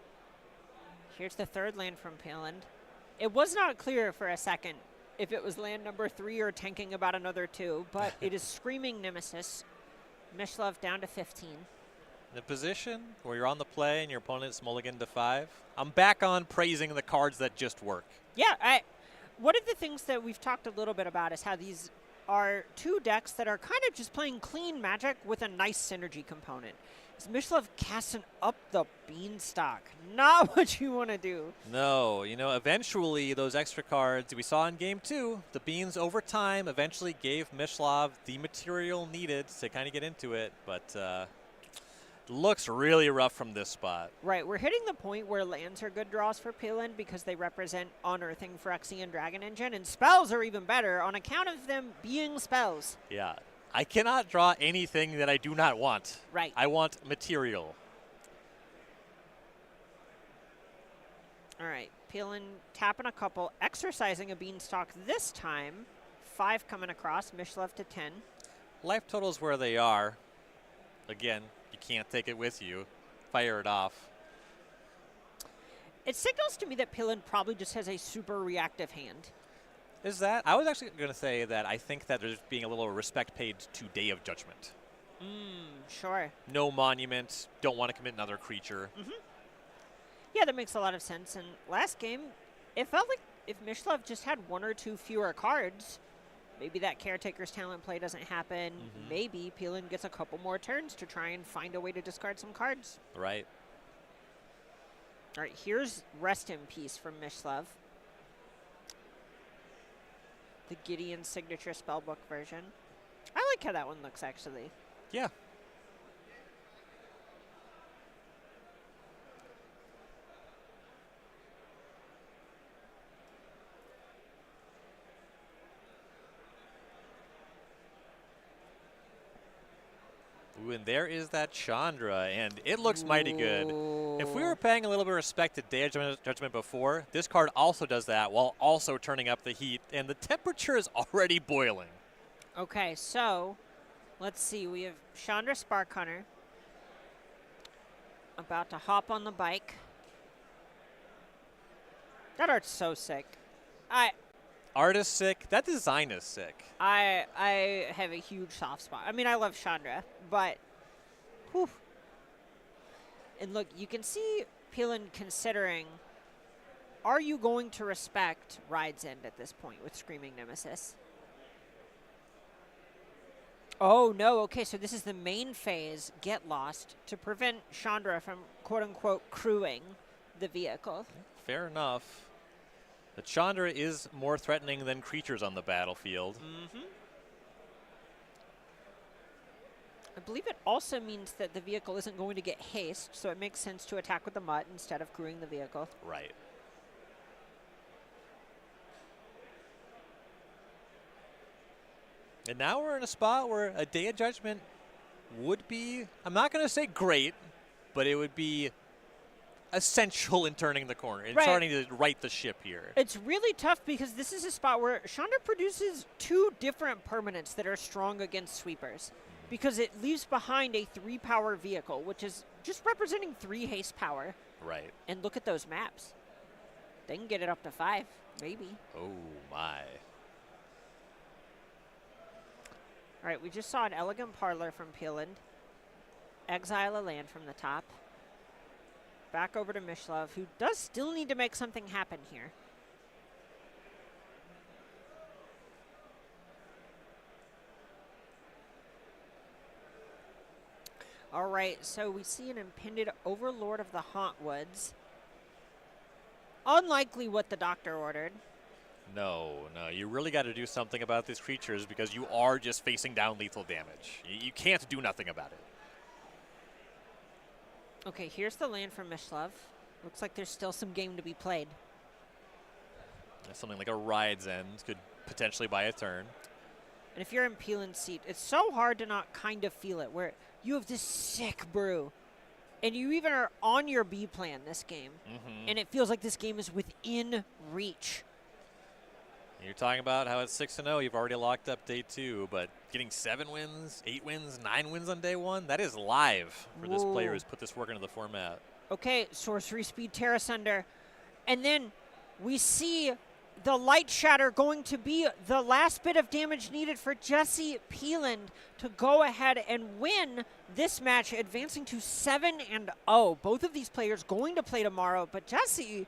Here's the third land from Peeland. It was not clear for a second if it was land number 3 or tanking about another 2, but it is Screaming Nemesis. Mishlev down to 15. The position where you're on the play and your opponent's mulligan to 5. I'm back on praising the cards that just work. Yeah, one of the things that we've talked a little bit about is how these are 2 decks that are kind of just playing clean Magic with a nice synergy component. Is Mishlev casting up the beanstalk? Not what you want to do. No, you know, eventually those extra cards we saw in Game 2, the beans over time eventually gave Mishlev the material needed to kind of get into it, but looks really rough from this spot. Right, we're hitting the point where lands are good draws for Peeland because they represent Unearthing Phyrexian Dragon Engine, and spells are even better on account of them being spells. Yeah. I cannot draw anything that I do not want. Right. I want material. All right, Peeland tapping a couple, exercising a beanstalk this time. 5 coming across, Mishlev to 10. Life totals where they are. Again, you can't take it with you. Fire it off. It signals to me that Peeland probably just has a super reactive hand. Is that? I was actually going to say that I think that there's being a little respect paid to Day of Judgment. Sure. No monument, don't want to commit another creature. Yeah, that makes a lot of sense. And last game, it felt like if Mishlev just had 1 or 2 fewer cards, maybe that Caretaker's Talent play doesn't happen. Maybe Peeland gets a couple more turns to try and find a way to discard some cards. Right. All right, here's Rest in Peace from Mishlev. The Gideon signature spellbook version. I like how that one looks, actually. Yeah. Ooh, and there is that Chandra, and it looks mighty good. If we were paying a little bit of respect to Day of Judgment before, this card also does that while also turning up the heat, and the temperature is already boiling. Okay, so let's see. We have Chandra Sparkhunter about to hop on the bike. That art's so sick. Art is sick. That design is sick. I have a huge soft spot. I mean, I love Chandra, but whew. And look, you can see Peeland considering, are you going to respect Ride's End at this point with Screaming Nemesis? Oh, no. Okay, so this is the main phase, Get Lost, to prevent Chandra from, quote-unquote, crewing the vehicle. Fair enough. The Chandra is more threatening than creatures on the battlefield. I believe it also means that the vehicle isn't going to get haste, so it makes sense to attack with the Mutt instead of crewing the vehicle. Right. And now we're in a spot where a Day of Judgment would be, I'm not going to say great, but it would be essential in turning the corner and starting to right the ship here. It's really tough because this is a spot where Chandra produces 2 different permanents that are strong against sweepers because it leaves behind a 3-power vehicle, which is just representing 3 haste power. Right. And look at those maps. They can get it up to 5. Maybe. Oh, my. All right, we just saw an elegant parlor from Peeland. Exile a land from the top. Back over to Mishlove, who does still need to make something happen here. All right, so we see an impended Overlord of the Hauntwoods. Unlikely what the doctor ordered. No, you really got to do something about these creatures because you are just facing down lethal damage. You can't do nothing about it. Okay, here's the land from Mishlove. Looks like there's still some game to be played. Something like a Ride's End could potentially buy a turn. And if you're in Peeland's seat, it's so hard to not kind of feel it, where you have this sick brew, and you even are on your B plan this game, and it feels like this game is within reach. You're talking about how it's 6-0, you've already locked up day 2, but getting 7 wins, 8 wins, 9 wins on day 1, that is live for this player who's put this work into the format. Okay, Sorcery Speed Terra Sunder. And then we see the Light Shatter going to be the last bit of damage needed for Jesse Peeland to go ahead and win this match, advancing to 7-0. Both of these players going to play tomorrow, but Jesse,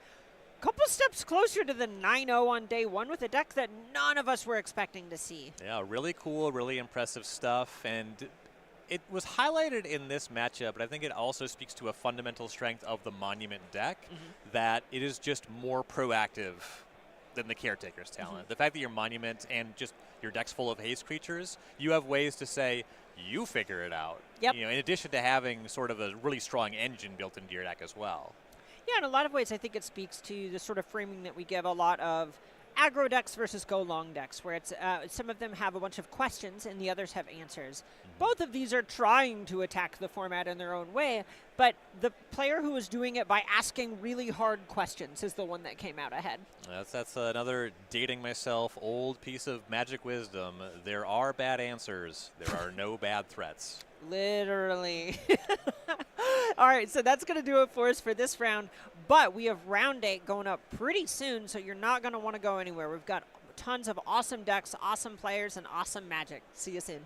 couple steps closer to the 9-0 on day 1 with a deck that none of us were expecting to see. Yeah, really cool, really impressive stuff, and it was highlighted in this matchup, but I think it also speaks to a fundamental strength of the Monument deck, that it is just more proactive than the Caretaker's talent. The fact that your Monument and just your deck's full of haste creatures, you have ways to say, you figure it out. Yep. You know, in addition to having sort of a really strong engine built into your deck as well. Yeah, in a lot of ways, I think it speaks to the sort of framing that we give a lot of aggro decks versus go long decks, where it's some of them have a bunch of questions and the others have answers. Both of these are trying to attack the format in their own way, but the player who is doing it by asking really hard questions is the one that came out ahead. That's another dating myself old piece of magic wisdom. There are bad answers. There are no bad threats. Literally. All right, so that's going to do it for us for this round. But we have round 8 going up pretty soon, so you're not going to want to go anywhere. We've got tons of awesome decks, awesome players, and awesome magic. See you soon.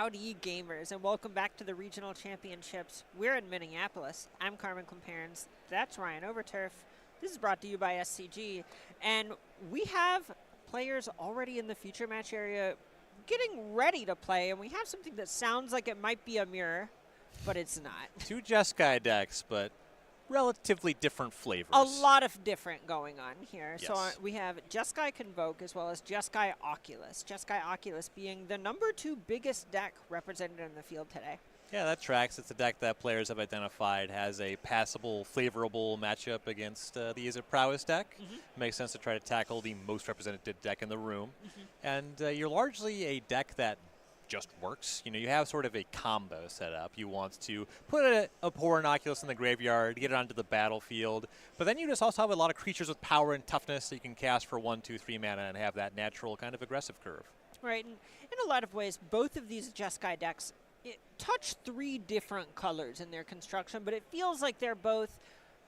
Howdy, gamers, and welcome back to the Regional Championships. We're in Minneapolis. I'm Carmen Clemperens. That's Ryan Overturf. This is brought to you by SCG. And we have players already in the feature match area getting ready to play, and we have something that sounds like it might be a mirror, but it's not. 2 Jeskai decks, but relatively different flavors. A lot of different going on here. Yes. So we have Jeskai Convoke as well as Jeskai Oculus. Jeskai Oculus being the #2 biggest deck represented in the field today. Yeah, that tracks. It's a deck that players have identified has a passable, favorable matchup against the Is It Prowess deck. Makes sense to try to tackle the most represented deck in the room. And you're largely a deck that just works. You know, you have sort of a combo set up. You want to put a Abhorrent Oculus in the graveyard, get it onto the battlefield, but then you just also have a lot of creatures with power and toughness that you can cast for 1, 2, 3 mana and have that natural kind of aggressive curve. Right, and in a lot of ways, both of these Jeskai decks touch 3 different colors in their construction, but it feels like they're both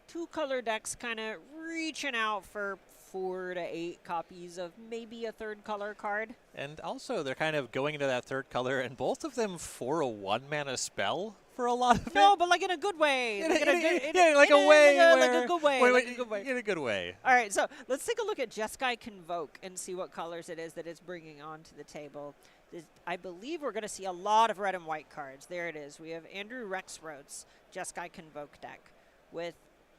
2-color decks kind of reaching out for 4 to 8 copies of maybe a 3rd color card. And also, they're kind of going into that 3rd color, and both of them for a 1-mana spell for a lot of it. No, but like in a good way. Like a good way. In a good way. All right, so let's take a look at Jeskai Convoke and see what colors it is that it's bringing onto the table. I believe we're going to see a lot of red and white cards. There it is. We have Andrew Rexroth's Jeskai Convoke deck with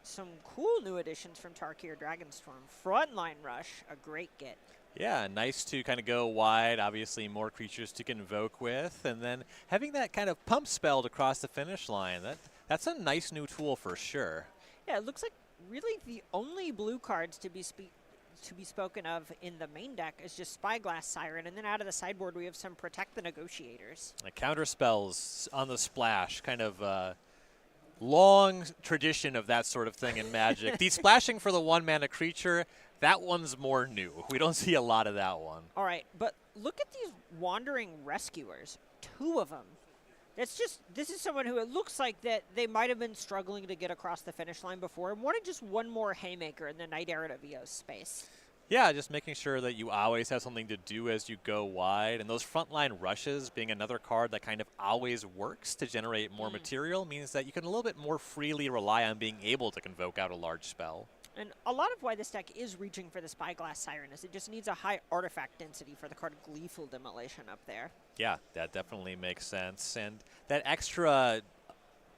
some cool new additions from Tarkir Dragonstorm. Frontline Rush, a great get. Yeah, nice to kind of go wide, obviously more creatures to convoke with, and then having that kind of pump spell to cross the finish line. That's a nice new tool for sure. Yeah, it looks like really the only blue cards to be spoken of in the main deck is just Spyglass Siren, and then out of the sideboard we have some Protect the Negotiators. Counter spells on the splash, kind of long tradition of that sort of thing in Magic. The splashing for the 1-mana creature, that one's more new. We don't see a lot of that one. All right, but look at these Wandering Rescuers, 2 of them. This is someone who it looks like that they might have been struggling to get across the finish line before and wanted just one more haymaker in the Knight Errant of Eos space. Yeah, just making sure that you always have something to do as you go wide. And those frontline rushes being another card that kind of always works to generate more material means that you can a little bit more freely rely on being able to convoke out a large spell. And a lot of why this deck is reaching for the Spyglass Siren is it just needs a high artifact density for the card Gleeful Demolition up there. Yeah, that definitely makes sense. And that extra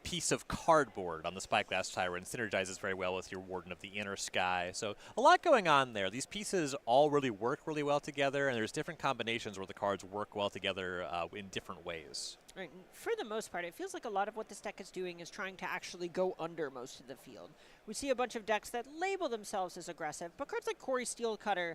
piece of cardboard on the Spyglass Tyrant synergizes very well with your Warden of the Inner Sky. So a lot going on there. These pieces all really work really well together, and there's different combinations where the cards work well together in different ways. Right. For the most part, it feels like a lot of what this deck is doing is trying to actually go under most of the field. We see a bunch of decks that label themselves as aggressive, but cards like Corey Steelcutter,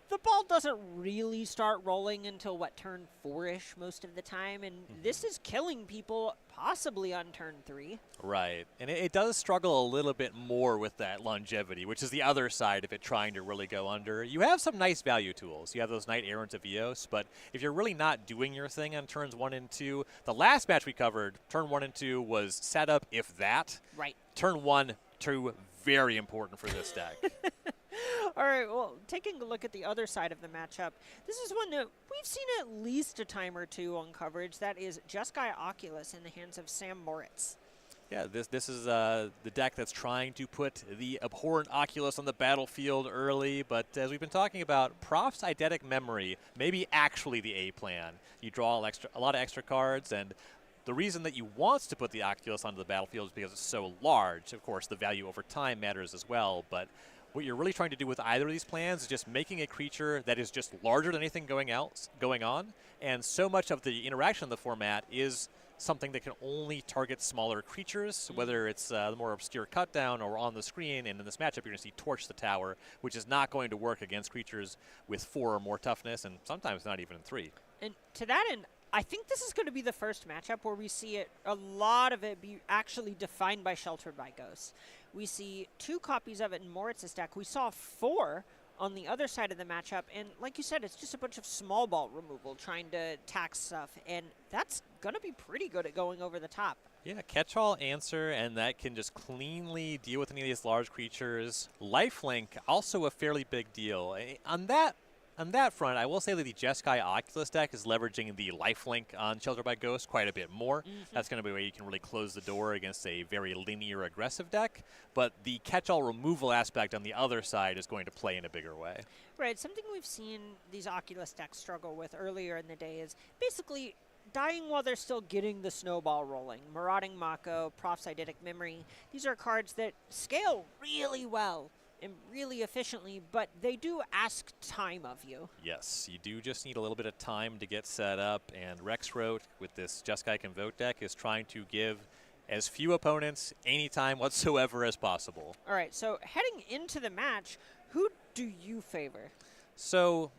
the ball doesn't really start rolling until, what, turn 4-ish most of the time, and this is killing people possibly on turn 3. Right, and it does struggle a little bit more with that longevity, which is the other side of it trying to really go under. You have some nice value tools. You have those Knight Errant of Eos, but if you're really not doing your thing on turns 1 and 2, the last match we covered, turn 1 and 2 was setup, if that. Right. Turn 1, 2, very important for this deck. All right, well, taking a look at the other side of the matchup, this is one that we've seen at least a time or two on coverage. That is Jeskai Oculus in the hands of Sam Moritz. Yeah, this is the deck that's trying to put the Abhorrent Oculus on the battlefield early, but as we've been talking about, Prof's Eidetic Memory may be actually the A plan. You draw a lot of extra cards, and the reason that you want to put the Oculus onto the battlefield is because it's so large. Of course, the value over time matters as well, but what you're really trying to do with either of these plans is just making a creature that is just larger than anything going on, and so much of the interaction of the format is something that can only target smaller creatures, whether it's the more obscure cut down or on the screen, and in this matchup you're going to see Torch the Tower, which is not going to work against creatures with 4 or more toughness, and sometimes not even 3. And to that end, I think this is going to be the first matchup where we see it, a lot of it be actually defined by Sheltered by Ghosts. We see 2 copies of it in Moritz's deck. We saw 4 on the other side of the matchup, and like you said, it's just a bunch of small ball removal trying to tax stuff, and that's going to be pretty good at going over the top. Yeah, catch-all answer, and that can just cleanly deal with any of these large creatures. Lifelink, also a fairly big deal. On that On that front, I will say that the Jeskai Oculus deck is leveraging the lifelink on Shelter by Ghost quite a bit more. That's going to be where you can really close the door against a very linear aggressive deck. But the catch-all removal aspect on the other side is going to play in a bigger way. Right. Something we've seen these Oculus decks struggle with earlier in the day is basically dying while they're still getting the snowball rolling. Marauding Mako, Prof's Eidetic Memory. These are cards that scale really well and really efficiently, but they do ask time of you. Yes, you do just need a little bit of time to get set up, and Rexroth with this Jeskai Convoke deck is trying to give as few opponents any time whatsoever as possible. All right, so heading into the match, who do you favor? So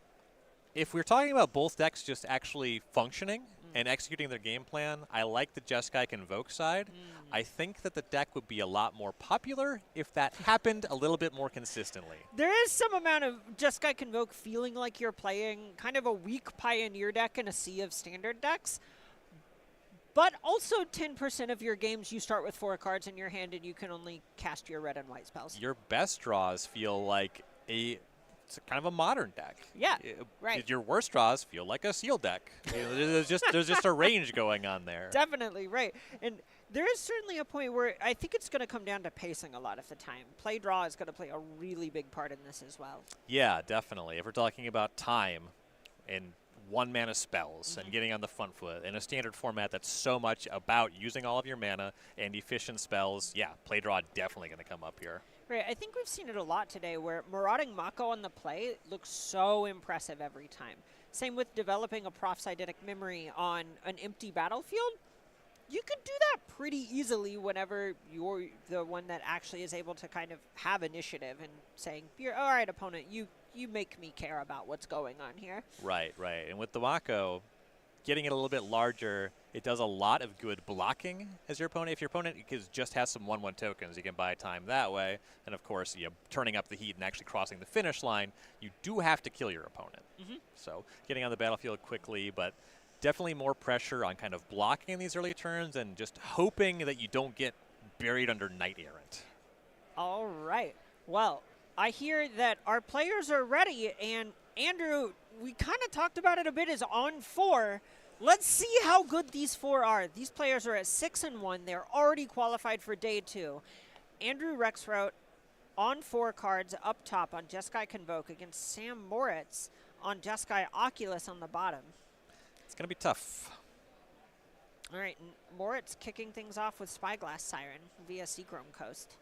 if we're talking about both decks just actually functioning and executing their game plan, I like the Jeskai Convoke side. I think that the deck would be a lot more popular if that happened a little bit more consistently. There is some amount of Jeskai Convoke feeling like you're playing kind of a weak Pioneer deck in a sea of standard decks. But also 10% of your games you start with 4 cards in your hand and you can only cast your red and white spells. Your best draws feel like it's kind of a modern deck. Yeah, right. Your worst draws feel like a seal deck. There's just a range going on there. Definitely, right. And there is certainly a point where I think it's going to come down to pacing a lot of the time. Play draw is going to play a really big part in this as well. Yeah, definitely. If we're talking about time and 1-mana spells and getting on the front foot in a standard format that's so much about using all of your mana and efficient spells, yeah, play draw definitely going to come up here. Right, I think we've seen it a lot today where Marauding Mako on the play looks so impressive every time. Same with developing a Prof's Eidetic Memory on an empty battlefield. You can do that pretty easily whenever you're the one that actually is able to kind of have initiative and saying, "You're all right, opponent, you make me care about what's going on here." Right. And with the Mako, getting it a little bit larger, it does a lot of good blocking as your opponent. If your opponent just has some 1/1 tokens, you can buy time that way. And of course, turning up the heat and actually crossing the finish line, you do have to kill your opponent. So getting on the battlefield quickly, but definitely more pressure on kind of blocking in these early turns and just hoping that you don't get buried under Knight Errant. All right. Well, I hear that our players are ready, and Andrew, we kind of talked about it a bit, is on 4. Let's see how good these 4 are. These players are at 6-1. They're already qualified for day 2. Andrew Rexroth on 4 cards up top on Jeskai Convoke against Sam Moritz on Jeskai Oculus on the bottom. It's going to be tough. All right, Moritz kicking things off with Spyglass Siren via Seachrome Coast.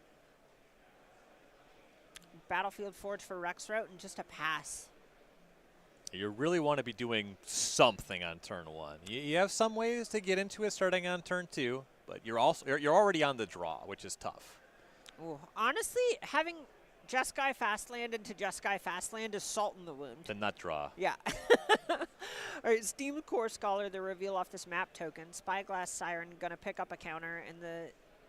Battlefield Forge for Rexroth and just a pass. You really want to be doing something on turn 1. You have some ways to get into it starting on turn 2, but you're already on the draw, which is tough. Ooh, honestly, having Jeskai Fastland into Jeskai Fastland is salt in the wound. The nut draw. Yeah. All right, Steam Core Scholar, the reveal off this map token. Spyglass Siren going to pick up a counter, and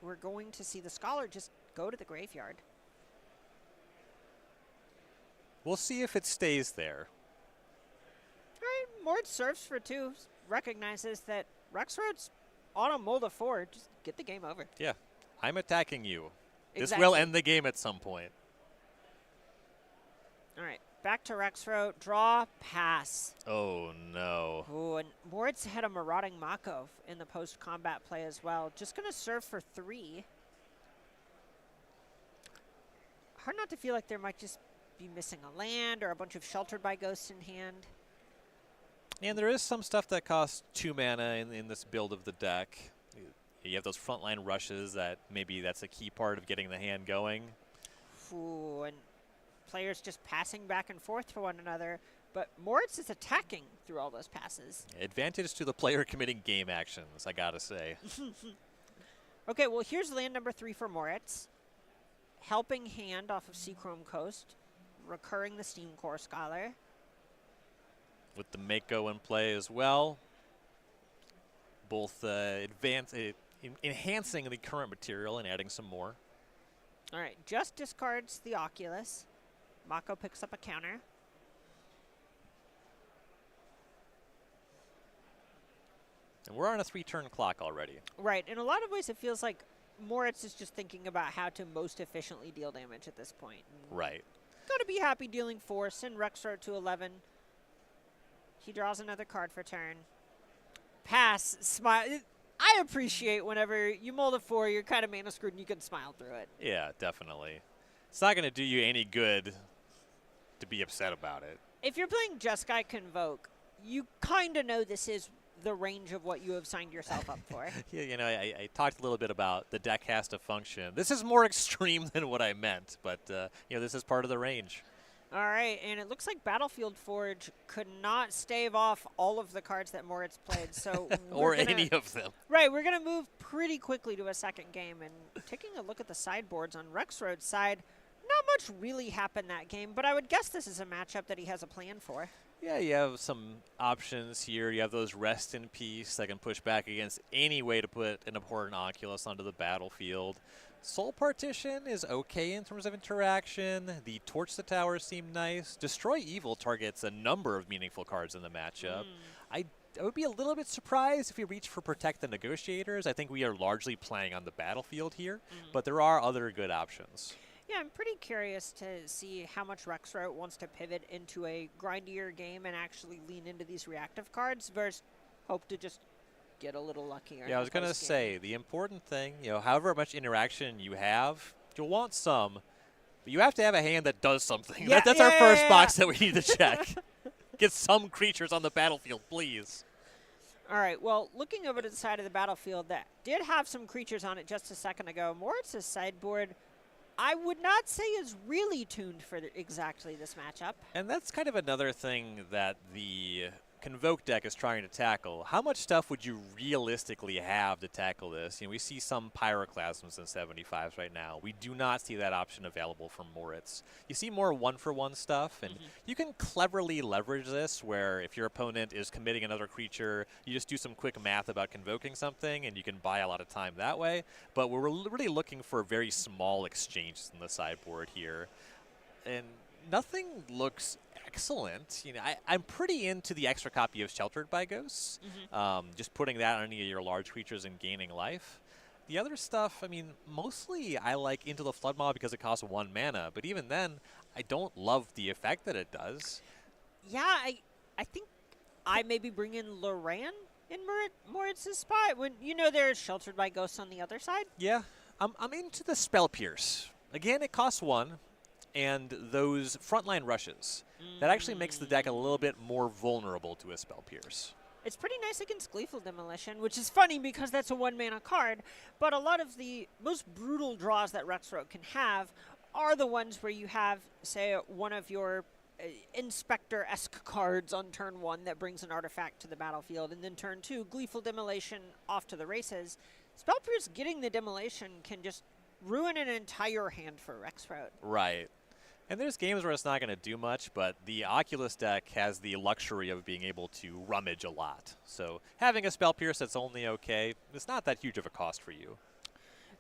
we're going to see the Scholar just go to the graveyard. We'll see if it stays there. All right, Mort surfs for 2, recognizes that Rexroth's on a mold of 4. Just get the game over. Yeah, I'm attacking you. Exactly. This will end the game at some point. All right, back to Rexroth. Draw, pass. Oh, no. Ooh, and Moritz had a Marauding Mako in the post-combat play as well. Just going to serve for 3. Hard not to feel like there might just be missing a land or a bunch of Sheltered by Ghosts in hand. And there is some stuff that costs 2 mana in this build of the deck. You have those frontline rushes that maybe that's a key part of getting the hand going. Ooh, and players just passing back and forth to one another. But Moritz is attacking through all those passes. Advantage to the player committing game actions, I gotta say. Okay, well, here's land number 3 for Moritz. Helping Hand off of Seachrome Coast. Recurring the Steam Core Scholar. With the Mako in play as well. Both enhancing the current material and adding some more. All right, just discards the Oculus. Mako picks up a counter. And we're on a 3-turn clock already. Right, in a lot of ways it feels like Moritz is just thinking about how to most efficiently deal damage at this point. Right. Gotta be happy dealing 4, send Rexroth to 11. He draws another card for turn. Pass, smile. I appreciate whenever you mold a 4, you're kind of mana screwed and you can smile through it. Yeah, definitely. It's not going to do you any good to be upset about it. If you're playing Jeskai Convoke, you kind of know this is the range of what you have signed yourself up for. Yeah, you know, I talked a little bit about the deck has to function. This is more extreme than what I meant, but, you know, this is part of the range. All right, and it looks like Battlefield Forge could not stave off all of the cards that Moritz played. So or any of them. Right, we're going to move pretty quickly to a second game. And taking a look at the sideboards on Rexroad's side, not much really happened that game, but I would guess this is a matchup that he has a plan for. Yeah, you have some options here. You have those Rest in Peace that can push back against any way to put an important Oculus onto the battlefield. Soul Partition is okay in terms of interaction. The Torch the Tower seemed nice. Destroy Evil targets a number of meaningful cards in the matchup. I would be a little bit surprised if we reach for Protect the Negotiators. I think we are largely playing on the battlefield here, but there are other good options. Yeah, I'm pretty curious to see how much Rexroad wants to pivot into a grindier game and actually lean into these reactive cards versus hope to just get a little luckier. Yeah, I was going to say, the important thing, you know, however much interaction you have, you'll want some, but you have to have a hand that does something. Yeah, That's our first box that we need to check. Get some creatures on the battlefield, please. All right, well, looking over to the side of the battlefield that did have some creatures on it just a second ago, Moritz's sideboard, I would not say is really tuned for exactly this matchup. And that's kind of another thing that the Convoke deck is trying to tackle. How much stuff would you realistically have to tackle this? You know, we see some Pyroclasms in 75s right now. We do not see that option available from Moritz. You see more one-for-one stuff, and you can cleverly leverage this where if your opponent is committing another creature, you just do some quick math about convoking something, and you can buy a lot of time that way. But we're really looking for very small exchanges in the sideboard here. And nothing looks excellent. You know, I'm pretty into the extra copy of Sheltered by Ghosts. Just putting that on any of your large creatures and gaining life. The other stuff, I mean, mostly I like Into the Flood Maw because it costs 1 mana. But even then, I don't love the effect that it does. Yeah, I think I maybe bring in Loran in Moritz's spot when you know there's Sheltered by Ghosts on the other side. Yeah, I'm into the Spell Pierce. Again, it costs 1. And those frontline rushes, that actually makes the deck a little bit more vulnerable to a Spell Pierce. It's pretty nice against Gleeful Demolition, which is funny because that's a 1-mana card, but a lot of the most brutal draws that Rexroad can have are the ones where you have, say, one of your Inspector-esque cards on turn 1 that brings an artifact to the battlefield, and then turn 2, Gleeful Demolition off to the races. Spell Pierce getting the Demolition can just ruin an entire hand for Rexroad. Right. And there's games where it's not going to do much, but the Oculus deck has the luxury of being able to rummage a lot. So having a Spell Pierce that's only okay, it's not that huge of a cost for you.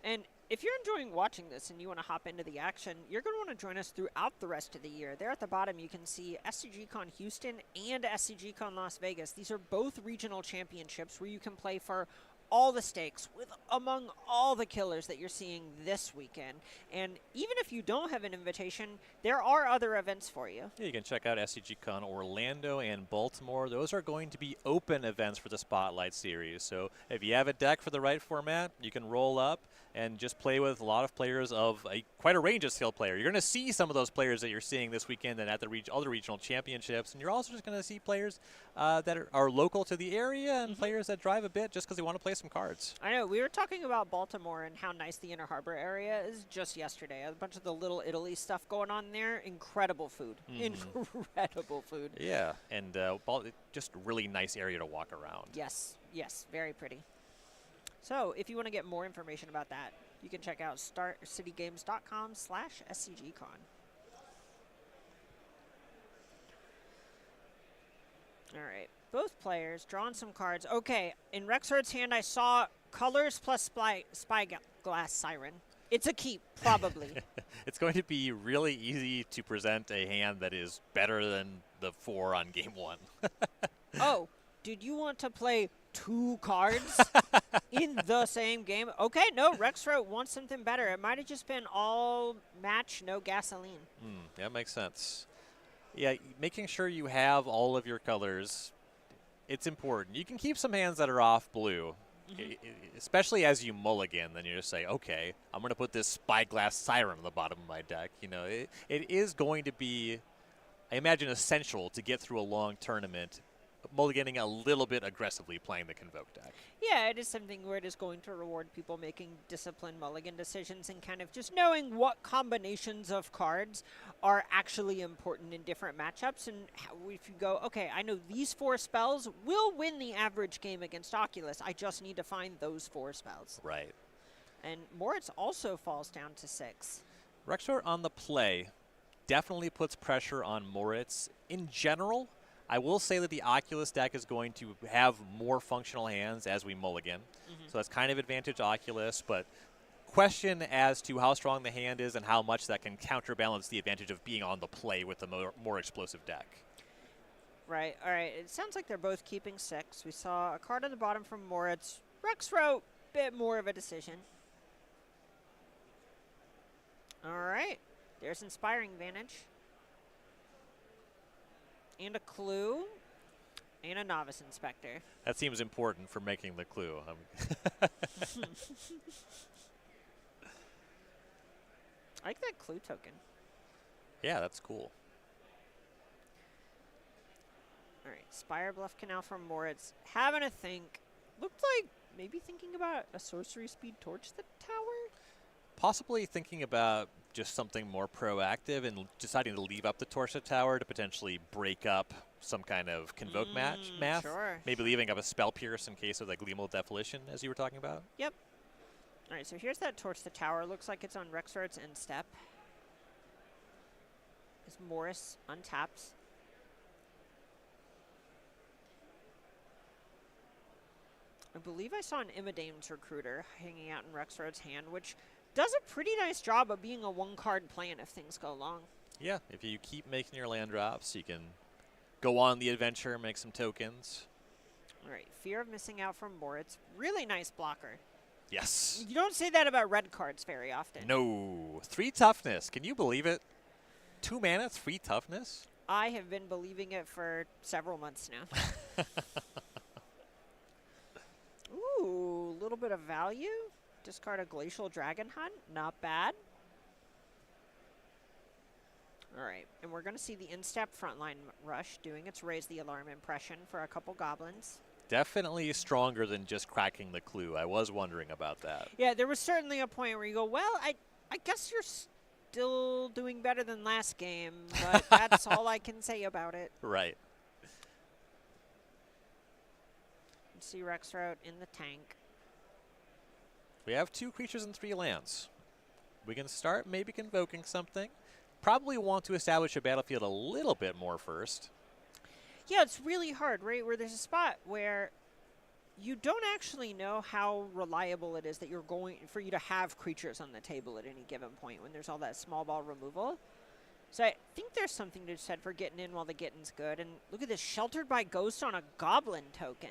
And if you're enjoying watching this and you want to hop into the action, you're going to want to join us throughout the rest of the year. There at the bottom, you can see SCGCon Houston and SCGCon Las Vegas. These are both regional championships where you can play for all the stakes with among all the killers that you're seeing this weekend. And even if you don't have an invitation, there are other events for you. Yeah, you can check out SCGCon Orlando and Baltimore. Those are going to be open events for the Spotlight Series. So if you have a deck for the right format, you can roll up and just play with a lot of players of quite a range of skill player. You're going to see some of those players that you're seeing this weekend and at the other regional championships, and you're also just going to see players that are local to the area and players that drive a bit just because they want to play some cards. I know. We were talking about Baltimore and how nice the Inner Harbor area is just yesterday. A bunch of the Little Italy stuff going on there. Incredible food. Incredible food. Yeah, and just a really nice area to walk around. Yes. Yes. Very pretty. So if you want to get more information about that, you can check out starcitygames.com/SCGCon. All right. Both players drawing some cards. Okay. In Rexroad's hand, I saw colors plus Spyglass Siren. It's a keep, probably. It's going to be really easy to present a hand that is better than the 4 on game 1. Oh, did you want to play 2 cards in the same game? Okay, no, Rexroad wants something better. It might have just been all match, no gasoline. That makes sense. Yeah, making sure you have all of your colors, it's important. You can keep some hands that are off blue, especially as you mulligan. Then you just say, okay, I'm going to put this Spyglass Siren on the bottom of my deck. You know, it is going to be, I imagine, essential to get through a long tournament, mulliganing a little bit aggressively playing the Convoke deck. Yeah, it is something where it is going to reward people making disciplined mulligan decisions and kind of just knowing what combinations of cards are actually important in different matchups. And how, if you go, okay, I know these 4 spells will win the average game against Oculus. I just need to find those 4 spells. Right. And Moritz also falls down to 6. Rexor on the play definitely puts pressure on Moritz. In general, I will say that the Oculus deck is going to have more functional hands as we mulligan. So that's kind of advantage Oculus, but question as to how strong the hand is and how much that can counterbalance the advantage of being on the play with the more explosive deck. Right, all right. It sounds like they're both keeping 6. We saw a card on the bottom from Moritz. Rexro, bit more of a decision. All right, there's Inspiring Vantage. And a clue, and a Novice Inspector. That seems important for making the clue. I like that clue token. Yeah, that's cool. All right, Spire Bluff Canal from Moritz. Having a think. Looked like maybe thinking about a sorcery speed torch the tower? Possibly thinking about just something more proactive and deciding to leave up the Torch Tower to potentially break up some kind of Convoke math. Sure. Maybe leaving up a Spell Pierce in case of the Gleamable Defolition, as you were talking about. Yep. All right, so here's that Torch the Tower. Looks like it's on Rexart's end step. As Morris untaps. I believe I saw an Imidane's Recruiter hanging out in Rexart's hand, which does a pretty nice job of being a 1-card plan if things go long. Yeah, if you keep making your land drops, you can go on the adventure, make some tokens. All right, Fear of Missing Out from Moritz. Really nice blocker. Yes. You don't say that about red cards very often. No. 3 toughness. Can you believe it? 2 mana, 3 toughness? I have been believing it for several months now. Ooh, a little bit of value. Discard a Glacial Dragon Hunt. Not bad. All right, and we're going to see the in-step frontline rush doing its Raise the Alarm impression for a couple goblins. Definitely stronger than just cracking the clue. I was wondering about that. Yeah, there was certainly a point where you go, well, I guess you're still doing better than last game, but that's all I can say about it. Right. See Rexroute in the tank. We have 2 creatures and 3 lands. We can start maybe convoking something. Probably want to establish a battlefield a little bit more first. Yeah, it's really hard, right? Where there's a spot where you don't actually know how reliable it is that you're going for you to have creatures on the table at any given point when there's all that small ball removal. So I think there's something to be said for getting in while the getting's good. And look at this, Sheltered by Ghost on a Goblin token.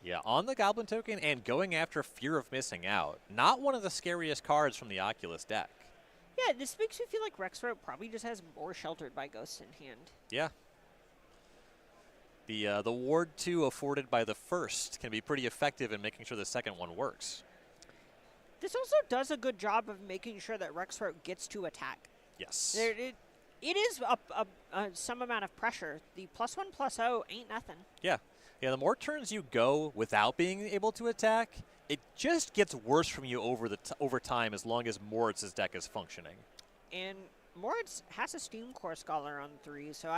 Yeah, on the Goblin token and going after Fear of Missing Out. Not one of the scariest cards from the Oculus deck. Yeah, this makes me feel like Rexroute probably just has more Sheltered by Ghosts in hand. Yeah. The Ward 2 afforded by the first can be pretty effective in making sure the second one works. This also does a good job of making sure that Rexroute gets to attack. Yes. It is some amount of pressure. The +1/+0 ain't nothing. Yeah. Yeah, the more turns you go without being able to attack, it just gets worse from you over time as long as Moritz's deck is functioning. And Moritz has a Steam Core Scholar on 3, so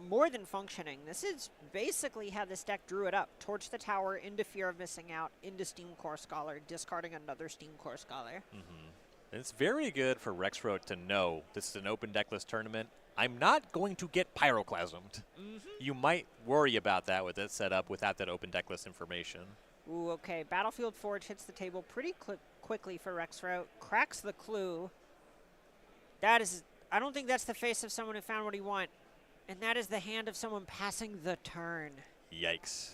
more than functioning. This is basically how this deck drew it up. Torch the Tower into Fear of Missing Out, into Steam Core Scholar, discarding another Steam Core Scholar. And it's very good for Rexroute to know this is an open deckless tournament. I'm not going to get Pyroclasmed. You might worry about that with it set up without that open decklist information. Ooh, okay. Battlefield Forge hits the table pretty quickly for Rexroute. Cracks the clue. That is, I don't think that's the face of someone who found what he want. And that is the hand of someone passing the turn. Yikes.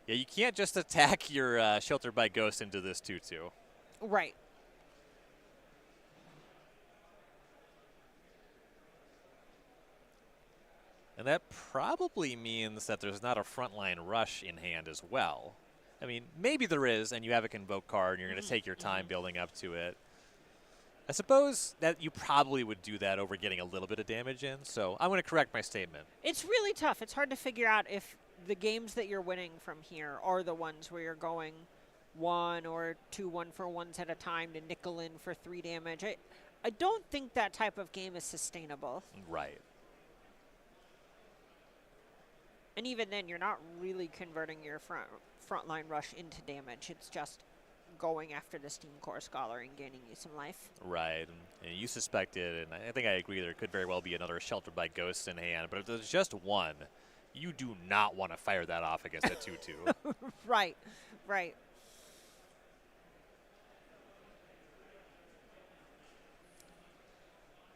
Yeah, you can't just attack your Sheltered by Ghost into this 2/2. Right. And that probably means that there's not a frontline rush in hand as well. I mean, maybe there is, and you have a Convoke card, and you're going to take your time building up to it. I suppose that you probably would do that over getting a little bit of damage in, so I'm going to correct my statement. It's really tough. It's hard to figure out if the games that you're winning from here are the ones where you're going 1 or 2 1-for-1s at a time to nickel in for 3 damage. I don't think that type of game is sustainable. Right. And even then, you're not really converting your frontline rush into damage. It's just going after the Steam Core Scholar and gaining you some life. Right. And you suspected, and I think I agree, there could very well be another Sheltered by Ghosts in hand. But if there's just one, you do not want to fire that off against a 2-2. Right. Right.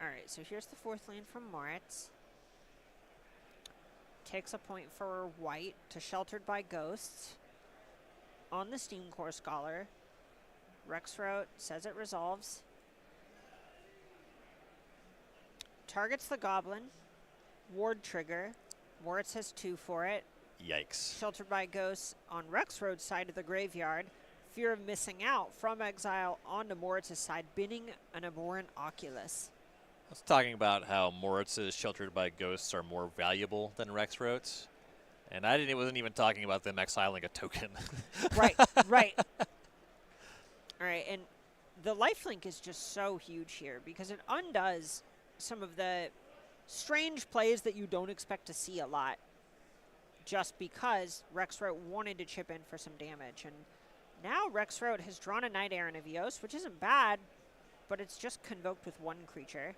All right, so here's the 4th lane from Moritz. Takes a point for white to Sheltered by Ghosts. On the Steam Core Scholar, Rexroth says it resolves. Targets the Goblin. Ward trigger. Moritz has 2 for it. Yikes. Sheltered by Ghosts on Rexroth's side of the graveyard. Fear of missing out from exile onto Moritz's side, binning an Abhorrent Oculus. I was talking about how Moritz's Sheltered by Ghosts are more valuable than Rexroth's. And I wasn't even talking about them exiling a token. Right, right. All right, and the lifelink is just so huge here because it undoes some of the strange plays that you don't expect to see a lot just because Rexroth wanted to chip in for some damage. And now Rexroth has drawn a Night Errant of Eos, which isn't bad, but it's just convoked with 1 creature.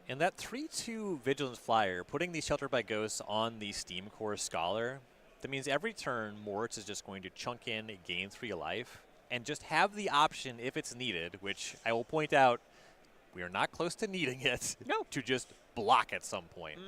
And that 3-2 Vigilance Flyer, putting the Sheltered by Ghosts on the Steam Core Scholar, that means every turn Moritz is just going to chunk in, gain 3 life, and just have the option, if it's needed, which I will point out, we are not close to needing it, to just block at some point.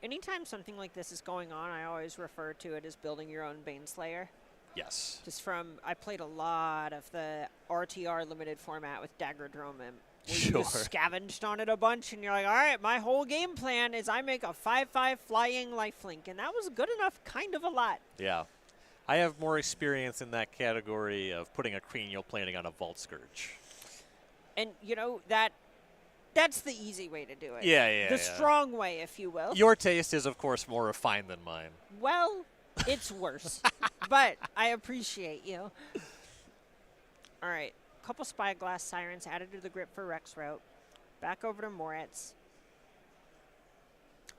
Anytime something like this is going on, I always refer to it as building your own Baneslayer. Yes. Just I played a lot of the RTR limited format with Dagger Drome, and you just scavenged on it a bunch, and you're like, all right, my whole game plan is I make a 5/5 flying lifelink, and that was good enough, kind of a lot. Yeah. I have more experience in that category of putting a Cranial Planing on a Vault Scourge. And, you know, that's the easy way to do it. Yeah. The strong way, if you will. Your taste is, of course, more refined than mine. Well, it's worse, but I appreciate you. All right, couple Spyglass Sirens added to the grip for Rexroth. Back over to Moritz.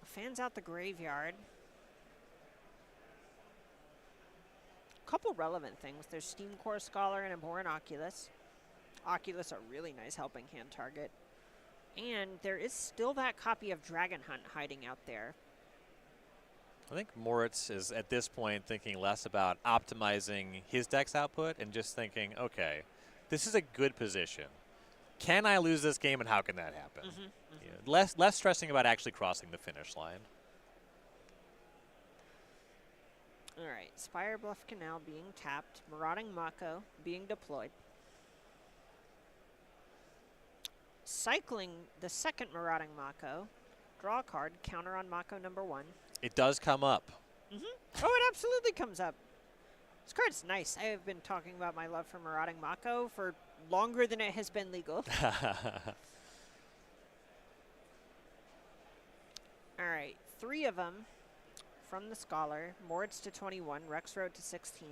Fans out the graveyard. Couple relevant things. There's Steam Core Scholar and Abhorrent Oculus. Oculus a really nice helping hand target. And there is still that copy of Dragon Hunt hiding out there. I think Moritz is, at this point, thinking less about optimizing his deck's output and just thinking, okay, this is a good position. Can I lose this game, and how can that happen? Yeah, less stressing about actually crossing the finish line. All right, Spire Bluff Canal being tapped. Marauding Mako being deployed. Cycling the second Marauding Mako. Draw a card, counter on Mako #1. It does come up. Oh, it absolutely comes up. This card's nice. I have been talking about my love for Marauding Mako for longer than it has been legal. All right, 3 of them from the Scholar. Moritz to 21, Rexroth to 16.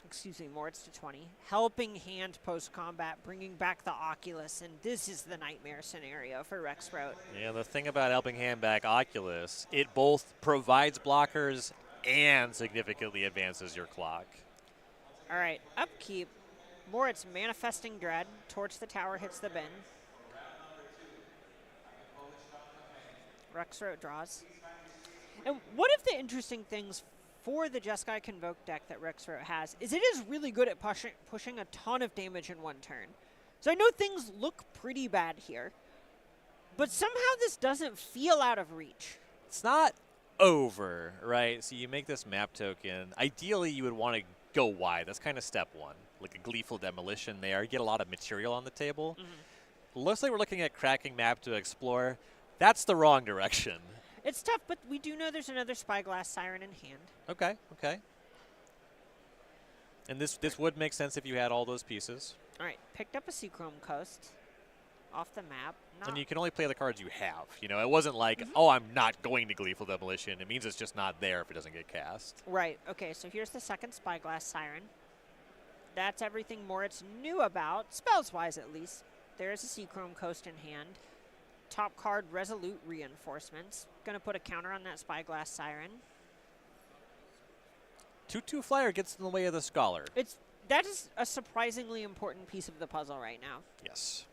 Excuse me, Moritz to 20. Helping hand post-combat, bringing back the Oculus, and this is the nightmare scenario for Rexroth. Yeah, the thing about helping hand back Oculus, it both provides blockers and significantly advances your clock. All right, upkeep. Moritz manifesting Dread. Torch the tower, hits the bin. Rexroth draws. And one of the interesting things for the Jeskai Convoke deck that Rexroth has is it is really good at pushing a ton of damage in one turn. So I know things look pretty bad here, but somehow this doesn't feel out of reach. It's not over, right? So you make this map token. Ideally, you would want to go wide. That's kind of step one. Like a Gleeful Demolition there. You get a lot of material on the table. Looks like we're looking at cracking map to explore. That's the wrong direction. It's tough, but we do know there's another Spyglass Siren in hand. Okay, okay. And this would make sense if you had all those pieces. All right, picked up a Seachrome Coast off the map. And you can only play the cards you have. You know, it wasn't like, oh, I'm not going to Gleeful Demolition. It means it's just not there if it doesn't get cast. Right, okay, so here's the second Spyglass Siren. That's everything Moritz knew about, spells-wise at least. There's a Seachrome Coast in hand. Top card, Resolute Reinforcements. Going to put a counter on that Spyglass Siren. 2/2 flyer gets in the way of the Scholar. That is a surprisingly important piece of the puzzle right now. Yes.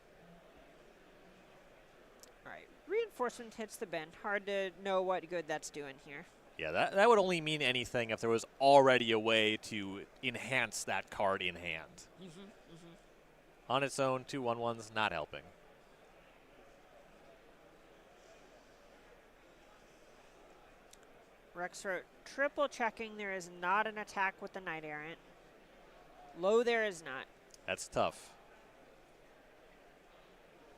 All right, Reinforcement hits the bin. Hard to know what good that's doing here. Yeah, that would only mean anything if there was already a way to enhance that card in hand. On its own, 2/1/1's not helping. Rexroad triple checking. There is not an attack with the Knight Errant. Low there is not. That's tough.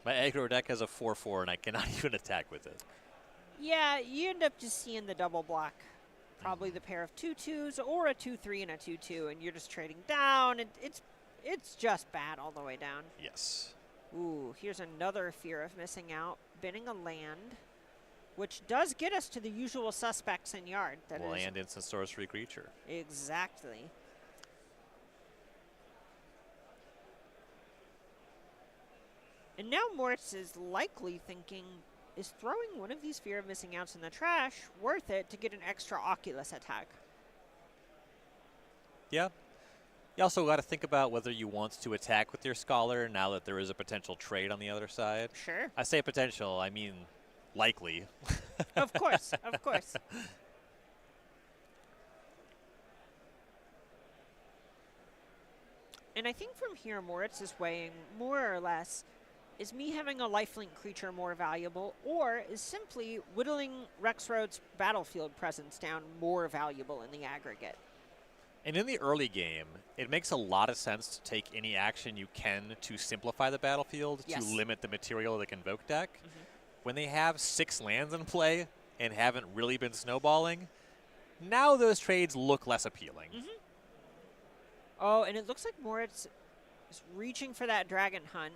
My aggro deck has a 4/4, and I cannot even attack with it. Yeah, you end up just seeing the double block. Probably the pair of 2/2s or a 2/3 and a 2/2, and you're just trading down. It's just bad all the way down. Yes. Ooh, here's another fear of missing out. Binning a land, which does get us to the usual suspects in yard. That is Land, instant sorcery, creature. exactly. And now Moritz is likely thinking, is throwing one of these fear of missing outs in the trash worth it to get an extra Oculus attack? Yeah. You also got to think about whether you want to attack with your Scholar now that there is a potential trade on the other side. Sure. I say potential, I mean likely. Of course, of course. And I think from here, Moritz is weighing more or less, is me having a lifelink creature more valuable, or is simply whittling Rexroad's battlefield presence down more valuable in the aggregate? And in the early game, it makes a lot of sense to take any action you can to simplify the battlefield, Yes. to limit the material they can invoke deck. When they have 6 lands in play and haven't really been snowballing, now those trades look less appealing. Oh, and it looks like Moritz is reaching for that Dragon Hunt.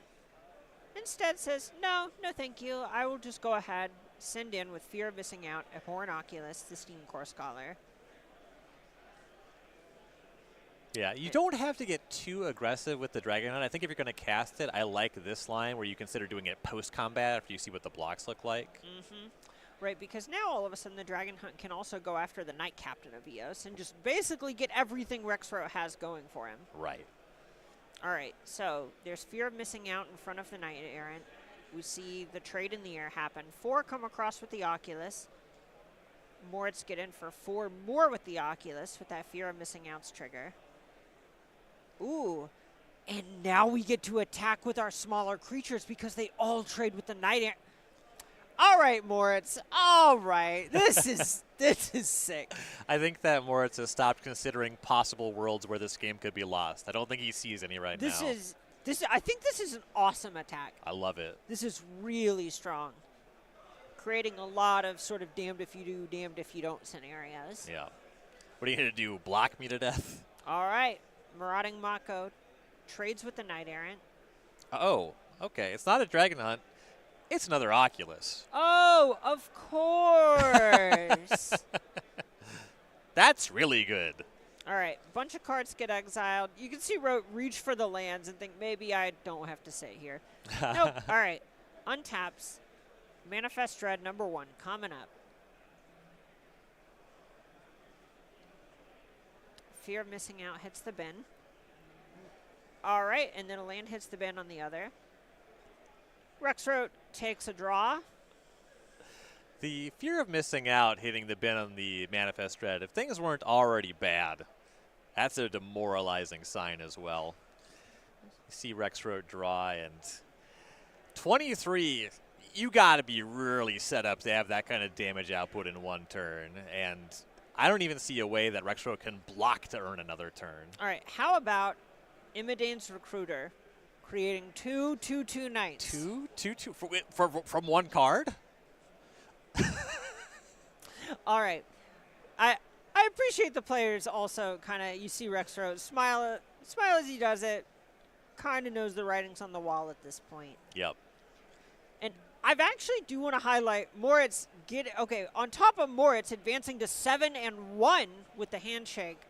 Instead says, no, no thank you. I will just go ahead, send in with fear of missing out, Abhorrent Oculus, the Steam Core Scholar. Yeah, you don't have to get too aggressive with the Dragon Hunt. I think if you're going to cast it, I like this line where you consider doing it post-combat after you see what the blocks look like. Right, because now all of a sudden the Dragon Hunt can also go after the Knight Captain of Eos and just basically get everything Rexroad has going for him. Right. All right, so there's fear of missing out in front of the Knight Errant. We see the trade in the air happen. 4 come across with the Oculus. Moritz get in for 4 more with the Oculus with that fear of missing out's trigger. Ooh, and now we get to attack with our smaller creatures because they all trade with the Knight Errant. All right, Moritz. All right. This is sick. I think that Moritz has stopped considering possible worlds where this game could be lost. I don't think he sees any right now. I think this is an awesome attack. I love it. This is really strong. Creating a lot of sort of damned if you do, damned if you don't scenarios. Yeah. What are you going to do, block me to death? All right. Marauding Mako trades with the Knight Errant. Oh, okay. It's not a Dragon Hunt. It's another Oculus. Oh, of course. That's really good. All right. Bunch of cards get exiled. You can see reach for the lands and think maybe I don't have to sit here. Nope. All right. Untaps. Manifest Dread #1 coming up. Fear of missing out hits the bin. All right, and then a land hits the bin on the other. Rexroad takes a draw. The fear of missing out hitting the bin on the Manifest Dread, if things weren't already bad, that's a demoralizing sign as well. You see Rexroad draw, and 23, you got to be really set up to have that kind of damage output in one turn. And I don't even see a way that Rexro can block to earn another turn. All right, how about Imidane's Recruiter creating 2/2/2 knights? 2/2/2 from one card? All right. I appreciate the players also kind of, you see Rexro smile as he does it, kind of knows the writing's on the wall at this point. Yep. And I've actually do want to highlight Moritz on top of Moritz advancing to 7-1 with the handshake.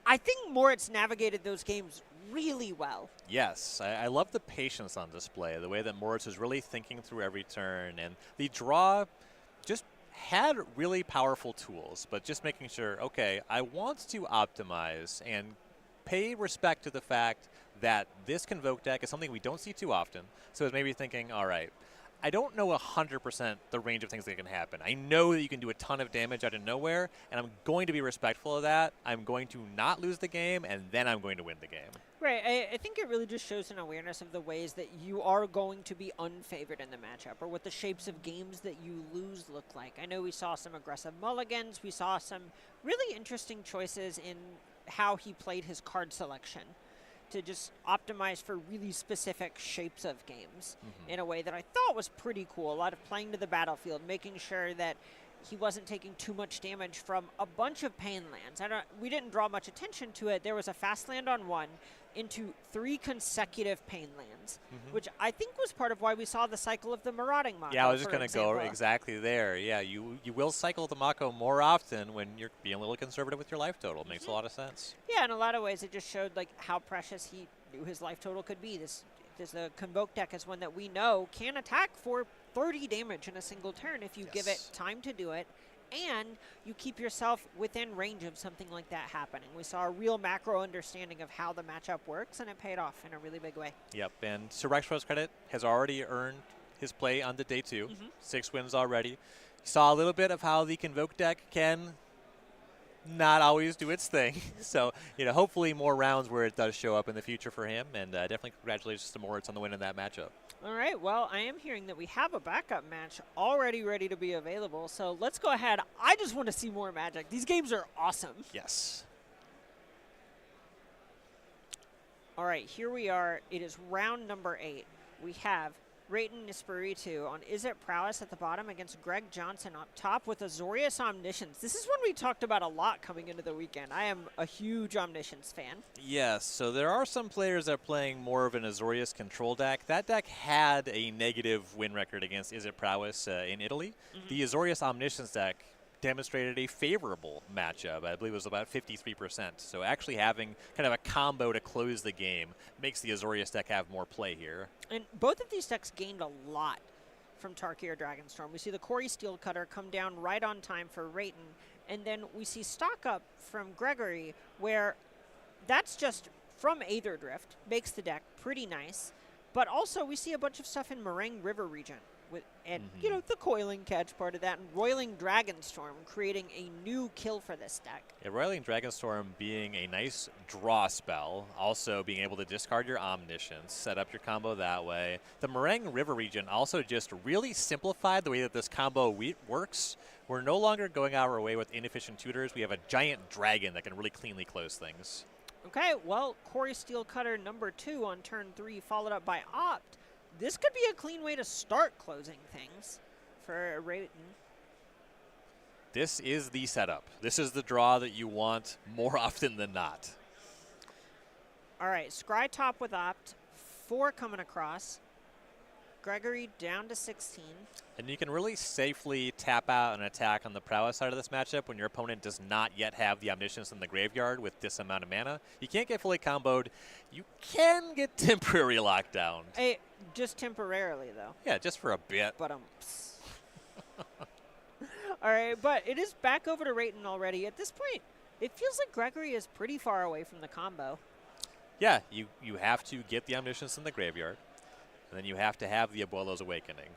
I think Moritz navigated those games really well. Yes, I love the patience on display, the way that Moritz is really thinking through every turn, and the draw just had really powerful tools, but just making sure, okay, I want to optimize and pay respect to the fact that this Convoke deck is something we don't see too often. So it's maybe thinking, all right, I don't know 100% the range of things that can happen. I know that you can do a ton of damage out of nowhere, and I'm going to be respectful of that. I'm going to not lose the game, and then I'm going to win the game. Right. I think it really just shows an awareness of the ways that you are going to be unfavored in the matchup, or what the shapes of games that you lose look like. I know we saw some aggressive mulligans. We saw some really interesting choices in how he played his card selection to just optimize for really specific shapes of games in a way that I thought was pretty cool. A lot of playing to the battlefield, making sure that he wasn't taking too much damage from a bunch of pain lands. We didn't draw much attention to it. There was a fast land on one into 3 consecutive pain lands, which I think was part of why we saw the cycle of the marauding Mako. Yeah, I was just going to go exactly there. Yeah, you will cycle the Mako more often when you're being a little conservative with your life total. Makes a lot of sense. Yeah, in a lot of ways, it just showed like how precious he knew his life total could be. The Convoke deck is one that we know can attack for 30 damage in a single turn if you give it time to do it, and you keep yourself within range of something like that happening. We saw a real macro understanding of how the matchup works, and it paid off in a really big way. Yep, and to Rexro's credit, has already earned his play on the day 2. 6 wins already. Saw a little bit of how the Convoke deck can not always do its thing. So, hopefully more rounds where it does show up in the future for him, and definitely congratulations to Moritz on the win in that matchup. All right, well, I am hearing that we have a backup match already ready to be available, so let's go ahead. I just want to see more Magic. These games are awesome. Yes. All right, here we are. It is round number 8. We have Rayton Espiritu on Is It Prowess at the bottom against Greg Johnson up top with Azorius Omniscience. This is one we talked about a lot coming into the weekend. I am a huge Omniscience fan. Yes, so there are some players that are playing more of an Azorius control deck. That deck had a negative win record against Is It Prowess in Italy. The Azorius Omniscience deck demonstrated a favorable matchup. I believe it was about 53%. So actually having kind of a combo to close the game makes the Azorius deck have more play here. And both of these decks gained a lot from Tarkir Dragonstorm. We see the Corey Steelcutter come down right on time for Rayton, and then we see stock up from Gregory, where that's just from Aether Drift, makes the deck pretty nice, but also we see a bunch of stuff in Meringue River region. The Coiling Catch part of that, and Roiling Dragonstorm creating a new kill for this deck. Yeah, Roiling Dragonstorm being a nice draw spell, also being able to discard your Omniscience, set up your combo that way. The Meringue River region also just really simplified the way that this combo works. We're no longer going our way with inefficient tutors. We have a giant dragon that can really cleanly close things. Okay, well, Corey Steelcutter number 2 on turn 3, followed up by Opt. This could be a clean way to start closing things for Rayton. This is the setup. This is the draw that you want more often than not. All right, Scry top with Opt, 4 coming across. Gregory down to 16. And you can really safely tap out an attack on the prowess side of this matchup when your opponent does not yet have the Omniscience in the graveyard with this amount of mana. You can't get fully comboed. You can get temporary lockdown. Hey, just temporarily, though. Yeah, just for a bit. But all right, but it is back over to Rayton already. At this point, it feels like Gregory is pretty far away from the combo. Yeah, you have to get the Omniscience in the graveyard, and then you have to have the Abuelo's Awakening.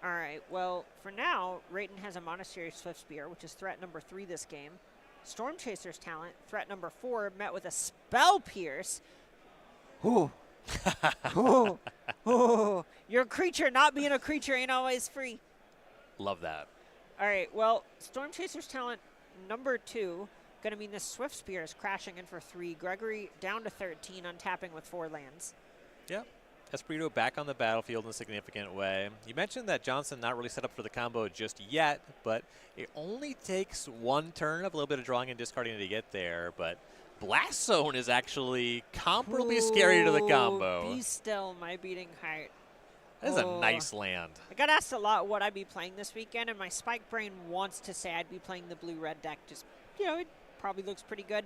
All right, well, for now, Rayton has a Monastery Swiftspear, which is threat number 3 this game. Storm Chaser's talent, threat number 4, met with a Spell Pierce. Ooh. Ooh. Ooh. Your creature not being a creature ain't always free. Love that. All right, well, Storm Chaser's talent number 2, going to mean the Swift Spear is crashing in for 3. Gregory down to 13, untapping with 4 lands. Yep. Espirito back on the battlefield in a significant way. You mentioned that Johnson not really set up for the combo just yet, but it only takes 1 turn of a little bit of drawing and discarding to get there. But Blast Zone is actually comparably scary to the combo. Be still, my beating heart. That is a nice land. I got asked a lot what I'd be playing this weekend, and my Spike Brain wants to say I'd be playing the blue-red deck. Just, you know, it probably looks pretty good.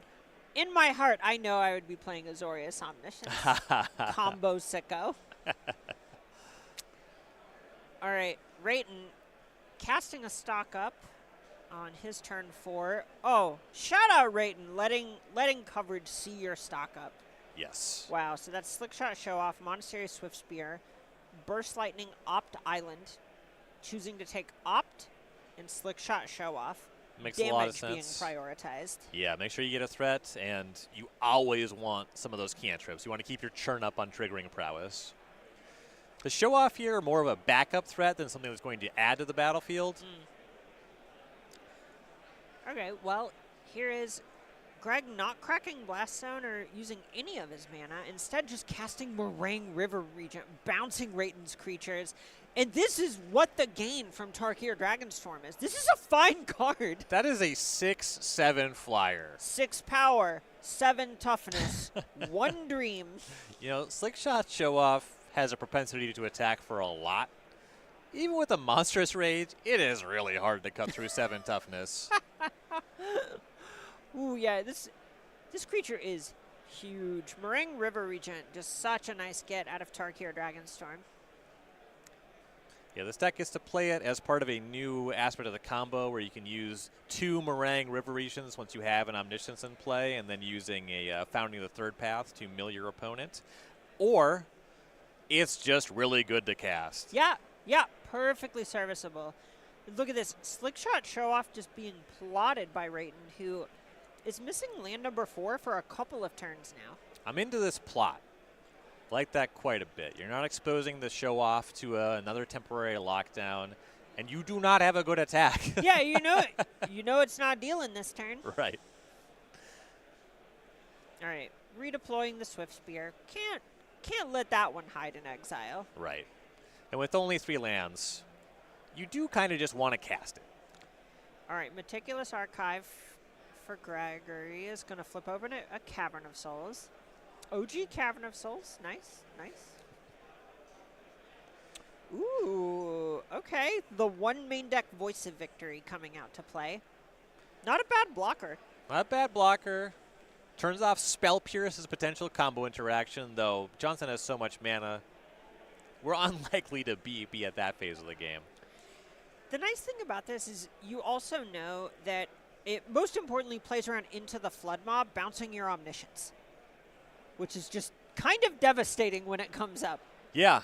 In my heart, I know I would be playing Azorius Omniscience. Combo sicko. All right, Rayton casting a stock up on his turn 4. Oh, shout out Rayton, letting coverage see your stock up. Yes. Wow, so that's Slick Shot Show Off, Monastery Swift Spear, Burst Lightning, Opt Island, choosing to take Opt and Slick Shot Show Off. Makes a lot of Damage being sense. prioritized. Yeah, make sure you get a threat, and you always want some of those cantrips. You want to keep your churn up on triggering prowess. The show off here more of a backup threat than something that's going to add to the battlefield. Okay, well, here is Greg not cracking Blast Zone or using any of his mana, instead just casting Meringue River Regent, bouncing Rayton's creatures. And this is what the gain from Tarkir Dragonstorm is. This is a fine card. That is a 6/7 flyer. 6 power, 7 toughness, 1 dream. You know, Slick Shot Show Off has a propensity to attack for a lot. Even with a monstrous rage, it is really hard to cut through 7 toughness. Ooh, yeah, this creature is huge. Meringue River Regent, just such a nice get out of Tarkir Dragonstorm. Yeah, this deck gets to play it as part of a new aspect of the combo where you can use 2 Meringue River Regents once you have an Omniscience in play, and then using a Founding the Third Path to mill your opponent. Or it's just really good to cast. Yeah, perfectly serviceable. Look at this. Slick Shot Show Off just being plotted by Rayton, who is missing land number 4 for a couple of turns now. I'm into this plot. Like that quite a bit. You're not exposing the show off to another temporary lockdown, and you do not have a good attack. Yeah, you know it's not dealing this turn. Right. All right, redeploying the Swift Spear. Can't let that one hide in exile. Right. And with only 3 lands, you do kind of just want to cast it. All right, Meticulous Archive for Gregory is going to flip over to a Cavern of Souls. OG Cavern of Souls. Nice. Ooh, okay. The 1 main deck Voice of Victory coming out to play. Not a bad blocker. Not a bad blocker. Turns off Spell Pierce as a potential combo interaction, though Johnson has so much mana. We're unlikely to be at that phase of the game. The nice thing about this is you also know that it most importantly plays around into the Flood Mob, bouncing your Omniscience, which is just kind of devastating when it comes up. Yeah.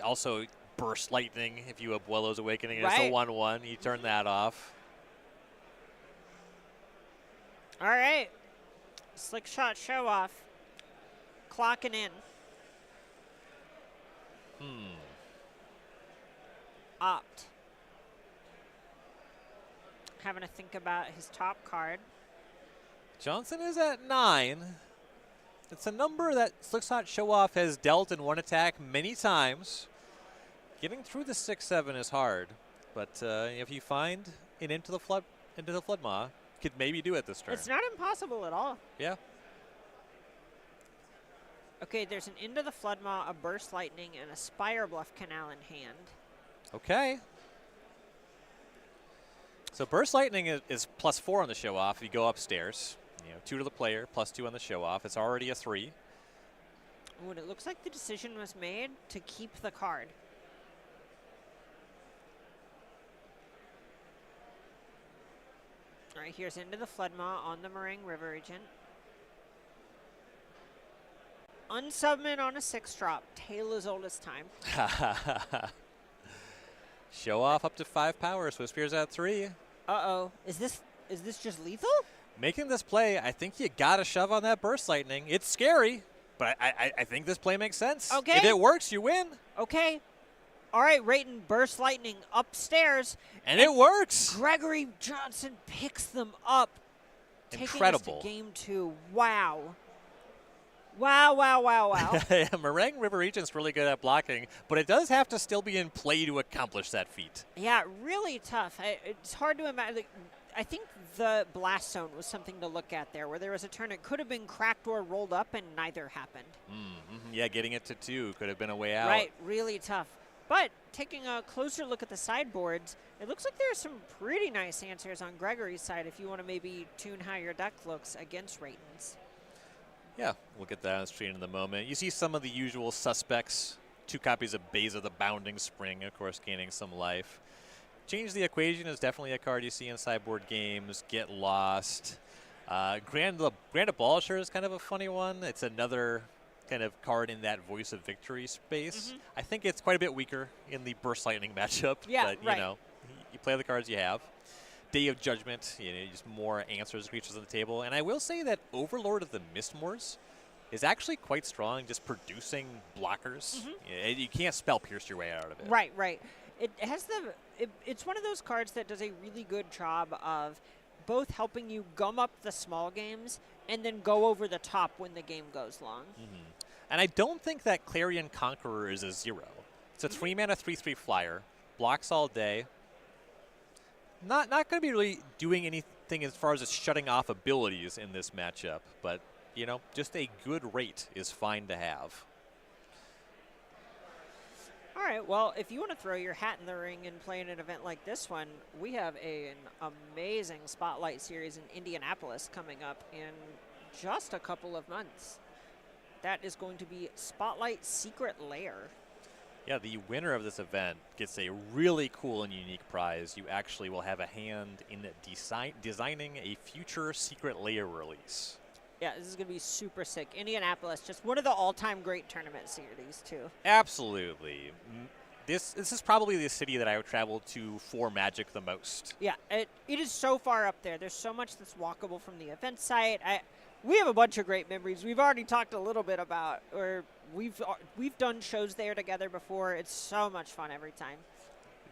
Also, Burst Lightning, if you have Abuelo's Awakening, it's a 1/1. You turn that off. All right. Slick Shot Show Off. Clocking in. Opt. Having to think about his top card. Johnson is at 9. It's a number that Slick Shot Show Off has dealt in one attack many times. Getting through the 6/7 is hard, but if you find an into the flood maw, you could maybe do it this turn. It's not impossible at all. Yeah. Okay, there's an Into the Flood Maw, a Burst Lightning, and a Spire Bluff Canal in hand. Okay. So Burst Lightning is +4 on the show off if you go upstairs. 2 to the player, +2 on the show off. It's already a 3. Ooh, and it looks like the decision was made to keep the card. All right, here's Into the Flood Maw on the Meringue River Regent. Unsummon on a 6-drop. Tale as old as time. Show off up to 5 power. Swift Spear's at 3. Uh-oh. Is this just lethal? Making this play, I think you got to shove on that Burst Lightning. It's scary, but I think this play makes sense. Okay. If it works, you win. Okay. All right, Rayton burst lightning upstairs. And it works. Gregory Johnson picks them up. Incredible. Taking us to game 2. Wow. Wow, wow, wow, wow. Yeah, Meringue River Regent's really good at blocking, but it does have to still be in play to accomplish that feat. Yeah, really tough. It's hard to imagine. I think the blast zone was something to look at there, where there was a turn. It could have been cracked or rolled up, and neither happened. Yeah, getting it to 2 could have been a way out. Right, really tough. But taking a closer look at the sideboards, it looks like there are some pretty nice answers on Gregory's side if you want to maybe tune how your deck looks against Rayton's. Yeah, we'll get that on the screen in a moment. You see some of the usual suspects. 2 copies of Beza the Bounding Spring, of course, gaining some life. Change the Equation is definitely a card you see in sideboard games. Get Lost. Grand Abolisher is kind of a funny one. It's another kind of card in that Voice of Victory space. I think it's quite a bit weaker in the Burst Lightning matchup. Yeah, but, you know, you play the cards you have. Day of Judgment, you know, just more answers, creatures on the table. And I will say that Overlord of the Mistmoors is actually quite strong, just producing blockers. You can't spell pierce your way out of it. Right, right. It has it's one of those cards that does a really good job of both helping you gum up the small games and then go over the top when the game goes long. And I don't think that Clarion Conqueror is a 0. It's a 3-mana 3/3 flyer, blocks all day. Not going to be really doing anything as far as its shutting off abilities in this matchup, but, you know, just a good rate is fine to have. All right, well, if you want to throw your hat in the ring and play in an event like this one, we have an amazing Spotlight Series in Indianapolis coming up in just a couple of months. That is going to be Spotlight Secret Lair. Yeah, the winner of this event gets a really cool and unique prize. You actually will have a hand in designing a future Secret Lair release. Yeah, this is going to be super sick. Indianapolis, just one of the all-time great tournament series, too. Absolutely. This is probably the city that I would travel to for Magic the most. Yeah, it is so far up there. There's so much that's walkable from the event site. We have a bunch of great memories. We've already talked a little bit about, or we've done shows there together before. It's so much fun every time.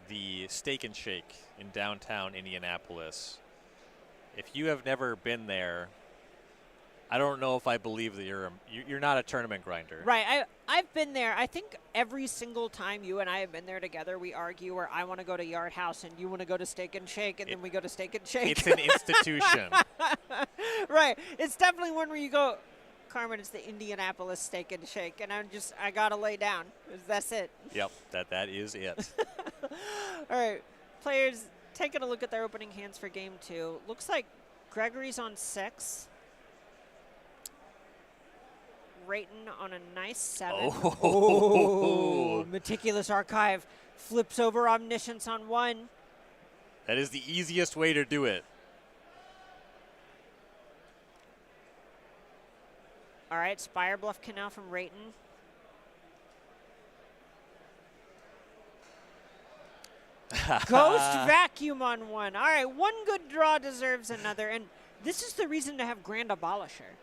The Steak and Shake in downtown Indianapolis. If you have never been there, I don't know if I believe that you're not a tournament grinder. Right. I've been there. I think every single time you and I have been there together, we argue where I want to go to Yard House and you want to go to Steak and Shake, and then we go to Steak and Shake. It's an institution. Right. It's definitely one where you go, Carmen, it's the Indianapolis Steak and Shake, and I got to lay down. That's it. Yep, that is it. All right. Players taking a look at their opening hands for game 2. Looks like Gregory's on 6. Rayton on a nice 7. Oh. Meticulous Archive flips over Omniscience on 1. That is the easiest way to do it. All right, Spire Bluff Canal from Rayton. Ghost Vacuum on 1. All right, one good draw deserves another, and this is the reason to have Grand Abolisher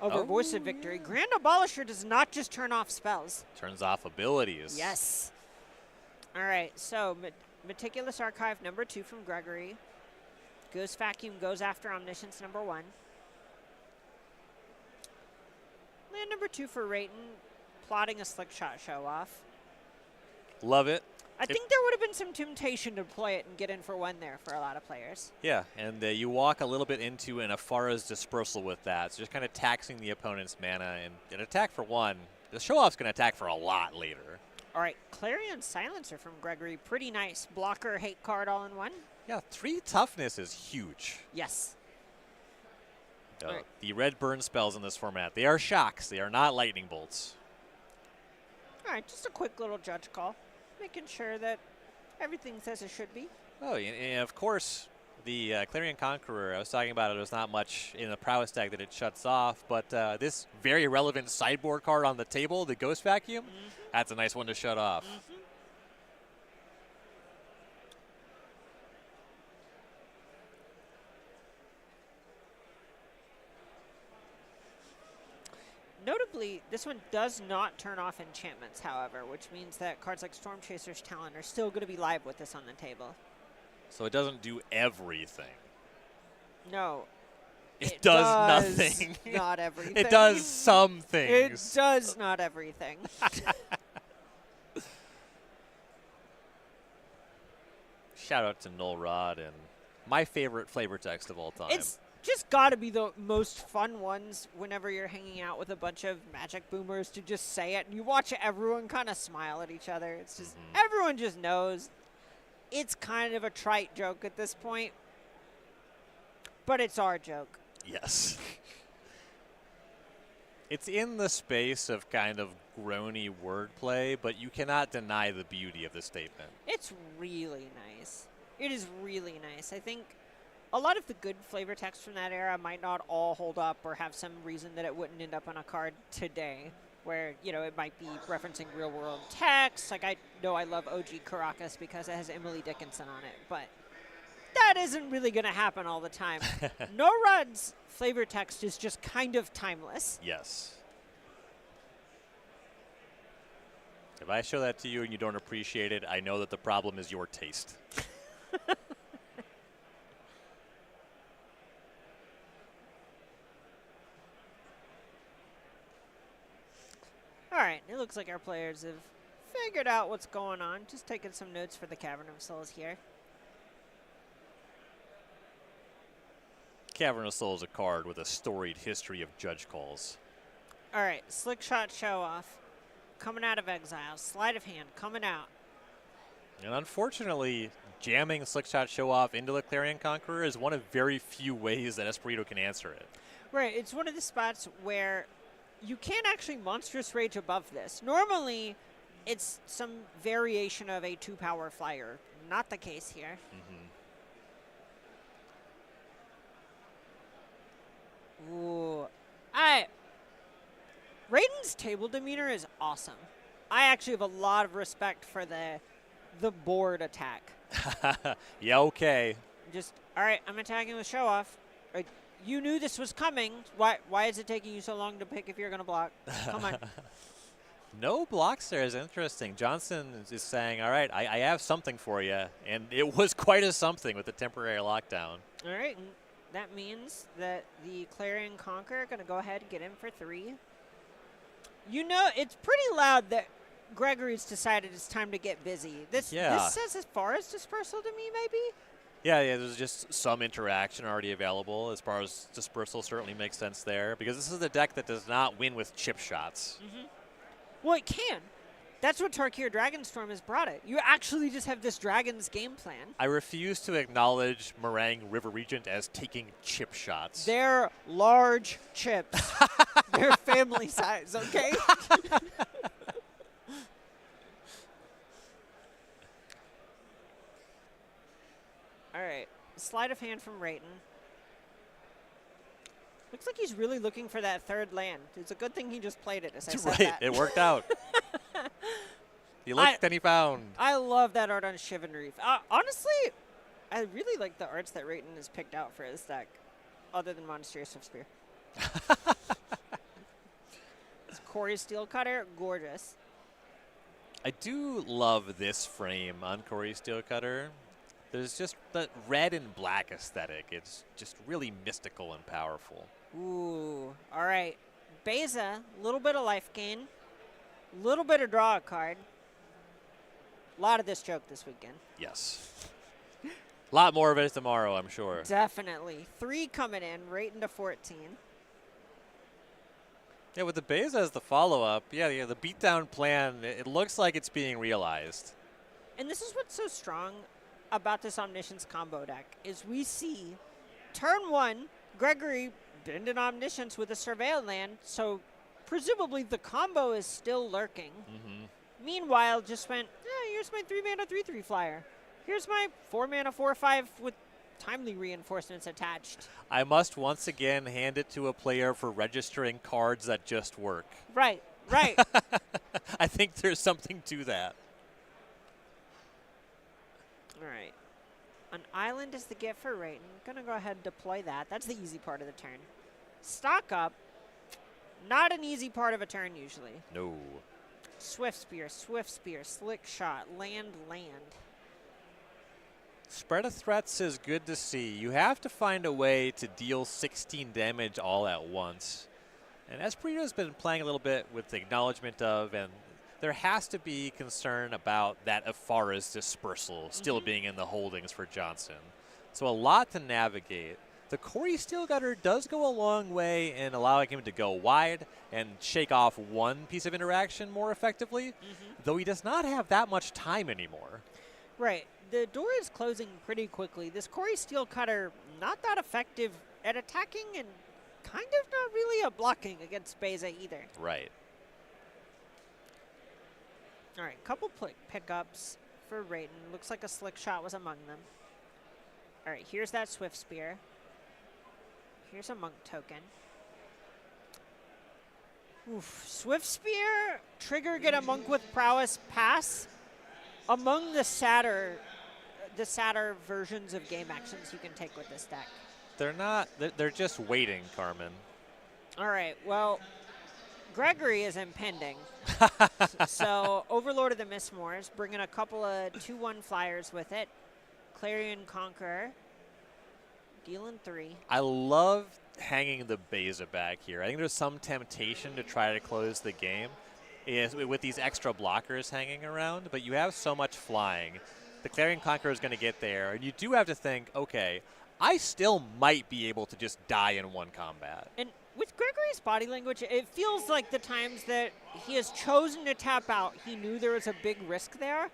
over Voice of Victory. Grand Abolisher does not just turn off spells. Turns off abilities. Yes. All right, so Meticulous Archive number 2 from Gregory. Ghost Vacuum goes after Omniscience number 1. Land number 2 for Rayton, plotting a slick shot show off. Love it. I think there would have been some temptation to play it and get in for 1 there for a lot of players. Yeah, and you walk a little bit into an Afara's Dispersal with that. So just kind of taxing the opponent's mana and an attack for 1. The show-off's going to attack for a lot later. All right, Clarion Silencer from Gregory. Pretty nice. Blocker, hate card all in 1. Yeah, 3 toughness is huge. Yes. Right. The red burn spells in this format, they are shocks. They are not lightning bolts. All right, just a quick little judge call. Making sure that everything's as it should be. Oh, and of course, the Clarion Conqueror, I was talking about it, there's not much in the prowess deck that it shuts off, but this very relevant sideboard card on the table, the Ghost Vacuum, that's a nice one to shut off. Notably, this one does not turn off enchantments, however, which means that cards like Storm Chaser's Talon are still going to be live with this on the table. So it doesn't do everything. No. It does nothing. Not everything. It does some things. It does not everything. Shout out to Null Rod and my favorite flavor text of all time. It's just got to be the most fun ones whenever you're hanging out with a bunch of Magic boomers to just say it. And you watch everyone kind of smile at each other. It's just, everyone just knows. It's kind of a trite joke at this point, but it's our joke. Yes. It's in the space of kind of groany wordplay, but you cannot deny the beauty of the statement. It's really nice. It is really nice. I think a lot of the good flavor text from that era might not all hold up or have some reason that it wouldn't end up on a card today, where, you know, it might be referencing real-world text. Like, I know I love OG Caracas because it has Emily Dickinson on it, but that isn't really going to happen all the time. No Rod's flavor text is just kind of timeless. Yes. If I show that to you and you don't appreciate it, I know that the problem is your taste. All right, it looks like our players have figured out what's going on. Just taking some notes for the Cavern of Souls here. Cavern of Souls is a card with a storied history of judge calls. All right, Slick Shot Show Off. Coming out of exile. Sleight of Hand coming out. And unfortunately, jamming Slick Shot Show Off into the Clarion Conqueror is one of very few ways that Espirito can answer it. Right, it's one of the spots where you can't actually Monstrous Rage above this. Normally, it's some variation of a 2-power flyer. Not the case here. Ooh. Raiden's table demeanor is awesome. I actually have a lot of respect for the board attack. Yeah, okay. Just, all right, I'm attacking with Show Off. You knew this was coming. Why is it taking you so long to pick if you're going to block? Come on. No blocks there is interesting. Johnson is saying, all right, I have something for you. And it was quite a something with the temporary lockdown. All right, and that means that the Clarion Conqueror going to go ahead and get in for 3. You know, it's pretty loud that Gregory's decided it's time to get busy. This says as far as Dispersal to me, maybe? Yeah, there's just some interaction already available. As far as Dispersal certainly makes sense there, because this is a deck that does not win with chip shots. Well, it can. That's what Tarkir Dragonstorm has brought it. You actually just have this Dragon's game plan. I refuse to acknowledge Meringue River Regent as taking chip shots. They're large chips. They're family size, okay? All right. Sleight of Hand from Rayton. Looks like he's really looking for that third land. It's a good thing he just played it as I said that. It worked out. He looked and he found. I love that art on Shivan Reef. Honestly, I really like the arts that Rayton has picked out for his deck, other than Monasteries of Spear. It's Corey Steelcutter, gorgeous. I do love this frame on Corey Steelcutter. There's just that red and black aesthetic. It's just really mystical and powerful. Ooh, all right. Beza, a little bit of life gain, a little bit of draw a card. A lot of this joke this weekend. Yes. A lot more of it tomorrow, I'm sure. Definitely. 3 coming in, right into 14. Yeah, with the Beza as the follow-up, the beatdown plan, it looks like it's being realized. And this is what's so strong about this Omniscience combo deck, is we see turn 1, Gregory bend an Omniscience with a Surveil land, so presumably the combo is still lurking. Meanwhile, just went, here's my 3-mana 3/3 flyer. Here's my 4-mana 4/5 with timely reinforcements attached. I must once again hand it to a player for registering cards that just work. Right. I think there's something to that. All right. An island is the gift for Rayton. Gonna go ahead and deploy that. That's the easy part of the turn. Stock up. Not an easy part of a turn usually. No. Swift Spear, Slick Shot, land. Spread of threats is good to see. You have to find a way to deal 16 damage all at once. And Esperito's been playing a little bit with the acknowledgement of, and there has to be concern about that Afara's dispersal still being in the holdings for Johnson. So a lot to navigate. The Corey Steelgutter does go a long way in allowing him to go wide and shake off one piece of interaction more effectively, though he does not have that much time anymore. Right. The door is closing pretty quickly. This Corey Steelcutter, not that effective at attacking and kind of not really a blocking against Beza either. Right. All right, couple pickups for Rayton. Looks like a Slick Shot was among them. All right, here's that Swift Spear. Here's a Monk token. Oof. Swift Spear, trigger, get a Monk with Prowess, pass. Among the sadder versions of game actions you can take with this deck. They're not, they're just waiting, Carmen. All right, well, Gregory is impending. So Overlord of the Mistmoors, bringing a couple of 2/1 flyers with it. Clarion Conqueror, dealing 3. I love hanging the Beza back here. I think there's some temptation to try to close the game with these extra blockers hanging around, but you have so much flying. The Clarion Conqueror is going to get there, and you do have to think, okay, I still might be able to just die in one combat. And with Gregory's body language, it feels like the times that he has chosen to tap out, he knew there was a big risk there,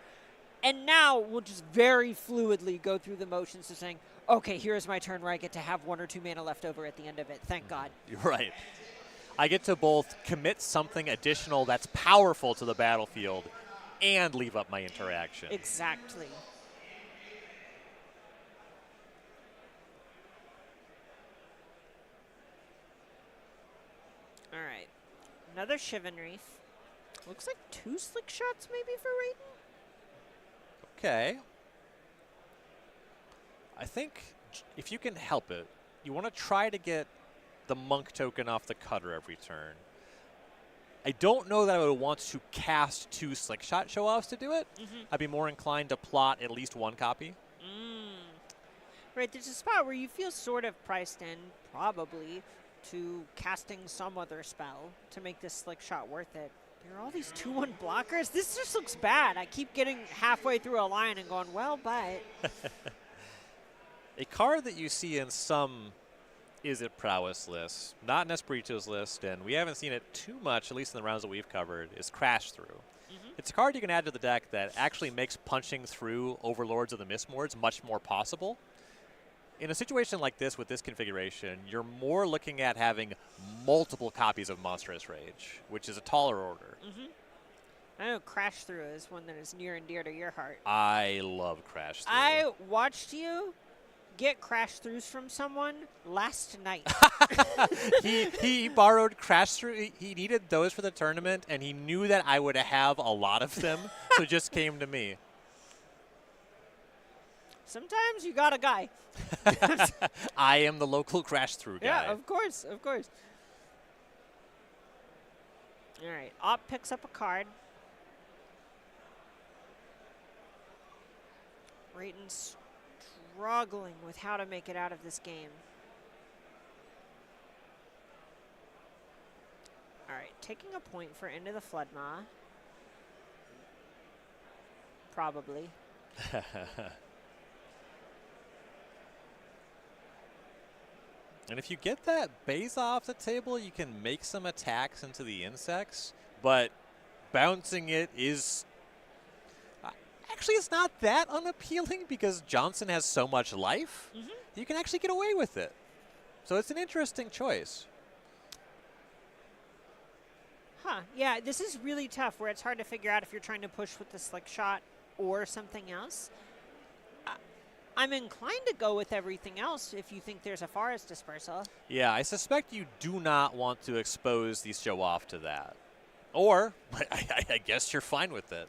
and now will just very fluidly go through the motions of saying, okay, here's my turn where I get to have 1 or 2 mana left over at the end of it. Thank God. You're right. I get to both commit something additional that's powerful to the battlefield and leave up my interaction. Exactly. All right. Another Shivan Reef. Looks like 2 Slick Shots maybe for Rayton. Okay. I think if you can help it, you want to try to get the Monk token off the cutter every turn. I don't know that I would want to cast 2 Slick Shot show-offs to do it. I'd be more inclined to plot at least 1 copy. Right, there's a spot where you feel sort of priced in, probably, to casting some other spell to make this Slick Shot worth it. There are all these 2/1 blockers. This just looks bad. I keep getting halfway through a line and going, well, but. A card that you see in some Is It Prowess lists, not in Esperito's list, and we haven't seen it too much, at least in the rounds that we've covered, is Crash Through. It's a card you can add to the deck that actually makes punching through Overlords of the Mistmoors much more possible. In a situation like this with this configuration, you're more looking at having multiple copies of Monstrous Rage, which is a taller order. I know Crash Through is one that is near and dear to your heart. I love Crash Through. I watched you get Crash Throughs from someone last night. he borrowed Crash Through. He needed those for the tournament, and he knew that I would have a lot of them, so just came to me. Sometimes you got a guy. I am the local Crash Through guy. Yeah, of course, of course. All right, Op picks up a card. Rayton's struggling with how to make it out of this game. All right, taking a point for Into the Floodmaw. Probably. And if you get that Beza off the table, you can make some attacks into the insects, but bouncing it is... Actually, it's not that unappealing because Johnson has so much life. You can actually get away with it. So it's an interesting choice. Huh. Yeah, this is really tough where it's hard to figure out if you're trying to push with the Slick Shot or something else. I'm inclined to go with everything else if you think there's a Forest Dispersal. Yeah, I suspect you do not want to expose the show off to that. Or, I guess you're fine with it.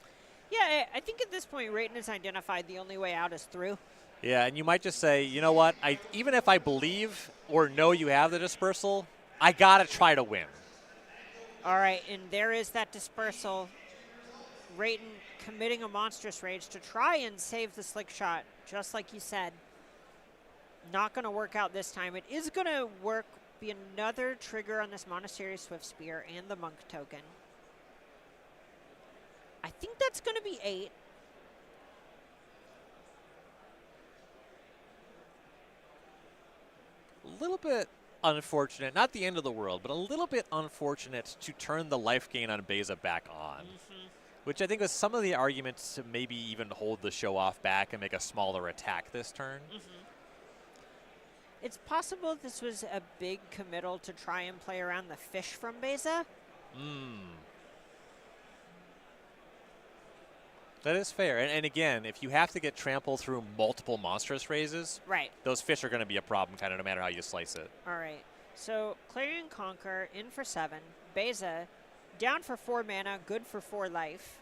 Yeah, I think at this point, Rayton has identified the only way out is through. Yeah, and you might just say, you know what, even if I believe or know you have the dispersal, I got to try to win. All right, and there is that dispersal. Rayton committing a monstrous rage to try and save the slick shot, just like you said. Not going to work out this time. It is going to be another trigger on this Monastery Swift Spear and the Monk token. I think that's going to be 8. A little bit unfortunate, not the end of the world, but a little bit unfortunate to turn the life gain on Beza back on. Which I think was some of the arguments to maybe even hold the show off back and make a smaller attack this turn. It's possible this was a big committal to try and play around the fish from Beza. That is fair. And again, if you have to get trampled through multiple monstrous raises, Right. those fish are going to be a problem kind of no matter how you slice it. All right. So Clarion Conquer in for 7. Beza down for 4 mana, good for 4 life.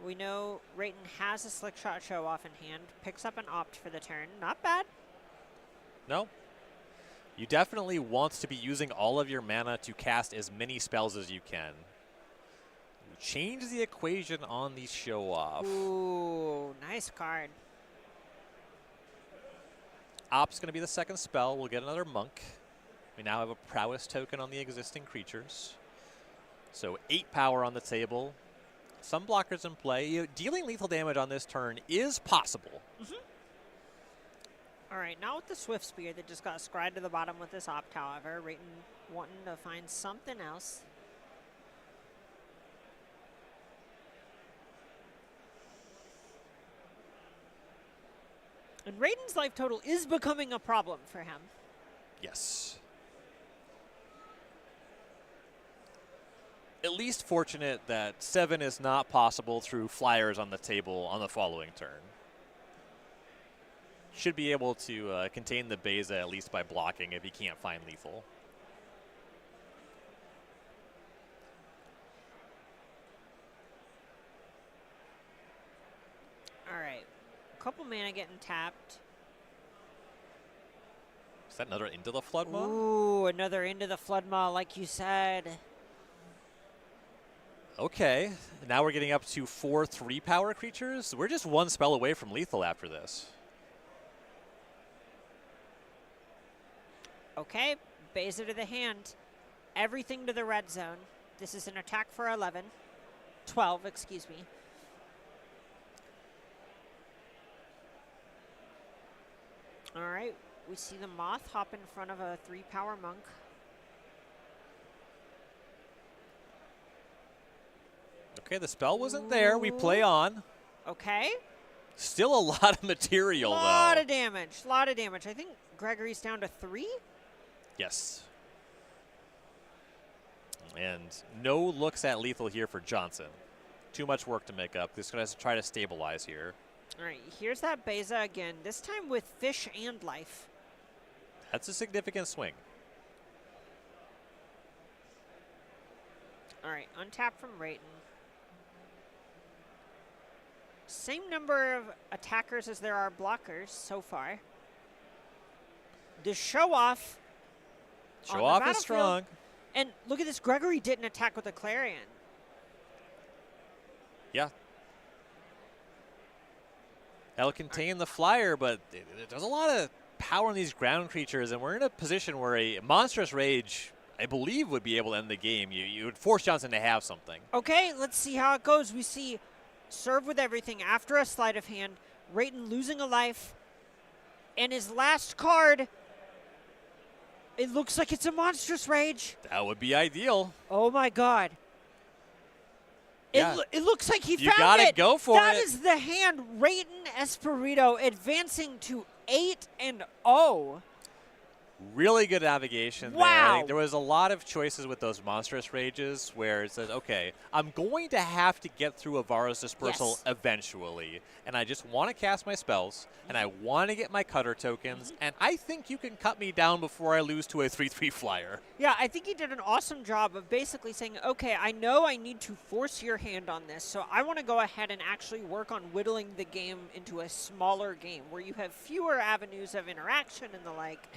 We know Rayton has a Slick Shot Show Off in hand. Picks up an Opt for the turn. Not bad. No. You definitely want to be using all of your mana to cast as many spells as you can. Change the equation on the show off. Ooh, nice card. Opt's going to be the second spell. We'll get another Monk. We now have a Prowess token on the existing creatures. So 8 power on the table. Some blockers in play. Dealing lethal damage on this turn is possible. All right, now with the Swift Spear that just got scried to the bottom with this Opt, however, Rayton wanting to find something else. And Rayton's life total is becoming a problem for him. Yes. At least fortunate that 7 is not possible through flyers on the table on the following turn. Should be able to contain the Beza at least by blocking if he can't find lethal. All right. A couple mana getting tapped. Is that another Into the Flood Maw? Ooh, another Into the Flood Maw, like you said. Okay, now we're getting up to 4 3-power creatures. We're just 1 spell away from lethal after this. Okay, Beza to the hand. Everything to the red zone. This is an attack for 12, excuse me. All right, we see the Moth hop in front of a 3-power Monk. Okay, the spell wasn't there. We play on. Okay. Still a lot of material, though. Lot of damage. I think Gregory's down to 3. Yes. And no looks at lethal here for Johnson. Too much work to make up. This has to try to stabilize here. All right, here's that Beza again, this time with fish and life. That's a significant swing. All right, untap from Rayton. Same number of attackers as there are blockers so far. The show off. Show off is strong. And look at this, Gregory didn't attack with a Clarion. Yeah. That'll contain the flyer, but there's a lot of power in these ground creatures, and we're in a position where a monstrous rage, I believe, would be able to end the game. You would force Johnson to have something. Okay, let's see how it goes. We see serve with everything after a sleight of hand. Rayton losing a life. And his last card, it looks like it's a monstrous rage. That would be ideal. Oh my God. Yeah. It looks like he found it. You gotta go for it. That is the hand. Rayton Espirito advancing to 8-0. Really good navigation there. I think there was a lot of choices with those monstrous rages where it says, okay, I'm going to have to get through Avara's Dispersal eventually, and I just want to cast my spells, and I want to get my cutter tokens, and I think you can cut me down before I lose to a 3/3 flyer. Yeah, I think he did an awesome job of basically saying, okay, I know I need to force your hand on this, so I want to go ahead and actually work on whittling the game into a smaller game where you have fewer avenues of interaction and the like.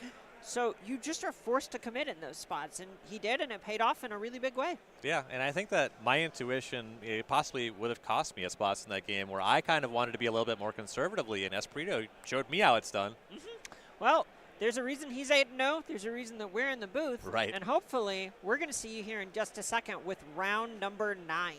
So you just are forced to commit in those spots, and he did, and it paid off in a really big way. Yeah, and I think that my intuition possibly would have cost me a spots in that game where I kind of wanted to be a little bit more conservatively, and Espirito showed me how it's done. Well, there's a reason he's 8-0. There's a reason that we're in the booth. Right. And hopefully, we're going to see you here in just a second with round number 9.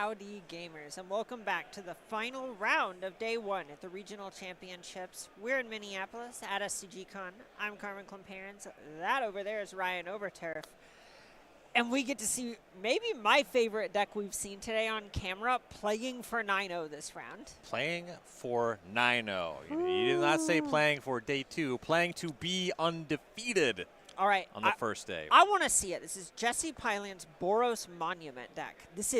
Howdy gamers, and welcome back to the final round of day 1 at the regional championships. We're in Minneapolis at SCG Con. I'm Carmen Klemperens. That over there is Ryan Overturf. And we get to see maybe my favorite deck we've seen today on camera playing for 9-0 this round. Playing for 9-0. You did not say playing for day 2, playing to be undefeated. All right. On the first day. I want to see it. This is Jesse Pyland's Boros Monument deck. This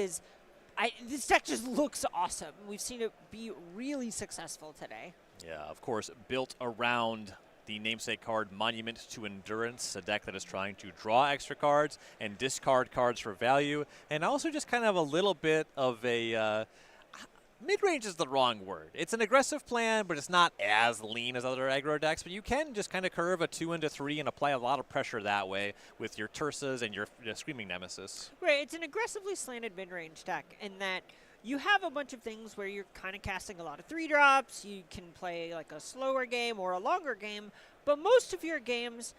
deck just looks awesome. We've seen it be really successful today. Yeah, of course, built around the namesake card Monument to Endurance, a deck that is trying to draw extra cards and discard cards for value, and also just kind of a little bit of a mid-range is the wrong word. It's an aggressive plan, but it's not as lean as other aggro decks, but you can just kind of curve a 2 into 3 and apply a lot of pressure that way with your Tursas and your Screaming Nemesis. Right, it's an aggressively slanted mid-range deck in that you have a bunch of things where you're kind of casting a lot of 3-drops, you can play like a slower game or a longer game, but most of your games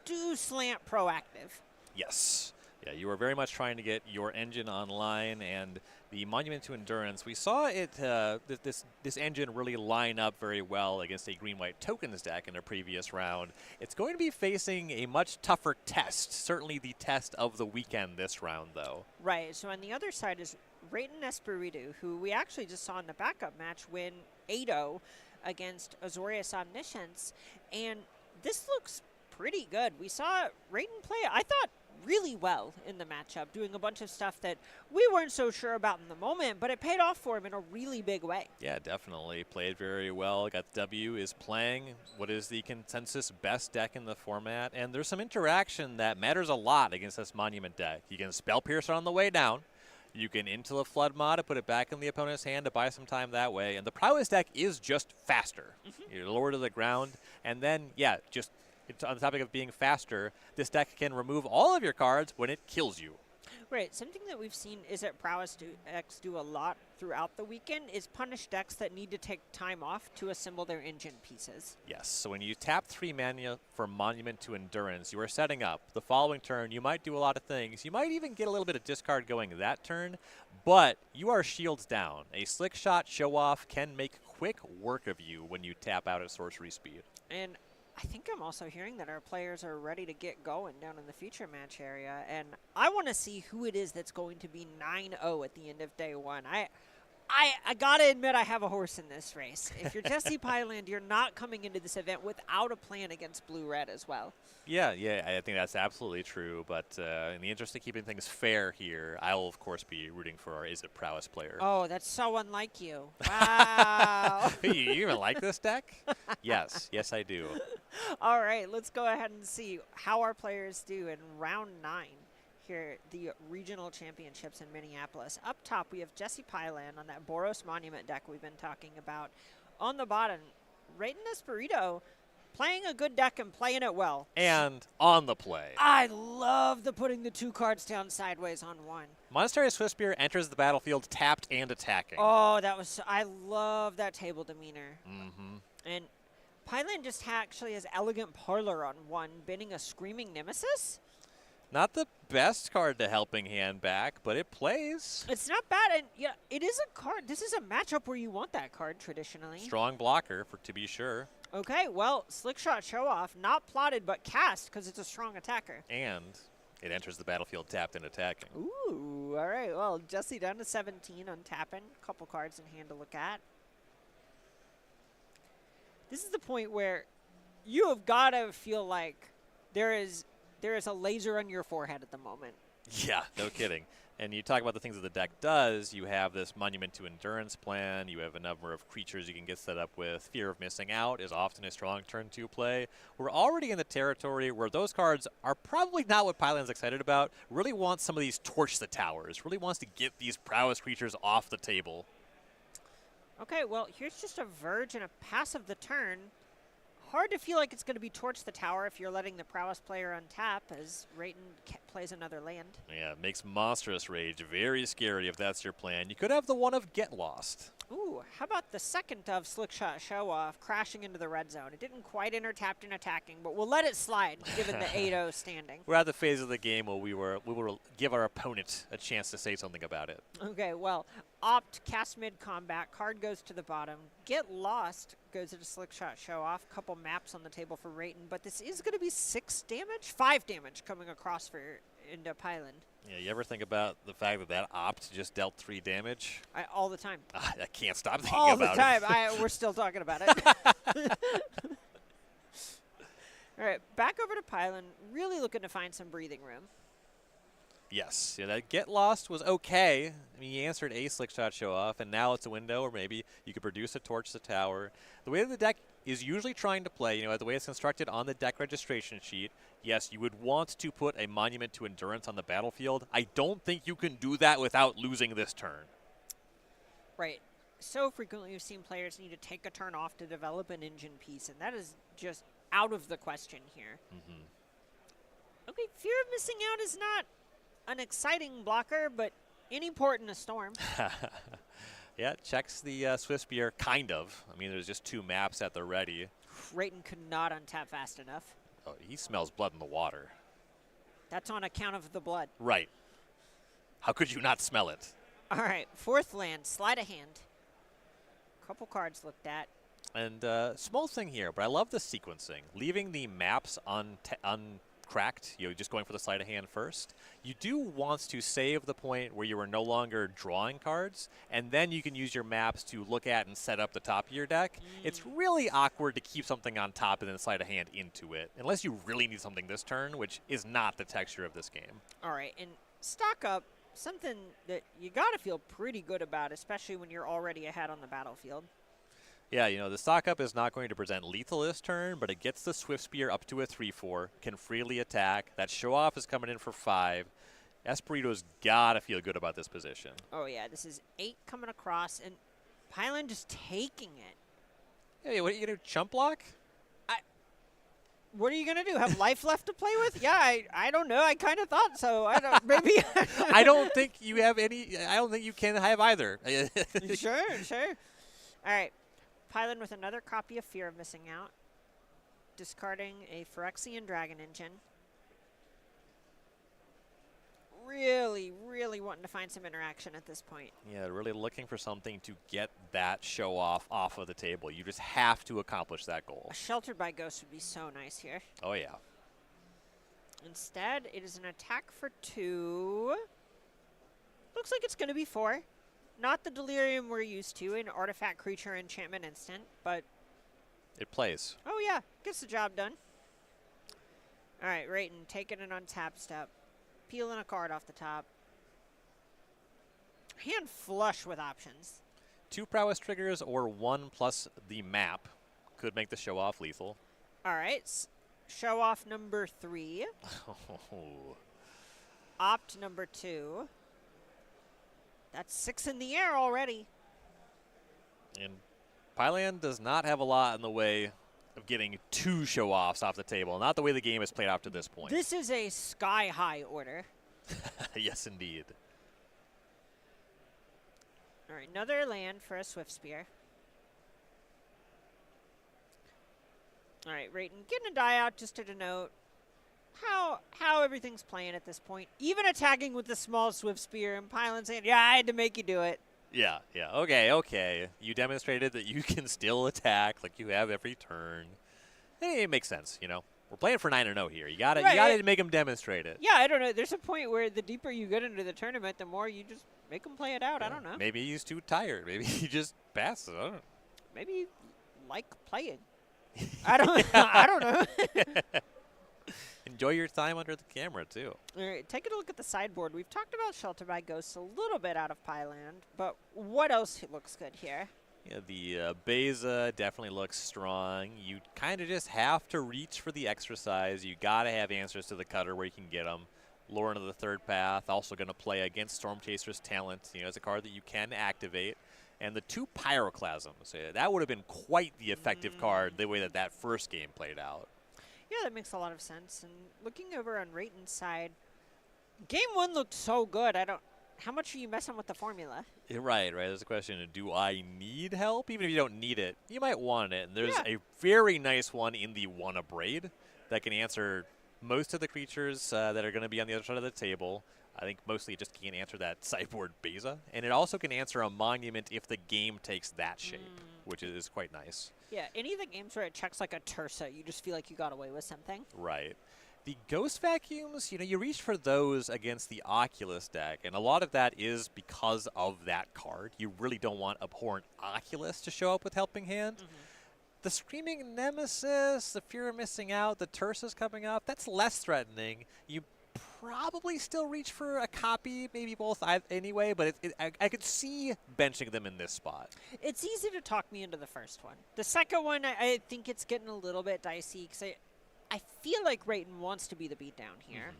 do slant proactive. Yes. Yeah, you are very much trying to get your engine online, and the Monument to Endurance, we saw it this engine really line up very well against a green-white tokens deck in a previous round. It's going to be facing a much tougher test, certainly the test of the weekend this round, though. Right, so on the other side is Rayton Espiritu, who we actually just saw in the backup match win 8-0 against Azorius Omniscience, and this looks pretty good. We saw Rayton play, I thought, really well in the matchup, doing a bunch of stuff that we weren't so sure about in the moment, but it paid off for him in a really big way. Yeah, definitely. Played very well. Got the W, is playing what is the consensus best deck in the format, and there's some interaction that matters a lot against this Monument deck. You can Spell Piercer on the way down. You can into the Flood mod to put it back in the opponent's hand to buy some time that way, and the Prowess deck is just faster. You're lower to the ground, and then, yeah, just on the topic of being faster, this deck can remove all of your cards when it kills you. Right. Something that we've seen is that Prowess decks do a lot throughout the weekend is punish decks that need to take time off to assemble their engine pieces. Yes. So when you tap 3 mana for Monument to Endurance, you are setting up. The following turn, you might do a lot of things. You might even get a little bit of discard going that turn, but you are shields down. A Slick Shot Show-Off can make quick work of you when you tap out at sorcery speed. And I think I'm also hearing that our players are ready to get going down in the feature match area, and I want to see who it is that's going to be 9-0 at the end of day 1. I gotta admit I have a horse in this race. If you're Jesse Pyland, you're not coming into this event without a plan against blue-red as well. Yeah, I think that's absolutely true, but in the interest of keeping things fair here, I will, of course, be rooting for our Is It Prowess player. Oh, that's so unlike you. Wow. You even like this deck? Yes, I do. All right, let's go ahead and see how our players do in round 9 here at the regional championships in Minneapolis. Up top, we have Jesse Pyland on that Boros Monument deck we've been talking about. On the bottom, Rayton Espiritu playing a good deck and playing it well. And on the play. I love the putting the 2 cards down sideways on 1. Monastery of Swiftspear enters the battlefield tapped and attacking. Oh, I love that table demeanor. Mm-hmm. And Pyland just actually has Elegant Parlor on 1, binning a Screaming Nemesis. Not the best card to Helping Hand back, but it plays. It's not bad, and yeah, it is a card. This is a matchup where you want that card traditionally. Strong blocker, to be sure. Okay, well, Slick Shot Show-Off, not plotted, but cast because it's a strong attacker. And it enters the battlefield tapped and attacking. Ooh, all right. Well, Jesse down to 17 on tapping. A couple cards in hand to look at. This is the point where you have got to feel like there is a laser on your forehead at the moment. Yeah, no kidding. And you talk about the things that the deck does. You have this Monument to Endurance plan. You have a number of creatures you can get set up with. Fear of Missing Out is often a strong turn 2 play. We're already in the territory where those cards are probably not what Pyland's excited about. Really wants some of these Torch the Towers. Really wants to get these Prowess creatures off the table. Okay, well, here's just a Verge and a pass of the turn. Hard to feel like it's going to be Torch the Tower if you're letting the Prowess player untap as Rayton plays another land. Yeah, it makes Monstrous Rage very scary if that's your plan. You could have the one of Get Lost. Ooh, how about the second of Slick Shot Show Off crashing into the red zone? It didn't quite enter tapped and attacking, but we'll let it slide given the 8-0 standing. We're at the phase of the game where we will give our opponent a chance to say something about it. Okay, well, Opt, cast mid-combat, card goes to the bottom. Get Lost goes into Slick Shot Show Off. Couple maps on the table for Rayton, but this is going to be 6 damage? 5 damage coming across for into Pyland. Yeah, you ever think about the fact that that Opt just dealt 3 damage? All the time. I can't stop thinking All about the it. time. We're still talking about it. All right, back over to Pyland. Really looking to find some breathing room. Yes, yeah, that Get Lost was okay. I mean, you answered a Slick Shot Show Off, and now it's a window, or maybe you could produce a Torch the Tower. The way that the deck is usually trying to play, the way it's constructed on the deck registration sheet, yes, you would want to put a Monument to Endurance on the battlefield. I don't think you can do that without losing this turn. Right. So frequently we've seen players need to take a turn off to develop an engine piece, and that is just out of the question here. Okay, Fear of Missing Out is not an exciting blocker, but any port in a storm. Yeah, checks the Swift Spear, kind of. I mean, there's just 2 maps at the ready. Rayton could not untap fast enough. Oh, he smells blood in the water. That's on account of the blood. Right. How could you not smell it? All right, 4th land, sleight of hand. Couple cards looked at. And small thing here, but I love the sequencing. Leaving the maps uncracked, just going for the sleight of hand first. You do want to save the point where you are no longer drawing cards, and then you can use your maps to look at and set up the top of your deck. It's really awkward to keep something on top and then sleight of hand into it, unless you really need something this turn, which is not the texture of this game. All right, and stock up, something that you got to feel pretty good about, especially when you're already ahead on the battlefield. Yeah, the stock up is not going to present lethal this turn, but it gets the Swift Spear up to a 3/4, can freely attack. That Show Off is coming in for 5. Espirito's got to feel good about this position. Oh, yeah, this is 8 coming across, and Pyland just taking it. Hey, what are you going to do, chump block? What are you going to do, have life left to play with? Yeah, I don't know. I kind of thought so. I don't, maybe. I don't think you have any. I don't think you can have either. Sure. All right. Pyland with another copy of Fear of Missing Out. Discarding a Phyrexian Dragon Engine. Really wanting to find some interaction at this point. Yeah, really looking for something to get that Show Off of the table. You just have to accomplish that goal. A Sheltered by Ghost would be so nice here. Oh, yeah. Instead, it is an attack for 2. Looks like it's going to be 4. Not the Delirium we're used to, an artifact creature enchantment instant, but... It plays. Oh, yeah. Gets the job done. All right, Rayton, taking an untap step. Peeling a card off the top. Hand flush with options. 2 prowess triggers or 1 plus the map could make the Show Off lethal. All right. Show Off number 3. Oh. Opt number 2. That's 6 in the air already. And Pyland does not have a lot in the way of getting 2 Show Offs off the table. Not the way the game has played out to this point. This is a sky-high order. Yes, indeed. All right, another land for a Swift Spear. All right, Rayton, getting a die out just to denote how everything's playing at this point. Even attacking with the small Swift Spear and Pyland saying, yeah, I had to make you do it. Yeah. Okay. You demonstrated that you can still attack like you have every turn. Hey, it makes sense, We're playing for 9-0 here. You gotta make them demonstrate it. Yeah, I don't know. There's a point where the deeper you get into the tournament, the more you just make them play it out. Yeah. I don't know. Maybe he's too tired. Maybe he just passes. I don't know. Maybe you like playing. I don't know. Enjoy your time under the camera, too. All right, take a look at the sideboard. We've talked about Shelter by Ghosts a little bit out of Pyland, but what else looks good here? Yeah, the Beza definitely looks strong. You kind of just have to reach for the exercise. You got to have answers to the cutter where you can get them. Lure into the third path, also going to play against Storm Chaser's Talent. It's a card that you can activate. And the 2 Pyroclasms, that would have been quite the effective card the way that first game played out. Yeah, that makes a lot of sense. And looking over on Rayton's side, Game 1 looked so good. how much are you messing with the formula? Right. There's a question of, do I need help? Even if you don't need it, you might want it. And there's a very nice one in the Wanna Braid that can answer most of the creatures that are going to be on the other side of the table. I think mostly it just can't answer that sideboard Beza. And it also can answer a monument if the game takes that shape, which is quite nice. Yeah, any of the games where it checks like a Tursa, you just feel like you got away with something. Right. The Ghost Vacuums, you reach for those against the Oculus deck, and a lot of that is because of that card. You really don't want Abhorrent Oculus to show up with Helping Hand. The Screaming Nemesis, the Fear of Missing Out, the Tursa's coming up, that's less threatening. You probably still reach for a copy, maybe both anyway, but I could see benching them in this spot. It's easy to talk me into the first one. The second one, I think it's getting a little bit dicey because I feel like Rayton wants to be the beatdown here.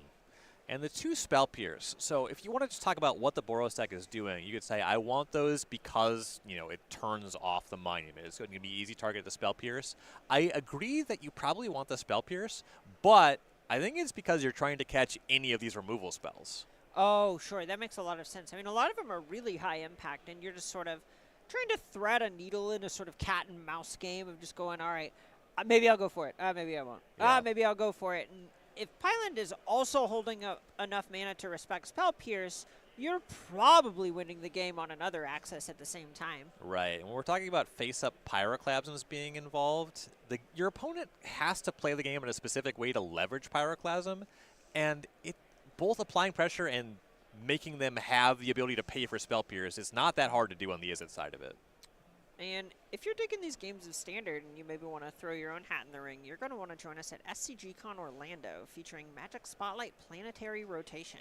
And the 2 Spell Pierce. So if you want to just talk about what the Boros deck is doing, you could say, I want those because, it turns off the monument. It's going to be easy target the Spell Pierce. I agree that you probably want the Spell Pierce, but I think it's because you're trying to catch any of these removal spells. Oh, sure. That makes a lot of sense. I mean, a lot of them are really high impact, and you're just sort of trying to thread a needle in a sort of cat and mouse game of just going, all right, maybe I'll go for it. Maybe I won't. Maybe I'll go for it. And if Pyland is also holding up enough mana to respect Spell Pierce, you're probably winning the game on another axis at the same time. Right. And when we're talking about face-up Pyroclasms being involved, your opponent has to play the game in a specific way to leverage Pyroclasm, and both applying pressure and making them have the ability to pay for Spell Pierce is not that hard to do on the Izzet side of it. And if you're digging these games of Standard and you maybe want to throw your own hat in the ring, you're going to want to join us at SCG Con Orlando, featuring Magic Spotlight Planetary Rotation.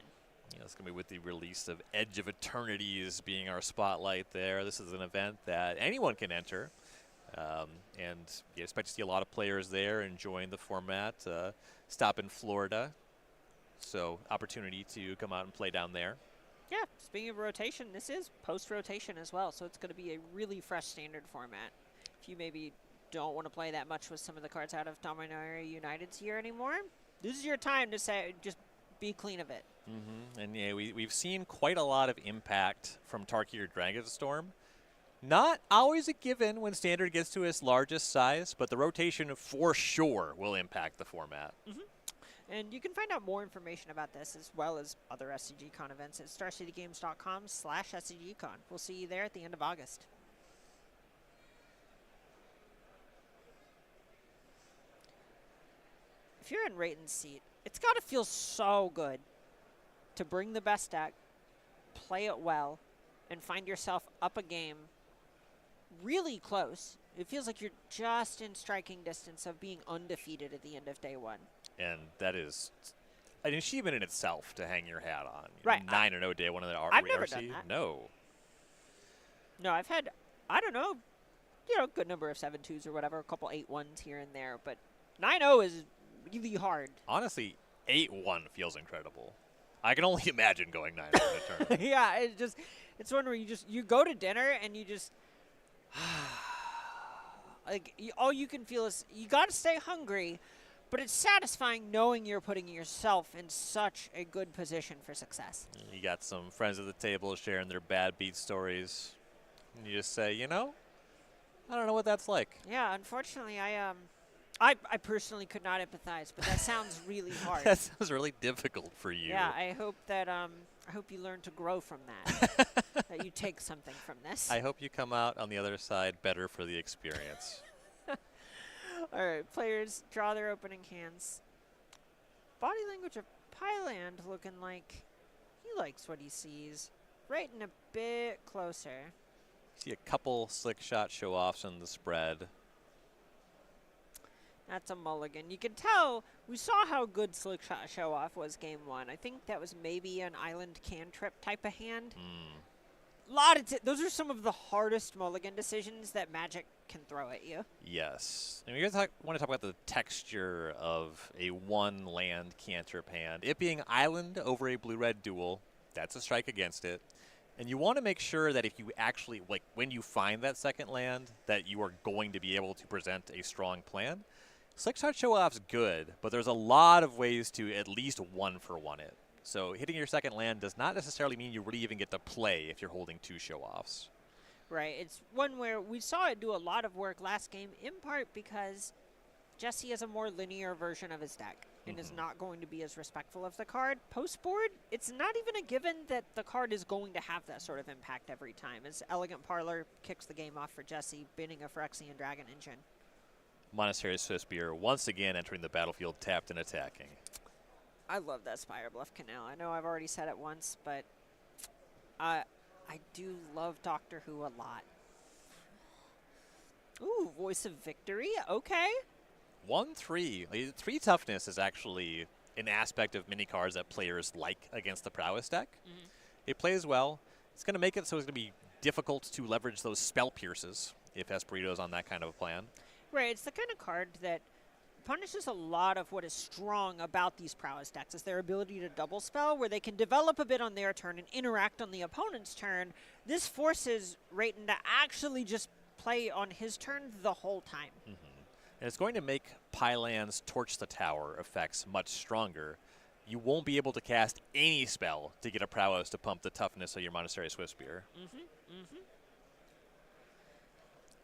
Yeah, it's going to be with the release of Edge of Eternities being our spotlight there. This is an event that anyone can enter. And you expect to see a lot of players there enjoying the format. Stop in Florida. So opportunity to come out and play down there. Yeah, speaking of rotation, this is post-rotation as well, so it's going to be a really fresh Standard format. If you maybe don't want to play that much with some of the cards out of Dominaria United's here anymore, this is your time to say, just be clean of it. And yeah, we've seen quite a lot of impact from Tarkir Dragonstorm. Not always a given when Standard gets to its largest size, but the rotation for sure will impact the format. And you can find out more information about this as well as other SCGCon events at starcitygames.com/SCGCon. We'll see you there at the end of August. If you're in Rayton's seat, it's got to feel so good to bring the best deck, play it well, and find yourself up a game really close. It feels like you're just in striking distance of being undefeated at the end of day one. And that is an achievement in itself to hang your hat on. Right. 9-0 day one of the I've never done that. No. No, I've had, I don't know, good number of 7-2s or whatever, a couple 8-1s here and there, but 9-0 is really hard. Honestly, 8-1 feels incredible. I can only imagine going 9-0 in a tournament. Yeah, it's one where you go to dinner and you just, all you can feel is you got to stay hungry, but it's satisfying knowing you're putting yourself in such a good position for success. You got some friends at the table sharing their bad beat stories. And you just say, I don't know what that's like. Yeah, unfortunately, I personally could not empathize, but that sounds really hard. That sounds really difficult for you. Yeah, I hope that I hope you learn to grow from that. That you take something from this. I hope you come out on the other side better for the experience. All right, players draw their opening hands. Body language of Pyland looking like he likes what he sees. Rayton a bit closer. See a couple slick shot show-offs on the spread. That's a mulligan. You can tell we saw how good slick shot show-off was game one. I think that was maybe an island cantrip type of hand. Those are some of the hardest mulligan decisions that Magic can throw at you. Yes. And we want to talk about the texture of a one-land cantrip hand. It being island over a blue-red duel, that's a strike against it. And you want to make sure that if you actually, when you find that second land, that you are going to be able to present a strong plan. Slick shot show-off's good, but there's a lot of ways to at least one-for-one it. So hitting your second land does not necessarily mean you really even get to play if you're holding 2 show-offs. Right. It's one where we saw it do a lot of work last game, in part because Jesse has a more linear version of his deck and is not going to be as respectful of the card. Post-board, it's not even a given that the card is going to have that sort of impact every time, as Elegant Parlor kicks the game off for Jesse, binning a Phyrexian Dragon Engine. Monastery Swiftspear once again entering the battlefield tapped and attacking. I love that Spire Bluff Canal. I know I've already said it once, but I do love Doctor Who a lot. Ooh, Voice of Victory. Okay. 1/3. 3 toughness is actually an aspect of mini cards that players like against the prowess deck. It plays well. It's going to make it so it's going to be difficult to leverage those spell pierces if Espirito's on that kind of a plan. Right. It's the kind of card that punishes a lot of what is strong about these prowess decks, is their ability to double spell, where they can develop a bit on their turn and interact on the opponent's turn. This forces Rayton to actually just play on his turn the whole time. And it's going to make Pylan's Torch the Tower effects much stronger. You won't be able to cast any spell to get a prowess to pump the toughness of your Monastery Swiftspear.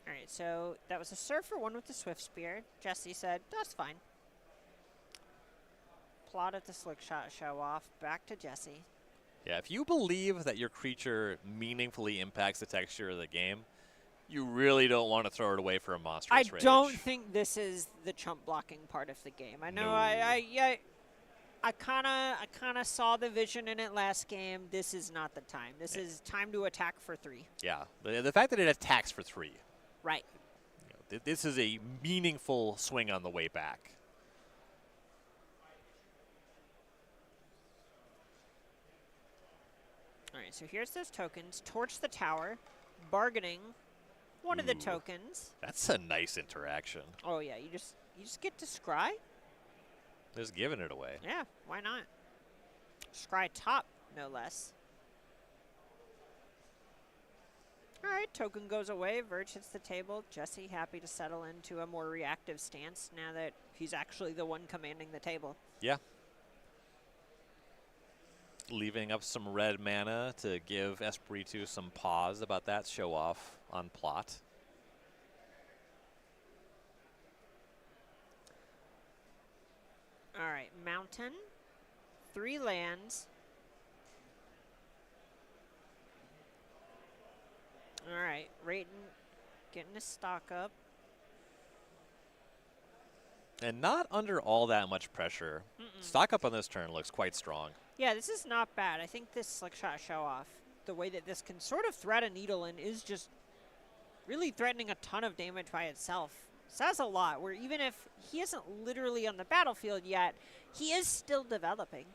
All right, so that was a Surfer one with the Swiftspear. Jesse said, that's fine. Plotted the Slick Shot show off. Back to Jesse. Yeah, if you believe that your creature meaningfully impacts the texture of the game, you really don't want to throw it away for a monstrous rage. I don't think this is the chump blocking part of the game. I know No. I kind of saw the vision in it last game. This is not the time. This is time to attack for 3. Yeah, the fact that it attacks for 3. Right. You know, this is a meaningful swing on the way back. All right, so here's those tokens. Torch the tower. Bargaining one of the Ooh. tokens. That's a nice interaction. Oh yeah, you just get to scry? Just giving it away. Yeah, why not? Scry top, no less. All right, token goes away. Verge hits the table. Jesse happy to settle into a more reactive stance now that he's actually the one commanding the table. Yeah. Leaving up some red mana to give Espiritu some pause about that show off on plot. All right, mountain, 3 lands. All right, Rayton getting his stock up. And not under all that much pressure. Stock up on this turn looks quite strong. Yeah, this is not bad. I think this Slick Shot show off, the way that this can sort of thread a needle in, is just really threatening a ton of damage by itself. Says a lot, where even if he isn't literally on the battlefield yet, he is still developing.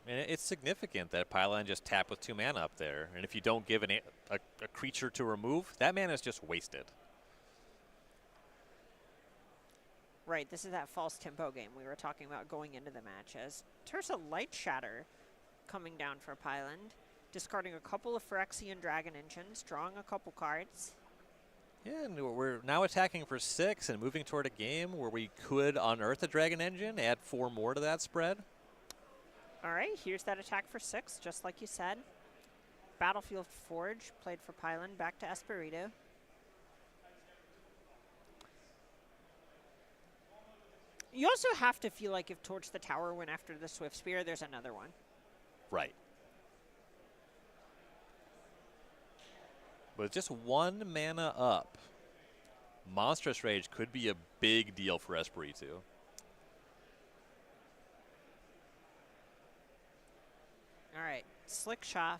And it's significant that Pylan just tapped with 2 mana up there. And if you don't give a creature to remove, that mana is just wasted. Right, this is that false tempo game we were talking about going into the match, as Tersa Light Shatter coming down for Pyland, discarding a couple of Phyrexian Dragon Engines, drawing a couple cards. Yeah, and we're now attacking for 6 and moving toward a game where we could unearth a Dragon Engine, add 4 more to that spread. All right, here's that attack for 6, just like you said. Battlefield Forge played for Pyland, back to Espirito. You also have to feel like if Torch the Tower went after the Swiftspear, there's another one. Right. But just 1 mana up, Monstrous Rage could be a big deal for Espiritu. All right, Slick Shot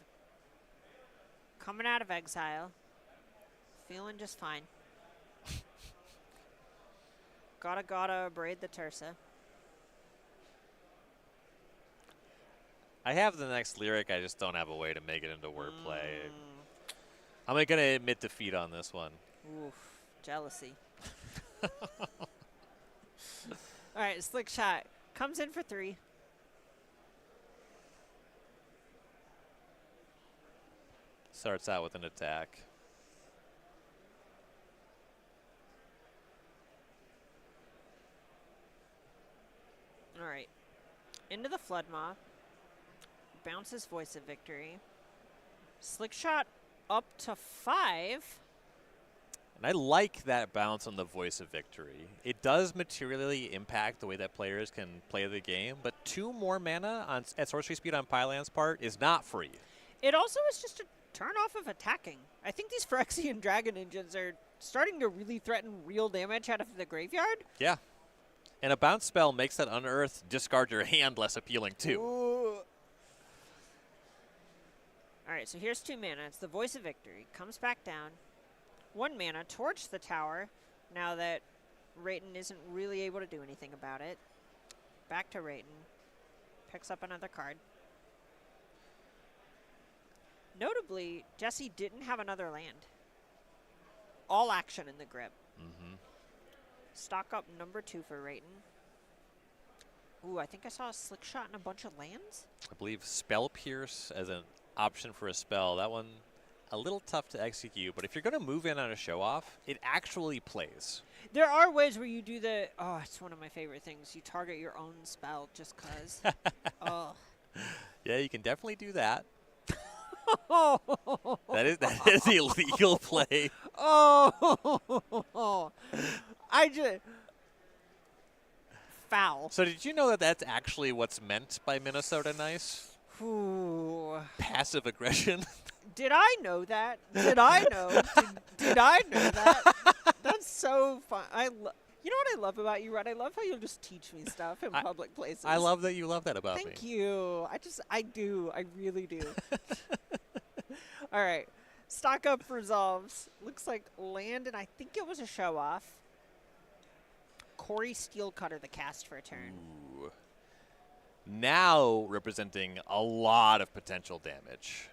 coming out of exile, feeling just fine. Gotta braid the Tersa. I have the next lyric, I just don't have a way to make it into wordplay. I'm going to admit defeat on this one. Oof, jealousy. All right, Slick Shot comes in for 3. Starts out with an attack. All right, into the Flood Maw. bounces Voice of Victory. Slick Shot up to 5. And I like that bounce on the Voice of Victory. It does materially impact the way that players can play the game, but 2 more mana at sorcery speed on Pylan's part is not free. It also is just a turn off of attacking. I think these Phyrexian Dragon Engines are starting to really threaten real damage out of the graveyard. Yeah. And a bounce spell makes that unearth discard your hand less appealing too. Ooh. All right, so here's 2 mana. It's the Voice of Victory. Comes back down. 1 mana, torch the tower, now that Rayton isn't really able to do anything about it. Back to Rayton. Picks up another card. Notably, Jesse didn't have another land. All action in the grip. Stock up number 2 for Rayton. Ooh, I think I saw a Slick Shot and a bunch of lands. I believe Spell Pierce as an option for a spell. That one a little tough to execute, but if you're going to move in on a show-off, it actually plays. There are ways where you do the, oh, it's one of my favorite things. You target your own spell just because. Oh. Yeah, you can definitely do that. Oh. That is a legal play. Oh. I just. Foul. So did you know that that's actually what's meant by Minnesota Nice? Ooh. Passive aggression. Did I know that? Did I know? did I know that? That's so fun. You know what I love about you, Rod? I love how you'll just teach me stuff in public places. I love that you love that about me. Thank you. I do. I really do. All right. Stock up resolves. Looks like land, and I think it was a show-off. Corey Steelcutter, the cast for a turn. Ooh. Now representing a lot of potential damage.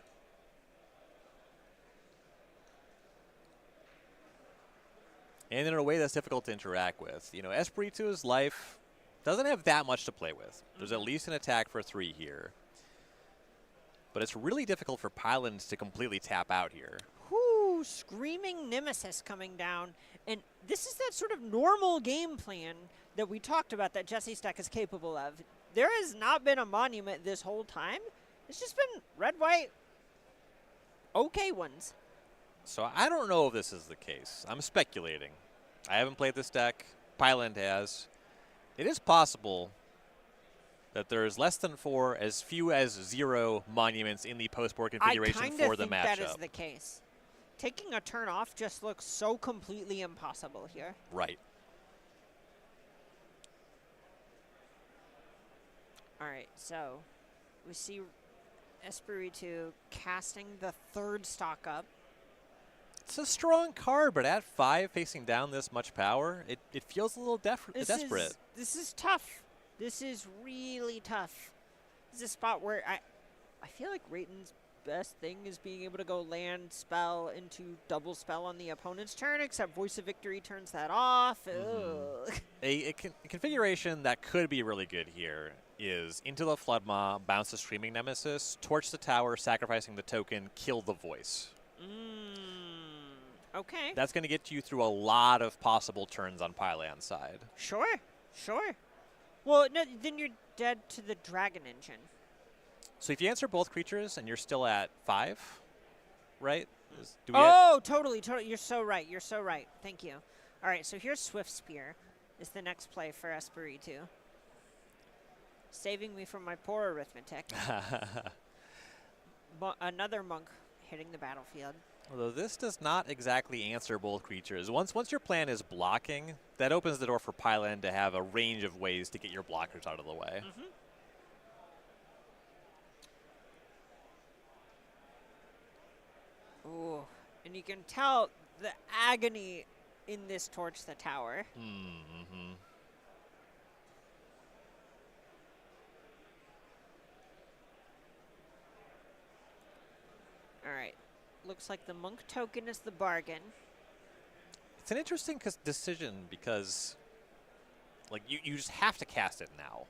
And in a way that's difficult to interact with. You know, Espiritu's life doesn't have that much to play with. There's at least an attack for 3 here. But it's really difficult for Pylands to completely tap out here. Whoo, Screaming Nemesis coming down. And this is that sort of normal game plan that we talked about that Jesse's deck is capable of. There has not been a monument this whole time. It's just been red, white, okay ones. So I don't know if this is the case. I'm speculating. I haven't played this deck. Pyland has. It is possible that there's less than 4, as few as 0 monuments in the post-board configuration for the matchup. I kind of think that is the case. Taking a turn off just looks so completely impossible here. Right. All right, so we see Espiritu casting the 3rd stock up. It's a strong card, but at 5, facing down this much power, it feels a little desperate. This is tough. This is really tough. This is a spot where I feel like Rayton's best thing is being able to go land spell into double spell on the opponent's turn, except Voice of Victory turns that off. A configuration that could be really good here is into the Floodmaw, bounce the Screaming Nemesis, torch the tower, sacrificing the token, kill the Voice. Okay. That's going to get you through a lot of possible turns on Pyland's side. Sure. Well, no, then you're dead to the Dragon Engine. So if you answer both creatures and you're still at 5, right? Totally. You're so right. Thank you. All right, so here's Swift Spear is the next play for Espiritu. Saving me from my poor arithmetic. Another monk hitting the battlefield. Although this does not exactly answer both creatures. Once your plan is blocking, that opens the door for Pyland to have a range of ways to get your blockers out of the way. Ooh, and you can tell the agony in this Torch the Tower. All right. Looks like the monk token is the bargain. It's an interesting decision because, like, you just have to cast it now.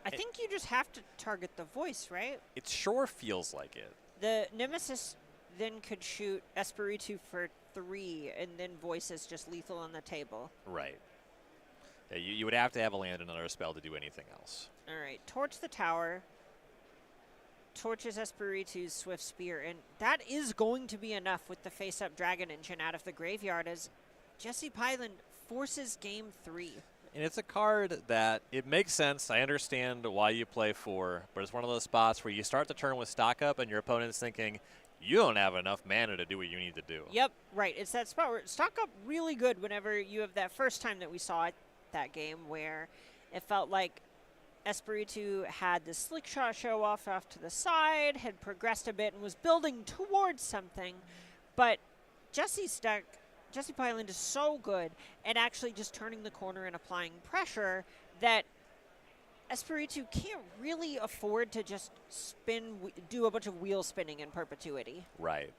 I think you just have to target the Voice, right? It sure feels like it. The Nemesis then could shoot Espiritu for 3, and then Voice is just lethal on the table. Right. Yeah, you would have to have a land and another spell to do anything else. All right. Torch the Tower. torches Espiritu's Swift Spear, and that is going to be enough with the face-up Dragon Engine out of the graveyard as Jesse Pyland forces game 3. And it's a card that it makes sense. I understand why you play 4, but it's one of those spots where you start the turn with stock up and your opponent's thinking, you don't have enough mana to do what you need to do. Yep, right. It's that spot where stock up really good whenever you have that first time that we saw it, that game where it felt like Espiritu had the slick shot show off to the side, had progressed a bit and was building towards something, but Jesse Pyland is so good at actually just turning the corner and applying pressure that Espiritu can't really afford to just do a bunch of wheel spinning in perpetuity. Right.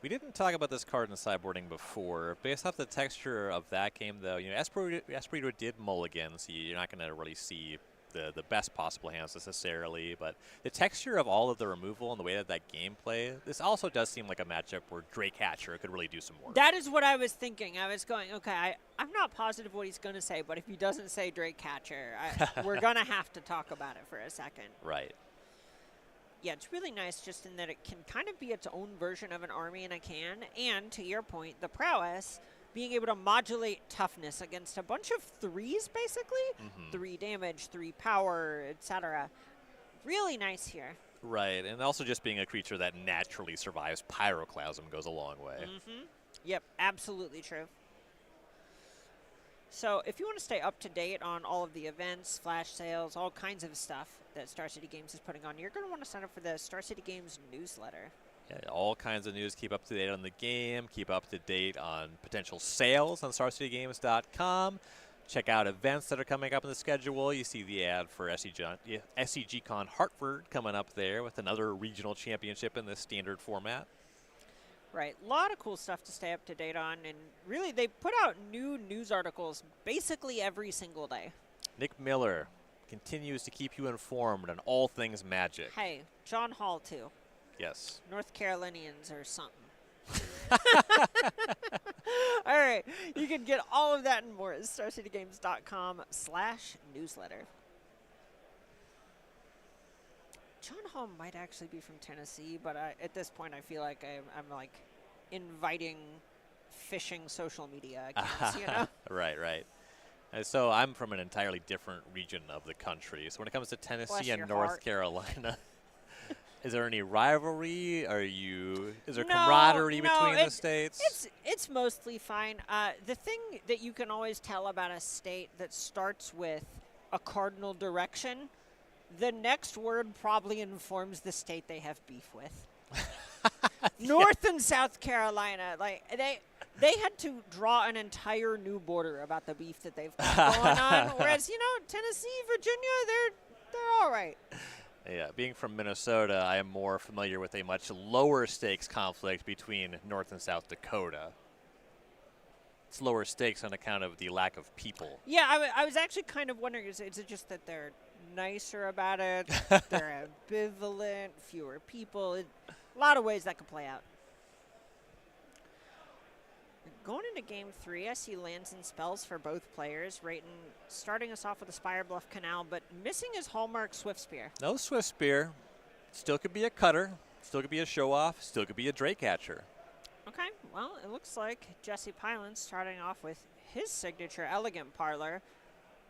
We didn't talk about this card in sideboarding before. Based off the texture of that game, though, you know, Espiritu did mulligan, so you're not going to really see the best possible hands necessarily, but the texture of all of the removal and the way that gameplay, this also does seem like a matchup where Drake Hatcher could really do some work. That is what I was thinking. I was going, okay, I'm not positive what he's going to say, but if he doesn't say Drake Hatcher, we're going to have to talk about it for a second. Right. Yeah, it's really nice just in that it can kind of be its own version of an army in a can, and to your point, the prowess, being able to modulate toughness against a bunch of 3s, basically. 3 damage, 3 power, etc. Really nice here. Right, and also just being a creature that naturally survives Pyroclasm goes a long way. Yep, absolutely true. So if you want to stay up to date on all of the events, flash sales, all kinds of stuff that Star City Games is putting on, you're going to want to sign up for the Star City Games newsletter. Yeah, all kinds of news. Keep up to date on the game. Keep up to date on potential sales on StarCityGames.com. Check out events that are coming up in the schedule. You see the ad for SCG Con Hartford coming up there with another regional championship in this standard format. Right. A lot of cool stuff to stay up to date on. And really, they put out new news articles basically every single day. Nick Miller continues to keep you informed on all things Magic. Hey, John Hall, too. Yes. North Carolinians or something. All right. You can get all of that and more at StarCityGames.com/newsletter. John Hall might actually be from Tennessee, but at this point I feel like I'm like inviting phishing social media accounts, you know? Right. So I'm from an entirely different region of the country. So when it comes to Tennessee and North Carolina, is there any rivalry? Is there camaraderie between the states? It's mostly fine. The thing that you can always tell about a state that starts with a cardinal direction, the next word probably informs the state they have beef with. North and South Carolina, like they had to draw an entire new border about the beef that they've got going on. Whereas, you know, Tennessee, Virginia, they're all right. Yeah, being from Minnesota, I am more familiar with a much lower stakes conflict between North and South Dakota. It's lower stakes on account of the lack of people. Yeah, I was actually kind of wondering, is it just that they're nicer about it, they're ambivalent, fewer people? A lot of ways that could play out. Going into Game 3, I see lands and spells for both players. Rayton starting us off with a Spire Bluff Canal, but missing his hallmark Swift Spear. No Swift Spear. Still could be a cutter. Still could be a show-off. Still could be a Drake Catcher. Okay, well, it looks like Jesse Pyland starting off with his signature Elegant Parlor.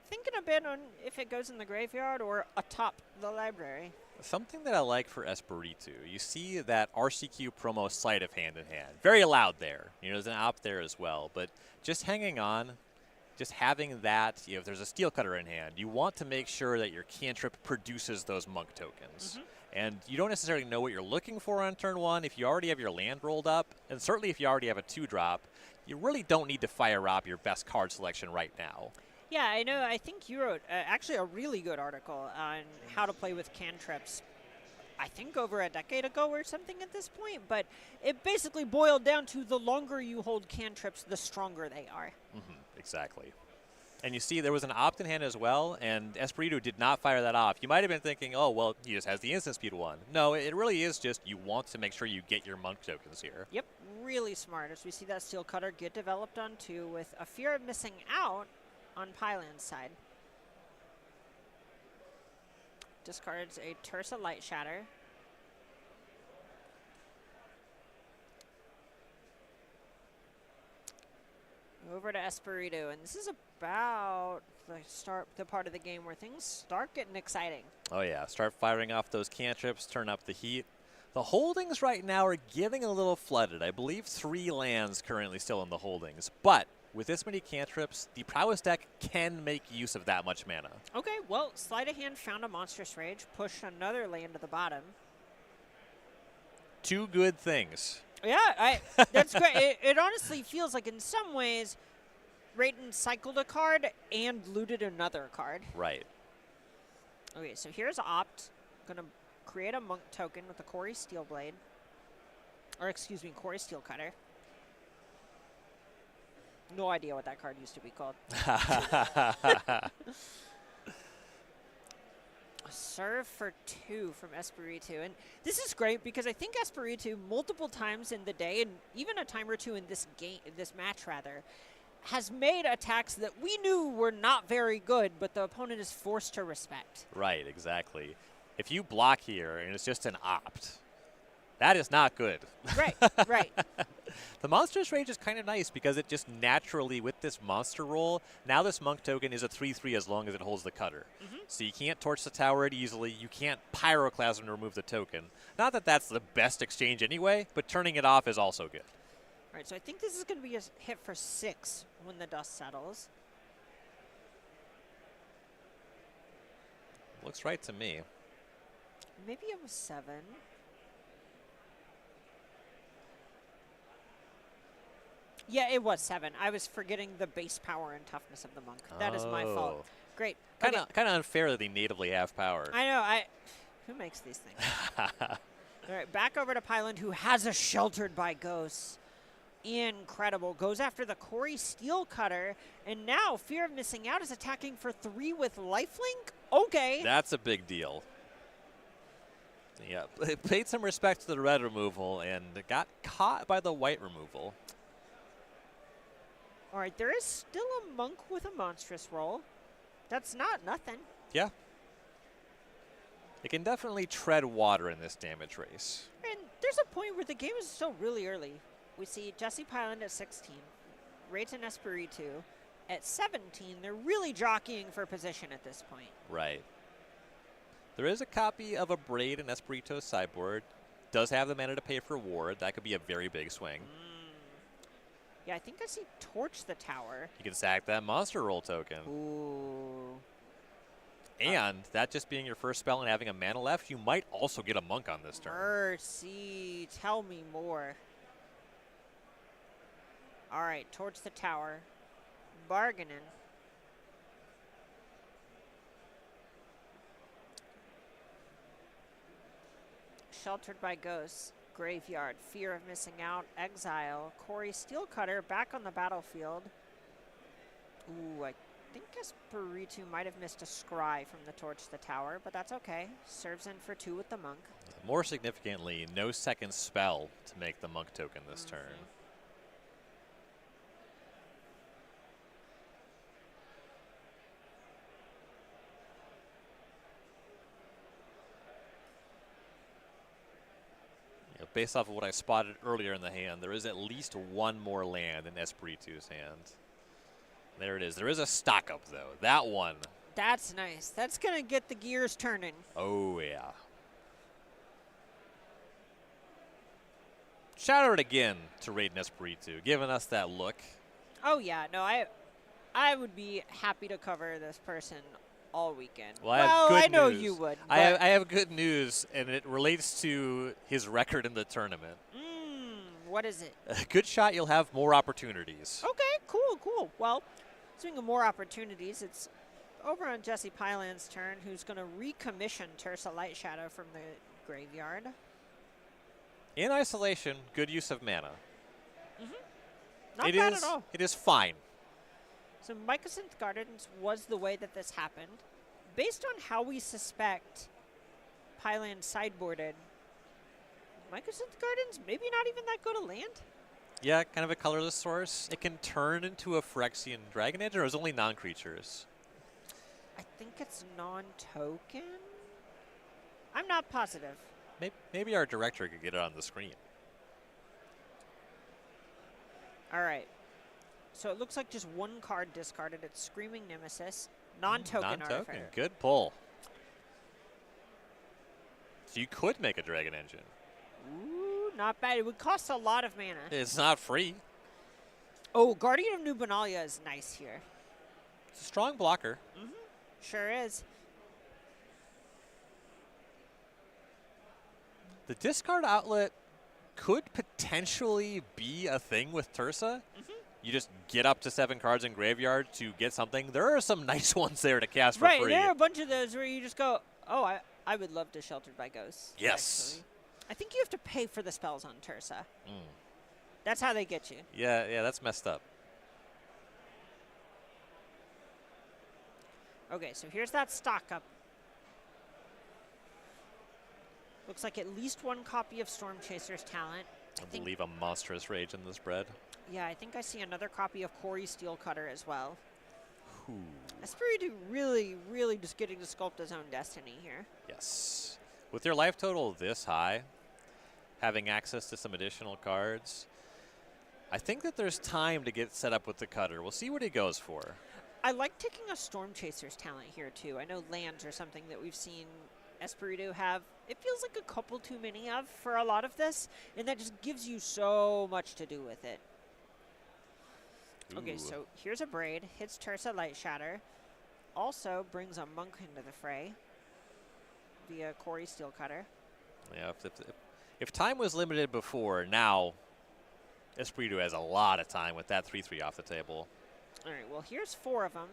Thinking a bit on if it goes in the graveyard or atop the library. Something that I like for Espiritu, you see that RCQ promo Sleight of Hand in Hand. Very loud there. You know, there's an op there as well. But just hanging on, just having that, you know, if there's a Steel Cutter in hand, you want to make sure that your cantrip produces those monk tokens. And you don't necessarily know what you're looking for on turn 1 if you already have your land rolled up. And certainly if you already have a 2-drop, you really don't need to fire up your best card selection right now. Yeah, I know. I think you wrote actually a really good article on how to play with cantrips, I think over a decade ago or something at this point. But it basically boiled down to the longer you hold cantrips, the stronger they are. Exactly. And you see there was an opt in hand as well, and Espiritu did not fire that off. You might have been thinking, oh, well, he just has the instant speed one. No, it really is just you want to make sure you get your monk tokens here. Yep, really smart. As we see that Steel Cutter get developed on 2 with a fear of missing out on Pyland's side. Discards a Tursa Light Shatter. Over to Espiritu, and this is about the part of the game where things start getting exciting. Oh yeah, start firing off those cantrips, turn up the heat. The holdings right now are getting a little flooded. I believe 3 lands currently still in the holdings, but with this many cantrips, the Prowess deck can make use of that much mana. Okay, well, Sleight of Hand found a Monstrous Rage, push another land to the bottom. 2 good things. Yeah, that's great. It honestly feels like in some ways, Rayton cycled a card and looted another card. Right. Okay, so here's Opt. Gonna create a Monk token with a Quarry Steelblade. Or excuse me, Quarry Steelcutter. No idea what that card used to be called. Serve for 2 from Espiritu. And this is great because I think Espiritu multiple times in the day, and even a time or two in this game, this match rather, has made attacks that we knew were not very good, but the opponent is forced to respect. Right, exactly. If you block here and it's just an Opt, that is not good. Right, right. The Monstrous Rage is kind of nice because it just naturally, with this monster roll, now this Monk token is a 3/3 as long as it holds the cutter. So you can't torch the tower it easily. You can't Pyroclasm to remove the token. Not that that's the best exchange anyway, but turning it off is also good. All right, so I think this is going to be a hit for 6 when the dust settles. Looks right to me. Maybe it was 7. Yeah, it was 7. I was forgetting the base power and toughness of the Monk. That is my fault. Great. Kind of unfair that they natively have power. I know. Who makes these things? All right, back over to Pyland, who has a Sheltered by Ghosts. Incredible. Goes after the Quarry Steelcutter, and now Fear of Missing Out is attacking for 3 with Lifelink? Okay. That's a big deal. Yeah, paid some respect to the red removal and got caught by the white removal. All right, there is still a Monk with a Monstrous roll. That's not nothing. Yeah. It can definitely tread water in this damage race. And there's a point where the game is still really early. We see Jesse Pyland at 16, Rayton Espiritu at 17. They're really jockeying for position at this point. Right. There is a copy of a Braid in Espiritu's sideboard. Does have the mana to pay for Ward. That could be a very big swing. Yeah, I think I see Torch the Tower. You can sack that monster roll token. Ooh. And that just being your first spell and having a mana left, you might also get a Monk on this turn. Mercy, tell me more. All right, Torch the Tower. Bargaining. Sheltered by Ghosts. Graveyard, Fear of Missing Out, Exile, Quarry Steelcutter back on the battlefield. Ooh, I think Espiritu might have missed a scry from the Torch the Tower, but that's okay. Serves in for 2 with the Monk. More significantly, no second spell to make the Monk token this turn. Based off of what I spotted earlier in the hand, there is at least 1 more land in Espiritu's hand. There it is. There is a stock up, though. That one. That's nice. That's going to get the gears turning. Oh, yeah. Shout out again to Rayton Espiritu, giving us that look. Oh, yeah. No, I would be happy to cover this person all weekend. Well, I know you would. I have good news, and it relates to his record in the tournament. What is it? A good shot, you'll have more opportunities. Okay, cool. Well, speaking of more opportunities, it's over on Jesse Pyland's turn, who's going to recommission Tersa Light Shadow from the graveyard. In isolation, good use of mana. Not bad at all. It is fine. So Mycosynth Gardens was the way that this happened. Based on how we suspect Pyland sideboarded, Mycosynth Gardens maybe not even that good a land? Yeah, kind of a colorless source. It can turn into a Phyrexian Dragon Age, or is it only non-creatures? I think it's non-token? I'm not positive. Maybe our director could get it on the screen. All right. So it looks like just one card discarded. It's Screaming Nemesis, non-token artifact. Good pull. So you could make a Dragon Engine. Ooh, not bad. It would cost a lot of mana. It's not free. Oh, Guardian of New Benalia is nice here. It's a strong blocker. Sure is. The discard outlet could potentially be a thing with Tursa. You just get up to 7 cards in graveyard to get something. There are some nice ones there to cast for free. Right, there are a bunch of those where you just go, oh, I would love to Sheltered by Ghosts. Yes. Actually. I think you have to pay for the spells on Tursa. That's how they get you. Yeah, that's messed up. Okay, so here's that stock up. Looks like at least one copy of Storm Chaser's Talent. I believe a monstrous rage in the spread. Yeah, I think I see another copy of Corey Steelcutter as well. Ooh. Espiritu really, really just getting to sculpt his own destiny here. Yes. With your life total this high, having access to some additional cards, I think that there's time to get set up with the cutter. We'll see what he goes for. I like taking a Storm Chaser's Talent here, too. I know lands are something that we've seen Espiritu have. It feels like a couple too many of for a lot of this, and that just gives you so much to do with it. Okay, so here's a Braid, hits Tursa Light Shatter, also brings a Monk into the fray via Corey Steelcutter. Yeah, if time was limited before, now Espiritu has a lot of time with that 3/3 off the table. All right, well, here's 4 of them.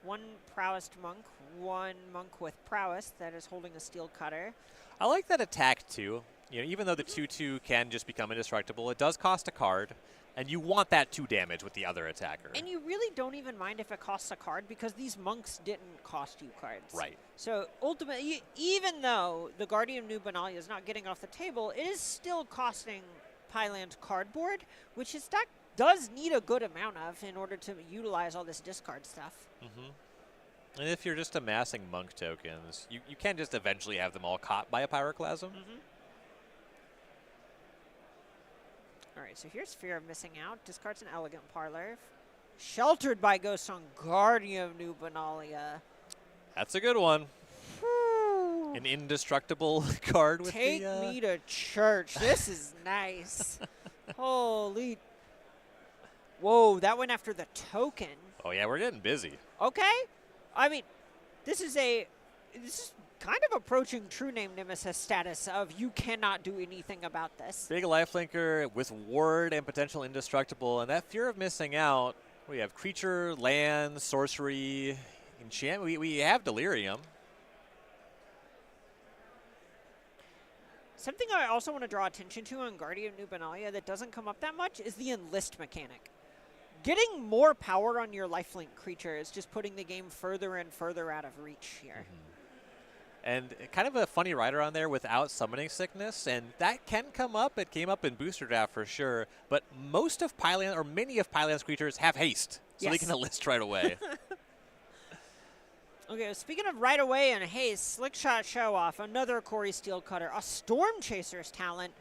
One Prowessed Monk, one Monk with Prowess that is holding a Steel Cutter. I like that attack, too. You know, even though the 2/2 can just become indestructible, it does cost a card, and you want that 2 damage with the other attacker. And you really don't even mind if it costs a card because these monks didn't cost you cards. Right. So ultimately, even though the Guardian of New Benalia is not getting off the table, it is still costing Pyland cardboard, which his deck does need a good amount of in order to utilize all this discard stuff. And if you're just amassing monk tokens, you can just eventually have them all caught by a Pyroclasm. All right, so here's Fear of Missing Out. Discards an Elegant Parlor. Sheltered by Ghost on Guardian of New Benalia. That's a good one. An indestructible card with Take me to church. This is nice. Holy. Whoa, that went after the token. Oh, yeah, we're getting busy. Okay. I mean, this is kind of approaching True Name Nemesis status of you cannot do anything about this. Big lifelinker with ward and potential indestructible, and that Fear of Missing Out. We have creature, land, sorcery, enchant. We have Delirium. Something I also want to draw attention to on Guardian of New Benalia that doesn't come up that much is the enlist mechanic. Getting more power on your lifelink creature is just putting the game further and further out of reach here. And kind of a funny rider on there without Summoning Sickness, and that can come up. It came up in Booster Draft for sure, but most of Pyland, or many of Pyland's creatures have haste, so they can enlist right away. Okay, speaking of right away and haste, Slick Shot Show Off, another Corey Steelcutter, a Storm Chaser's Talent.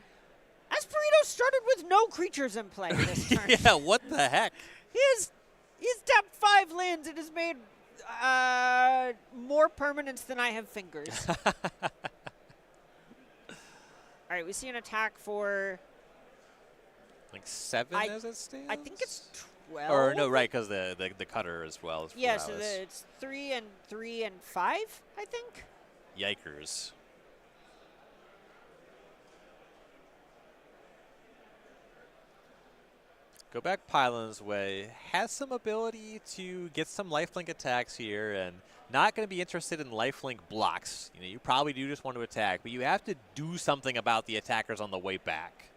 Espiritu started with no creatures in play this turn. Yeah, what the heck? He's tapped 5 lands and has made more permanents than I have fingers. All right, we see an attack for... Like 7 as it stands? I think it's 12. Or no, right, because the cutter as well. Yeah, so it's 3 and 3 and 5, I think. Yikers. Go back Pyland's way. Has some ability to get some lifelink attacks here, and not going to be interested in lifelink blocks. You know, you probably do just want to attack, but you have to do something about the attackers on the way back.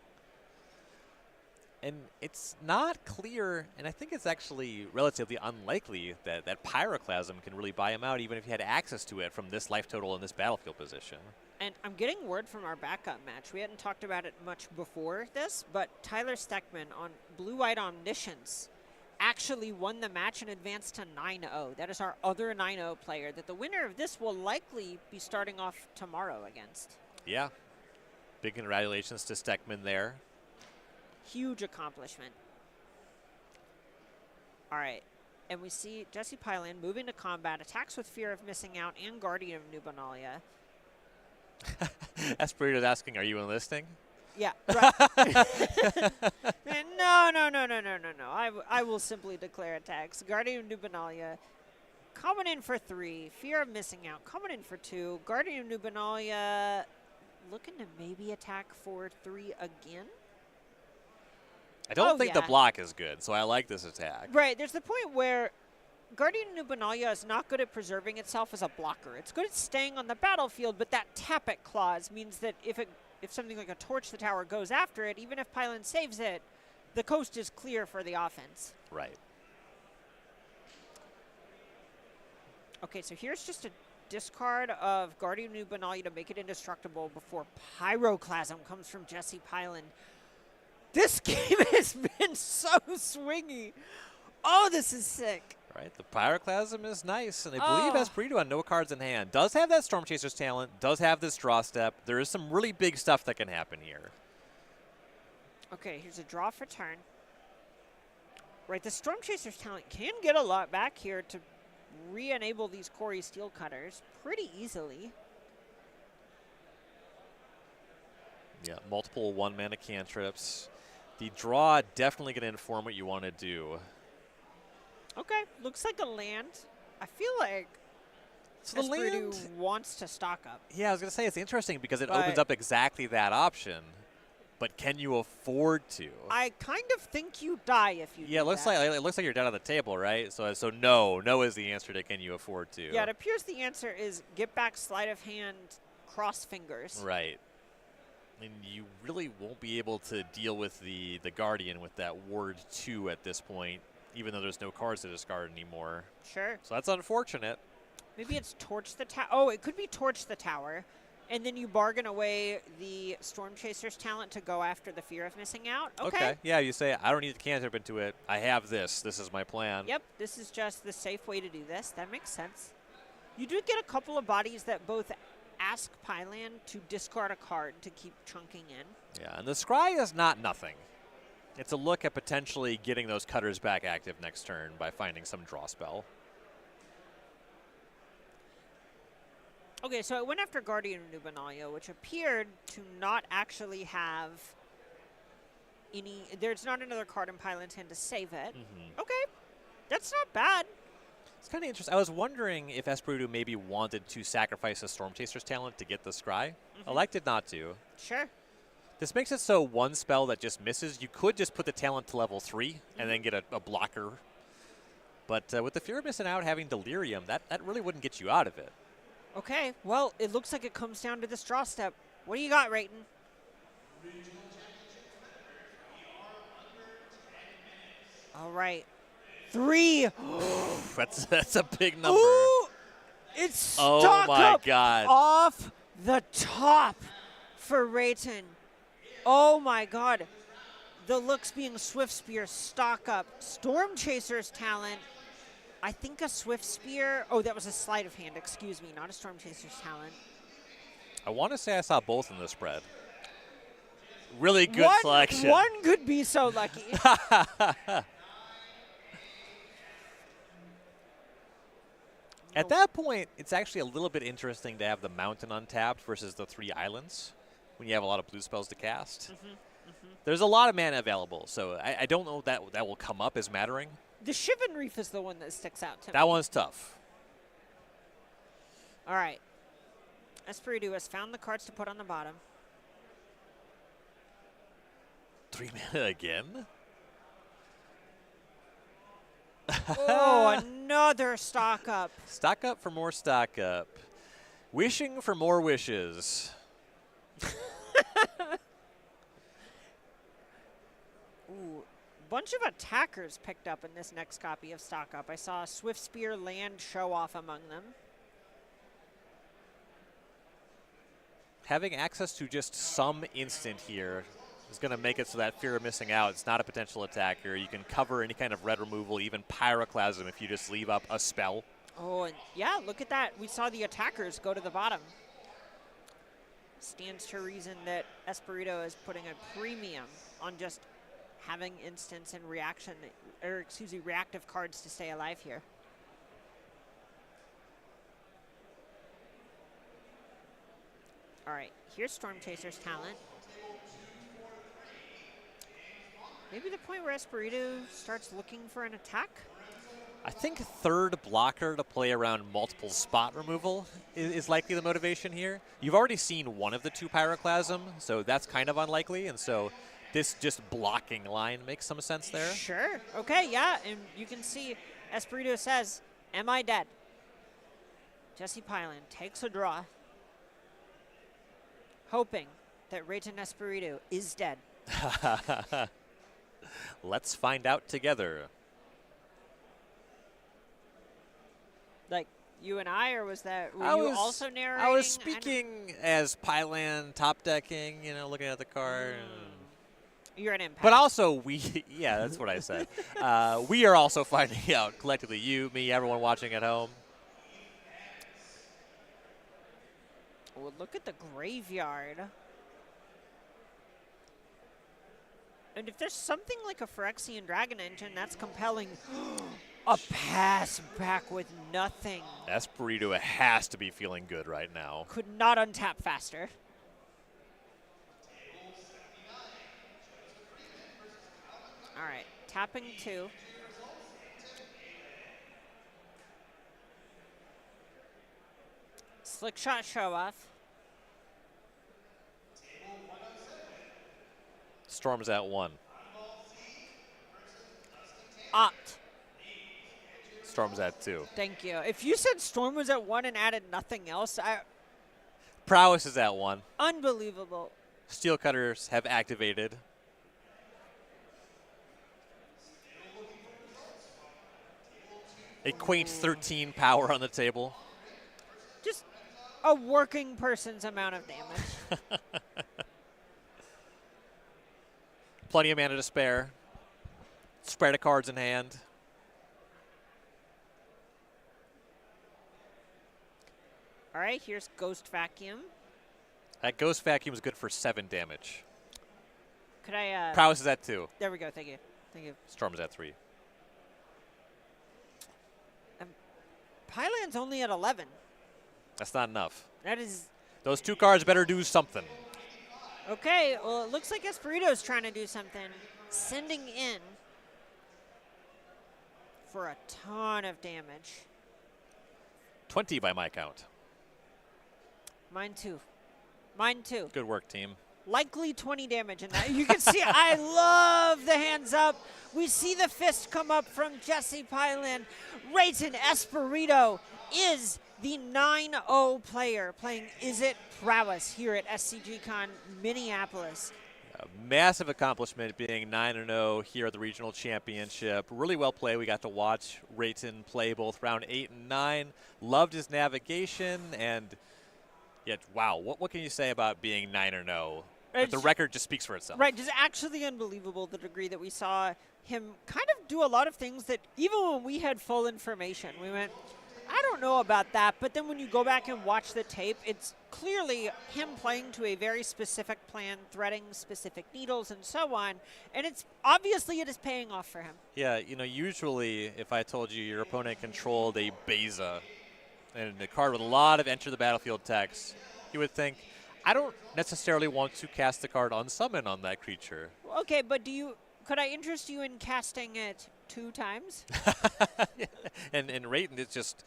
And it's not clear, and I think it's actually relatively unlikely that Pyroclasm can really buy him out, even if he had access to it from this life total in this battlefield position. And I'm getting word from our backup match. We hadn't talked about it much before this, but Tyler Steckman on Blue-White Omniscience actually won the match and advanced to 9-0. That is our other 9-0 player that the winner of this will likely be starting off tomorrow against. Yeah. Big congratulations to Steckman there. Huge accomplishment. All right. And we see Jesse Pyland moving to combat, attacks with Fear of Missing Out and Guardian of Nubenalia. Espirito's asking, are you enlisting? Yeah, right. No. I will simply declare attacks. Guardian of Nubenalia coming in for 3. Fear of Missing Out coming in for 2. Guardian of Nubenalia looking to maybe attack for 3 again. I don't think the block is good, so I like this attack. Right. There's the point where Guardian of Nubenalia is not good at preserving itself as a blocker. It's good at staying on the battlefield, but that tap it clause means that if something like a Torch the Tower goes after it, even if Pyland saves it, the coast is clear for the offense. Right. Okay, so here's just a discard of Guardian of Nubenalia to make it indestructible before Pyroclasm comes from Jesse Pyland. This game has been so swingy. Oh, this is sick. Right, the Pyroclasm is nice, and I believe Espirito on no cards in hand. Does have that Storm Chaser's talent, does have this draw step. There is some really big stuff that can happen here. Okay, here's a draw for turn. Right, the Storm Chaser's talent can get a lot back here to re-enable these Quarry Steel Cutters pretty easily. Yeah, multiple 1-mana cantrips. The draw definitely going to inform what you want to do. Okay, looks like a land. I feel like so the land wants to stock up. Yeah, I was going to say it's interesting because it opens up exactly that option. But can you afford to? I kind of think you die if you. Yeah, it looks like you're down on the table, right? So no is the answer to can you afford to? Yeah, it appears the answer is get back, sleight of hand, cross fingers. Right. And you really won't be able to deal with the Guardian with that Ward 2 at this point, even though there's no cards to discard anymore. Sure. So that's unfortunate. Maybe it's Torch the Tower. Oh, it could be Torch the Tower. And then you bargain away the Storm Chaser's talent to go after the Fear of Missing Out. Okay. Yeah, you say, I don't need to cantrip into it. I have this. This is my plan. Yep, this is just the safe way to do this. That makes sense. You do get a couple of bodies that both ask Pyland to discard a card to keep chunking in. Yeah, and the Scry is not nothing. It's a look at potentially getting those cutters back active next turn by finding some draw spell. Okay, so it went after Guardian of Nubenalia, which appeared to not actually have any. There's not another card in Pyland's hand to save it. Okay, that's not bad. It's kind of interesting. I was wondering if Espirito maybe wanted to sacrifice a Storm Chaser's talent to get the Scry. Elected not to. Sure. This makes it so one spell that just misses, you could just put the talent to level 3 and then get a blocker. But with the Fear of Missing Out having Delirium, that really wouldn't get you out of it. Okay, well, it looks like it comes down to this draw step. What do you got, Rayton? All right. 3. That's a big number. Ooh, it's stock up off the top for Rayton. Oh, my God. The looks being Swift Spear, stock up. Storm Chaser's talent. I think a Swift Spear. Oh, that was a sleight of hand. Excuse me, not a Storm Chaser's talent. I want to say I saw both in the spread. Really good selection. One could be so lucky. At that point, it's actually a little bit interesting to have the mountain untapped versus the 3 islands when you have a lot of blue spells to cast. There's a lot of mana available, so I don't know that will come up as mattering. The Shivan Reef is the one that sticks out to me. That one's tough. All right. Espirito has found the cards to put on the bottom. 3 mana again? Oh, another stock up. Stock up for more stock up. Wishing for more wishes. Ooh, bunch of attackers picked up in this next copy of stock up. I saw a Swift Spear land show off among them. Having access to just some instant here is going to make it so that Fear of Missing Out, it's not a potential attacker. You can cover any kind of red removal, even Pyroclasm, if you just leave up a spell. Oh, and yeah, look at that. We saw the attackers go to the bottom. Stands to reason that Espirito is putting a premium on just having instance and reaction, or excuse me, reactive cards to stay alive here. All right, here's Storm Chaser's talent. Maybe the point where Espirito starts looking for an attack? I think third blocker to play around multiple spot removal is likely the motivation here. You've already seen one of the two Pyroclasm, so that's kind of unlikely, and so this just blocking line makes some sense there. Sure. Okay, yeah, and you can see Espirito says, "Am I dead?" Jesse Pyland takes a draw, hoping that Rayton Espirito is dead. Let's find out together. Like you and I, or was that, were I you was also narrating? I was speaking as Pyland top decking, you know, looking at the card. You're an impact. But also yeah, that's what I said. We are also finding out collectively, you, me, everyone watching at home. Well, look at the graveyard. And if there's something like a Phyrexian Dragon Engine that's compelling, a pass back with nothing. Espirito has to be feeling good right now. Could not untap faster. All right, tapping 2. Slick shot show off. Storm's at 1. Opt. Storm's at 2. Thank you. If you said Storm was at 1 and added nothing else, Prowess is at 1. unbelievable. Steel Cutters have activated. A quaint 13 power on the table. Just a working person's amount of damage. Plenty of mana to spare. Spread of cards in hand. All right, here's Ghost Vacuum. That Ghost Vacuum is good for 7 damage. Could I? Prowess is at 2. There we go. Thank you. Thank you. Storm's at 3. Pyland's only at 11. That's not enough. That is. Those 2 cards better do something. Okay, well, it looks like Espirito's trying to do something. Sending in for a ton of damage. 20 by my count. Mine too. Mine too. Good work, team. Likely 20 damage in that. You can see, I love the hands up. We see the fist come up from Jesse Pyland. Rayton Espirito is the 9-0 player playing Is It Prowess here at SCG Con Minneapolis. A massive accomplishment being 9-0 here at the regional championship. Really well played. We got to watch Rayton play both round 8 and 9. Loved his navigation, and yet, wow, what can you say about being 9-0? But the record just speaks for itself. Right, just actually unbelievable the degree that we saw him kind of do a lot of things that even when we had full information, we went, I don't know about that. But then when you go back and watch the tape, it's clearly him playing to a very specific plan, threading specific needles and so on. And it's obviously it is paying off for him. Yeah, you know, usually if I told you your opponent controlled a Beza and a card with a lot of enter the battlefield text, you would think, I don't necessarily want to cast the card unsummon on that creature. Okay, but could I interest you in casting it 2 times? And Rayton, it's just,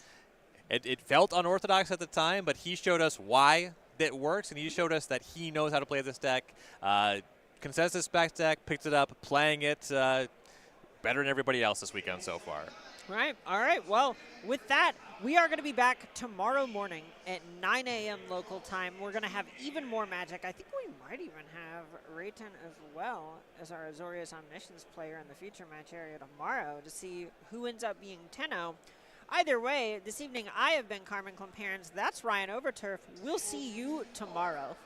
it felt unorthodox at the time, but he showed us why that works, and he showed us that he knows how to play this deck. Consensus back deck, picked it up, playing it better than everybody else this weekend so far. Right. All right. Well, with that, we are going to be back tomorrow morning at 9 a.m. local time. We're going to have even more Magic. I think we might even have Rayton as well as our Azorius Omniscience player in the feature match area tomorrow to see who ends up being 10-0. Either way, this evening I have been Carmen Clemperens. That's Ryan Overturf. We'll see you tomorrow.